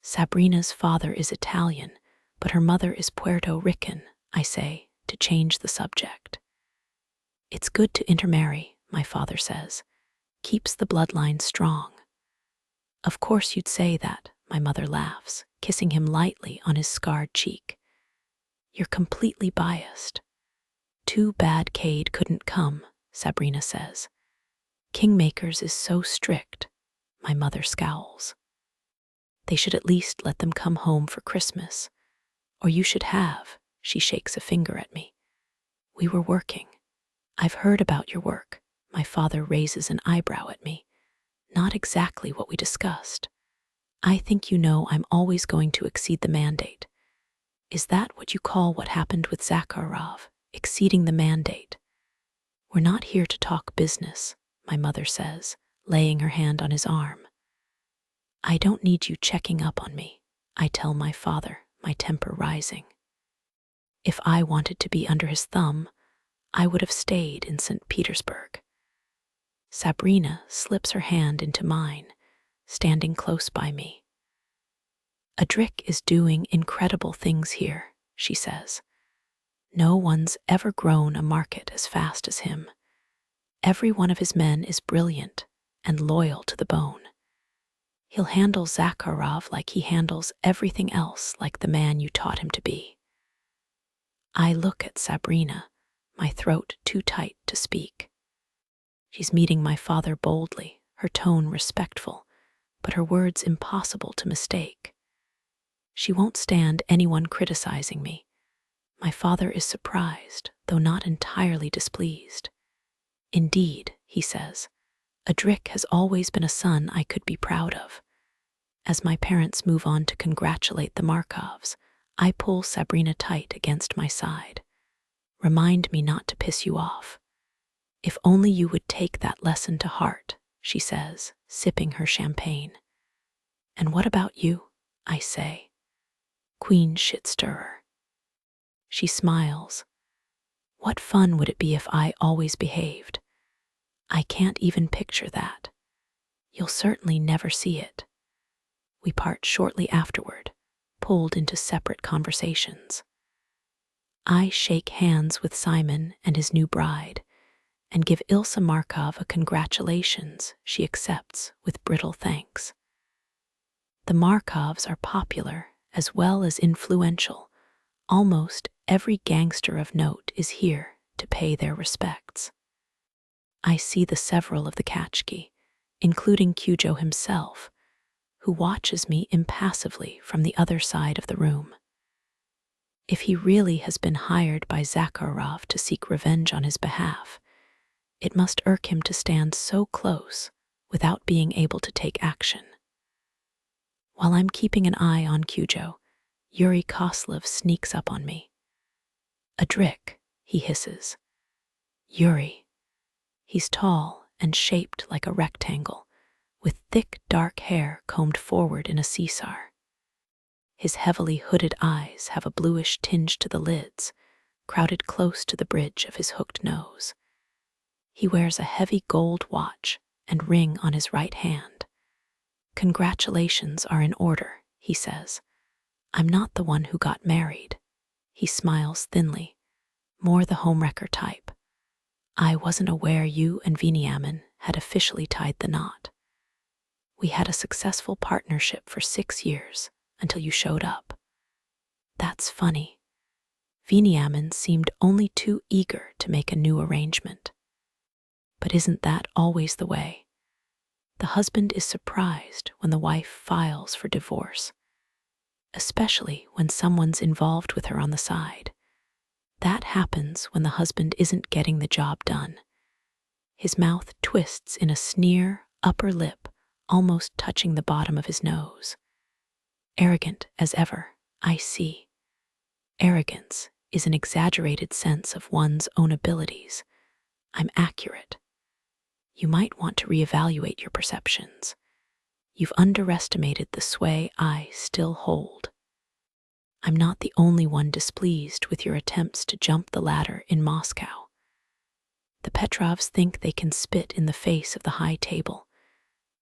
"Sabrina's father is Italian, but her mother is Puerto Rican," I say, to change the subject. "It's good to intermarry," my father says. "Keeps the bloodline strong." "Of course you'd say that," my mother laughs, kissing him lightly on his scarred cheek. "You're completely biased." "Too bad Cade couldn't come," Sabrina says. "Kingmakers is so strict," my mother scowls. "They should at least let them come home for Christmas. Or you should have," she shakes a finger at me. "We were working." "I've heard about your work," my father raises an eyebrow at me. "Not exactly what we discussed. I think you know I'm always going to exceed the mandate." "Is that what you call what happened with Zakharov, exceeding the mandate?" "We're not here to talk business," my mother says, laying her hand on his arm. "I don't need you checking up on me," I tell my father, my temper rising. If I wanted to be under his thumb, I would have stayed in St. Petersburg. Sabrina slips her hand into mine, standing close by me. "Adrik is doing incredible things here," she says. No one's ever grown a market as fast as him. Every one of his men is brilliant and loyal to the bone. He'll handle Zakharov like he handles everything else, like the man you taught him to be. I look at Sabrina, my throat too tight to speak. She's meeting my father boldly, her tone respectful, but her words impossible to mistake. She won't stand anyone criticizing me. My father is surprised, though not entirely displeased. Indeed, he says, Adrik has always been a son I could be proud of. As my parents move on to congratulate the Markovs, I pull Sabrina tight against my side. Remind me not to piss you off. If only you would take that lesson to heart, she says, sipping her champagne. And what about you? I say. Queen shit stirrer. She smiles. What fun would it be if I always behaved? I can't even picture that. You'll certainly never see it. We part shortly afterward, pulled into separate conversations. I shake hands with Simon and his new bride, and give Ilsa Markov a congratulations she accepts with brittle thanks. The Markovs are popular as well as influential. Almost every gangster of note is here to pay their respects. I see the several of the Kachki, including Cujo himself, who watches me impassively from the other side of the room. If he really has been hired by Zakharov to seek revenge on his behalf, it must irk him to stand so close without being able to take action. While I'm keeping an eye on Cujo, Yuri Koslov sneaks up on me. Adrik, he hisses. Yuri. He's tall and shaped like a rectangle, with thick dark hair combed forward in a Caesar. His heavily hooded eyes have a bluish tinge to the lids, crowded close to the bridge of his hooked nose. He wears a heavy gold watch and ring on his right hand. Congratulations are in order, he says. I'm not the one who got married. He smiles thinly, more the homewrecker type. I wasn't aware you and Veniamin had officially tied the knot. We had a successful partnership for 6 years until you showed up. That's funny. Veniamin seemed only too eager to make a new arrangement. But isn't that always the way? The husband is surprised when the wife files for divorce, especially when someone's involved with her on the side. That happens when the husband isn't getting the job done. His mouth twists in a sneer, upper lip almost touching the bottom of his nose. Arrogant as ever, I see. Arrogance is an exaggerated sense of one's own abilities. I'm accurate. You might want to reevaluate your perceptions. You've underestimated the sway I still hold. I'm not the only one displeased with your attempts to jump the ladder in Moscow. The Petrovs think they can spit in the face of the high table.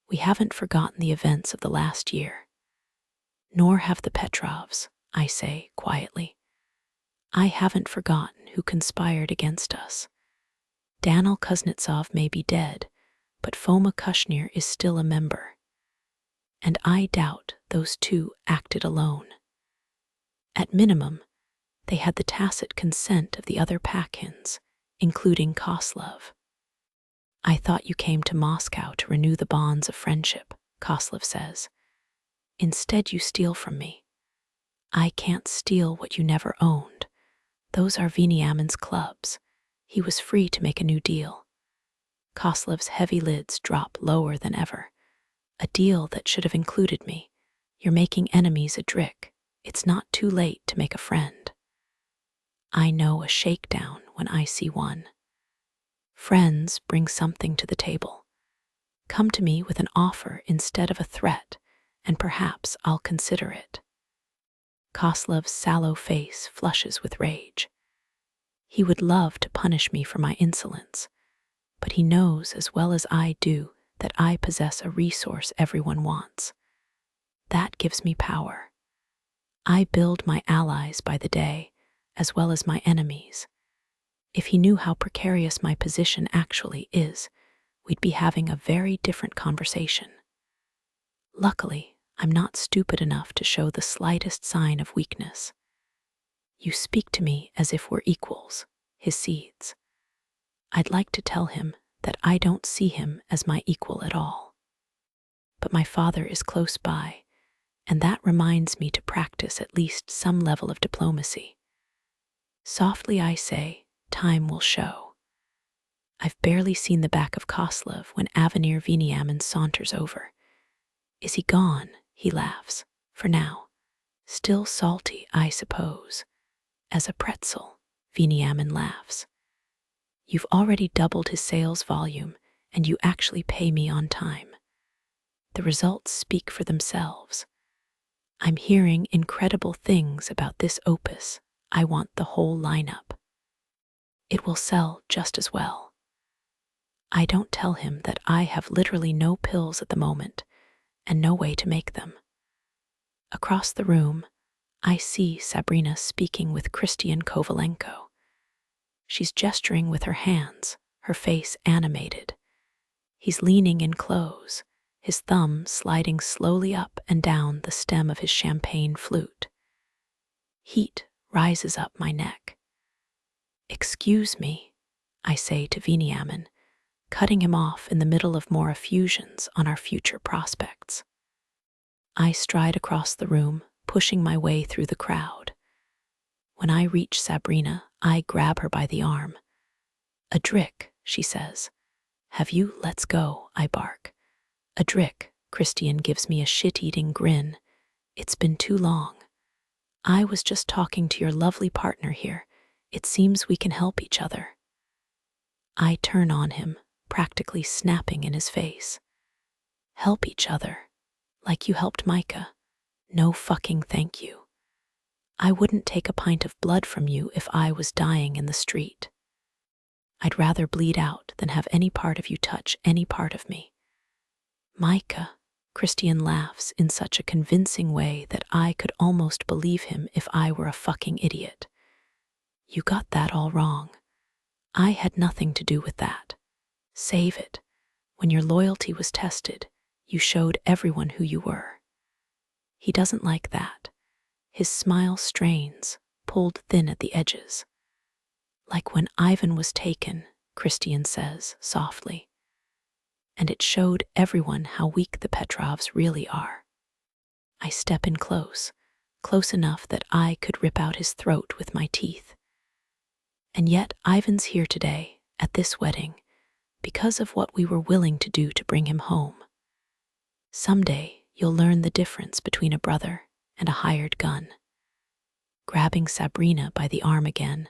We haven't forgotten the events of the last year. Nor have the Petrovs, I say quietly. I haven't forgotten who conspired against us. Danil Kuznetsov may be dead, but Foma Kushnir is still a member. And I doubt those two acted alone. At minimum, they had the tacit consent of the other Pakhins, including Koslov. I thought you came to Moscow to renew the bonds of friendship, Koslov says. Instead, you steal from me. I can't steal what you never owned. Those are Veniamin's clubs. He was free to make a new deal. Koslov's heavy lids drop lower than ever. A deal that should have included me. You're making enemies, Adrik. It's not too late to make a friend. I know a shakedown when I see one. Friends bring something to the table. Come to me with an offer instead of a threat, and perhaps I'll consider it. Koslov's sallow face flushes with rage. He would love to punish me for my insolence, but he knows as well as I do that I possess a resource everyone wants. That gives me power. I build my allies by the day, as well as my enemies. If he knew how precarious my position actually is, we'd be having a very different conversation. Luckily, I'm not stupid enough to show the slightest sign of weakness. You speak to me as if we're equals, his seeds. I'd like to tell him that I don't see him as my equal at all. But my father is close by, and that reminds me to practice at least some level of diplomacy. Softly I say, time will show. I've barely seen the back of Koslov when Avenir Viniamin saunters over. Is he gone? He laughs. For now. Still salty, I suppose. As a pretzel, Viniamin laughs. You've already doubled his sales volume, and you actually pay me on time. The results speak for themselves. I'm hearing incredible things about this opus. I want the whole lineup. It will sell just as well. I don't tell him that I have literally no pills at the moment and no way to make them. Across the room, I see Sabrina speaking with Christian Kovalenko. She's gesturing with her hands, her face animated. He's leaning in close, his thumb sliding slowly up and down the stem of his champagne flute. Heat rises up my neck. Excuse me, I say to Viniamin, cutting him off in the middle of more effusions on our future prospects. I stride across the room, pushing my way through the crowd. When I reach Sabrina, I grab her by the arm. A drick, she says. Have you? Let's go, I bark. A drick, Christian gives me a shit-eating grin. It's been too long. I was just talking to your lovely partner here. It seems we can help each other. I turn on him, practically snapping in his face. Help each other? Like you helped Micah? No fucking thank you. I wouldn't take a pint of blood from you if I was dying in the street. I'd rather bleed out than have any part of you touch any part of me. Micah, Christian laughs in such a convincing way that I could almost believe him if I were a fucking idiot. You got that all wrong. I had nothing to do with that. Save it. When your loyalty was tested, you showed everyone who you were. He doesn't like that. His smile strains, pulled thin at the edges. Like when Ivan was taken, Christian says softly. And it showed everyone how weak the Petrovs really are. I step in close enough that I could rip out his throat with my teeth. And yet Ivan's here today, at this wedding, because of what we were willing to do to bring him home. Someday you'll learn the difference between a brother and a hired gun. Grabbing Sabrina by the arm again,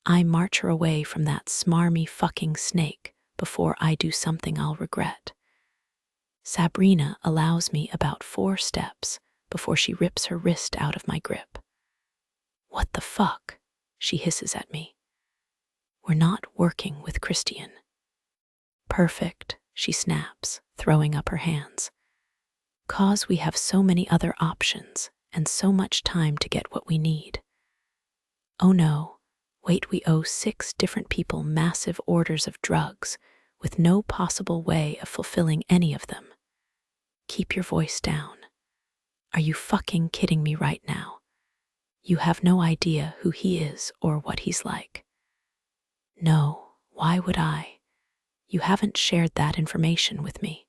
I march her away from that smarmy fucking snake before I do something I'll regret. Sabrina allows me about 4 steps before she rips her wrist out of my grip. What the fuck? She hisses at me. We're not working with Christian. Perfect, she snaps, throwing up her hands. 'Cause we have so many other options and so much time to get what we need. Oh no, wait, we owe 6 different people massive orders of drugs with no possible way of fulfilling any of them. Keep your voice down. Are you fucking kidding me right now? You have no idea who he is or what he's like. No, why would I? You haven't shared that information with me.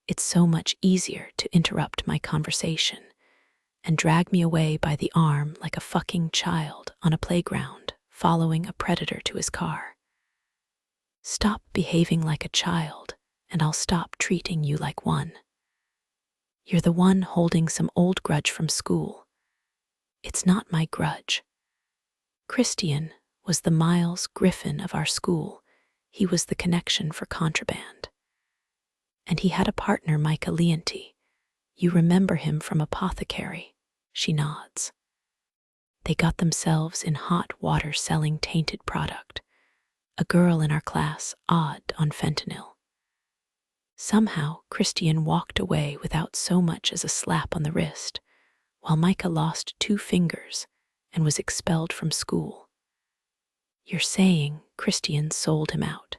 It's so much easier to interrupt my conversation and drag me away by the arm like a fucking child on a playground following a predator to his car. Stop behaving like a child, and I'll stop treating you like one. You're the one holding some old grudge from school. It's not my grudge. Christian was the Miles Griffin of our school. He was the connection for contraband. And he had a partner, Micah Leonti. You remember him from Apothecary. She nods. They got themselves in hot water selling tainted product. A girl in our class odd on fentanyl. Somehow, Christian walked away without so much as a slap on the wrist, while Micah lost 2 fingers and was expelled from school. You're saying Christian sold him out.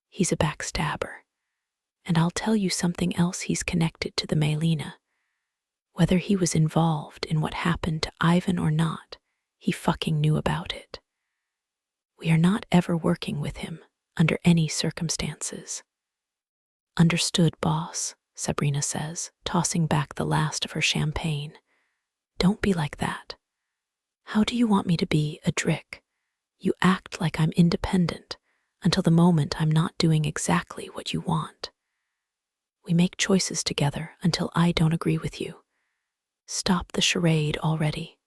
He's a backstabber. And I'll tell you something else, he's connected to the Melina. Whether he was involved in what happened to Ivan or not, he fucking knew about it. We are not ever working with him, under any circumstances. Understood, boss, Sabrina says, tossing back the last of her champagne. Don't be like that. How do you want me to be, a drick? You act like I'm independent until the moment I'm not doing exactly what you want. We make choices together until I don't agree with you. Stop the charade already.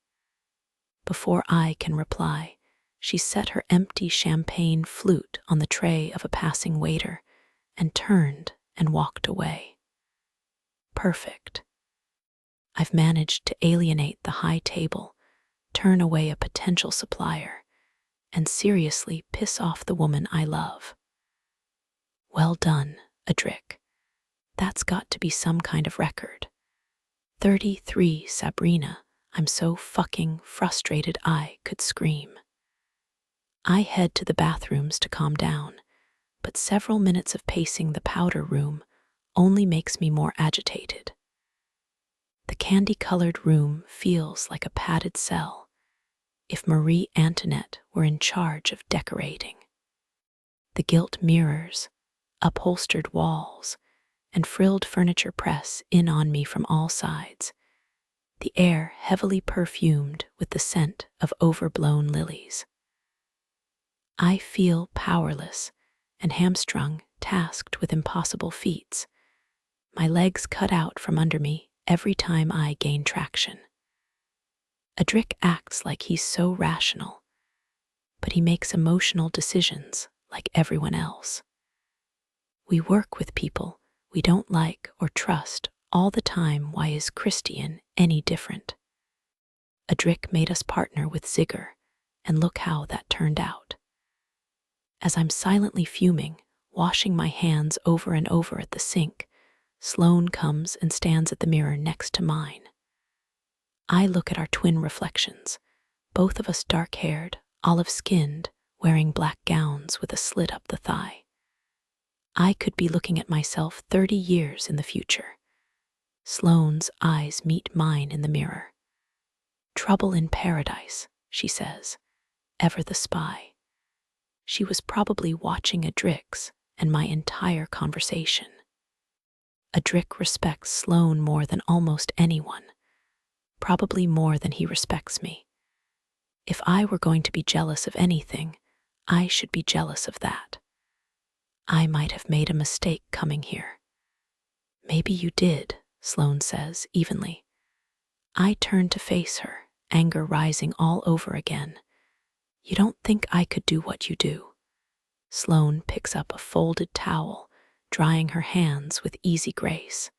Before I can reply, she set her empty champagne flute on the tray of a passing waiter and turned and walked away. Perfect. I've managed to alienate the high table, turn away a potential supplier, and seriously piss off the woman I love. Well done, Adric. That's got to be some kind of record. 33, Sabrina. I'm so fucking frustrated I could scream. I head to the bathrooms to calm down, but several minutes of pacing the powder room only makes me more agitated. The candy-colored room feels like a padded cell, if Marie Antoinette were in charge of decorating. The gilt mirrors, upholstered walls, and frilled furniture press in on me from all sides, the air heavily perfumed with the scent of overblown lilies. I feel powerless and hamstrung, tasked with impossible feats, my legs cut out from under me every time I gain traction. Adric acts like he's so rational, but he makes emotional decisions like everyone else. We work with people we don't like or trust all the time. Why is Christian any different? Adric made us partner with Zigger, and look how that turned out. As I'm silently fuming, washing my hands over and over at the sink, Sloane comes and stands at the mirror next to mine. I look at our twin reflections, both of us dark-haired, olive-skinned, wearing black gowns with a slit up the thigh. I could be looking at myself 30 years in the future. Sloane's eyes meet mine in the mirror. Trouble in paradise, she says, ever the spy. She was probably watching Adric's and my entire conversation. Adric respects Sloane more than almost anyone, probably more than he respects me. If I were going to be jealous of anything, I should be jealous of that. I might have made a mistake coming here. Maybe you did, Sloane says evenly. I turn to face her, anger rising all over again. You don't think I could do what you do? Sloane picks up a folded towel, drying her hands with easy grace.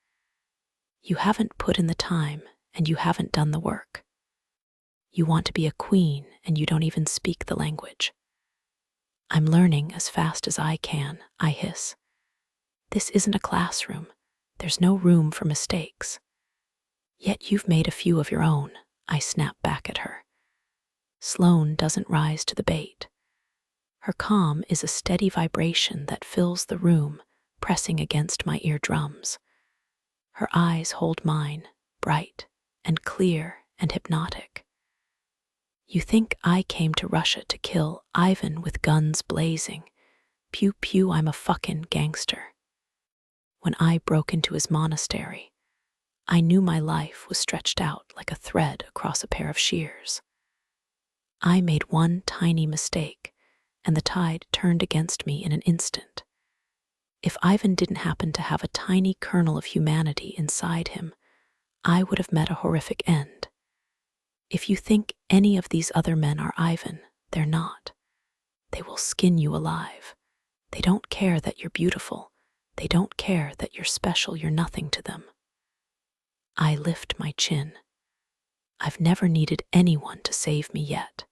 You haven't put in the time, and you haven't done the work. You want to be a queen, and you don't even speak the language. I'm learning as fast as I can, I hiss. This isn't a classroom. There's no room for mistakes. Yet you've made a few of your own, I snap back at her. Sloane doesn't rise to the bait. Her calm is a steady vibration that fills the room, pressing against my eardrums. Her eyes hold mine, bright and clear and hypnotic. You think I came to Russia to kill Ivan with guns blazing? Pew pew, I'm a fucking gangster. When I broke into his monastery, I knew my life was stretched out like a thread across a pair of shears. I made one tiny mistake, and the tide turned against me in an instant. If Ivan didn't happen to have a tiny kernel of humanity inside him, I would have met a horrific end. If you think any of these other men are Ivan, they're not. They will skin you alive. They don't care that you're beautiful. They don't care that you're special. You're nothing to them. I lift my chin. I've never needed anyone to save me yet.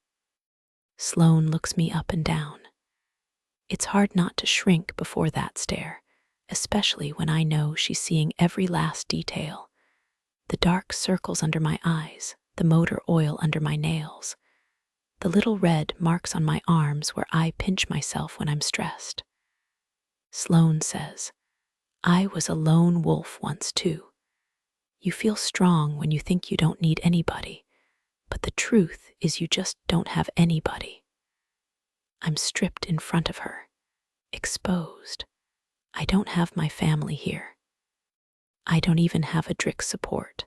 Sloane looks me up and down. It's hard not to shrink before that stare, especially when I know she's seeing every last detail. The dark circles under my eyes, the motor oil under my nails, the little red marks on my arms where I pinch myself when I'm stressed. Sloane says, I was a lone wolf once too. You feel strong when you think you don't need anybody, but the truth is you just don't have anybody. I'm stripped in front of her, exposed. I don't have my family here. I don't even have a Drick's support.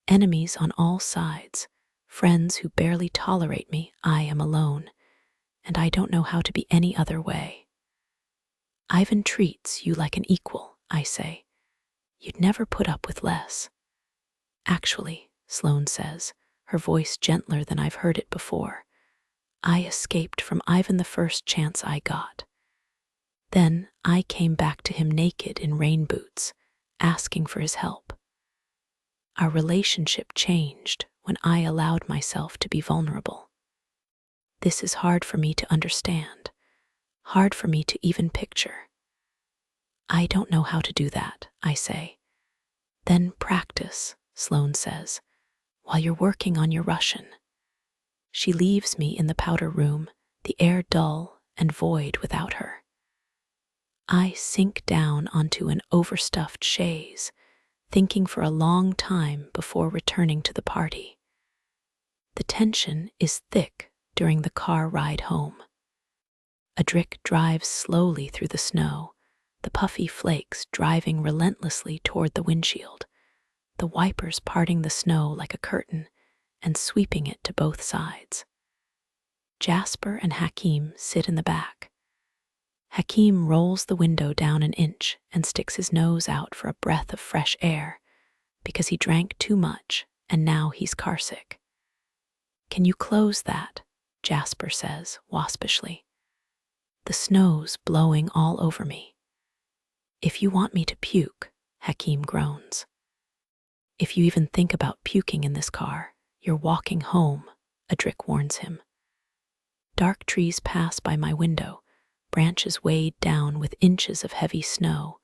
Enemies on all sides, friends who barely tolerate me. I am alone, and I don't know how to be any other way. Ivan treats you like an equal, I say. You'd never put up with less. Actually, Sloane says, her voice gentler than I've heard it before, I escaped from Ivan the first chance I got. Then I came back to him naked in rain boots, asking for his help. Our relationship changed when I allowed myself to be vulnerable. This is hard for me to understand, hard for me to even picture. I don't know how to do that, I say. Then practice, Sloane says, while you're working on your Russian. She leaves me in the powder room, the air dull and void without her. I sink down onto an overstuffed chaise, thinking for a long time before returning to the party. The tension is thick during the car ride home. Adric drives slowly through the snow, the puffy flakes driving relentlessly toward the windshield, the wipers parting the snow like a curtain and sweeping it to both sides. Jasper and Hakim sit in the back. Hakim rolls the window down an inch and sticks his nose out for a breath of fresh air because he drank too much and now he's carsick. Can you close that? Jasper says, waspishly. The snow's blowing all over me. If you want me to puke, Hakim groans. If you even think about puking in this car, you're walking home, Adric warns him. Dark trees pass by my window, branches weighed down with inches of heavy snow,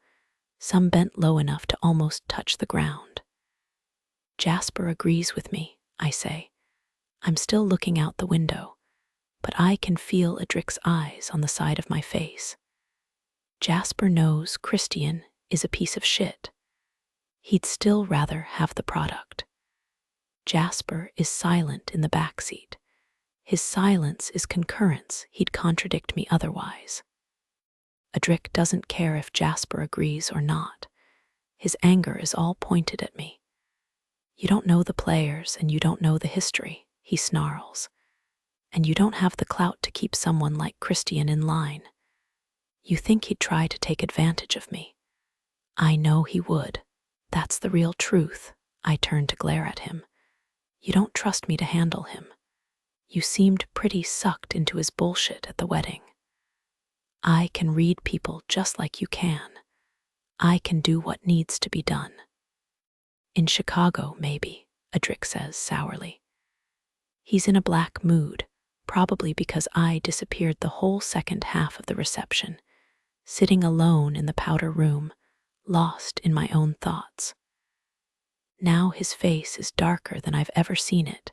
some bent low enough to almost touch the ground. Jasper agrees with me, I say. I'm still looking out the window, but I can feel Adric's eyes on the side of my face. Jasper knows Christian is a piece of shit. He'd still rather have the product. Jasper is silent in the back seat. His silence is concurrence. He'd contradict me otherwise. Adric doesn't care if Jasper agrees or not. His anger is all pointed at me. You don't know the players and you don't know the history, he snarls. And you don't have the clout to keep someone like Christian in line. You think he'd try to take advantage of me. I know he would. That's the real truth. I turn to glare at him. You don't trust me to handle him. You seemed pretty sucked into his bullshit at the wedding. I can read people just like you can. I can do what needs to be done. In Chicago, maybe, Adric says sourly. He's in a black mood, probably because I disappeared the whole second half of the reception, sitting alone in the powder room, lost in my own thoughts. Now his face is darker than I've ever seen it,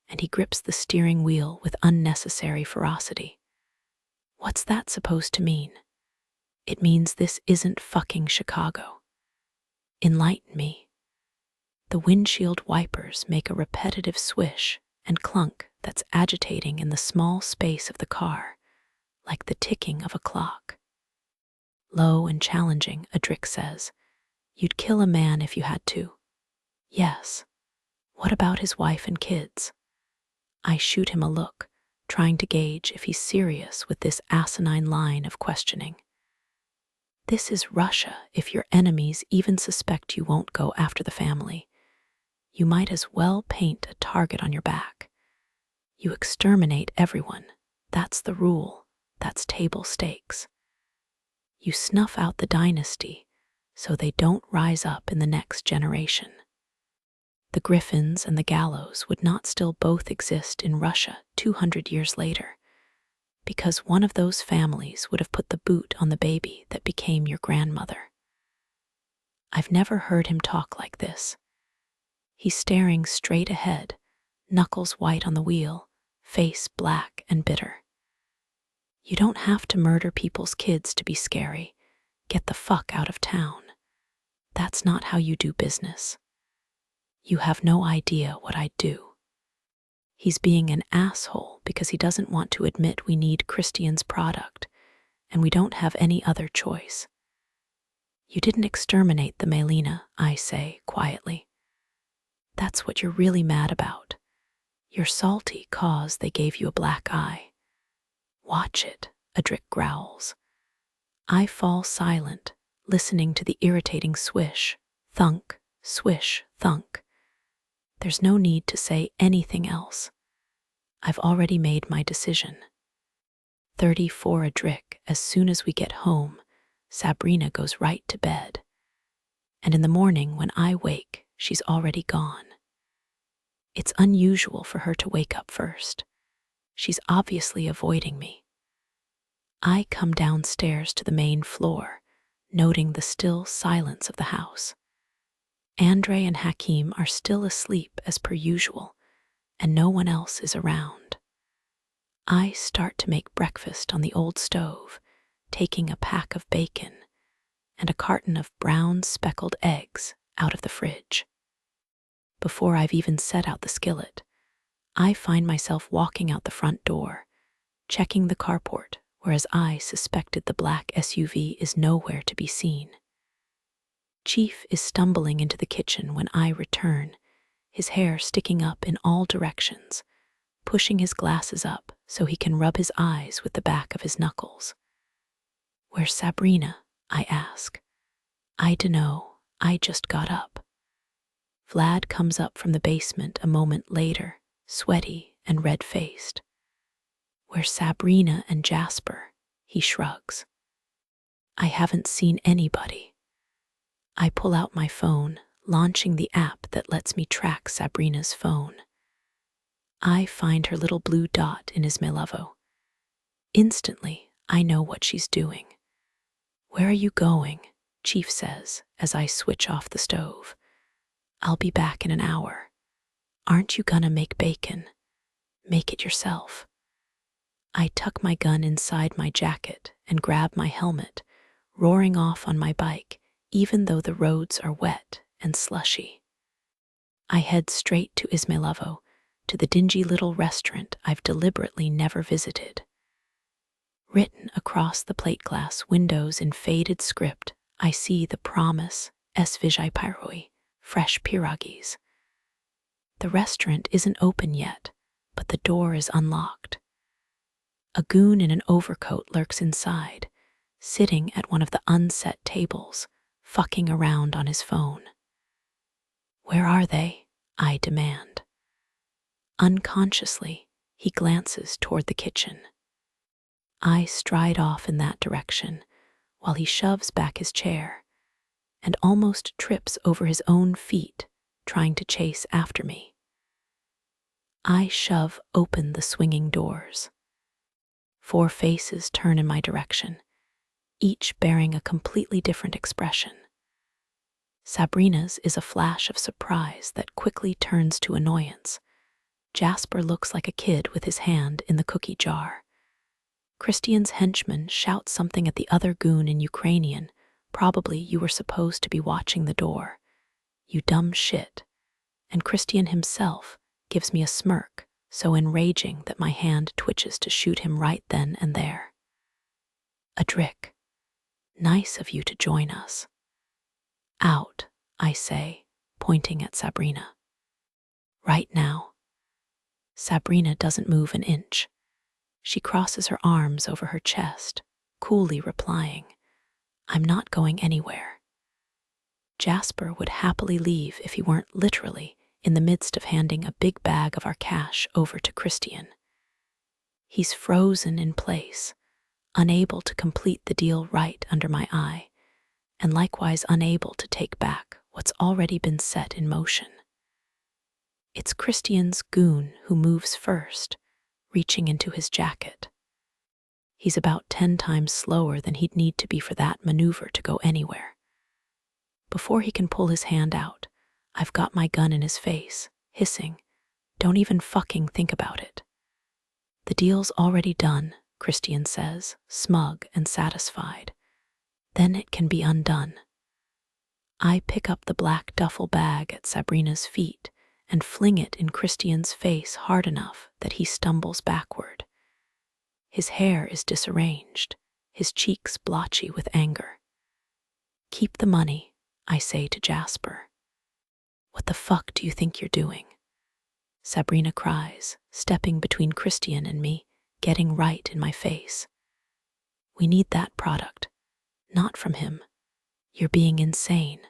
and he grips the steering wheel with unnecessary ferocity. What's that supposed to mean? It means this isn't fucking Chicago. Enlighten me. The windshield wipers make a repetitive swish and clunk that's agitating in the small space of the car, like the ticking of a clock. Low and challenging, Adric says. You'd kill a man if you had to. Yes. What about his wife and kids? I shoot him a look, trying to gauge if he's serious with this asinine line of questioning. This is Russia. If your enemies even suspect you won't go after the family, you might as well paint a target on your back. You exterminate everyone. That's the rule. That's table stakes. You snuff out the dynasty so they don't rise up in the next generation. The Griffins and the Gallows would not still both exist in Russia 200 years later, because one of those families would have put the boot on the baby that became your grandmother. I've never heard him talk like this. He's staring straight ahead, knuckles white on the wheel, face black and bitter. You don't have to murder people's kids to be scary. Get the fuck out of town. That's not how you do business. You have no idea what I'd do. He's being an asshole because he doesn't want to admit we need Christian's product, and we don't have any other choice. You didn't exterminate the Melina, I say quietly. That's what you're really mad about. You're salty 'cause they gave you a black eye. Watch it, Adric growls. I fall silent, listening to the irritating swish, thunk, swish, thunk. There's no need to say anything else. I've already made my decision. 34 Adric, as soon as we get home, Sabrina goes right to bed. And in the morning when I wake, she's already gone. It's unusual for her to wake up first. She's obviously avoiding me. I come downstairs to the main floor, noting the still silence of the house. Andre and Hakim are still asleep as per usual, and no one else is around. I start to make breakfast on the old stove, taking a pack of bacon and a carton of brown speckled eggs out of the fridge. Before I've even set out the skillet, I find myself walking out the front door, checking the carport, whereas I suspected the black SUV is nowhere to be seen. Chief is stumbling into the kitchen when I return, his hair sticking up in all directions, pushing his glasses up so he can rub his eyes with the back of his knuckles. "Where's Sabrina?" I ask. "I dunno, I just got up." Vlad comes up from the basement a moment later, sweaty and red-faced. "Where's Sabrina and Jasper?" he shrugs. "I haven't seen anybody." I pull out my phone, launching the app that lets me track Sabrina's phone. I find her little blue dot in Ismailovo. Instantly, I know what she's doing. "Where are you going?" Chief says as I switch off the stove. "I'll be back in an hour." "Aren't you gonna make bacon? Make it yourself." I tuck my gun inside my jacket and grab my helmet, roaring off on my bike, even though the roads are wet and slushy. I head straight to Ismailovo, to the dingy little restaurant I've deliberately never visited. Written across the plate glass windows in faded script, I see the promise, Svizhai Pyroi, fresh pierogies. The restaurant isn't open yet, but the door is unlocked. A goon in an overcoat lurks inside, sitting at one of the unset tables, fucking around on his phone. "Where are they?" I demand. Unconsciously, he glances toward the kitchen. I stride off in that direction while he shoves back his chair and almost trips over his own feet, trying to chase after me. I shove open the swinging doors. 4 faces turn in my direction, each bearing a completely different expression. Sabrina's is a flash of surprise that quickly turns to annoyance. Jasper looks like a kid with his hand in the cookie jar. Christian's henchman shouts something at the other goon in Ukrainian. "Probably you were supposed to be watching the door. You dumb shit." And Christian himself gives me a smirk, so enraging that my hand twitches to shoot him right then and there. "Adric, nice of you to join us." "Out," I say, pointing at Sabrina. "Right now." Sabrina doesn't move an inch. She crosses her arms over her chest, coolly replying, "I'm not going anywhere." Jasper would happily leave if he weren't literally in the midst of handing a big bag of our cash over to Christian. He's frozen in place, unable to complete the deal right under my eye, and likewise unable to take back what's already been set in motion. It's Christian's goon who moves first, reaching into his jacket. He's about 10 times slower than he'd need to be for that maneuver to go anywhere. Before he can pull his hand out, I've got my gun in his face, hissing, "Don't even fucking think about it." "The deal's already done," Christian says, smug and satisfied. "Then it can be undone." I pick up the black duffel bag at Sabrina's feet and fling it in Christian's face hard enough that he stumbles backward. His hair is disarranged, his cheeks blotchy with anger. "Keep the money," I say to Jasper. "What the fuck do you think you're doing?" Sabrina cries, stepping between Christian and me, getting right in my face. "We need that product, not from him. You're being insane."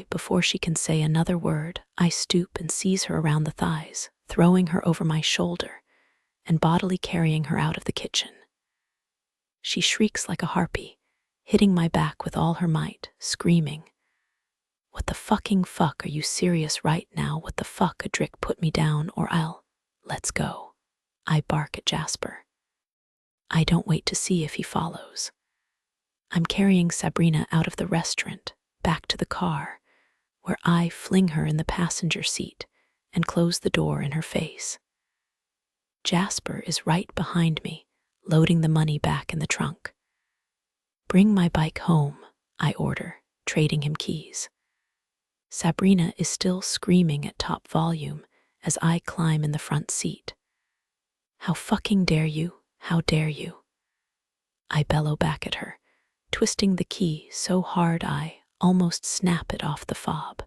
Before she can say another word, I stoop and seize her around the thighs, throwing her over my shoulder and bodily carrying her out of the kitchen. She shrieks like a harpy, hitting my back with all her might, screaming, "What the fucking fuck, are you serious right now? What the fuck, Adric, put me down or I'll..." "Let's go," I bark at Jasper. I don't wait to see if he follows. I'm carrying Sabrina out of the restaurant, back to the car, where I fling her in the passenger seat and close the door in her face. Jasper is right behind me, loading the money back in the trunk. "Bring my bike home," I order, trading him keys. Sabrina is still screaming at top volume as I climb in the front seat. "How fucking dare you? How dare you?" I bellow back at her, twisting the key so hard I almost snap it off the fob.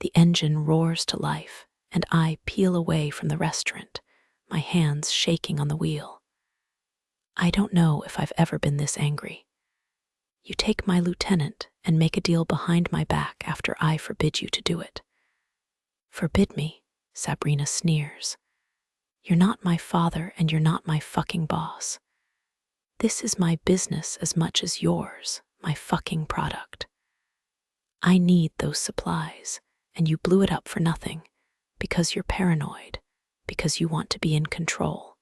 The engine roars to life, and I peel away from the restaurant, my hands shaking on the wheel. I don't know if I've ever been this angry. You take my lieutenant and make a deal behind my back after I forbid you to do it. "Forbid me?" Sabrina sneers. "You're not my father and you're not my fucking boss. This is my business as much as yours, my fucking product. I need those supplies, and you blew it up for nothing, because you're paranoid, because you want to be in control."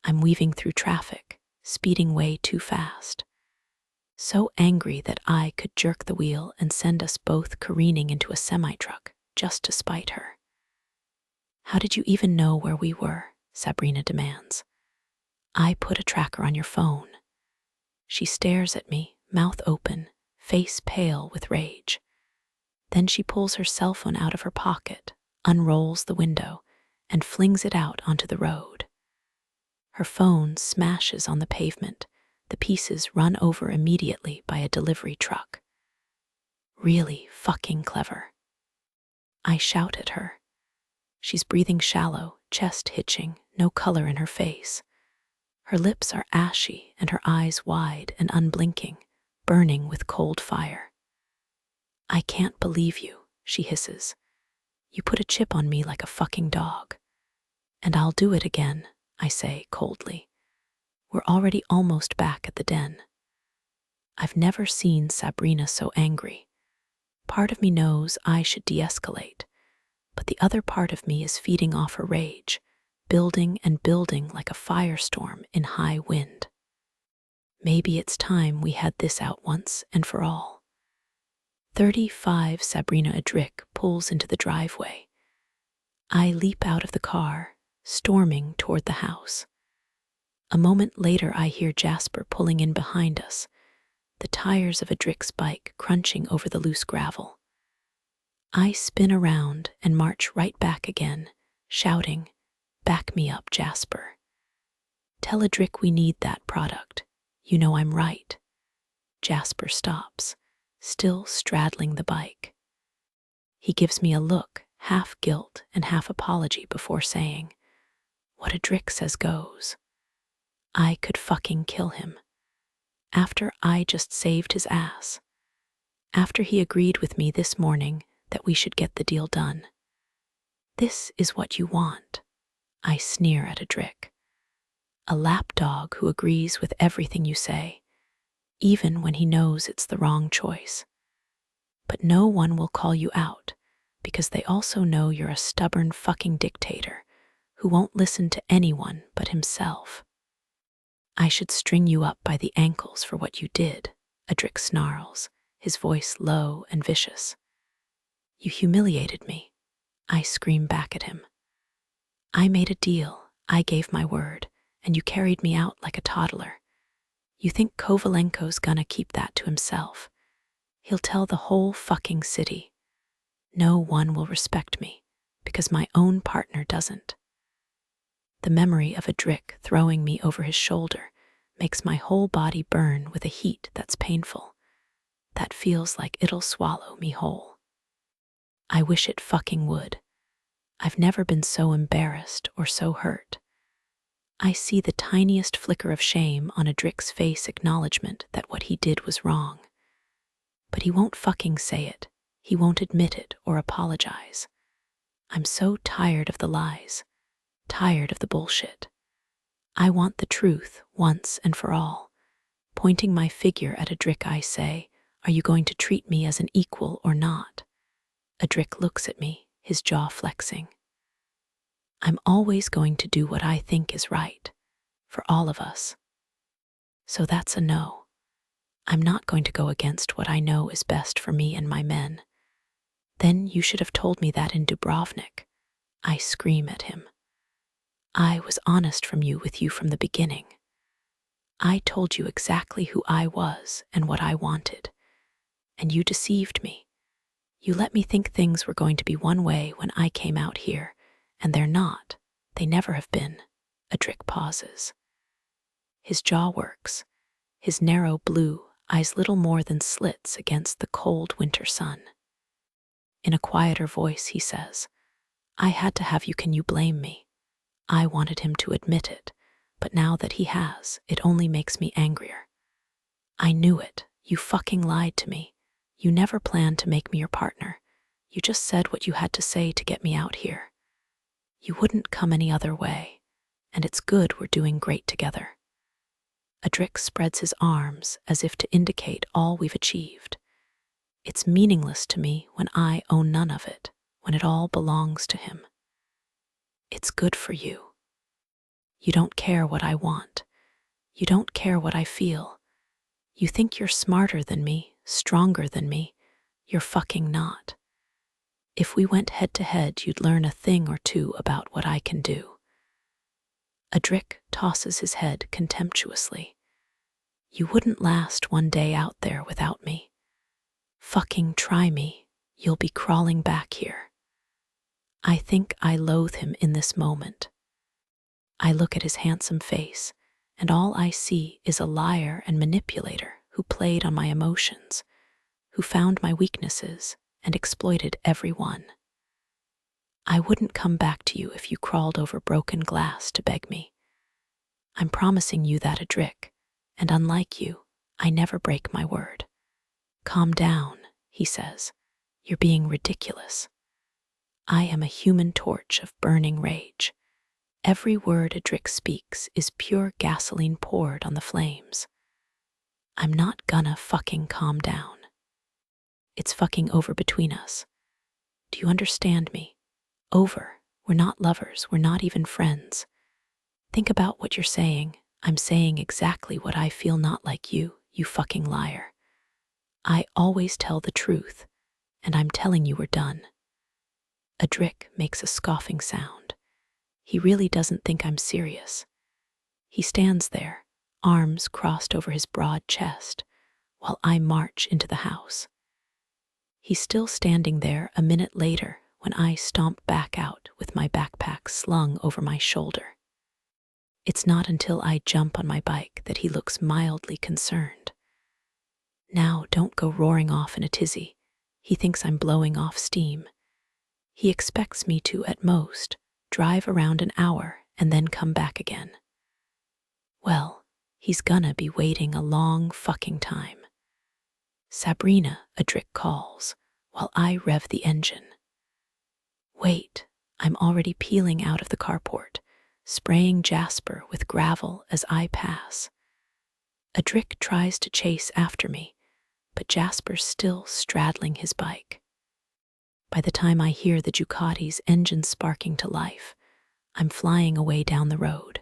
I'm weaving through traffic, speeding way too fast. So angry that I could jerk the wheel and send us both careening into a semi-truck just to spite her. "How did you even know where we were?" Sabrina demands. "I put a tracker on your phone." She stares at me, mouth open, face pale with rage. Then she pulls her cell phone out of her pocket, unrolls the window, and flings it out onto the road. Her phone smashes on the pavement, the pieces run over immediately by a delivery truck. Really fucking clever. I shout at her. She's breathing shallow, chest hitching, no color in her face. Her lips are ashy and her eyes wide and unblinking, burning with cold fire. "I can't believe you," she hisses. "You put a chip on me like a fucking dog." "And I'll do it again," I say coldly. We're already almost back at the den. I've never seen Sabrina so angry. Part of me knows I should de-escalate, but the other part of me is feeding off her rage, building and building like a firestorm in high wind. Maybe it's time we had this out once and for all. 35 Sabrina Adric pulls into the driveway. I leap out of the car, storming toward the house. A moment later, I hear Jasper pulling in behind us, the tires of Adric's bike crunching over the loose gravel. I spin around and march right back again, shouting, "Back me up, Jasper. Tell Adric we need that product. You know I'm right." Jasper stops, still straddling the bike. He gives me a look, half guilt and half apology, before saying, "What Adric says goes." I could fucking kill him. After I just saved his ass. After he agreed with me this morning that we should get the deal done. "This is what you want," I sneer at Adric. "A lapdog who agrees with everything you say, even when he knows it's the wrong choice. But no one will call you out, because they also know you're a stubborn fucking dictator who won't listen to anyone but himself." "I should string you up by the ankles for what you did," Adric snarls, his voice low and vicious. You humiliated me, I scream back at him. I made a deal, I gave my word, and you carried me out like a toddler. You think Kovalenko's gonna keep that to himself? He'll tell the whole fucking city. No one will respect me, because my own partner doesn't. The memory of Adric throwing me over his shoulder makes my whole body burn with a heat that's painful. That feels like it'll swallow me whole. I wish it fucking would. I've never been so embarrassed or so hurt. I see the tiniest flicker of shame on Adric's face acknowledgement that what he did was wrong. But he won't fucking say it. He won't admit it or apologize. I'm so tired of the lies, tired of the bullshit. I want the truth once and for all. Pointing my figure at Adric, I say, "Are you going to treat me as an equal or not?" Adric looks at me, his jaw flexing. I'm always going to do what I think is right, for all of us. So that's a no. I'm not going to go against what I know is best for me and my men. Then you should have told me that in Dubrovnik. I scream at him. I was honest with you from the beginning. I told you exactly who I was and what I wanted. And you deceived me. You let me think things were going to be one way when I came out here, and they're not. They never have been. Adric pauses. His jaw works. His narrow blue eyes little more than slits against the cold winter sun. In a quieter voice, he says, "I had to have you. Can you blame me? I wanted him to admit it, but now that he has, it only makes me angrier. I knew it. You fucking lied to me. You never planned to make me your partner. You just said what you had to say to get me out here. You wouldn't come any other way, and it's good we're doing great together." Adric spreads his arms as if to indicate all we've achieved. It's meaningless to me when I own none of it, when it all belongs to him. It's good for you. You don't care what I want. You don't care what I feel. You think you're smarter than me, stronger than me. You're fucking not. If we went head to head, you'd learn a thing or two about what I can do. Adric tosses his head contemptuously. You wouldn't last one day out there without me. Fucking try me, you'll be crawling back here. I think I loathe him in this moment. I look at his handsome face, and all I see is a liar and manipulator who played on my emotions, who found my weaknesses and exploited every one. I wouldn't come back to you if you crawled over broken glass to beg me. I'm promising you that, Adric, and unlike you, I never break my word. Calm down, he says. You're being ridiculous. I am a human torch of burning rage. Every word Adric speaks is pure gasoline poured on the flames. I'm not gonna fucking calm down. It's fucking over between us. Do you understand me? Over. We're not lovers. We're not even friends. Think about what you're saying. I'm saying exactly what I feel, not like you, you fucking liar. I always tell the truth, and I'm telling you we're done. Adric makes a scoffing sound. He really doesn't think I'm serious. He stands there, arms crossed over his broad chest, while I march into the house. He's still standing there a minute later when I stomp back out with my backpack slung over my shoulder. It's not until I jump on my bike that he looks mildly concerned. Now don't go roaring off in a tizzy. He thinks I'm blowing off steam. He expects me to, at most, drive around an hour and then come back again. Well, he's gonna be waiting a long fucking time. Sabrina, Adric calls, while I rev the engine. Wait, I'm already peeling out of the carport, spraying Jasper with gravel as I pass. Adric tries to chase after me, but Jasper's still straddling his bike. By the time I hear the Ducati's engine sparking to life, I'm flying away down the road.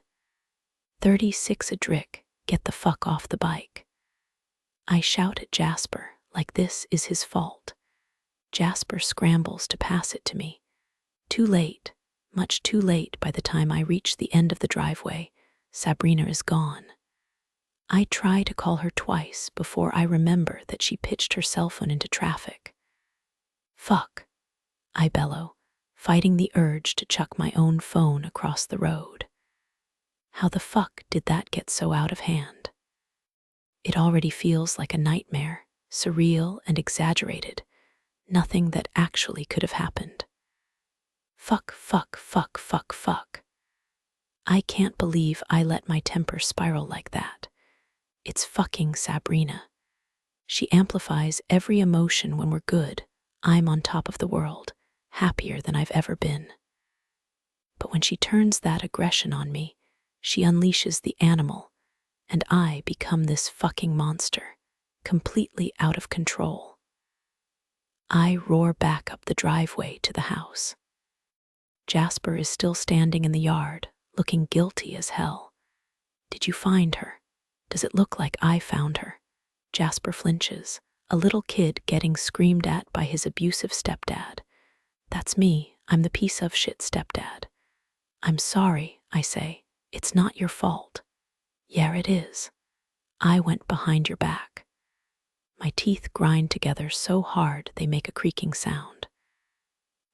36 Adric, get the fuck off the bike. I shout at Jasper like this is his fault. Jasper scrambles to pass it to me. Too late, much too late. By the time I reach the end of the driveway, Sabrina is gone. I try to call her twice before I remember that she pitched her cell phone into traffic. Fuck, I bellow, fighting the urge to chuck my own phone across the road. How the fuck did that get so out of hand? It already feels like a nightmare, surreal and exaggerated, nothing that actually could have happened. Fuck, fuck, fuck, fuck, fuck. I can't believe I let my temper spiral like that. It's fucking Sabrina. She amplifies every emotion when we're good. I'm on top of the world, happier than I've ever been. But when she turns that aggression on me, she unleashes the animal, and I become this fucking monster, completely out of control. I roar back up the driveway to the house. Jasper is still standing in the yard, looking guilty as hell. Did you find her? Does it look like I found her? Jasper flinches, a little kid getting screamed at by his abusive stepdad. That's me, I'm the piece of shit stepdad. I'm sorry, I say. It's not your fault. Yeah, it is. I went behind your back. My teeth grind together so hard they make a creaking sound.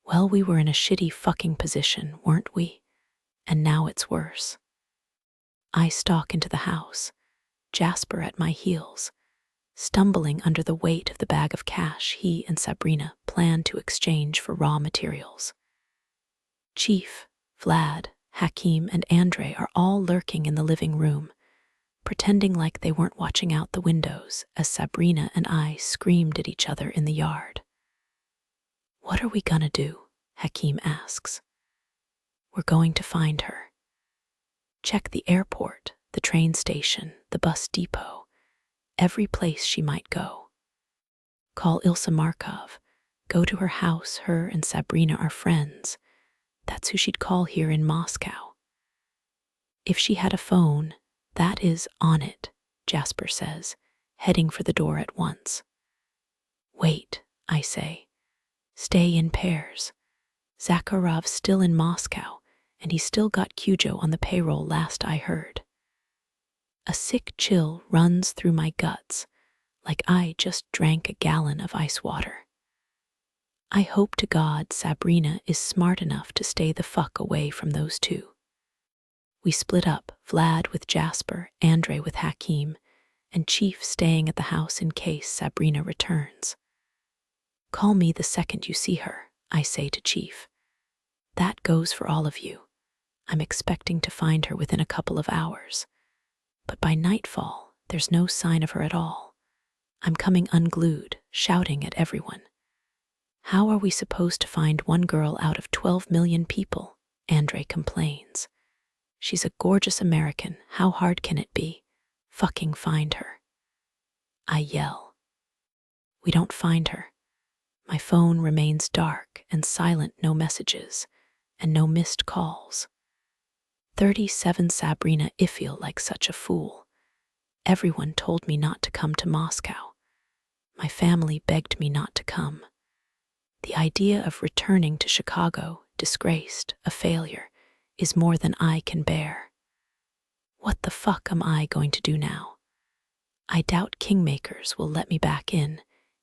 Well, we were in a shitty fucking position, weren't we? And now it's worse. I stalk into the house, Jasper at my heels, stumbling under the weight of the bag of cash he and Sabrina planned to exchange for raw materials. Chief, Vlad, Hakeem, and Andre are all lurking in the living room, pretending like they weren't watching out the windows as Sabrina and I screamed at each other in the yard. What are we gonna do? Hakeem asks. We're going to find her. Check the airport, the train station, the bus depot, every place she might go. Call Ilsa Markov. Go to her house. Her and Sabrina are friends. That's who she'd call here in Moscow. If she had a phone, that is on it, Jasper says, heading for the door at once. Wait, I say. Stay in pairs. Zakharov's still in Moscow, and he's still got Cujo on the payroll last I heard. A sick chill runs through my guts, like I just drank a gallon of ice water. I hope to God Sabrina is smart enough to stay the fuck away from those two. We split up, Vlad with Jasper, Andre with Hakeem, and Chief staying at the house in case Sabrina returns. Call me the second you see her, I say to Chief. That goes for all of you. I'm expecting to find her within a couple of hours. But by nightfall, there's no sign of her at all. I'm coming unglued, shouting at everyone. How are we supposed to find one girl out of 12 million people? Andre complains. She's a gorgeous American. How hard can it be? Fucking find her. I yell. We don't find her. My phone remains dark and silent, no messages, and no missed calls. 37 Sabrina, I feel like such a fool. Everyone told me not to come to Moscow. My family begged me not to come. The idea of returning to Chicago, disgraced, a failure, is more than I can bear. What the fuck am I going to do now? I doubt Kingmakers will let me back in,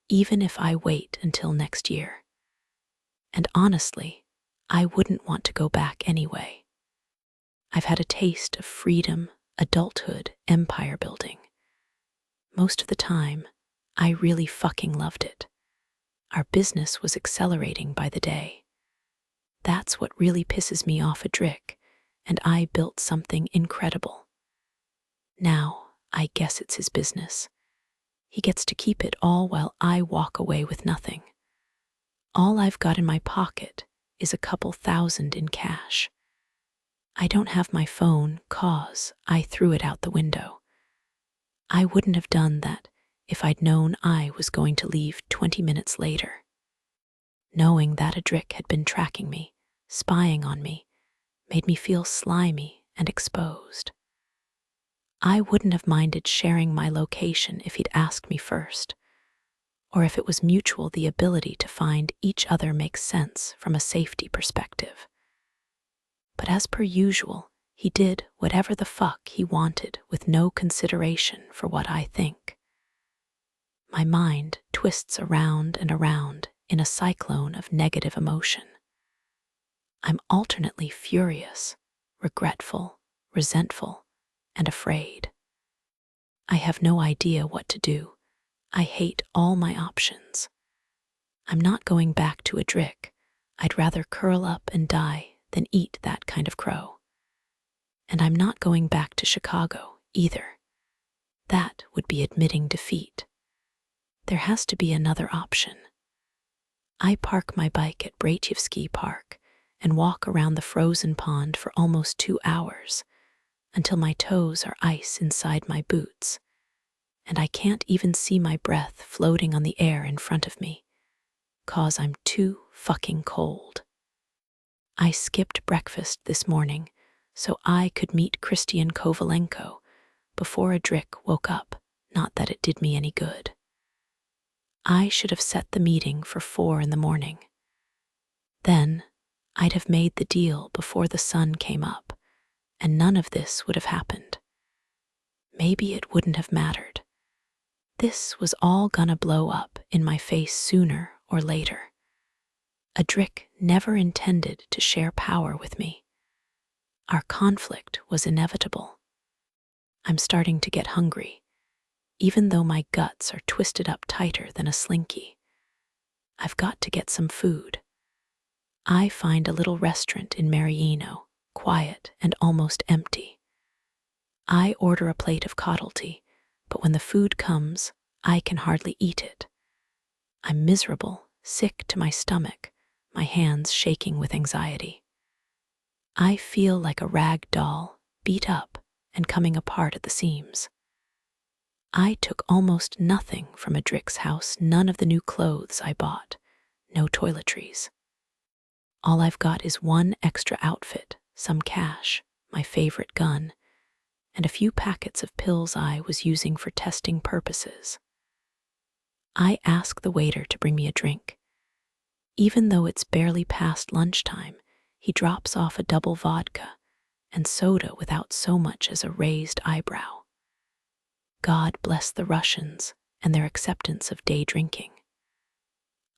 even if I wait until next year. And honestly, I wouldn't want to go back anyway. I've had a taste of freedom, adulthood, empire building. Most of the time, I really fucking loved it. Our business was accelerating by the day. That's what really pisses me off a Drick, and I built something incredible. Now, I guess it's his business. He gets to keep it all while I walk away with nothing. All I've got in my pocket is a couple thousand in cash. I don't have my phone, cause I threw it out the window. I wouldn't have done that if I'd known I was going to leave 20 minutes later. Knowing that a Drick had been tracking me, spying on me, made me feel slimy and exposed. I wouldn't have minded sharing my location if he'd asked me first. or if it was mutual, the ability to find each other makes sense from a safety perspective. But as per usual, he did whatever the fuck he wanted with no consideration for what I think. My mind twists around and around in a cyclone of negative emotion. I'm alternately furious, regretful, resentful, and afraid. I have no idea what to do. I hate all my options. I'm not going back to Adric. I'd rather curl up and die than eat that kind of crow. And I'm not going back to Chicago either. That would be admitting defeat. There has to be another option. I park my bike at Bratyevsky Park and walk around the frozen pond for almost 2 hours until my toes are ice inside my boots, and I can't even see my breath floating on the air in front of me, 'cause I'm too fucking cold. I skipped breakfast this morning so I could meet Christian Kovalenko before Adric woke up, not that it did me any good. I should have set the meeting for 4 in the morning. Then I'd have made the deal before the sun came up, and none of this would have happened. Maybe it wouldn't have mattered. This was all gonna blow up in my face sooner or later. Adric never intended to share power with me. Our conflict was inevitable. I'm starting to get hungry, even though my guts are twisted up tighter than a slinky. I've got to get some food. I find a little restaurant in Mariino, quiet and almost empty. I order a plate of coddelty, but when the food comes, I can hardly eat it. I'm miserable, sick to my stomach, my hands shaking with anxiety. I feel like a rag doll, beat up and coming apart at the seams. I took almost nothing from Adric's house, none of the new clothes I bought, no toiletries. All I've got is one extra outfit, some cash, my favorite gun, and a few packets of pills I was using for testing purposes. I ask the waiter to bring me a drink. Even though it's barely past lunchtime, he drops off a double vodka and soda without so much as a raised eyebrow. God bless the Russians and their acceptance of day drinking.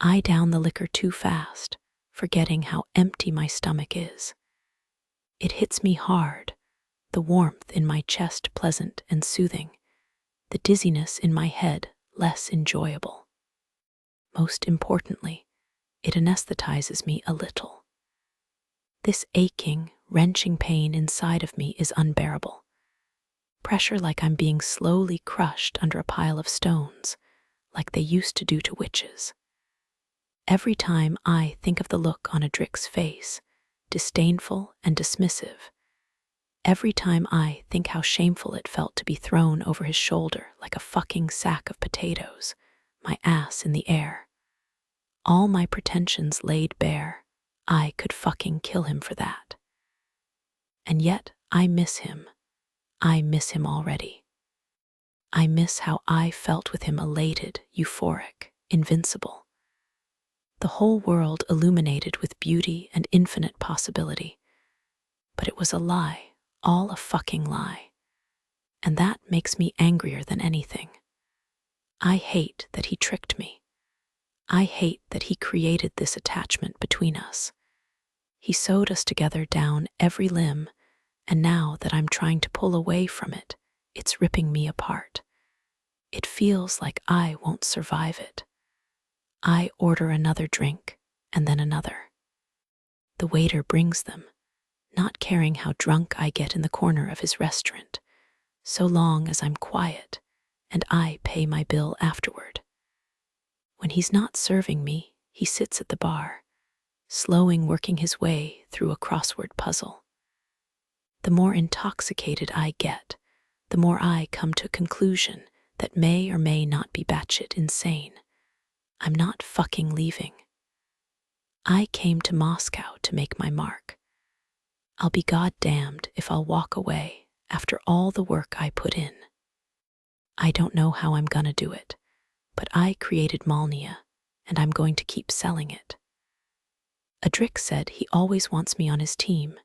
I down the liquor too fast, forgetting how empty my stomach is. It hits me hard, the warmth in my chest pleasant and soothing, the dizziness in my head less enjoyable. Most importantly, it anesthetizes me a little. This aching, wrenching pain inside of me is unbearable. Pressure like I'm being slowly crushed under a pile of stones, like they used to do to witches. Every time I think of the look on Adric's face, disdainful and dismissive, every time I think how shameful it felt to be thrown over his shoulder like a fucking sack of potatoes, my ass in the air, all my pretensions laid bare, I could fucking kill him for that. And yet I miss him. I miss him already. I miss how I felt with him, elated, euphoric, invincible. The whole world illuminated with beauty and infinite possibility. But it was a lie, all a fucking lie. And that makes me angrier than anything. I hate that he tricked me. I hate that he created this attachment between us. He sewed us together down every limb, and now that I'm trying to pull away from it, it's ripping me apart. It feels like I won't survive it. I order another drink, and then another. The waiter brings them, not caring how drunk I get in the corner of his restaurant, so long as I'm quiet, and I pay my bill afterward. When he's not serving me, he sits at the bar, slowing working his way through a crossword puzzle. The more intoxicated I get, the more I come to a conclusion that may or may not be batshit insane. I'm not fucking leaving. I came to Moscow to make my mark. I'll be goddamned if I'll walk away after all the work I put in. I don't know how I'm gonna do it, But I created Malnia, and I'm going to keep selling it. Adric said he always wants me on his team.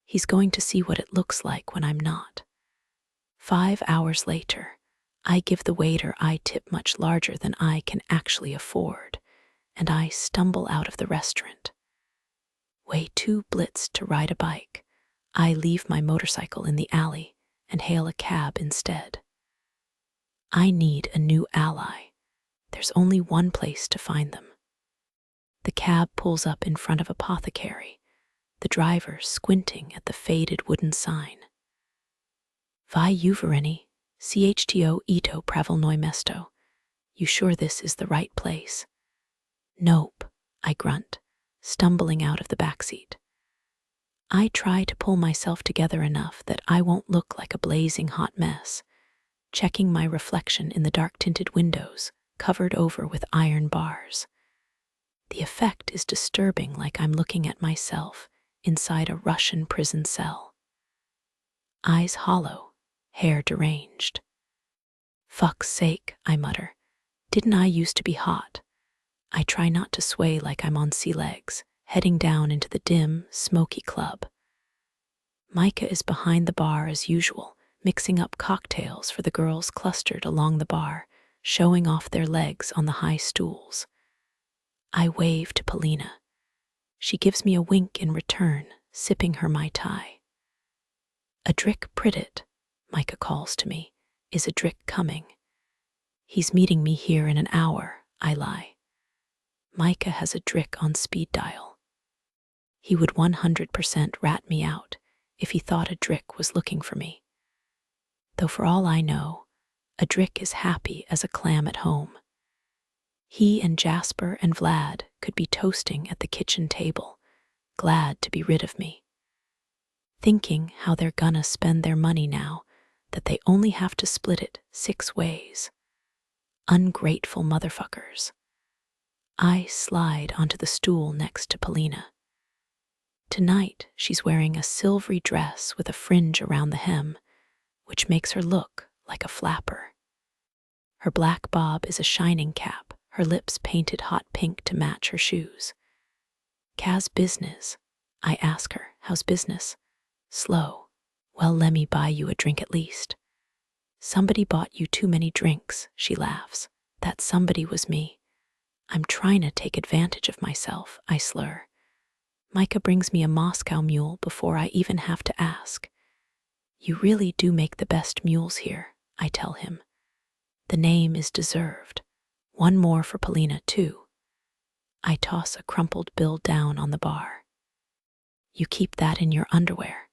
He's going to see what it looks like when I'm not. 5 hours later, I give the waiter I tip much larger than I can actually afford, and I stumble out of the restaurant. Way too blitzed to ride a bike, I leave my motorcycle in the alley and hail a cab instead. I need a new ally. There's only one place to find them. The cab pulls up in front of Apothecary, the driver squinting at the faded wooden sign. Vi Uvereni, chto ito pravilnoi mesto. You sure this is the right place? Nope, I grunt, stumbling out of the backseat. I try to pull myself together enough that I won't look like a blazing hot mess, checking my reflection in the dark-tinted windows covered over with iron bars. The effect is disturbing, like I'm looking at myself inside a Russian prison cell. Eyes hollow, hair deranged. Fuck's sake, I mutter. Didn't I used to be hot? I try not to sway like I'm on sea legs, heading down into the dim, smoky club. Micah is behind the bar as usual, mixing up cocktails for the girls clustered along the bar, showing off their legs on the high stools. I wave to Polina. She gives me a wink in return, sipping her Mai Tai. Adric Pridit, Micah calls to me. Is Adric coming? He's meeting me here in an hour, I lie. Micah has Adric on speed dial. He would 100% rat me out if he thought Adric was looking for me. Though for all I know, Adric is happy as a clam at home. He and Jasper and Vlad could be toasting at the kitchen table, glad to be rid of me. Thinking how they're gonna spend their money now that they only have to split it 6 ways. Ungrateful motherfuckers. I slide onto the stool next to Polina. Tonight, she's wearing a silvery dress with a fringe around the hem, which makes her look like a flapper. Her black bob is a shining cap, her lips painted hot pink to match her shoes. "Kaz business?" I ask her. "How's business?" "Slow." "Well, lemme buy you a drink at least." "Somebody bought you too many drinks," she laughs. "That somebody was me." "I'm trying to take advantage of myself," I slur. Micah brings me a Moscow mule before I even have to ask. "You really do make the best mules here," I tell him. The name is deserved. One more for Polina, too. I toss a crumpled bill down on the bar. "You keep that in your underwear,"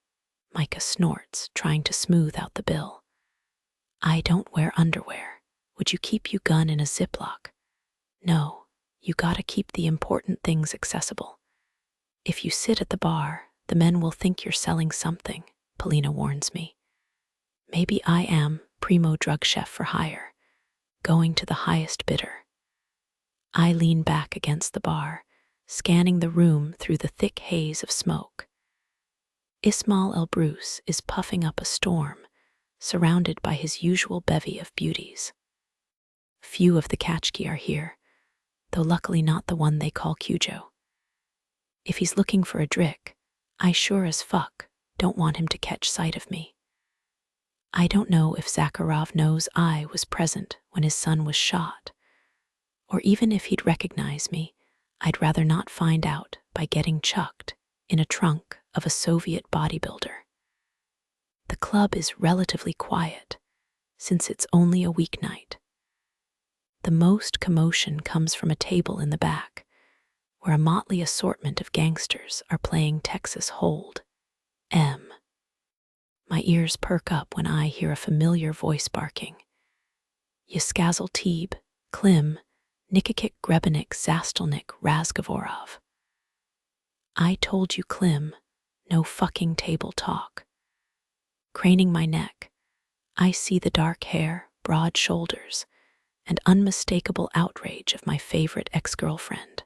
Micah snorts, trying to smooth out the bill. "I don't wear underwear. Would you keep your gun in a Ziploc?" "No, you gotta keep the important things accessible. If you sit at the bar, the men will think you're selling something," Polina warns me. Maybe I am primo drug chef for hire, going to the highest bidder. I lean back against the bar, scanning the room through the thick haze of smoke. Ismail El Bruce is puffing up a storm, surrounded by his usual bevy of beauties. Few of the Kachki are here, though luckily not the one they call Cujo. If he's looking for Adric, I sure as fuck don't want him to catch sight of me. I don't know if Zakharov knows I was present when his son was shot, or even if he'd recognize me. I'd rather not find out by getting chucked in a trunk of a Soviet bodybuilder. The club is relatively quiet, since it's only a weeknight. The most commotion comes from a table in the back, where a motley assortment of gangsters are playing Texas Hold. My ears perk up when I hear a familiar voice barking. Yaskazel Teeb, Klim, Nikakik Grebenik Zastelnik Razgovorov. I told you, Klim, no fucking table talk. Craning my neck, I see the dark hair, broad shoulders, and unmistakable outrage of my favorite ex-girlfriend.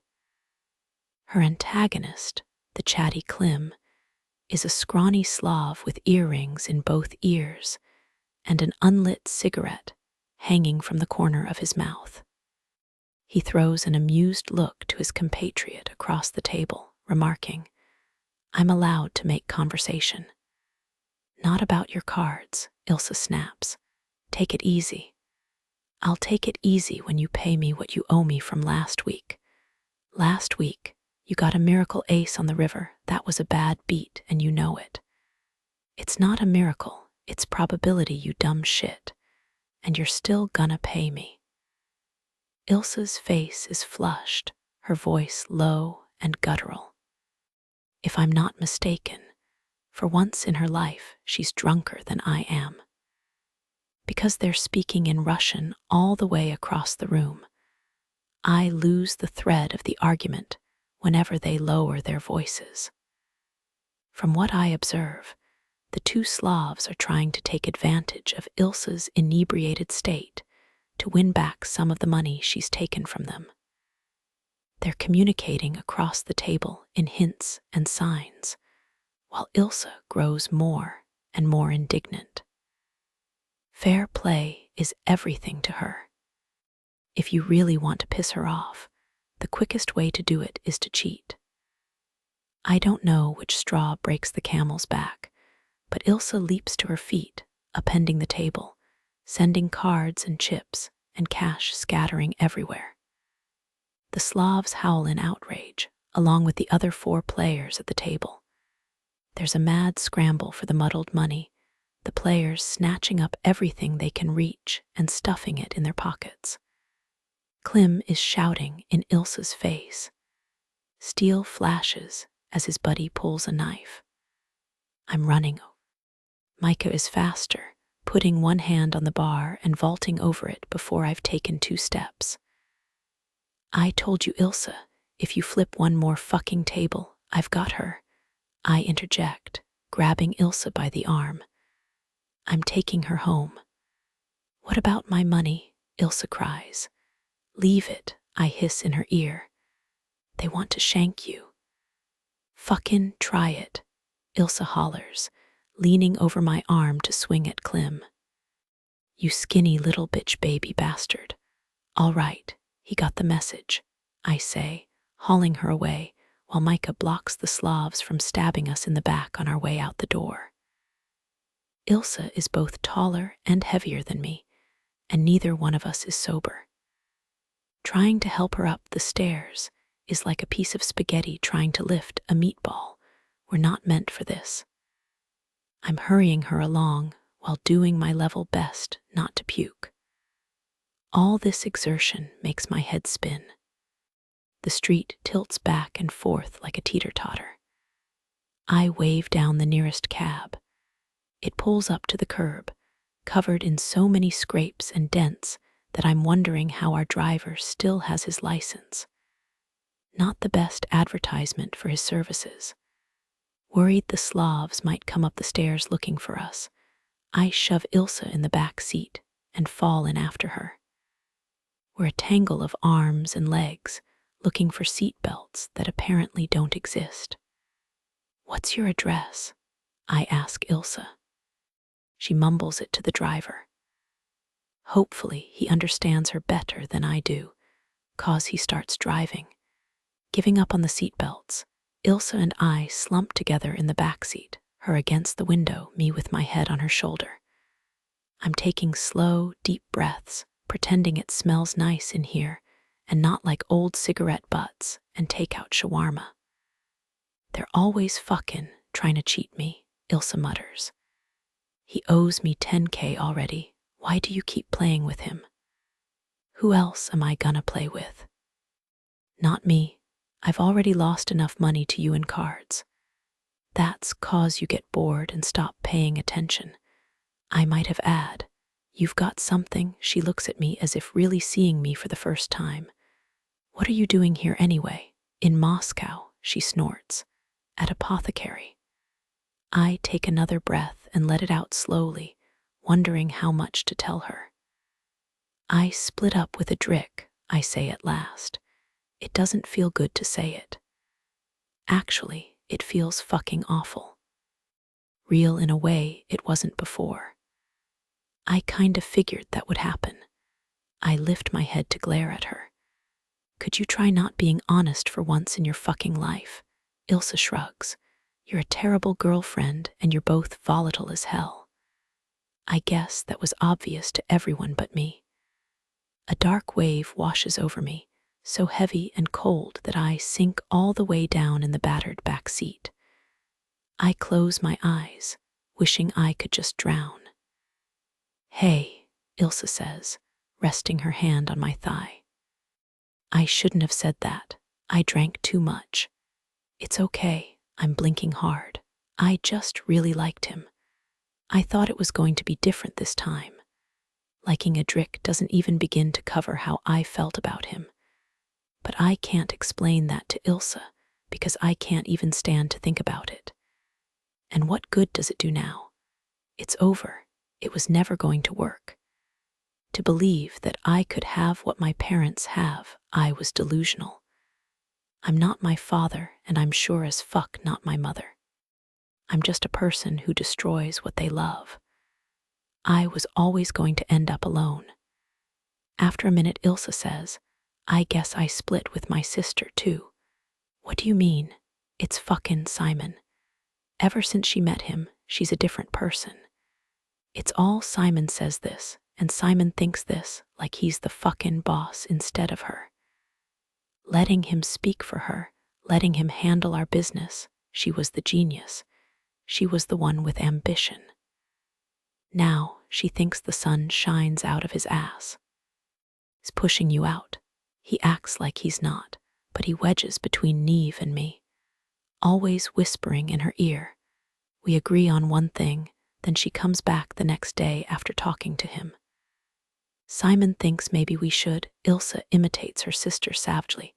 Her antagonist, the chatty Klim, is a scrawny Slav with earrings in both ears and an unlit cigarette hanging from the corner of his mouth. He throws an amused look to his compatriot across the table, remarking, "I'm allowed to make conversation." "Not about your cards," Ilsa snaps. "Take it easy." "I'll take it easy when you pay me what you owe me from last week." "Last week, you got a miracle ace on the river. That was a bad beat, and you know it." "It's not a miracle, it's probability, you dumb shit. And you're still gonna pay me." Ilsa's face is flushed, her voice low and guttural. If I'm not mistaken, for once in her life, she's drunker than I am. Because they're speaking in Russian all the way across the room, I lose the thread of the argument whenever they lower their voices. From what I observe, the two Slavs are trying to take advantage of Ilsa's inebriated state to win back some of the money she's taken from them. They're communicating across the table in hints and signs, while Ilsa grows more and more indignant. Fair play is everything to her. If you really want to piss her off, the quickest way to do it is to cheat. I don't know which straw breaks the camel's back, but Ilsa leaps to her feet, upending the table, sending cards and chips and cash scattering everywhere. The Slavs howl in outrage, along with the other 4 players at the table. There's a mad scramble for the muddled money, the players snatching up everything they can reach and stuffing it in their pockets. Klim is shouting in Ilsa's face. Steel flashes as his buddy pulls a knife. I'm running. Micah is faster, putting one hand on the bar and vaulting over it before I've taken 2 steps. "I told you, Ilsa, if you flip one more fucking table, I've got her," I interject, grabbing Ilsa by the arm. "I'm taking her home." "What about my money?" Ilsa cries. "Leave it," I hiss in her ear. "They want to shank you." "Fucking try it," Ilsa hollers, leaning over my arm to swing at Klim. "You skinny little bitch baby bastard." "All right, he got the message," I say, hauling her away, while Micah blocks the Slavs from stabbing us in the back on our way out the door. Ilsa is both taller and heavier than me, and neither one of us is sober. Trying to help her up the stairs is like a piece of spaghetti trying to lift a meatball. We're not meant for this. I'm hurrying her along while doing my level best not to puke. All this exertion makes my head spin. The street tilts back and forth like a teeter-totter. I wave down the nearest cab. It pulls up to the curb, covered in so many scrapes and dents that I'm wondering how our driver still has his license. Not the best advertisement for his services. Worried the Slavs might come up the stairs looking for us, I shove Ilsa in the back seat and fall in after her. We're a tangle of arms and legs, looking for seat belts that apparently don't exist. "What's your address?" I ask Ilsa. She mumbles it to the driver. Hopefully he understands her better than I do, 'cause he starts driving. Giving up on the seat belts, Ilsa and I slump together in the back seat, her against the window, me with my head on her shoulder. I'm taking slow, deep breaths, pretending it smells nice in here and not like old cigarette butts and takeout shawarma. "They're always fucking trying to cheat me," Ilsa mutters. "He owes me 10K already. Why do you keep playing with him?" "Who else am I gonna play with?" "Not me. I've already lost enough money to you in cards." "That's 'cause you get bored and stop paying attention." I might have added, "You've got something." She looks at me as if really seeing me for the first time. "What are you doing here anyway?" "In Moscow," she snorts. "At apothecary." I take another breath and let it out slowly, wondering how much to tell her. "I split up with a drick," I say at last. It doesn't feel good to say it. Actually, it feels fucking awful. Real in a way it wasn't before. I kind of figured that would happen. I lift my head to glare at her. Could you try not being honest for once in your fucking life? Ilse shrugs. You're a terrible girlfriend and you're both volatile as hell. I guess that was obvious to everyone but me. A dark wave washes over me, so heavy and cold that I sink all the way down in the battered back seat. I close my eyes, wishing I could just drown. Hey, Ilse says, resting her hand on my thigh. I shouldn't have said that. I drank too much. It's okay, I'm blinking hard. I just really liked him. I thought it was going to be different this time. Liking a Drick doesn't even begin to cover how I felt about him. But I can't explain that to Ilse because I can't even stand to think about it. And what good does it do now? It's over. It was never going to work. To believe that I could have what my parents have, I was delusional. I'm not my father, and I'm sure as fuck not my mother. I'm just a person who destroys what they love. I was always going to end up alone. After a minute, Ilse says, I guess I split with my sister too. What do you mean? It's fucking Simon. Ever since she met him, she's a different person. It's all Simon says this, and Simon thinks this like he's the fucking boss instead of her. Letting him speak for her, letting him handle our business, she was the genius. She was the one with ambition. Now she thinks the sun shines out of his ass. He's pushing you out. He acts like he's not, but he wedges between Neve and me, always whispering in her ear. We agree on one thing, then she comes back the next day after talking to him. Simon thinks maybe we should. Ilse imitates her sister savagely,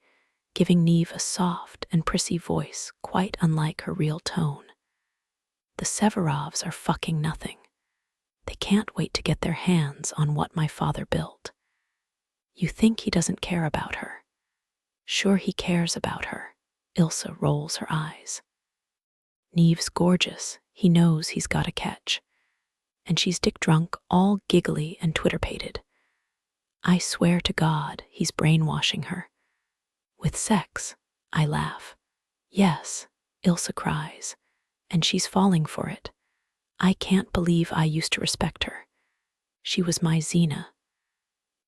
giving Neve a soft and prissy voice quite unlike her real tone. The Severovs are fucking nothing. They can't wait to get their hands on what my father built. You think he doesn't care about her? Sure he cares about her. Ilse rolls her eyes. Neve's gorgeous. He knows he's got a catch. And she's dick drunk, all giggly and twitter-pated. I swear to God, he's brainwashing her. With sex, I laugh. Yes, Ilse cries, and she's falling for it. I can't believe I used to respect her. She was my Xena.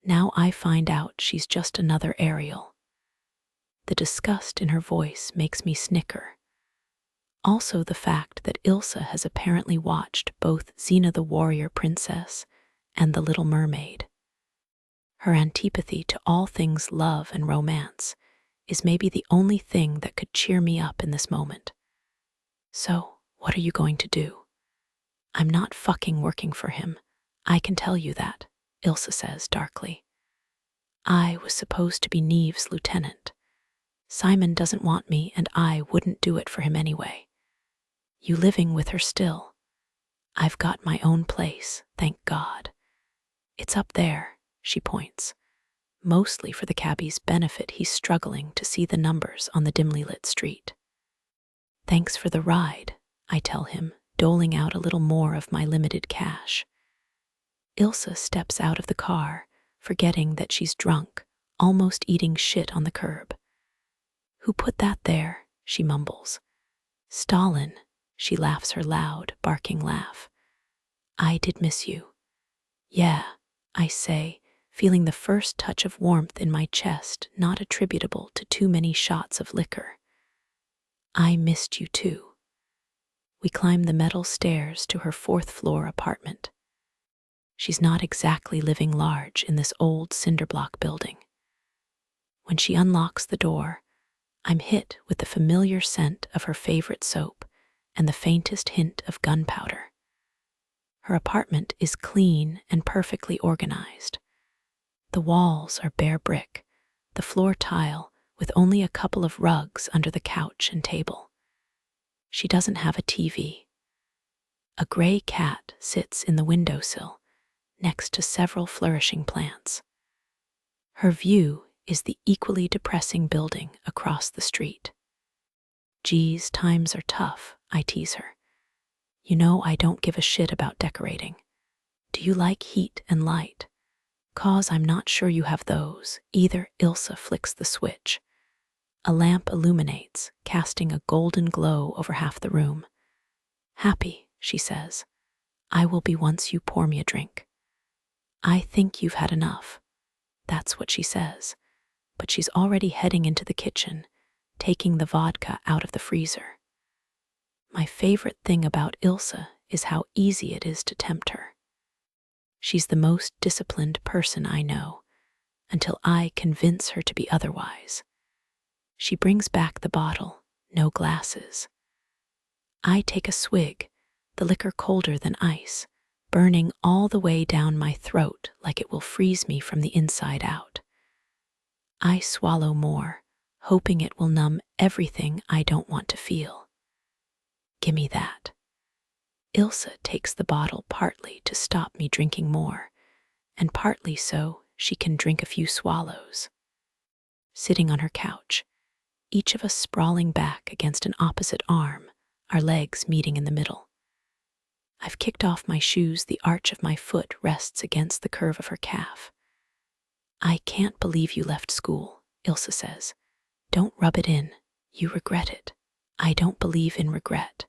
Now I find out she's just another Ariel. The disgust in her voice makes me snicker. Also the fact that Ilse has apparently watched both Xena the Warrior Princess and The Little Mermaid. Her antipathy to all things love and romance is maybe the only thing that could cheer me up in this moment. So, what are you going to do? I'm not fucking working for him. I can tell you that, Ilse says darkly. I was supposed to be Neve's lieutenant. Simon doesn't want me, and I wouldn't do it for him anyway. You living with her still? I've got my own place, thank God. It's up there, she points. Mostly for the cabbie's benefit, he's struggling to see the numbers on the dimly lit street. Thanks for the ride, I tell him, doling out a little more of my limited cash. Ilse steps out of the car, forgetting that she's drunk, almost eating shit on the curb. Who put that there? She mumbles. Stalin, she laughs her loud, barking laugh. I did miss you. Yeah, I say, feeling the first touch of warmth in my chest not attributable to too many shots of liquor. I missed you too. We climb the metal stairs to her fourth-floor apartment. She's not exactly living large in this old cinder-block building. When she unlocks the door, I'm hit with the familiar scent of her favorite soap and the faintest hint of gunpowder. Her apartment is clean and perfectly organized. The walls are bare brick, the floor tile with only a couple of rugs under the couch and table. She doesn't have a TV. A gray cat sits in the windowsill next to several flourishing plants. Her view is the equally depressing building across the street. Geez, times are tough, I tease her. You know I don't give a shit about decorating. Do you like heat and light? Because I'm not sure you have those either. Ilsa flicks the switch. A lamp illuminates, casting a golden glow over half the room. Happy, she says. I will be once you pour me a drink. I think you've had enough. That's what she says, but she's already heading into the kitchen, taking the vodka out of the freezer. My favorite thing about Ilsa is how easy it is to tempt her. She's the most disciplined person I know, until I convince her to be otherwise. She brings back the bottle, no glasses. I take a swig, the liquor colder than ice, burning all the way down my throat like it will freeze me from the inside out. I swallow more, hoping it will numb everything I don't want to feel. Gimme that. Ilsa takes the bottle partly to stop me drinking more, and partly so she can drink a few swallows. Sitting on her couch, each of us sprawling back against an opposite arm, our legs meeting in the middle. I've kicked off my shoes, the arch of my foot rests against the curve of her calf. I can't believe you left school, Ilsa says. Don't rub it in, you regret it. I don't believe in regret.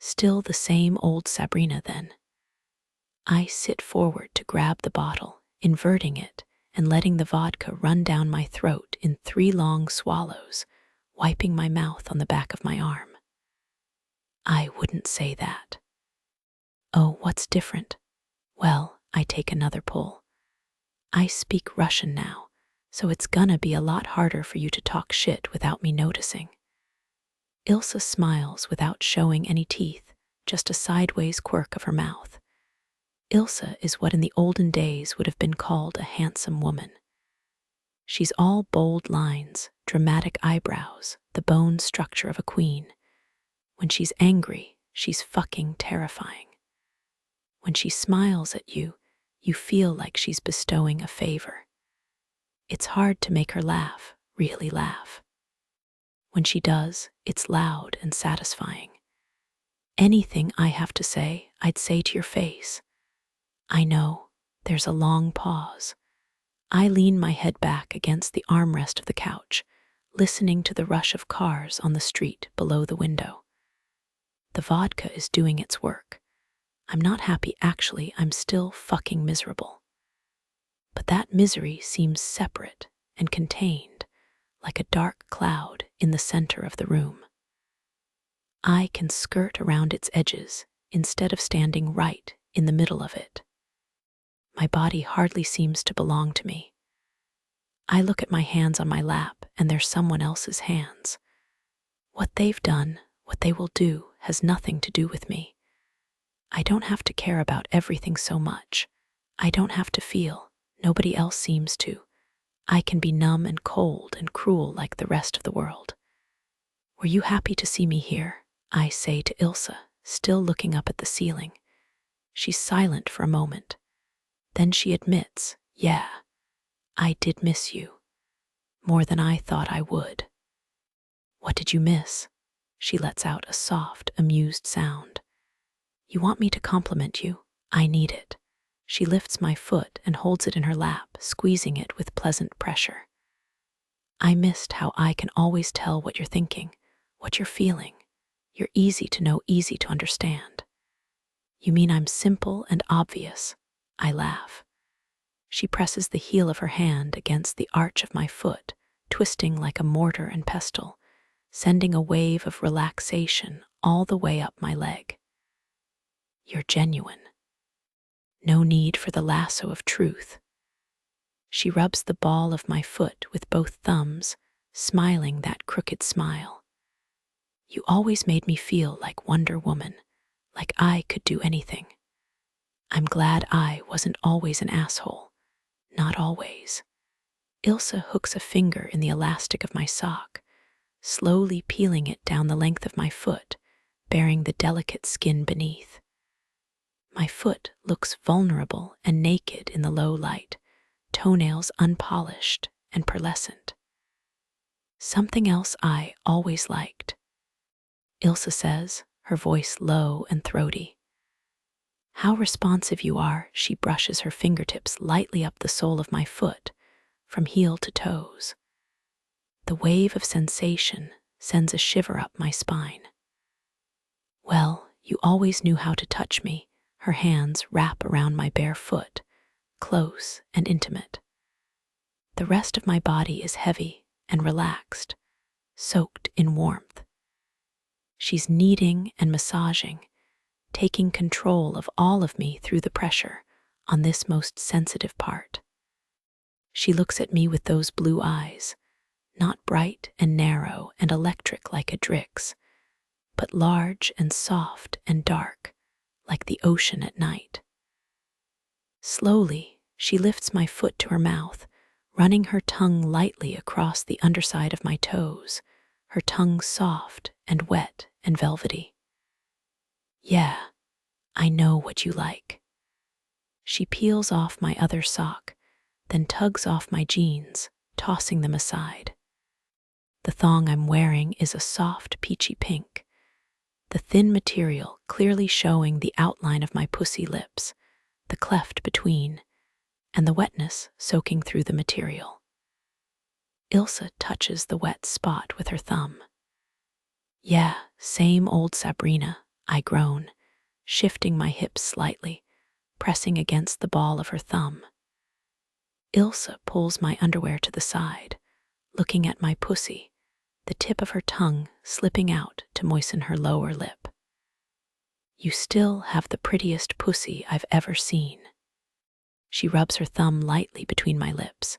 Still the same old Sabrina then. I sit forward to grab the bottle, inverting it and letting the vodka run down my throat in 3 long swallows, wiping my mouth on the back of my arm. I wouldn't say that. Oh, what's different? Well, I take another pull. I speak Russian now, so it's gonna be a lot harder for you to talk shit without me noticing. Ilsa smiles without showing any teeth, just a sideways quirk of her mouth. Ilsa is what in the olden days would have been called a handsome woman. She's all bold lines, dramatic eyebrows, the bone structure of a queen. When she's angry, she's fucking terrifying. When she smiles at you, you feel like she's bestowing a favor. It's hard to make her laugh, really laugh. When she does, it's loud and satisfying. Anything I have to say, I'd say to your face. I know, there's a long pause. I lean my head back against the armrest of the couch, listening to the rush of cars on the street below the window. The vodka is doing its work. I'm not happy actually, I'm still fucking miserable. But that misery seems separate and contained, like a dark cloud in the center of the room. I can skirt around its edges instead of standing right in the middle of it. My body hardly seems to belong to me. I look at my hands on my lap and they're someone else's hands. What they've done, what they will do, has nothing to do with me. I don't have to care about everything so much. I don't have to feel. Nobody else seems to. I can be numb and cold and cruel like the rest of the world. Were you happy to see me here? I say to Ilsa, still looking up at the ceiling. She's silent for a moment. Then she admits, yeah, I did miss you. More than I thought I would. What did you miss? She lets out a soft, amused sound. You want me to compliment you? I need it. She lifts my foot and holds it in her lap, squeezing it with pleasant pressure. I missed how I can always tell what you're thinking, what you're feeling. You're easy to know, easy to understand. You mean I'm simple and obvious? I laugh. She presses the heel of her hand against the arch of my foot, twisting like a mortar and pestle, sending a wave of relaxation all the way up my leg. You're genuine. No need for the lasso of truth. She rubs the ball of my foot with both thumbs, smiling that crooked smile. You always made me feel like Wonder Woman, like I could do anything. I'm glad I wasn't always an asshole. Not always. Ilsa hooks a finger in the elastic of my sock, slowly peeling it down the length of my foot, baring the delicate skin beneath. My foot looks vulnerable and naked in the low light, toenails unpolished and pearlescent. Something else I always liked. Ilsa says, her voice low and throaty. How responsive you are, she brushes her fingertips lightly up the sole of my foot, from heel to toes. The wave of sensation sends a shiver up my spine. Well, you always knew how to touch me. Her hands wrap around my bare foot, close and intimate. The rest of my body is heavy and relaxed, soaked in warmth. She's kneading and massaging, taking control of all of me through the pressure on this most sensitive part. She looks at me with those blue eyes, not bright and narrow and electric like a Drix, but large and soft and dark, like the ocean at night. Slowly, she lifts my foot to her mouth, running her tongue lightly across the underside of my toes, her tongue soft and wet and velvety. Yeah, I know what you like. She peels off my other sock, then tugs off my jeans, tossing them aside. The thong I'm wearing is a soft peachy pink, the thin material clearly showing the outline of my pussy lips, the cleft between, and the wetness soaking through the material. Ilsa touches the wet spot with her thumb. Yeah, same old Sabrina, I groan, shifting my hips slightly, pressing against the ball of her thumb. Ilsa pulls my underwear to the side, looking at my pussy, the tip of her tongue slipping out to moisten her lower lip. You still have the prettiest pussy I've ever seen. She rubs her thumb lightly between my lips,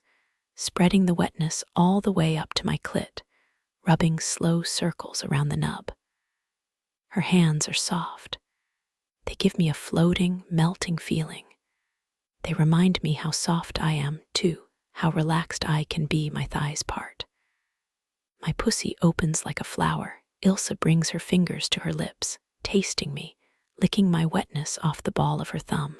spreading the wetness all the way up to my clit, rubbing slow circles around the nub. Her hands are soft. They give me a floating, melting feeling. They remind me how soft I am, too, how relaxed I can be my thighs part. My pussy opens like a flower. Ilsa brings her fingers to her lips, tasting me, licking my wetness off the ball of her thumb.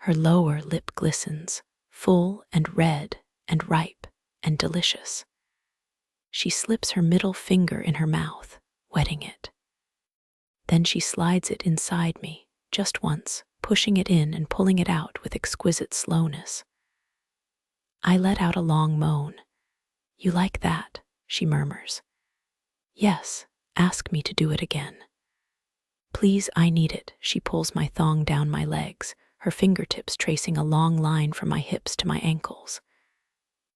Her lower lip glistens, full and red and ripe and delicious. She slips her middle finger in her mouth, wetting it. Then she slides it inside me, just once, pushing it in and pulling it out with exquisite slowness. I let out a long moan. You like that? She murmurs. Yes, ask me to do it again. Please, I need it. She pulls my thong down my legs, her fingertips tracing a long line from my hips to my ankles.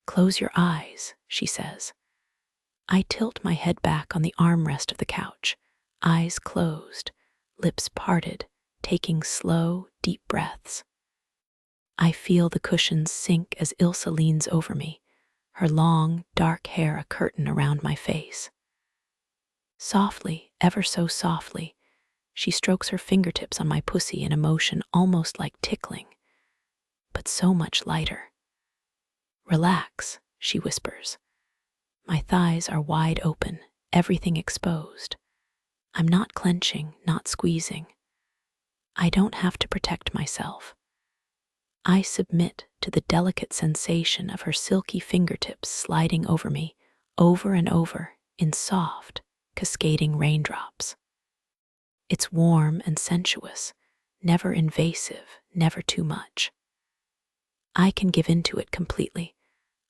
Close your eyes, she says. I tilt my head back on the armrest of the couch, eyes closed, lips parted, taking slow, deep breaths. I feel the cushions sink as Ilsa leans over me, her long, dark hair a curtain around my face. Softly, ever so softly, she strokes her fingertips on my pussy in a motion almost like tickling, but so much lighter. Relax, she whispers. My thighs are wide open, everything exposed. I'm not clenching, not squeezing. I don't have to protect myself. I submit to the delicate sensation of her silky fingertips sliding over me, over and over, in soft, cascading raindrops. It's warm and sensuous, never invasive, never too much. I can give into it completely.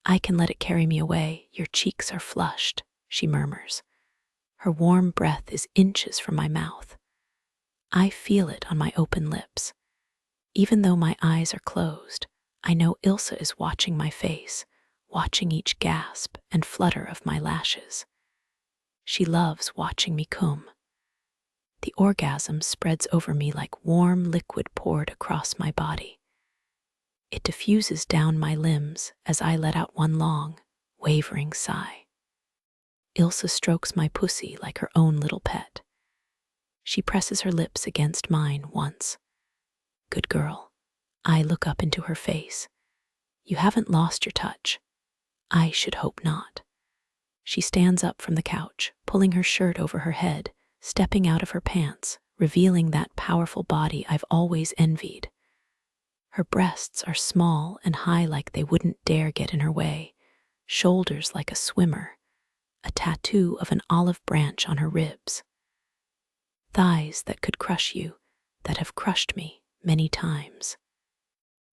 I can let it carry me away. Your cheeks are flushed, she murmurs. Her warm breath is inches from my mouth. I feel it on my open lips. Even though my eyes are closed, I know Ilsa is watching my face, watching each gasp and flutter of my lashes. She loves watching me cum. The orgasm spreads over me like warm liquid poured across my body. It diffuses down my limbs as I let out one long, wavering sigh. Ilsa strokes my pussy like her own little pet. She presses her lips against mine once. Good girl. I look up into her face. You haven't lost your touch. I should hope not. She stands up from the couch, pulling her shirt over her head, stepping out of her pants, revealing that powerful body I've always envied. Her breasts are small and high like they wouldn't dare get in her way, shoulders like a swimmer, a tattoo of an olive branch on her ribs. Thighs that could crush you, that have crushed me many times.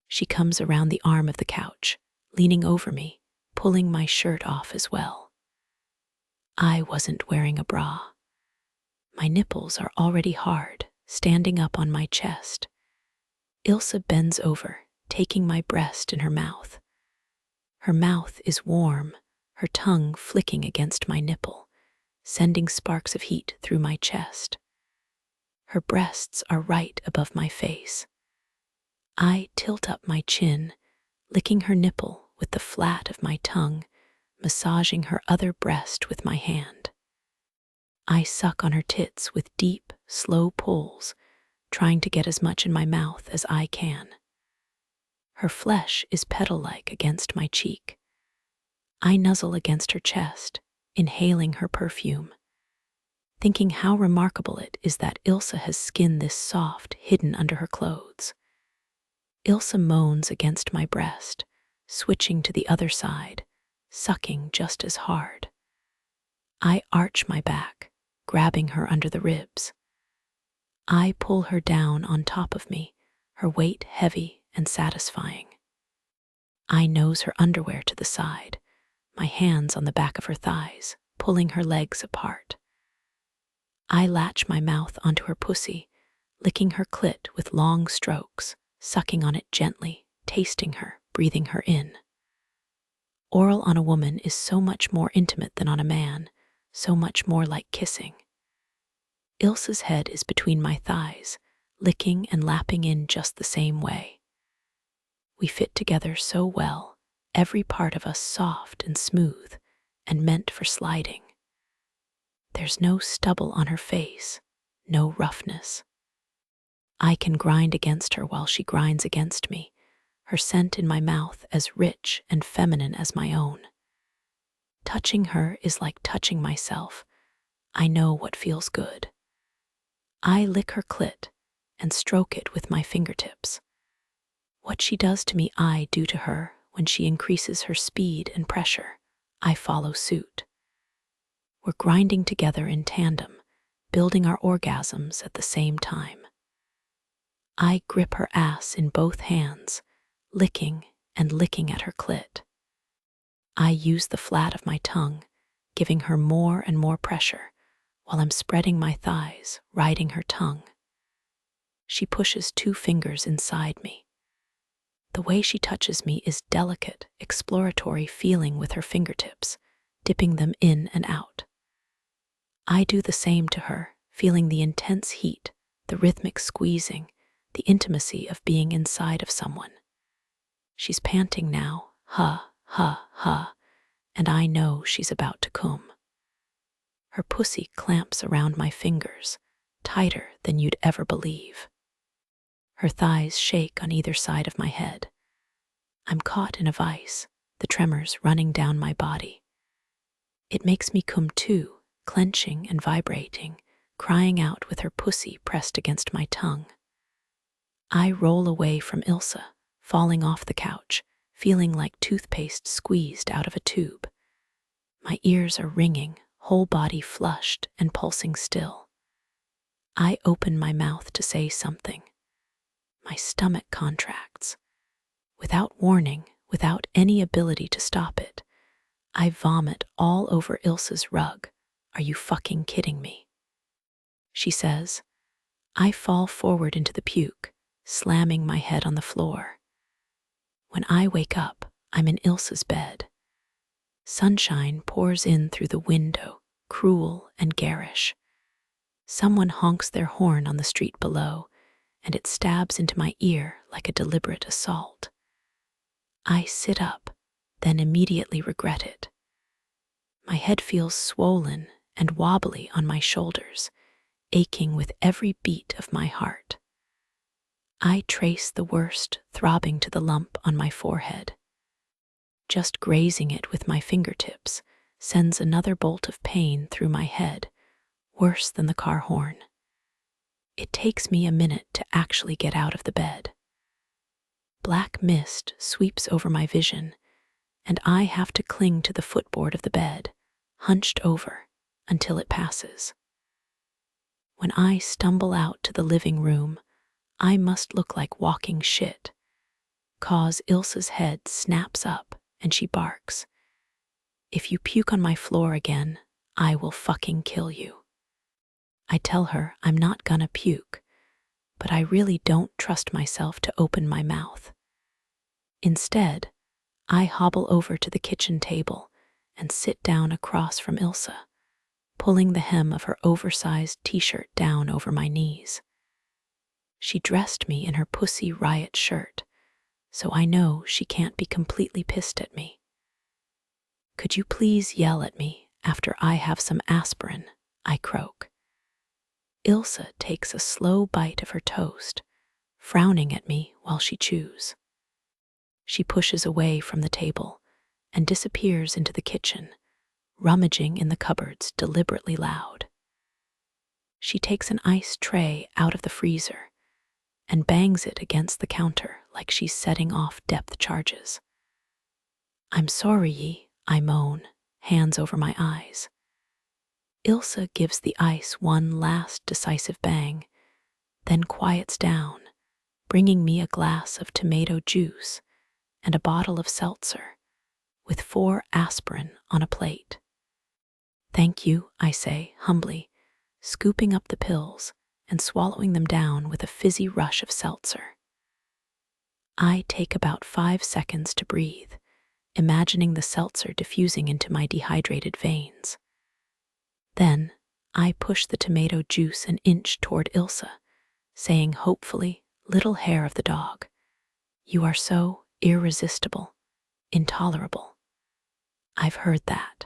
She comes around the arm of the couch, leaning over me, pulling my shirt off as well. I wasn't wearing a bra. My nipples are already hard, standing up on my chest. Ilse bends over, taking my breast in her mouth. Her mouth is warm, her tongue flicking against my nipple, sending sparks of heat through my chest. Her breasts are right above my face. I tilt up my chin, licking her nipple with the flat of my tongue, massaging her other breast with my hand. I suck on her tits with deep, slow pulls, trying to get as much in my mouth as I can. Her flesh is petal-like against my cheek. I nuzzle against her chest, inhaling her perfume, thinking how remarkable it is that Ilse has skin this soft, hidden under her clothes. Ilse moans against my breast, switching to the other side, sucking just as hard. I arch my back, grabbing her under the ribs. I pull her down on top of me, her weight heavy and satisfying. I nose her underwear to the side, my hands on the back of her thighs, pulling her legs apart. I latch my mouth onto her pussy, licking her clit with long strokes, sucking on it gently, tasting her, breathing her in. Oral on a woman is so much more intimate than on a man, so much more like kissing. Ilse's head is between my thighs, licking and lapping in just the same way. We fit together so well, every part of us soft and smooth, and meant for sliding. There's no stubble on her face, no roughness. I can grind against her while she grinds against me, her scent in my mouth as rich and feminine as my own. Touching her is like touching myself. I know what feels good. I lick her clit and stroke it with my fingertips. What she does to me, I do to her. When she increases her speed and pressure, I follow suit. We're grinding together in tandem, building our orgasms at the same time. I grip her ass in both hands, licking and licking at her clit. I use the flat of my tongue, giving her more and more pressure, while I'm spreading my thighs, riding her tongue. She pushes 2 fingers inside me. The way she touches me is delicate, exploratory feeling with her fingertips, dipping them in and out. I do the same to her, feeling the intense heat, the rhythmic squeezing, the intimacy of being inside of someone. She's panting now, ha, ha, ha, and I know she's about to come. Her pussy clamps around my fingers, tighter than you'd ever believe. Her thighs shake on either side of my head. I'm caught in a vice, the tremors running down my body. It makes me come too, clenching and vibrating, crying out with her pussy pressed against my tongue. I roll away from Ilse, falling off the couch, feeling like toothpaste squeezed out of a tube. My ears are ringing, whole body flushed and pulsing still. I open my mouth to say something. My stomach contracts. Without warning, without any ability to stop it, I vomit all over Ilse's rug. Are you fucking kidding me? She says. I fall forward into the puke, slamming my head on the floor. When I wake up, I'm in Ilse's bed. Sunshine pours in through the window, cruel and garish. Someone honks their horn on the street below, and it stabs into my ear like a deliberate assault. I sit up, then immediately regret it. My head feels swollen and wobbly on my shoulders, aching with every beat of my heart. I trace the worst, throbbing to the lump on my forehead. Just grazing it with my fingertips sends another bolt of pain through my head, worse than the car horn. It takes me a minute to actually get out of the bed. Black mist sweeps over my vision, and I have to cling to the footboard of the bed, hunched over, until it passes. When I stumble out to the living room, I must look like walking shit. Cause Ilsa's head snaps up and she barks. If you puke on my floor again, I will fucking kill you. I tell her I'm not gonna puke, but I really don't trust myself to open my mouth. Instead, I hobble over to the kitchen table and sit down across from Ilsa, pulling the hem of her oversized t-shirt down over my knees. She dressed me in her Pussy Riot shirt, so I know she can't be completely pissed at me. Could you please yell at me after I have some aspirin? I croak. Ilsa takes a slow bite of her toast, frowning at me while she chews. She pushes away from the table and disappears into the kitchen, rummaging in the cupboards deliberately loud. She takes an ice tray out of the freezer and bangs it against the counter like she's setting off depth charges. I'm sorry, ye, I moan, hands over my eyes. Ilsa gives the ice one last decisive bang, then quiets down, bringing me a glass of tomato juice and a bottle of seltzer, with 4 aspirin on a plate. Thank you, I say, humbly, scooping up the pills and swallowing them down with a fizzy rush of seltzer. I take about 5 seconds to breathe, imagining the seltzer diffusing into my dehydrated veins. Then, I push the tomato juice an inch toward Ilsa, saying hopefully, little hair of the dog, you are so irresistible, intolerable. I've heard that.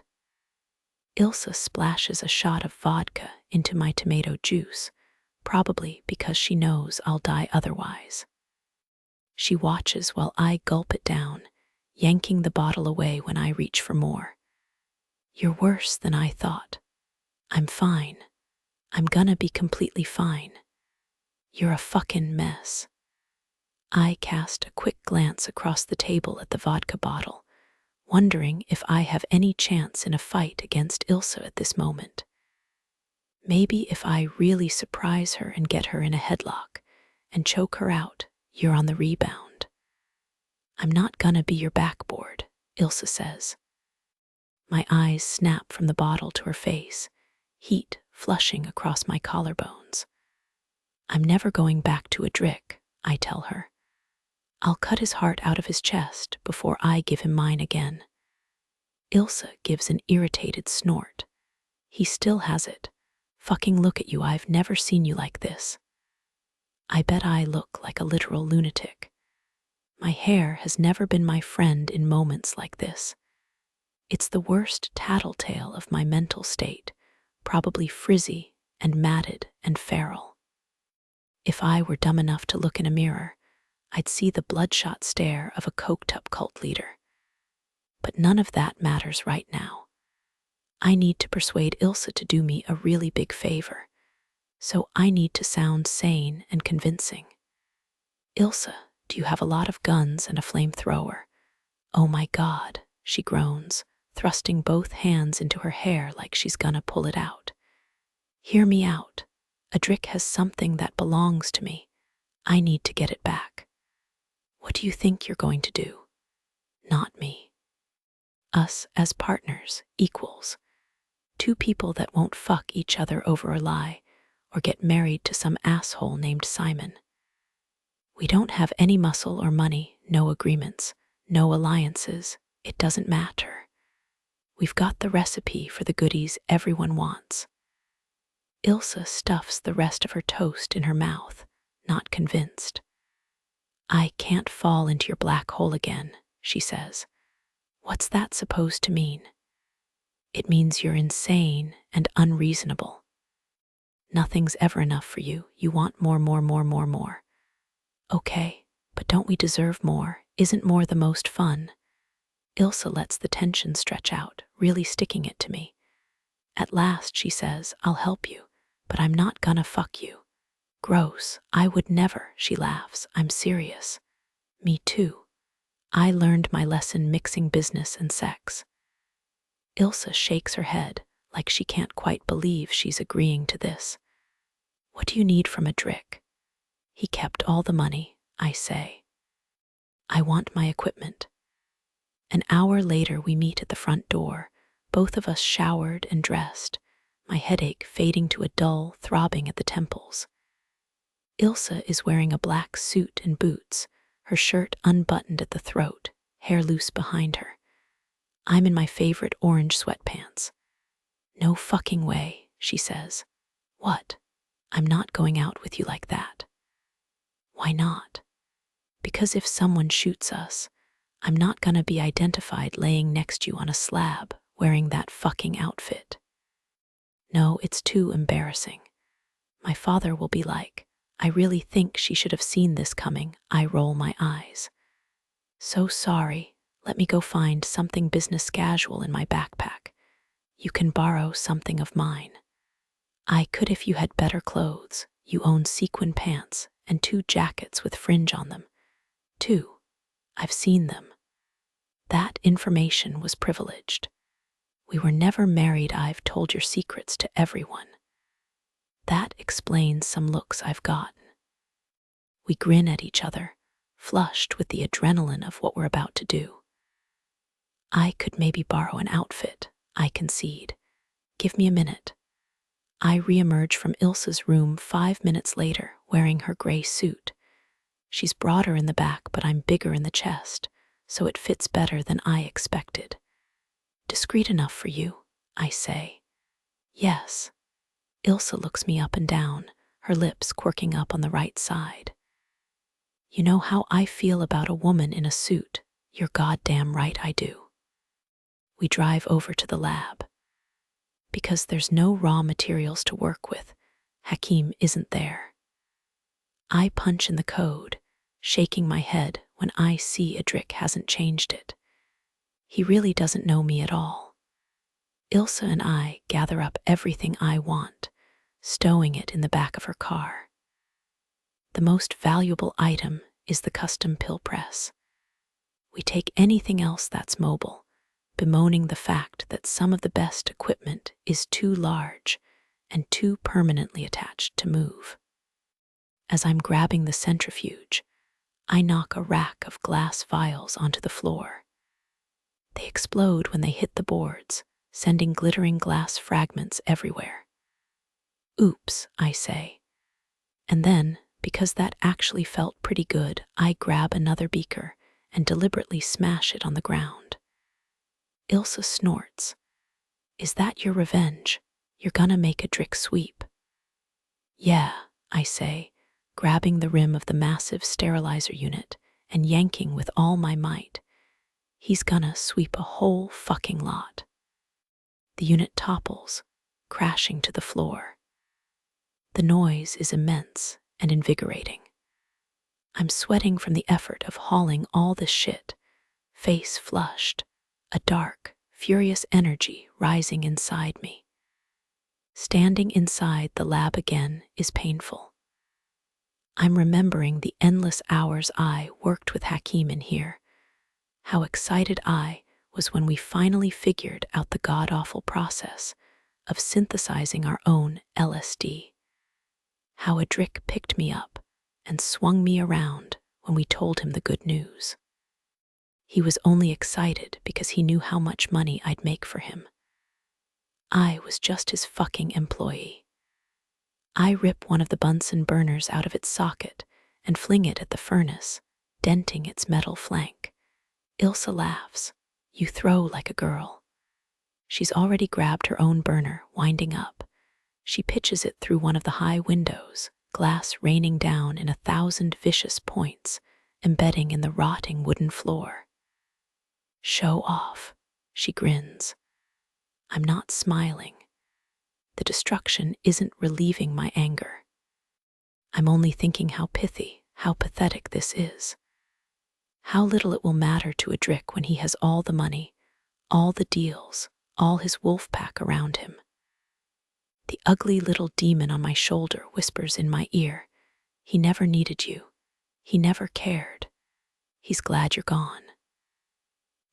Ilsa splashes a shot of vodka into my tomato juice, probably because she knows I'll die otherwise. She watches while I gulp it down, yanking the bottle away when I reach for more. You're worse than I thought. I'm fine. I'm gonna be completely fine. You're a fucking mess. I cast a quick glance across the table at the vodka bottle, wondering if I have any chance in a fight against Ilsa at this moment. Maybe if I really surprise her and get her in a headlock and choke her out, you're on the rebound. I'm not gonna be your backboard, Ilsa says. My eyes snap from the bottle to her face, heat flushing across my collarbones. I'm never going back to a Drick, I tell her. I'll cut his heart out of his chest before I give him mine again. Ilsa gives an irritated snort. He still has it. Fucking look at you, I've never seen you like this. I bet I look like a literal lunatic. My hair has never been my friend in moments like this. It's the worst tattletale of my mental state, probably frizzy and matted and feral. If I were dumb enough to look in a mirror, I'd see the bloodshot stare of a coked-up cult leader. But none of that matters right now. I need to persuade Ilsa to do me a really big favor, so I need to sound sane and convincing. Ilsa, do you have a lot of guns and a flamethrower? Oh my God, she groans, thrusting both hands into her hair like she's gonna pull it out. Hear me out. A Drick has something that belongs to me. I need to get it back. What do you think you're going to do? Not me. Us as partners, equals. 2 people that won't fuck each other over a lie or get married to some asshole named Simon. We don't have any muscle or money, no agreements, no alliances. It doesn't matter. We've got the recipe for the goodies everyone wants. Ilsa stuffs the rest of her toast in her mouth, not convinced. I can't fall into your black hole again, she says. What's that supposed to mean? It means you're insane and unreasonable. Nothing's ever enough for you. You want more, more, more, more, more. Okay, but don't we deserve more? Isn't more the most fun? Ilsa lets the tension stretch out, really sticking it to me. At last, she says, I'll help you, but I'm not gonna fuck you. Gross, I would never, she laughs. I'm serious. Me too. I learned my lesson mixing business and sex. Ilsa shakes her head like she can't quite believe she's agreeing to this. What do you need from a Drick? He kept all the money, I say. I want my equipment. An hour later, we meet at the front door, both of us showered and dressed, my headache fading to a dull throbbing at the temples. Ilse is wearing a black suit and boots, her shirt unbuttoned at the throat, hair loose behind her. I'm in my favorite orange sweatpants. No fucking way, she says. What? I'm not going out with you like that. Why not? Because if someone shoots us, I'm not gonna be identified laying next to you on a slab wearing that fucking outfit. No, it's too embarrassing. My father will be like, I really think she should have seen this coming. I roll my eyes. So sorry, let me go find something business casual in my backpack. You can borrow something of mine. I could if you had better clothes. You own sequin pants and 2 jackets with fringe on them. 2. I've seen them. That information was privileged. We were never married. I've told your secrets to everyone. That explains some looks I've gotten. We grin at each other, flushed with the adrenaline of what we're about to do. I could maybe borrow an outfit, I concede. Give me a minute. I reemerge from Ilse's room 5 minutes later, wearing her gray suit. She's broader in the back, but I'm bigger in the chest, so it fits better than I expected. Discreet enough for you, I say. Yes. Ilse looks me up and down, her lips quirking up on the right side. You know how I feel about a woman in a suit. You're goddamn right I do. We drive over to the lab. Because there's no raw materials to work with, Hakim isn't there. I punch in the code, shaking my head when I see Adric hasn't changed it. He really doesn't know me at all. Ilse and I gather up everything I want, stowing it in the back of her car. The most valuable item is the custom pill press. We take anything else that's mobile, bemoaning the fact that some of the best equipment is too large and too permanently attached to move. As I'm grabbing the centrifuge, I knock a rack of glass vials onto the floor. They explode when they hit the boards, sending glittering glass fragments everywhere. Oops, I say. And then, because that actually felt pretty good, I grab another beaker and deliberately smash it on the ground. Ilse snorts. Is that your revenge? You're gonna make Adric sweep. Yeah, I say, grabbing the rim of the massive sterilizer unit and yanking with all my might. He's gonna sweep a whole fucking lot. The unit topples, crashing to the floor. The noise is immense and invigorating. I'm sweating from the effort of hauling all this shit, face flushed, a dark, furious energy rising inside me. Standing inside the lab again is painful. I'm remembering the endless hours I worked with Hakim in here, how excited I was when we finally figured out the god-awful process of synthesizing our own LSD. How Adric picked me up and swung me around when we told him the good news. He was only excited because he knew how much money I'd make for him. I was just his fucking employee. I rip one of the Bunsen burners out of its socket and fling it at the furnace, denting its metal flank. Ilse laughs. You throw like a girl. She's already grabbed her own burner, winding up. She pitches it through one of the high windows, glass raining down in 1,000 vicious points, embedding in the rotting wooden floor. Show off, she grins. I'm not smiling. The destruction isn't relieving my anger. I'm only thinking how pithy, how pathetic this is. How little it will matter to Adric when he has all the money, all the deals, all his wolf pack around him. The ugly little demon on my shoulder whispers in my ear, he never needed you. He never cared. He's glad you're gone.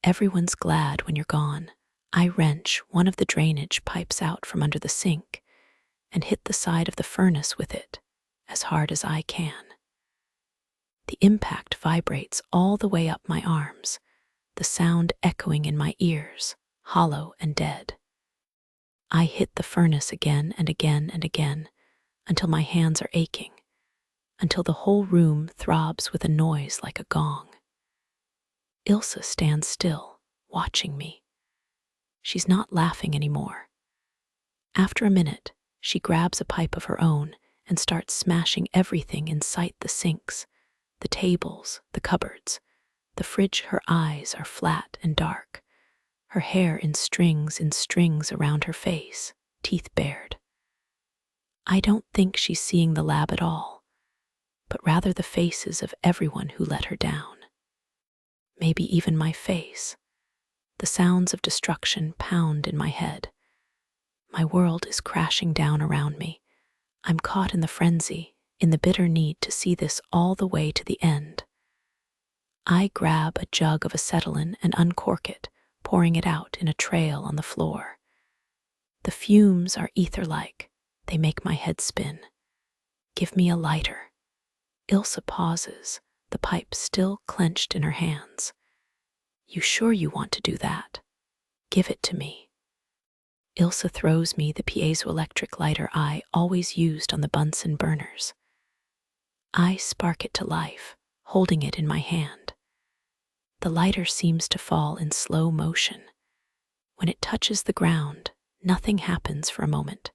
Everyone's glad when you're gone. I wrench one of the drainage pipes out from under the sink and hit the side of the furnace with it as hard as I can. The impact vibrates all the way up my arms, the sound echoing in my ears, hollow and dead. I hit the furnace again and again and again, until my hands are aching, until the whole room throbs with a noise like a gong. Ilse stands still, watching me. She's not laughing anymore. After a minute, she grabs a pipe of her own and starts smashing everything in sight: the sinks, the tables, the cupboards, the fridge. Her eyes are flat and dark, her hair in strings around her face, teeth bared. I don't think she's seeing the lab at all, but rather the faces of everyone who let her down. Maybe even my face. The sounds of destruction pound in my head. My world is crashing down around me. I'm caught in the frenzy, in the bitter need to see this all the way to the end. I grab a jug of acetylene and uncork it, pouring it out in a trail on the floor. The fumes are ether-like. They make my head spin. Give me a lighter. Ilse pauses, the pipe still clenched in her hands. You sure you want to do that? Give it to me. Ilse throws me the piezoelectric lighter I always used on the Bunsen burners. I spark it to life, holding it in my hand. The lighter seems to fall in slow motion. When it touches the ground, nothing happens for a moment.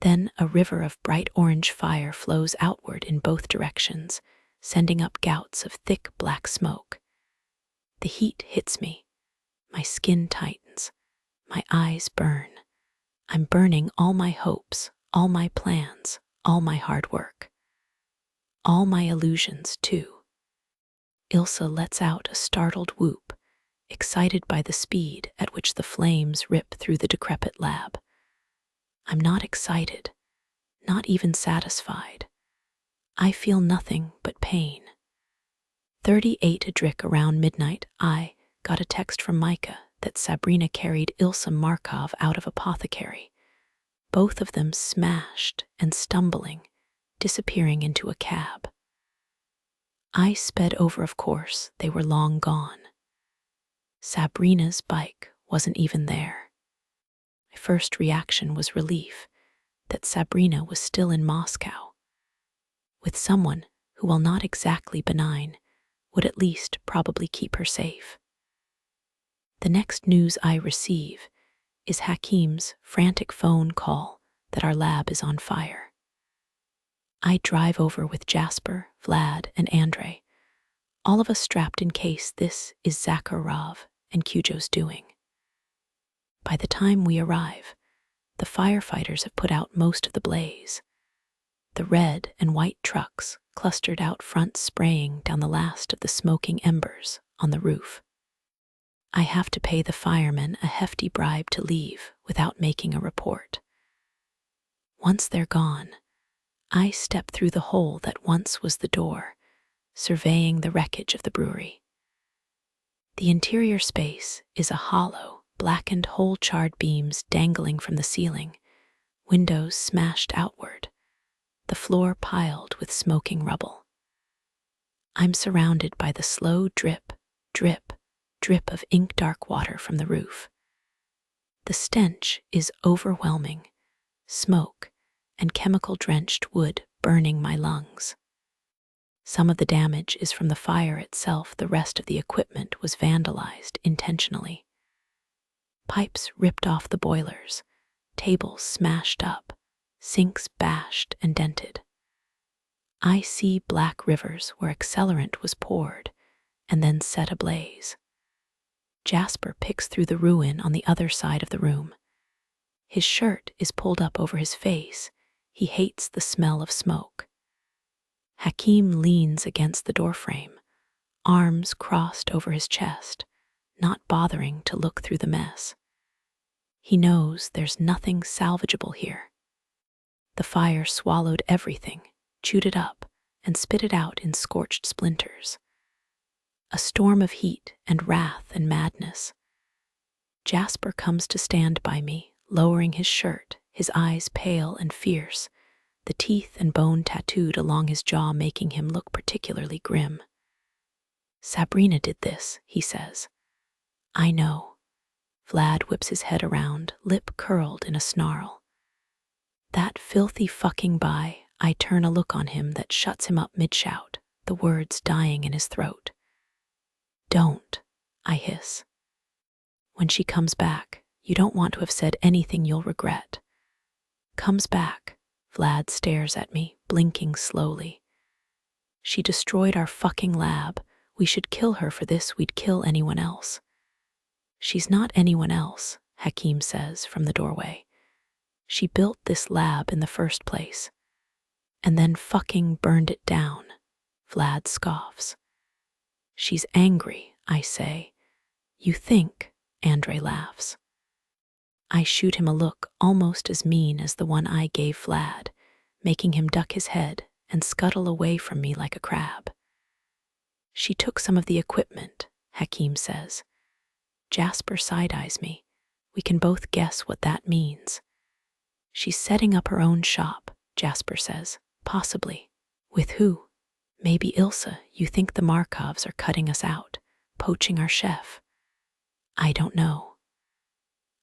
Then a river of bright orange fire flows outward in both directions, sending up gouts of thick black smoke. The heat hits me. My skin tightens. My eyes burn. I'm burning all my hopes, all my plans, all my hard work. All my illusions, too. Ilse lets out a startled whoop, excited by the speed at which the flames rip through the decrepit lab. I'm not excited, not even satisfied. I feel nothing but pain. 38 adric around midnight, I got a text from Micah that Sabrina carried Ilse Markov out of apothecary, both of them smashed and stumbling, disappearing into a cab. I sped over, of course, they were long gone. Sabrina's bike wasn't even there. My first reaction was relief that Sabrina was still in Moscow, with someone who, while not exactly benign, would at least probably keep her safe. The next news I receive is Hakim's frantic phone call that our lab is on fire. I drive over with Jasper, Vlad, and Andrei, all of us strapped in case this is Zakharov and Cujo's doing. By the time we arrive, the firefighters have put out most of the blaze. The red and white trucks clustered out front, spraying down the last of the smoking embers on the roof. I have to pay the firemen a hefty bribe to leave without making a report. Once they're gone, I step through the hole that once was the door, surveying the wreckage of the brewery. The interior space is a hollow, blackened hole, charred beams dangling from the ceiling, windows smashed outward, the floor piled with smoking rubble. I'm surrounded by the slow drip, drip, drip of ink-dark water from the roof. The stench is overwhelming, smoke and chemical-drenched wood burning my lungs. Some of the damage is from the fire itself. The rest of the equipment was vandalized intentionally. Pipes ripped off the boilers, tables smashed up, sinks bashed and dented. I see black rivers where accelerant was poured and then set ablaze. Jasper picks through the ruin on the other side of the room. His shirt is pulled up over his face. He hates the smell of smoke. Hakim leans against the doorframe, arms crossed over his chest, not bothering to look through the mess. He knows there's nothing salvageable here. The fire swallowed everything, chewed it up, and spit it out in scorched splinters. A storm of heat and wrath and madness. Jasper comes to stand by me, lowering his shirt, his eyes pale and fierce, the teeth and bone tattooed along his jaw making him look particularly grim. Sabrina did this, he says. I know. Vlad whips his head around, lip curled in a snarl. That filthy fucking bye. I turn a look on him that shuts him up mid-shout, the words dying in his throat. Don't, I hiss. When she comes back, you don't want to have said anything you'll regret. Comes back, Vlad stares at me, blinking slowly. She destroyed our fucking lab. We should kill her for this, we'd kill anyone else. She's not anyone else, Hakim says from the doorway. She built this lab in the first place. And then fucking burned it down, Vlad scoffs. She's angry, I say. You think, Andre laughs. I shoot him a look almost as mean as the one I gave Vlad, making him duck his head and scuttle away from me like a crab. She took some of the equipment, Hakim says. Jasper side-eyes me. We can both guess what that means. She's setting up her own shop, Jasper says. Possibly. With who? Maybe Ilsa. You think the Markovs are cutting us out, poaching our chef? I don't know.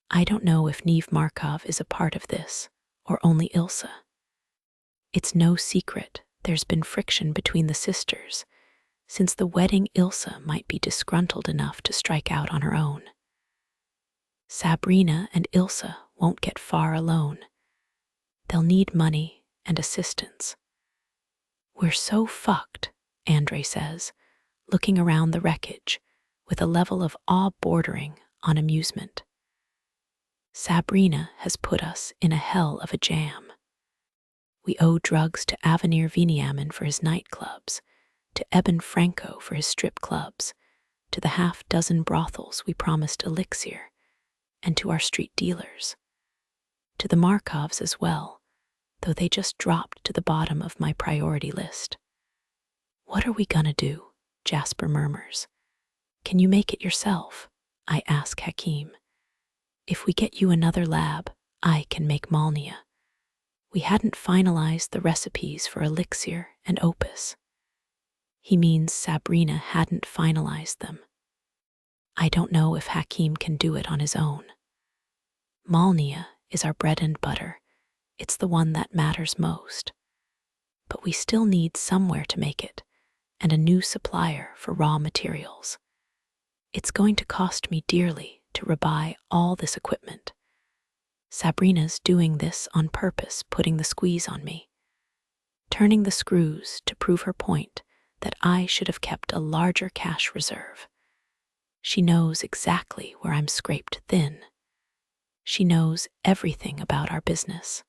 I don't know if Neve Markov is a part of this, or only Ilsa. It's no secret there's been friction between the sisters. Since the wedding, Ilsa might be disgruntled enough to strike out on her own. Sabrina and Ilsa won't get far alone. They'll need money and assistance. We're so fucked, Andre says, looking around the wreckage with a level of awe bordering on amusement. Sabrina has put us in a hell of a jam. We owe drugs to Avenir Viniamin for his nightclubs, to Eben Franco for his strip clubs, to the half-dozen brothels we promised elixir, and to our street dealers. To the Markovs as well, though they just dropped to the bottom of my priority list. What are we gonna do? Jasper murmurs. Can you make it yourself? I ask Hakim. If we get you another lab, I can make Malnia. We hadn't finalized the recipes for elixir and opus. He means Sabrina hadn't finalized them. I don't know if Hakim can do it on his own. Malnia is our bread and butter. It's the one that matters most. But we still need somewhere to make it, and a new supplier for raw materials. It's going to cost me dearly to rebuy all this equipment. Sabrina's doing this on purpose, putting the squeeze on me, turning the screws to prove her point that I should have kept a larger cash reserve. She knows exactly where I'm scraped thin. She knows everything about our business.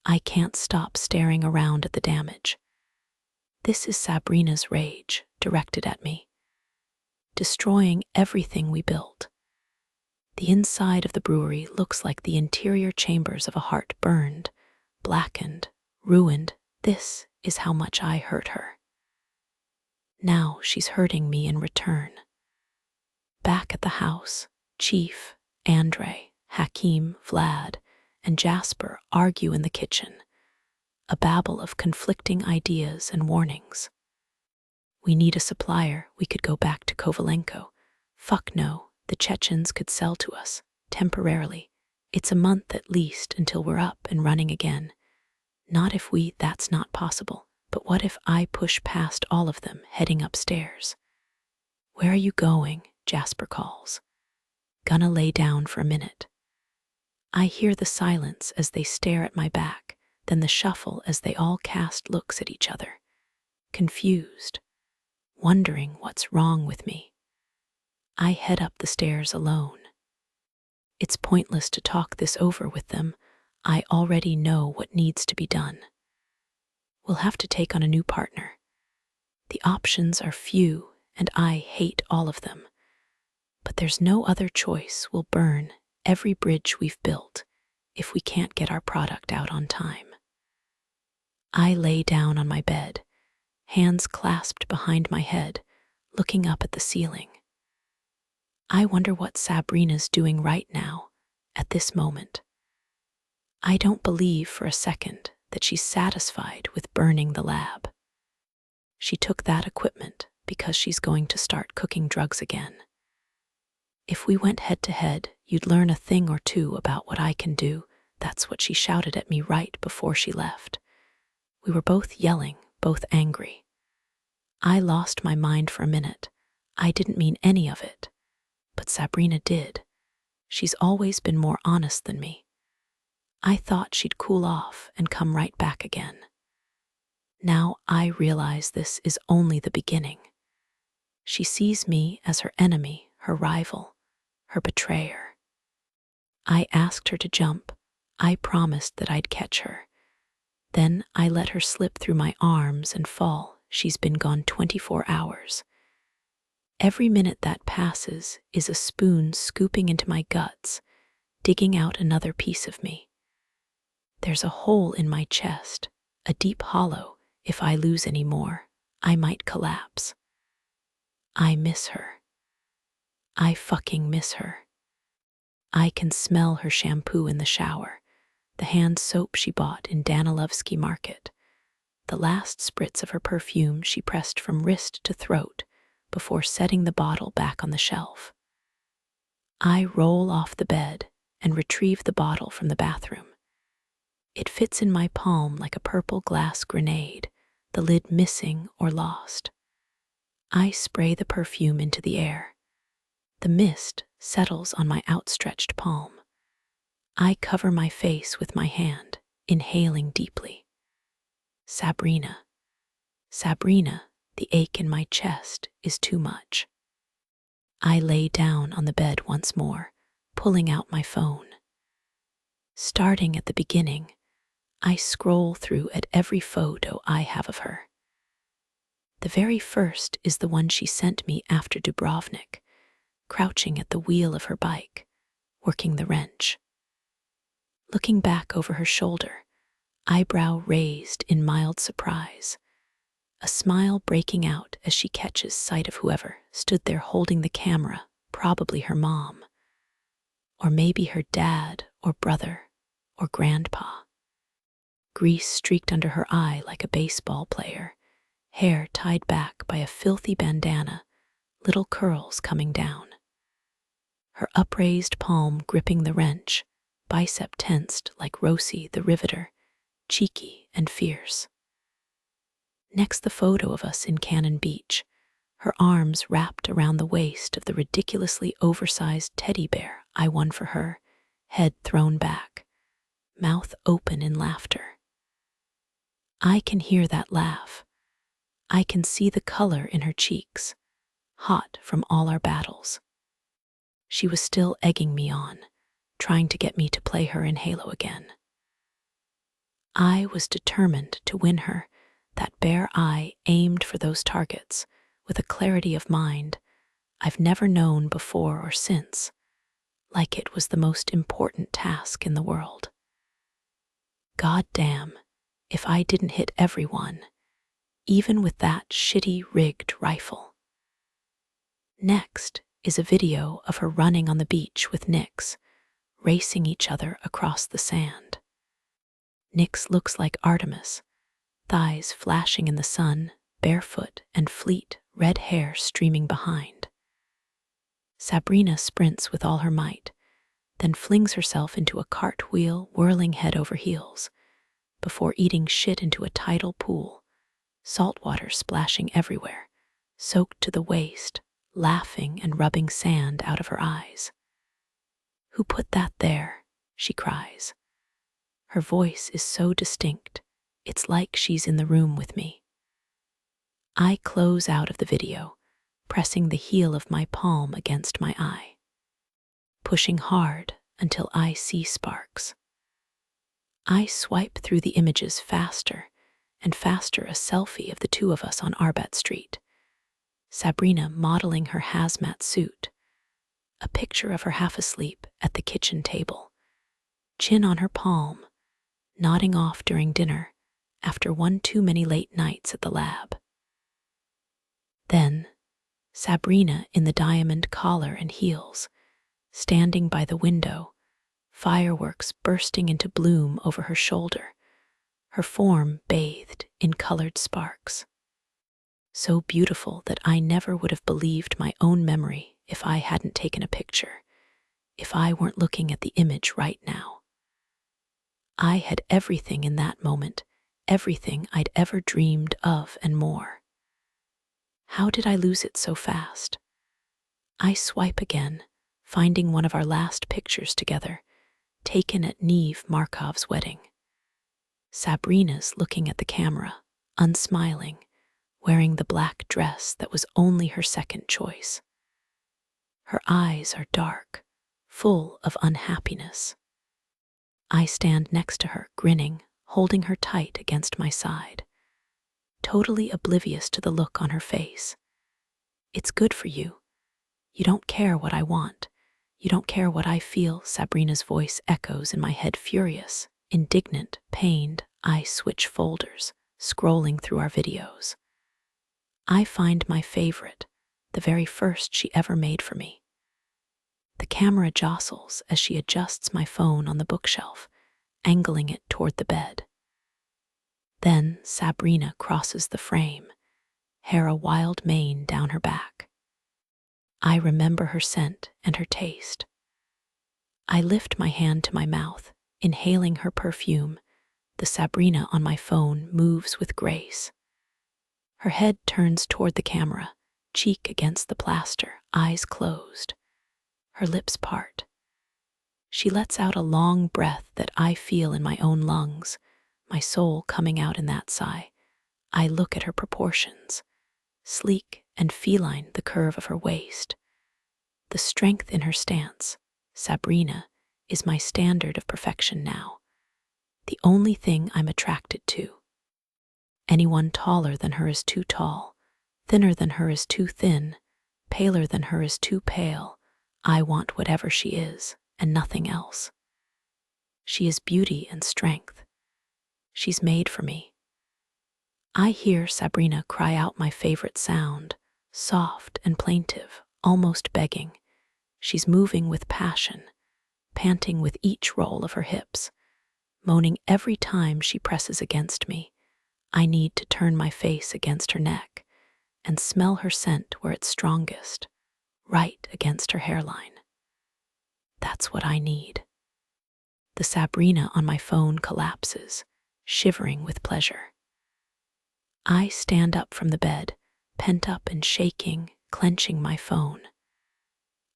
I can't stop staring around at the damage. This is Sabrina's rage directed at me, destroying everything we built. The inside of the brewery looks like the interior chambers of a heart burned, blackened, ruined. This is how much I hurt her. Now she's hurting me in return. Back at the house, Chief, Andre, Hakim, Vlad, and Jasper argue in the kitchen, a babble of conflicting ideas and warnings. We need a supplier. We could go back to Kovalenko. Fuck no, the Chechens could sell to us, temporarily. It's a month at least until we're up and running again. Not if that's not possible. But what if I push past all of them, heading upstairs? Where are you going? Jasper calls. Gonna lay down for a minute. I hear the silence as they stare at my back, then the shuffle as they all cast looks at each other, confused, wondering what's wrong with me. I head up the stairs alone. It's pointless to talk this over with them. I already know what needs to be done. We'll have to take on a new partner. The options are few, and I hate all of them. But there's no other choice. We'll burn every bridge we've built if we can't get our product out on time. I lay down on my bed, hands clasped behind my head, looking up at the ceiling. I wonder what Sabrina's doing right now, at this moment. I don't believe for a second that she's satisfied with burning the lab. She took that equipment because she's going to start cooking drugs again. If we went head to head, you'd learn a thing or two about what I can do. That's what she shouted at me right before she left. We were both yelling, both angry. I lost my mind for a minute. I didn't mean any of it. But Sabrina did. She's always been more honest than me. I thought she'd cool off and come right back again. Now I realize this is only the beginning. She sees me as her enemy, her rival, her betrayer. I asked her to jump. I promised that I'd catch her. Then I let her slip through my arms and fall. She's been gone 24 hours. Every minute that passes is a spoon scooping into my guts, digging out another piece of me. There's a hole in my chest, a deep hollow. If I lose any more, I might collapse. I miss her. I fucking miss her. I can smell her shampoo in the shower, the hand soap she bought in Danilovsky Market, the last spritz of her perfume she pressed from wrist to throat before setting the bottle back on the shelf. I roll off the bed and retrieve the bottle from the bathroom. It fits in my palm like a purple glass grenade, the lid missing or lost. I spray the perfume into the air. The mist settles on my outstretched palm. I cover my face with my hand, inhaling deeply. Sabrina. Sabrina, the ache in my chest is too much. I lay down on the bed once more, pulling out my phone. Starting at the beginning, I scroll through at every photo I have of her. The very first is the one she sent me after Dubrovnik, crouching at the wheel of her bike, working the wrench. Looking back over her shoulder, eyebrow raised in mild surprise, a smile breaking out as she catches sight of whoever stood there holding the camera, probably her mom, or maybe her dad or brother or grandpa. Grease streaked under her eye like a baseball player, hair tied back by a filthy bandana, little curls coming down. Her upraised palm gripping the wrench, bicep tensed like Rosie the Riveter, cheeky and fierce. Next, the photo of us in Cannon Beach, her arms wrapped around the waist of the ridiculously oversized teddy bear I won for her, head thrown back, mouth open in laughter. I can hear that laugh. I can see the color in her cheeks, hot from all our battles. She was still egging me on, trying to get me to play her in Halo again. I was determined to win her, that bare eye aimed for those targets with a clarity of mind I've never known before or since, like it was the most important task in the world. God damn, if I didn't hit everyone, even with that shitty rigged rifle. Next is a video of her running on the beach with Nix, racing each other across the sand. Nix looks like Artemis, thighs flashing in the sun, barefoot and fleet, red hair streaming behind. Sabrina sprints with all her might, then flings herself into a cartwheel, whirling head over heels, before eating shit into a tidal pool, salt water splashing everywhere, soaked to the waist, laughing and rubbing sand out of her eyes. "Who put that there?" she cries. Her voice is so distinct, it's like she's in the room with me. I close out of the video, pressing the heel of my palm against my eye, pushing hard until I see sparks. I swipe through the images faster and faster, a selfie of the two of us on Arbet Street, Sabrina modeling her hazmat suit, a picture of her half asleep at the kitchen table, chin on her palm, nodding off during dinner after one too many late nights at the lab. Then, Sabrina in the diamond collar and heels, standing by the window, fireworks bursting into bloom over her shoulder, her form bathed in colored sparks. So beautiful that I never would have believed my own memory if I hadn't taken a picture, if I weren't looking at the image right now. I had everything in that moment, everything I'd ever dreamed of and more. How did I lose it so fast? I swipe again, finding one of our last pictures together, taken at Neve Markov's wedding. Sabrina's looking at the camera, unsmiling, wearing the black dress that was only her second choice. Her eyes are dark, full of unhappiness. I stand next to her, grinning, holding her tight against my side, totally oblivious to the look on her face. It's good for you. You don't care what I want. You don't care what I feel, Sabrina's voice echoes in my head, furious, indignant, pained. I switch folders, scrolling through our videos. I find my favorite, the very first she ever made for me. The camera jostles as she adjusts my phone on the bookshelf, angling it toward the bed. Then Sabrina crosses the frame, hair a wild mane down her back. I remember her scent and her taste. I lift my hand to my mouth, inhaling her perfume. The Sabrina on my phone moves with grace. Her head turns toward the camera, cheek against the plaster, eyes closed. Her lips part. She lets out a long breath that I feel in my own lungs, my soul coming out in that sigh. I look at her proportions, sleek and feline, the curve of her waist, the strength in her stance. Sabrina is my standard of perfection now, the only thing I'm attracted to. Anyone taller than her is too tall, thinner than her is too thin, paler than her is too pale. I want whatever she is, and nothing else. She is beauty and strength. She's made for me. I hear Sabrina cry out my favorite sound, soft and plaintive, almost begging. She's moving with passion, panting with each roll of her hips, moaning every time she presses against me. I need to turn my face against her neck and smell her scent where it's strongest, right against her hairline. That's what I need. The Sabrina on my phone collapses, shivering with pleasure. I stand up from the bed, pent up and shaking, clenching my phone.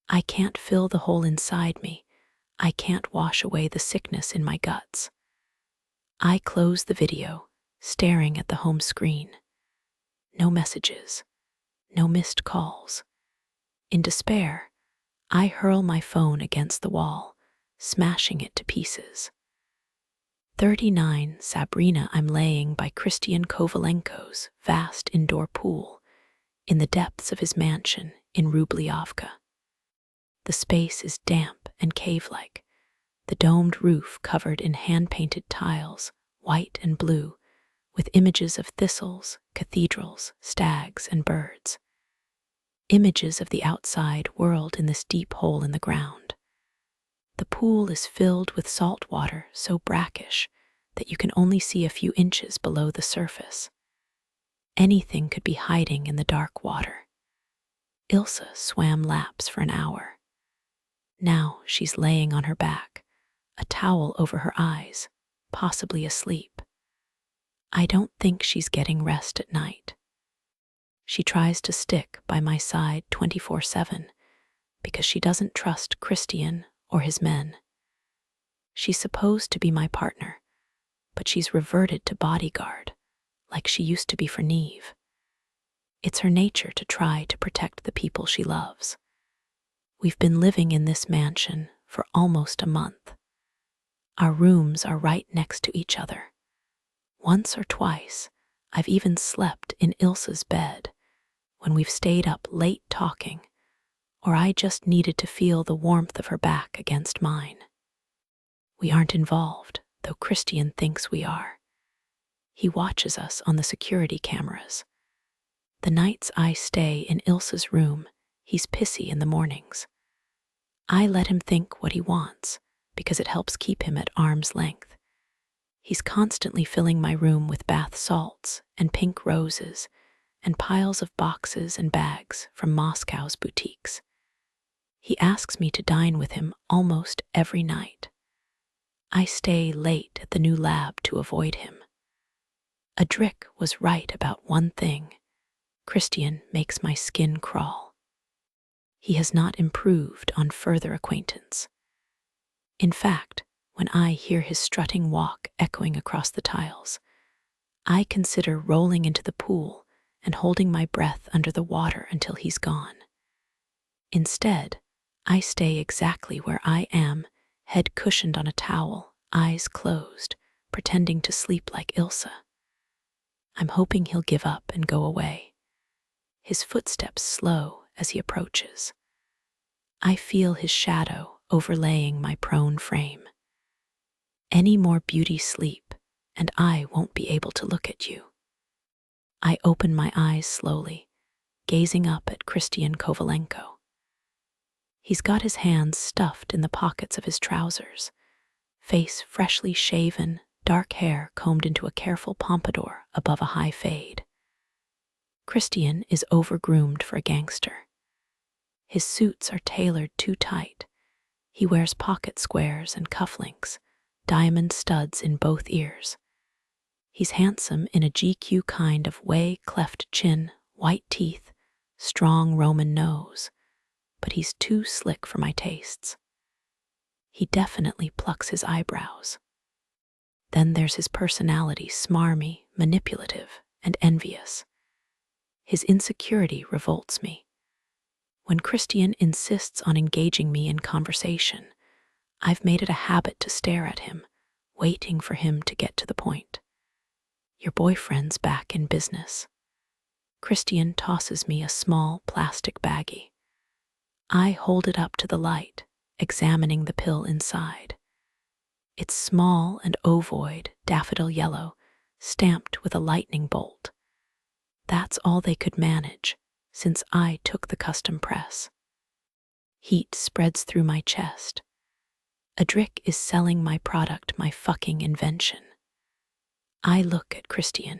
I can't fill the hole inside me. I can't wash away the sickness in my guts. I close the video, staring at the home screen. No messages, no missed calls. In despair, I hurl my phone against the wall, smashing it to pieces. 39 Sabrina. I'm laying by Christian Kovalenko's vast indoor pool in the depths of his mansion in Rubliovka. The space is damp and cave-like, the domed roof covered in hand-painted tiles, white and blue, with images of thistles, cathedrals, stags, and birds. Images of the outside world in this deep hole in the ground. The pool is filled with salt water so brackish that you can only see a few inches below the surface. Anything could be hiding in the dark water. Ilsa swam laps for an hour. Now she's laying on her back, a towel over her eyes, possibly asleep. I don't think she's getting rest at night. She tries to stick by my side 24/7 because she doesn't trust Christian or his men. She's supposed to be my partner, but she's reverted to bodyguard, like she used to be for Neve. It's her nature to try to protect the people she loves. We've been living in this mansion for almost a month. Our rooms are right next to each other. Once or twice, I've even slept in Ilsa's bed when we've stayed up late talking, or I just needed to feel the warmth of her back against mine. We aren't involved, though Christian thinks we are. He watches us on the security cameras. The nights I stay in Ilsa's room, he's pissy in the mornings. I let him think what he wants because it helps keep him at arm's length. He's constantly filling my room with bath salts and pink roses and piles of boxes and bags from Moscow's boutiques. He asks me to dine with him almost every night. I stay late at the new lab to avoid him. Adric was right about one thing. Christian makes my skin crawl. He has not improved on further acquaintance. In fact, when I hear his strutting walk echoing across the tiles, I consider rolling into the pool and holding my breath under the water until he's gone. Instead, I stay exactly where I am, head cushioned on a towel, eyes closed, pretending to sleep like Ilsa. I'm hoping he'll give up and go away. His footsteps slow as he approaches. I feel his shadow overlaying my prone frame. Any more beauty sleep, and I won't be able to look at you. I open my eyes slowly, gazing up at Christian Kovalenko. He's got his hands stuffed in the pockets of his trousers, face freshly shaven, dark hair combed into a careful pompadour above a high fade. Christian is overgroomed for a gangster. His suits are tailored too tight. He wears pocket squares and cufflinks, diamond studs in both ears. He's handsome in a GQ kind of way, cleft chin, white teeth, strong Roman nose, but he's too slick for my tastes. He definitely plucks his eyebrows. Then there's his personality, smarmy, manipulative, and envious. His insecurity revolts me. When Christian insists on engaging me in conversation, I've made it a habit to stare at him, waiting for him to get to the point. Your boyfriend's back in business. Christian tosses me a small plastic baggie. I hold it up to the light, examining the pill inside. It's small and ovoid, daffodil yellow, stamped with a lightning bolt. That's all they could manage, since I took the custom press. Heat spreads through my chest. Adric is selling my product, my fucking invention. I look at Christian.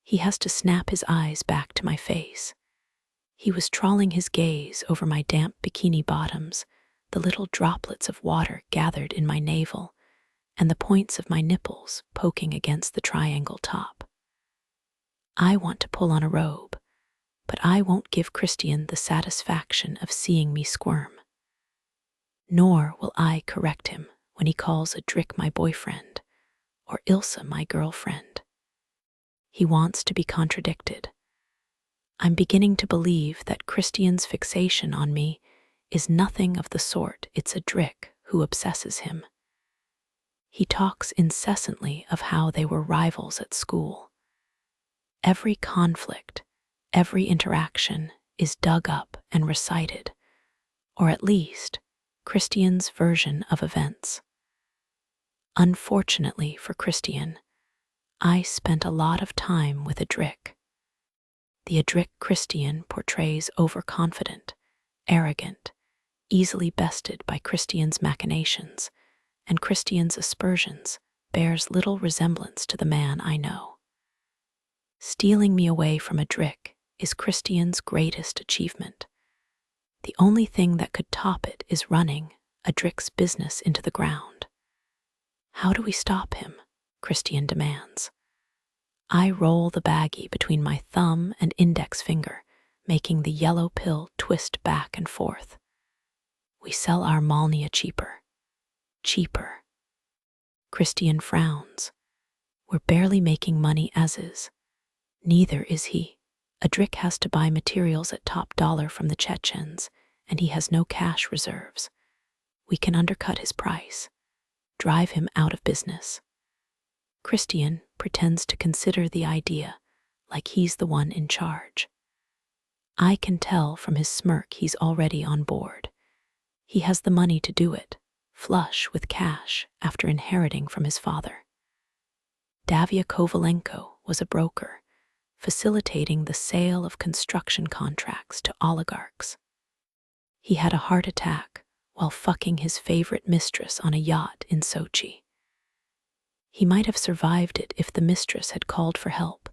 He has to snap his eyes back to my face. He was trawling his gaze over my damp bikini bottoms, the little droplets of water gathered in my navel, and the points of my nipples poking against the triangle top. I want to pull on a robe, but I won't give Christian the satisfaction of seeing me squirm. Nor will I correct him when he calls Adric my boyfriend, or Ilsa my girlfriend. He wants to be contradicted. I'm beginning to believe that Christian's fixation on me is nothing of the sort. It's Adric who obsesses him. He talks incessantly of how they were rivals at school. Every conflict, every interaction is dug up and recited, or at least Christian's version of events. Unfortunately for Christian, I spent a lot of time with Adric. The Adric Christian portrays overconfident, arrogant, easily bested by Christian's machinations, and Christian's aspersions bears little resemblance to the man I know. Stealing me away from Adric is Christian's greatest achievement. The only thing that could top it is running Adric's business into the ground. How do we stop him? Christian demands. I roll the baggie between my thumb and index finger, making the yellow pill twist back and forth. We sell our Malnia cheaper. Cheaper. Christian frowns. We're barely making money as is. Neither is he. Adric has to buy materials at top dollar from the Chechens, and he has no cash reserves. We can undercut his price, drive him out of business. Christian pretends to consider the idea like he's the one in charge. I can tell from his smirk he's already on board. He has the money to do it, flush with cash after inheriting from his father. Davia Kovalenko was a broker, facilitating the sale of construction contracts to oligarchs. He had a heart attack while fucking his favorite mistress on a yacht in Sochi. He might have survived it if the mistress had called for help,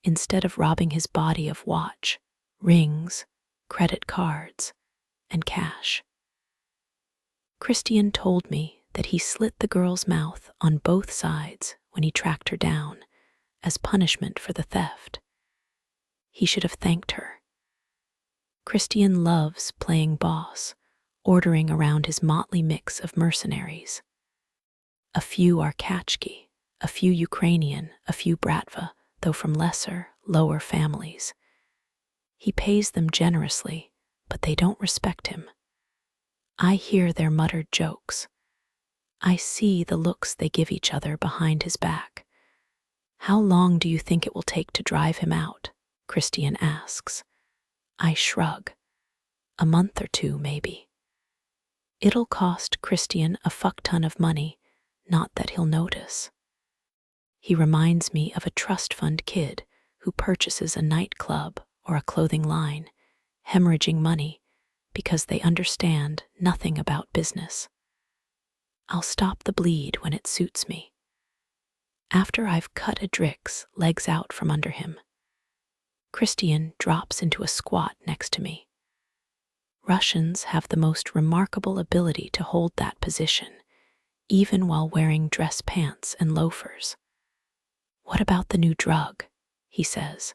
instead of robbing his body of watch, rings, credit cards, and cash. Christian told me that he slit the girl's mouth on both sides when he tracked her down, as punishment for the theft. He should have thanked her. Christian loves playing boss, ordering around his motley mix of mercenaries. A few are Kachki, a few Ukrainian, a few Bratva, though from lesser, lower families. He pays them generously, but they don't respect him. I hear their muttered jokes. I see the looks they give each other behind his back. How long do you think it will take to drive him out? Christian asks. I shrug. A month or two, maybe. It'll cost Christian a fuck-ton of money, not that he'll notice. He reminds me of a trust fund kid who purchases a nightclub or a clothing line, hemorrhaging money because they understand nothing about business. I'll stop the bleed when it suits me. After I've cut Adric's legs out from under him, Christian drops into a squat next to me. Russians have the most remarkable ability to hold that position, even while wearing dress pants and loafers. What about the new drug? He says,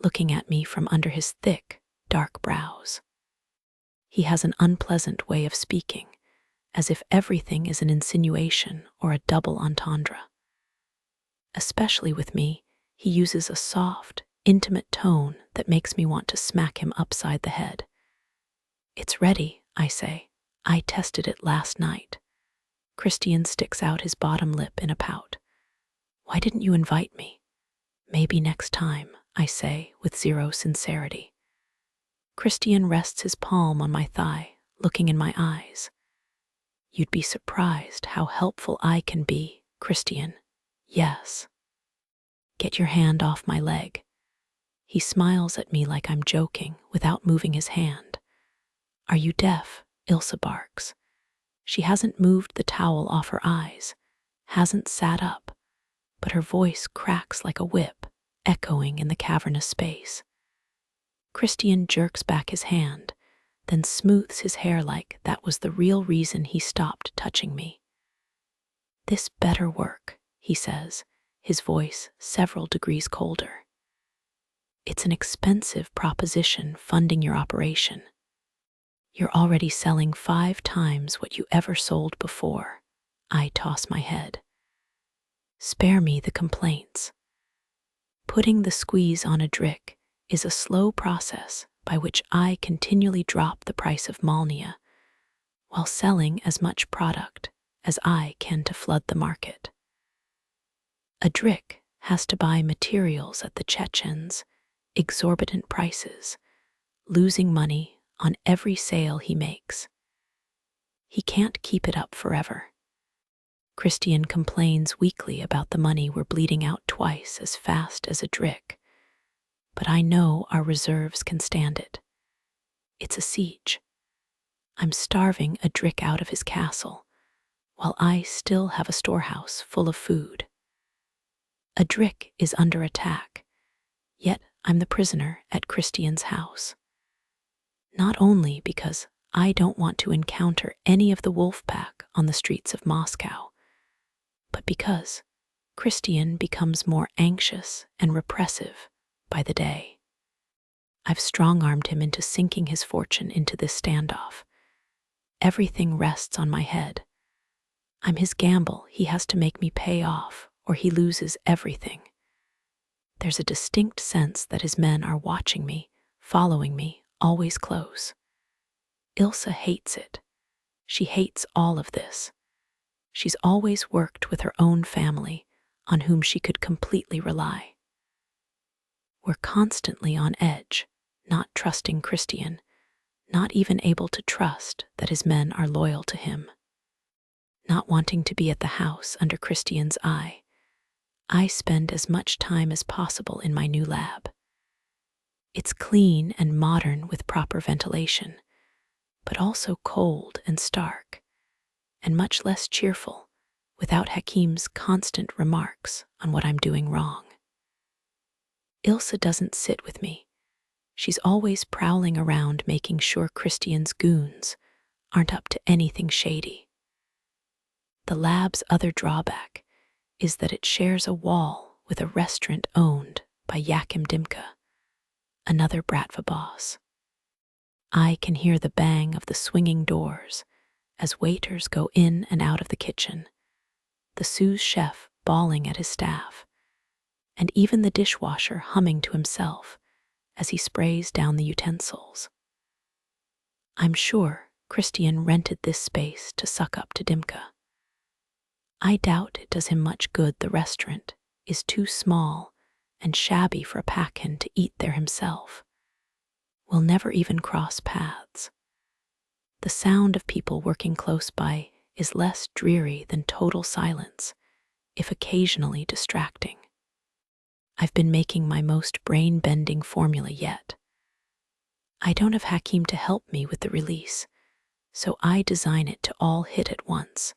looking at me from under his thick, dark brows. He has an unpleasant way of speaking, as if everything is an insinuation or a double entendre. Especially with me, he uses a soft, intimate tone that makes me want to smack him upside the head. It's ready, I say. I tested it last night. Christian sticks out his bottom lip in a pout. Why didn't you invite me? Maybe next time, I say with zero sincerity. Christian rests his palm on my thigh, looking in my eyes. You'd be surprised how helpful I can be, Christian. Yes. Get your hand off my leg. He smiles at me like I'm joking without moving his hand. Are you deaf? Ilsa barks. She hasn't moved the towel off her eyes, hasn't sat up, but her voice cracks like a whip, echoing in the cavernous space. Christian jerks back his hand, then smooths his hair like that was the real reason he stopped touching me. This better work, he says, his voice several degrees colder. It's an expensive proposition funding your operation. You're already selling 5 times what you ever sold before. I toss my head. Spare me the complaints. Putting the squeeze on Adric is a slow process by which I continually drop the price of Malnia, while selling as much product as I can to flood the market. Adric has to buy materials at the Chechens, exorbitant prices, losing money on every sale he makes. He can't keep it up forever. Christian complains weekly about the money we're bleeding out twice as fast as Adric, but I know our reserves can stand it. It's a siege. I'm starving Adric out of his castle, while I still have a storehouse full of food. Adric is under attack, yet I'm the prisoner at Christian's house. Not only because I don't want to encounter any of the wolf pack on the streets of Moscow, but because Christian becomes more anxious and repressive by the day. I've strong-armed him into sinking his fortune into this standoff. Everything rests on my head. I'm his gamble he has to make me pay off, or he loses everything. There's a distinct sense that his men are watching me, following me, always close. Ilsa hates it. She hates all of this. She's always worked with her own family, on whom she could completely rely. We're constantly on edge, not trusting Christian, not even able to trust that his men are loyal to him. Not wanting to be at the house under Christian's eye, I spend as much time as possible in my new lab. It's clean and modern with proper ventilation, but also cold and stark, and much less cheerful, without Hakim's constant remarks on what I'm doing wrong. Ilsa doesn't sit with me. She's always prowling around making sure Christian's goons aren't up to anything shady. The lab's other drawback is that it shares a wall with a restaurant owned by Yakim Dimka, another Bratva boss. I can hear the bang of the swinging doors as waiters go in and out of the kitchen, the sous chef bawling at his staff, and even the dishwasher humming to himself as he sprays down the utensils. I'm sure Christian rented this space to suck up to Dimka. I doubt it does him much good the restaurant is too small and shabby for a Paquin to eat there himself. We'll never even cross paths. The sound of people working close by is less dreary than total silence, if occasionally distracting. I've been making my most brain-bending formula yet. I don't have Hakim to help me with the release, so I design it to all hit at once,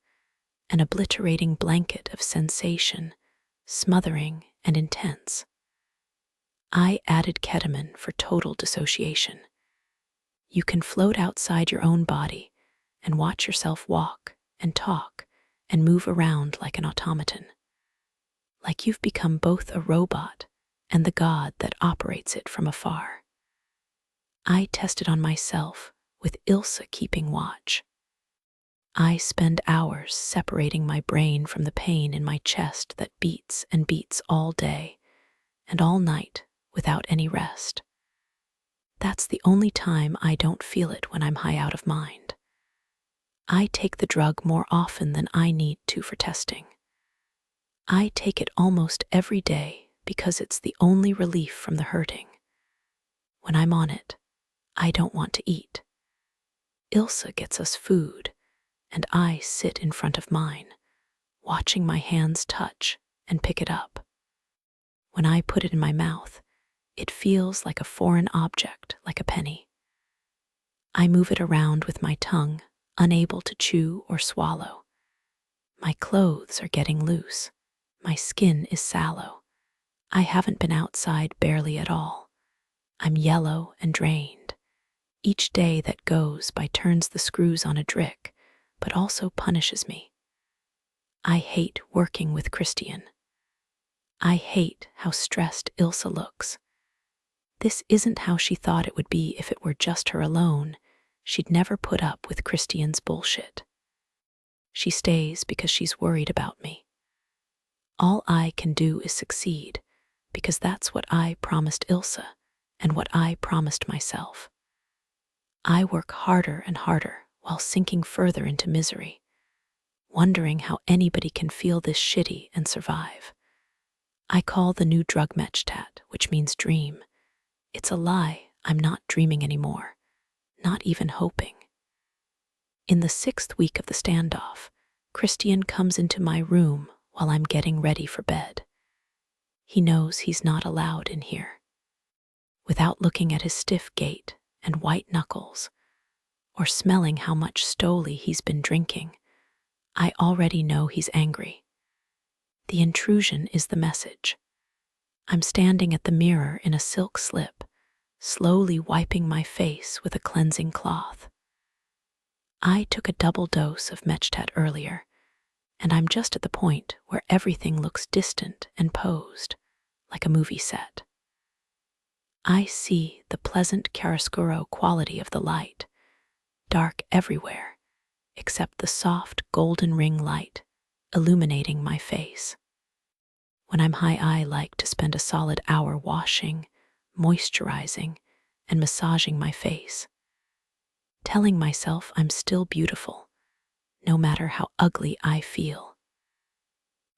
an obliterating blanket of sensation, smothering and intense. I added ketamine for total dissociation. You can float outside your own body and watch yourself walk and talk and move around like an automaton, like you've become both a robot and the god that operates it from afar. I tested on myself with Ilsa keeping watch. I spend hours separating my brain from the pain in my chest that beats and beats all day and all night without any rest. That's the only time I don't feel it when I'm high out of mind. I take the drug more often than I need to for testing. I take it almost every day because it's the only relief from the hurting. When I'm on it, I don't want to eat. Ilsa gets us food, and I sit in front of mine, watching my hands touch and pick it up. When I put it in my mouth, it feels like a foreign object, like a penny. I move it around with my tongue, unable to chew or swallow. My clothes are getting loose. My skin is sallow. I haven't been outside barely at all. I'm yellow and drained. Each day that goes by turns the screws on a drick, but also punishes me. I hate working with Christian. I hate how stressed Ilsa looks. This isn't how she thought it would be if it were just her alone. She'd never put up with Christian's bullshit. She stays because she's worried about me. All I can do is succeed, because that's what I promised Ilsa and what I promised myself. I work harder and harder while sinking further into misery, wondering how anybody can feel this shitty and survive. I call the new drug Mechtat, which means dream. It's a lie. I'm not dreaming anymore, not even hoping. In the 6th week of the standoff, Christian comes into my room while I'm getting ready for bed. He knows he's not allowed in here. Without looking at his stiff gait and white knuckles, or smelling how much Stoli he's been drinking, I already know he's angry. The intrusion is the message. I'm standing at the mirror in a silk slip, slowly wiping my face with a cleansing cloth. I took a double dose of Mechtat earlier, and I'm just at the point where everything looks distant and posed, like a movie set. I see the pleasant chiaroscuro quality of the light, dark everywhere, except the soft golden ring light illuminating my face. When I'm high, I like to spend a solid hour washing, moisturizing, and massaging my face, telling myself I'm still beautiful, no matter how ugly I feel.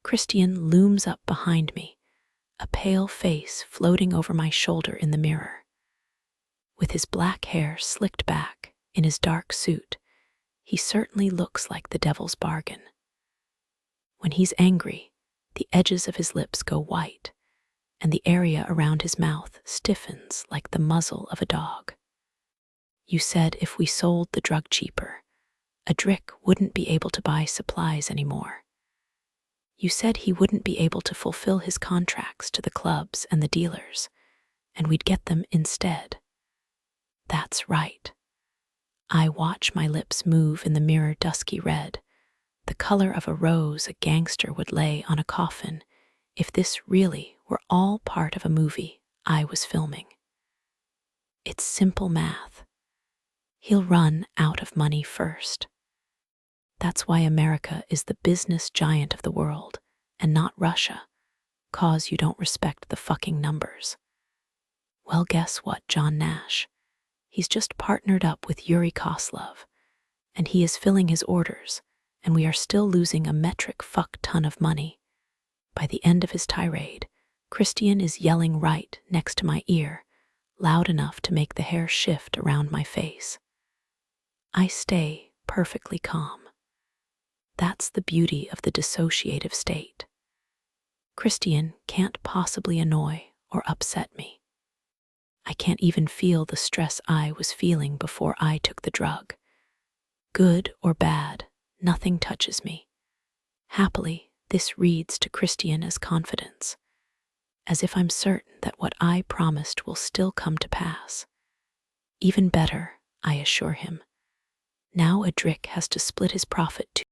Christian looms up behind me, a pale face floating over my shoulder in the mirror. With his black hair slicked back in his dark suit, he certainly looks like the devil's bargain. When he's angry, the edges of his lips go white, and the area around his mouth stiffens like the muzzle of a dog. You said if we sold the drug cheaper, a Drick wouldn't be able to buy supplies anymore. You said he wouldn't be able to fulfill his contracts to the clubs and the dealers, and we'd get them instead. That's right. I watch my lips move in the mirror dusky red, the color of a rose a gangster would lay on a coffin if this really were all part of a movie I was filming. It's simple math. He'll run out of money first. That's why America is the business giant of the world and not Russia, 'cause you don't respect the fucking numbers. Well, guess what, John Nash? He's just partnered up with Yuri Koslov, and he is filling his orders, and we are still losing a metric fuck ton of money. By the end of his tirade, Christian is yelling right next to my ear, loud enough to make the hair shift around my face. I stay perfectly calm. That's the beauty of the dissociative state. Christian can't possibly annoy or upset me. I can't even feel the stress I was feeling before I took the drug. Good or bad, nothing touches me. Happily, this reads to Christian as confidence, as if I'm certain that what I promised will still come to pass. Even better, I assure him. Now Adric has to split his profit too.